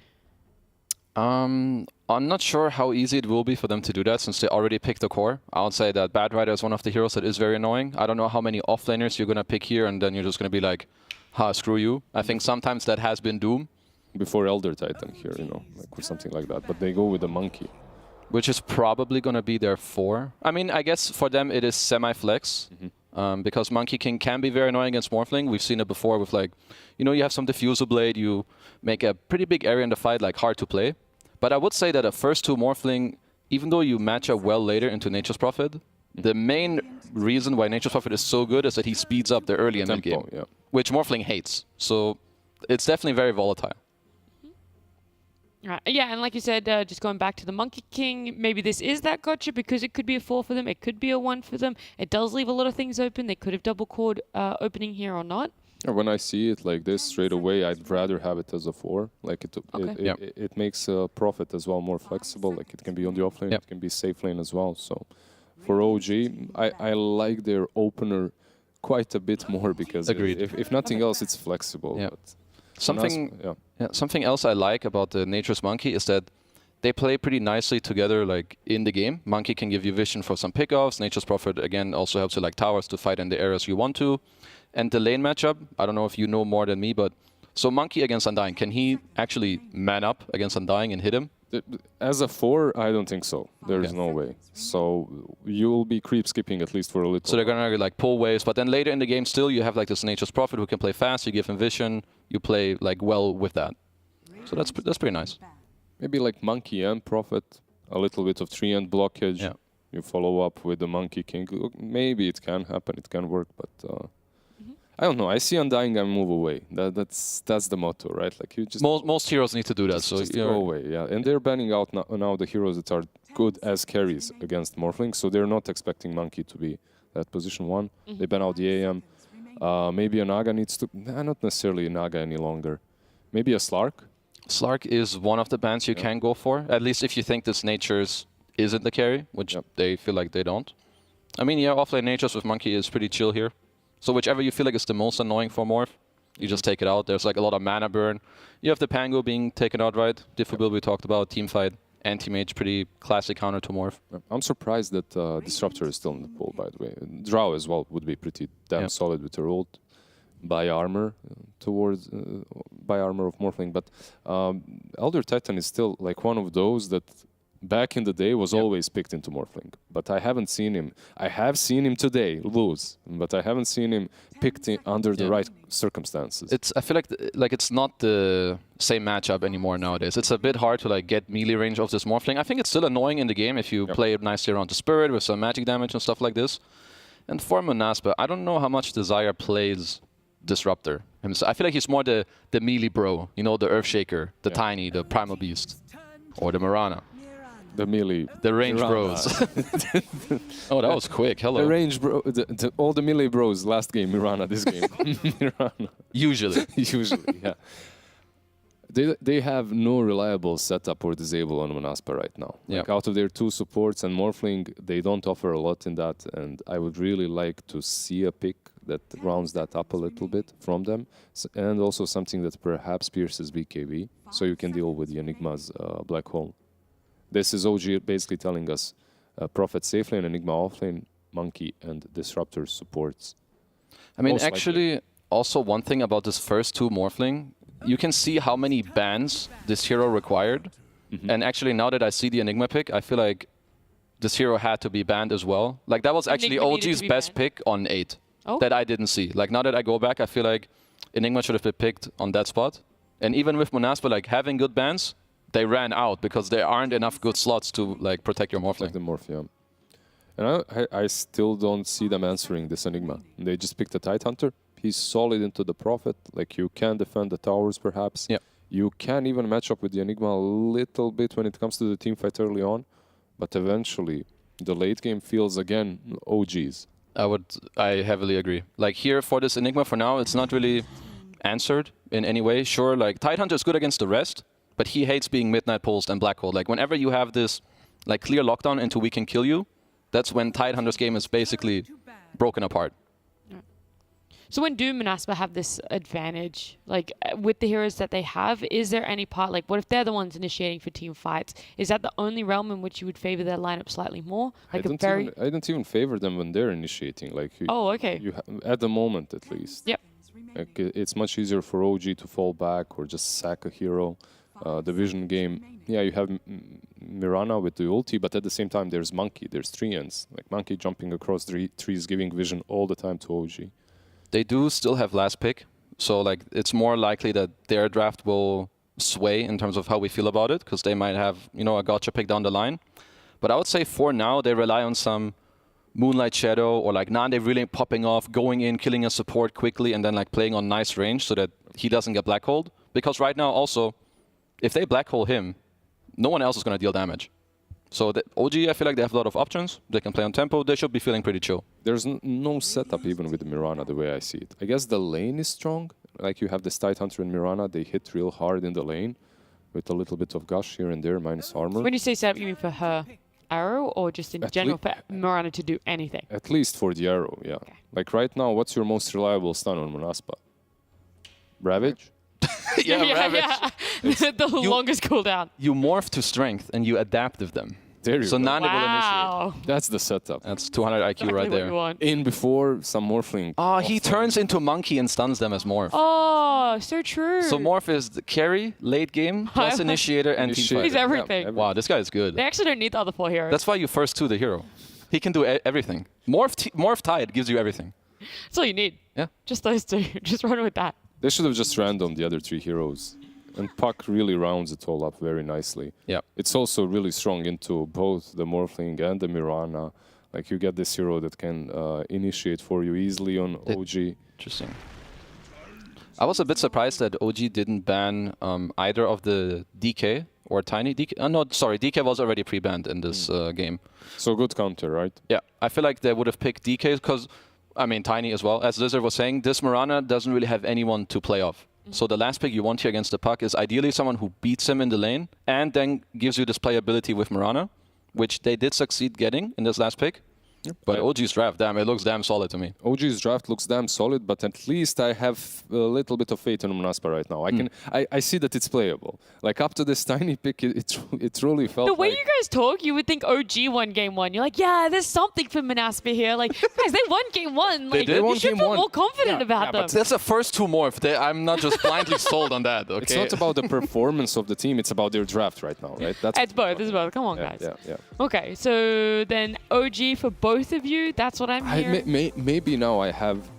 I'm not sure how easy it will be for them to do that since they already picked the core. I would say that Bad Rider is one of the heroes that is very annoying. I don't know how many offlaners you're going to pick here and then you're just going to be like, ha, screw you. I think sometimes that has been Doom. Before Elder Titan here, like or something like that. But they go with the Monkey. Which is probably going to be their 4. I mean, I guess for them it is semi-flex. Because Monkey King can be very annoying against Morphling. We've seen it before with like, you have some Diffusal Blade, you make a pretty big area in the fight, like hard to play. But I would say that a first 2 Morphling, even though you match up well later into Nature's Prophet, the main reason why Nature's Prophet is so good is that he speeds up the early and mid game, which Morphling hates. So it's definitely very volatile. Right. Yeah, and like you said, just going back to the Monkey King, maybe this is that gotcha because it could be a 4 for them, it could be a 1 for them. It does leave a lot of things open. They could have double cored opening here or not. When I see it like this straight away, I'd rather have it as a 4. Like it makes Prophet as well more flexible. Like it can be on the offlane, it can be safe lane as well. So for OG, I like their opener quite a bit more because if nothing else, it's flexible. Yeah. But Something else I like about the Nature's Monkey is that they play pretty nicely together, like in the game. Monkey can give you vision for some pickoffs. Nature's Prophet again also helps you like towers to fight in the areas you want to. And the lane matchup, I don't know if you know more than me, but so Monkey against Undying, can he actually man up against Undying and hit him? As a 4, I don't think so. There's no way. So you'll be creep skipping at least for a little. So they're gonna like pull waves, but then later in the game still you have like this Nature's Prophet who can play fast. You give him vision. You play like well with that. So that's pretty nice. Maybe like Monkey and Prophet, a little bit of tree and blockage. Yeah. You follow up with the Monkey King. Maybe it can happen. It can work, but. I don't know. I see Undying and move away. That's the motto, right? Like you just most heroes need to do that. So just go away, yeah. And they're banning out now the heroes that are good as carries against Morphling, so they're not expecting Monkey to be that position 1. They ban out the AM. Maybe a Naga needs to. Not necessarily a Naga any longer. Maybe a Slark. Slark is one of the bans you can go for. At least if you think this Nature's isn't the carry, which they feel like they don't. I mean, yeah, offlane Nature's with Monkey is pretty chill here. So whichever you feel like is the most annoying for Morph, you just take it out. There's like a lot of mana burn. You have the Pango being taken out, right? Diffibuild we talked about, Teamfight, Anti-Mage, pretty classic counter to Morph. I'm surprised that Disruptor is still in the pool, by the way. Drow as well would be pretty damn solid with her ult. By armor by armor of Morphling. But Elder Titan is still like one of those that back in the day was always picked into Morphling, but I haven't seen him. I have seen him today lose, but I haven't seen him picked under the right circumstances. I feel like it's not the same matchup anymore nowadays. It's a bit hard to like get melee range of this Morphling. I think it's still annoying in the game if you play it nicely around the Spirit with some magic damage and stuff like this. And for Manaspa, I don't know how much Desire plays Disruptor. I feel like he's more the melee bro, you know, the Earthshaker, the Tiny, the Primal Beast, or the Mirana. The melee. The range bros. Oh, that was quick. Hello. The range bro. All the melee bros last game, Mirana this game. Mirana. Usually. Usually, yeah. They have no reliable setup or disable on Manaspa right now. Like out of their 2 supports and Morphling, they don't offer a lot in that, and I would really like to see a pick that rounds that up a little bit from them, and also something that perhaps pierces BKB, so you can deal with the Enigma's Black Hole. This is OG basically telling us Prophet safe lane, Enigma offlane, Monkey, and Disruptor supports. I mean, Most actually, likely. also one thing about this first 2 Morphling, you can see how many bans this hero required. And actually, now that I see the Enigma pick, I feel like this hero had to be banned as well. Like, that was actually Enigma needed OG's to be best banned? pick on 8 Oh. that I didn't see. Like, now that I go back, I feel like Enigma should have been picked on that spot. And even with Manaspa, like, having good bans, they ran out because there aren't enough good slots to, like, protect your Morphling. Like the Morph, yeah. And I still don't see them answering this Enigma. They just picked a Tidehunter. He's solid into the Prophet. Like, you can defend the towers, perhaps. Yeah. You can even match up with the Enigma a little bit when it comes to the team fight early on. But eventually, the late game feels, again, OGs. I heavily agree. Like, here for this Enigma, for now, it's not really answered in any way. Sure, like, Tidehunter is good against the rest, but he hates being Midnight Pulsed and Black Hole. Like, whenever you have this, like, clear lockdown into we can kill you, that's when Tidehunter's game is basically broken apart. So when do Manaspa have this advantage, like with the heroes that they have? Is there any part, like what if they're the ones initiating for team fights? Is that the only realm in which you would favor their lineup slightly more? Like I don't even favor them when they're initiating. Like okay. At the moment, at least. Yep. Like, it's much easier for OG to fall back or just sack a hero. The vision game, yeah, you have Mirana with the ulti, but at the same time there's Monkey, there's Treants. Like Monkey jumping across the trees, giving vision all the time to OG. They do still have last pick, so like it's more likely that their draft will sway in terms of how we feel about it, because they might have, you know, a gotcha pick down the line. But I would say for now they rely on some Moonlight Shadow or like Nande really popping off, going in, killing a support quickly, and then like playing on nice range so that he doesn't get black holed. Because right now also, if they black hole him, no one else is going to deal damage. So the OG, I feel like they have a lot of options. They can play on tempo. They should be feeling pretty chill. There's no setup even with Mirana the way I see it. I guess the lane is strong. Like you have this Tidehunter and Mirana, they hit real hard in the lane with a little bit of gush here and there, minus armor. When you say setup, you mean for her arrow or just in general for Mirana to do anything? At least for the arrow, yeah. Okay. Like right now, what's your most reliable stun on Manaspa? Ravage? Yeah. The longest cooldown. You morph to strength and you adapt with them. There you so go. Nande will initiate. That's the setup. That's 200 IQ exactly right there. In before some morphling. Oh, he turns into Monkey and stuns them as Morph. Oh, so true. So Morph is the carry, late game, plus Initiator and Team Fighter. He's everything. Yeah, wow, this guy is good. They actually don't need the other 4 heroes. That's why you first 2 the hero. He can do everything. Morph Tide gives you everything. That's all you need. Yeah. Just those 2. Just run with that. They should have just random the other 3 heroes. And Puck really rounds it all up very nicely. Yeah. It's also really strong into both the Morphling and the Mirana. Like you get this hero that can initiate for you easily on OG. Interesting. I was a bit surprised that OG didn't ban either of the DK or Tiny. DK. No, sorry, DK was already pre-banned in this game. So good counter, right? Yeah, I feel like they would have picked DK because, I mean, Tiny as well. As Lizard was saying, this Mirana doesn't really have anyone to play off. So the last pick you want here against the Puck is ideally someone who beats him in the lane and then gives you this playability with Mirana, which they did succeed getting in this last pick. But OG's draft, damn, it looks damn solid to me. OG's draft looks damn solid, but at least I have a little bit of faith in Manaspa right now. I see that it's playable. Like up to this tiny pick, it truly felt The way like... you guys talk, you would think OG won game one. You're like, yeah, there's something for Manaspa here. Like, guys, they won game one. Like, you should feel more confident about them. But that's the first two morph. I'm not just blindly sold on that, okay? It's not about the performance of the team, it's about their draft right now, right? It's both. Come on, guys. Yeah. Okay, so then OG for both of you, that's what I'm hearing. Maybe now I have...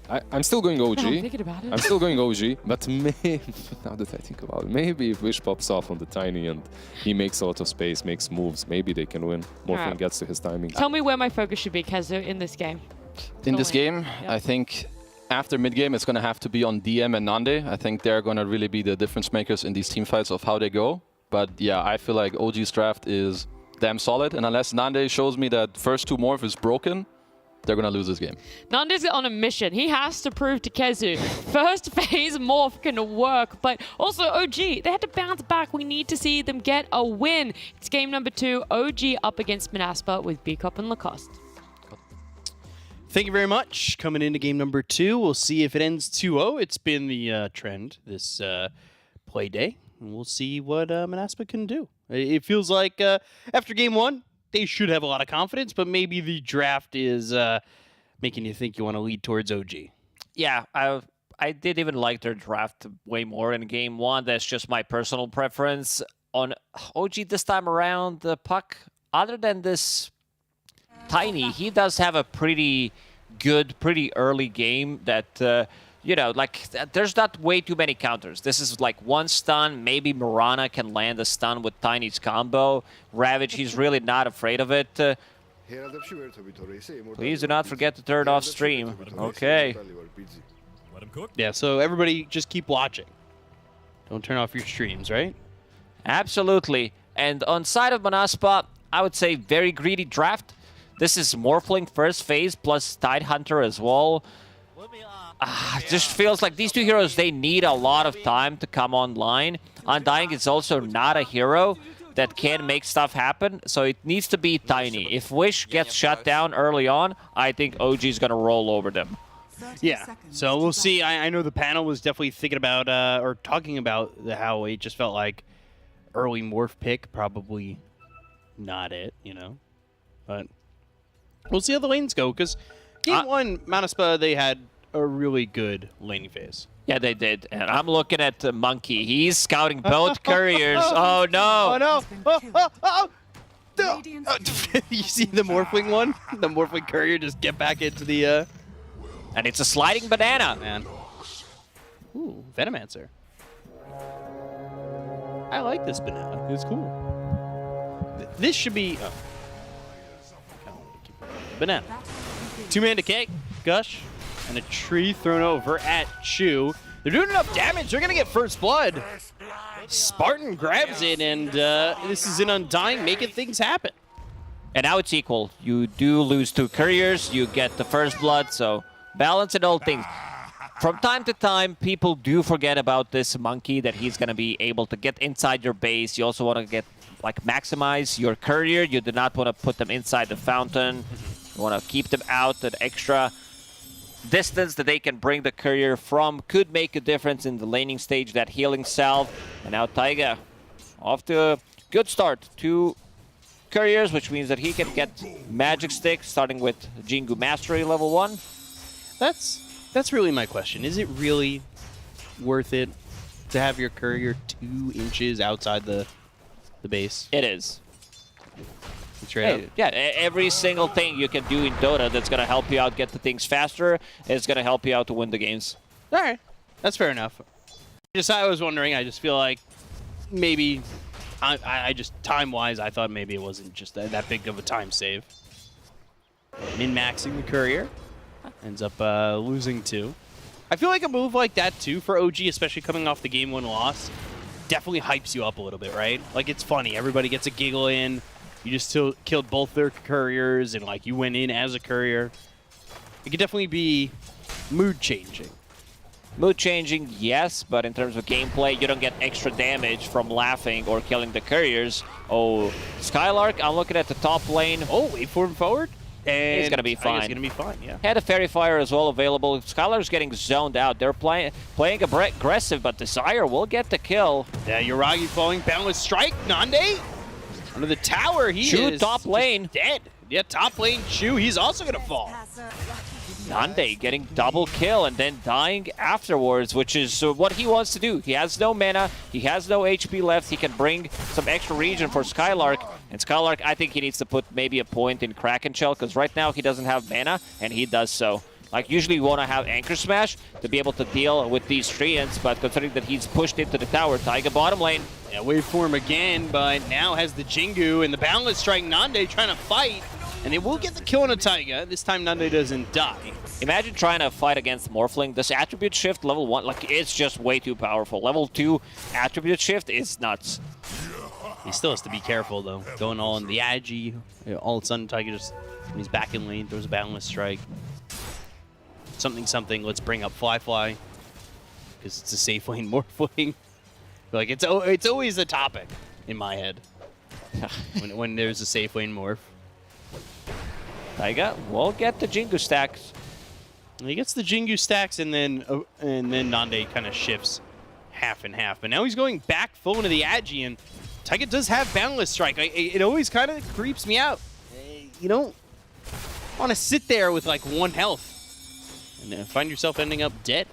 I'm still going OG. No, I'm thinking about it. I'm still going OG, but maybe, now that I think about it, maybe if Wish pops off on the Tiny and he makes a lot of space, makes moves, maybe they can win. Morphling gets to his timing. Tell me where my focus should be, Kezu, in this game. In this game, I think after mid-game, it's going to have to be on DM and Nande. I think they're going to really be the difference makers in these team fights of how they go. But yeah, I feel like OG's draft is damn solid. And unless Nande shows me that first two morph is broken, they're going to lose this game. Nande's on a mission. He has to prove to Kezu first phase morph can work. But also OG, they had to bounce back. We need to see them get a win. It's game number 2. OG up against Manaspa with Bcop and Lacoste. Thank you very much. Coming into game number 2, we'll see if it ends 2-0. It's been the trend this play day. And we'll see what Manaspa can do. It feels like after game 1, they should have a lot of confidence, but maybe the draft is making you think you want to lead towards OG. Yeah, I did even like their draft way more in game 1. That's just my personal preference. On OG this time around, the puck, other than this Tiny, he does have a pretty good, pretty early game that... you know, like, there's not way too many counters. This is like one stun. Maybe Mirana can land a stun with Tiny's combo. Ravage, he's really not afraid of it. Please do not forget to turn off stream. Okay. Yeah, so everybody just keep watching. Don't turn off your streams, right? Absolutely. And on side of Manaspa, I would say very greedy draft. This is Morphling first phase plus Tidehunter as well. It just feels like these two heroes, they need a lot of time to come online. Undying is also not a hero that can make stuff happen, so it needs to be Tiny. If Wish gets shut down early on, I think OG is going to roll over them. Yeah, so we'll see. I know the panel was definitely thinking about, or talking about how it just felt like early morph pick, probably not it, you know. But we'll see how the lanes go, because game 1, Manaspa, they had a really good laning phase. Yeah, they did. And I'm looking at the Monkey. He's scouting both couriers. Oh, no. Oh, no. You see the Morphling one? The Morphling courier just get back into the... And it's a sliding banana. Man. Ooh, Venomancer. I like this banana. It's cool. This should be... Oh. Banana. 2-man decay. Gush. And a tree thrown over at Chu. They're doing enough damage. They're going to get first blood. Spartan grabs it, and this is an Undying making things happen. And now it's equal. You do lose 2 couriers. You get the first blood, so balance in all things. From time to time, people do forget about this Monkey, that he's going to be able to get inside your base. You also want to get, like, maximize your courier. You do not want to put them inside the fountain. You want to keep them out at extra distance that they can bring the courier from. Could make a difference in the laning stage, that healing salve. And now Taiga off to a good start. 2 couriers, which means that he can get Magic Stick, starting with Jingu Mastery level 1. That's really my question. Is it really worth it to have your courier 2 inches outside the base? It is. Hey, yeah, every single thing you can do in Dota that's going to help you out get the things faster is going to help you out to win the games. All right. That's fair enough. I was wondering, I just feel like maybe, I just, time-wise, I thought maybe it wasn't just that big of a time save. Min-maxing the courier. Ends up losing 2. I feel like a move like that, too, for OG, especially coming off the Game 1 loss, definitely hypes you up a little bit, right? Like, it's funny. Everybody gets a giggle in. You just killed both their couriers, and like you went in as a courier. It could definitely be mood-changing. Mood-changing, yes, but in terms of gameplay, you don't get extra damage from laughing or killing the couriers. Oh, Skylark, I'm looking at the top lane. Oh, wait for him forward? He's And gonna be fine. He's gonna be fine, yeah. Had a Fairy Fire as well available. Skylar's getting zoned out. They're playing aggressive, but Desire will get the kill. Yeah, Yuragi falling. Boundless Strike. Nande under the tower. He Chu is top lane. dead. Yeah, top lane Chu. He's also gonna fall. Nande getting double kill and then dying afterwards, which is what he wants to do. He has no mana, he has no HP left, he can bring some extra regen for Skylark. And Skylark, I think he needs to put maybe a point in Kraken Shell, because right now he doesn't have mana, and he does so. Like, usually you want to have Anchor Smash to be able to deal with these treants, but considering that he's pushed into the tower, Taiga bottom lane. Yeah, waveform again, but now has the Jingu and the Boundless Strike. Nande trying to fight, and they will get the kill on a Taiga. This time Nande doesn't die. Imagine trying to fight against Morphling. This attribute shift level 1, like, it's just way too powerful. Level 2 attribute shift is nuts. He still has to be careful, though. Going all in the Agi. All of a sudden, Taiga just, when he's back in lane, throws a Boundless Strike. Something, let's bring up Fly, because it's a safe lane Morphling. Like, it's always a topic in my head when there's a safe lane Morph. Taiga will get the Jingu stacks. He gets the Jingu stacks, and then Nande kind of shifts half and half. But now he's going back full into the Agi, and Taiga does have Boundless Strike. It always kind of creeps me out. You don't want to sit there with like 1 health and then find yourself ending up dead.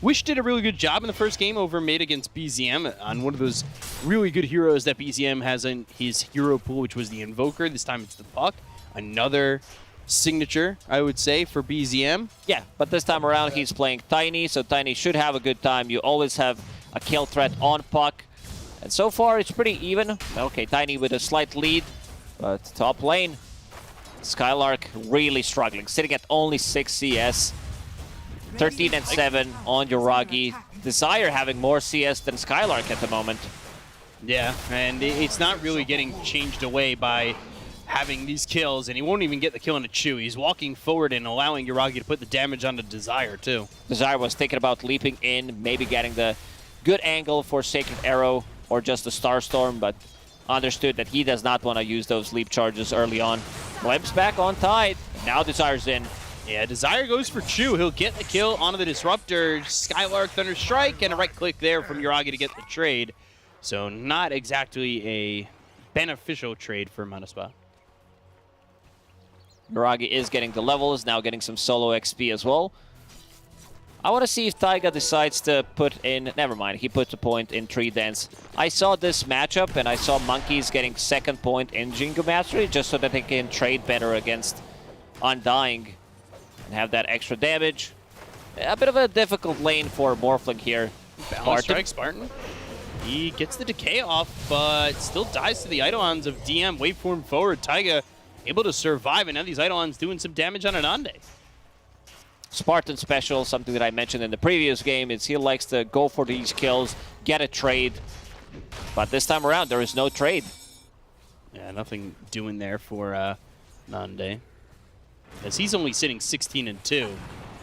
Wish did a really good job in the first game over mid against BZM on one of those really good heroes that BZM has in his hero pool, which was the Invoker. This time it's the Puck. Another signature, I would say, for BZM. Yeah, but this time around he's playing Tiny, so Tiny should have a good time. You always have a kill threat on Puck. And so far it's pretty even. Okay, Tiny with a slight lead, but top lane, Skylark really struggling, sitting at only 6 CS. 13 and 7 on Yuragi. Desire having more CS than Skylark at the moment. Yeah, and it's not really getting changed away by having these kills, and he won't even get the kill on a Chu. He's walking forward and allowing Yuragi to put the damage on the Desire, too. Desire was thinking about leaping in, maybe getting the good angle for Sacred Arrow or just a Starstorm, but understood that he does not want to use those leap charges early on. Glimpse back on Tide. Now Desire's in. Yeah, Desire goes for Chu. He'll get the kill onto the Disruptor. Skylark, Thunder Strike, and a right click there from Yuragi to get the trade. So not exactly a beneficial trade for Manaspa. Yuragi is getting the levels, now getting some solo XP as well. I want to see if Taiga decides to put in... Never mind, he puts a point in Tree Dance. I saw this matchup, and I saw Monkeys getting 2nd point in Jingu Mastery, just so that they can trade better against Undying and have that extra damage. A bit of a difficult lane for Morphling here. Balance Strike, Spartan. He gets the decay off, but still dies to the Eidolons of DM. Waveform forward, Taiga able to survive, and now these Eidolons doing some damage on Anande. Spartan special, something that I mentioned in the previous game, is he likes to go for these kills, get a trade. But this time around, there is no trade. Yeah, nothing doing there for Nande. Because he's only sitting 16 and 2.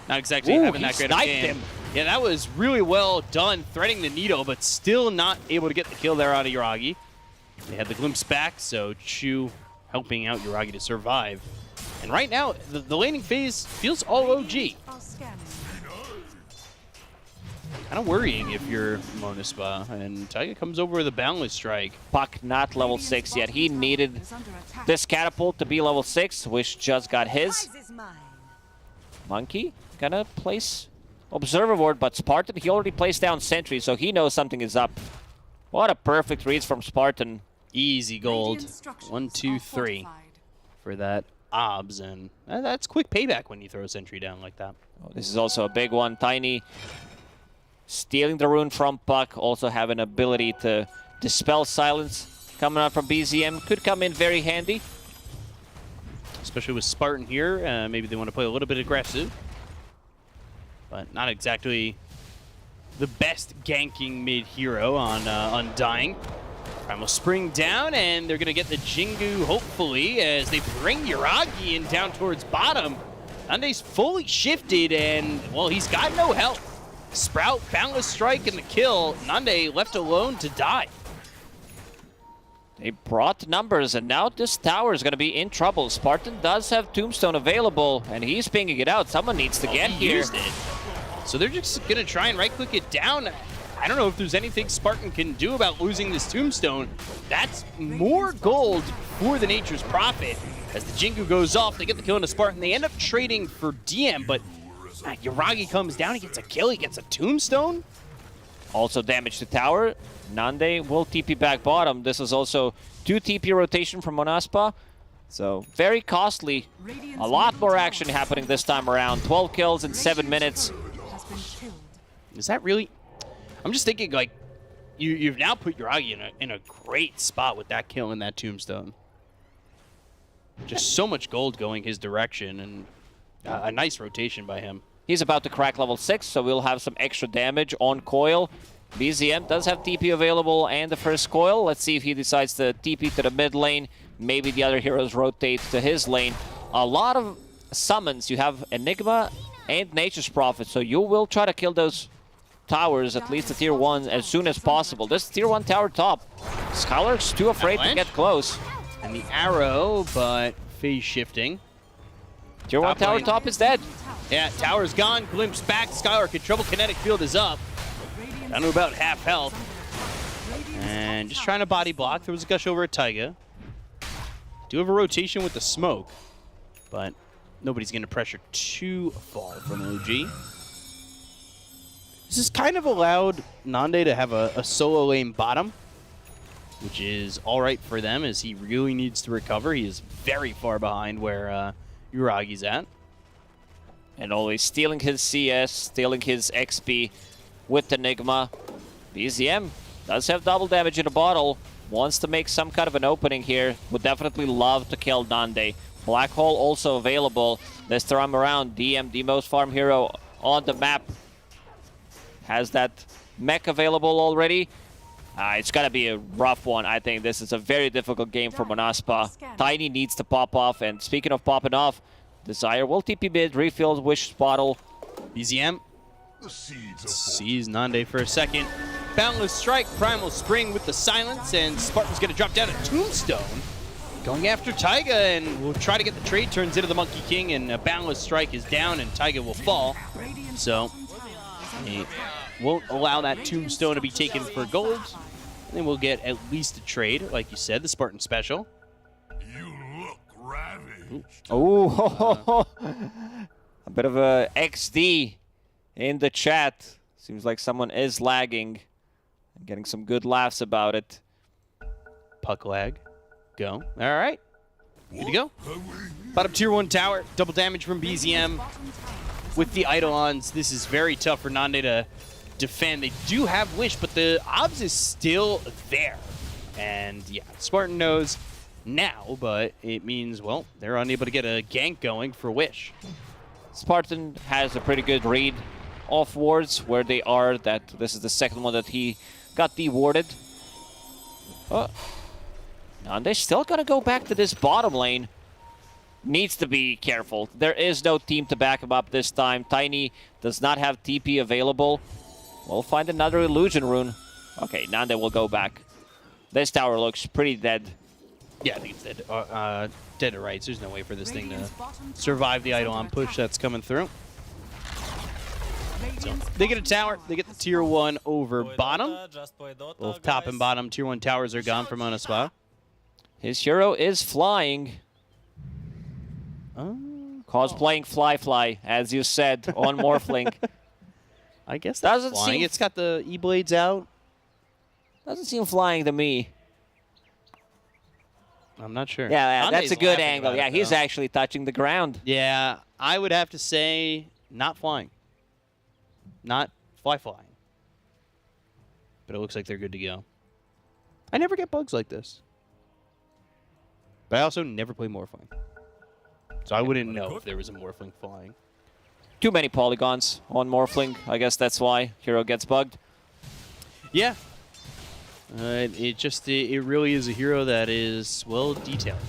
Not exactly having that great of a game. Yeah, that was really well done, threading the needle, but still not able to get the kill there out of Yuragi. They had the glimpse back, so Chu helping out Yuragi to survive. And right now, the laning phase feels all OG. Kind of worrying if you're Monispa, and Taiga comes over with a Boundless Strike. Puck not level 6 yet. He needed this catapult to be level 6, which just got his. Monkey gonna place Observer Ward, but Spartan, he already placed down Sentry, so he knows something is up. What a perfect read from Spartan. Easy gold. 1, 2, 3 for that OBS, and that's quick payback when you throw a Sentry down like that. Oh, this is also a big one. Tiny stealing the rune from Puck, also have an ability to dispel silence coming out from BZM. Could come in very handy. Especially with Spartan here, maybe they want to play a little bit aggressive. But not exactly the best ganking mid-hero on Undying. Primal Spring down, and they're going to get the Jingu, hopefully, as they bring Yuragi in down towards bottom. Nande's fully shifted, and, well, he's got no health. Sprout, Boundless Strike, and the kill. Nande left alone to die. They brought numbers, and now this tower is going to be in trouble. Spartan does have Tombstone available, and he's pinging it out. Someone needs to get here. Used it. So they're just going to try and right-click it down. I don't know if there's anything Spartan can do about losing this Tombstone. That's more gold for the Nature's Prophet. As the Jingu goes off, they get the kill into Spartan. They end up trading for DM, but Yuragi comes down, he gets a kill, he gets a Tombstone. Also damage to tower. Nande will TP back bottom. This is also 2 TP rotation from Monaspa. So very costly. A lot more action happening this time around. 12 kills in 7 minutes. Is that really... I'm just thinking, like, you've now put Yuragi in a great spot with that kill and that Tombstone. Just so much gold going his direction, and a nice rotation by him. He's about to crack level 6, so we'll have some extra damage on Coil. BZM does have TP available and the first Coil. Let's see if he decides to TP to the mid lane. Maybe the other heroes rotate to his lane. A lot of summons. You have Enigma and Nature's Prophet, so you will try to kill those towers, at least the tier 1, as soon as possible. This tier 1 tower top. Skylark's too afraid to get close. And the arrow, but phase shifting. Tier 1 tower top is dead. Yeah, tower's gone, glimpse back, Skylark in trouble, kinetic field is up. Down to about half health. And just trying to body block. There was a gush over at Taiga. Do have a rotation with the smoke, but nobody's going to pressure too far from OG. This has kind of allowed Nande to have a solo lane bottom, which is all right for them as he really needs to recover. He is very far behind where Yuragi's at. And always stealing his CS, stealing his XP with Enigma. BZM does have double damage in a bottle. Wants to make some kind of an opening here. Would definitely love to kill Nande. Black Hole also available. This time around, DM, the most farm hero on the map, has that mech available already. It's going to be a rough one. I think this is a very difficult game for Monaspa. Tiny needs to pop off. And speaking of popping off, Desire will TP mid, refill Wish bottle. BZM sees Nande for a second. Boundless Strike, Primal Spring with the silence, and Spartan's going to drop down a Tombstone. Going after Taiga, and we'll try to get the trade turns into the Monkey King, and a Boundless Strike is down, and Taiga will fall. So, he won't allow that Tombstone to be taken for gold. Then we'll get at least a trade, like you said, the Spartan special. Oh, a bit of a XD in the chat. Seems like someone is lagging. I'm getting some good laughs about it. Puck lag. Go. All right. Good to go. Bottom tier 1 tower. Double damage from BZM. With the Eidolons, this is very tough for Nande to defend. They do have Wish, but the obs is still there. And yeah, Spartan knows now, but it means, well, they're unable to get a gank going for Wish. Spartan has a pretty good read off wards where they are. That this is the second one that he got dewarded. And they're still gonna go back to this bottom lane. Needs to be careful. There is no team to back him up this time. Tiny does not have TP available. We'll find another illusion rune. Okay, Nande will go back. This tower looks pretty dead. Yeah, I think it's dead. Dead to rights. There's no way for this thing to survive the Eidolon push that's coming through. So they get a tower. They get the tier 1 over bottom. Both top and bottom tier 1 towers are gone from Monaspa. His hero is flying. Cosplaying Fly, as you said, on Morphling. I guess that's flying. It's got the E-blades out. Doesn't seem flying to me. I'm not sure. Yeah, that's a good angle. Yeah, he's though. actually touching the ground. Yeah, I would have to say not flying. Not flying. But it looks like they're good to go. I never get bugs like this. But I also never play Morphling. So I wouldn't know if there was a Morphling flying. Too many polygons on Morphling. I guess that's why hero gets bugged. Yeah. It really is a hero that is well detailed.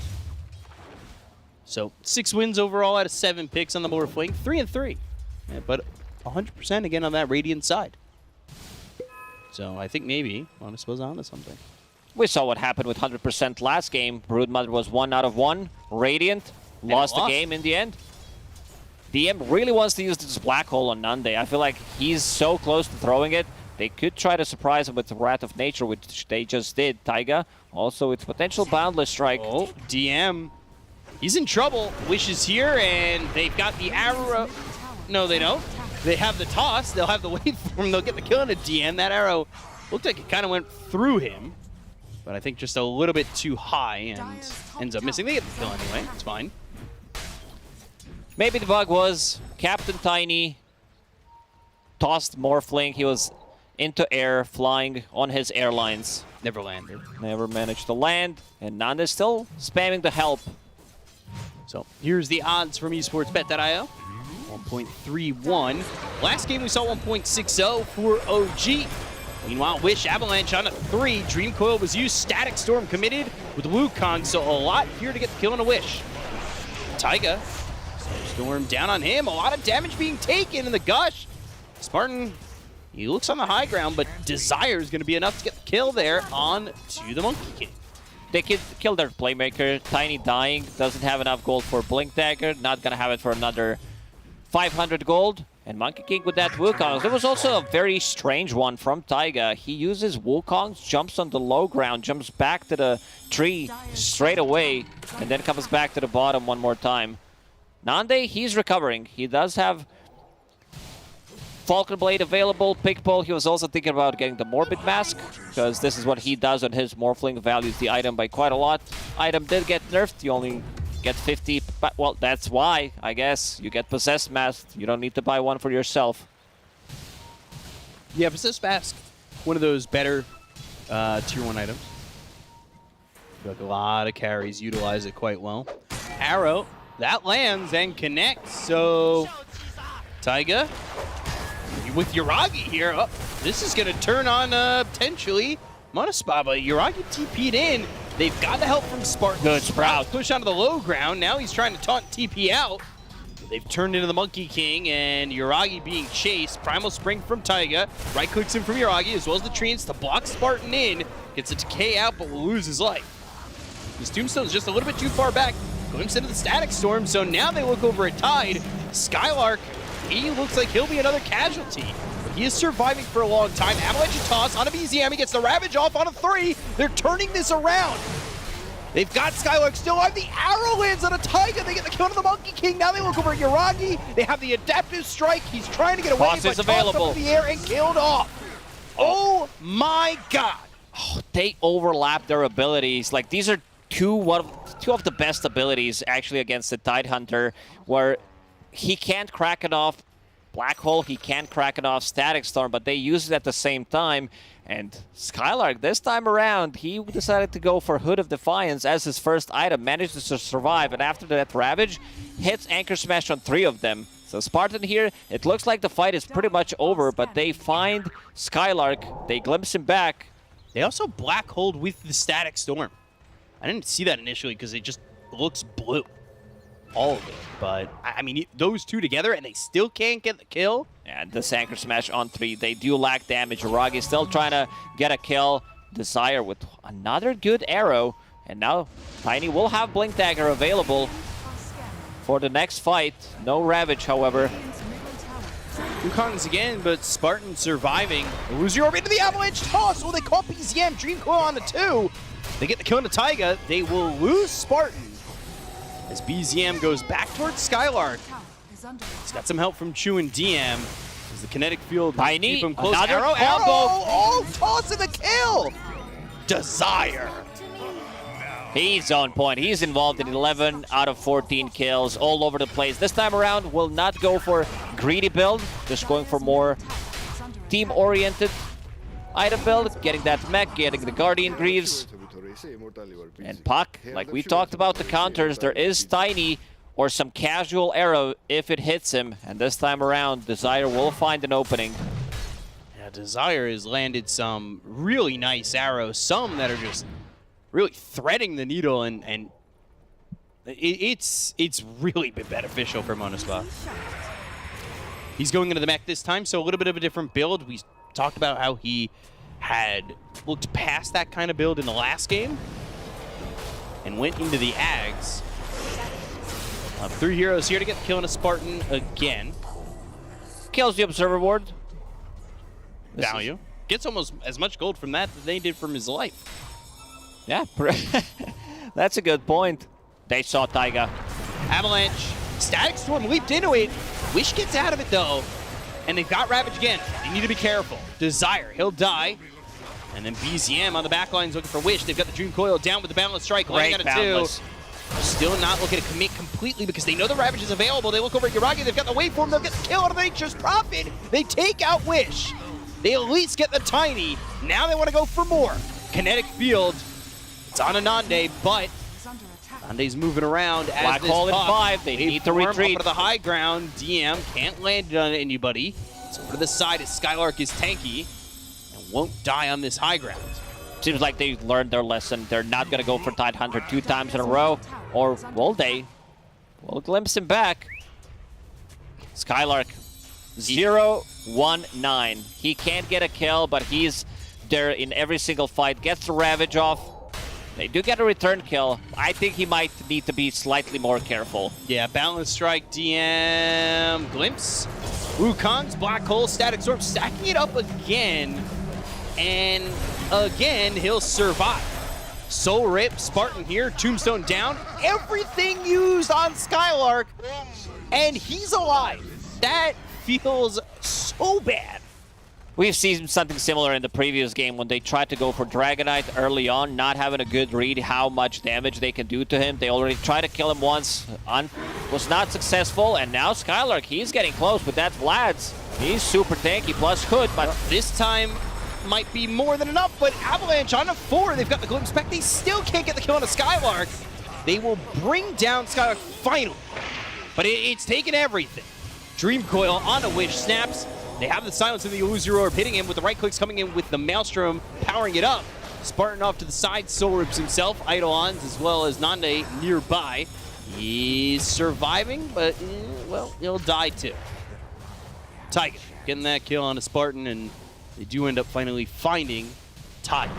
So 6 wins overall out of 7 picks on the Morphling. 3-3. Yeah, but 100% again on that Radiant side. So I think maybe Monaspa's onto something. We saw what happened with 100% last game. Broodmother was 1 out of 1. Radiant lost the game in the end. DM really wants to use this Black Hole on Nande. I feel like he's so close to throwing it. They could try to surprise him with the Wrath of Nature, which they just did. Taiga also with potential Boundless Strike. Oh, DM. He's in trouble. Wish is here, and they've got the arrow. No, they don't. They have the toss. They'll have to wait for him. They'll get the kill on a DM. That arrow looked like it kind of went through him, but I think just a little bit too high and ends up missing. They get the kill anyway. It's fine. Maybe the bug was Captain Tiny tossed Morphling. He was into air, flying on his airlines. Never landed. Never managed to land, and Nanda's still spamming the help. So here's the odds from esportsbet.io. 1.31. Last game we saw 1.60 for OG. Meanwhile, Wish Avalanche on a 3. Dream Coil was used. Static Storm committed with Wukong, so a lot here to get the kill on a Wish. Taiga. Storm down on him. A lot of damage being taken in the Gush. Spartan, he looks on the high ground, but Desire is going to be enough to get the kill there on to the Monkey King. They kill their playmaker. Tiny dying. Doesn't have enough gold for Blink Dagger. Not going to have it for another 500 gold. And Monkey King with that Wukong. There was also a very strange one from Taiga. He uses Wukongs, jumps on the low ground, jumps back to the tree straight away, and then comes back to the bottom one more time. Nande, he's recovering. He does have Falcon Blade available, Pigpole. He was also thinking about getting the Morbid Mask, because this is what he does on his Morphling, values the item by quite a lot. Item did get nerfed. You only get 50, but well, that's why, I guess. You get Possessed Mask. You don't need to buy one for yourself. Yeah, Possessed Mask, one of those better tier 1 items. Like a lot of carries utilize it quite well. Arrow, that lands and connects, so Taiga with Yuragi here. Oh, this is going to turn on potentially Monospa, but Yuragi TP'd in. They've got the help from Spartan. Good Sprout. Push onto the low ground. Now he's trying to taunt TP out. They've turned into the Monkey King, and Yuragi being chased. Primal Spring from Taiga. Right clicks him from Yuragi, as well as the treants to block Spartan in. Gets a decay out, but will lose his life. His Tombstone's just a little bit too far back. Glimpse into the Static Storm, so now they look over at Tide. Skylark, he looks like he'll be another casualty. But he is surviving for a long time. Avalanche and toss on a BZM. He gets the Ravage off on a 3. They're turning this around. They've got Skylark still on. The arrow lands on a Taiga. They get the kill on the Monkey King. Now they look over at Yuragi. They have the Adaptive Strike. He's trying to get away, Toss but is available. tossed up in the air and killed off. Oh my God. Oh, they overlap their abilities. Like, these are two of the best abilities actually against the Tidehunter, where he can't crack it off Black Hole, he can't crack it off Static Storm, but they use it at the same time. And Skylark, this time around, he decided to go for Hood of Defiance as his first item, manages to survive, and after that Ravage, hits Anchor Smash on 3 of them. So Spartan here, it looks like the fight is pretty much over, but they find Skylark, they glimpse him back. They also Black Hold with the Static Storm. I didn't see that initially because it just looks blue. All of it. But, I mean, those two together and they still can't get the kill. And this Anchor Smash on 3, they do lack damage. Uragi still trying to get a kill. Desire with another good arrow. And now Tiny will have Blink Dagger available for the next fight. No Ravage, however. Wukong's again, but Spartan surviving. Lose your orb into the Avalanche toss. Will they call BZM? Dream Coil on the 2. They get the kill on the Taiga. They will lose Spartan as BZM goes back towards Skylark. He's got some help from Chu and DM. As the kinetic field Tiny, keep him close. another Arrow, combo. Oh, toss in the kill. Desire. He's on point. He's involved in 11 out of 14 kills all over the place. This time around, will not go for greedy build, just going for more team-oriented item build, getting that mech, getting the Guardian Greaves. And Puck, like we talked about the counters, there is Tiny or some casual arrow if it hits him. And this time around, Desire will find an opening. Yeah, Desire has landed some really nice arrows, some that are just really threading the needle, and it's really been beneficial for Monospa. He's going into the mech this time, so a little bit of a different build. We talked about how he had looked past that kind of build in the last game and went into the Ags. 3 heroes here to get the kill on a Spartan again. Kills the Observer Ward. Value. Gets almost as much gold from that as they did from his life. Yeah, that's a good point. They saw Taiga. Avalanche. Static Storm leaped into it. Wish gets out of it, though. And they've got Ravage again. They need to be careful. Desire, he'll die. And then BZM on the back line's looking for Wish. They've got the Dream Coil down with the Boundless Strike. Landing on a 2. Still not looking to commit completely because they know the Ravage is available. They look over at Yuragi. They've got the waveform. They'll get the kill out of Nature's Prophet. They take out Wish. They at least get the Tiny. Now they want to go for more. Kinetic Field. It's on Anande, but Anande's moving around as Black this hole in puck. 5. They need to retreat. Up to the high ground. DM can't land it on anybody. So over to the side as Skylark is tanky and won't die on this high ground. Seems like they learned their lesson. They're not going to go for Tidehunter 2 times in a row. Or will they? We'll glimpse him back. Skylark 0-1-9. He can't get a kill, but he's there in every single fight. Gets the Ravage off. They do get a return kill. I think he might need to be slightly more careful. Yeah, Balance Strike, DM, Glimpse. Wukong's Black Hole, Static Storm, stacking it up again. And again, he'll survive. Soul Rip, Spartan here, Tombstone down. Everything used on Skylark, and he's alive. That feels so bad. We've seen something similar in the previous game when they tried to go for Dragonite early on, not having a good read how much damage they can do to him. They already tried to kill him once, was not successful, and now Skylark, he's getting close, but that's Vlad's. He's super tanky, plus Hood, but this time might be more than enough, but Avalanche on a 4. They've got the Glimpse back. They still can't get the kill on a Skylark. They will bring down Skylark finally, but it's taken everything. Dream Coil on a Wish, snaps. They have the silence of the Illusory Orb hitting him with the right clicks coming in with the Maelstrom powering it up. Spartan off to the side, Soul Rips himself, Eidolons as well as Nande nearby. He's surviving, but, well, he'll die too. Tiger getting that kill on a Spartan, and they do end up finally finding Tiger.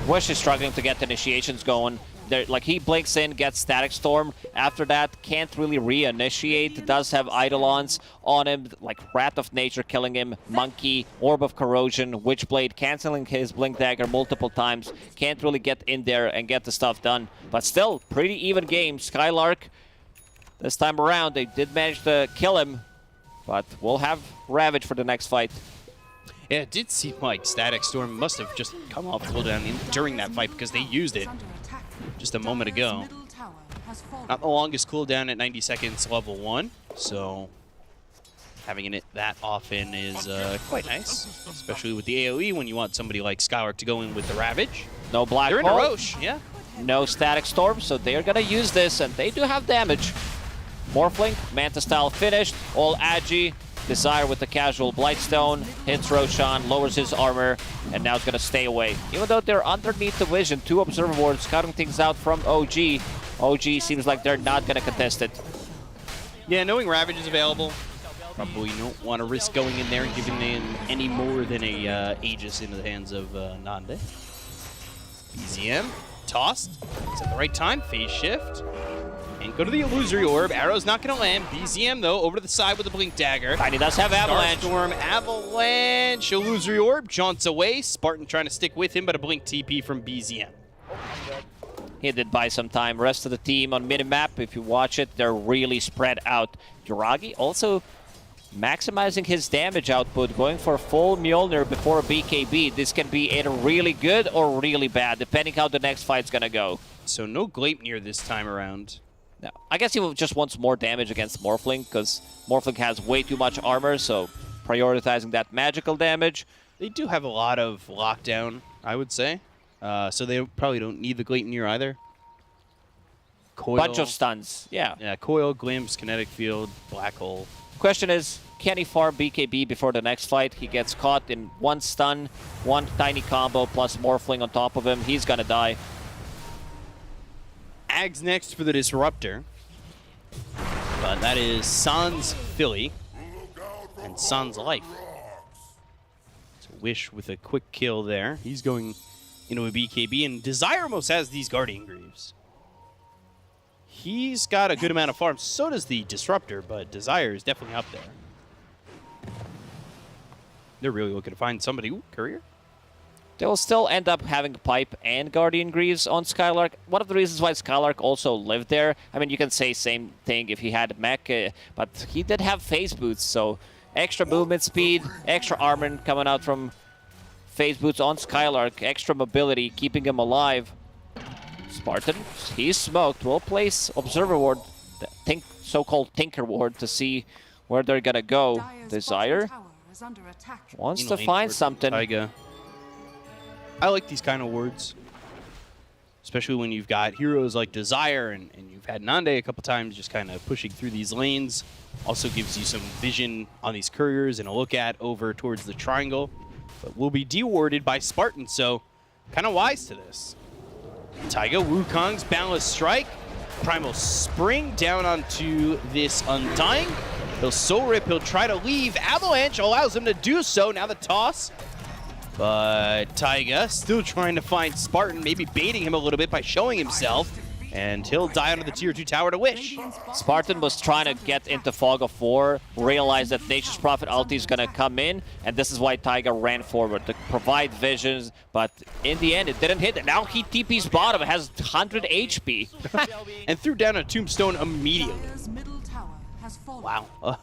Wish is struggling to get the initiations going. Like, he blinks in, gets Static Storm. After that, can't really re-initiate. Does have Eidolons on him, like Wrath of Nature killing him, Monkey, Orb of Corrosion, Witchblade canceling his Blink Dagger multiple times. Can't really get in there and get the stuff done. But still, pretty even game. Skylark, this time around, they did manage to kill him. But we'll have Ravage for the next fight. Yeah, it did seem like Static Storm must have just come off cooldown during that fight because they used it just a moment ago. Not the longest cooldown at 90 seconds, level 1. So having it that often is quite nice, especially with the AoE when you want somebody like Skylark to go in with the Ravage. No Black They're in a Hole. Roche, yeah. No Static Storm, so they're going to use this, and they do have damage. Morphling, Manta Style finished, all Agi. Desire with the casual Blightstone, hits Roshan, lowers his armor, and now is going to stay away. Even though they're underneath the vision, 2 Observer Wards scouting things out from OG. OG seems like they're not going to contest it. Yeah, knowing Ravage is available, probably don't want to risk going in there and giving in any more than a Aegis into the hands of Nande. BZM, tossed, it's at the right time, phase shift. And go to the Illusory Orb. Arrow's not going to land. BZM, though, over to the side with the Blink Dagger. Tiny does have Avalanche. Starstorm, Avalanche, Illusory Orb, jaunts away. Spartan trying to stick with him, but a Blink TP from BZM. He did buy some time. Rest of the team on minimap, if you watch it, they're really spread out. Yuragi also maximizing his damage output, going for full Mjolnir before a BKB. This can be either really good or really bad, depending how the next fight's going to go. So no Gleipnir this time around. No, I guess he just wants more damage against Morphling, because Morphling has way too much armor, so prioritizing that magical damage. They do have a lot of lockdown, I would say. So they probably don't need the Gleipnir either. Coil. Bunch of stuns, yeah. Yeah, Coil, Glimpse, Kinetic Field, Black Hole. Question is, can he farm BKB before the next fight? He gets caught in 1 stun, 1 tiny combo, plus Morphling on top of him. He's gonna die. Ags next for the Disruptor. But that is Sans Philly and Sans Life. So So Wish with a quick kill there. He's going into a BKB, and Desire almost has these Guardian Greaves. He's got a good amount of farm. So does the Disruptor, but Desire is definitely up there. They're really looking to find somebody. Ooh, Courier. They'll still end up having Pipe and Guardian Greaves on Skylark. One of the reasons why Skylark also lived there, I mean, you can say same thing if he had Mech, but he did have Phase Boots, so extra movement speed, extra armor coming out from Phase Boots on Skylark, extra mobility, keeping him alive. Spartan, he's smoked. We'll place Observer Ward, so-called Tinker Ward, to see where they're gonna go. Desire wants to find something. Taiga. I like these kind of wards, especially when you've got heroes like Desire and you've had Nande a couple times just kind of pushing through these lanes. Also gives you some vision on these couriers and a look at over towards the triangle. But will be dewarded by Spartan, so kind of wise to this. Taiga, Wukong's Boundless Strike. Primal Spring down onto this Undying. He'll Soul Rip, he'll try to leave. Avalanche allows him to do so. Now the toss. But Taiga still trying to find Spartan, maybe baiting him a little bit by showing himself. And he'll die under the tier 2 tower to Wish. Spartan was trying to get into Fog of War, realized that Nature's Prophet ulti is going to come in, and this is why Taiga ran forward, to provide visions, but in the end, it didn't hit. Now he TP's bottom, has 100 HP. And threw down a tombstone immediately. Wow.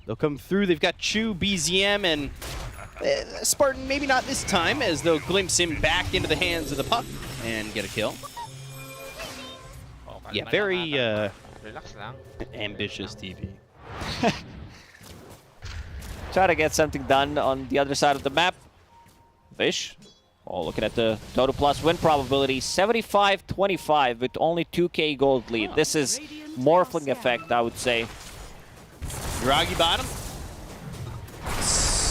They'll come through, they've got Chu, BZM, and Spartan maybe not this time, as they'll glimpse him back into the hands of the puck and get a kill. Yeah, very ambitious DP. Try to get something done on the other side of the map. Vish, looking at the total plus win probability, 75-25 with only 2k gold lead. This is Morphling effect, I would say. Draghi bottom.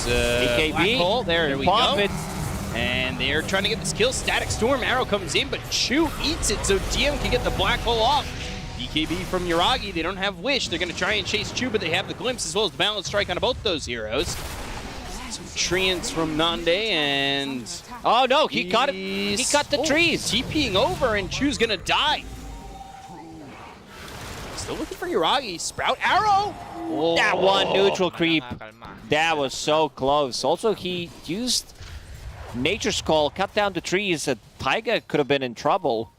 BKB, Black hole, there we pop go. it. And they're trying to get this kill. Static Storm arrow comes in, but Chu eats it, so DM can get the black hole off. BKB from Yuragi, they don't have Wish. They're going to try and chase Chu, but they have the glimpse as well as the balance strike on both those heroes. Some treants from Nande, and... Oh no, he cut it. He cut the trees. TPing over, and Chu's going to die. Still looking for Yuragi. Sprout arrow! Oh. That one neutral creep. That was so close. Also, he used Nature's Call, cut down the trees. Taiga could have been in trouble.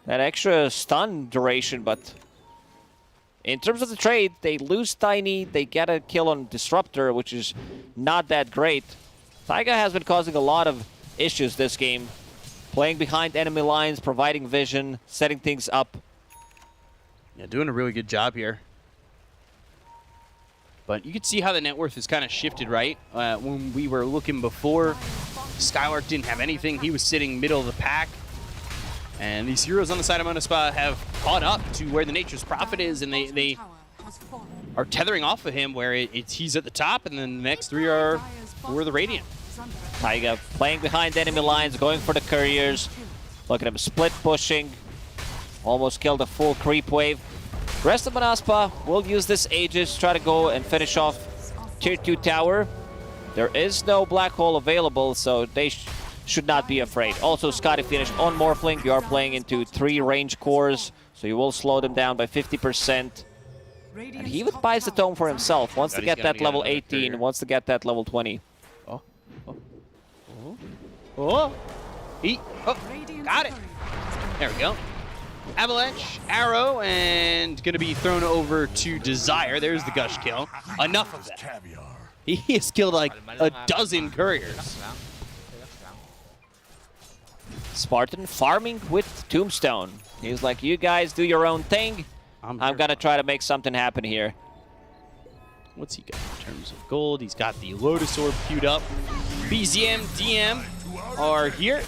That extra stun duration, but in terms of the trade, they lose Tiny, they get a kill on Disruptor, which is not that great. Taiga has been causing a lot of issues this game. Playing behind enemy lines, providing vision, setting things up. Yeah, doing a really good job here. But you can see how the net worth has kind of shifted, right? When we were looking before, Skylark didn't have anything. He was sitting middle of the pack. And these heroes on the side of Monospa have caught up to where the Nature's Prophet is, and they are tethering off of him where he's at the top, and then the next three are for the Radiant. Taiga playing behind enemy lines, going for the couriers. Look at him split pushing. Almost killed a full creep wave. Rest of Manaspa will use this Aegis, try to go and finish off tier 2 tower. There is no black hole available, so they should not be afraid. Also, Scotty finished on Morphling. You are playing into 3 range cores, so you will slow them down by 50%. And he even buys the tome for himself. Wants to get that level 18, wants to get that level 20. Oh, got it. There we go. Avalanche, arrow, and going to be thrown over to Desire. There's the Gush kill. Enough of that. He has killed like a dozen couriers. Spartan farming with Tombstone. He's like, you guys do your own thing. I'm going to try to make something happen here. What's he got in terms of gold? He's got the Lotus Orb queued up. BZM, DM are here.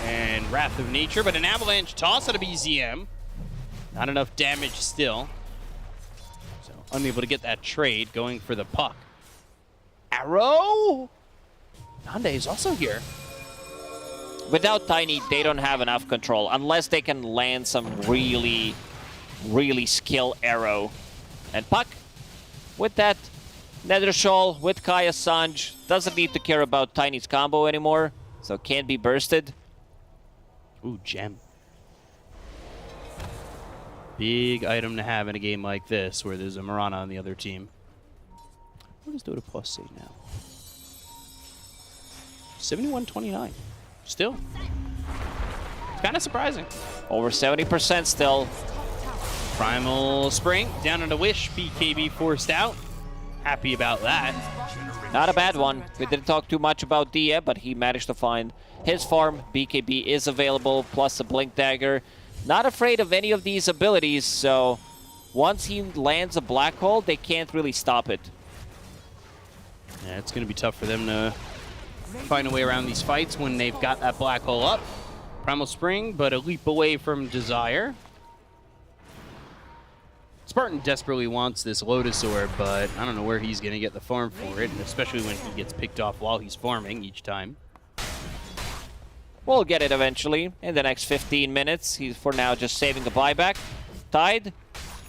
And Wrath of Nature, but an Avalanche toss out of BZM. Not enough damage still. So unable to get that trade, going for the puck. Arrow! Nande is also here. Without Tiny, they don't have enough control, unless they can land some really skill arrow. And puck, with that Nether Shawl with Kaya Sanj. Doesn't need to care about Tiny's combo anymore, so can't be bursted. Ooh, gem. Big item to have in a game like this, where there's a Mirana on the other team. What does Dota Plus say now? 71-29. Still. It's kind of surprising. Over 70% still. Primal Spring down on a Wish. BKB forced out. Happy about that. Not a bad one. We didn't talk too much about Dia, but he managed to find his farm. BKB is available, plus a Blink Dagger. Not afraid of any of these abilities, so once he lands a Black Hole, they can't really stop it. Yeah, it's going to be tough for them to find a way around these fights when they've got that Black Hole up. Primal Spring, but a leap away from Desire. Spartan desperately wants this Lotus Orb, but I don't know where he's going to get the farm for it, especially when he gets picked off while he's farming each time. We'll get it eventually in the next 15 minutes. He's for now just saving the buyback. Tide,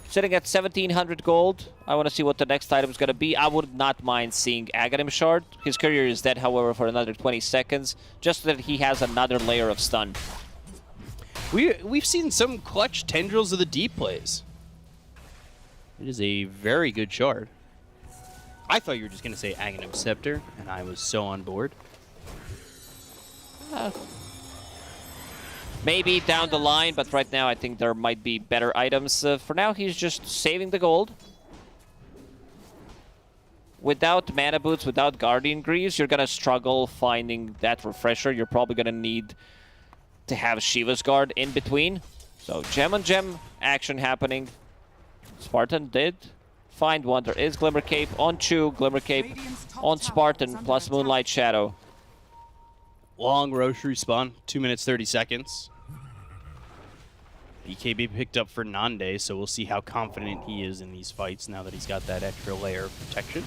sitting at 1,700 gold. I want to see what the next item is going to be. I would not mind seeing Aghanim Shard. His career is dead, however, for another 20 seconds, just so that he has another layer of stun. We've seen some clutch Tendrils of the Deep plays. It is a very good shard. I thought you were just going to say Aghanim Scepter, and I was so on board. Maybe down the line, but right now I think there might be better items. For now, he's just saving the gold. Without Mana Boots, without Guardian Greaves, you're going to struggle finding that refresher. You're probably going to need to have Shiva's Guard in between. So gem on gem action happening. Spartan did find one. There is Glimmer Cape on Chu, Glimmer Cape on Spartan, plus Moonlight Shadow. Long Roche respawn, 2 minutes 30 seconds. BKB picked up for Nande, so we'll see how confident he is in these fights now that he's got that extra layer of protection.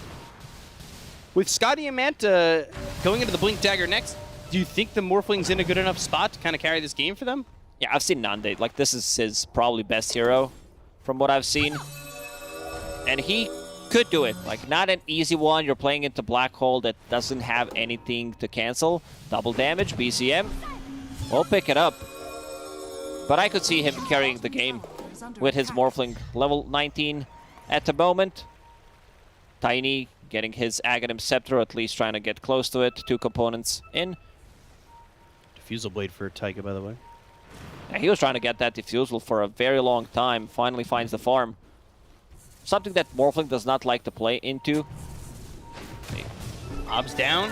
With Scotty and Manta going into the Blink Dagger next, do you think the Morphling's in a good enough spot to kind of carry this game for them? Yeah, I've seen Nande. Like, this is his probably best hero from what I've seen. And he could do it. Like, not an easy one. You're playing into Black Hole that doesn't have anything to cancel. Double damage, BCM. We'll pick it up. But I could see him carrying the game with his Morphling level 19 at the moment. Tiny getting his Aghanim Scepter, at least trying to get close to it. 2 components in. Diffusal Blade for Taika, by the way. Yeah, he was trying to get that Diffusal for a very long time. Finally finds the farm. Something that Morphling does not like to play into. Ob's down.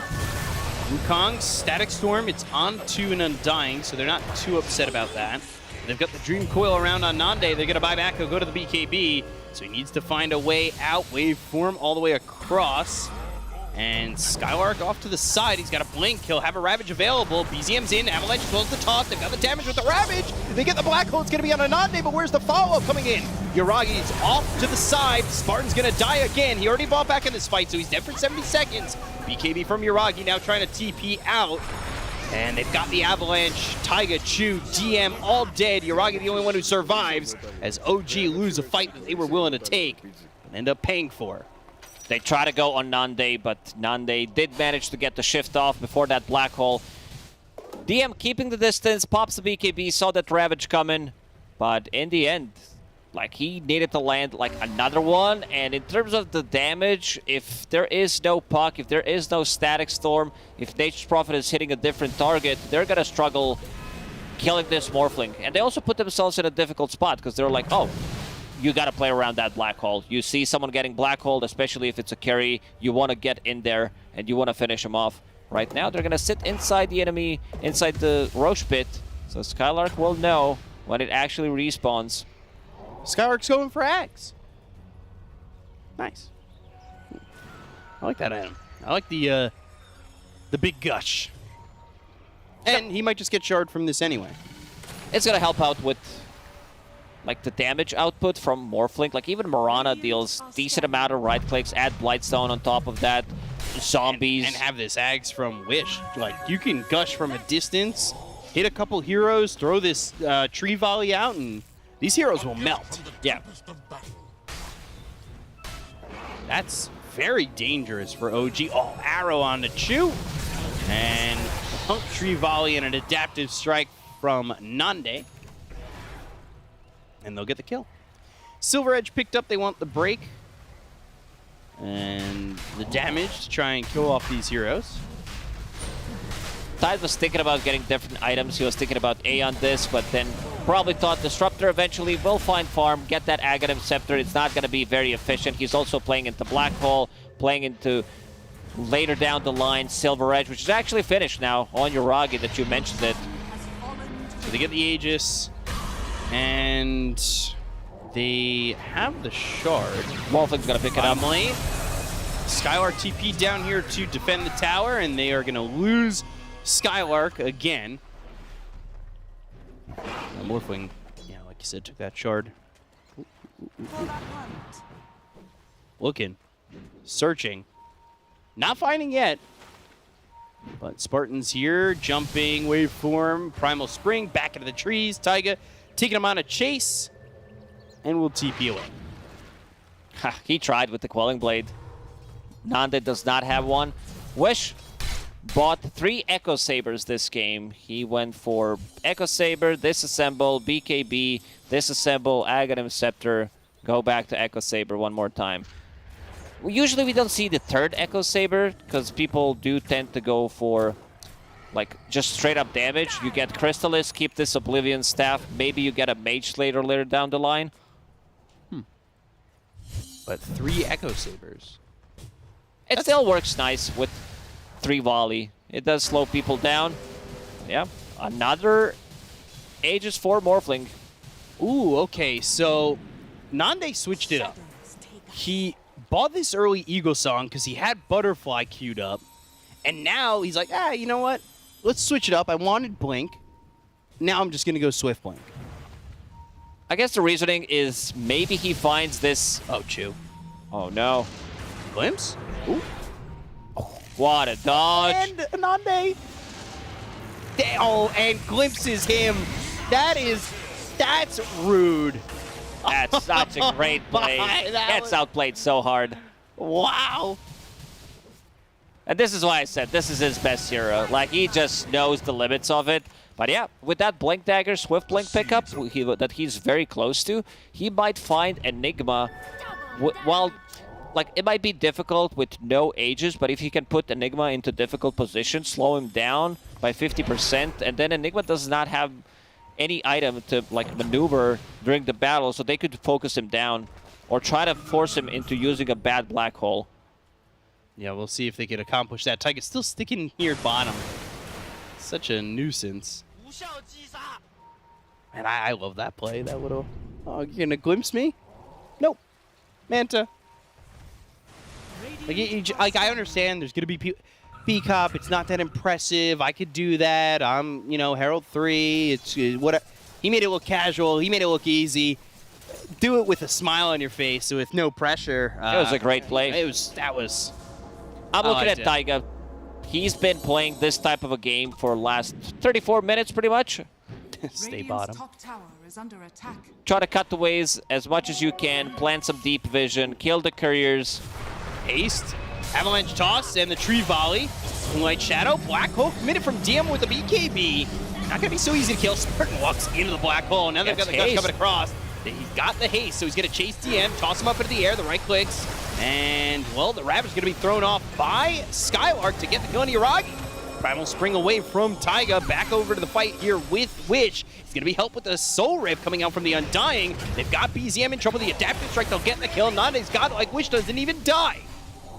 Wukong's Static Storm, it's on to an Undying, so they're not too upset about that. They've got the Dream Coil around on Nande. They're going to buy back. He'll go to the BKB. So he needs to find a way out. Waveform all the way across. And Skylark off to the side. He's got a blink. He'll have a Ravage available. BZM's in. Avalanche goes to the top. They've got the damage with the Ravage. They get the Black Hole. It's going to be on Anande, but where's the follow-up coming in? Yuragi's off to the side. Spartan's going to die again. He already bought back in this fight, so he's dead for 70 seconds. BKB from Yuragi now trying to TP out. And they've got the Avalanche, Taiga, Chu, DM all dead. Yuragi the only one who survives as OG lose a fight that they were willing to take and end up paying for. They try to go on Nande, but Nande did manage to get the shift off before that Black Hole. DM keeping the distance, pops the BKB, saw that Ravage coming, but in the end, like, he needed to land like another one. And in terms of the damage, if there is no puck, if there is no Static Storm, if Nature's Prophet is hitting a different target, they're gonna struggle killing this Morphling. And they also put themselves in a difficult spot because they're like, oh, you gotta play around that Black Hole. You see someone getting Black Hole, especially if it's a carry, you wanna get in there and you wanna finish him off. Right now, they're gonna sit inside the enemy, inside the Roche pit. So Skylark will know when it actually respawns. Skylark's going for Axe. Nice. I like that item. I like the big gush. And he might just get shard from this anyway. It's gonna help out with like the damage output from Morphling. Like even Mirana deals decent amount of right clicks, add Blightstone on top of that, zombies. And have this Axe from Wish. Like, you can gush from a distance, hit a couple heroes, throw this tree volley out, and these heroes will melt. Yeah. That's very dangerous for OG. Oh, arrow on the Chew. And pump tree volley and an adaptive strike from Nande. And they'll get the kill. Silver Edge picked up. They want the break. And the damage to try and kill off these heroes. Tide was thinking about getting different items. He was thinking about A on this, but then probably thought Disruptor eventually will find farm, get that Aghanim Scepter. It's not going to be very efficient. He's also playing into Black Hole, playing into later down the line Silver Edge, which is actually finished now on Yuragi that you mentioned it. So they get the Aegis, and they have the Shard. Morphling's going to pick it up. Lane. Skylark TP down here to defend the tower, and they are going to lose Skylark again. Morphling, yeah, like you said, took that shard. Looking, searching, not finding yet. But Spartans here, jumping, waveform, Primal Spring, back into the trees. Taiga taking him on a chase, and will TP away. He tried with the Quelling Blade. Nande does not have one. Wish bought 3 Echo Sabers this game. He went for Echo Saber, Disassemble, BKB, Disassemble, Aghanim Scepter, go back to Echo Saber one more time. Usually we don't see the 3rd Echo Saber because people do tend to go for like just straight up damage. You get Crystallis, keep this Oblivion Staff, maybe you get a Mage Slayer later down the line. But 3 Echo Sabers. It still works nice with 3 volley. It does slow people down. Yeah, another Aegis 4 Morphling. Ooh, okay, so Nande switched it up. He bought this early Eagle Song because he had Butterfly queued up. And now he's like, you know what? Let's switch it up. I wanted Blink. Now I'm just going to go Swift Blink. I guess the reasoning is maybe he finds this... Oh, Chew. Oh, no. Glimpse? Ooh. What a dodge. And Nande. Oh, and glimpses him. That's rude. That's such a great play. Gets outplayed so hard. Wow. And this is why I said this is his best hero. Like, he just knows the limits of it. But yeah, with that Blink Dagger, Swift Blink pickup that he's very close to, he might find Enigma while... Like, it might be difficult with no Aegis, but if he can put Enigma into difficult position, slow him down by 50%, and then Enigma does not have any item to, like, maneuver during the battle, so they could focus him down or try to force him into using a bad Black Hole. Yeah, we'll see if they can accomplish that. Taiga's still sticking here bottom. Such a nuisance. Man, I love that play, that little... Oh, you're gonna glimpse me? Nope. Manta. Like, I understand there's going to be B-Cop. It's not that impressive. I could do that. I'm, Herald 3. It's what he made it look casual. He made it look easy. Do it with a smile on your face with no pressure. It was a great play. I'm looking at Taiga. He's been playing this type of a game for the last 34 minutes, pretty much. Stay bottom. Top tower is under attack. Try to cut the waves as much as you can. Plant some deep vision. Kill the couriers. Haste, Avalanche Toss, and the Tree Volley. Moonlight Shadow, Black Hole committed from DM with the BKB. Not going to be so easy to kill. Spartan walks into the Black Hole. Now they've got the guns coming across. He's got the haste, so he's going to chase DM, toss him up into the air, the right clicks. And, well, the Ravager's going to be thrown off by Skylark to get the kill on Yuragi. Primal Spring away from Taiga, back over to the fight here with Wish. He's going to be helped with the Soul Rip coming out from the Undying. They've got BZM in trouble. The Adaptive Strike, they'll get the kill. Nande's got it like Wish doesn't even die.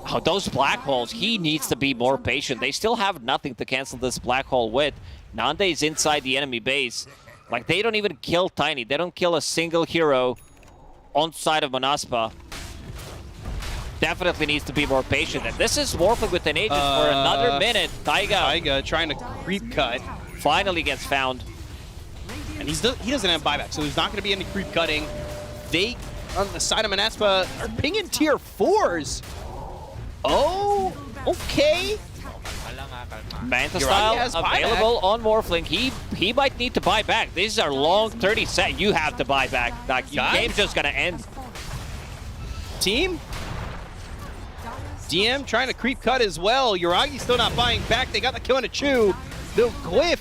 Oh, those Black Holes, he needs to be more patient. They still have nothing to cancel this Black Hole with. Nande is inside the enemy base. Like, they don't even kill Tiny. They don't kill a single hero on side of Manaspa. Definitely needs to be more patient. And this is Morphling with an Aegis for another minute. Taiga trying to creep cut. Finally gets found. And he doesn't have buyback, so there's not going to be any creep cutting. They, on the side of Manaspa, are pinging tier 4s. Oh, okay. Manta style available on Morphling. He might need to buy back. These are long 30 set. You have to buy back. Like, the game's just going to end. Team? DM trying to creep cut as well. Yuragi's still not buying back. They got the kill on a Chew. The Glyph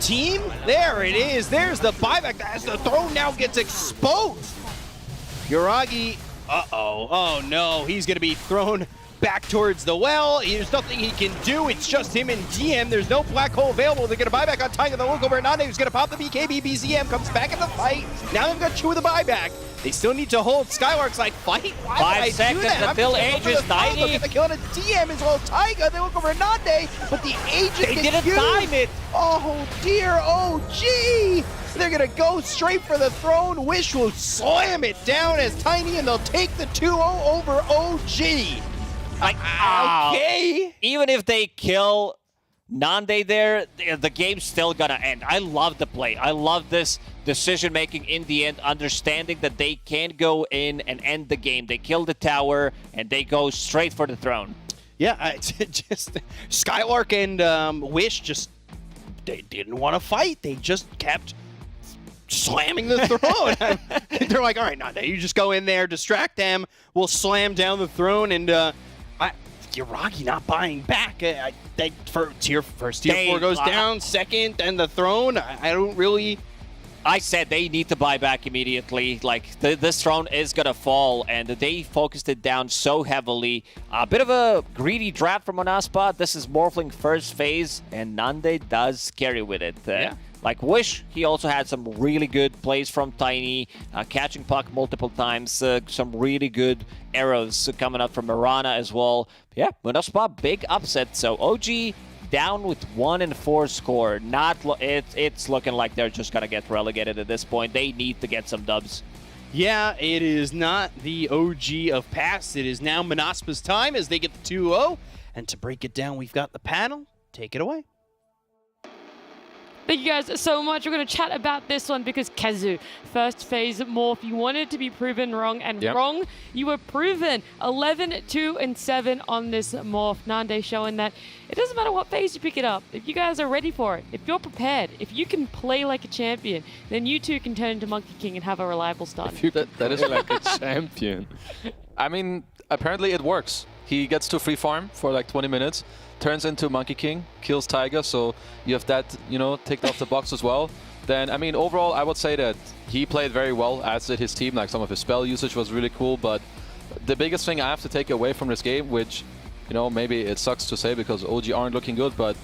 team, there it is. There's the buyback as the throne now gets exposed. Yuragi, oh no, he's gonna be thrown back towards the well. There's nothing he can do. It's just him and DM. There's no black hole available. They're gonna buy back on Tiger. The look over at Nande, who's gonna pop the BKB. BZM comes back in the fight. Now they've got Chew with the buyback. They still need to hold. Skylark's like, fight? Why 5 seconds until Age is Look at the kill on a DM as well. Tiger, they look over at Nande, but the Age They didn't time it. Oh dear, OG! They're gonna go straight for the throne. Wish will slam it down as Tiny, and they'll take the 2-0 over OG. Like, okay. Even if they kill Nande there, the game's still gonna end. I love the play. I love this decision making in the end, understanding that they can go in and end the game. They kill the tower and they go straight for the throne. Yeah, just Skylark and Wish they didn't want to fight. They just kept slamming the throne. They're like, all right, Nande, you just go in there, distract them. We'll slam down the throne, and Yuragi not buying back. First tier 4 goes down, second, and the throne. I don't really. I said they need to buy back immediately. Like, this throne is going to fall, and they focused it down so heavily. A bit of a greedy draft from Monaspa. This is Morphling first phase, and Nande does carry with it. Yeah. Like Wish, he also had some really good plays from Tiny, catching puck multiple times, some really good arrows coming up from Mirana as well. Yeah, Monaspa, big upset. So OG down with 1-4 score. It's looking like they're just gonna get relegated at this point. They need to get some dubs. Yeah, it is not the OG of past. It is now Monaspa's time as they get the 2-0. And to break it down, we've got the panel. Take it away. Thank you guys so much. We're going to chat about this one because Kazu, first phase morph, you wanted to be proven wrong, and wrong, you were proven. 11, 2, and 7 on this morph. Nande showing that it doesn't matter what phase you pick it up. If you guys are ready for it, if you're prepared, if you can play like a champion, then you too can turn into Monkey King and have a reliable start. If you that is like a champion. I mean, apparently it works. He gets to free farm for like 20 minutes. Turns into Monkey King, kills Tiger, so you have that, ticked off the box as well. Then, I mean, overall, I would say that he played very well, as did his team. Like, some of his spell usage was really cool, but the biggest thing I have to take away from this game, which, maybe it sucks to say because OG aren't looking good, but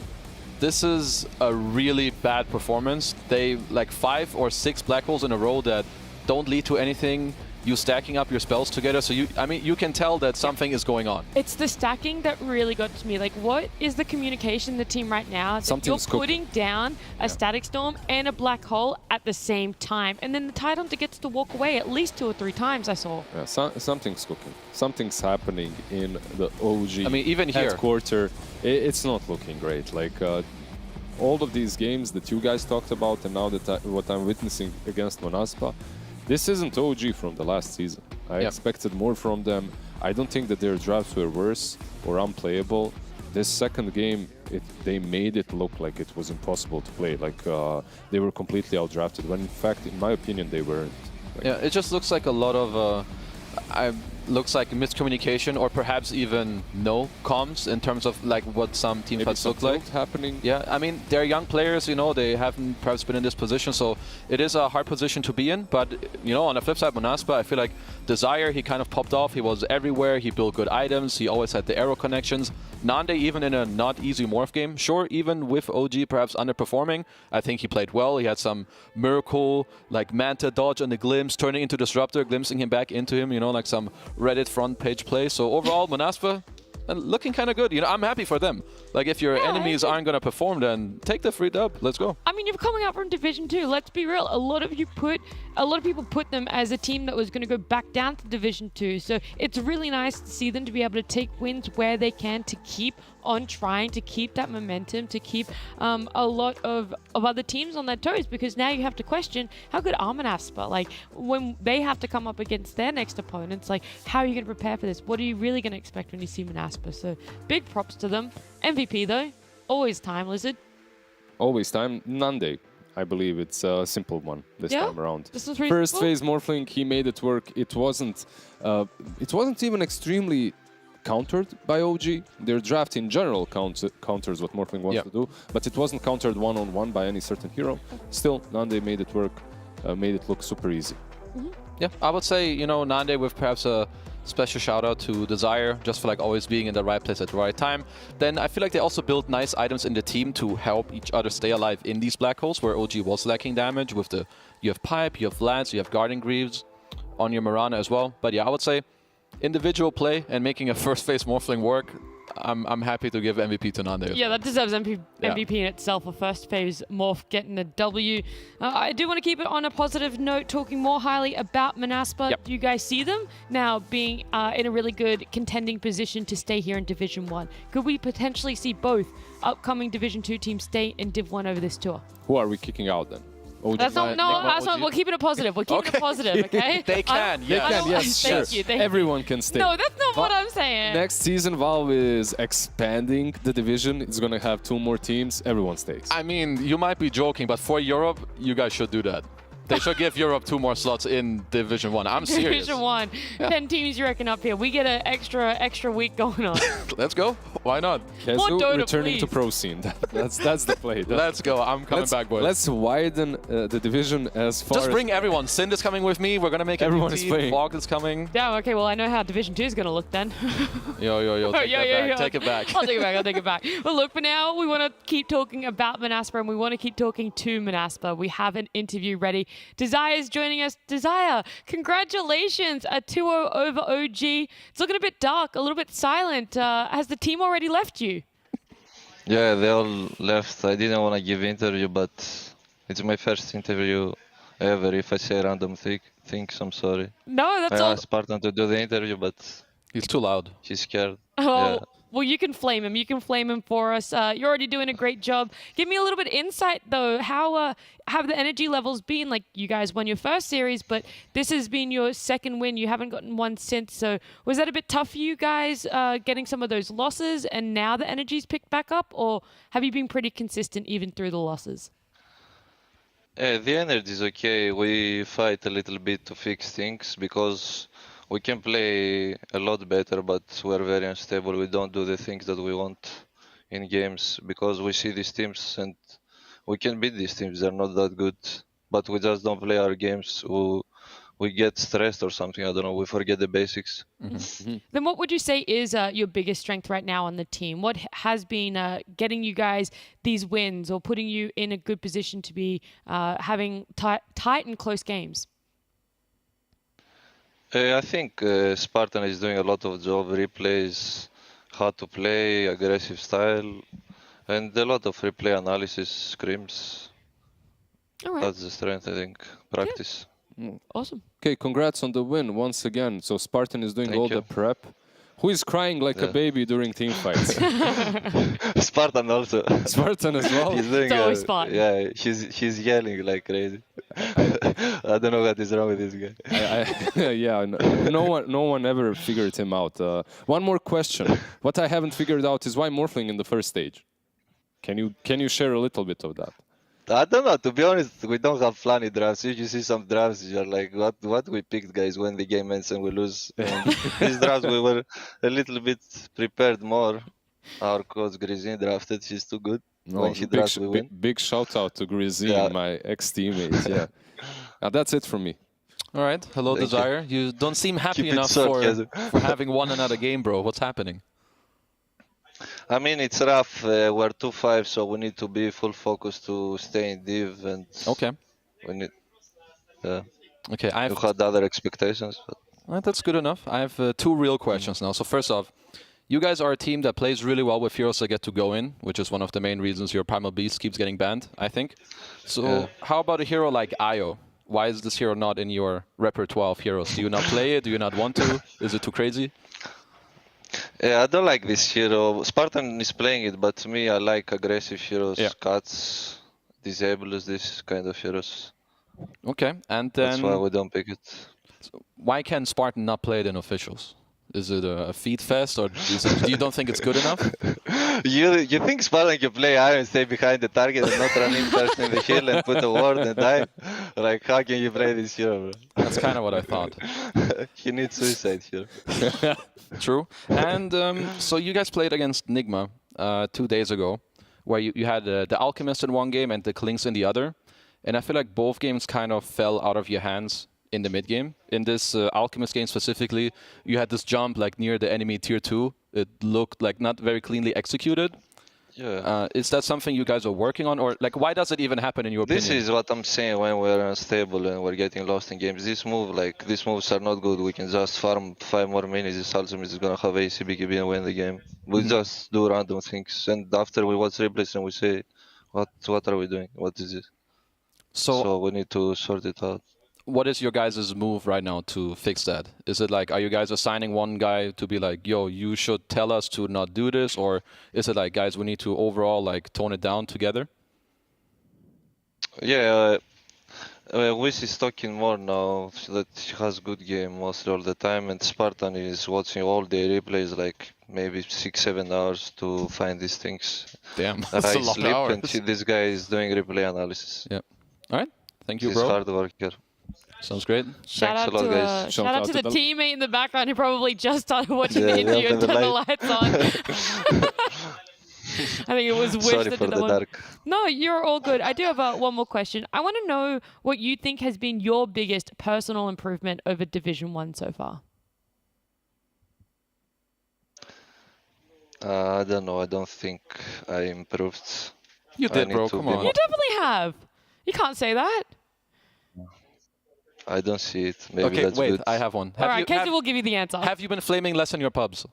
this is a really bad performance. They, like, 5 or 6 black holes in a row that don't lead to anything. You stacking up your spells together, so you can tell that something is going on. It's the stacking that really got to me. Like, what is the communication in the team right now? That you're putting down a static storm and a black hole at the same time, and then the Tidehunter gets to walk away at least 2 or 3 times. I saw. Yeah, something's cooking. Something's happening in the OG. I mean, even here, headquarter, it's not looking great. Like all of these games that you guys talked about, and now that what I'm witnessing against Monaspa. This isn't OG from the last season. I expected more from them. I don't think that their drafts were worse or unplayable. This second game, they made it look like it was impossible to play. Like they were completely outdrafted, when in fact, in my opinion, they weren't. Like, yeah, it just looks like a lot of looks like miscommunication, or perhaps even no comms in terms of like what some team fights look like happening. Yeah, I mean, they're young players, they haven't perhaps been in this position, so it is a hard position to be in. But on the flip side, Monaspa, I feel like Desire, he kind of popped off. He was everywhere. He built good items. He always had the arrow connections. Nande, even in a not easy morph game, sure, even with OG perhaps underperforming, I think he played well. He had some miracle, like Manta dodge on the Glimpse, turning into Disruptor, glimpsing him back into him, like some Reddit front page play. So overall, Monaspa looking kind of good. I'm happy for them. Like, if your enemies aren't going to perform, then take the free dub. Let's go. I mean, you're coming out from Division 2. Let's be real. A lot of people put them as a team that was going to go back down to Division 2. So it's really nice to see them to be able to take wins where they can, to keep on trying to keep that momentum, to keep a lot of other teams on their toes, because now you have to question, how good are Monaspa? Like, when they have to come up against their next opponents, like, how are you going to prepare for this? What are you really going to expect when you see Monaspa? So big props to them. MVP though, always time, Lizard. Always time. Nande. I believe it's a simple one this time around. This was First reasonable. phase Morphling, he made it work. It wasn't even extremely countered by OG. Their draft in general counters what Morphling wants to do, but it wasn't countered one-on-one by any certain hero. Still, Nande made it work, made it look super easy. Yeah, I would say, you know, Nande with perhaps a special shout out to Desire, just for like always being in the right place at the right time. Then I feel like they also built nice items in the team to help each other stay alive in these black holes where OG was lacking damage with the, you have Pipe, you have Lance, you have Guardian Greaves on your Mirana as well. But yeah, I would say individual play and making a first phase Morphling work, I'm happy to give MVP to Nande. Yeah, that deserves MVP in itself. A first phase Morph getting a W. I do want to keep it on a positive note, talking more highly about Manaspa. Do you guys see them now being in a really good contending position to stay here in Division 1? Could we potentially see both upcoming Division 2 teams stay in Div 1 over this tour? Who are we kicking out then? That's not, no, that's not, we're keeping it positive. We're keeping it positive, okay? They can, yes, sure. Thank you. Everyone can stay. No, that's not what I'm saying. Next season, Valve is expanding the division. It's going to have 2 more teams. Everyone stays. I mean, you might be joking, but for Europe, you guys should do that. They should give Europe 2 more slots in Division 1. I'm serious. Division 1. 10 teams you reckon up here. We get an extra week going on. Let's go. Why not? Kezu returning to pro scene. That's the play. Let's go. I'm coming back, boys. Let's widen the division as far Just bring everyone. Sind is coming with me. We're going to make everyone is playing. Fog is coming. Yeah, okay. Well, I know how Division 2 is going to look then. Yo. Take it back. I'll take it back. Well, look, for now, we want to keep talking about Manaspa and we want to keep talking to Manaspa. We have an interview ready. Desire is joining us. Desire, congratulations. A 2-0 over OG. It's looking a bit dark, a little bit silent. Has the team already left you? Yeah, they all left. I didn't want to give interview, but it's my first interview ever. If I say random things, I'm sorry. No, that's I all. asked Spartan to do the interview, but he's too loud. He's scared. Oh, yeah. Well, you can flame him. You can flame him for us. You're already doing a great job. Give me a little bit of insight, though. How have the energy levels been? Like, you guys won your first series, but this has been your second win. You haven't gotten one since. So was that a bit tough for you guys, getting some of those losses, and now the energy's picked back up? Or have you been pretty consistent even through the losses? Yeah, the energy is okay. We fight a little bit to fix things because we can play a lot better, but we're very unstable. We don't do the things that we want in games because we see these teams and we can beat these teams. They're not that good, but we just don't play our games. We get stressed or something. I don't know. We forget the basics. Then what would you say is your biggest strength right now on the team? What has been getting you guys these wins or putting you in a good position to be having tight and close games? I think Spartan is doing a lot of job, replays, how to play, aggressive style, and a lot of replay analysis, scrims. All right. That's the strength, I think. Practice. Awesome. Okay, congrats on the win once again. So Spartan is doing Thank all you. the prep. Who is crying like a baby during team fights? Spartan also. Spartan as well? He's doing, It's always Spartan. Yeah, he's yelling like crazy. I don't know what is wrong with this guy. Yeah, no one ever figured him out. One more question. What I haven't figured out is why Morphling in the first stage. Can you share a little bit of that? I don't know. To be honest, we don't have funny drafts. If you see some drafts, you're like, what we picked, guys, when the game ends and we lose. And these drafts, we were a little bit prepared more. Our coach Grizin drafted. He's too good. When he drafts, we win. Big shout out to Grizin, my ex-teammate. Yeah. That's it from me. All right. Hello, Thank Desire. You don't seem happy Keep it enough short, for having won another game, bro. What's happening? I mean, it's rough. We're 2-5, so we need to be full focus to stay in div. And okay. We need. Okay, You had other expectations. But... Right, that's good enough. I have 2 real questions now. So first off, you guys are a team that plays really well with heroes that get to go in, which is one of the main reasons your Primal Beast keeps getting banned, I think. So how about a hero like Io? Why is this hero not in your repertoire of heroes? Do you not play it? Do you not want to? Is it too crazy? Yeah, I don't like this hero. Spartan is playing it, but to me, I like aggressive heroes, cuts, disables, this kind of heroes. Okay, and then... That's why we don't pick it. So why can Spartan not play it in officials? Is it a feed fest, or do you don't think it's good enough? You think Spartan can play Iron, stay behind the target and not run in first in the hill and put a ward and die? Like, how can you play this hero, bro? That's kind of what I thought. He needs suicide here. True. And so you guys played against Nigma 2 days ago, where you had the Alchemist in one game and the Klings in the other. And I feel like both games kind of fell out of your hands in the mid game. In this Alchemist game specifically, you had this jump like near the enemy tier 2. It looked like not very cleanly executed. Yeah. Is that something you guys are working on, or like why does it even happen in your opinion? This is what I'm saying when we're unstable and we're getting lost in games. These moves are not good. We can just farm 5 more minutes. This Ultimate is gonna have AC, BKB and win the game. We just do random things, and after we watch replays and we say, what are we doing? What is this? So we need to sort it out. What is your guys' move right now to fix that? Is it like, are you guys assigning one guy to be like, yo, you should tell us to not do this? Or is it like, guys, we need to overall like tone it down together? Yeah, Wiz is talking more now that he has good game mostly all the time, and Spartan is watching all the replays like maybe 6-7 hours to find these things. Damn, that's a lot of hours. And this guy is doing replay analysis. Yeah. All right. Thank you, He's bro. hard worker. Sounds great. Shout Thanks a lot, guys. out to the teammate in the background who probably just started watching the interview and turned the lights on. I think it was Wish Sorry that for did that the one. dark. No, you're all good. I do have one more question. I want to know what you think has been your biggest personal improvement over Division 1 so far. I don't know. I don't think I improved. You did, bro. Come on. You definitely have. You can't say that. I don't see it. Maybe Okay, that's wait. good. I have one. All right, Casey will give you the answer. Have you been flaming less in your pubs?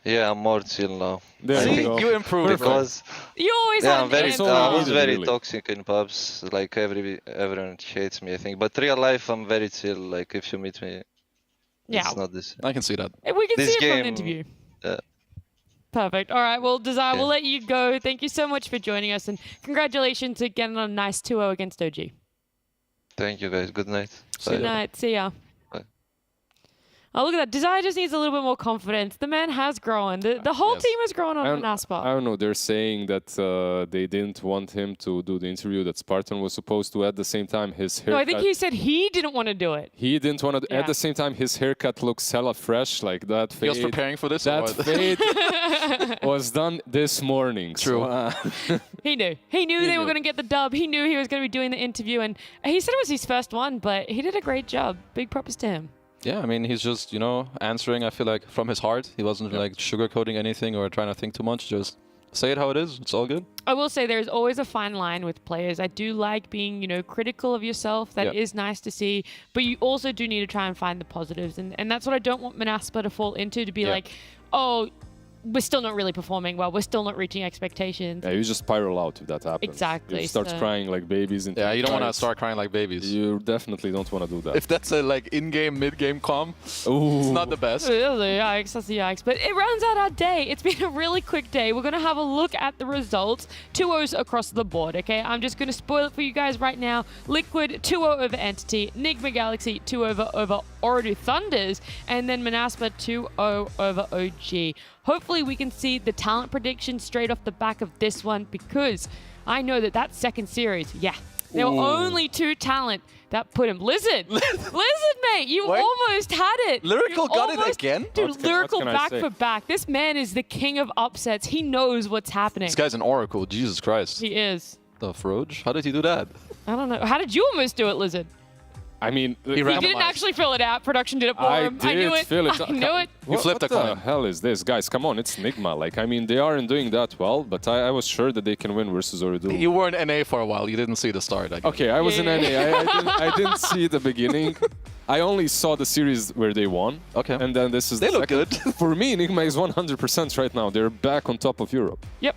Yeah, I'm more chill now. There See, you go. you improved. Because You always yeah, have I'm very, an answer. I was very Really. toxic in pubs. Like everyone hates me, I think. But real life, I'm very chill. Like if you meet me, Yeah. it's not this. I can see that. We can This see it from game, the interview. Yeah. Perfect. All right. Well, Desire, we'll Yeah. let you go. Thank you so much for joining us, and congratulations again on a nice 2-0 against OG. Thank you, guys. Good night. Good night. See ya. Oh, look at that. Desire just needs a little bit more confidence. The man has grown. The whole Yes. team has grown on I Naspa. don't know. They're saying that they didn't want him to do the interview, that Spartan was supposed to. At the same time, his haircut... No, I think he said he didn't want to do it. He didn't want to. Yeah. At the same time, his haircut looks hella fresh, like that fade. He was preparing for this. or That what? fade was done this morning. True. So, He knew. He knew they were knew. going to get the dub. He knew he was going to be doing the interview, and he said it was his first one, but he did a great job. Big props to him. Yeah, I mean, he's just, answering, I feel like, from his heart. He wasn't, like, sugarcoating anything or trying to think too much. Just say it how it is. It's all good. I will say there's always a fine line with players. I do like being, critical of yourself. That is nice to see. But you also do need to try and find the positives. And that's what I don't want Manaspa to fall into, to be like, oh, we're still not really performing well. We're still not reaching expectations. yeah, you just spiral out if that happens. Exactly, You start so- crying like babies. Yeah, you don't want to start crying like babies. You definitely don't want to do that. If that's a, like, in-game, mid-game calm, it's not the best. Yikes, that's a yikes. But it rounds out our day. It's been a really quick day. We're going to have a look at the results. 2-0s across the board, okay? I'm just going to spoil it for you guys right now. Liquid 2-0 over Entity. Nigma Galaxy 2-0 over Oridu Thunders. And then Manaspa 2-0 over OG. Hopefully we can see the talent prediction straight off the back of this one, because I know that second series, there were only 2 talent that put him. Lizard, mate, you almost had it. Lyrical You got it almost- again? Dude, Lyrical what can I back say? for back. This man is the king of upsets. He knows what's happening. This guy's an oracle. Jesus Christ. He is. The Froge? How did he do that? I don't know. How did you almost do it, Lizard? I mean, He didn't actually fill it out. Production did it for him. I knew it. Fill it. I knew it. You flipped a What the coin. hell is this? Guys, come on, it's Nigma. Like, I mean, they aren't doing that well, but I was sure that they can win versus Oridu. You were in NA for a while. You didn't see the start, I guess. Okay, I was in NA. I didn't see the beginning. I only saw the series where they won. Okay. And then this is They the look second. good. For me, Nigma is 100% right now. They're back on top of Europe. Yep.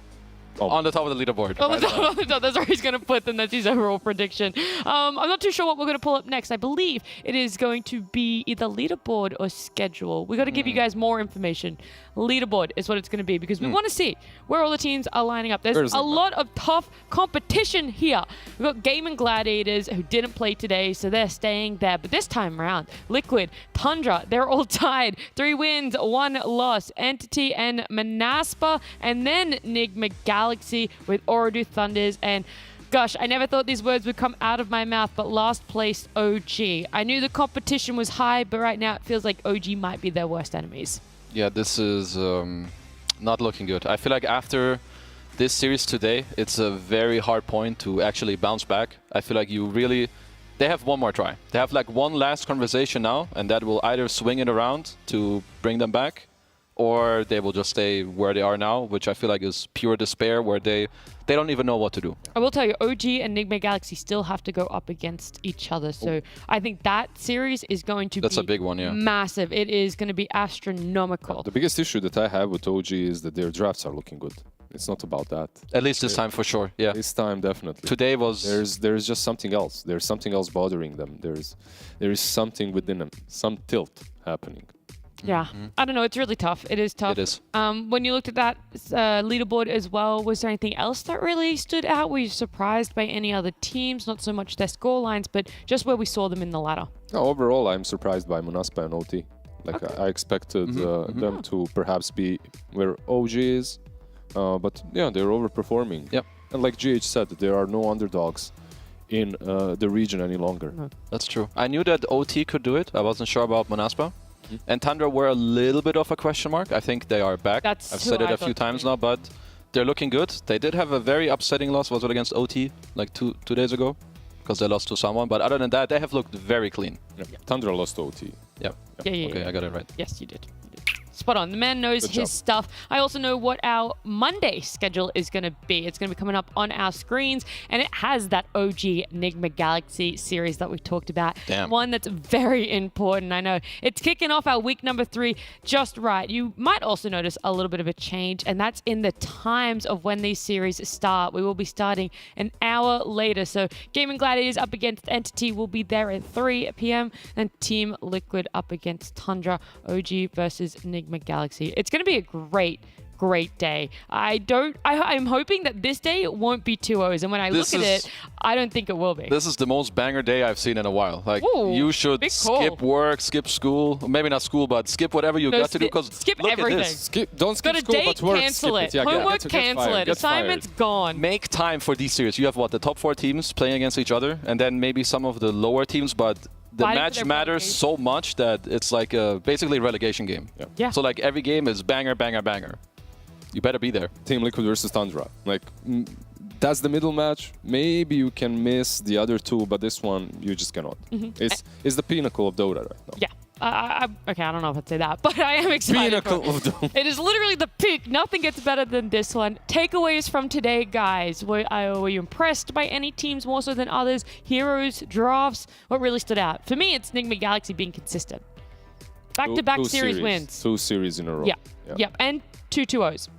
On the top of the leaderboard. On the top, that's where he's going to put them. That's his overall prediction. I'm not too sure what we're going to pull up next. I believe it is going to be either leaderboard or schedule. We got to give you guys more information. Leaderboard is what it's going to be because we want to see where all the teams are lining up. There's a lot of tough competition here. We've got Gaming Gladiators who didn't play today, so they're staying there. But this time around, Liquid, Tundra, they're all tied. 3 wins, 1 loss. Entity and Manaspa, and then Enigma Galaxy with Ooredoo Thunders. And gosh, I never thought these words would come out of my mouth, but last place OG. I knew the competition was high, but right now it feels like OG might be their worst enemies. Yeah, this is not looking good. I feel like after this series today, it's a very hard point to actually bounce back. I feel like they have one more try. They have like one last conversation now, and that will either swing it around to bring them back, or they will just stay where they are now, which I feel like is pure despair, where they don't even know what to do. I will tell you, OG and Enigma Galaxy still have to go up against each other. So I think that series is going to That's a big one, yeah. Massive. It is going to be astronomical. The biggest issue that I have with OG is that their drafts are looking good. It's not about that. At least this time, for sure. Yeah. This time, definitely. Today was... There's just something else. There's something else bothering them. There is something within them. Some tilt happening. Yeah, I don't know. It's really tough. It is tough. It is. When you looked at that leaderboard as well, was there anything else that really stood out? Were you surprised by any other teams? Not so much their score lines, but just where we saw them in the ladder. No, overall, I'm surprised by Manaspa and OT. Like I expected them to perhaps be where OG is, but yeah, they're overperforming. Yep. And like GH said, there are no underdogs in the region any longer. No. That's true. I knew that OT could do it. I wasn't sure about Manaspa. And Tundra were a little bit of a question mark. I think they are back. I've said it a few times now, but they're looking good. They did have a very upsetting loss. Was it against OT like two days ago? Because they lost to someone. But other than that, they have looked very clean. Yeah. Tundra lost to OT. Yeah. Yeah. Okay, I got it right. Yes, you did. Spot on. The man knows his stuff. I also know what our Monday schedule is going to be. It's going to be coming up on our screens, and it has that OG Enigma Galaxy series that we talked about. Damn. One that's very important. I know. It's kicking off our week number 3 just right. You might also notice a little bit of a change, and that's in the times of when these series start. We will be starting an hour later. So Gaming Gladiators up against Entity will be there at 3 p.m. and Team Liquid up against Tundra. OG versus Enigma Galaxy. It's going to be a great day. I'm hoping that this day it won't be 2-0s, and when I look at it, I don't think it will be. This is the most banger day I've seen in a while. Like, you should skip work, skip school, maybe not school, but skip whatever you got to do, because skip look everything. At this. Don't skip school, but work. Cancel it. Yeah, homework, cancel it. Assignments gone. Make time for these series. You have the top 4 teams playing against each other, and then maybe some of the lower teams, but the match matters so much that it's like basically a relegation game. Yeah. So like every game is banger, banger, banger. You better be there. Team Liquid versus Tundra. Like, that's the middle match. Maybe you can miss the other 2, but this one, you just cannot. It's the pinnacle of Dota right now. Yeah. Okay, I don't know if I'd say that, but I am excited. Pinnacle of Dota. It is literally the peak. Nothing gets better than this one. Takeaways from today, guys. Were you impressed by any teams more so than others? Heroes, drafts? What really stood out? For me, it's Enigma Galaxy being consistent. Back-to-back series wins. 2 series in a row. Yeah. And 2 2-0s.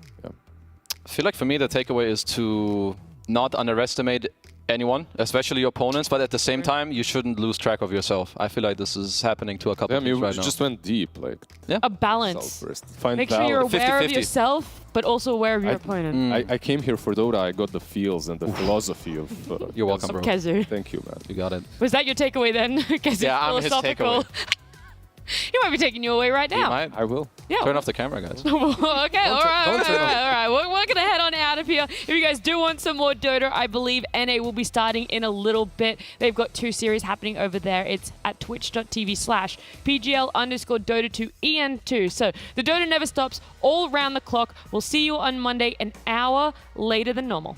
I feel like for me the takeaway is to not underestimate anyone, especially your opponents, but at the same time you shouldn't lose track of yourself. I feel like this is happening to a couple of teams right now. You just went deep, like a balance. Find Make sure you're aware of yourself, but also aware of your opponent. I came here for Dota. I got the feels and the philosophy of. You're welcome, bro. Kezu. Thank you, man. You got it. Was that your takeaway then? Yeah, I'm his takeaway. He might be taking you away right now. He might. I will. Yeah. Turn off the camera, guys. Okay, all right. We're going to head on out of here. If you guys do want some more Dota, I believe NA will be starting in a little bit. They've got 2 series happening over there. It's at twitch.tv/PGL_Dota2EN2. So the Dota never stops, all around the clock. We'll see you on Monday, an hour later than normal.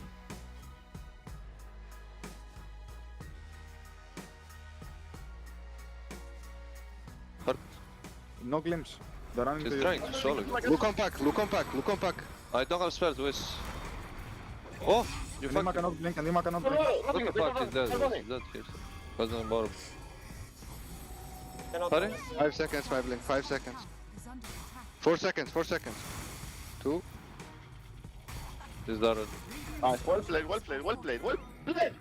No glimpse. He's trying to solve it. Look on pack. I don't have spells, Wiz. Oh! You Nima cannot blink, Nima cannot blink. What the fuck is that? Is that here? Wasn't borrow. Hurry? 5 seconds, 5 blink, 5 seconds. 4 seconds. 2. He's Dara. Nice. Well played, well played, well played, well played.